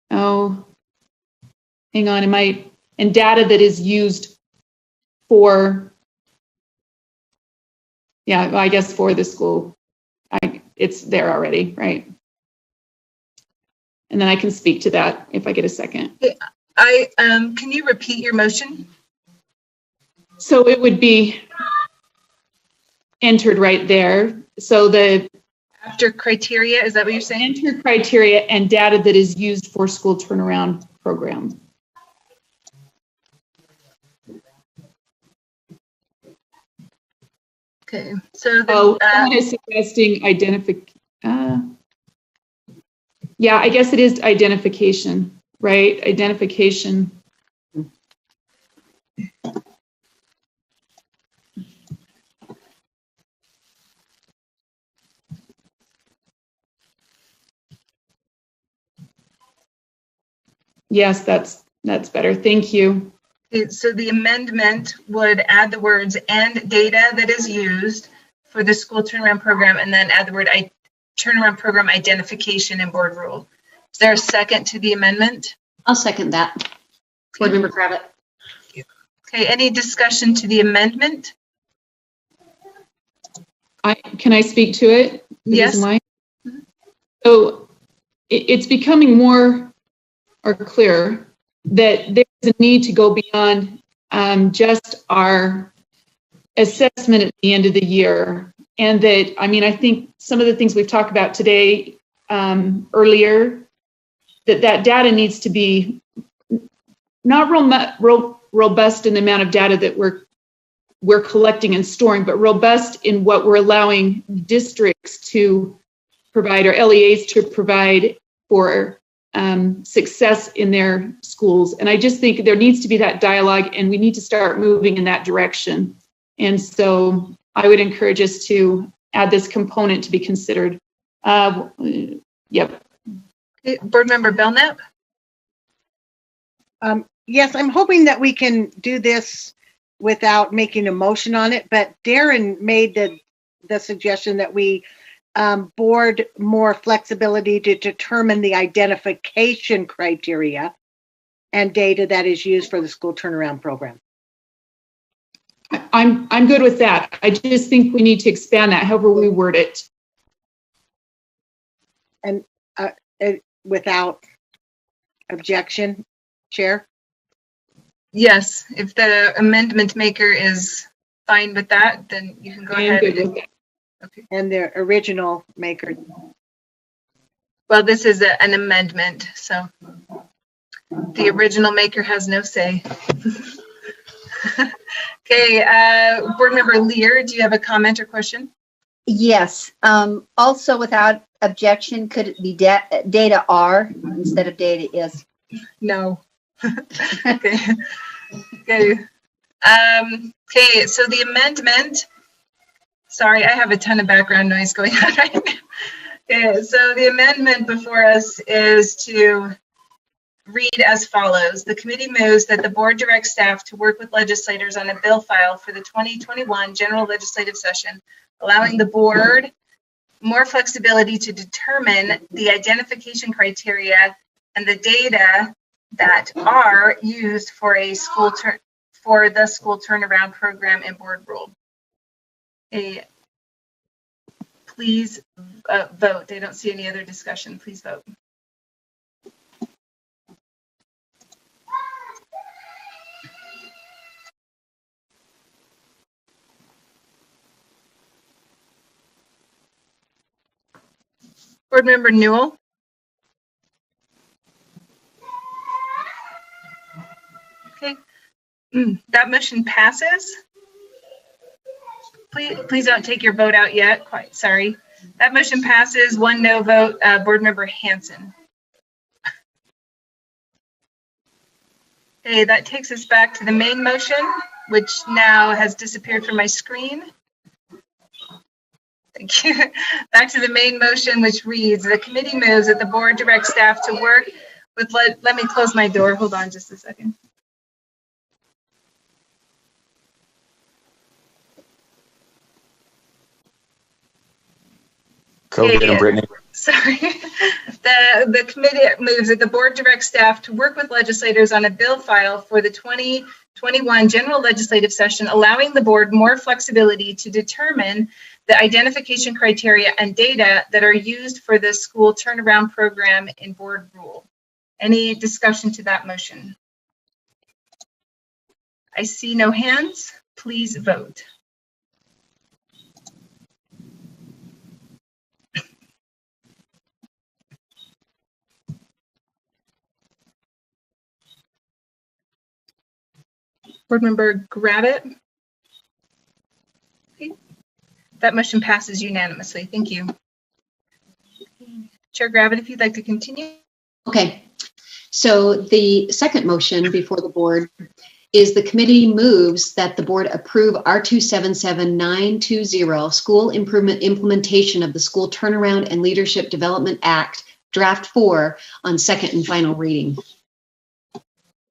oh, hang on, and data that is used for, yeah, well, I guess for the school, it's there already, right? And then I can speak to that if I get a second.
Can you repeat your motion?
So it would be entered right there. So the
after criteria, is that what you're saying?
Enter criteria and data that is used for school turnaround program.
Okay, so
someone is suggesting yeah, I guess it is identification, right? Identification. Yes, that's better. Thank you.
Okay, so the amendment would add the words and data that is used for the school turnaround program, and then add the word turnaround program identification in board rule. Is there a second to the amendment?
I'll second that. Board Member Kravitz.
Okay, any discussion to the amendment?
Can I speak to it?
Yes.
So it's becoming more or clear that there's a need to go beyond just our assessment at the end of the year. And that, I mean, I think some of the things we've talked about today earlier, that data needs to be not real robust in the amount of data that we're we're collecting and storing, but robust in what we're allowing districts to provide or LEAs to provide for success in their schools. And I just think there needs to be that dialogue, and we need to start moving in that direction. And so I would encourage us to add this component to be considered. Yep.
Board Member Belknap?
Yes, I'm hoping that we can do this without making a motion on it, but Darren made the suggestion that we board more flexibility to determine the identification criteria and data that is used for the school turnaround program.
I'm good with that. I just think we need to expand that however we word it.
And without objection, Chair?
Yes, if the amendment maker is fine with that, then you can go ahead.
Okay. And the original maker.
Well, this is an amendment, so the original maker has no say. Okay, Board Member Lear, do you have a comment or question?
Yes. Also, without objection, could it be data R instead of data is?
No. Okay. Okay. Okay, so the amendment, sorry, I have a ton of background noise going on right now. Okay, so the amendment before us is to read as follows. The committee moves that the board direct staff to work with legislators on a bill file for the 2021 general legislative session, allowing the board more flexibility to determine the identification criteria and the data that are used for a school the school turnaround program and board rule. Okay. Please vote. I don't see any other discussion. Please vote. Board Member Newell. Okay, that motion passes. Please don't take your vote out yet. Quite sorry. That motion passes. 1 no vote. Board Member Hanson. Okay, that takes us back to the main motion, which now has disappeared from my screen. Thank you. Back to the main motion, which reads, the committee moves that the board direct staff to work with, let me close my door. Hold on just a second.
Go get him, Brittany.
Sorry. The committee moves that the board direct staff to work with legislators on a bill file for the 2021 general legislative session, allowing the board more flexibility to determine the identification criteria and data that are used for the school turnaround program in board rule. Any discussion to that motion? I see no hands. Please vote. Board Member Gravitt. Okay. That motion passes unanimously. Thank you. Chair Gravitt, if you'd like to continue.
Okay. So the second motion before the board is the committee moves that the board approve R277920, School Improvement Implementation of the School Turnaround and Leadership Development Act, Draft 4, on second and final reading.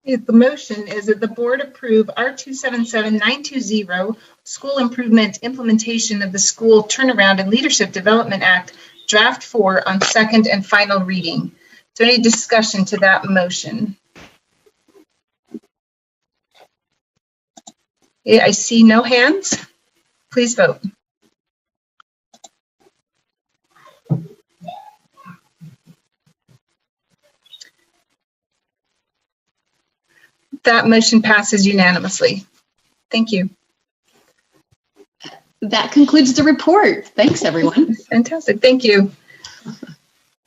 The motion is that the board approve R277920, School Improvement Implementation of the School Turnaround and Leadership Development Act, Draft 4, on second and final reading. Is there any discussion to that motion? Okay, I see no hands. Please vote. That motion passes unanimously. Thank you.
That concludes the report. Thanks, everyone.
Fantastic. Thank you.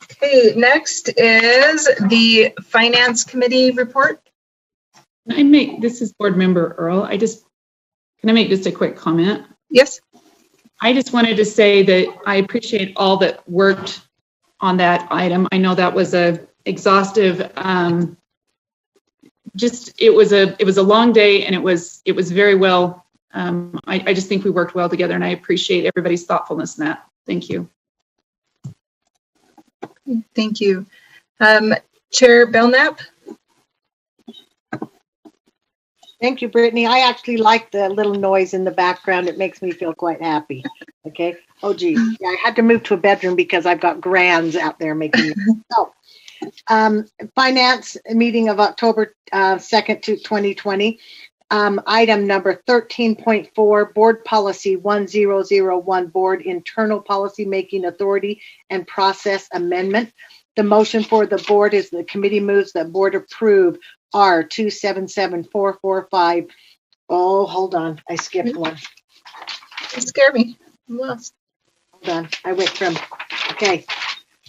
Okay, next is the Finance Committee report.
This is Board Member Earl. I just Can I make just a quick comment?
Yes.
I just wanted to say that I appreciate all that worked on that item. I know that was a exhaustive, it was a long day, and it was very well. I just think we worked well together, and I appreciate everybody's thoughtfulness in that. Thank you.
Thank you. Chair Belknap?
Thank you, Brittany. I actually like the little noise in the background. It makes me feel quite happy. Okay. Oh, geez. Yeah, I had to move to a bedroom because I've got grands out there making. So, finance meeting of October 2nd, 2020. Item number 13.4, Board Policy 1001, Board Internal Policy Making Authority and Process Amendment. The motion for the board is the committee moves that board approve R277445. Oh, hold on. I skipped one.
You scared me. I'm lost.
Hold on. I went from, okay.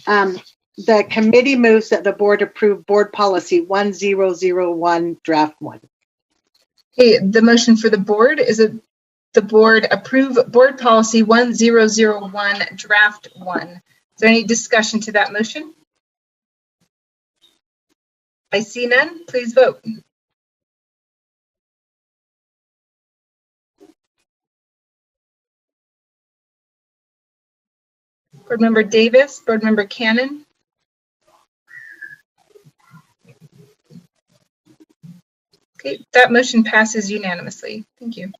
The committee moves that the board approve Board Policy 1001, Draft 1.
Okay, the motion for the board is that the board approve Board Policy 1001, Draft 1. Is there any discussion to that motion? I see none. Please vote. Board Member Davis, Board Member Cannon. Okay, that motion passes unanimously. Thank you.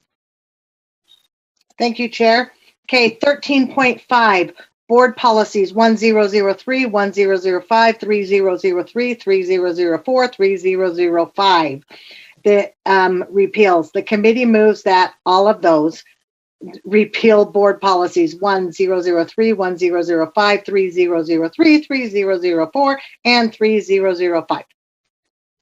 Thank you, Chair. Okay, 13.5, Board Policies 1003, 1005, 3003, 3004, 3005. The repeals. The committee moves that all of those repeal Board Policies 1003, 1005, 3003, 3004, and 3005.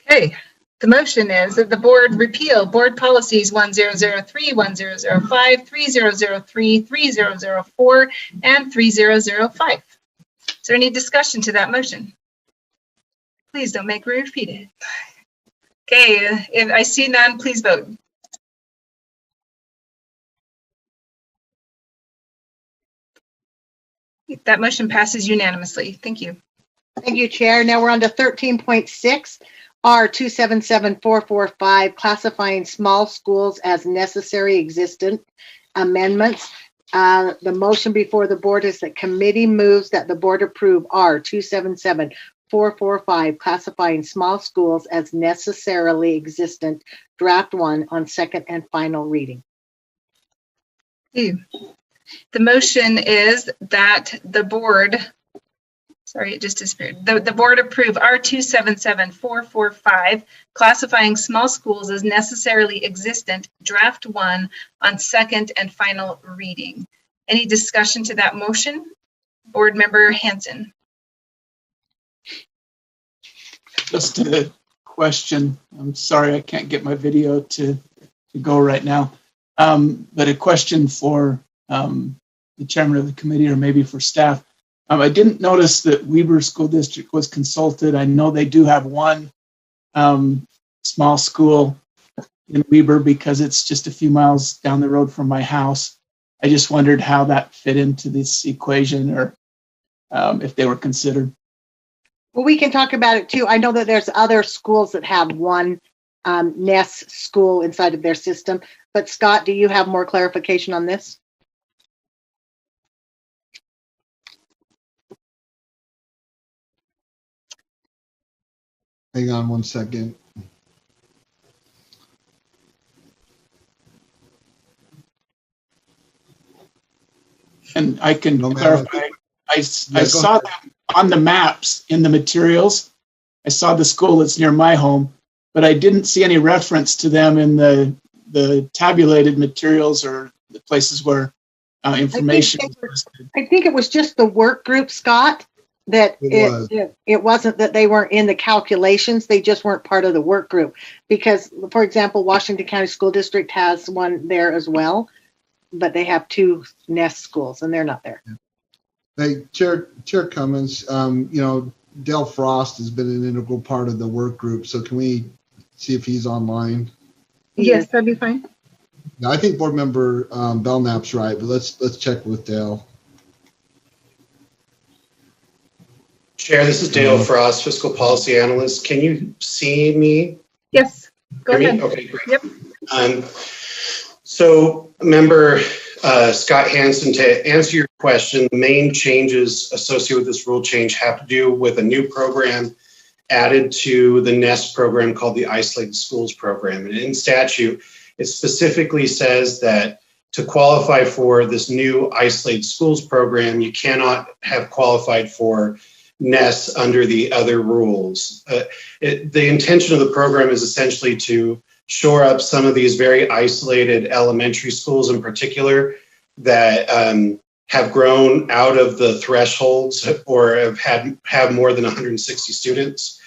Okay. The motion is that the board repeal Board Policies 1003, 1005, 3003, 3004, and 3005. Is there any discussion to that motion? Please don't make me repeat it. Okay, if I see none, please vote. That motion passes unanimously. Thank you.
Thank you, Chair. Now we're on to 13.6. R277445, classifying small schools as necessary existent amendments. The motion before the board is that committee moves that the board approve R277445, classifying small schools as necessarily existent, Draft 1 on second and final reading.
The motion is that the board, sorry, it just disappeared. The board approve R277445, classifying small schools as necessarily existent, Draft 1 on second and final reading. Any discussion to that motion? Board Member Hanson.
Just a question. I'm sorry I can't get my video to go right now. But a question for the chairman of the committee, or maybe for staff. I didn't notice that Weber School District was consulted. I know they do have one small school in Weber because it's just a few miles down the road from my house. I just wondered how that fit into this equation, or if they were considered.
Well, we can talk about it too. I know that there's other schools that have one NES school inside of their system. But Scott, do you have more clarification on this?
Hang on one second.
And I can clarify. I saw them on the maps in the materials. I saw the school that's near my home, but I didn't see any reference to them in the tabulated materials or the places where information.
I think it was just the work group, Scott. That it wasn't that they weren't in the calculations, they just weren't part of the work group. Because, for example, Washington County School District has one there as well, but they have two NEST schools and they're not there.
Hey, Chair Cummins, Dale Frost has been an integral part of the work group, so can we see if he's online?
Yes, that'd be fine.
No, I think Board Member Belknap's right, but let's check with Dale.
Chair, this is Dale Frost, Fiscal Policy Analyst. Can you see me?
Yes, go ahead.
Okay, great.
Yep.
So, Member Scott Hansen, to answer your question, the main changes associated with this rule change have to do with a new program added to the NEST program called the Isolated Schools Program. And in statute, it specifically says that to qualify for this new Isolated Schools Program, you cannot have qualified for NEST under the other rules. The intention of the program is essentially to shore up some of these very isolated elementary schools in particular that have grown out of the thresholds or have more than 160 students.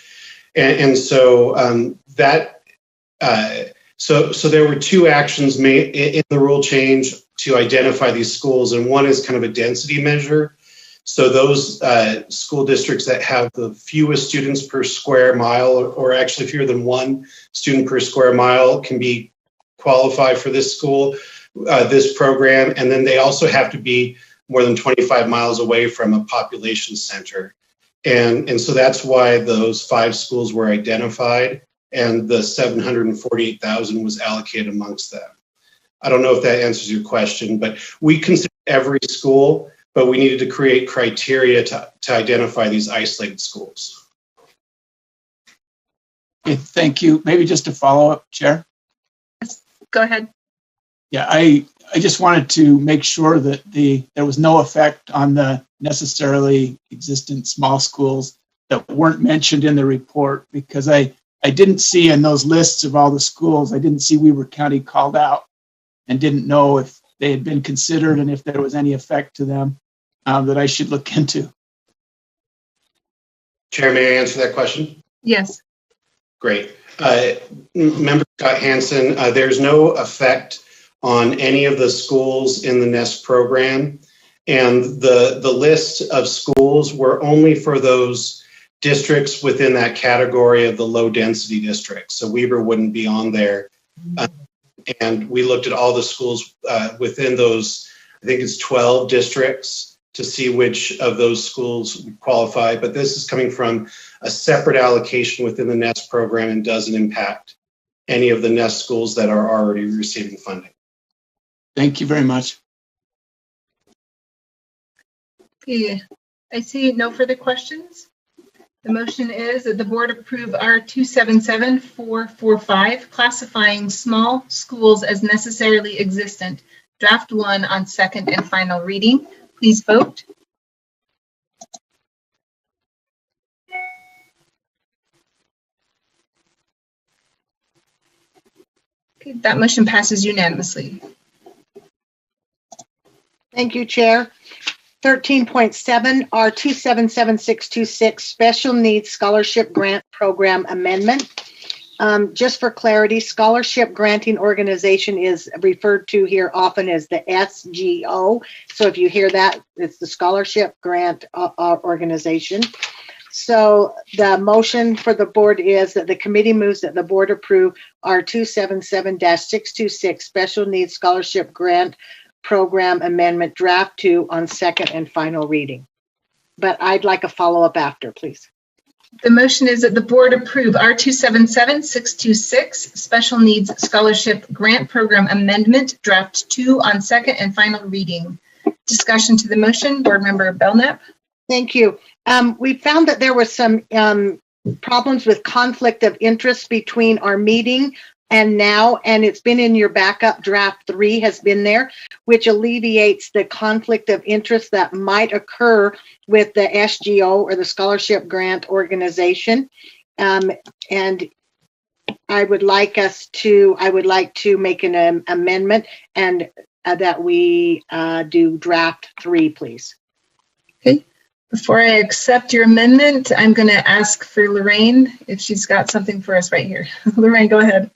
So there were two actions made in the rule change to identify these schools, and one is kind of a density measure. So those school districts that have the fewest students per square mile, or actually fewer than one student per square mile, can be qualified for this this program. And then they also have to be more than 25 miles away from a population center. And so that's why those 5 schools were identified, and the 748,000 was allocated amongst them. I don't know if that answers your question, but we consider every school, but we needed to create criteria to identify these isolated schools.
Okay, thank you. Maybe just a follow-up, Chair.
Yes, go ahead.
Yeah, I just wanted to make sure that there was no effect on the necessarily existent small schools that weren't mentioned in the report, because I didn't see in those lists of all the schools, I didn't see Weber County called out, and didn't know if they had been considered and if there was any effect to them that I should look into.
Chair, may I answer that question?
Yes.
Great. Member Scott Hansen, there's no effect on any of the schools in the NEST program. And the list of schools were only for those districts within that category of the low density districts. So Weber wouldn't be on there. And we looked at all the schools within those, I think it's 12 districts, to see which of those schools qualify. But this is coming from a separate allocation within the NEST program and doesn't impact any of the NEST schools that are already receiving funding.
Thank you very much.
Okay, I see no further questions. The motion is that the board approve R277445, classifying small schools as necessarily existent, draft 1 on second and final reading. Please vote. Okay, that motion passes unanimously.
Thank you, Chair. 13.7 R277626 Special Needs Scholarship Grant Program Amendment. Just for clarity, scholarship granting organization is referred to here often as the SGO. So if you hear that, it's the Scholarship Grant Organization. So the motion for the board is that the committee moves that the board approve R277-626 Special Needs Scholarship Grant Program Amendment Draft 2 on second and final reading. But I'd like a follow-up after, please.
The motion is that the board approve R277-626 Special Needs Scholarship Grant Program Amendment Draft 2 on second and final reading. Discussion to the motion, Board Member Belknap.
Thank you. We found that there was some problems with conflict of interest between our meeting and now, and it's been in your backup. Draft 3 has been there, which alleviates the conflict of interest that might occur with the SGO or the Scholarship Grant Organization. And I would like to make an amendment and that we do draft 3, please.
Okay. Before I accept your amendment, I'm going to ask for Lorraine if she's got something for us right here. Lorraine, go ahead.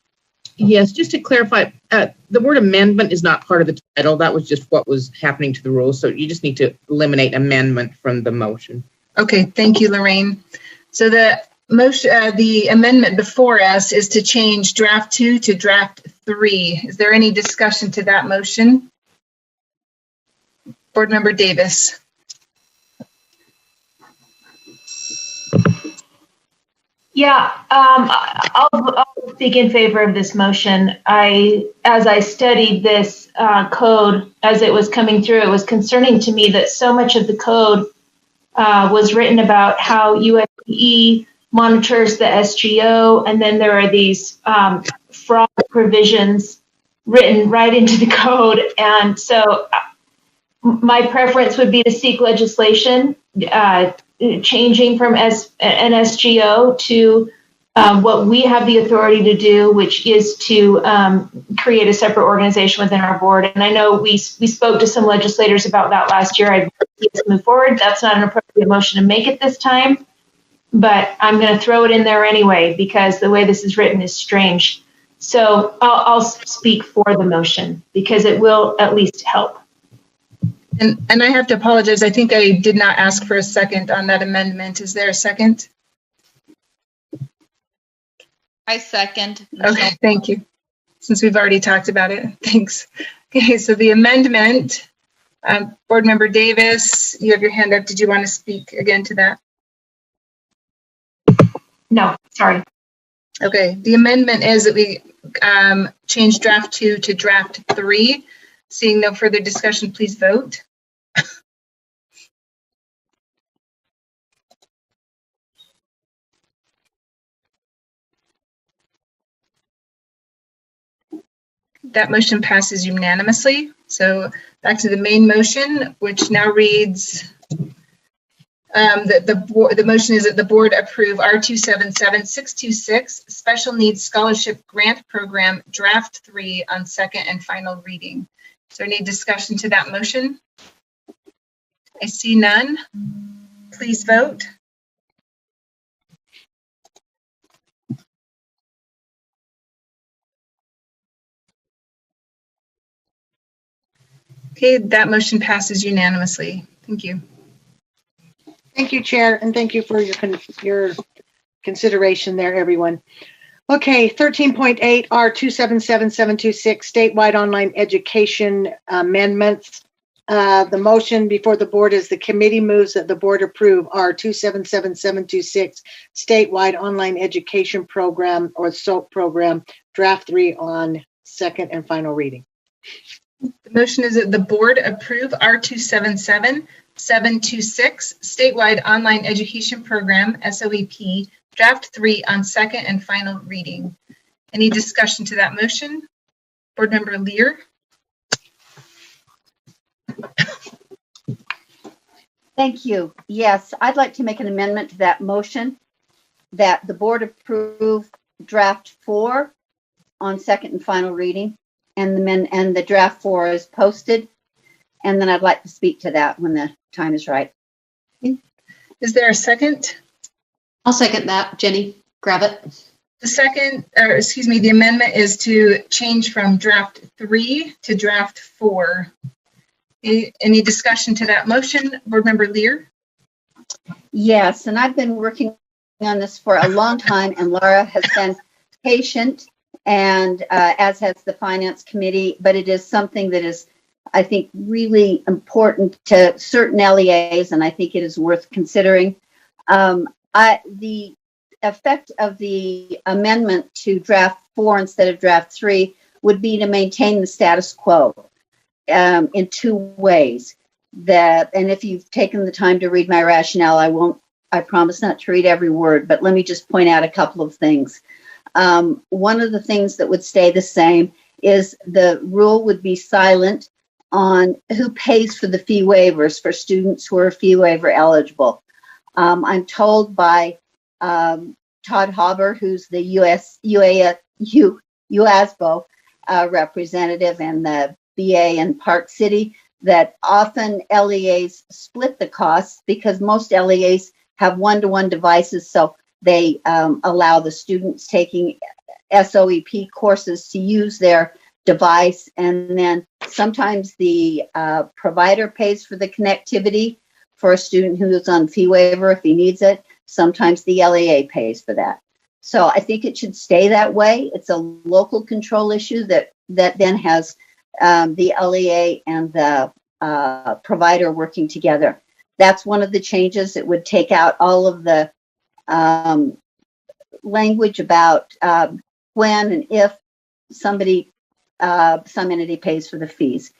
Yes, just to clarify, the word amendment is not part of the title. That was just what was happening to the rules. So you just need to eliminate amendment from the motion.
Okay, thank you, Lorraine. So the motion, the amendment before us is to change draft 2 to draft 3. Is there any discussion to that motion? Board Member Davis.
Yeah, I'll speak in favor of this motion. As I studied this code as it was coming through, it was concerning to me that so much of the code was written about how USDE monitors the SGO, and then there are these fraud provisions written right into the code. And so my preference would be to seek legislation changing from an SGO to what we have the authority to do, which is to create a separate organization within our board. And I know we spoke to some legislators about that last year. I'd like to move forward. That's not an appropriate motion to make at this time, but I'm going to throw it in there anyway because the way this is written is strange. So I'll speak for the motion because it will at least help.
And I have to apologize. I think I did not ask for a second on that amendment. Is there a second?
I second.
Okay, thank you. Since we've already talked about it, thanks. Okay, so the amendment, Board Member Davis, you have your hand up. Did you want to speak again to that?
No, sorry.
Okay, the amendment is that we change draft 2 to draft 3. Seeing no further discussion, please vote. That motion passes unanimously. So back to the main motion, which now reads, the motion is that the board approve R277626 Special Needs Scholarship Grant Program Draft 3 on second and final reading. Is there any discussion to that motion? I see none. Please vote. Okay, that motion passes unanimously. Thank you.
Thank you, Chair, and thank you for your consideration there, everyone. Okay, 13.8 R277726 statewide online education amendments. The motion before the board is the committee moves that the board approve R277726 statewide online education program or SOAP program draft 3 on second and final reading.
The motion is that the board approve R277726 statewide online education program SOEP draft 3 on second and final reading. Any discussion to that motion? Board Member Lear.
Thank you. Yes, I'd like to make an amendment to that motion that the board approve draft 4 on second and final reading, and the draft 4 is posted. And then I'd like to speak to that when the time is right.
Is there a second?
I'll second that, Jenny. Grab it.
The amendment is to change from draft 3 to draft 4. Any discussion to that motion? Board Member Lear?
Yes, and I've been working on this for a long time, and Laura has been patient, and as has the Finance Committee, but it is something that is, I think, really important to certain LEAs, and I think it is worth considering. The effect of the amendment to draft 4 instead of draft 3 would be to maintain the status quo in 2 ways. And if you've taken the time to read my rationale, I promise not to read every word, but let me just point out a couple of things. One of the things that would stay the same is the rule would be silent on who pays for the fee waivers for students who are fee waiver eligible. I'm told by Todd Hauber, who's the UASBO representative and the BA in Park City, that often LEAs split the costs because most LEAs have one-to-one devices, so they allow the students taking SOEP courses to use their device, and then sometimes the provider pays for the connectivity for a student who is on fee waiver if he needs it. Sometimes the LEA pays for that. So I think it should stay that way. It's a local control issue that then has the LEA and the provider working together. That's one of the changes. It would take out all of the language about when and if some entity pays for the fees.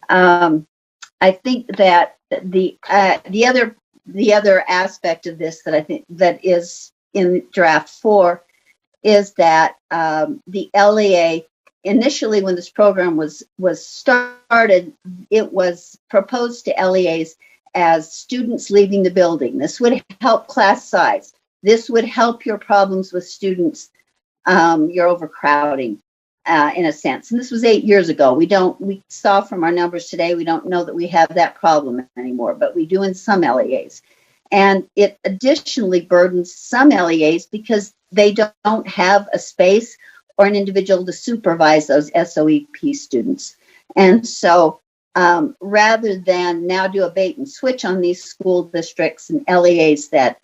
I think that the other aspect of this that I think that is in draft 4 is that the LEA, initially when this program was started, it was proposed to LEAs as students leaving the building. This would help class size. This would help your problems with students, your overcrowding, in a sense. And this was 8 years ago. We saw from our numbers today, we don't know that we have that problem anymore, but we do in some LEAs. And it additionally burdens some LEAs because they don't have a space or an individual to supervise those SOEP students. And so rather than now do a bait and switch on these school districts and LEAs that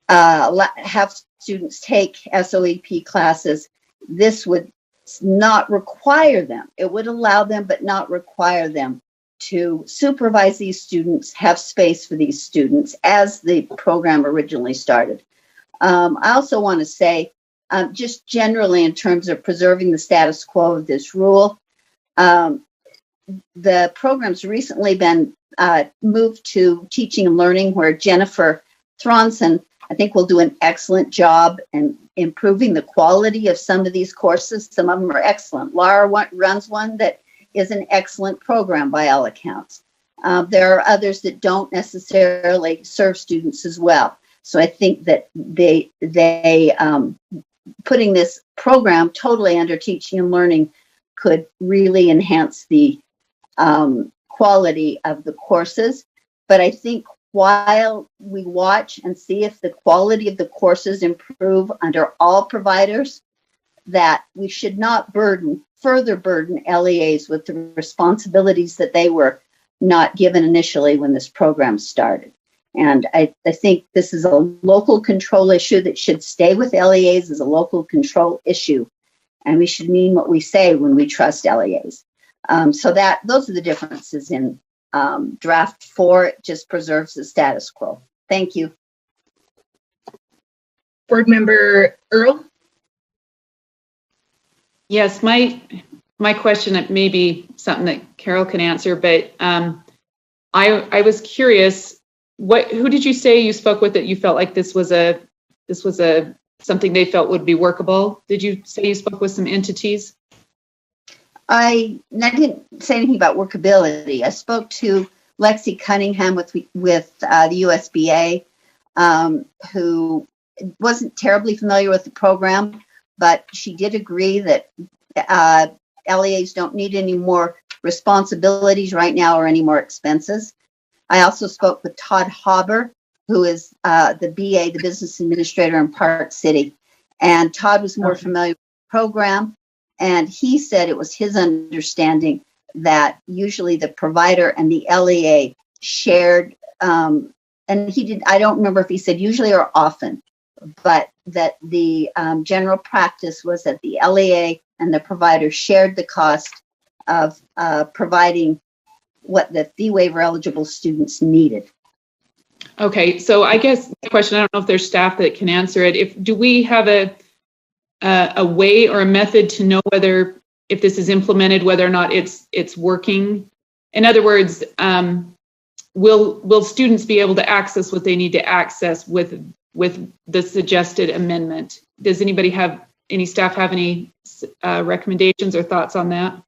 have students take SOEP classes, this would not require them. It would allow them, but not require them to supervise these students, have space for these students as the program originally started. I also want to say, just generally in terms of preserving the status quo of this rule, the program's recently been moved to teaching and learning, where Jennifer Thronson, I think, will do an excellent job in improving the quality of some of these courses. Some of them are excellent. Laura runs one that is an excellent program by all accounts. There are others that don't necessarily serve students as well. So I think that they putting this program totally under teaching and learning could really enhance the quality of the courses. But I think while we watch and see if the quality of the courses improve under all providers, that we should not further burden LEAs with the responsibilities that they were not given initially when this program started. And I think this is a local control issue that should stay with LEAs as a local control issue. And we should mean what we say when we trust LEAs. So those are the differences in draft 4. It just preserves the status quo. Thank you.
Board Member Earl?
Yes, my question, it may be something that Carol can answer, but I was curious, who did you say you spoke with that you felt like this was something they felt would be workable? Did you say you spoke with some entities?
I didn't say anything about workability. I spoke to Lexi Cunningham with the USBA, who wasn't terribly familiar with the program, but she did agree that LEAs don't need any more responsibilities right now or any more expenses. I also spoke with Todd Hauber, who is the BA, the business administrator in Park City. And Todd was more familiar with the program. And he said it was his understanding that usually the provider and the LEA shared, and I don't remember if he said usually or often, but that the general practice was that the LEA and the provider shared the cost of providing what the fee waiver eligible students needed.
Okay, so I guess the question, I don't know if there's staff that can answer it. Do we have a way or a method to know whether, if this is implemented, whether or not it's working? In other words, will students be able to access what they need to access with the suggested amendment? Does any staff have any recommendations or thoughts on that?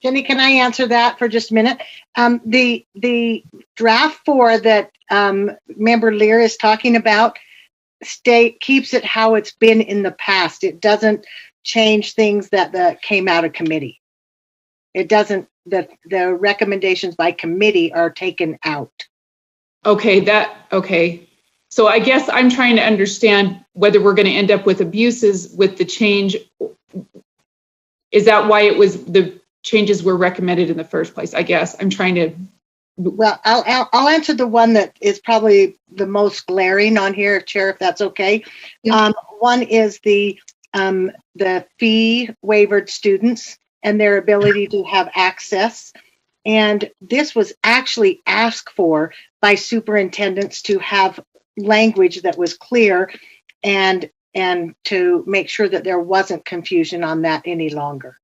Jenny, can I answer that for just a minute? The draft 4 that Member Lear is talking about keeps it how it's been in the past. It doesn't change things that came out of committee. It doesn't. The recommendations by committee are taken out.
Okay. So I guess I'm trying to understand whether we're going to end up with abuses with the change. Is that why the changes were recommended in the first place? I guess I'm trying to
Well, I'll answer the one that is probably the most glaring on here, Chair, if that's okay. One is the fee waivered students and their ability to have access. And this was actually asked for by superintendents to have language that was clear and to make sure that there wasn't confusion on that any longer.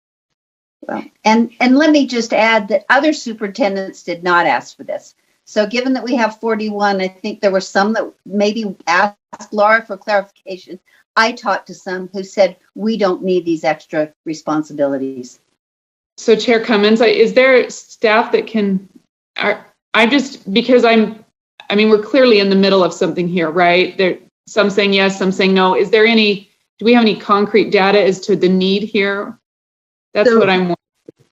Well, and let me just add that other superintendents did not ask for this. So given that we have 41, I think there were some that maybe asked Laura for clarification. I talked to some who said, we don't need these extra responsibilities.
So Chair Cummins, is there staff that can, we're clearly in the middle of something here, right? There, some saying yes, some saying no. Do we have any concrete data as to the need here? That's what I'm wondering.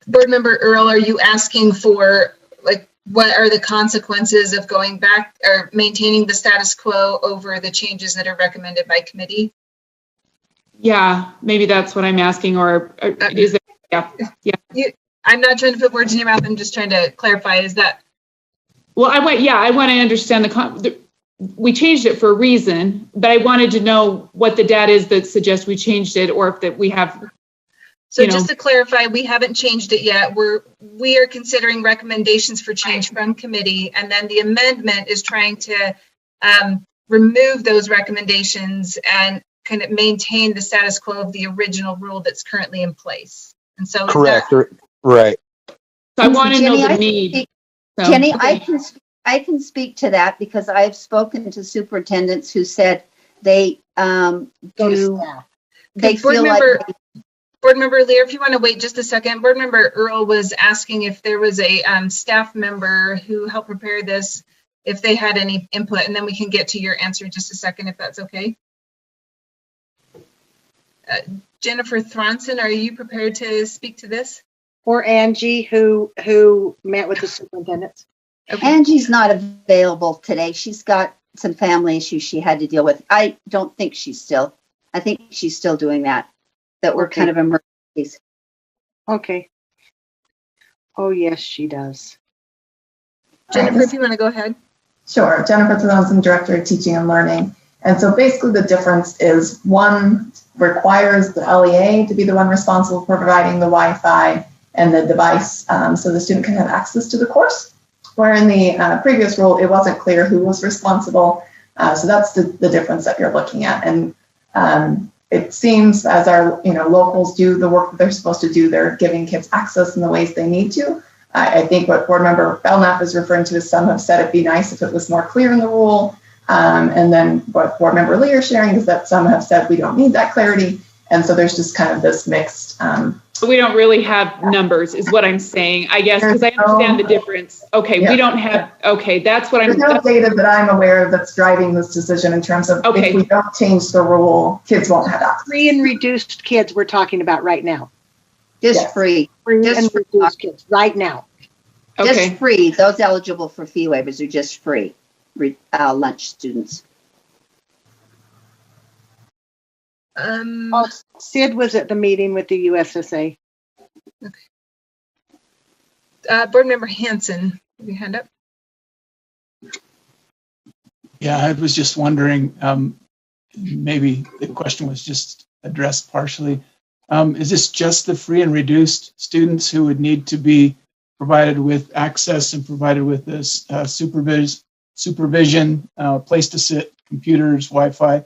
Board Member Earl, are you asking for, like, what are the consequences of going back or maintaining the status quo over the changes that are recommended by committee?
Yeah, maybe that's what I'm asking, or is it, yeah.
I'm not trying to put words in your mouth, I'm just trying to clarify, is that?
Well, I want to understand we changed it for a reason, but I wanted to know what the data is that suggests we changed it, or if that we have.
So just to clarify, we haven't changed it yet. We are considering recommendations for change from committee, and then the amendment is trying to remove those recommendations and kind of maintain the status quo of the original rule that's currently in place. And so
correct, right.
So I want to know the need.
Jenny, okay. I can speak to that because I've spoken to superintendents who said they feel like.
Board Member Lear, if you want to wait just a second, Board Member Earl was asking if there was a staff member who helped prepare this, if they had any input, and then we can get to your answer in just a second, if that's okay. Jennifer Thronson, are you prepared to speak to this?
Or Angie, who met with the superintendents?
Okay. Angie's not available today. She's got some family issues she had to deal with. I don't think I think she's still doing that were kind of emergencies.
Okay. Oh, yes, she does.
Jennifer, if you want to go ahead.
Sure. Jennifer Thronson, Director of Teaching and Learning. And so basically the difference is one requires the LEA to be the one responsible for providing the Wi-Fi and the device so the student can have access to the course. Where in the previous rule, it wasn't clear who was responsible. So that's the difference that you're looking at. And it seems as our locals do the work that they're supposed to do, they're giving kids access in the ways they need to. I think what Board Member Belknap is referring to is some have said it'd be nice if it was more clear in the rule. And then what Board Member Lee is sharing is that some have said we don't need that clarity. And so there's just kind of this mixed.
But we don't really have numbers is what I'm saying, I guess, because I understand the difference. Okay, yeah. We don't have, okay, that's what
There's no data that I'm aware of that's driving this decision in terms of if we don't change the rule, kids won't have access.
Free and reduced kids we're talking about right now.
Just free.
Free and reduced kids right now.
Okay. Just free. Those eligible for fee waivers are just free. Lunch students.
Sid was at the meeting with the USSA.
Okay. Board Member Hanson, have your hand up?
Yeah, I was just wondering, maybe the question was just addressed partially. Is this just the free and reduced students who would need to be provided with access and provided with this supervision, place to sit, computers, Wi-Fi?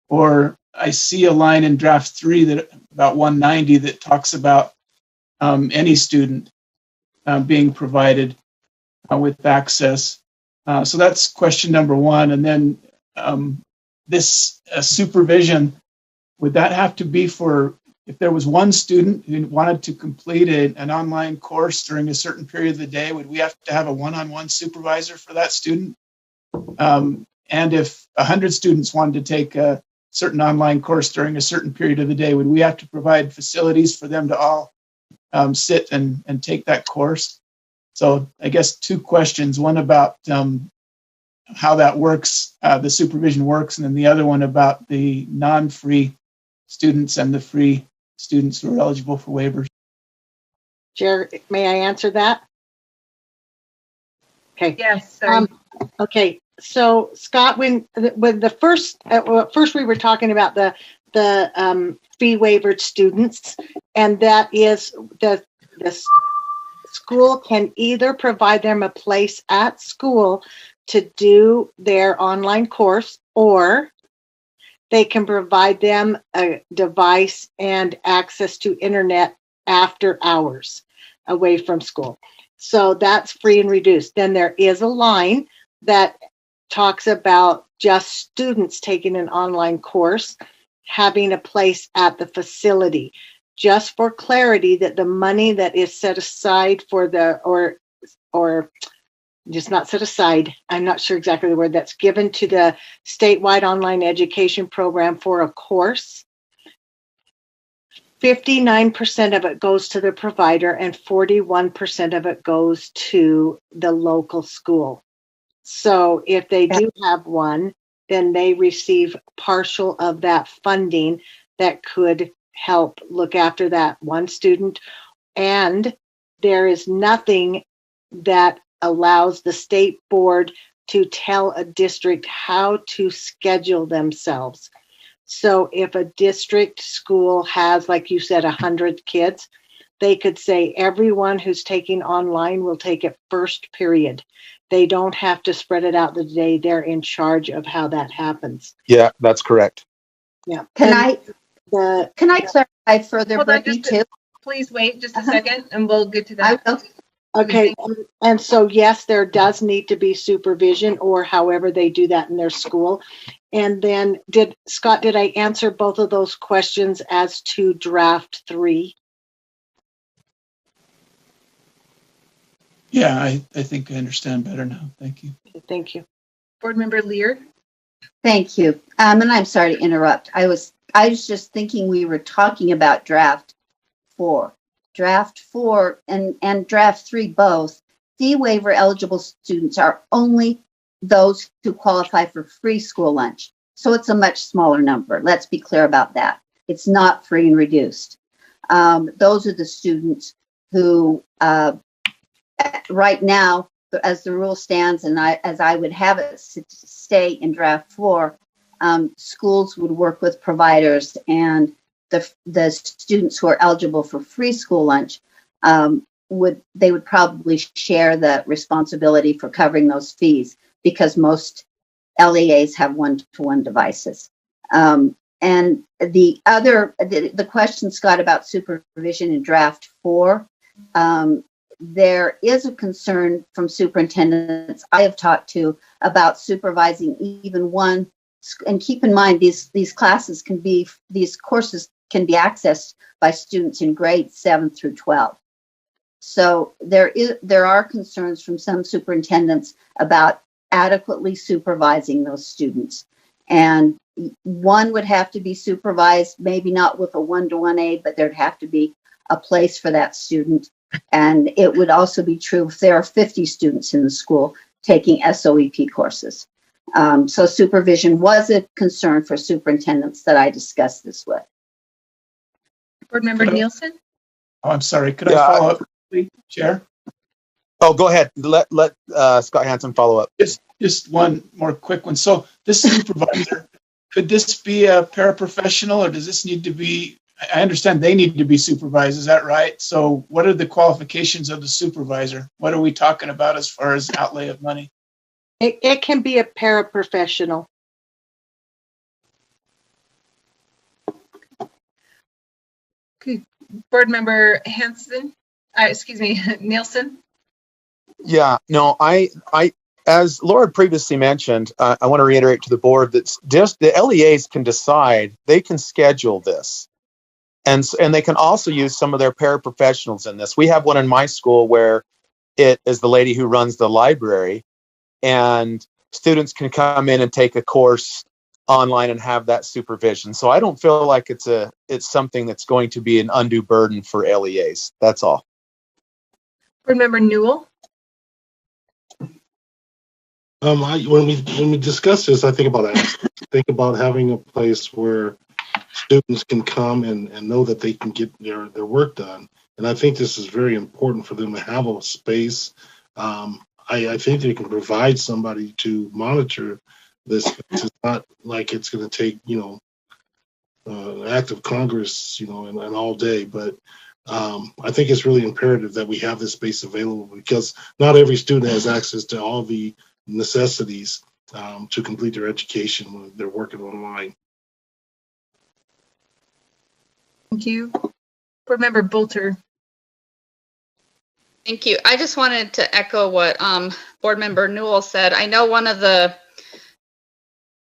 Or I see a line in draft 3 that about 190 that talks about any student being provided with access. So that's question number 1. And then this supervision, would that have to be for, if there was one student who wanted to complete an online course during a certain period of the day, would we have to have a one-on-one supervisor for that student? And if 100 students wanted to take a certain online course during a certain period of the day, would we have to provide facilities for them to all sit and take that course? So I guess 2 questions, one about how that works, the supervision works, and then the other one about the non-free students and the free students who are eligible for waivers.
Chair, may I answer that? Okay.
Yes. Sorry.
Okay. So Scott, when the first we were talking about the fee waivered students, and that is the school can either provide them a place at school to do their online course, or they can provide them a device and access to internet after hours away from school. So that's free and reduced. Then there is a line that talks about just students taking an online course having a place at the facility. Just for clarity, that the money that is set aside for the, or just not set aside, I'm not sure exactly the word, that's given to the statewide online education program for a course, 59% of it goes to the provider and 41% of it goes to the local school. So if they do have one, then they receive partial of that funding that could help look after that one student. And there is nothing that allows the state board to tell a district how to schedule themselves. So if a district school has, like you said, 100 kids, they could say everyone who's taking online will take it first period. They don't have to spread it out the day. They're in charge of how that happens.
Yeah, that's correct.
Yeah.
Can I clarify further,
Hold on,
Brittany, too?
Please wait just a second, and we'll get to that.
Okay, and so yes, there does need to be supervision, or however they do that in their school. And then Scott, did I answer both of those questions as to draft 3?
Yeah, I think I understand better now. Thank you.
Thank you.
Board Member Lear.
Thank you. And I'm sorry to interrupt. I was just thinking we were talking about draft 4. Draft 4 and draft 3 both. Fee waiver eligible students are only those who qualify for free school lunch. So it's a much smaller number. Let's be clear about that. It's not free and reduced. Those are the students who right now, as the rule stands, and as I would have it stay in draft 4, schools would work with providers, and the students who are eligible for free school lunch would probably share the responsibility for covering those fees, because most LEAs have one-to-one devices. And the question, Scott, about supervision in draft 4, there is a concern from superintendents I have talked to about supervising even one. And keep in mind, these courses can be accessed by students in grades 7 through 12. So there are concerns from some superintendents about adequately supervising those students. And one would have to be supervised, maybe not with a one-to-one aid, but there'd have to be a place for that student. And it would also be true if there are 50 students in the school taking SOEP courses. So supervision was a concern for superintendents that I discussed this with.
Board Member Nielsen?
Oh, I'm sorry. Could I follow up, please, Chair?
Oh, go ahead. Let Scott Hansen follow up.
Just one more quick one. So this supervisor, could this be a paraprofessional, or does this need to be, I understand they need to be supervised, is that right? So what are the qualifications of the supervisor? What are we talking about as far as outlay of money?
It can be a paraprofessional.
Okay. Board Member Nielsen.
Yeah, no, I as Laura previously mentioned, I want to reiterate to the board that just the LEAs can decide, they can schedule this. And they can also use some of their paraprofessionals in this. We have one in my school where it is the lady who runs the library, and students can come in and take a course online and have that supervision. So I don't feel like it's something that's going to be an undue burden for LEAs. That's all.
Board Member Newell.
When we discuss this, I think about having a place where students can come and know that they can get their work done. And I think this is very important for them to have a space. I think they can provide somebody to monitor this. It's not like it's going to take, an act of Congress, and all day. But I think it's really imperative that we have this space available, because not every student has access to all the necessities to complete their education when they're working online.
Thank you. Board Member Bolter.
Thank you. I just wanted to echo what Board Member Newell said. I know one of the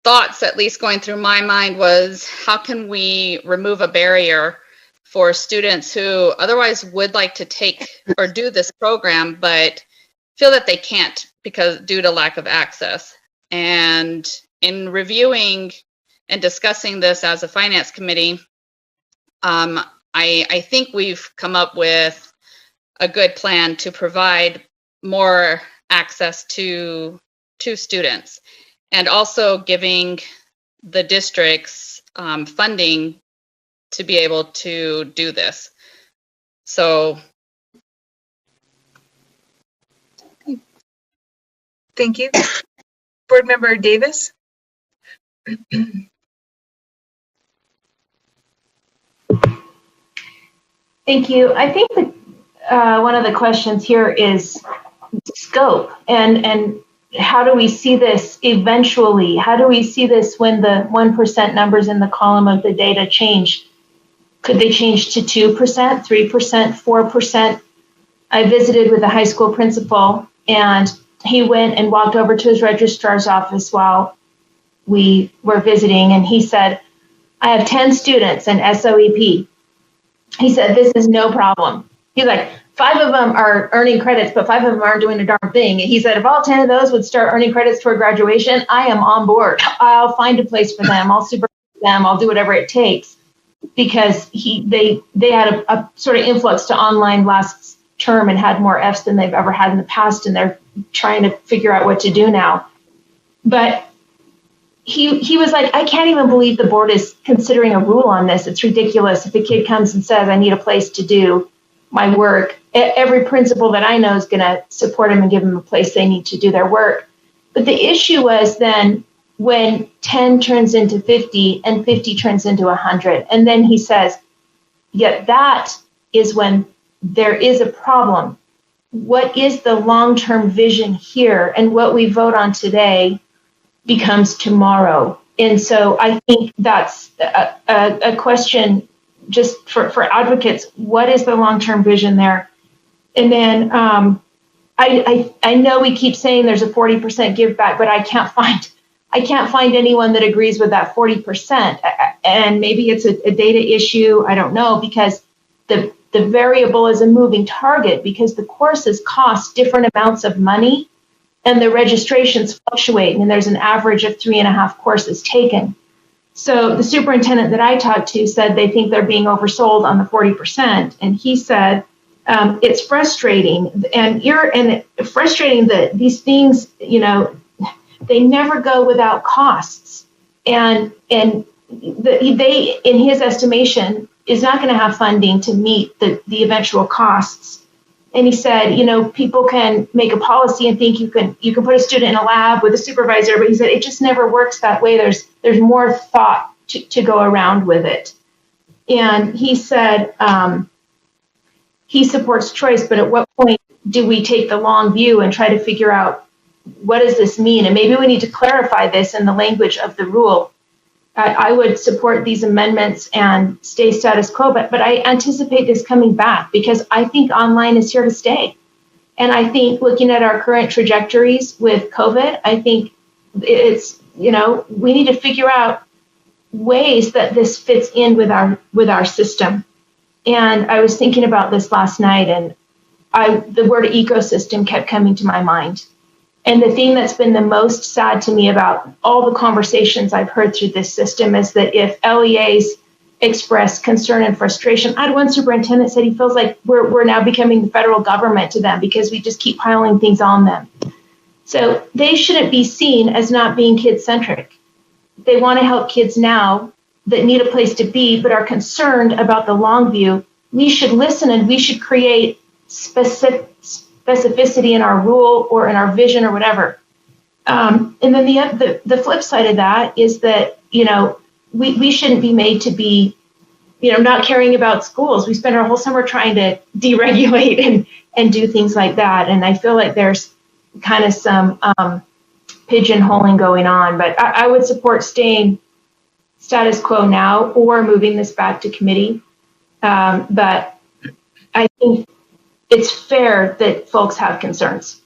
thoughts, at least going through my mind, was how can we remove a barrier for students who otherwise would like to take or do this program, but feel that they can't because due to lack of access. And in reviewing and discussing this as a finance committee, I think we've come up with a good plan to provide more access to students, and also giving the districts funding to be able to do this. So.
Thank you. Board Member Davis.
Thank you. I think that one of the questions here is scope, and how do we see this eventually? How do we see this when the 1% numbers in the column of the data change? Could they change to 2%, 3%, 4%? I visited with a high school principal, and he went and walked over to his registrar's office while we were visiting, and he said, I have 10 students in SOEP. He said, this is no problem. He's like, 5 of them are earning credits, but 5 of them aren't doing a darn thing. And he said, if all 10 of those would start earning credits toward graduation, I am on board. I'll find a place for them. I'll supervise them. I'll do whatever it takes. Because they had a sort of influx to online last term and had more Fs than they've ever had in the past, and they're trying to figure out what to do now. But he was like, I can't even believe the board is considering a rule on this. It's ridiculous. If a kid comes and says, I need a place to do my work, every principal that I know is going to support them and give them a place they need to do their work. But the issue was then when 10 turns into 50 and 50 turns into 100. And then he says, yet that is when there is a problem. What is the long-term vision here? And what we vote on today becomes tomorrow. And so I think that's a question just for advocates. What is the long-term vision there? And then I know we keep saying there's a 40% give back, but I can't find anyone that agrees with that 40%. And maybe it's a data issue. I don't know, because the variable is a moving target, because the courses cost different amounts of money and the registrations fluctuate, and there's an average of 3.5 courses taken. So the superintendent that I talked to said they think they're being oversold on the 40%. And he said, it's frustrating and frustrating that these things, they never go without costs. And they, in his estimation, is not going to have funding to meet the eventual costs. And he said, people can make a policy and think you can put a student in a lab with a supervisor, but he said it just never works that way. There's more thought to go around with it. And he said he supports choice, but at what point do we take the long view and try to figure out what does this mean? And maybe we need to clarify this in the language of the rule. I would support these amendments and stay status quo, but I anticipate this coming back because I think online is here to stay. And I think looking at our current trajectories with COVID, I think it's, we need to figure out ways that this fits in with our system. And I was thinking about this last night, and the word ecosystem kept coming to my mind. And the thing that's been the most sad to me about all the conversations I've heard through this system is that if LEAs express concern and frustration, I had one superintendent said he feels like we're now becoming the federal government to them because we just keep piling things on them. So they shouldn't be seen as not being kid-centric. They want to help kids now that need a place to be but are concerned about the long view. We should listen and we should create specific specificity in our rule or in our vision or whatever. And then the flip side of that is that, we shouldn't be made to be, not caring about schools. We spend our whole summer trying to deregulate and do things like that. And I feel like there's kind of some pigeonholing going on, but I would support staying status quo now or moving this back to committee. But I think it's fair that folks have concerns.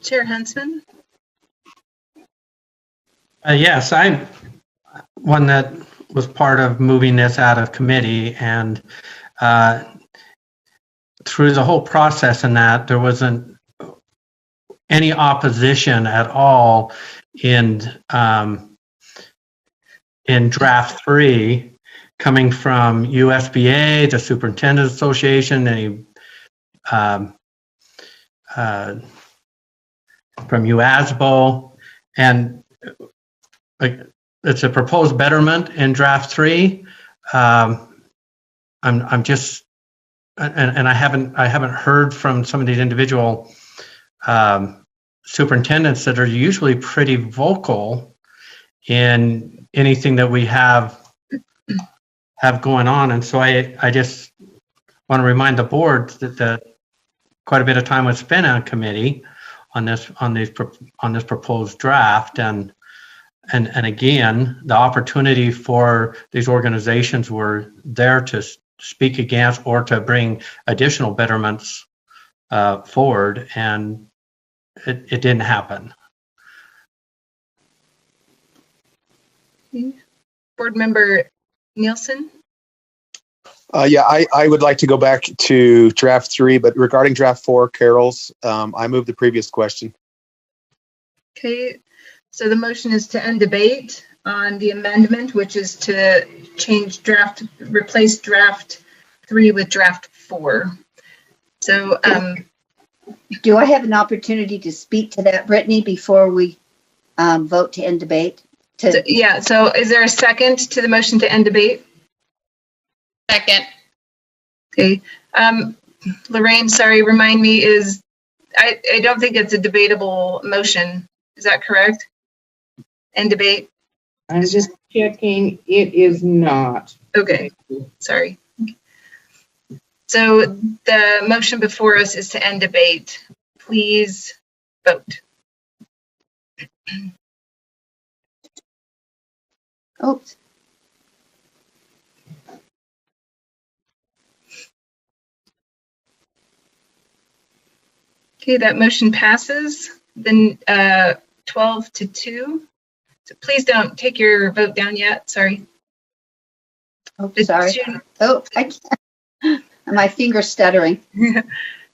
Chair Huntsman?
Yes, I'm one that was part of moving this out of committee, and through the whole process in that, there wasn't any opposition at all in draft 3 coming from USBA, the Superintendent Association, from UASBO, and it's a proposed betterment in draft 3. I'm just, and I haven't heard from some of these individual superintendents that are usually pretty vocal in anything that we have going on, and so I just want to remind the board that quite a bit of time was spent on committee on this proposed draft, and again, the opportunity for these organizations were there to speak against or to bring additional betterments forward, and it didn't happen.
Board Member Nielsen?
Yeah, I would like to go back to draft 3, but regarding draft 4, Carol's, I moved the previous question.
Okay, so the motion is to end debate on the amendment, which is to replace draft 3 with draft 4. So,
do I have an opportunity to speak to that, Brittany, before we vote to end debate?
So is there a second to the motion to end debate?
Second.
Okay. Lorraine, sorry, remind me, I don't think it's a debatable motion. Is that correct? End debate?
I'm just checking. It is not.
Okay. Sorry. So the motion before us is to end debate. Please vote.
Oops.
Okay, that motion passes. Then 12-2. So please don't take your vote down yet. Sorry.
Oh, sorry. I can't. My finger's stuttering.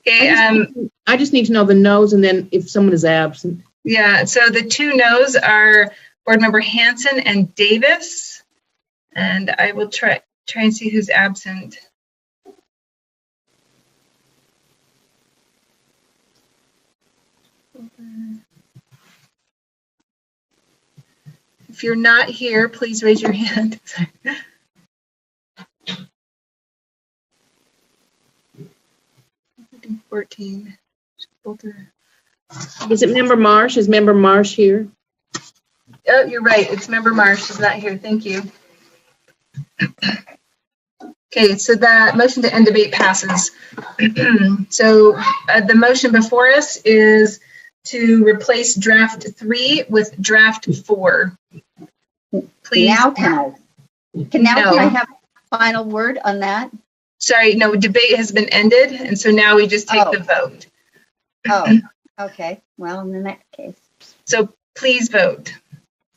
Okay.
I just need to know the no's and then if someone is absent.
Yeah. So the 2 no's are Board Member Hanson and Davis, and I will try and see who's absent. If you're not here, please raise your hand. 14.
Is it Member Marsh? Is Member Marsh here?
Oh, you're right. It's Member Marsh. She's not here. Thank you. Okay, so that motion to end debate passes. So the motion before us is to replace draft 3 with draft 4. Please.
Now can I have a final word on that?
Sorry, no, debate has been ended, and so now we just take the vote.
Oh, okay. Well, in that case.
So please vote.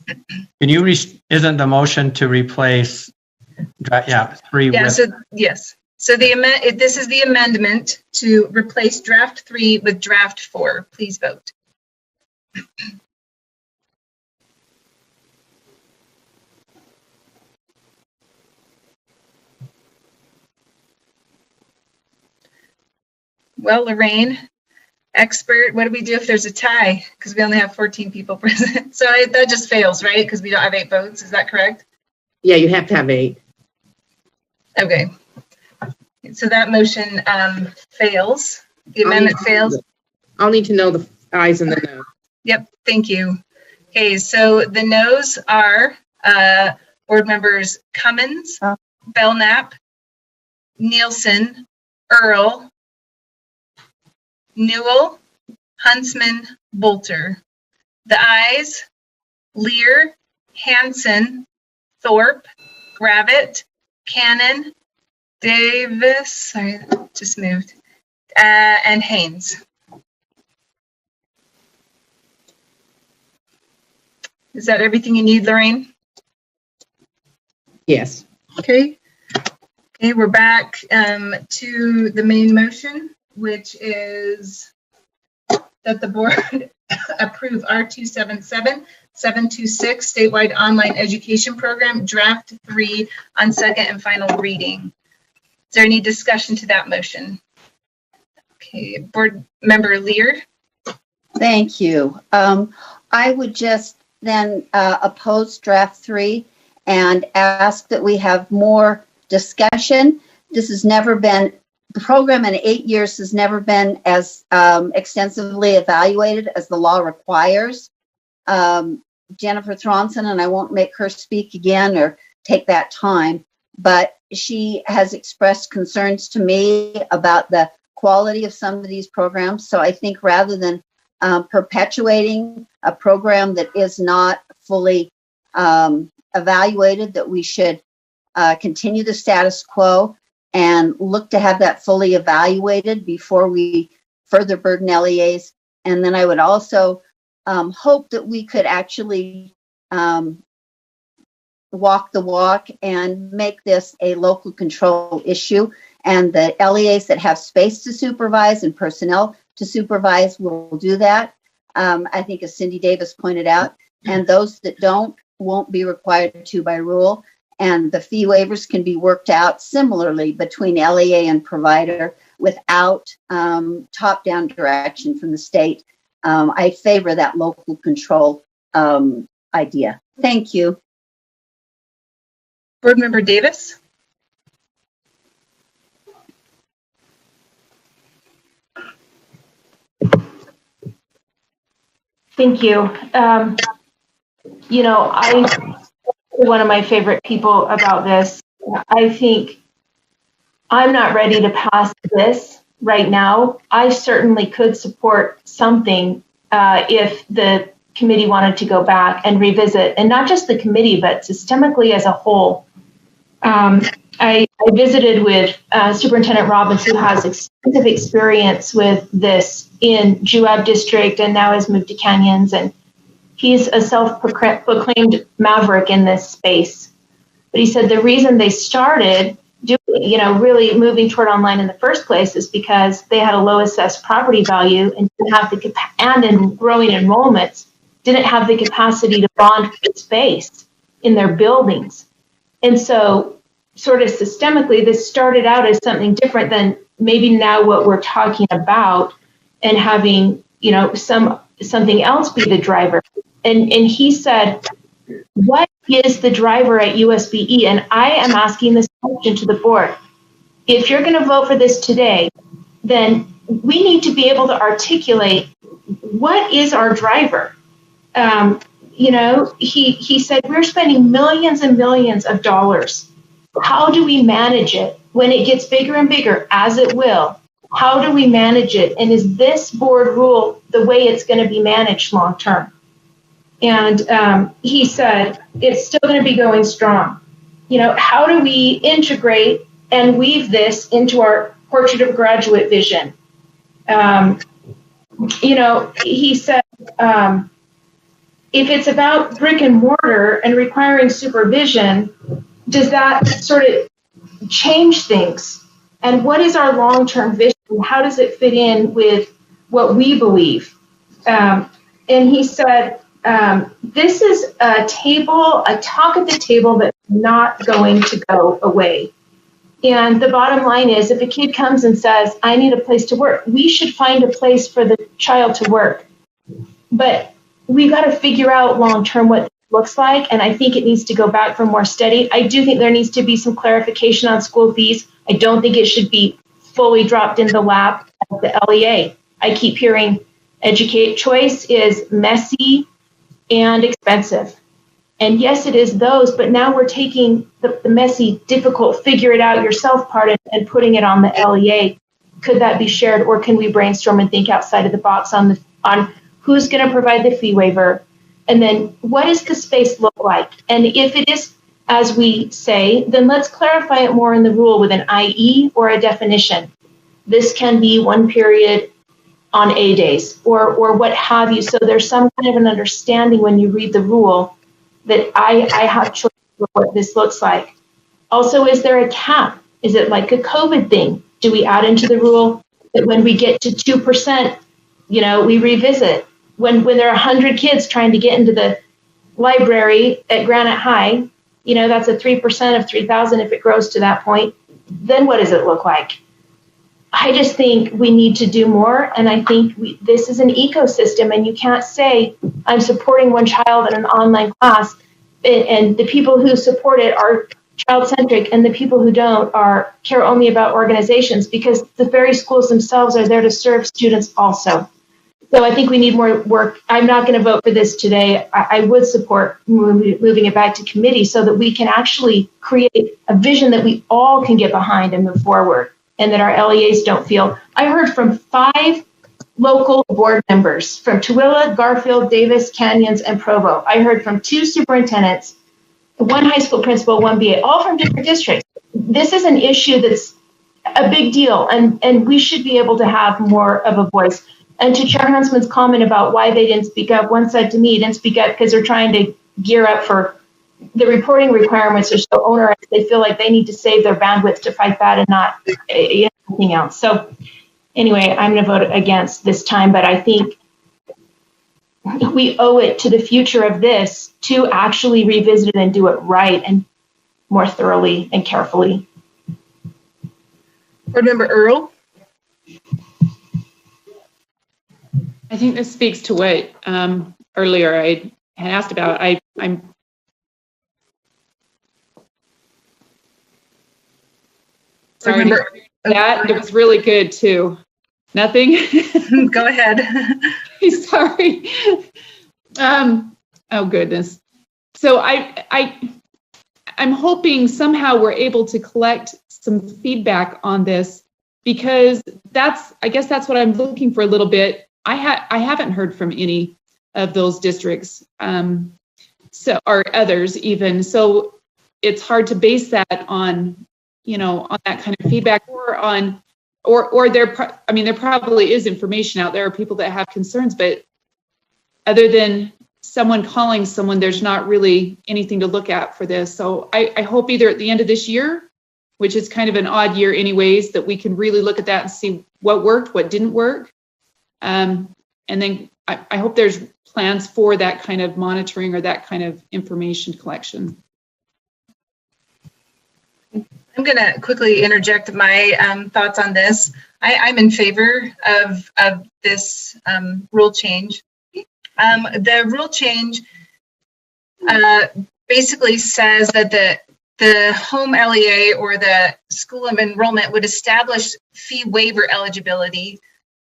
Can you isn't the motion to replace 3
yeah,
with?
So yes. So this is the amendment to replace draft 3 with draft 4. Please vote. Well, Lorraine, expert, what do we do if there's a tie? Because we only have 14 people present. So that just fails, right? Because we don't have 8 votes. Is that correct?
Yeah, you have to have 8.
Okay. So that motion fails. The amendment fails.
I'll need to know the ayes and the noes.
Yep, thank you. Okay, so the noes are board members Cummins, Belknap, Nielsen, Earl, Newell, Huntsman, Bolter. The ayes, Lear, Hanson, Thorpe, Gravitt, Cannon, Davis, sorry, just moved, and Haynes. Is that everything you need, Lorraine?
Yes.
Okay. Okay, we're back to the main motion, which is that the board approve R277-726 statewide online education program draft 3 on second and final reading. Is there any discussion to that motion? Okay, board member Lear.
Thank you. I would just then oppose draft 3 and ask that we have more discussion. This has never been, the program in 8 years has never been as extensively evaluated as the law requires. Jennifer Thronson, and I won't make her speak again or take that time, but she has expressed concerns to me about the quality of some of these programs. So I think rather than perpetuating a program that is not fully evaluated, that we should continue the status quo and look to have that fully evaluated before we further burden LEAs. And then I would also hope that we could actually walk the walk and make this a local control issue. And the LEAs that have space to supervise and personnel to supervise will do that. I think as Cindy Davis pointed out, and those that don't won't be required to by rule. And the fee waivers can be worked out similarly between LEA and provider without top-down direction from the state. I favor that local control idea. Thank you.
Board member Davis.
Thank you. You know, I'm one of my favorite people about this. I think I'm not ready to pass this right now. I certainly could support something if the committee wanted to go back and revisit, and not just the committee, but systemically as a whole. I visited with Superintendent Robbins, who has extensive experience with this in Juab District and now has moved to Canyons, and he's a self-proclaimed maverick in this space. But he said the reason they started doing, really moving toward online in the first place is because they had a low assessed property value and didn't have the and in growing enrollments didn't have the capacity to bond for space in their buildings. And so sort of systemically, this started out as something different than maybe now what we're talking about, and having, something else be the driver. And he said, what is the driver at USBE? And I am asking this question to the board. If you're going to vote for this today, then we need to be able to articulate what is our driver. He said, we're spending millions and millions of dollars. How do we manage it when it gets bigger and bigger, as it will? How do we manage it? And is this board rule the way it's going to be managed long term? And he said, it's still going to be going strong. How do we integrate and weave this into our portrait of graduate vision? He said, if it's about brick and mortar and requiring supervision, does that sort of change things? And what is our long-term vision? How does it fit in with what we believe? And he said, this is a talk at the table that's not going to go away. And the bottom line is, if a kid comes and says, I need a place to work, we should find a place for the child to work. But we've got to figure out long-term what it looks like, and I think it needs to go back for more study. I do think there needs to be some clarification on school fees. I don't think it should be fully dropped in the lap of the LEA. I keep hearing educate choice is messy and expensive. And yes, it is those, but now we're taking the messy, difficult, figure it out yourself part and putting it on the LEA. Could that be shared, or can we brainstorm and think outside of the box on who's going to provide the fee waiver? And then what does the space look like? And if it is, as we say, then let's clarify it more in the rule with an IE or a definition. This can be one period on A days or what have you. So there's some kind of an understanding when you read the rule that I have choice for what this looks like. Also, is there a cap? Is it like a COVID thing? Do we add into the rule that when we get to 2%, we revisit? When there are 100 kids trying to get into the library at Granite High, that's a 3% of 3,000 if it grows to that point. Then what does it look like? I just think we need to do more, and I think this is an ecosystem, and you can't say I'm supporting one child in an online class, and the people who support it are child-centric, and the people who don't care only about organizations, because the very schools themselves are there to serve students also. So I think we need more work. I'm not going to vote for this today. I would support moving it back to committee so that we can actually create a vision that we all can get behind and move forward, and that our LEAs don't feel. I heard from 5 local board members from Tooele, Garfield, Davis, Canyons, and Provo. I heard from 2 superintendents, 1 high school principal, 1 BA, all from different districts. This is an issue that's a big deal, and we should be able to have more of a voice. And to Chair Huntsman's comment about why they didn't speak up, one said to me, he didn't speak up because they're trying to gear up for the reporting requirements are so onerous. They feel like they need to save their bandwidth to fight that and not anything else. So anyway, I'm going to vote against this time, but I think we owe it to the future of this to actually revisit it and do it right and more thoroughly and carefully.
Board Member Earl.
I think this speaks to what earlier I had asked about. I'm sorry to hear that. It was really good too. Nothing?
Go ahead.
Sorry. Oh goodness. So I'm hoping somehow we're able to collect some feedback on this, because I guess that's what I'm looking for a little bit. I haven't heard from any of those districts, or others even. So it's hard to base that on, on that kind of feedback, or there probably is information out there, or people that have concerns, but other than someone calling someone, there's not really anything to look at for this. So I hope either at the end of this year, which is kind of an odd year anyways, that we can really look at that and see what worked, what didn't work. And then I hope there's plans for that kind of monitoring or that kind of information collection.
I'm going to quickly interject my thoughts on this. I'm in favor of this rule change. The rule change basically says that the home LEA or the school of enrollment would establish fee waiver eligibility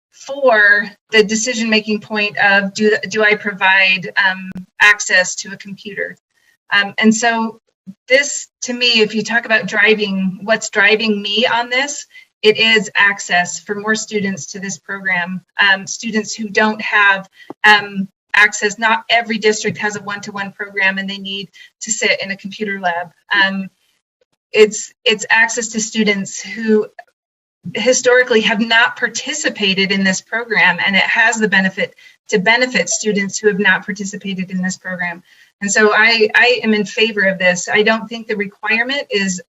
for the decision-making point of do I provide access to a computer. And so this, to me, if you talk about what's driving me on this, it is access for more students to this program. Students who don't have access, not every district has a one-to-one program and they need to sit in a computer lab. It's access to students who historically have not participated in this program, and it has the benefit to benefit students who have not participated in this program. And so I am in favor of this. I don't think the requirement is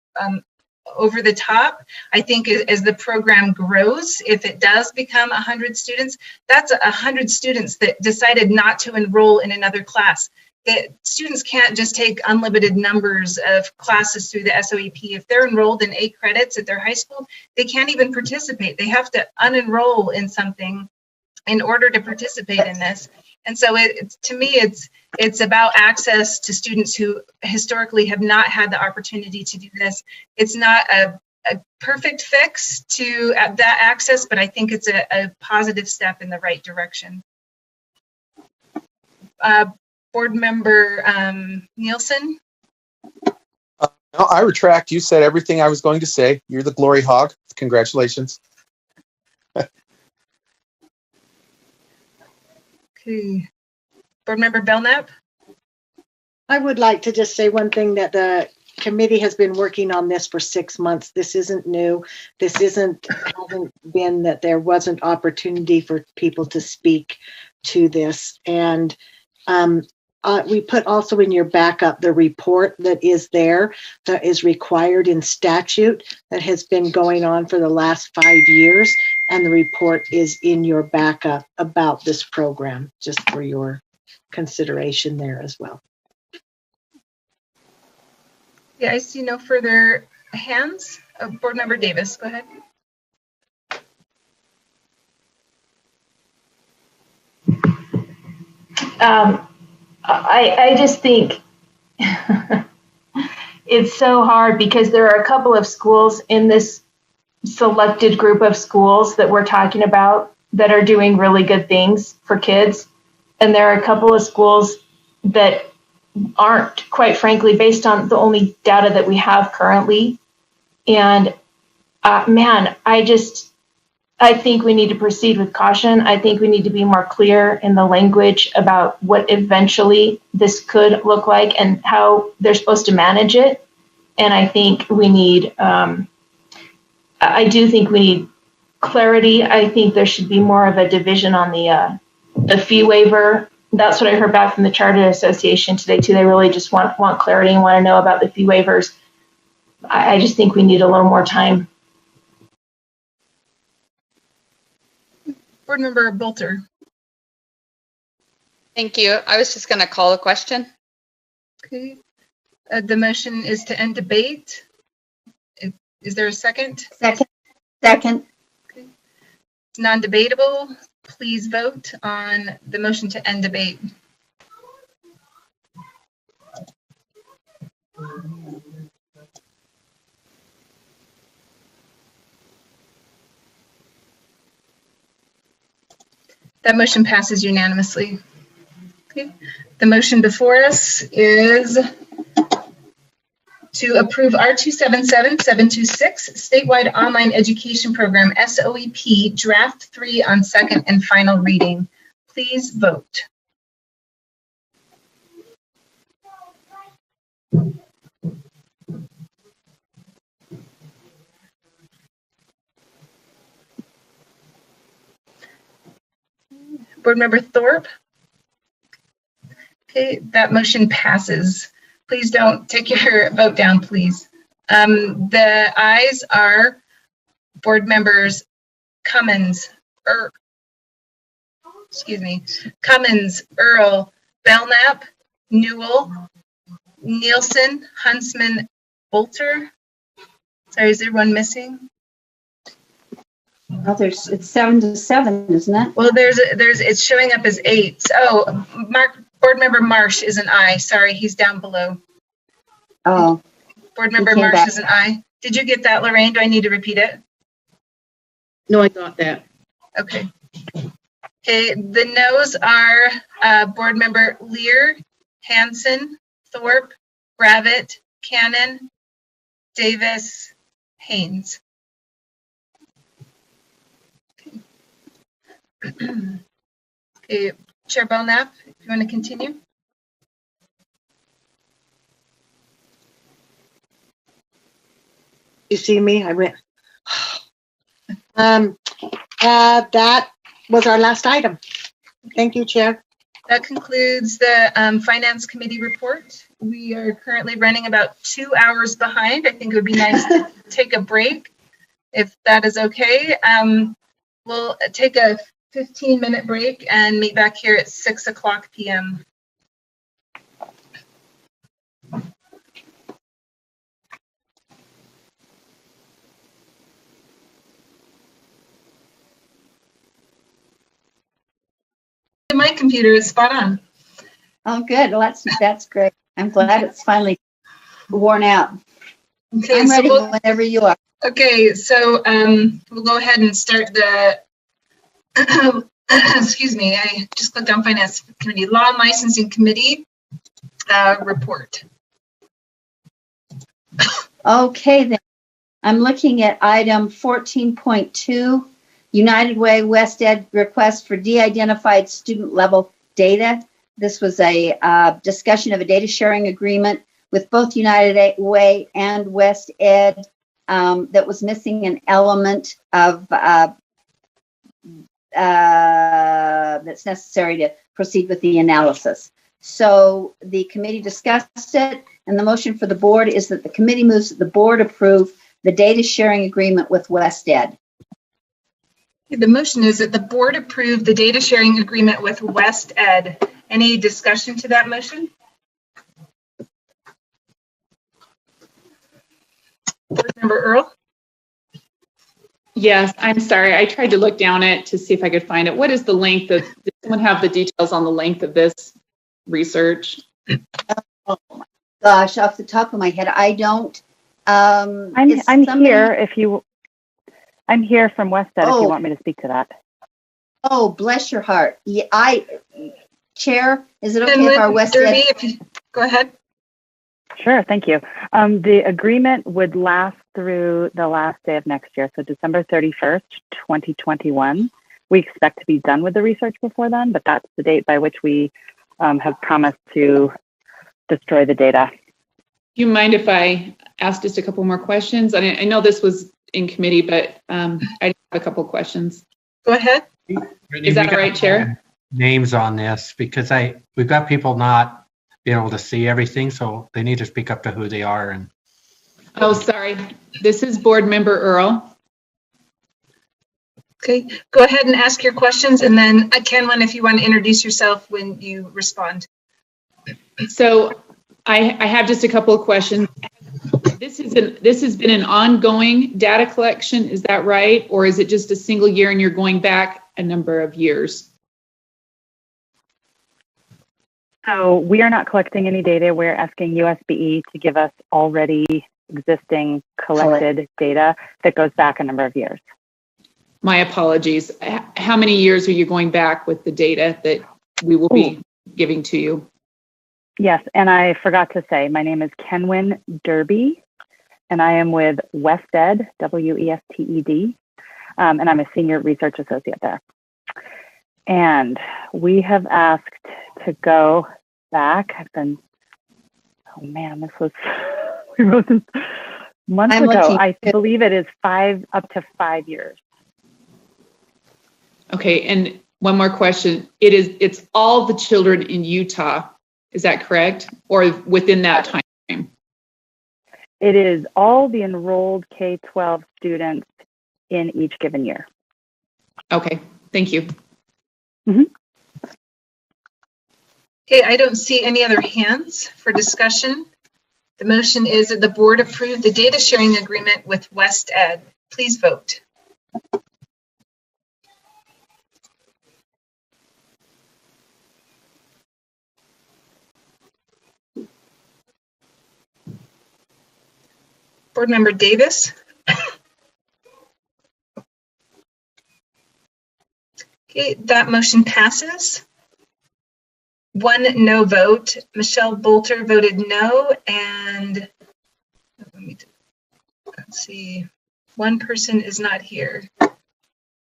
over the top. I think as the program grows, if it does become 100 students, that's 100 students that decided not to enroll in another class. That students can't just take unlimited numbers of classes through the SOEP. If they're enrolled in 8 credits at their high school, they can't even participate. They have to unenroll in something in order to participate in this. And so to me, it's about access to students who historically have not had the opportunity to do this. It's not a perfect fix to that access, but I think it's a positive step in the right direction. Board Member Nielsen?
No, I retract. You said everything I was going to say. You're the glory hog. Congratulations.
Okay. Board Member Belknap?
I would like to just say one thing, that the committee has been working on this for 6 months. This isn't new. This hasn't been that there wasn't opportunity for people to speak to this. And we put also in your backup the report that is there, that is required in statute, that has been going on for the last 5 years. And the report is in your backup about this program, just for your consideration there as well.
Yeah, I see no further hands. Board Member Davis, go ahead.
I just think it's so hard because there are a couple of schools in this selected group of schools that we're talking about that are doing really good things for kids. And there are a couple of schools that aren't, quite frankly, based on the only data that we have currently. And man, I think we need to proceed with caution. I think we need to be more clear in the language about what eventually this could look like and how they're supposed to manage it. And I think we need, I do think we need clarity. I think there should be more of a division on the fee waiver. That's what I heard back from the Chartered Association today too. They really just want clarity and want to know about the fee waivers. I just think we need a little more time.
Board Member Bolter.
Thank you. I was just going to call a question.
Okay. The motion is to end debate. Is there a second?
Second.
Okay. It's non-debatable. Please vote on the motion to end debate. That motion passes unanimously. Okay. The motion before us is to approve R277726 Statewide Online Education Program SOEP Draft 3 on second and final reading. Please vote. Board Member Thorpe? Okay, that motion passes. Please don't take your vote down, please. The ayes are Board Members Cummins, Cummins, Earl, Belknap, Newell, Nielsen, Huntsman, Bolter. Sorry, is there one missing?
Well, it's 7-7, isn't it?
Well, it's showing up as 8. Oh, Board Member Marsh is an aye. Sorry, he's down below.
Oh.
Board Member Marsh is an aye. Did you get that, Lorraine? Do I need to repeat it?
No, I got that.
Okay. Okay, the noes are Board Member Lear, Hanson, Thorpe, Gravitt, Cannon, Davis, Haynes. Okay, Chair Belknap, if you want to continue.
You see me? I went. That was our last item. Thank you, Chair.
That concludes the Finance Committee report. We are currently running about 2 hours behind. I think it would be nice to take a break, if that is okay. We'll take a 15-minute break and meet back here at 6:00 p.m. My computer is spot on.
Oh, good. Well, that's great. I'm glad it's finally worn out.
Okay,
I'm ready
we'll,
whenever you are.
okay, so we'll go ahead and start the, excuse me, I just clicked on Finance Committee, Law and Licensing Committee report.
Okay, then. I'm looking at item 14.2, United Way West Ed request for de-identified student level data. This was a discussion of a data sharing agreement with both United Way and West Ed that was missing an element of that's necessary to proceed with the analysis. So the committee discussed it, and the motion for the board is that the committee moves that the board approve the data sharing agreement with West Ed.
The motion is that the board approve the data sharing agreement with West Ed. Any discussion to that motion? Board Member Earl?
Yes, I'm sorry. I tried to look down it to see if I could find it. What is the length of, does someone have the details on the length of this research?
Oh my gosh, off the top of my head, I don't.
I'm here if you. I'm here from West Ed if you want me to speak to that.
Oh, bless your heart. Yeah, Chair, is it okay if our West Ed?
If you, go ahead.
Sure, thank you. The agreement would last through the last day of next year, so December 31st, 2021. We expect to be done with the research before then, but that's the date by which we have promised to destroy the data.
Do you mind if I ask just a couple more questions? I know this was in committee, but I have a couple questions.
Go ahead.
Is that all right, Chair?
Names on this because we've got people not being able to see everything, so they need to speak up to who they are. And
oh, sorry. This is Board Member Earl.
Okay, go ahead and ask your questions, and then Kenwin, if you want to introduce yourself when you respond.
So I have just a couple of questions. This has been an ongoing data collection, is that right? Or is it just a single year and you're going back a number of years?
So we are not collecting any data. We're asking USBE to give us already existing collected data that goes back a number of years.
My apologies. How many years are you going back with the data that we will be giving to you?
Yes, and I forgot to say, my name is Kenwin Derby, and I am with West Ed, WESTED, and I'm a senior research associate there. And we have asked to go back. Oh man, this was, we wrote this months ago. I believe it is up to 5 years.
Okay, and one more question. It's all the children in Utah. Is that correct? Or within that time frame?
It is all the enrolled K-12 students in each given year.
Okay, thank you.
Mm-hmm.
Okay, I don't see any other hands for discussion. The motion is that the board approve the data sharing agreement with West Ed. Please vote. Board Member Davis. Okay, that motion passes. 1 no vote. Michelle Bolter voted no, and let's see, 1 person is not here. Let's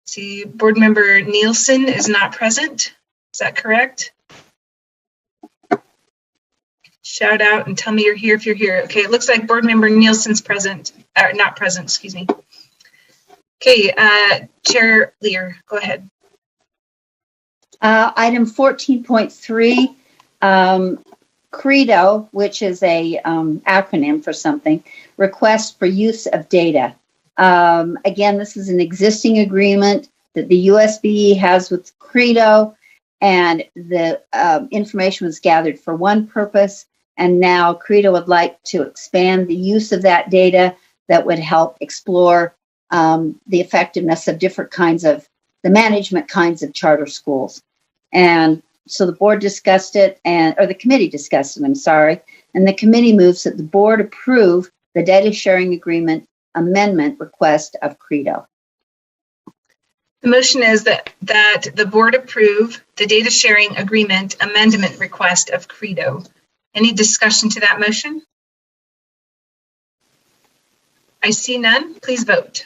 see, Board Member Nielsen is not present. Is that correct? Shout out and tell me you're here if you're here. Okay, it looks like Board Member Nielsen's present, or not present, excuse me. Okay, Chair Lear, go ahead.
Item 14.3, CREDO, which is a acronym for something, request for use of data. Again, this is an existing agreement that the USBE has with CREDO, and the information was gathered for one purpose, and now CREDO would like to expand the use of that data that would help explore the effectiveness of different kinds of, the management kinds of charter schools. And so the board discussed it, or the committee discussed it, I'm sorry, and the committee moves that the board approve the data sharing agreement amendment request of Credo.
The motion is that the board approve the data sharing agreement amendment request of Credo. Any discussion to that motion? I see none. Please vote.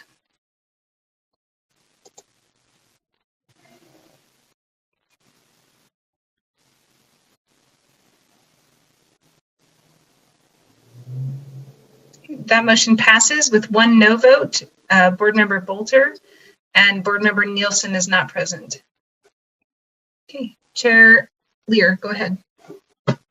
That motion passes with 1 no vote. Board Member Bolter and Board Member Nielsen is not present. Okay, Chair Lear, go ahead.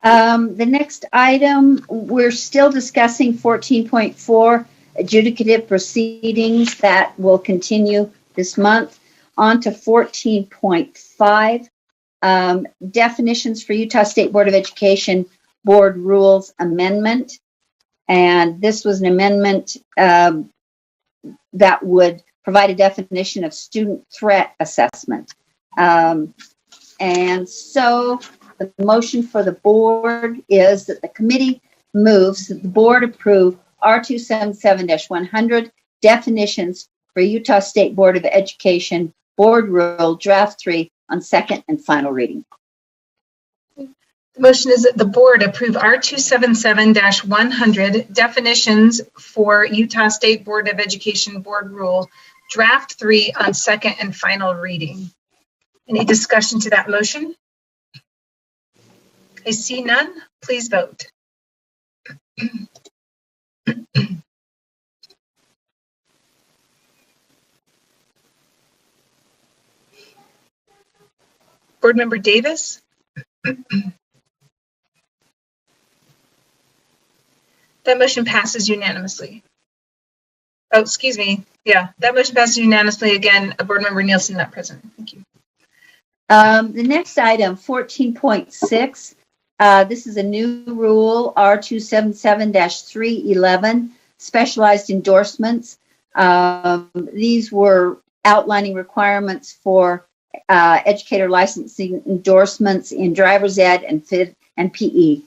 The next item, we're still discussing 14.4 adjudicative proceedings that will continue this month. On to 14.5, definitions for Utah State Board of Education Board Rules Amendment. And this was an amendment that would provide a definition of student threat assessment. And so the motion for the board is that the committee moves that the board approve R277-100 definitions for Utah State Board of Education Board Rule Draft 3 on second and final reading.
The motion is that the board approve R277-100 definitions for Utah State Board of Education Board Rule Draft 3 on second and final reading. Any discussion to that motion? I see none. Please vote. Board Member Davis? That motion passes unanimously. Oh, excuse me. Yeah, that motion passes unanimously. Again, Board Member Nielsen not present. Thank you.
The next item, 14.6, this is a new rule, R277-311, specialized endorsements. These were outlining requirements for educator licensing endorsements in driver's ed and FID and PE.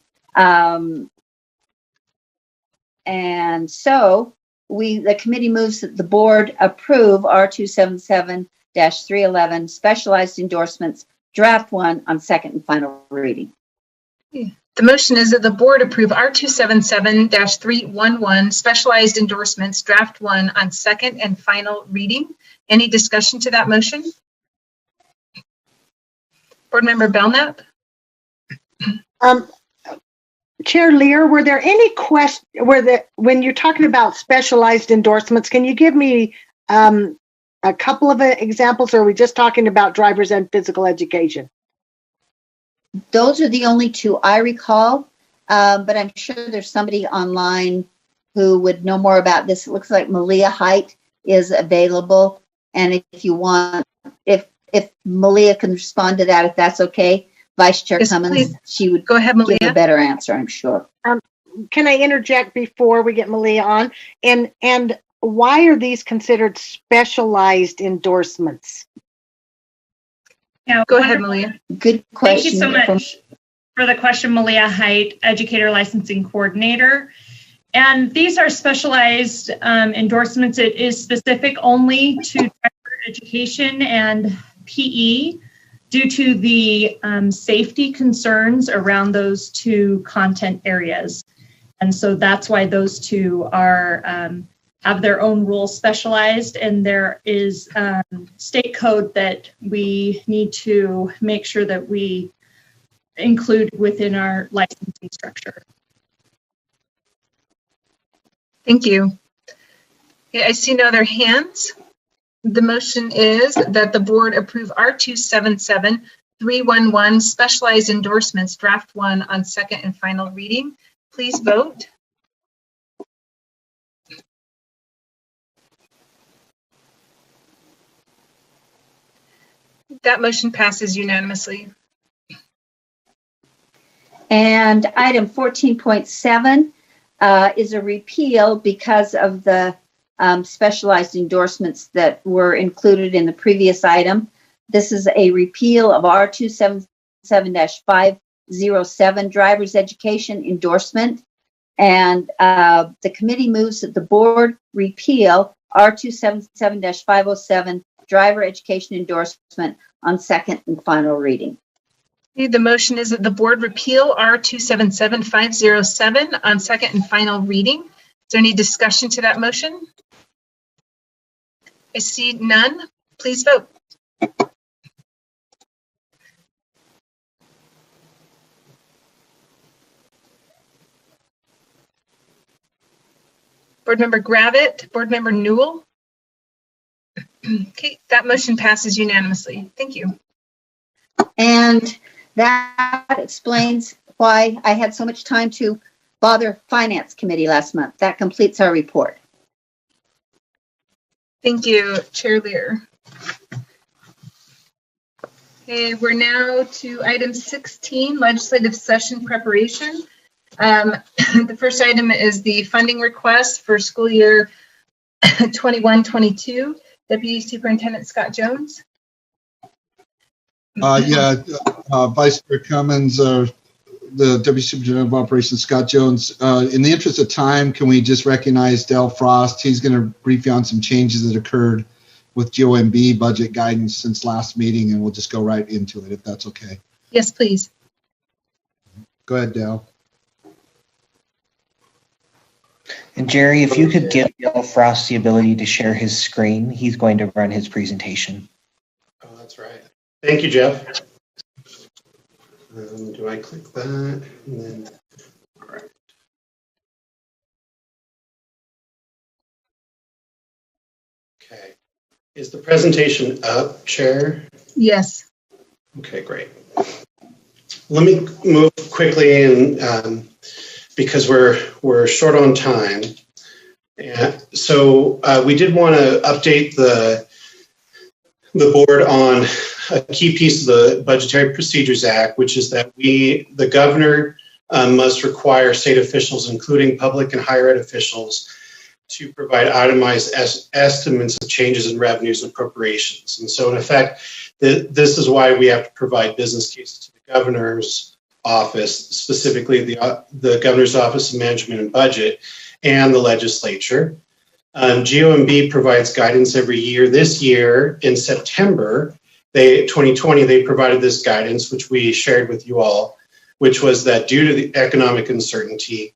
And so the committee moves that the board approve R277-311 specialized endorsements draft 1 on second and final reading.
The motion is that the board approve R277-311 specialized endorsements draft 1 on second and final reading. Any discussion to that motion? Board Member Belknap?
Chair Lear, were there any questions, when you're talking about specialized endorsements, can you give me a couple of examples, or are we just talking about driver's ed physical education?
Those are the only two I recall, but I'm sure there's somebody online who would know more about this. It looks like Malia Height is available, and if you want, if Malia can respond to that, if that's okay, Vice Chair Cummins, please. She would
go ahead, Malia.
Give a better answer, I'm sure.
Can I interject before we get Malia on? And why are these considered specialized endorsements?
Yeah,
go ahead, Malia.
Good question.
Thank you so much for the question, Malia Height, Educator Licensing Coordinator. And these are specialized endorsements. It is specific only to driver education and PE due to the safety concerns around those two content areas. And so that's why those two are have their own rules specialized, and there is state code that we need to make sure that we include within our licensing structure.
Thank you. Okay, I see no other hands. The motion is that the board approve R277-311 specialized endorsements draft 1 on second and final reading. Please vote. That motion passes unanimously.
And item 14.7 is a repeal because of the specialized endorsements that were included in the previous item. This is a repeal of R277-507 driver's education endorsement. And the committee moves that the board repeal R277-507 driver education endorsement on second and final reading.
The motion is that the board repeal R277-507 on second and final reading. Is there any discussion to that motion? I see none. Please vote. Board Member Gravitt, Board Member Newell. Okay, that motion passes unanimously. Thank you.
And that explains why I had so much time to bother Finance Committee last month. That completes our report.
Thank you, Chair Lear. Okay, we're now to item 16, legislative session preparation. The first item is the funding request for school year 21-22. Deputy Superintendent Scott Jones.
Vice Chair Cummins, the Deputy Superintendent of Operations, Scott Jones. In the interest of time, can we just recognize Dale Frost? He's going to brief you on some changes that occurred with GOMB budget guidance since last meeting, and we'll just go right into it if that's okay.
Yes, please.
Go ahead, Dale.
And Jerry, if you could give Dale Frost the ability to share his screen, he's going to run his presentation.
Oh, that's right. Thank you, Jeff. Do I click that? And then, all right. Okay. Is the presentation up, Chair?
Yes.
Okay, great. Let me move quickly and because we're short on time. And so we did want to update the board on a key piece of the Budgetary Procedures Act, which is that the governor must require state officials, including public and higher ed officials, to provide itemized estimates of changes in revenues and appropriations. And so in effect, this is why we have to provide business cases to the governor's office, specifically the governor's office of management and budget and the legislature. GOMB provides guidance every year. This year in September, 2020, they provided this guidance, which we shared with you all, which was that due to the economic uncertainty,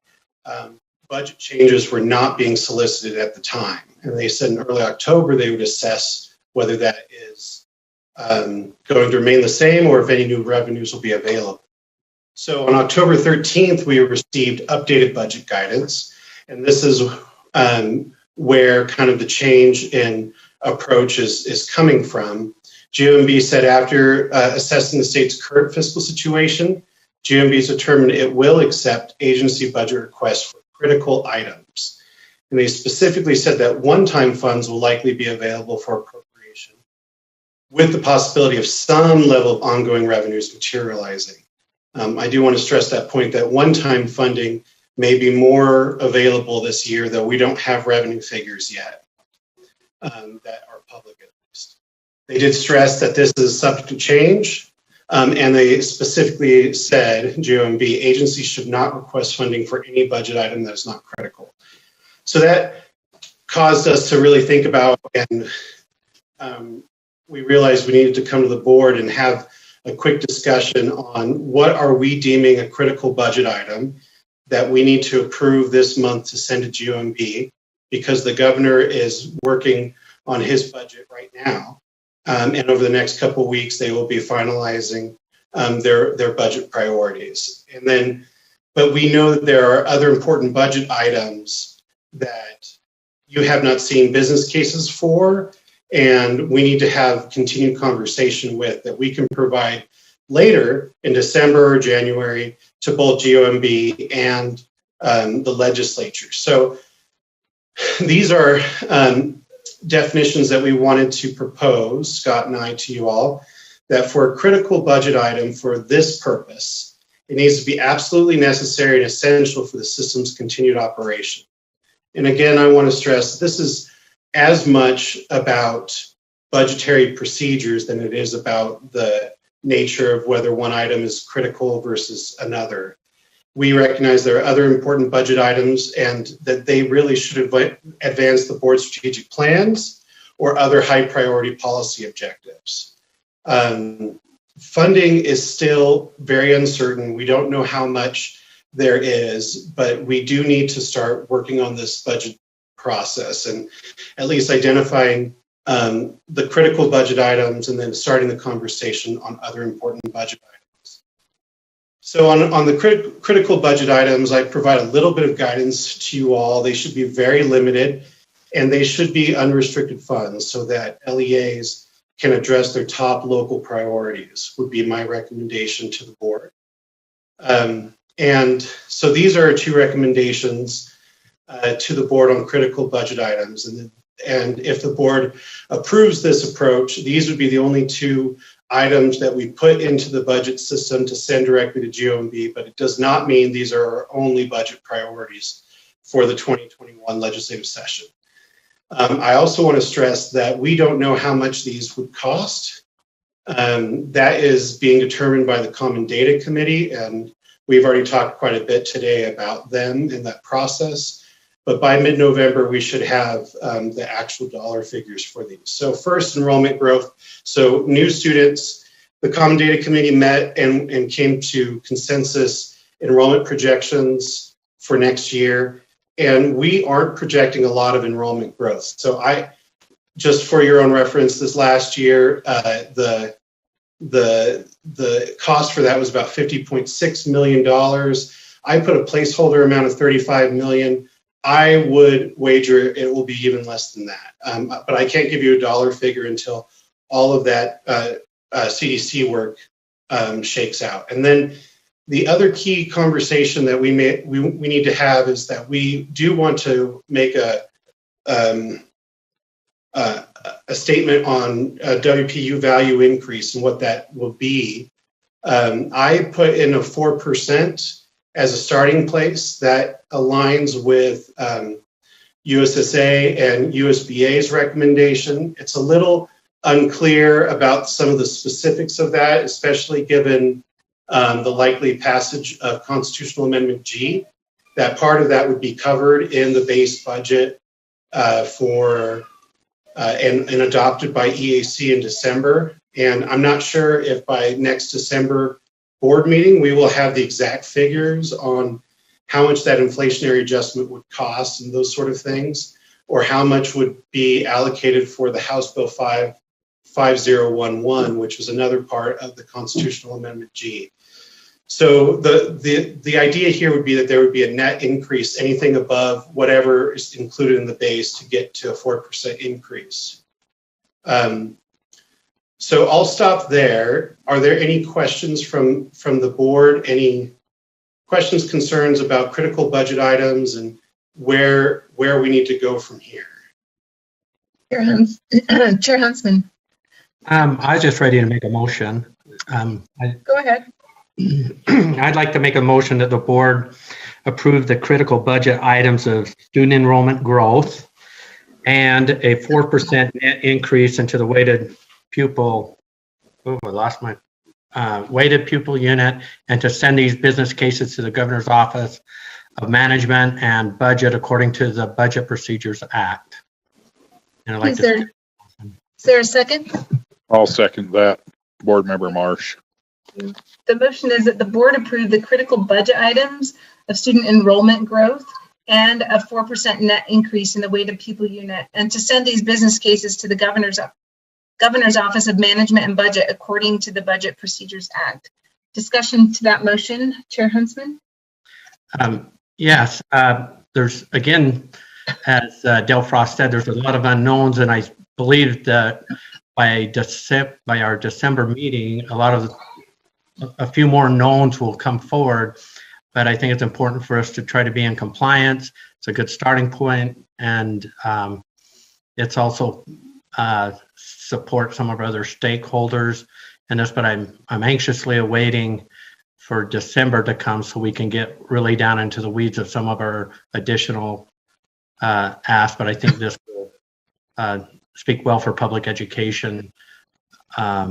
budget changes were not being solicited at the time. And they said in early October, they would assess whether that is going to remain the same or if any new revenues will be available. So on October 13th, we received updated budget guidance. And this is where kind of the change in approach is coming from. GOMB said after assessing the state's current fiscal situation, GOMB has determined it will accept agency budget requests for critical items. And they specifically said that one-time funds will likely be available for appropriation with the possibility of some level of ongoing revenues materializing. I do want to stress that point that one-time funding may be more available this year, though we don't have revenue figures yet that are public at least. They did stress that this is subject to change, and they specifically said, GOMB, agencies should not request funding for any budget item that is not critical. So that caused us to really think about, and we realized we needed to come to the board and have a quick discussion on what are we deeming a critical budget item that we need to approve this month to send to GOMB, because the governor is working on his budget right now. And over the next couple of weeks, they will be finalizing their budget priorities. And then, but we know that there are other important budget items that you have not seen business cases for, and we need to have continued conversation with that we can provide later in December or January to both GOMB and the legislature. So these are definitions that we wanted to propose, Scott and I, to you all, that for a critical budget item for this purpose, it needs to be absolutely necessary and essential for the system's continued operation. And again, I want to stress this is as much about budgetary procedures than it is about the nature of whether one item is critical versus another. we recognize there are other important budget items and that they really should advance the board's strategic plans or other high priority policy objectives. Funding is still very uncertain. We don't know how much there is, but we do need to start working on this budget process and at least identifying the critical budget items and then starting the conversation on other important budget items. So on the critical budget items, I provide a little bit of guidance to you all. They should be very limited and they should be unrestricted funds so that LEAs can address their top local priorities would be my recommendation to the board. And so these are 2 recommendations to the board on critical budget items. And if the board approves this approach, these would be the only 2 items that we put into the budget system to send directly to GOMB, but it does not mean these are our only budget priorities for the 2021 legislative session. I also want to stress that we don't know how much these would cost. That is being determined by the Common Data Committee, and we've already talked quite a bit today about them in that process. But by mid-November, we should have the actual dollar figures for these. So first, enrollment growth. So new students, the Common Data Committee met and came to consensus enrollment projections for next year. And we aren't projecting a lot of enrollment growth. So just for your own reference, this last year, the cost for that was about $50.6 million. I put a placeholder amount of $35 million. I would wager it will be even less than that. But I can't give you a dollar figure until all of that CDC work shakes out. And then the other key conversation that we need to have is that we do want to make a statement on WPU value increase and what that will be. I put in a 4% as a starting place that aligns with USSA and USBA's recommendation. It's a little unclear about some of the specifics of that, especially given the likely passage of Constitutional Amendment G. That part of that would be covered in the base budget and adopted by EAC in December. And I'm not sure if by next December board meeting, we will have the exact figures on how much that inflationary adjustment would cost and those sort of things, or how much would be allocated for the House Bill 5011, which was another part of the Constitutional Amendment G. So the idea here would be that there would be a net increase, anything above whatever is included in the base to get to a 4% increase. So I'll stop there. Are there any questions from the board? Any questions, concerns about critical budget items and where we need to go from here?
Chair Huntsman.
I was just ready to make a motion.
Go ahead.
I'd like to make a motion that the board approve the critical budget items of student enrollment growth and a 4% net increase into the weighted pupil, weighted pupil unit, and to send these business cases to the Governor's Office of Management and Budget according to the Budget Procedures Act. And I'd like
Is there a second?
I'll second that. Board Member Marsh.
The motion is that the board approve the critical budget items of student enrollment growth and a 4% net increase in the weighted pupil unit, and to send these business cases to the Governor's Office of Management and Budget according to the Budget Procedures Act. Discussion to that motion, Chair Huntsman?
Yes, there's, again, as Del Frost said, there's a lot of unknowns, and I believe that by our December meeting, a few more knowns will come forward, but I think it's important for us to try to be in compliance. It's a good starting point, and it's also support some of our other stakeholders in this, but I'm anxiously awaiting for December to come so we can get really down into the weeds of some of our additional asks, but I think this will speak well for public education.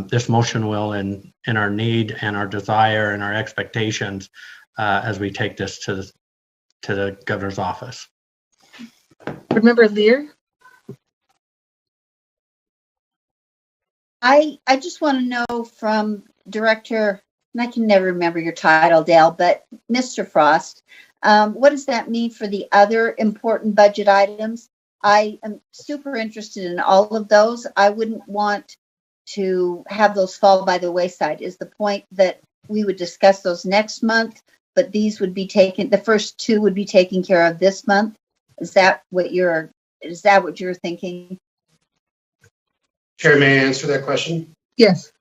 This motion will in our need and our desire and our expectations as we take this to the governor's office.
Board Member Lear?
I just want to know from Director, and I can never remember your title, Dale, but Mr. Frost, what does that mean for the other important budget items? I am super interested in all of those. I wouldn't want to have those fall by the wayside. Is the point that we would discuss those next month, but these would be taken, the first two would be taken care of this month? Is that what you're thinking?
Chair, may I answer that question?
Yes.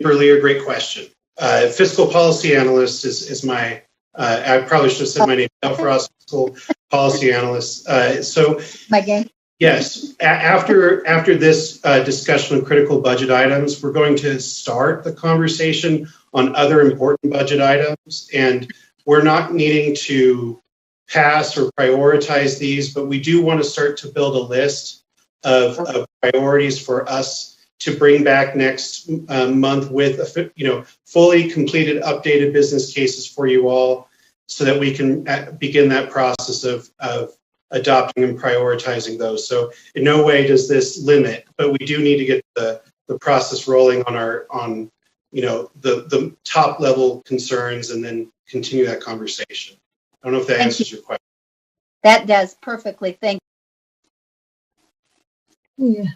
Earlier, great question. Fiscal policy analyst is my, I probably should have said my name, Dale Frost, fiscal policy analyst. So,
my game.
Yes, after this discussion of critical budget items, we're going to start the conversation on other important budget items. And we're not needing to pass or prioritize these, but we do want to start to build a list of priorities for us to bring back next month with fully completed, updated business cases for you all, so that we can begin that process of adopting and prioritizing those. So in no way does this limit, but we do need to get the process rolling on the top level concerns, and then continue that conversation. I don't know if that answers your question.
That does perfectly. Thank you.
Yeah.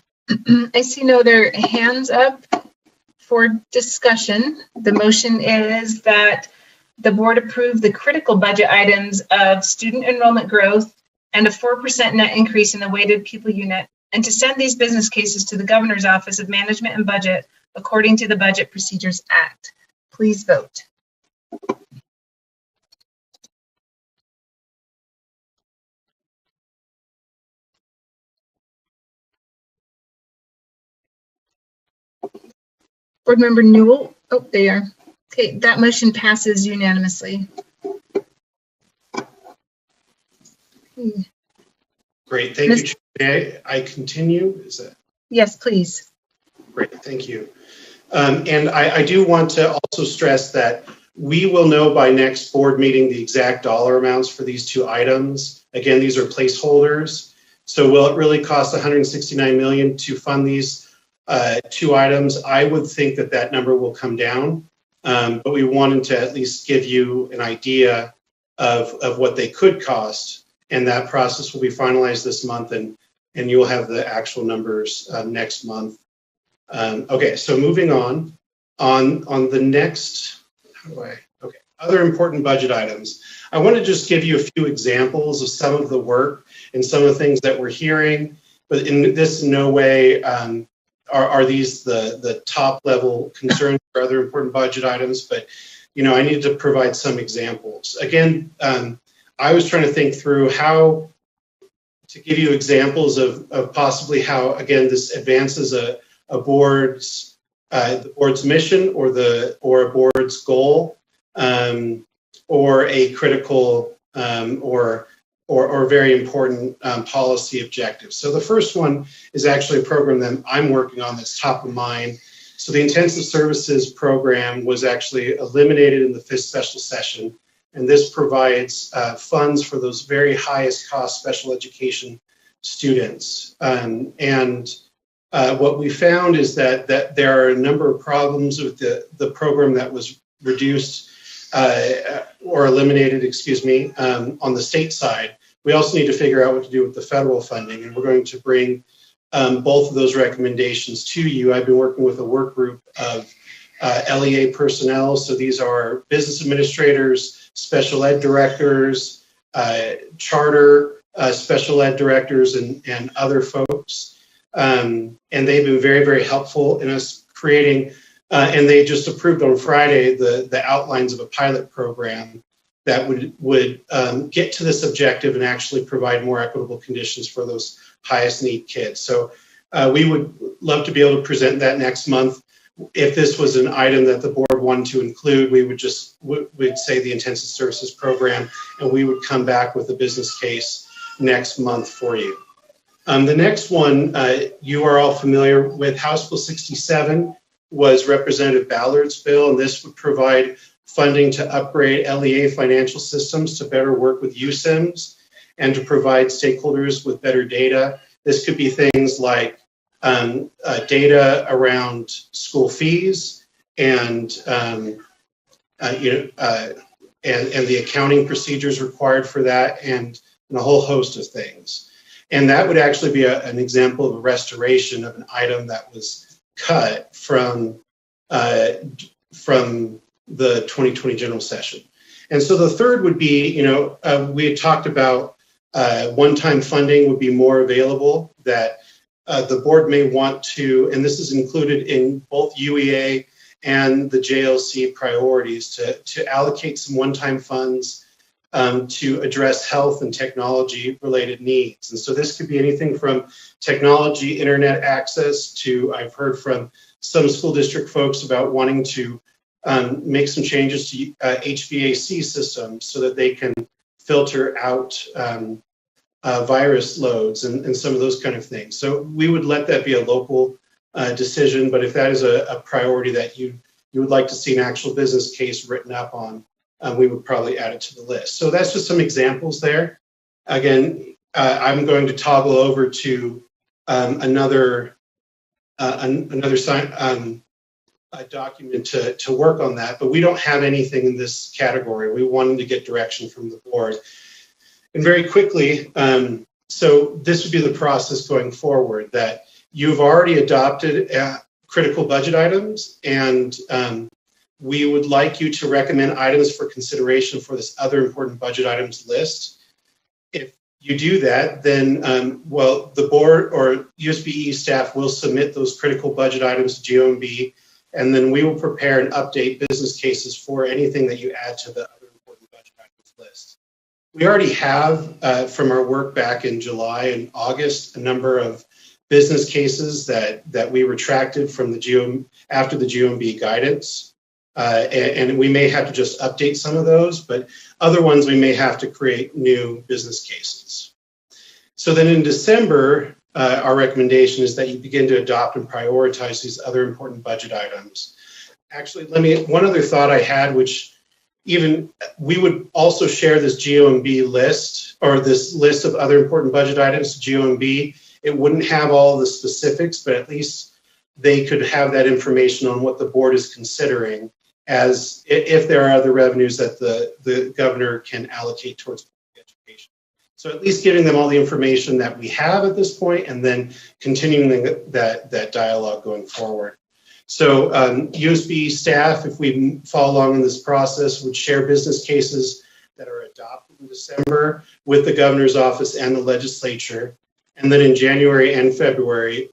I see no other hands up for discussion. The motion is that the board approve the critical budget items of student enrollment growth and a 4% net increase in the weighted pupil unit, and to send these business cases to the Governor's Office of Management and Budget according to the Budget Procedures Act. Please vote. Board Member Newell. Oh, they are. Okay, that motion passes unanimously.
Great, thank you. May I continue? Is that?
Yes, please.
Great, thank you. And I do want to also stress that we will know by next board meeting the exact dollar amounts for these two items. Again, these are placeholders. So will it really cost $169 million to fund these two items? I would think that number will come down, but we wanted to at least give you an idea of what they could cost, and that process will be finalized this month, and you'll have the actual numbers next month. Okay, so moving on the next, other important budget items. I want to just give you a few examples of some of the work and some of the things that we're hearing, but in no way are these the top level concerns for other important budget items, but I need to provide some examples. Again, I was trying to think through how to give you examples of possibly how, again, this advances the board's mission or a board's goal, or a critical or very important policy objective. So the first one is actually a program that I'm working on that's top of mind. So the intensive services program was actually eliminated in the fifth special session, and this provides funds for those very highest cost special education students. What we found is that there are a number of problems with the program that was reduced or eliminated, on the state side. We also need to figure out what to do with the federal funding, and we're going to bring both of those recommendations to you. I've been working with a work group of LEA personnel. So these are business administrators, special ed directors, charter special ed directors, and other folks. And they've been very, very helpful in us creating, and they just approved on Friday the outlines of a pilot program that would get to this objective and actually provide more equitable conditions for those highest need kids. So we would love to be able to present that next month. If this was an item that the board wanted to include, we would just we'd say the intensive services program, and we would come back with a business case next month for you. The next one, you are all familiar with. House Bill 67 was Representative Ballard's bill, and this would provide funding to upgrade LEA financial systems to better work with USIMS and to provide stakeholders with better data. This could be things like data around school fees and the accounting procedures required for that, and a whole host of things. And that would actually be an example of a restoration of an item that was cut from the 2020 general session. And so the third would be, we had talked about one-time funding would be more available, that the board may want to, and this is included in both UEA and the JLC priorities, to allocate some one-time funds to address health and technology related needs. And so this could be anything from technology, internet access, to, I've heard from some school district folks about wanting to make some changes to HVAC systems so that they can filter out virus loads and some of those kind of things. So we would let that be a local decision, but if that is a priority that you would like to see an actual business case written up on, we would probably add it to the list. So that's just some examples there. Again, I'm going to toggle over to another document to work on that, but we don't have anything in this category. We wanted to get direction from the board. And very quickly, so this would be the process going forward, that you've already adopted critical budget items, and we would like you to recommend items for consideration for this other important budget items list. If you do that, then, the board or USBE staff will submit those critical budget items to GOMB, and then we will prepare and update business cases for anything that you add to the other important budget items list. We already have, from our work back in July and August, a number of business cases that we retracted from after the GOMB guidance. And we may have to just update some of those, but other ones we may have to create new business cases. So then in December, our recommendation is that you begin to adopt and prioritize these other important budget items. Actually, one other thought I had, which even we would also share this GOMB list, or this list of other important budget items to GOMB. It wouldn't have all the specifics, but at least they could have that information on what the board is considering, as if there are other revenues that the governor can allocate towards public education. So at least giving them all the information that we have at this point, and then continuing that dialogue going forward. So USB staff, if we follow along in this process, would share business cases that are adopted in December with the governor's office and the legislature. And then in January and February,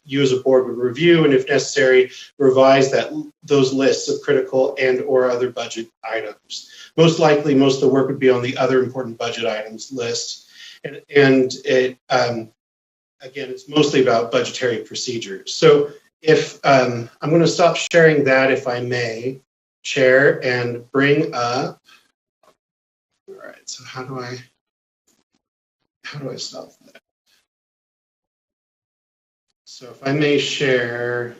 you as a board would review, and if necessary, revise those lists of critical and or other budget items. Most likely, most of the work would be on the other important budget items list. And it, again, it's mostly about budgetary procedures. So if I'm going to stop sharing that, if I may, Chair, and bring up, all right, so how do I stop that? So if I may share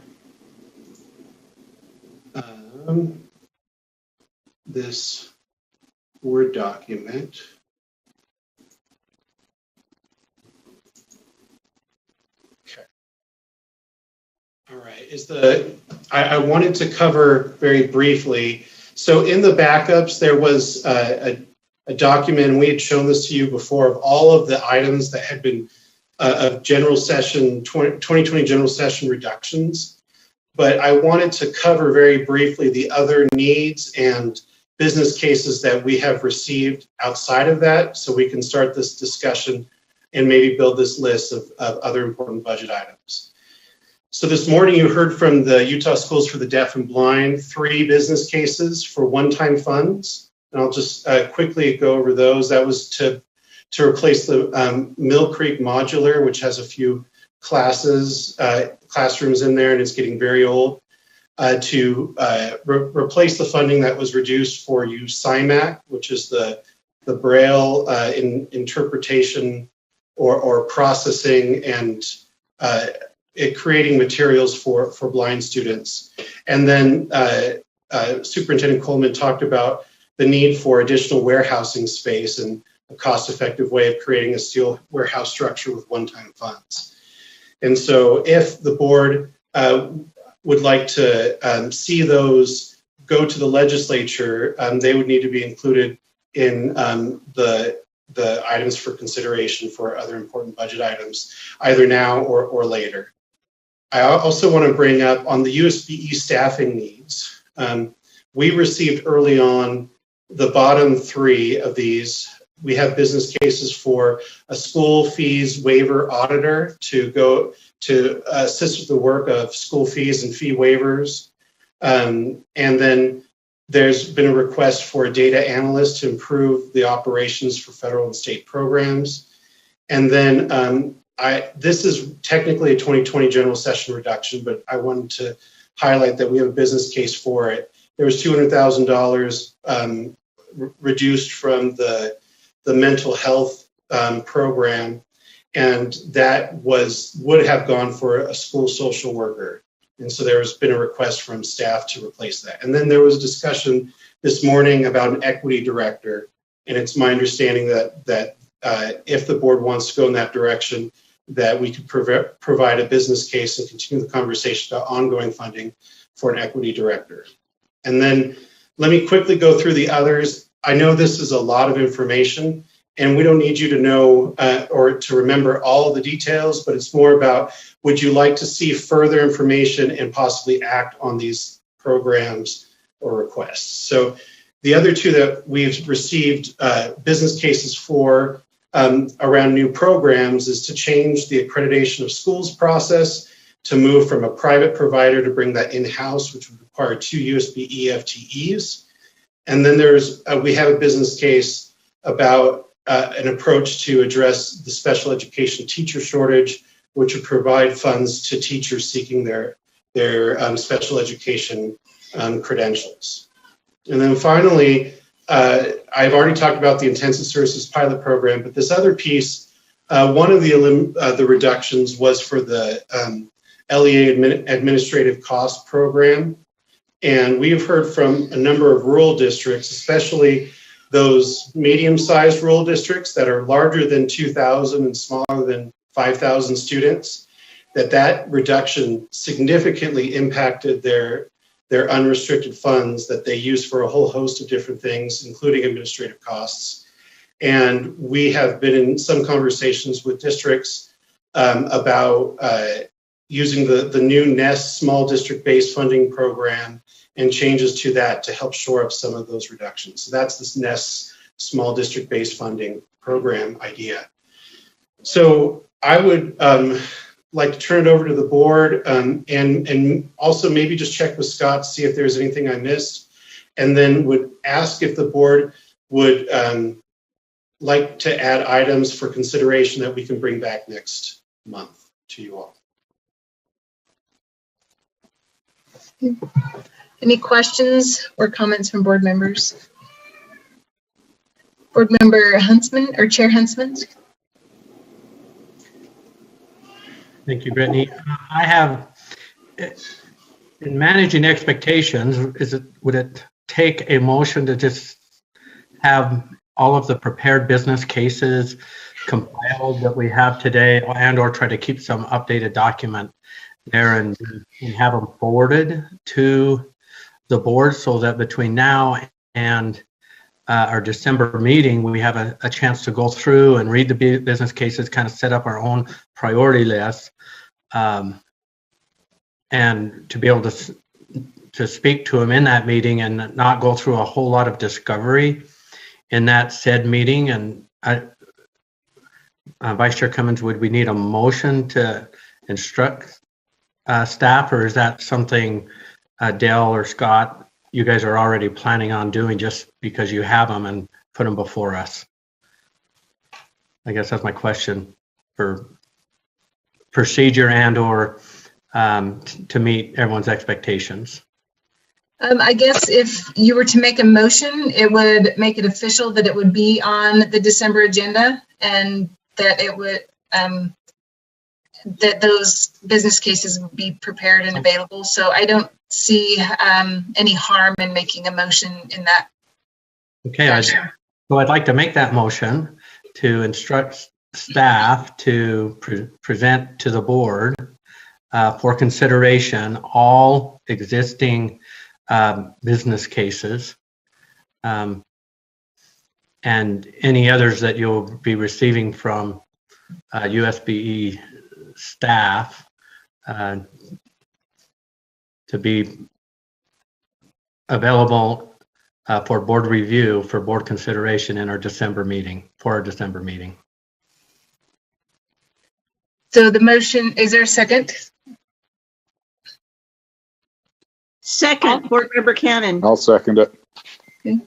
this Word document. Okay. All right. I wanted to cover very briefly. So in the backups, there was a document, and we had shown this to you before, of all of the items that had been of general session 2020 general session reductions, but I wanted to cover very briefly the other needs and business cases that we have received outside of that, so we can start this discussion and maybe build this list of other important budget items. So this morning you heard from the Utah Schools for the Deaf and Blind 3 business cases for one-time funds, and I'll just quickly go over those. That was to replace the Mill Creek Modular, which has a few classrooms in there, and it's getting very old, to replace the funding that was reduced for USIMAC, which is the Braille interpretation or processing and creating materials for blind students. And then Superintendent Coleman talked about the need for additional warehousing space and a cost-effective way of creating a steel warehouse structure with one-time funds. And so if the board would like to see those go to the legislature, they would need to be included in the items for consideration for other important budget items, either now or later. I also want to bring up on the USDB staffing needs. We received early on the bottom three of these. We have business cases for a school fees waiver auditor to go to assist with the work of school fees and fee waivers. And then there's been a request for a data analyst to improve the operations for federal and state programs. And then this is technically a 2020 general session reduction, but I wanted to highlight that we have a business case for it. There was $200,000 reduced from the mental health program, and that would have gone for a school social worker. And so there has been a request from staff to replace that. And then there was a discussion this morning about an equity director, and it's my understanding that if the board wants to go in that direction, that we could provide a business case and continue the conversation about ongoing funding for an equity director. And then let me quickly go through the others. I know this is a lot of information, and we don't need you to know or to remember all of the details, but it's more about, would you like to see further information and possibly act on these programs or requests? So the other two that we've received business cases for around new programs is to change the accreditation of schools process, to move from a private provider to bring that in-house, which would require 2 USB EFTEs. And then we have a business case about an approach to address the special education teacher shortage, which would provide funds to teachers seeking their special education credentials. And then finally, I've already talked about the intensive services pilot program, but this other piece, one of the reductions was for the LEA administrative cost program. And we've heard from a number of rural districts, especially those medium-sized rural districts that are larger than 2,000 and smaller than 5,000 students, that reduction significantly impacted their unrestricted funds that they use for a whole host of different things, including administrative costs. And we have been in some conversations with districts about using the new NEST small district-based funding program and changes to that to help shore up some of those reductions. So that's this NEST small district-based funding program idea. So I would like to turn it over to the board and also maybe just check with Scott to see if there's anything I missed, and then would ask if the board would like to add items for consideration that we can bring back next month to you all.
Any questions or comments from board members? Board member Huntsman or Chair Huntsman?
Thank you, Brittany. I have, in managing expectations, would it take a motion to just have all of the prepared business cases compiled that we have today, and or try to keep some updated document there and have them forwarded to the board so that between now and our December meeting, we have a chance to go through and read the business cases, kind of set up our own priority list, and to be able to speak to them in that meeting and not go through a whole lot of discovery in that said meeting. And Vice Chair Cummins, would we need a motion to instruct staff, or is that something Dale or Scott, you guys are already planning on doing just because you have them and put them before us? I guess that's my question for procedure and or to meet everyone's expectations.
I guess if you were to make a motion, it would make it official that it would be on the December agenda, and that it would that those business cases would be prepared and available. So I don't see any harm in making a motion in that.
Okay, so I'd like to make that motion to instruct staff to present to the board for consideration all existing business cases and any others that you'll be receiving from USBE staff to be available for board review, for board consideration in our December meeting,
So the motion, is there a second?
Second, Board Member Cannon.
I'll second it.
Okay.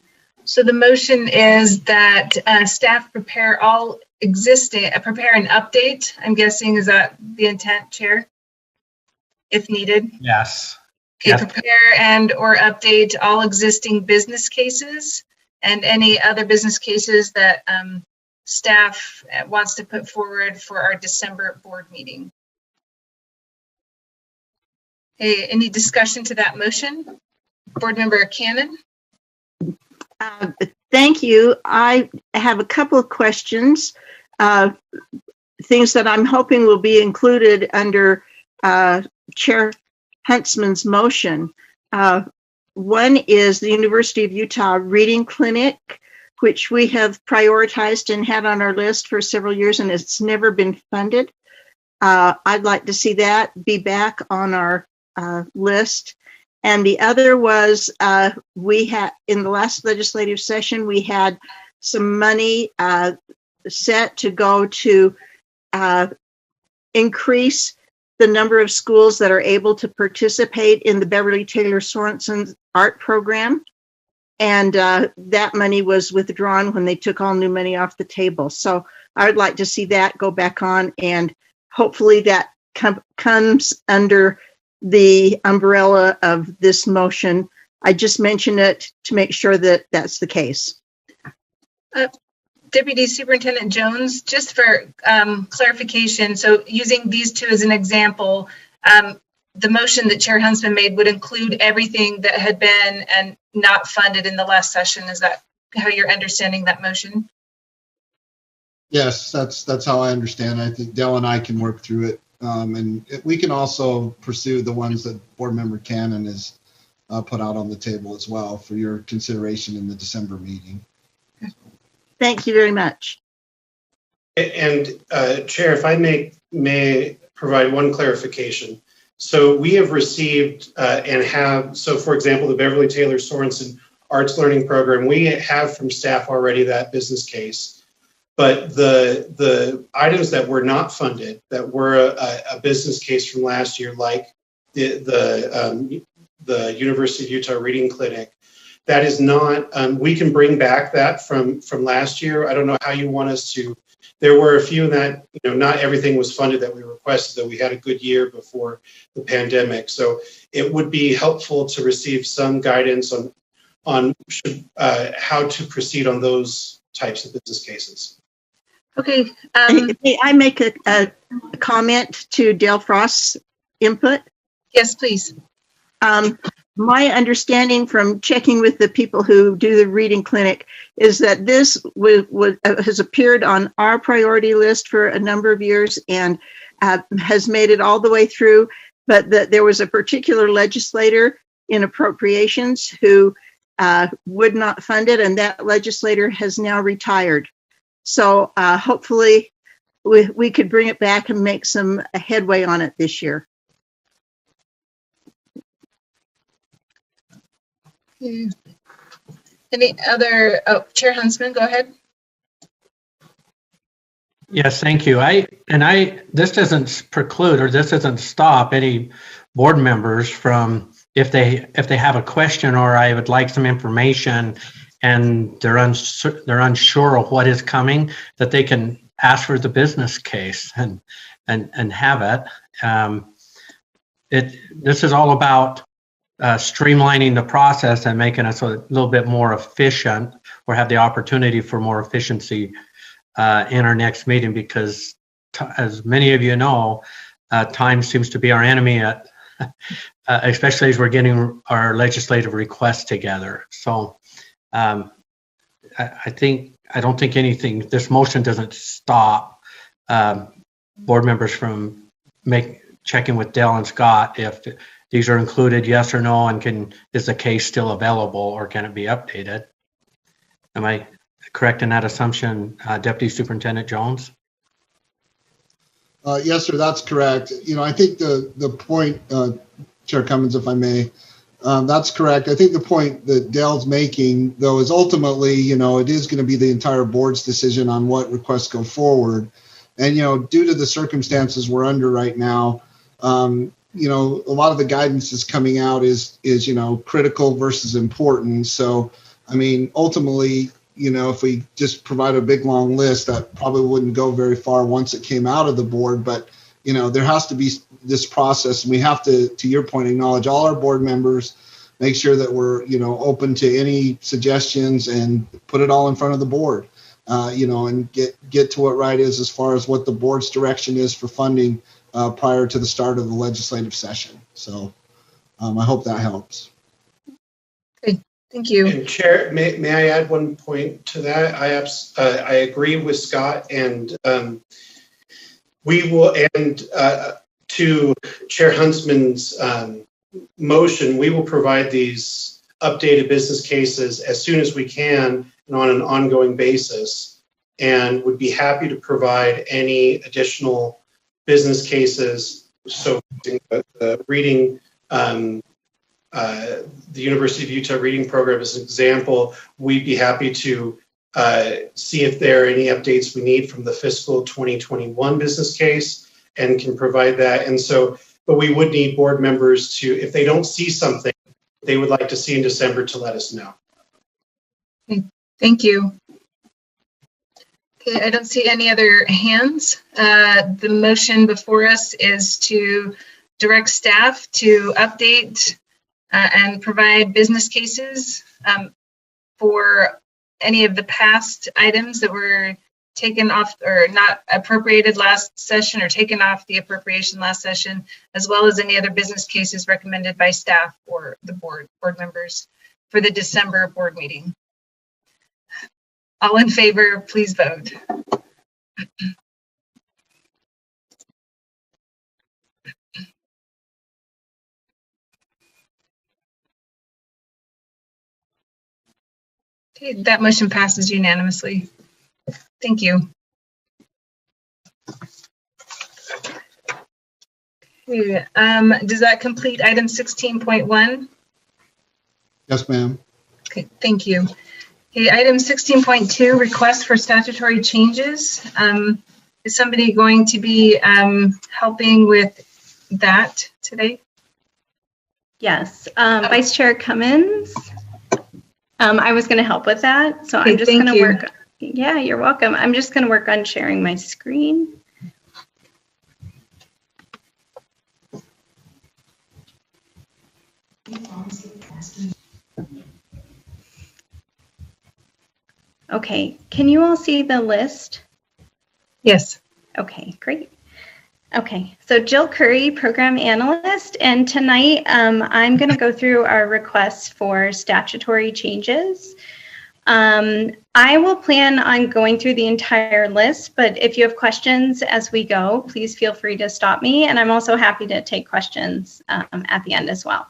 So the motion is that staff prepare all existing, prepare an update. I'm guessing, is that the intent, Chair? If needed?
Yes.
Okay,
Yes.
prepare and or update all existing business cases and any other business cases that staff wants to put forward for our December board meeting. Okay, any discussion to that motion? Board Member Cannon?
Thank you. I have a couple of questions, things that I'm hoping will be included under Chair Huntsman's motion. One is the University of Utah Reading Clinic, which we have prioritized and had on our list for several years, and it's never been funded. I'd like to see that be back on our list. And the other was we had, in the last legislative session, we had some money set to go to increase the number of schools that are able to participate in the Beverly Taylor Sorensen art program. And that money was withdrawn when they took all new money off the table. So I would like to see that go back on, and hopefully that comes under the umbrella of this motion. I just mentioned it to make sure that that's the case.
Deputy Superintendent Jones, just for clarification, so using these two as an example, the motion that Chair Huntsman made would include everything that had been and not funded in the last session. Is that how you're understanding that motion?
Yes, that's how I understand it. I think Dell and I can work through it. And we can also pursue the ones that Board Member Cannon has put out on the table as well for your consideration in the December meeting.
Thank you very much.
And Chair, if I may provide one clarification. So we have received and have, so for example, the Beverly Taylor Sorensen Arts Learning Program, we have from staff already that business case. But the items that were not funded, that were a business case from last year, like the University of Utah Reading Clinic, that is not, we can bring back that from last year. I don't know how you want us to. There were a few that, not everything was funded that we requested, that we had a good year before the pandemic. So it would be helpful to receive some guidance on how to proceed on those types of business cases.
Okay.
May I make a comment to Dale Frost's input?
Yes, please.
My understanding from checking with the people who do the reading clinic is that this has appeared on our priority list for a number of years and has made it all the way through, but that there was a particular legislator in appropriations who would not fund it, and that legislator has now retired. So hopefully we could bring it back and make some headway on it this year.
Any other, Chair Huntsman, go ahead.
Yes, thank you. This doesn't preclude, or this doesn't stop any board members from, if they have a question or I would like some information and they're unsure of what is coming, that they can ask for the business case and have it. This is all about streamlining the process and making us a little bit more efficient, or have the opportunity for more efficiency in our next meeting, because as many of you know, time seems to be our enemy, especially as we're getting our legislative requests together. So I don't think anything, this motion doesn't stop board members from checking with Dell and Scott if these are included, yes or no, and is the case still available or can it be updated? Am I correct in that assumption, Deputy Superintendent Jones?
Yes, sir, that's correct. I think the point, Chair Cummins, if I may, that's correct. I think the point that Dell's making, though, is ultimately, it is going to be the entire board's decision on what requests go forward. And, due to the circumstances we're under right now, a lot of the guidance that's coming out is critical versus important. So, I mean, ultimately, if we just provide a big long list, that probably wouldn't go very far once it came out of the board. But, there has to be this process, and we have to your point, acknowledge all our board members, make sure that we're, open to any suggestions and put it all in front of the board, and get to what right is as far as what the board's direction is for funding prior to the start of the legislative session. So I hope that helps.
Okay, thank you.
And Chair, may I add one point to that? I agree with Scott, and we will, and to Chair Huntsman's motion, we will provide these updated business cases as soon as we can and on an ongoing basis, and would be happy to provide any additional business cases. So the reading, the University of Utah reading program as an example, we'd be happy to see if there are any updates we need from the fiscal 2021 business case and can provide that. And so, but we would need board members to, if they don't see something they would like to see in December, to let us know.
Okay, thank you. Okay, I don't see any other hands. The motion before us is to direct staff to update and provide business cases for any of the past items that were taken off or not appropriated last session or taken off the appropriation last session, as well as any other business cases recommended by staff or the board members for the December board meeting. All in favor, please vote. Okay, that motion passes unanimously. Thank you. Okay, does that complete item 16.1?
Yes, ma'am.
Okay, thank you. Okay, item 16.2, request for statutory changes. Is somebody going to be helping with that today?
Yes, Vice Chair Cummins. I was going to help with that, so okay, I'm just going to work. Yeah, you're welcome. I'm just going to work on sharing my screen. Okay, can you all see the list?
Yes.
Okay, great. Okay, so Jill Curry, Program Analyst, and tonight I'm going to go through our requests for statutory changes. I will plan on going through the entire list, but if you have questions as we go, please feel free to stop me, and I'm also happy to take questions at the end as well.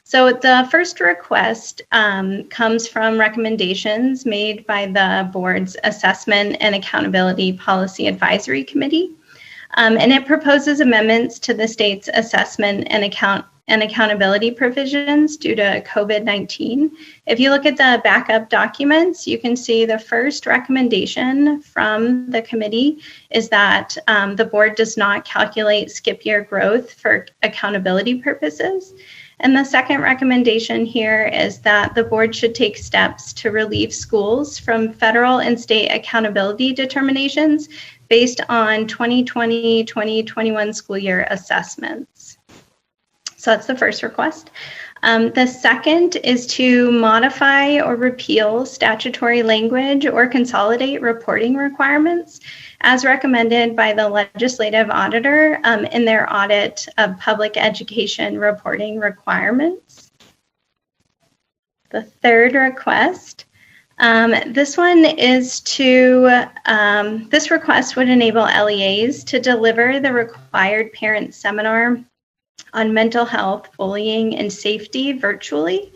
So the first request comes from recommendations made by the board's Assessment and Accountability Policy Advisory Committee. And it proposes amendments to the state's assessment and accountability provisions due to COVID-19. If you look at the backup documents, you can see the first recommendation from the committee is that the board does not calculate skip year growth for accountability purposes. And the second recommendation here is that the board should take steps to relieve schools from federal and state accountability determinations based on 2020-2021 school year assessments. So that's the first request. The second is to modify or repeal statutory language or consolidate reporting requirements as recommended by the legislative auditor in their audit of public education reporting requirements. The third request, this one is to, this request would enable LEAs to deliver the required parent seminar on mental health, bullying, and safety virtually.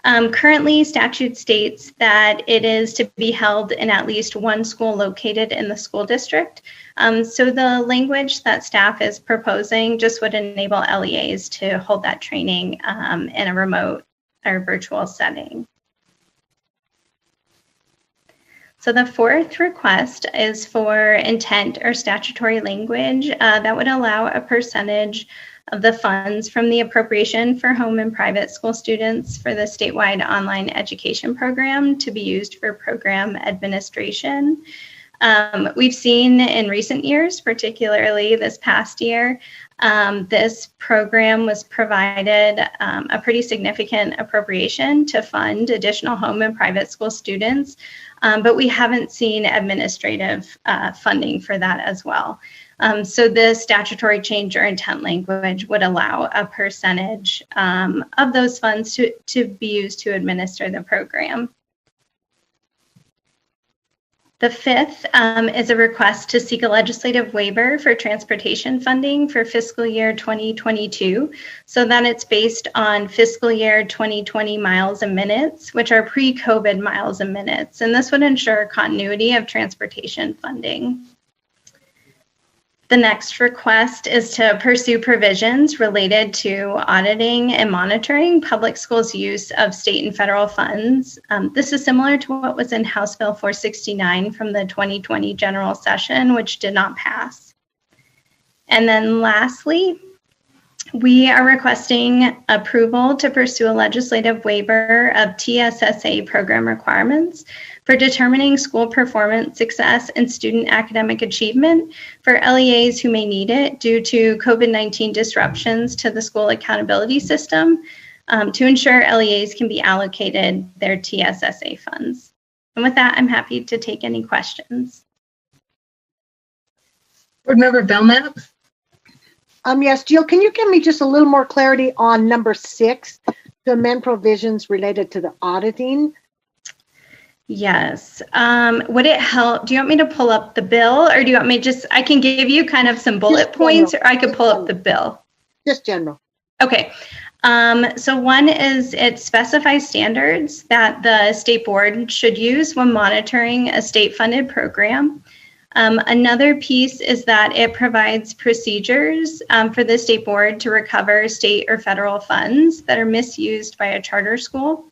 Currently, statute states that it is to be held in at least one school located in the school district. So the language that staff is proposing just would enable LEAs to hold that training in a remote or virtual setting. So the fourth request is for intent or statutory language that would allow a percentage of the funds from the appropriation for home and private school students for the statewide online education program to be used for program administration. We've seen in recent years, particularly this past year, this program was provided a pretty significant appropriation to fund additional home and private school students, but we haven't seen administrative funding for that as well. So the statutory change or intent language would allow a percentage of those funds to be used to administer the program. The fifth is a request to seek a legislative waiver for transportation funding for fiscal year 2022, so that it's based on fiscal year 2020 miles and minutes, which are pre-COVID miles and minutes, and this would ensure continuity of transportation funding. The next request is to pursue provisions related to auditing and monitoring public schools' use of state and federal funds. This is similar to what was in House Bill 469 from the 2020 general session, which did not pass. And then lastly, we are requesting approval to pursue a legislative waiver of TSSA program requirements for determining school performance, success, and student academic achievement for LEAs who may need it due to COVID-19 disruptions to the school accountability system to ensure LEAs can be allocated their TSSA funds. And with that, I'm happy to take any questions.
Board Member Belknap?
Yes, Jill, can you give me just a little more clarity on number 6, to amend provisions related to the auditing?
Yes. Would it help? Do you want me to pull up the bill, or do you want me I can give you kind of some bullet points, or I could pull up the bill?
Just general.
Okay. So one is it specifies standards that the state board should use when monitoring a state-funded program. Another piece is that it provides procedures for the state board to recover state or federal funds that are misused by a charter school.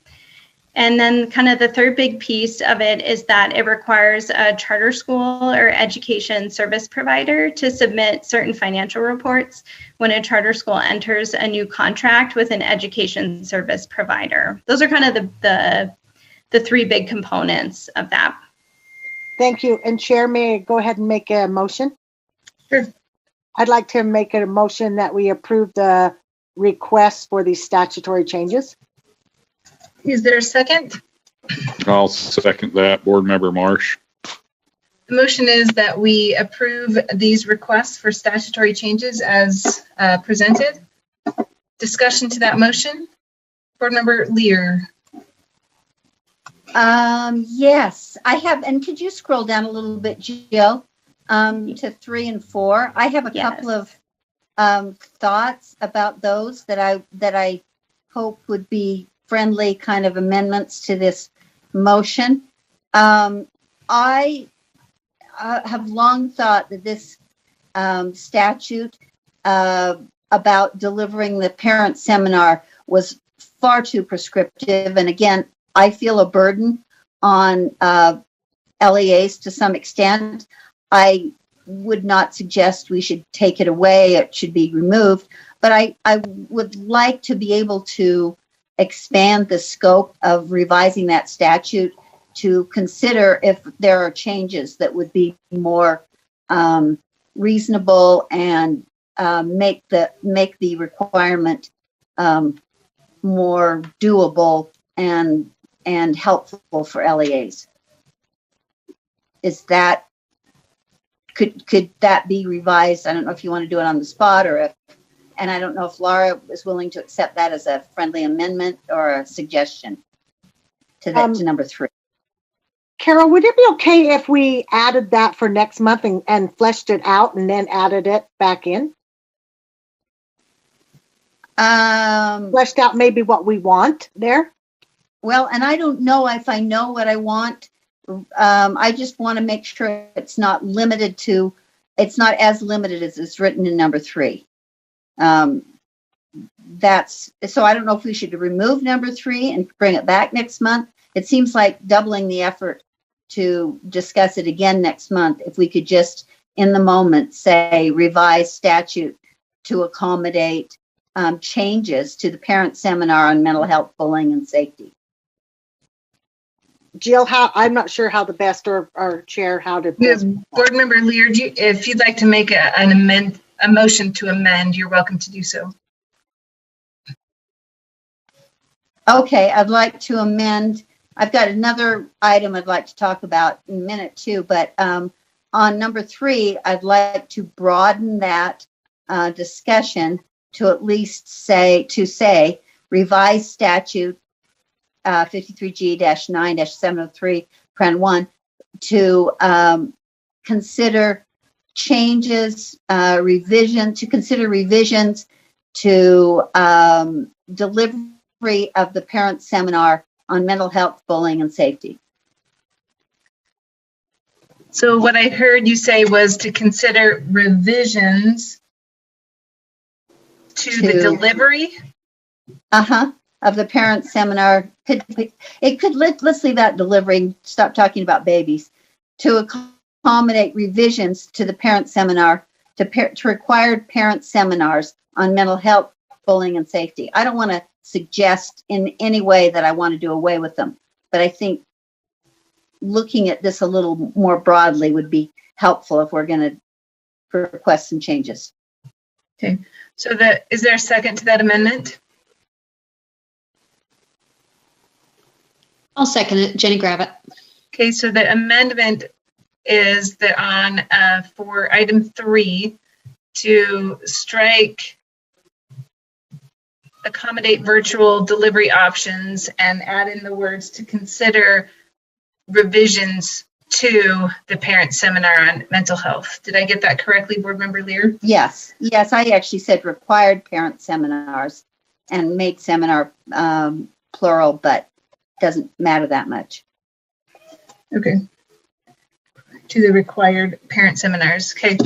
And then kind of the third big piece of it is that it requires a charter school or education service provider to submit certain financial reports when a charter school enters a new contract with an education service provider. Those are kind of the three big components of that.
Thank you. And Chair, may I go ahead and make a motion?
Sure.
I'd like to make a motion that we approve the request for these statutory changes.
Is there a second?
I'll second that. Board Member Marsh.
The motion is that we approve these requests for statutory changes as presented. Discussion to that motion? Board Member Lear.
Yes, I have, and could you scroll down a little bit, Jill, to 3 and 4? I have a couple of thoughts about those that I hope would be friendly kind of amendments to this motion. I have long thought that this statute about delivering the parent seminar was far too prescriptive, and again, I feel a burden on LEAs to some extent. I would not suggest we should take it away. It should be removed. But I would like to be able to expand the scope of revising that statute to consider if there are changes that would be more reasonable and make the requirement more doable and helpful for LEAs. Is that, could that be revised? I don't know if you want to do it on the spot or if, and I don't know if Laura is willing to accept that as a friendly amendment or a suggestion to that, to number 3.
Carol, would it be okay if we added that for next month and fleshed it out and then added it back in? Fleshed out maybe what we want there?
Well, and I don't know if I know what I want. I just want to make sure it's not limited to, it's not as limited as it's written in number 3. That's, so I don't know if we should remove number 3 and bring it back next month. It seems like doubling the effort to discuss it again next month. If we could just, in the moment, say revise statute to accommodate changes to the parent seminar on mental health, bullying, and safety.
Jill, I'm not sure how the best or chair how to.
Board Member Lear, if you'd like to make a motion to amend, you're welcome to do so.
Okay, I'd like to amend. I've got another item I'd like to talk about in a minute too, but on number 3, I'd like to broaden that discussion to at least say revise statute 53G-9-703 Pren 1 to consider changes, revisions to delivery of the parent seminar on mental health, bullying, and safety.
So what I heard you say was to consider revisions to the delivery?
Of the parent seminar. Let's leave that delivery, stop talking about babies, to accommodate revisions to the parent seminar, to required parent seminars on mental health, bullying, and safety. I don't want to suggest in any way that I want to do away with them, but I think looking at this a little more broadly would be helpful if we're going to request some changes.
Okay, so is there a second to that amendment?
I'll second it. Jenny Gravitt.
Okay, so the amendment is that on for item 3 to strike accommodate virtual delivery options and add in the words to consider revisions to the parent seminar on mental health. Did I get that correctly, Board Member Lear?
Yes, I actually said required parent seminars and made seminar plural, but doesn't matter that much.
Okay. To the required parent seminars. Okay.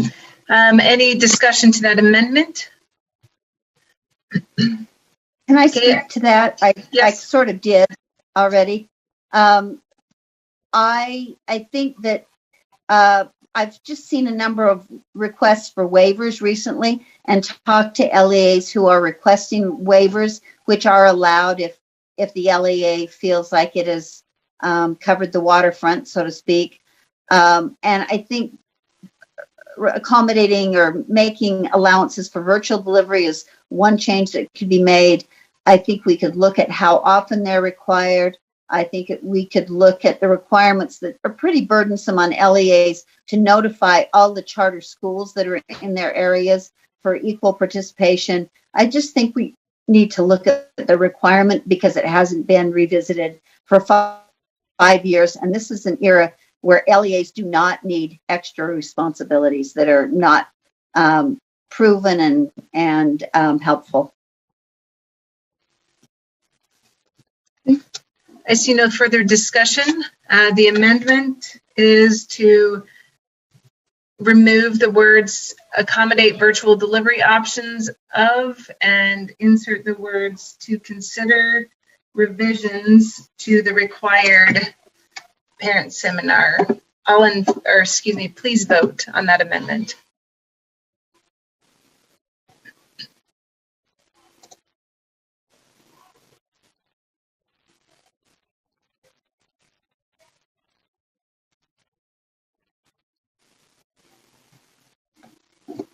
Any discussion to that amendment?
Can I speak to that? I sort of did already. I think that I've just seen a number of requests for waivers recently and talked to LEAs who are requesting waivers, which are allowed if the LEA feels like it has covered the waterfront, so to speak. And I think accommodating or making allowances for virtual delivery is one change that could be made. I think we could look at how often they're required. I think we could look at the requirements that are pretty burdensome on LEAs to notify all the charter schools that are in their areas for equal participation. I just think we need to look at the requirement because it hasn't been revisited for 5 years. And this is an era where LEAs do not need extra responsibilities that are not proven and helpful.
I see no further discussion. The amendment is to remove the words accommodate virtual delivery options of and insert the words to consider revisions to the required parent seminar. Please vote on that amendment.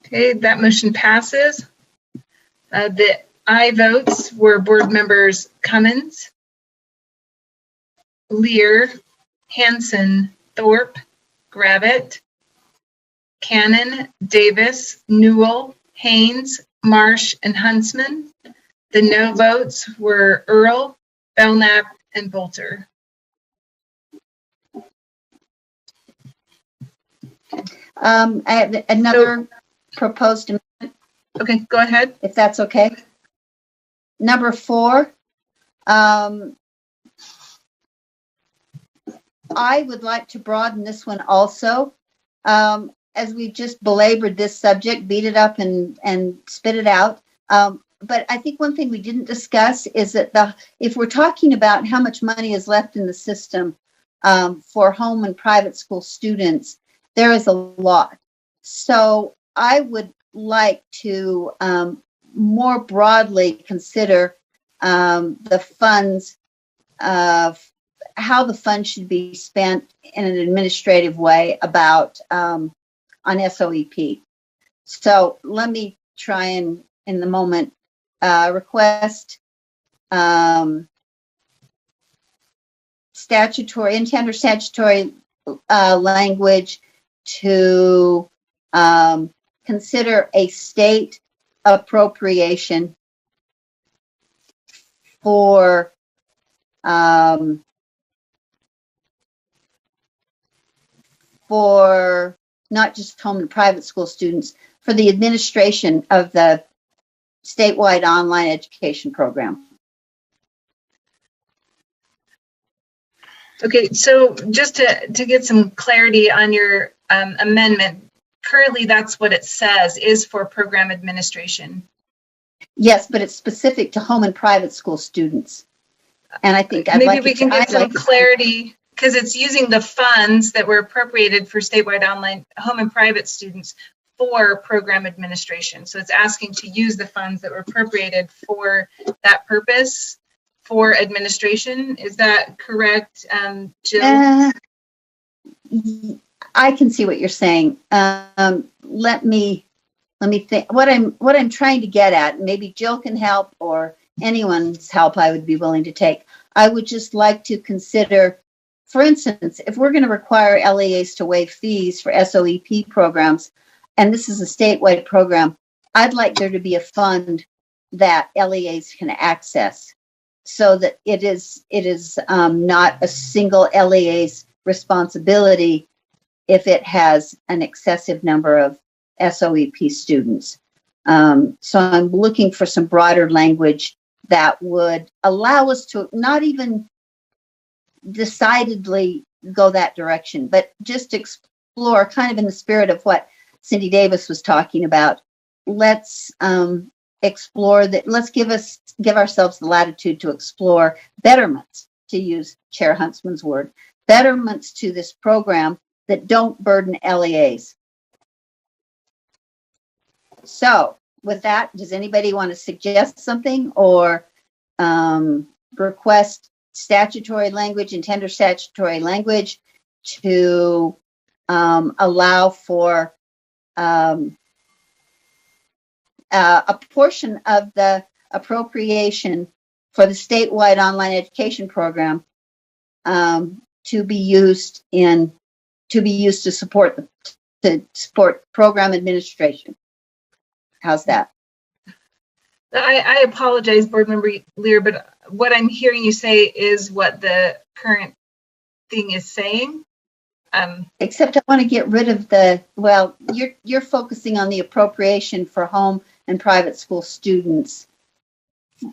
Okay, that motion passes. The Aye votes were board members Cummins, Lear, Hanson, Thorpe, Gravitt, Cannon, Davis, Newell, Haynes, Marsh, and Huntsman. The no votes were Earl, Belknap, and Bolter.
I have another proposed amendment.
Okay, go ahead.
If that's okay. Number 4, I would like to broaden this one also. As we just belabored this subject, beat it up and spit it out. But I think one thing we didn't discuss is that if we're talking about how much money is left in the system for home and private school students, there is a lot. So I would like to more broadly consider the funds of how the funds should be spent in an administrative way about on SOEP. So let me try and in the moment request statutory language to consider a state appropriation for not just home and private school students, for the administration of the statewide online education program.
Okay, so just to get some clarity on your amendment, currently that's what it says, is for program administration.
Yes, but it's specific to home and private school students. And I think
maybe we can get some clarity, because it's using the funds that were appropriated for statewide online home and private students for program administration. So it's asking to use the funds that were appropriated for that purpose for administration. Is that correct, Jill?
I can see what you're saying. Let me think. What I'm trying to get at, maybe Jill can help, or anyone's help I would be willing to take. I would just like to consider, for instance, if we're going to require LEAs to waive fees for SOEP programs, and this is a statewide program, I'd like there to be a fund that LEAs can access, so that it is not a single LEA's responsibility if it has an excessive number of SOEP students. So I'm looking for some broader language that would allow us to not even decidedly go that direction, but just explore, kind of in the spirit of what Cindy Davis was talking about. Let's explore that. Let's give ourselves the latitude to explore betterments, to use Chair Huntsman's word, betterments to this program that don't burden LEAs. So with that, does anybody want to suggest something or request statutory language, intend or statutory language to allow for a portion of the appropriation for the statewide online education program to be used to support program administration? How's that?
I apologize, Board Member Lear, but what I'm hearing you say is what the current thing is saying.
Except I want to get rid of you're focusing on the appropriation for home and private school students.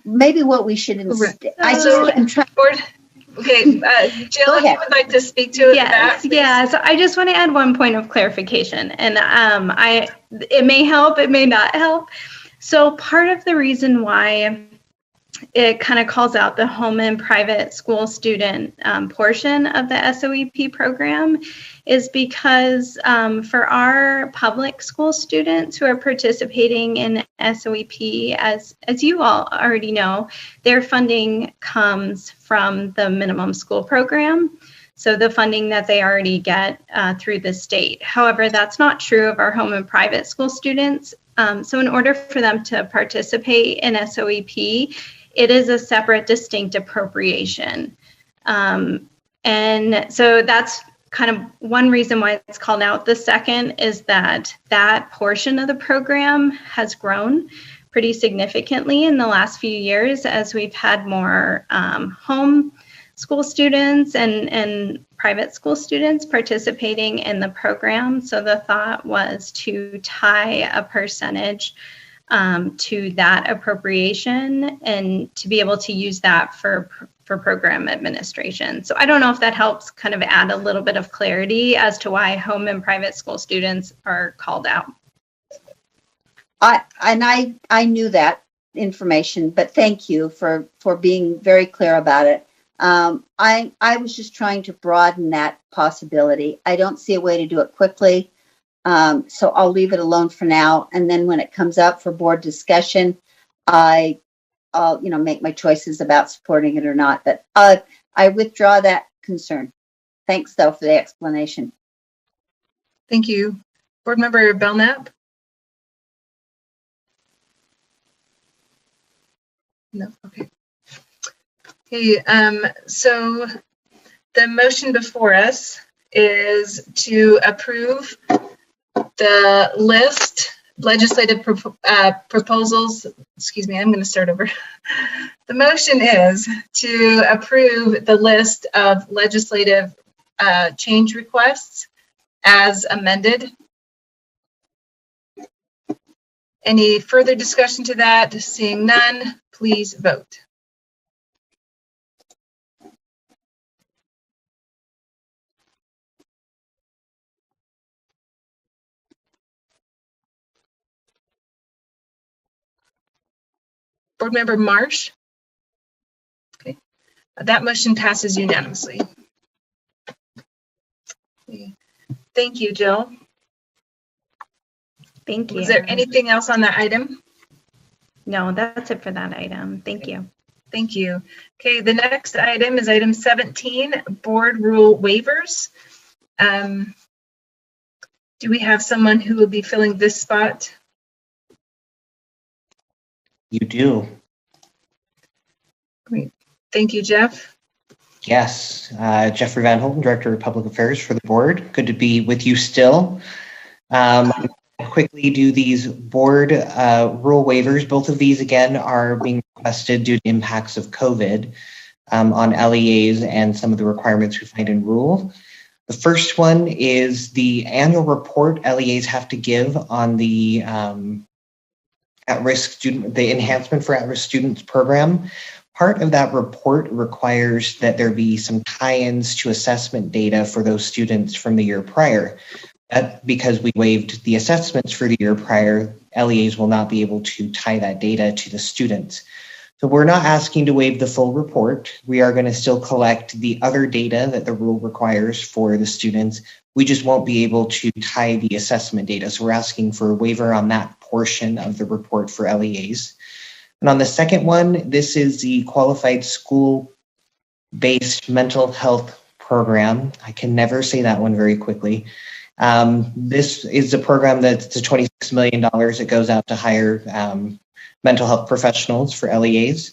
Maybe what we should instead.
Okay, Jill, if you would like to speak to it.
Yeah. So I just want to add one point of clarification, and it may help, it may not help. So part of the reason why it kind of calls out the home and private school student portion of the SOEP program is because for our public school students who are participating in SOEP, as you all already know, their funding comes from the minimum school program. so the funding that they already get through the state. However, that's not true of our home and private school students. So in order for them to participate in SOEP, it is a separate, distinct appropriation. And so that's kind of one reason why it's called out. The second is that that portion of the program has grown pretty significantly in the last few years as we've had more home school students and private school students participating in the program. So the thought was to tie a percentage to that appropriation and to be able to use that for program administration. So I don't know if that helps kind of add a little bit of clarity as to why home and private school students are called out.
I knew that information, but thank you for being very clear about it. I was just trying to broaden that possibility. I don't see a way to do it quickly, so I'll leave it alone for now. And then when it comes up for board discussion, I'll make my choices about supporting it or not. But I withdraw that concern. Thanks, though, for the explanation.
Thank you. Board Member Belknap? No, okay. Okay, so the motion before us is to approve the list legislative proposals. Excuse me, I'm going to start over. The motion is to approve the list of legislative change requests as amended. Any further discussion to that? Seeing none, please vote. Board Member Marsh? Okay. That motion passes unanimously. Okay. Thank you, Jill.
Thank you.
Was there anything else on that item?
No, that's it for that item. Thank you.
Thank you. Okay, the next item is item 17, board rule waivers. Do we have someone who will be filling this spot?
You do.
Great. Thank you, Jeff.
Yes. Jeffrey Van Holten, Director of Public Affairs for the board. Good to be with you still. I'll quickly do these board rule waivers. Both of these, again, are being requested due to impacts of COVID on LEAs and some of the requirements we find in rule. The first one is the annual report LEAs have to give on the at-risk student, the enhancement for at-risk students program. Part of that report requires that there be some tie-ins to assessment data for those students from the year prior. Because we waived the assessments for the year prior, LEAs will not be able to tie that data to the students. So we're not asking to waive the full report. We are going to still collect the other data that the rule requires for the students. We just won't be able to tie the assessment data. So we're asking for a waiver on that portion of the report for LEAs. And on the second one, this is the qualified school-based mental health program. I can never say that one very quickly. This is a program that's $26 million. It goes out to hire mental health professionals for LEAs.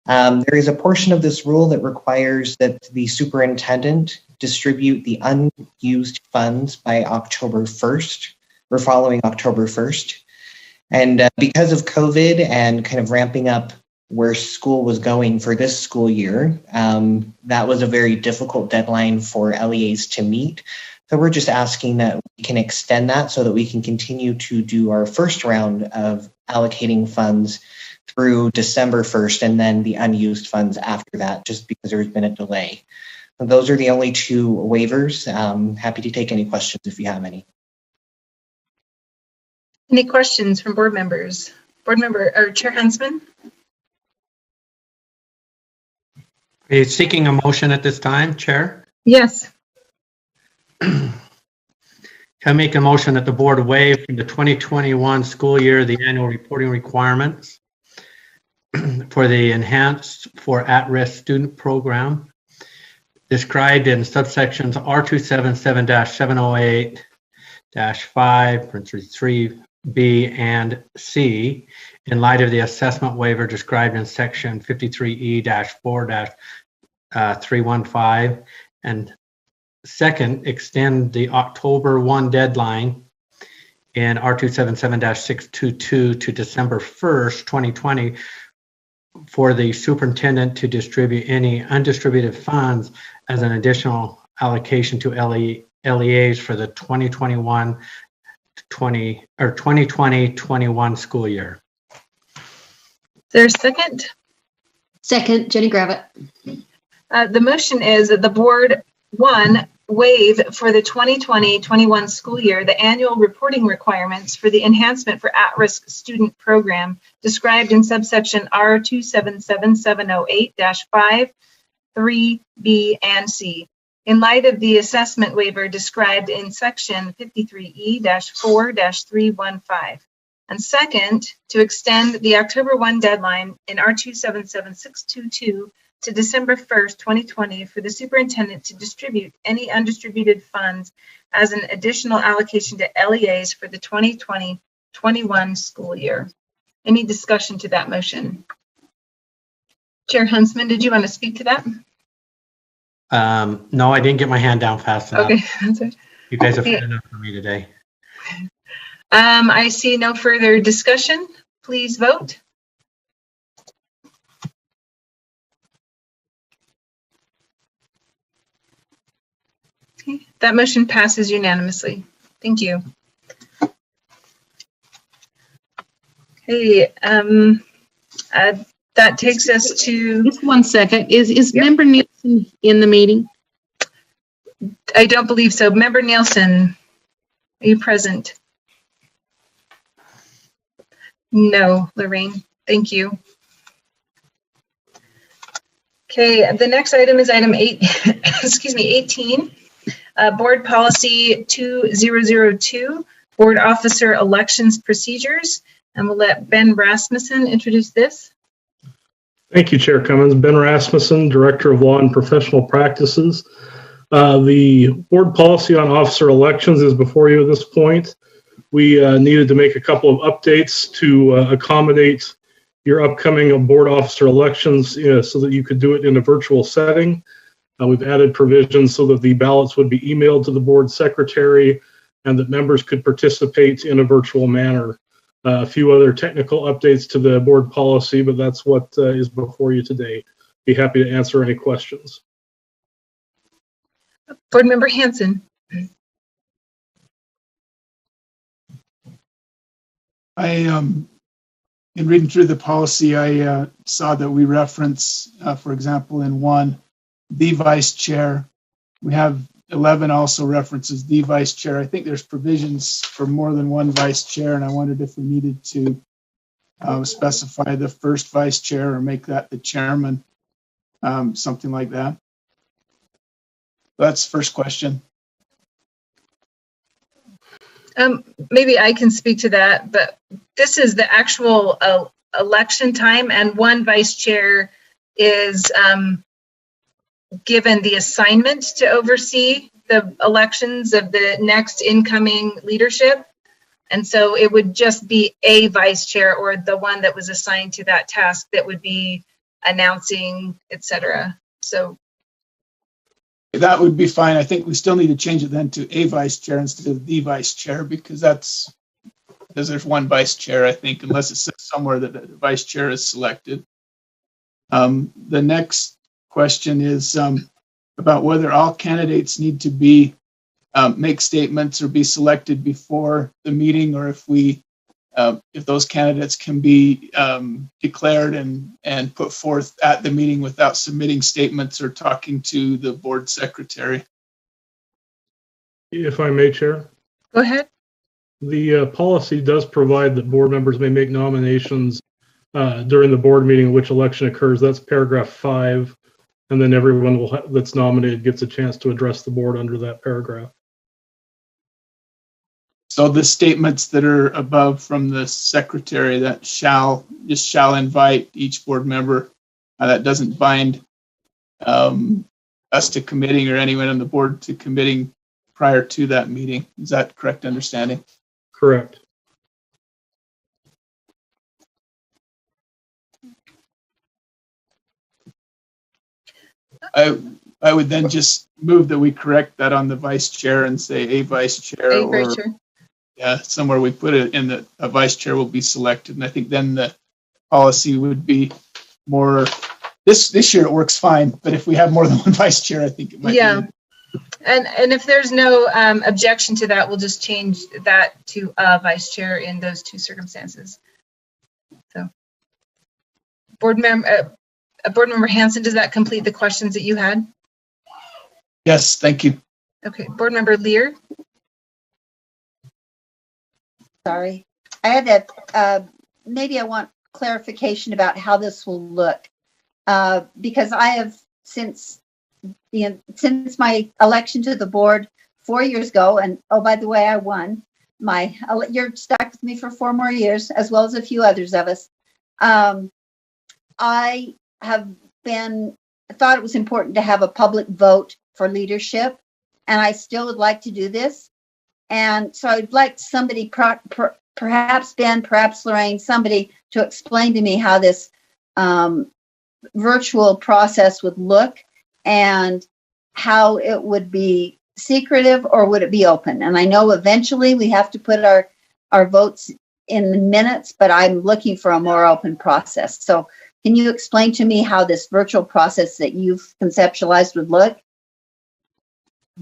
There is a portion of this rule that requires that the superintendent distribute the unused funds by October 1st or following October 1st. And because of COVID and kind of ramping up where school was going for this school year, that was a very difficult deadline for LEAs to meet. So we're just asking that we can extend that so that we can continue to do our first round of allocating funds through December 1st and then the unused funds after that, just because there's been a delay. So those are the only two waivers. Happy to take any questions if you have any.
Any questions from board members? Board member or Chair Huntsman?
Are you seeking a motion at this time, Chair?
Yes.
Can I make a motion that the board waive from the 2021 school year the annual reporting requirements for the enhanced for at-risk student program? described in subsections R277-708-5, 3B and C, in light of the assessment waiver described in section 53E-4-315, and second, extend the October 1 deadline in R277-622 to December 1st, 2020 for the superintendent to distribute any undistributed funds as an additional allocation to LEAs for the 2020-21 school year.
There's second?
Second, Jenny Gravitt.
The motion is that the board, one, waive for the 2020-21 school year the annual reporting requirements for the enhancement for at-risk student program described in subsection R277708-5, 3B, and C, in light of the assessment waiver described in section 53E-4-315. And second, to extend the October 1 deadline in R277622 to December 1st, 2020 for the superintendent to distribute any undistributed funds as an additional allocation to LEAs for the 2020-21 school year. Any discussion to that motion? Chair Huntsman, did you want to speak to that?
No, I didn't get my hand down fast enough.
Okay, that's right.
You guys have had enough for me today.
I see no further discussion. Please vote. Okay, that motion passes unanimously. Thank you. Okay, that takes us to...
Just 1 second. Is Member Nielsen in the meeting?
I don't believe so. Member Nielsen, are you present? No, Lorraine. Thank you. Okay, the next item is item 18. Board Policy 2002, Board Officer Elections Procedures. And we'll let Ben Rasmussen introduce this.
Thank you, Chair Cummins. Ben Rasmussen, Director of Law and Professional Practices. The board policy on officer elections is before you at this point. We needed to make a couple of updates to accommodate your upcoming board officer elections so that you could do it in a virtual setting. We've added provisions so that the ballots would be emailed to the board secretary and that members could participate in a virtual manner. A few other technical updates to the board policy, but that's what is before you today. Be happy to answer any questions.
Board Member Hanson.
In reading through the policy, I saw that we reference, for example, in 1, the vice chair. We have 11 also references the vice chair. I think there's provisions for more than one vice chair, and I wondered if we needed to specify the first vice chair or make that the chairman, something like that. That's the first question.
Maybe I can speak to that, but this is the actual election time, and one vice chair is given the assignment to oversee the elections of the next incoming leadership. And so it would just be a vice chair or the one that was assigned to that task that would be announcing, etc. So
that would be fine. I think we still need to change it then to a vice chair instead of the vice chair because there's one vice chair, I think, unless it says somewhere that the vice chair is selected. The next question is about whether all candidates need to be make statements or be selected before the meeting, or if those candidates can be declared and put forth at the meeting without submitting statements or talking to the board secretary.
If I may, Chair.
Go ahead.
The policy does provide that board members may make nominations during the board meeting in which election occurs. That's paragraph 5. And then everyone that's nominated gets a chance to address the board under that paragraph.
So the statements that are above from the secretary that shall invite each board member, that doesn't bind us to committing or anyone on the board to committing prior to that meeting. Is that correct understanding?
Correct.
I would then just move that we correct that on the vice chair and say a vice chair,
A vice chair.
Yeah, somewhere we put it in that a vice chair will be selected. And I think then the policy would be more, this year it works fine, but if we have more than one vice chair, I think it might
Yeah.
be.
And if there's no objection to that, we'll just change that to vice chair in those two circumstances. So, board member Hanson, does that complete the questions that you had?
Yes, thank you.
Okay, board member Lear.
Sorry. I had that, maybe I want clarification about how this will look. Because I have, since my election to the board 4 years ago, and oh, by the way, I won, you're stuck with me for 4 more years, as well as a few others of us. I have thought it was important to have a public vote for leadership, and I still would like to do this. And so I'd like somebody, perhaps Ben, perhaps Lorraine, somebody to explain to me how this virtual process would look and how it would be secretive or would it be open. And I know eventually we have to put our votes in the minutes, but I'm looking for a more open process. So can you explain to me how this virtual process that you've conceptualized would look?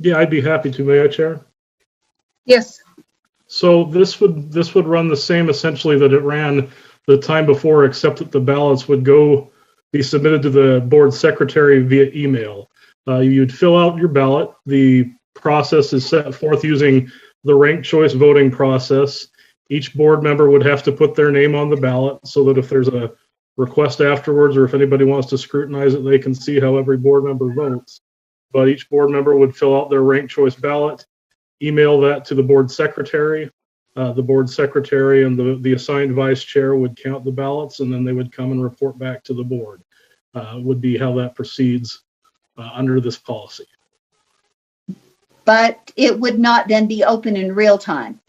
Yeah, I'd be happy to, may I, Chair?
Yes.
So this would run the same essentially that it ran the time before, except that the ballots would be submitted to the board secretary via email. You'd fill out your ballot. The process is set forth using the ranked choice voting process. Each board member would have to put their name on the ballot so that if there's a request afterwards or if anybody wants to scrutinize it, they can see how every board member votes. But each board member would fill out their ranked choice ballot, email that to the board secretary. The board secretary and the assigned vice chair would count the ballots, and then they would come and report back to the board. Would be how that proceeds under this policy.
But it would not then be open in real time.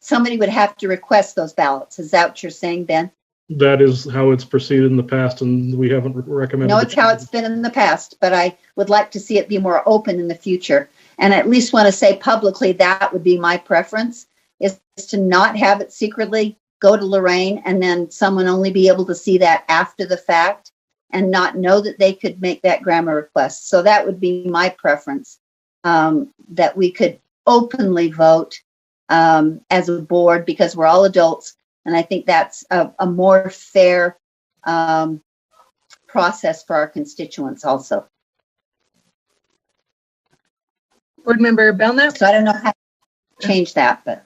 Somebody would have to request those ballots. Is that what you're saying, Ben?
That is how it's proceeded in the past, and we haven't recommended.
No, it's how it's been in the past, but I would like to see it be more open in the future. And I at least want to say publicly that would be my preference, is to not have it secretly go to Lorraine and then someone only be able to see that after the fact and not know that they could make that grammar request. So that would be my preference, that we could openly vote as a board because we're all adults. And I think that's a more fair process for our constituents also.
Board member Belknap.
So I don't know how to change that, but.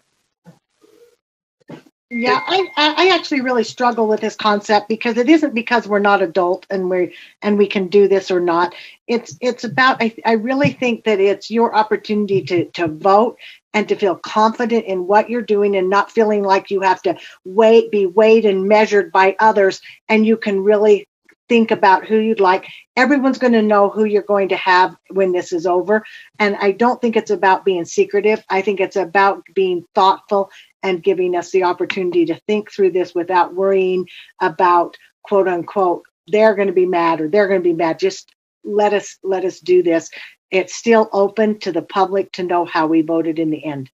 Yeah, I actually really struggle with this concept because it isn't because we're not adult and we can do this or not. It's about, I really think that it's your opportunity to vote and to feel confident in what you're doing and not feeling like you have to be weighed and measured by others, and you can really think about who you'd like. Everyone's going to know who you're going to have when this is over. And I don't think it's about being secretive. I think it's about being thoughtful and giving us the opportunity to think through this without worrying about, quote unquote, they're going to be mad or they're going to be mad. Just let us do this. It's still open to the public to know how we voted in the end.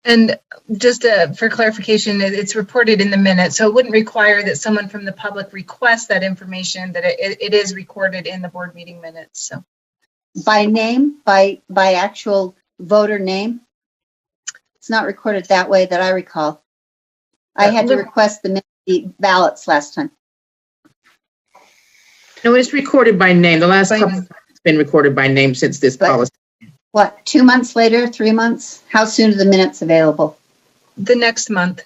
And just for clarification, it's reported in the minutes, so it wouldn't require that someone from the public request that information, that it is recorded in the board meeting minutes. So,
by name, by actual voter name, it's not recorded that way that I recall. I had to request the ballots last time.
No, it's recorded by name. The last couple has been recorded by name since this policy.
What, 2 months later, 3 months? How soon are the minutes available?
The next month.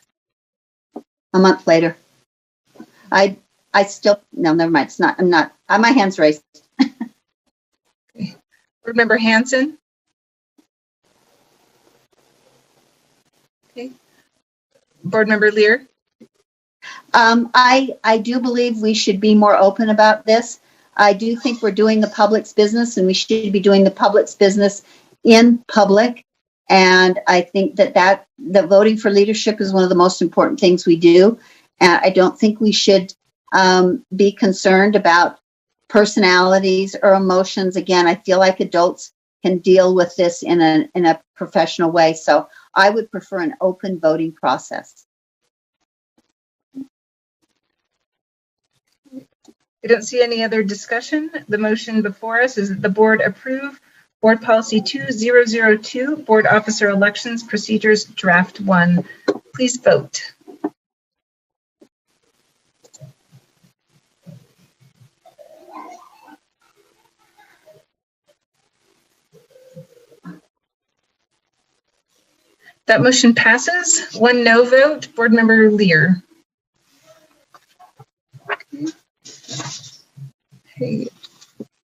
A month later. I still, no, never mind. It's not, I'm not, my hand's raised.
Okay. Board member Hanson. Okay. Board member Lear.
I do believe we should be more open about this. I do think we're doing the public's business, and we should be doing the public's business in public. And I think that the voting for leadership is one of the most important things we do. And I don't think we should be concerned about personalities or emotions. Again, I feel like adults can deal with this in a professional way. So I would prefer an open voting process.
I don't see any other discussion. The motion before us is that the board approve Board Policy 2002, Board Officer Elections Procedures Draft 1. Please vote. That motion passes. 1 no vote, Board Member Lear.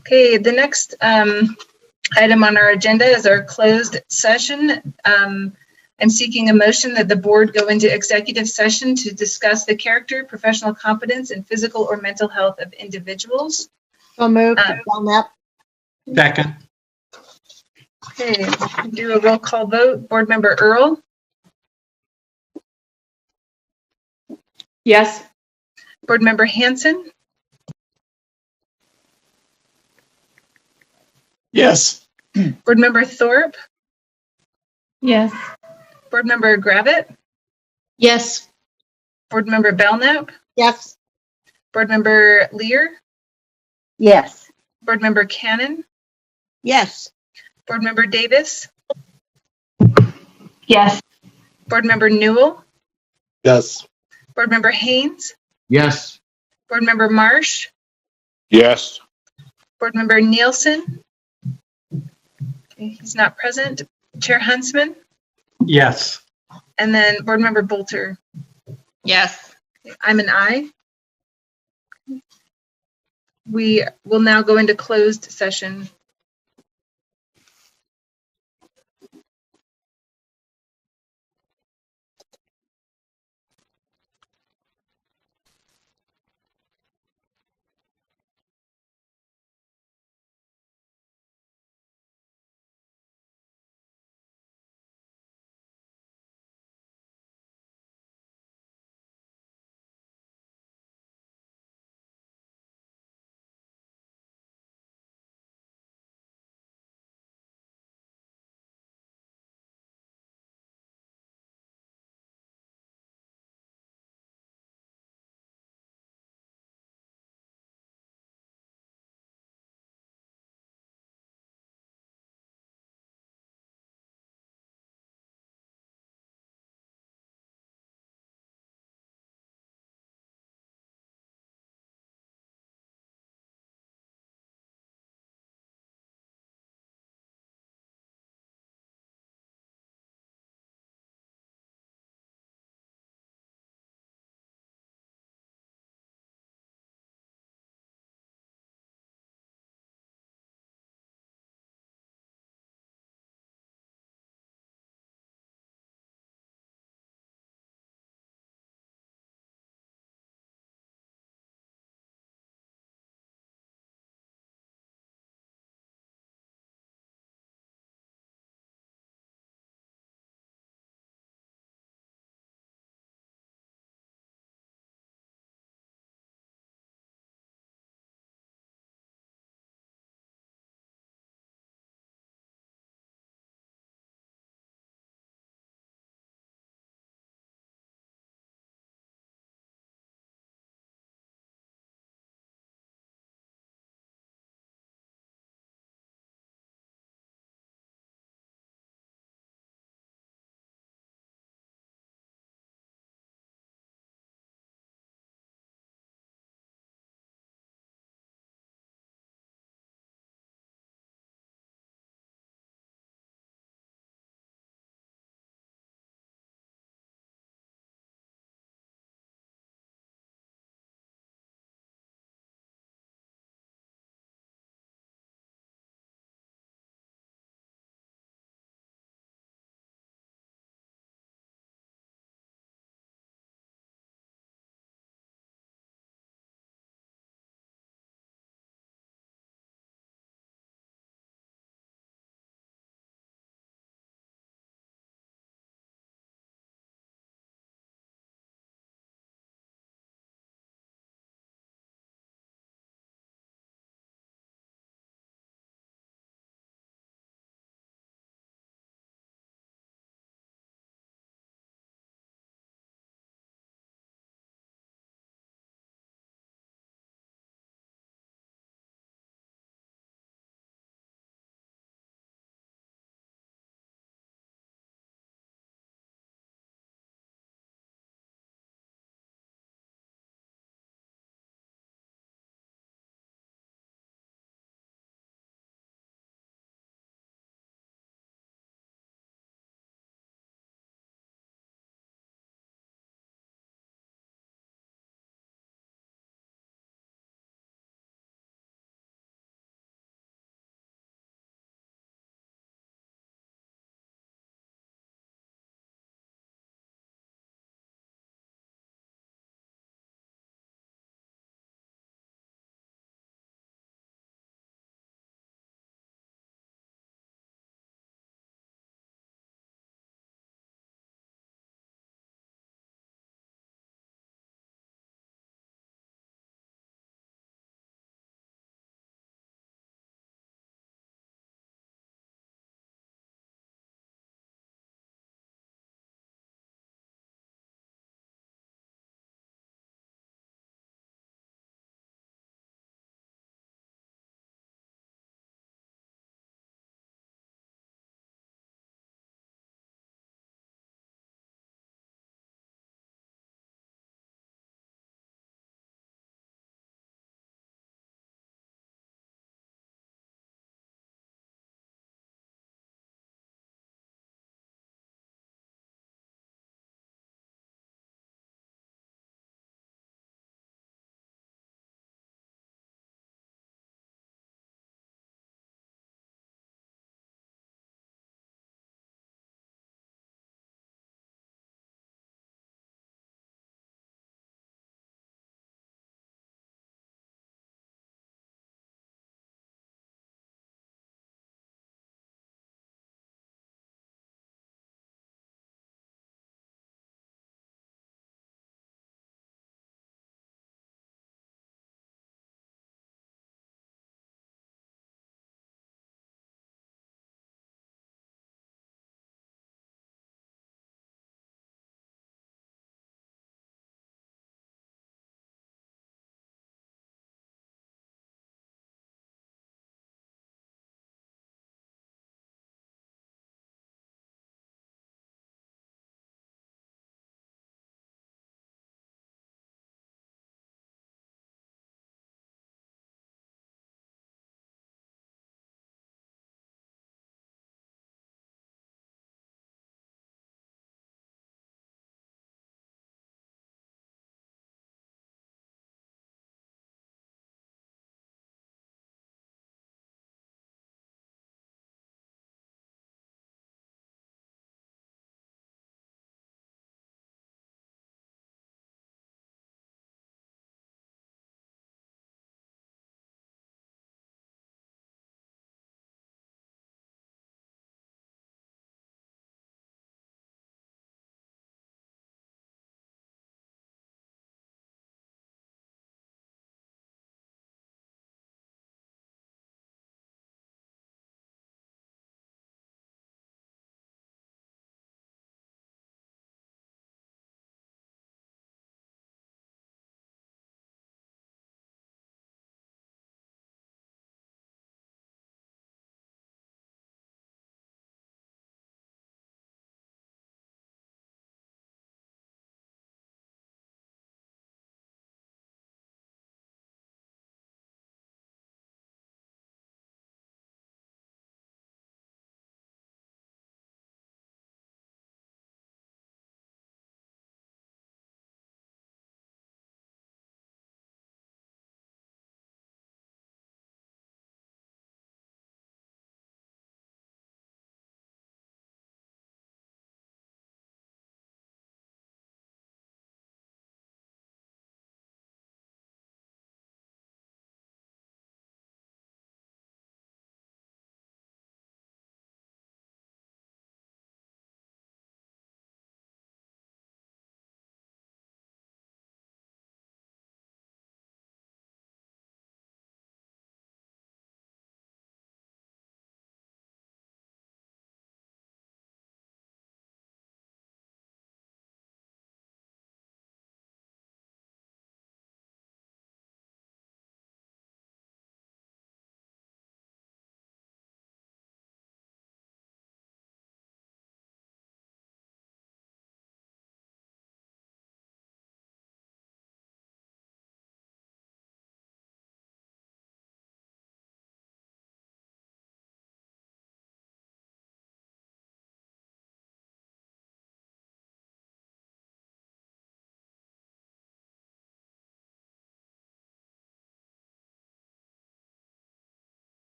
Okay, the next item on our agenda is our closed session. I'm seeking a motion that the board go into executive session to discuss the character, professional competence, and physical or mental health of individuals.
So moved.
Second.
Okay, we'll do a roll call vote. Board Member Earl?
Yes.
Board Member Hanson?
Yes.
Board Member Thorpe?
Yes.
Board Member Gravitt?
Yes.
Board Member Belknap?
Yes.
Board Member Lear?
Yes.
Board Member Cannon?
Yes.
Board Member Davis?
Yes.
Board Member Newell?
Yes.
Board Member Haynes?
Yes.
Board Member Marsh?
Yes.
Board Member Nielsen? Okay, he's not present. Chair Huntsman?
Yes.
And then Board Member Bolter?
Yes.
I'm an aye. We will now go into closed session.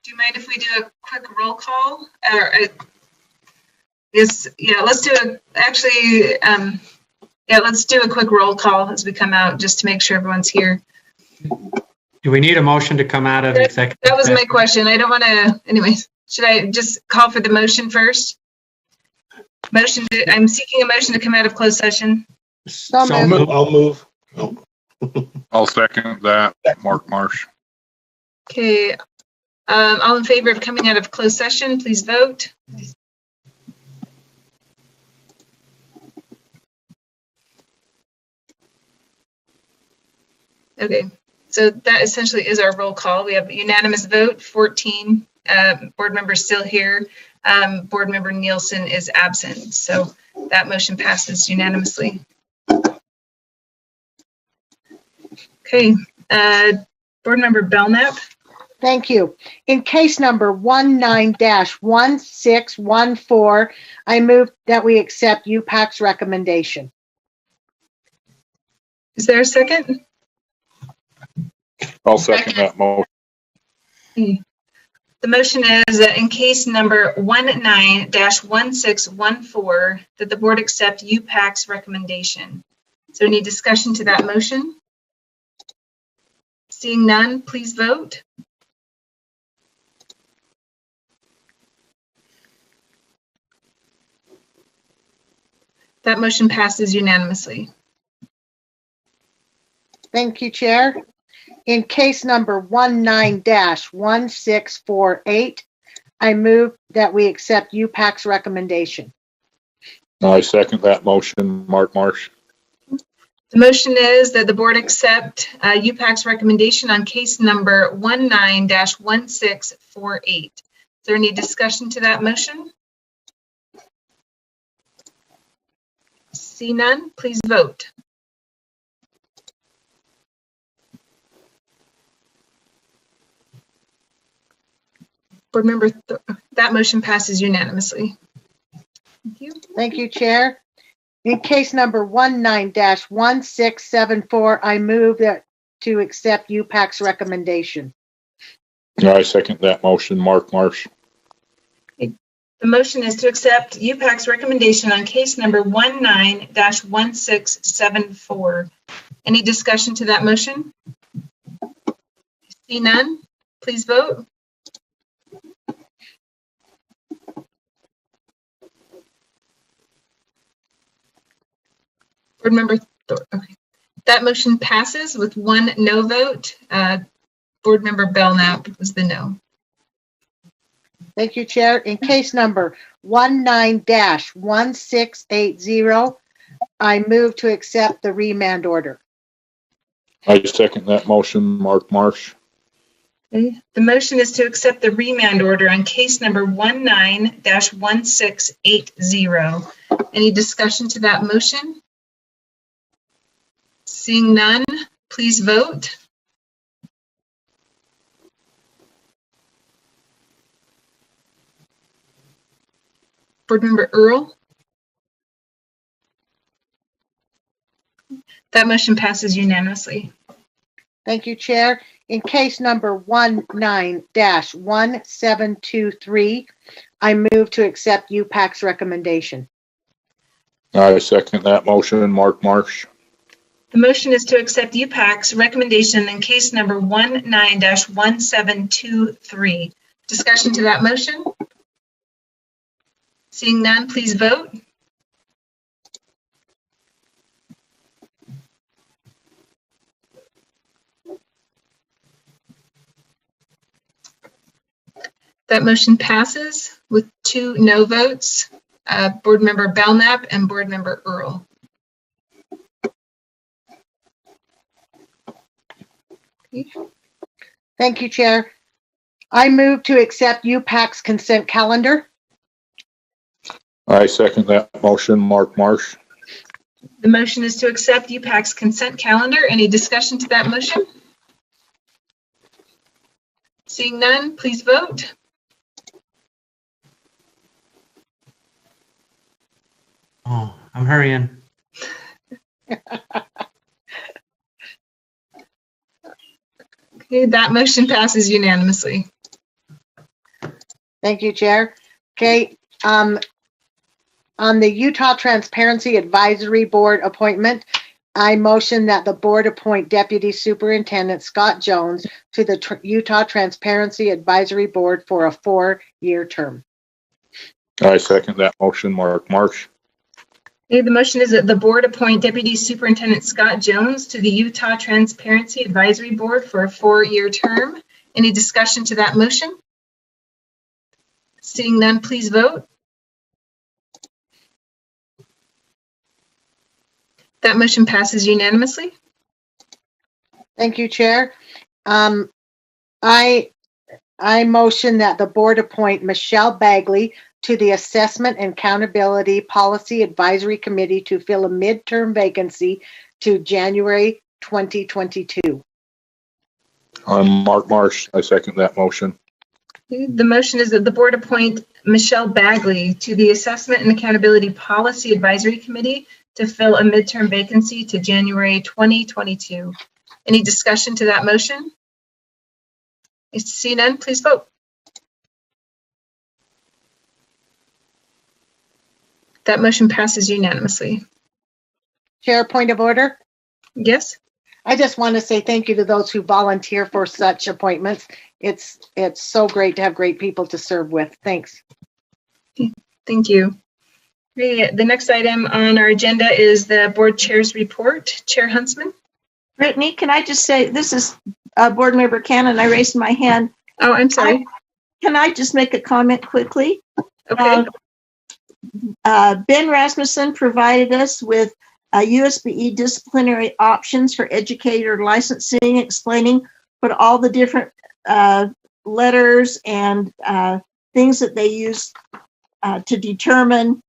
Do you mind if we do a quick roll call? Yes, yeah, let's do a quick roll call as we come out, just to make sure everyone's here.
Do we need a motion to come out of executive?
That was my question. I don't want to, anyways, should I just call for the motion first? I'm seeking a motion to come out of closed session.
I'll move.
I'll second that. Mark Marsh.
Okay. All in favor of coming out of closed session, please vote. Okay, so that essentially is our roll call. We have a unanimous vote, 14 board members still here. Board member Nielsen is absent, so that motion passes unanimously. Okay, board member Belknap.
Thank you. In case number 19-1614, I move that we accept UPAC's recommendation.
Is there a second?
I'll second that motion.
The motion is that in case number 19-1614, that the board accept UPAC's recommendation. Is there any discussion to that motion? Seeing none, please vote. That motion passes unanimously.
Thank you, Chair. In case number 19-1648, I move that we accept UPAC's recommendation.
I second that motion. Mark Marsh.
The motion is that the board accept UPAC's recommendation on case number 19-1648. Is there any discussion to that motion? See none, please vote. Board member, that motion passes unanimously. Thank you.
Thank you, Chair. In case number 19-1674, I move that to accept UPAC's recommendation.
I second that motion. Mark Marsh.
The motion is to accept UPAC's recommendation on case number 19-1674. Any discussion to that motion? See none, please vote. Board member, okay. That motion passes with one no vote. Board member Belknap was the no.
Thank you, Chair. In case number 19-1680, I move to accept the remand order.
I second that motion. Mark Marsh.
Okay. The motion is to accept the remand order on case number 19-1680. Any discussion to that motion? Seeing none, please vote. Board member Earl. That motion passes unanimously.
Thank you, Chair. In case number 19-1723, I move to accept UPAC's recommendation.
I second that motion. Mark Marsh.
The motion is to accept UPAC's recommendation in case number 19-1723. Discussion to that motion? Seeing none, please vote. That motion passes with 2 no votes, Board member Belknap and Board member Earl. Okay.
Thank you, Chair. I move to accept UPAC's consent calendar.
I second that motion. Mark Marsh.
The motion is to accept UPAC's consent calendar. Any discussion to that motion? Seeing none, please vote.
Oh, I'm hurrying.
Okay, that motion passes unanimously.
Thank you, Chair. Okay, on the Utah Transparency Advisory Board appointment, I motion that the board appoint Deputy Superintendent Scott Jones to the Utah Transparency Advisory Board for a 4-year term.
I second that motion, Mark Marsh.
Okay, the motion is that the board appoint Deputy Superintendent Scott Jones to the Utah Transparency Advisory Board for a 4-year term. Any discussion to that motion? Seeing none, please vote. That motion passes unanimously.
Thank you, Chair. I motion that the board appoint Michelle Bagley to the Assessment and Accountability Policy Advisory Committee to fill a midterm vacancy to January 2022.
I'm Mark Marsh. I second that motion.
The motion is that the board appoint Michelle Bagley to the Assessment and Accountability Policy Advisory Committee to fill a midterm vacancy to January 2022. Any discussion to that motion? See none, please vote. That motion passes unanimously.
Chair, point of order.
Yes.
I just want to say thank you to those who volunteer for such appointments. It's so great to have great people to serve with. Thanks.
Thank you. Okay, the next item on our agenda is the board chair's report. Chair Huntsman.
Brittany, can I just say, this is board member Cannon. I raised my hand.
Oh, I'm sorry.
Can I just make a comment quickly?
Okay.
Ben Rasmussen provided us with USDB disciplinary options for educator licensing, explaining what all the different letters and things that they use to determine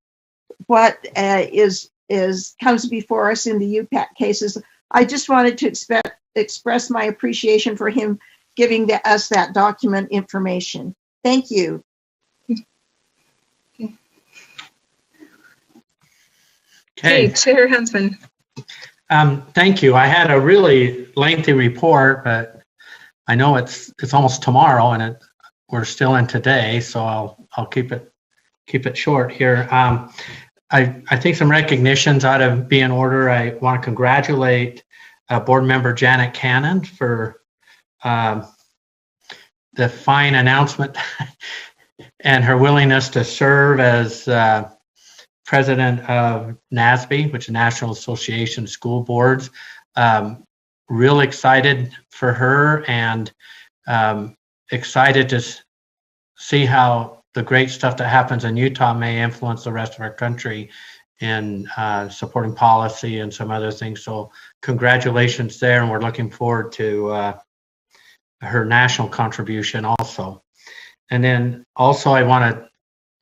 what comes before us in the UPAC cases. I just wanted to express my appreciation for him giving us that document information. Thank you.
Okay, Chair Huntsman.
Thank you. I had a really lengthy report, but I know it's almost tomorrow, and we're still in today, so I'll keep it short here. I think some recognitions ought to be in order. I want to congratulate board member Janet Cannon for the fine announcement and her willingness to serve as president of NASB, which is National Association of School Boards. Real excited for her and excited to see how the great stuff that happens in Utah may influence the rest of our country in supporting policy and some other things. So congratulations there, and we're looking forward to her national contribution also. And then also I want to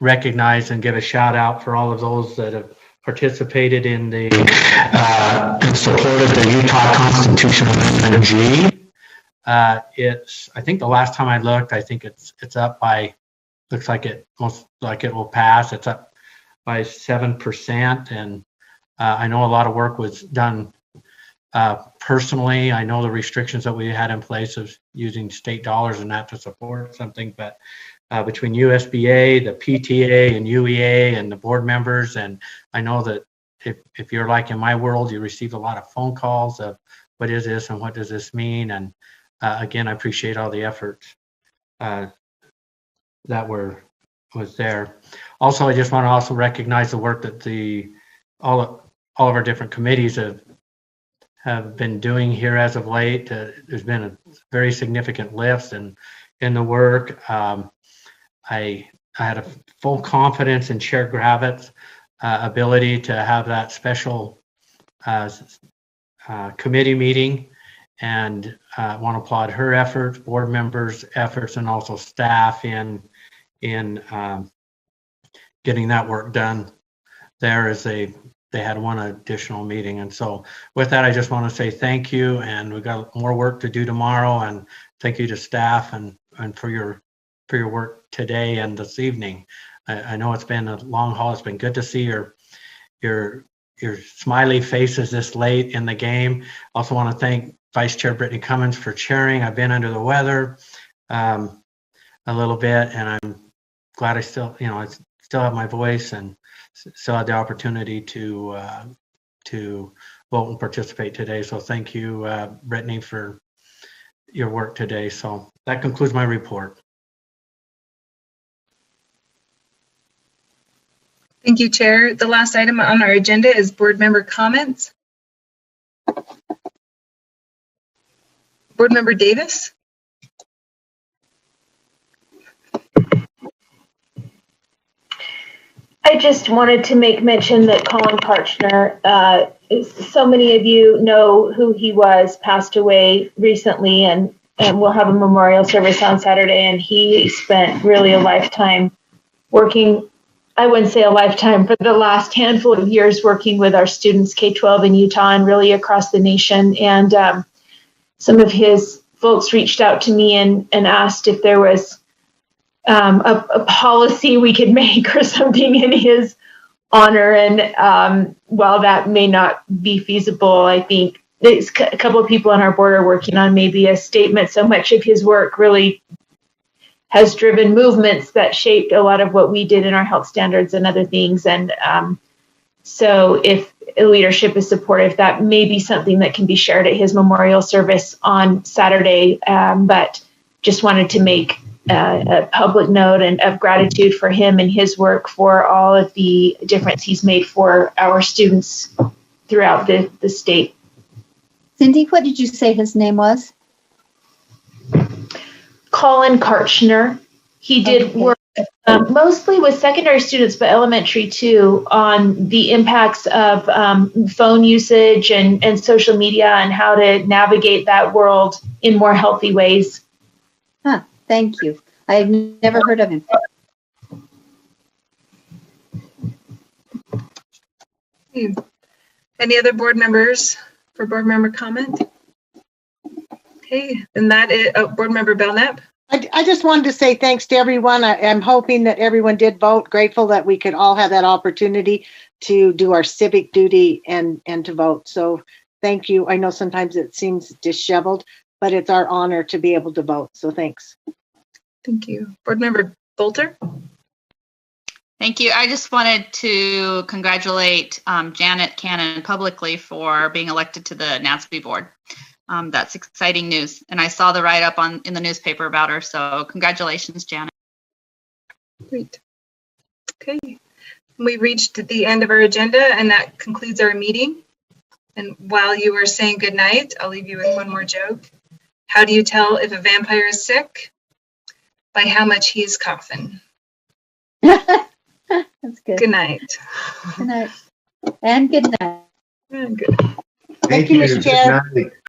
recognize and give a shout out for all of those that have participated in the in support of the Utah Constitutional Amendment G. I think the last time I looked, I think it's up by, looks like it will pass. It's up by 7%, and I know a lot of work was done personally. I know the restrictions that we had in place of using state dollars and that to support something, but between USBA, the PTA, and UEA, and the board members, and I know that if you're like in my world, you received a lot of phone calls of what is this and what does this mean, and again, I appreciate all the efforts that was there. Also, I just want to also recognize the work that all of our different committees have been doing here as of late. There's been a very significant lift in the work. I had a full confidence in Chair Gravitt's ability to have that special committee meeting, and want to applaud her efforts, board members' efforts, and also staff in getting that work done there as they had one additional meeting. And so with that, I just want to say thank you, and we've got more work to do tomorrow, and thank you to staff and for your work today and this evening. I know it's been a long haul. It's been good to see your smiley faces this late in the game. Also want to thank Vice Chair Brittany Cummins for chairing. I've been under the weather a little bit, and I'm glad I still, I still have my voice and still had the opportunity to vote and participate today. So thank you, Brittany, for your work today. So that concludes my report.
Thank you, Chair. The last item on our agenda is board member comments. Board member Davis.
I just wanted to make mention that Colin Karchner, so many of you know who he was, passed away recently, and we'll have a memorial service on Saturday, and he spent really a lifetime working, I wouldn't say a lifetime, for the last handful of years working with our students K-12 in Utah and really across the nation. And some of his folks reached out to me and asked if there was a policy we could make or something in his honor. And while that may not be feasible, I think there's a couple of people on our board are working on maybe a statement. So much of his work really has driven movements that shaped a lot of what we did in our health standards and other things. And so if leadership is supportive, that may be something that can be shared at his memorial service on Saturday. But just wanted to make a public note and of gratitude for him and his work for all of the difference he's made for our students throughout the state.
Cindy, what did you say his name was?
Colin Karchner. He did work mostly with secondary students, but elementary too, on the impacts of phone usage and social media and how to navigate that world in more healthy ways.
Huh, thank you. I've never heard of him.
Any other board members for board member comment? Okay, and that is board member Belknap.
I just wanted to say thanks to everyone. I'm hoping that everyone did vote. Grateful that we could all have that opportunity to do our civic duty and to vote. So thank you. I know sometimes it seems disheveled, but it's our honor to be able to vote. So thanks.
Thank you. Board member Bolter.
Thank you. I just wanted to congratulate Janet Cannon publicly for being elected to the NASB board. That's exciting news. And I saw the write-up in the newspaper about her. So congratulations, Janet.
Great. Okay. We reached the end of our agenda, and that concludes our meeting. And while you were saying goodnight, I'll leave you with one more joke. How do you tell if a vampire is sick? By how much he's coughing.
That's good.
Good night.
Good night. And good night.
And good night.
Thank you, Mr. Chair.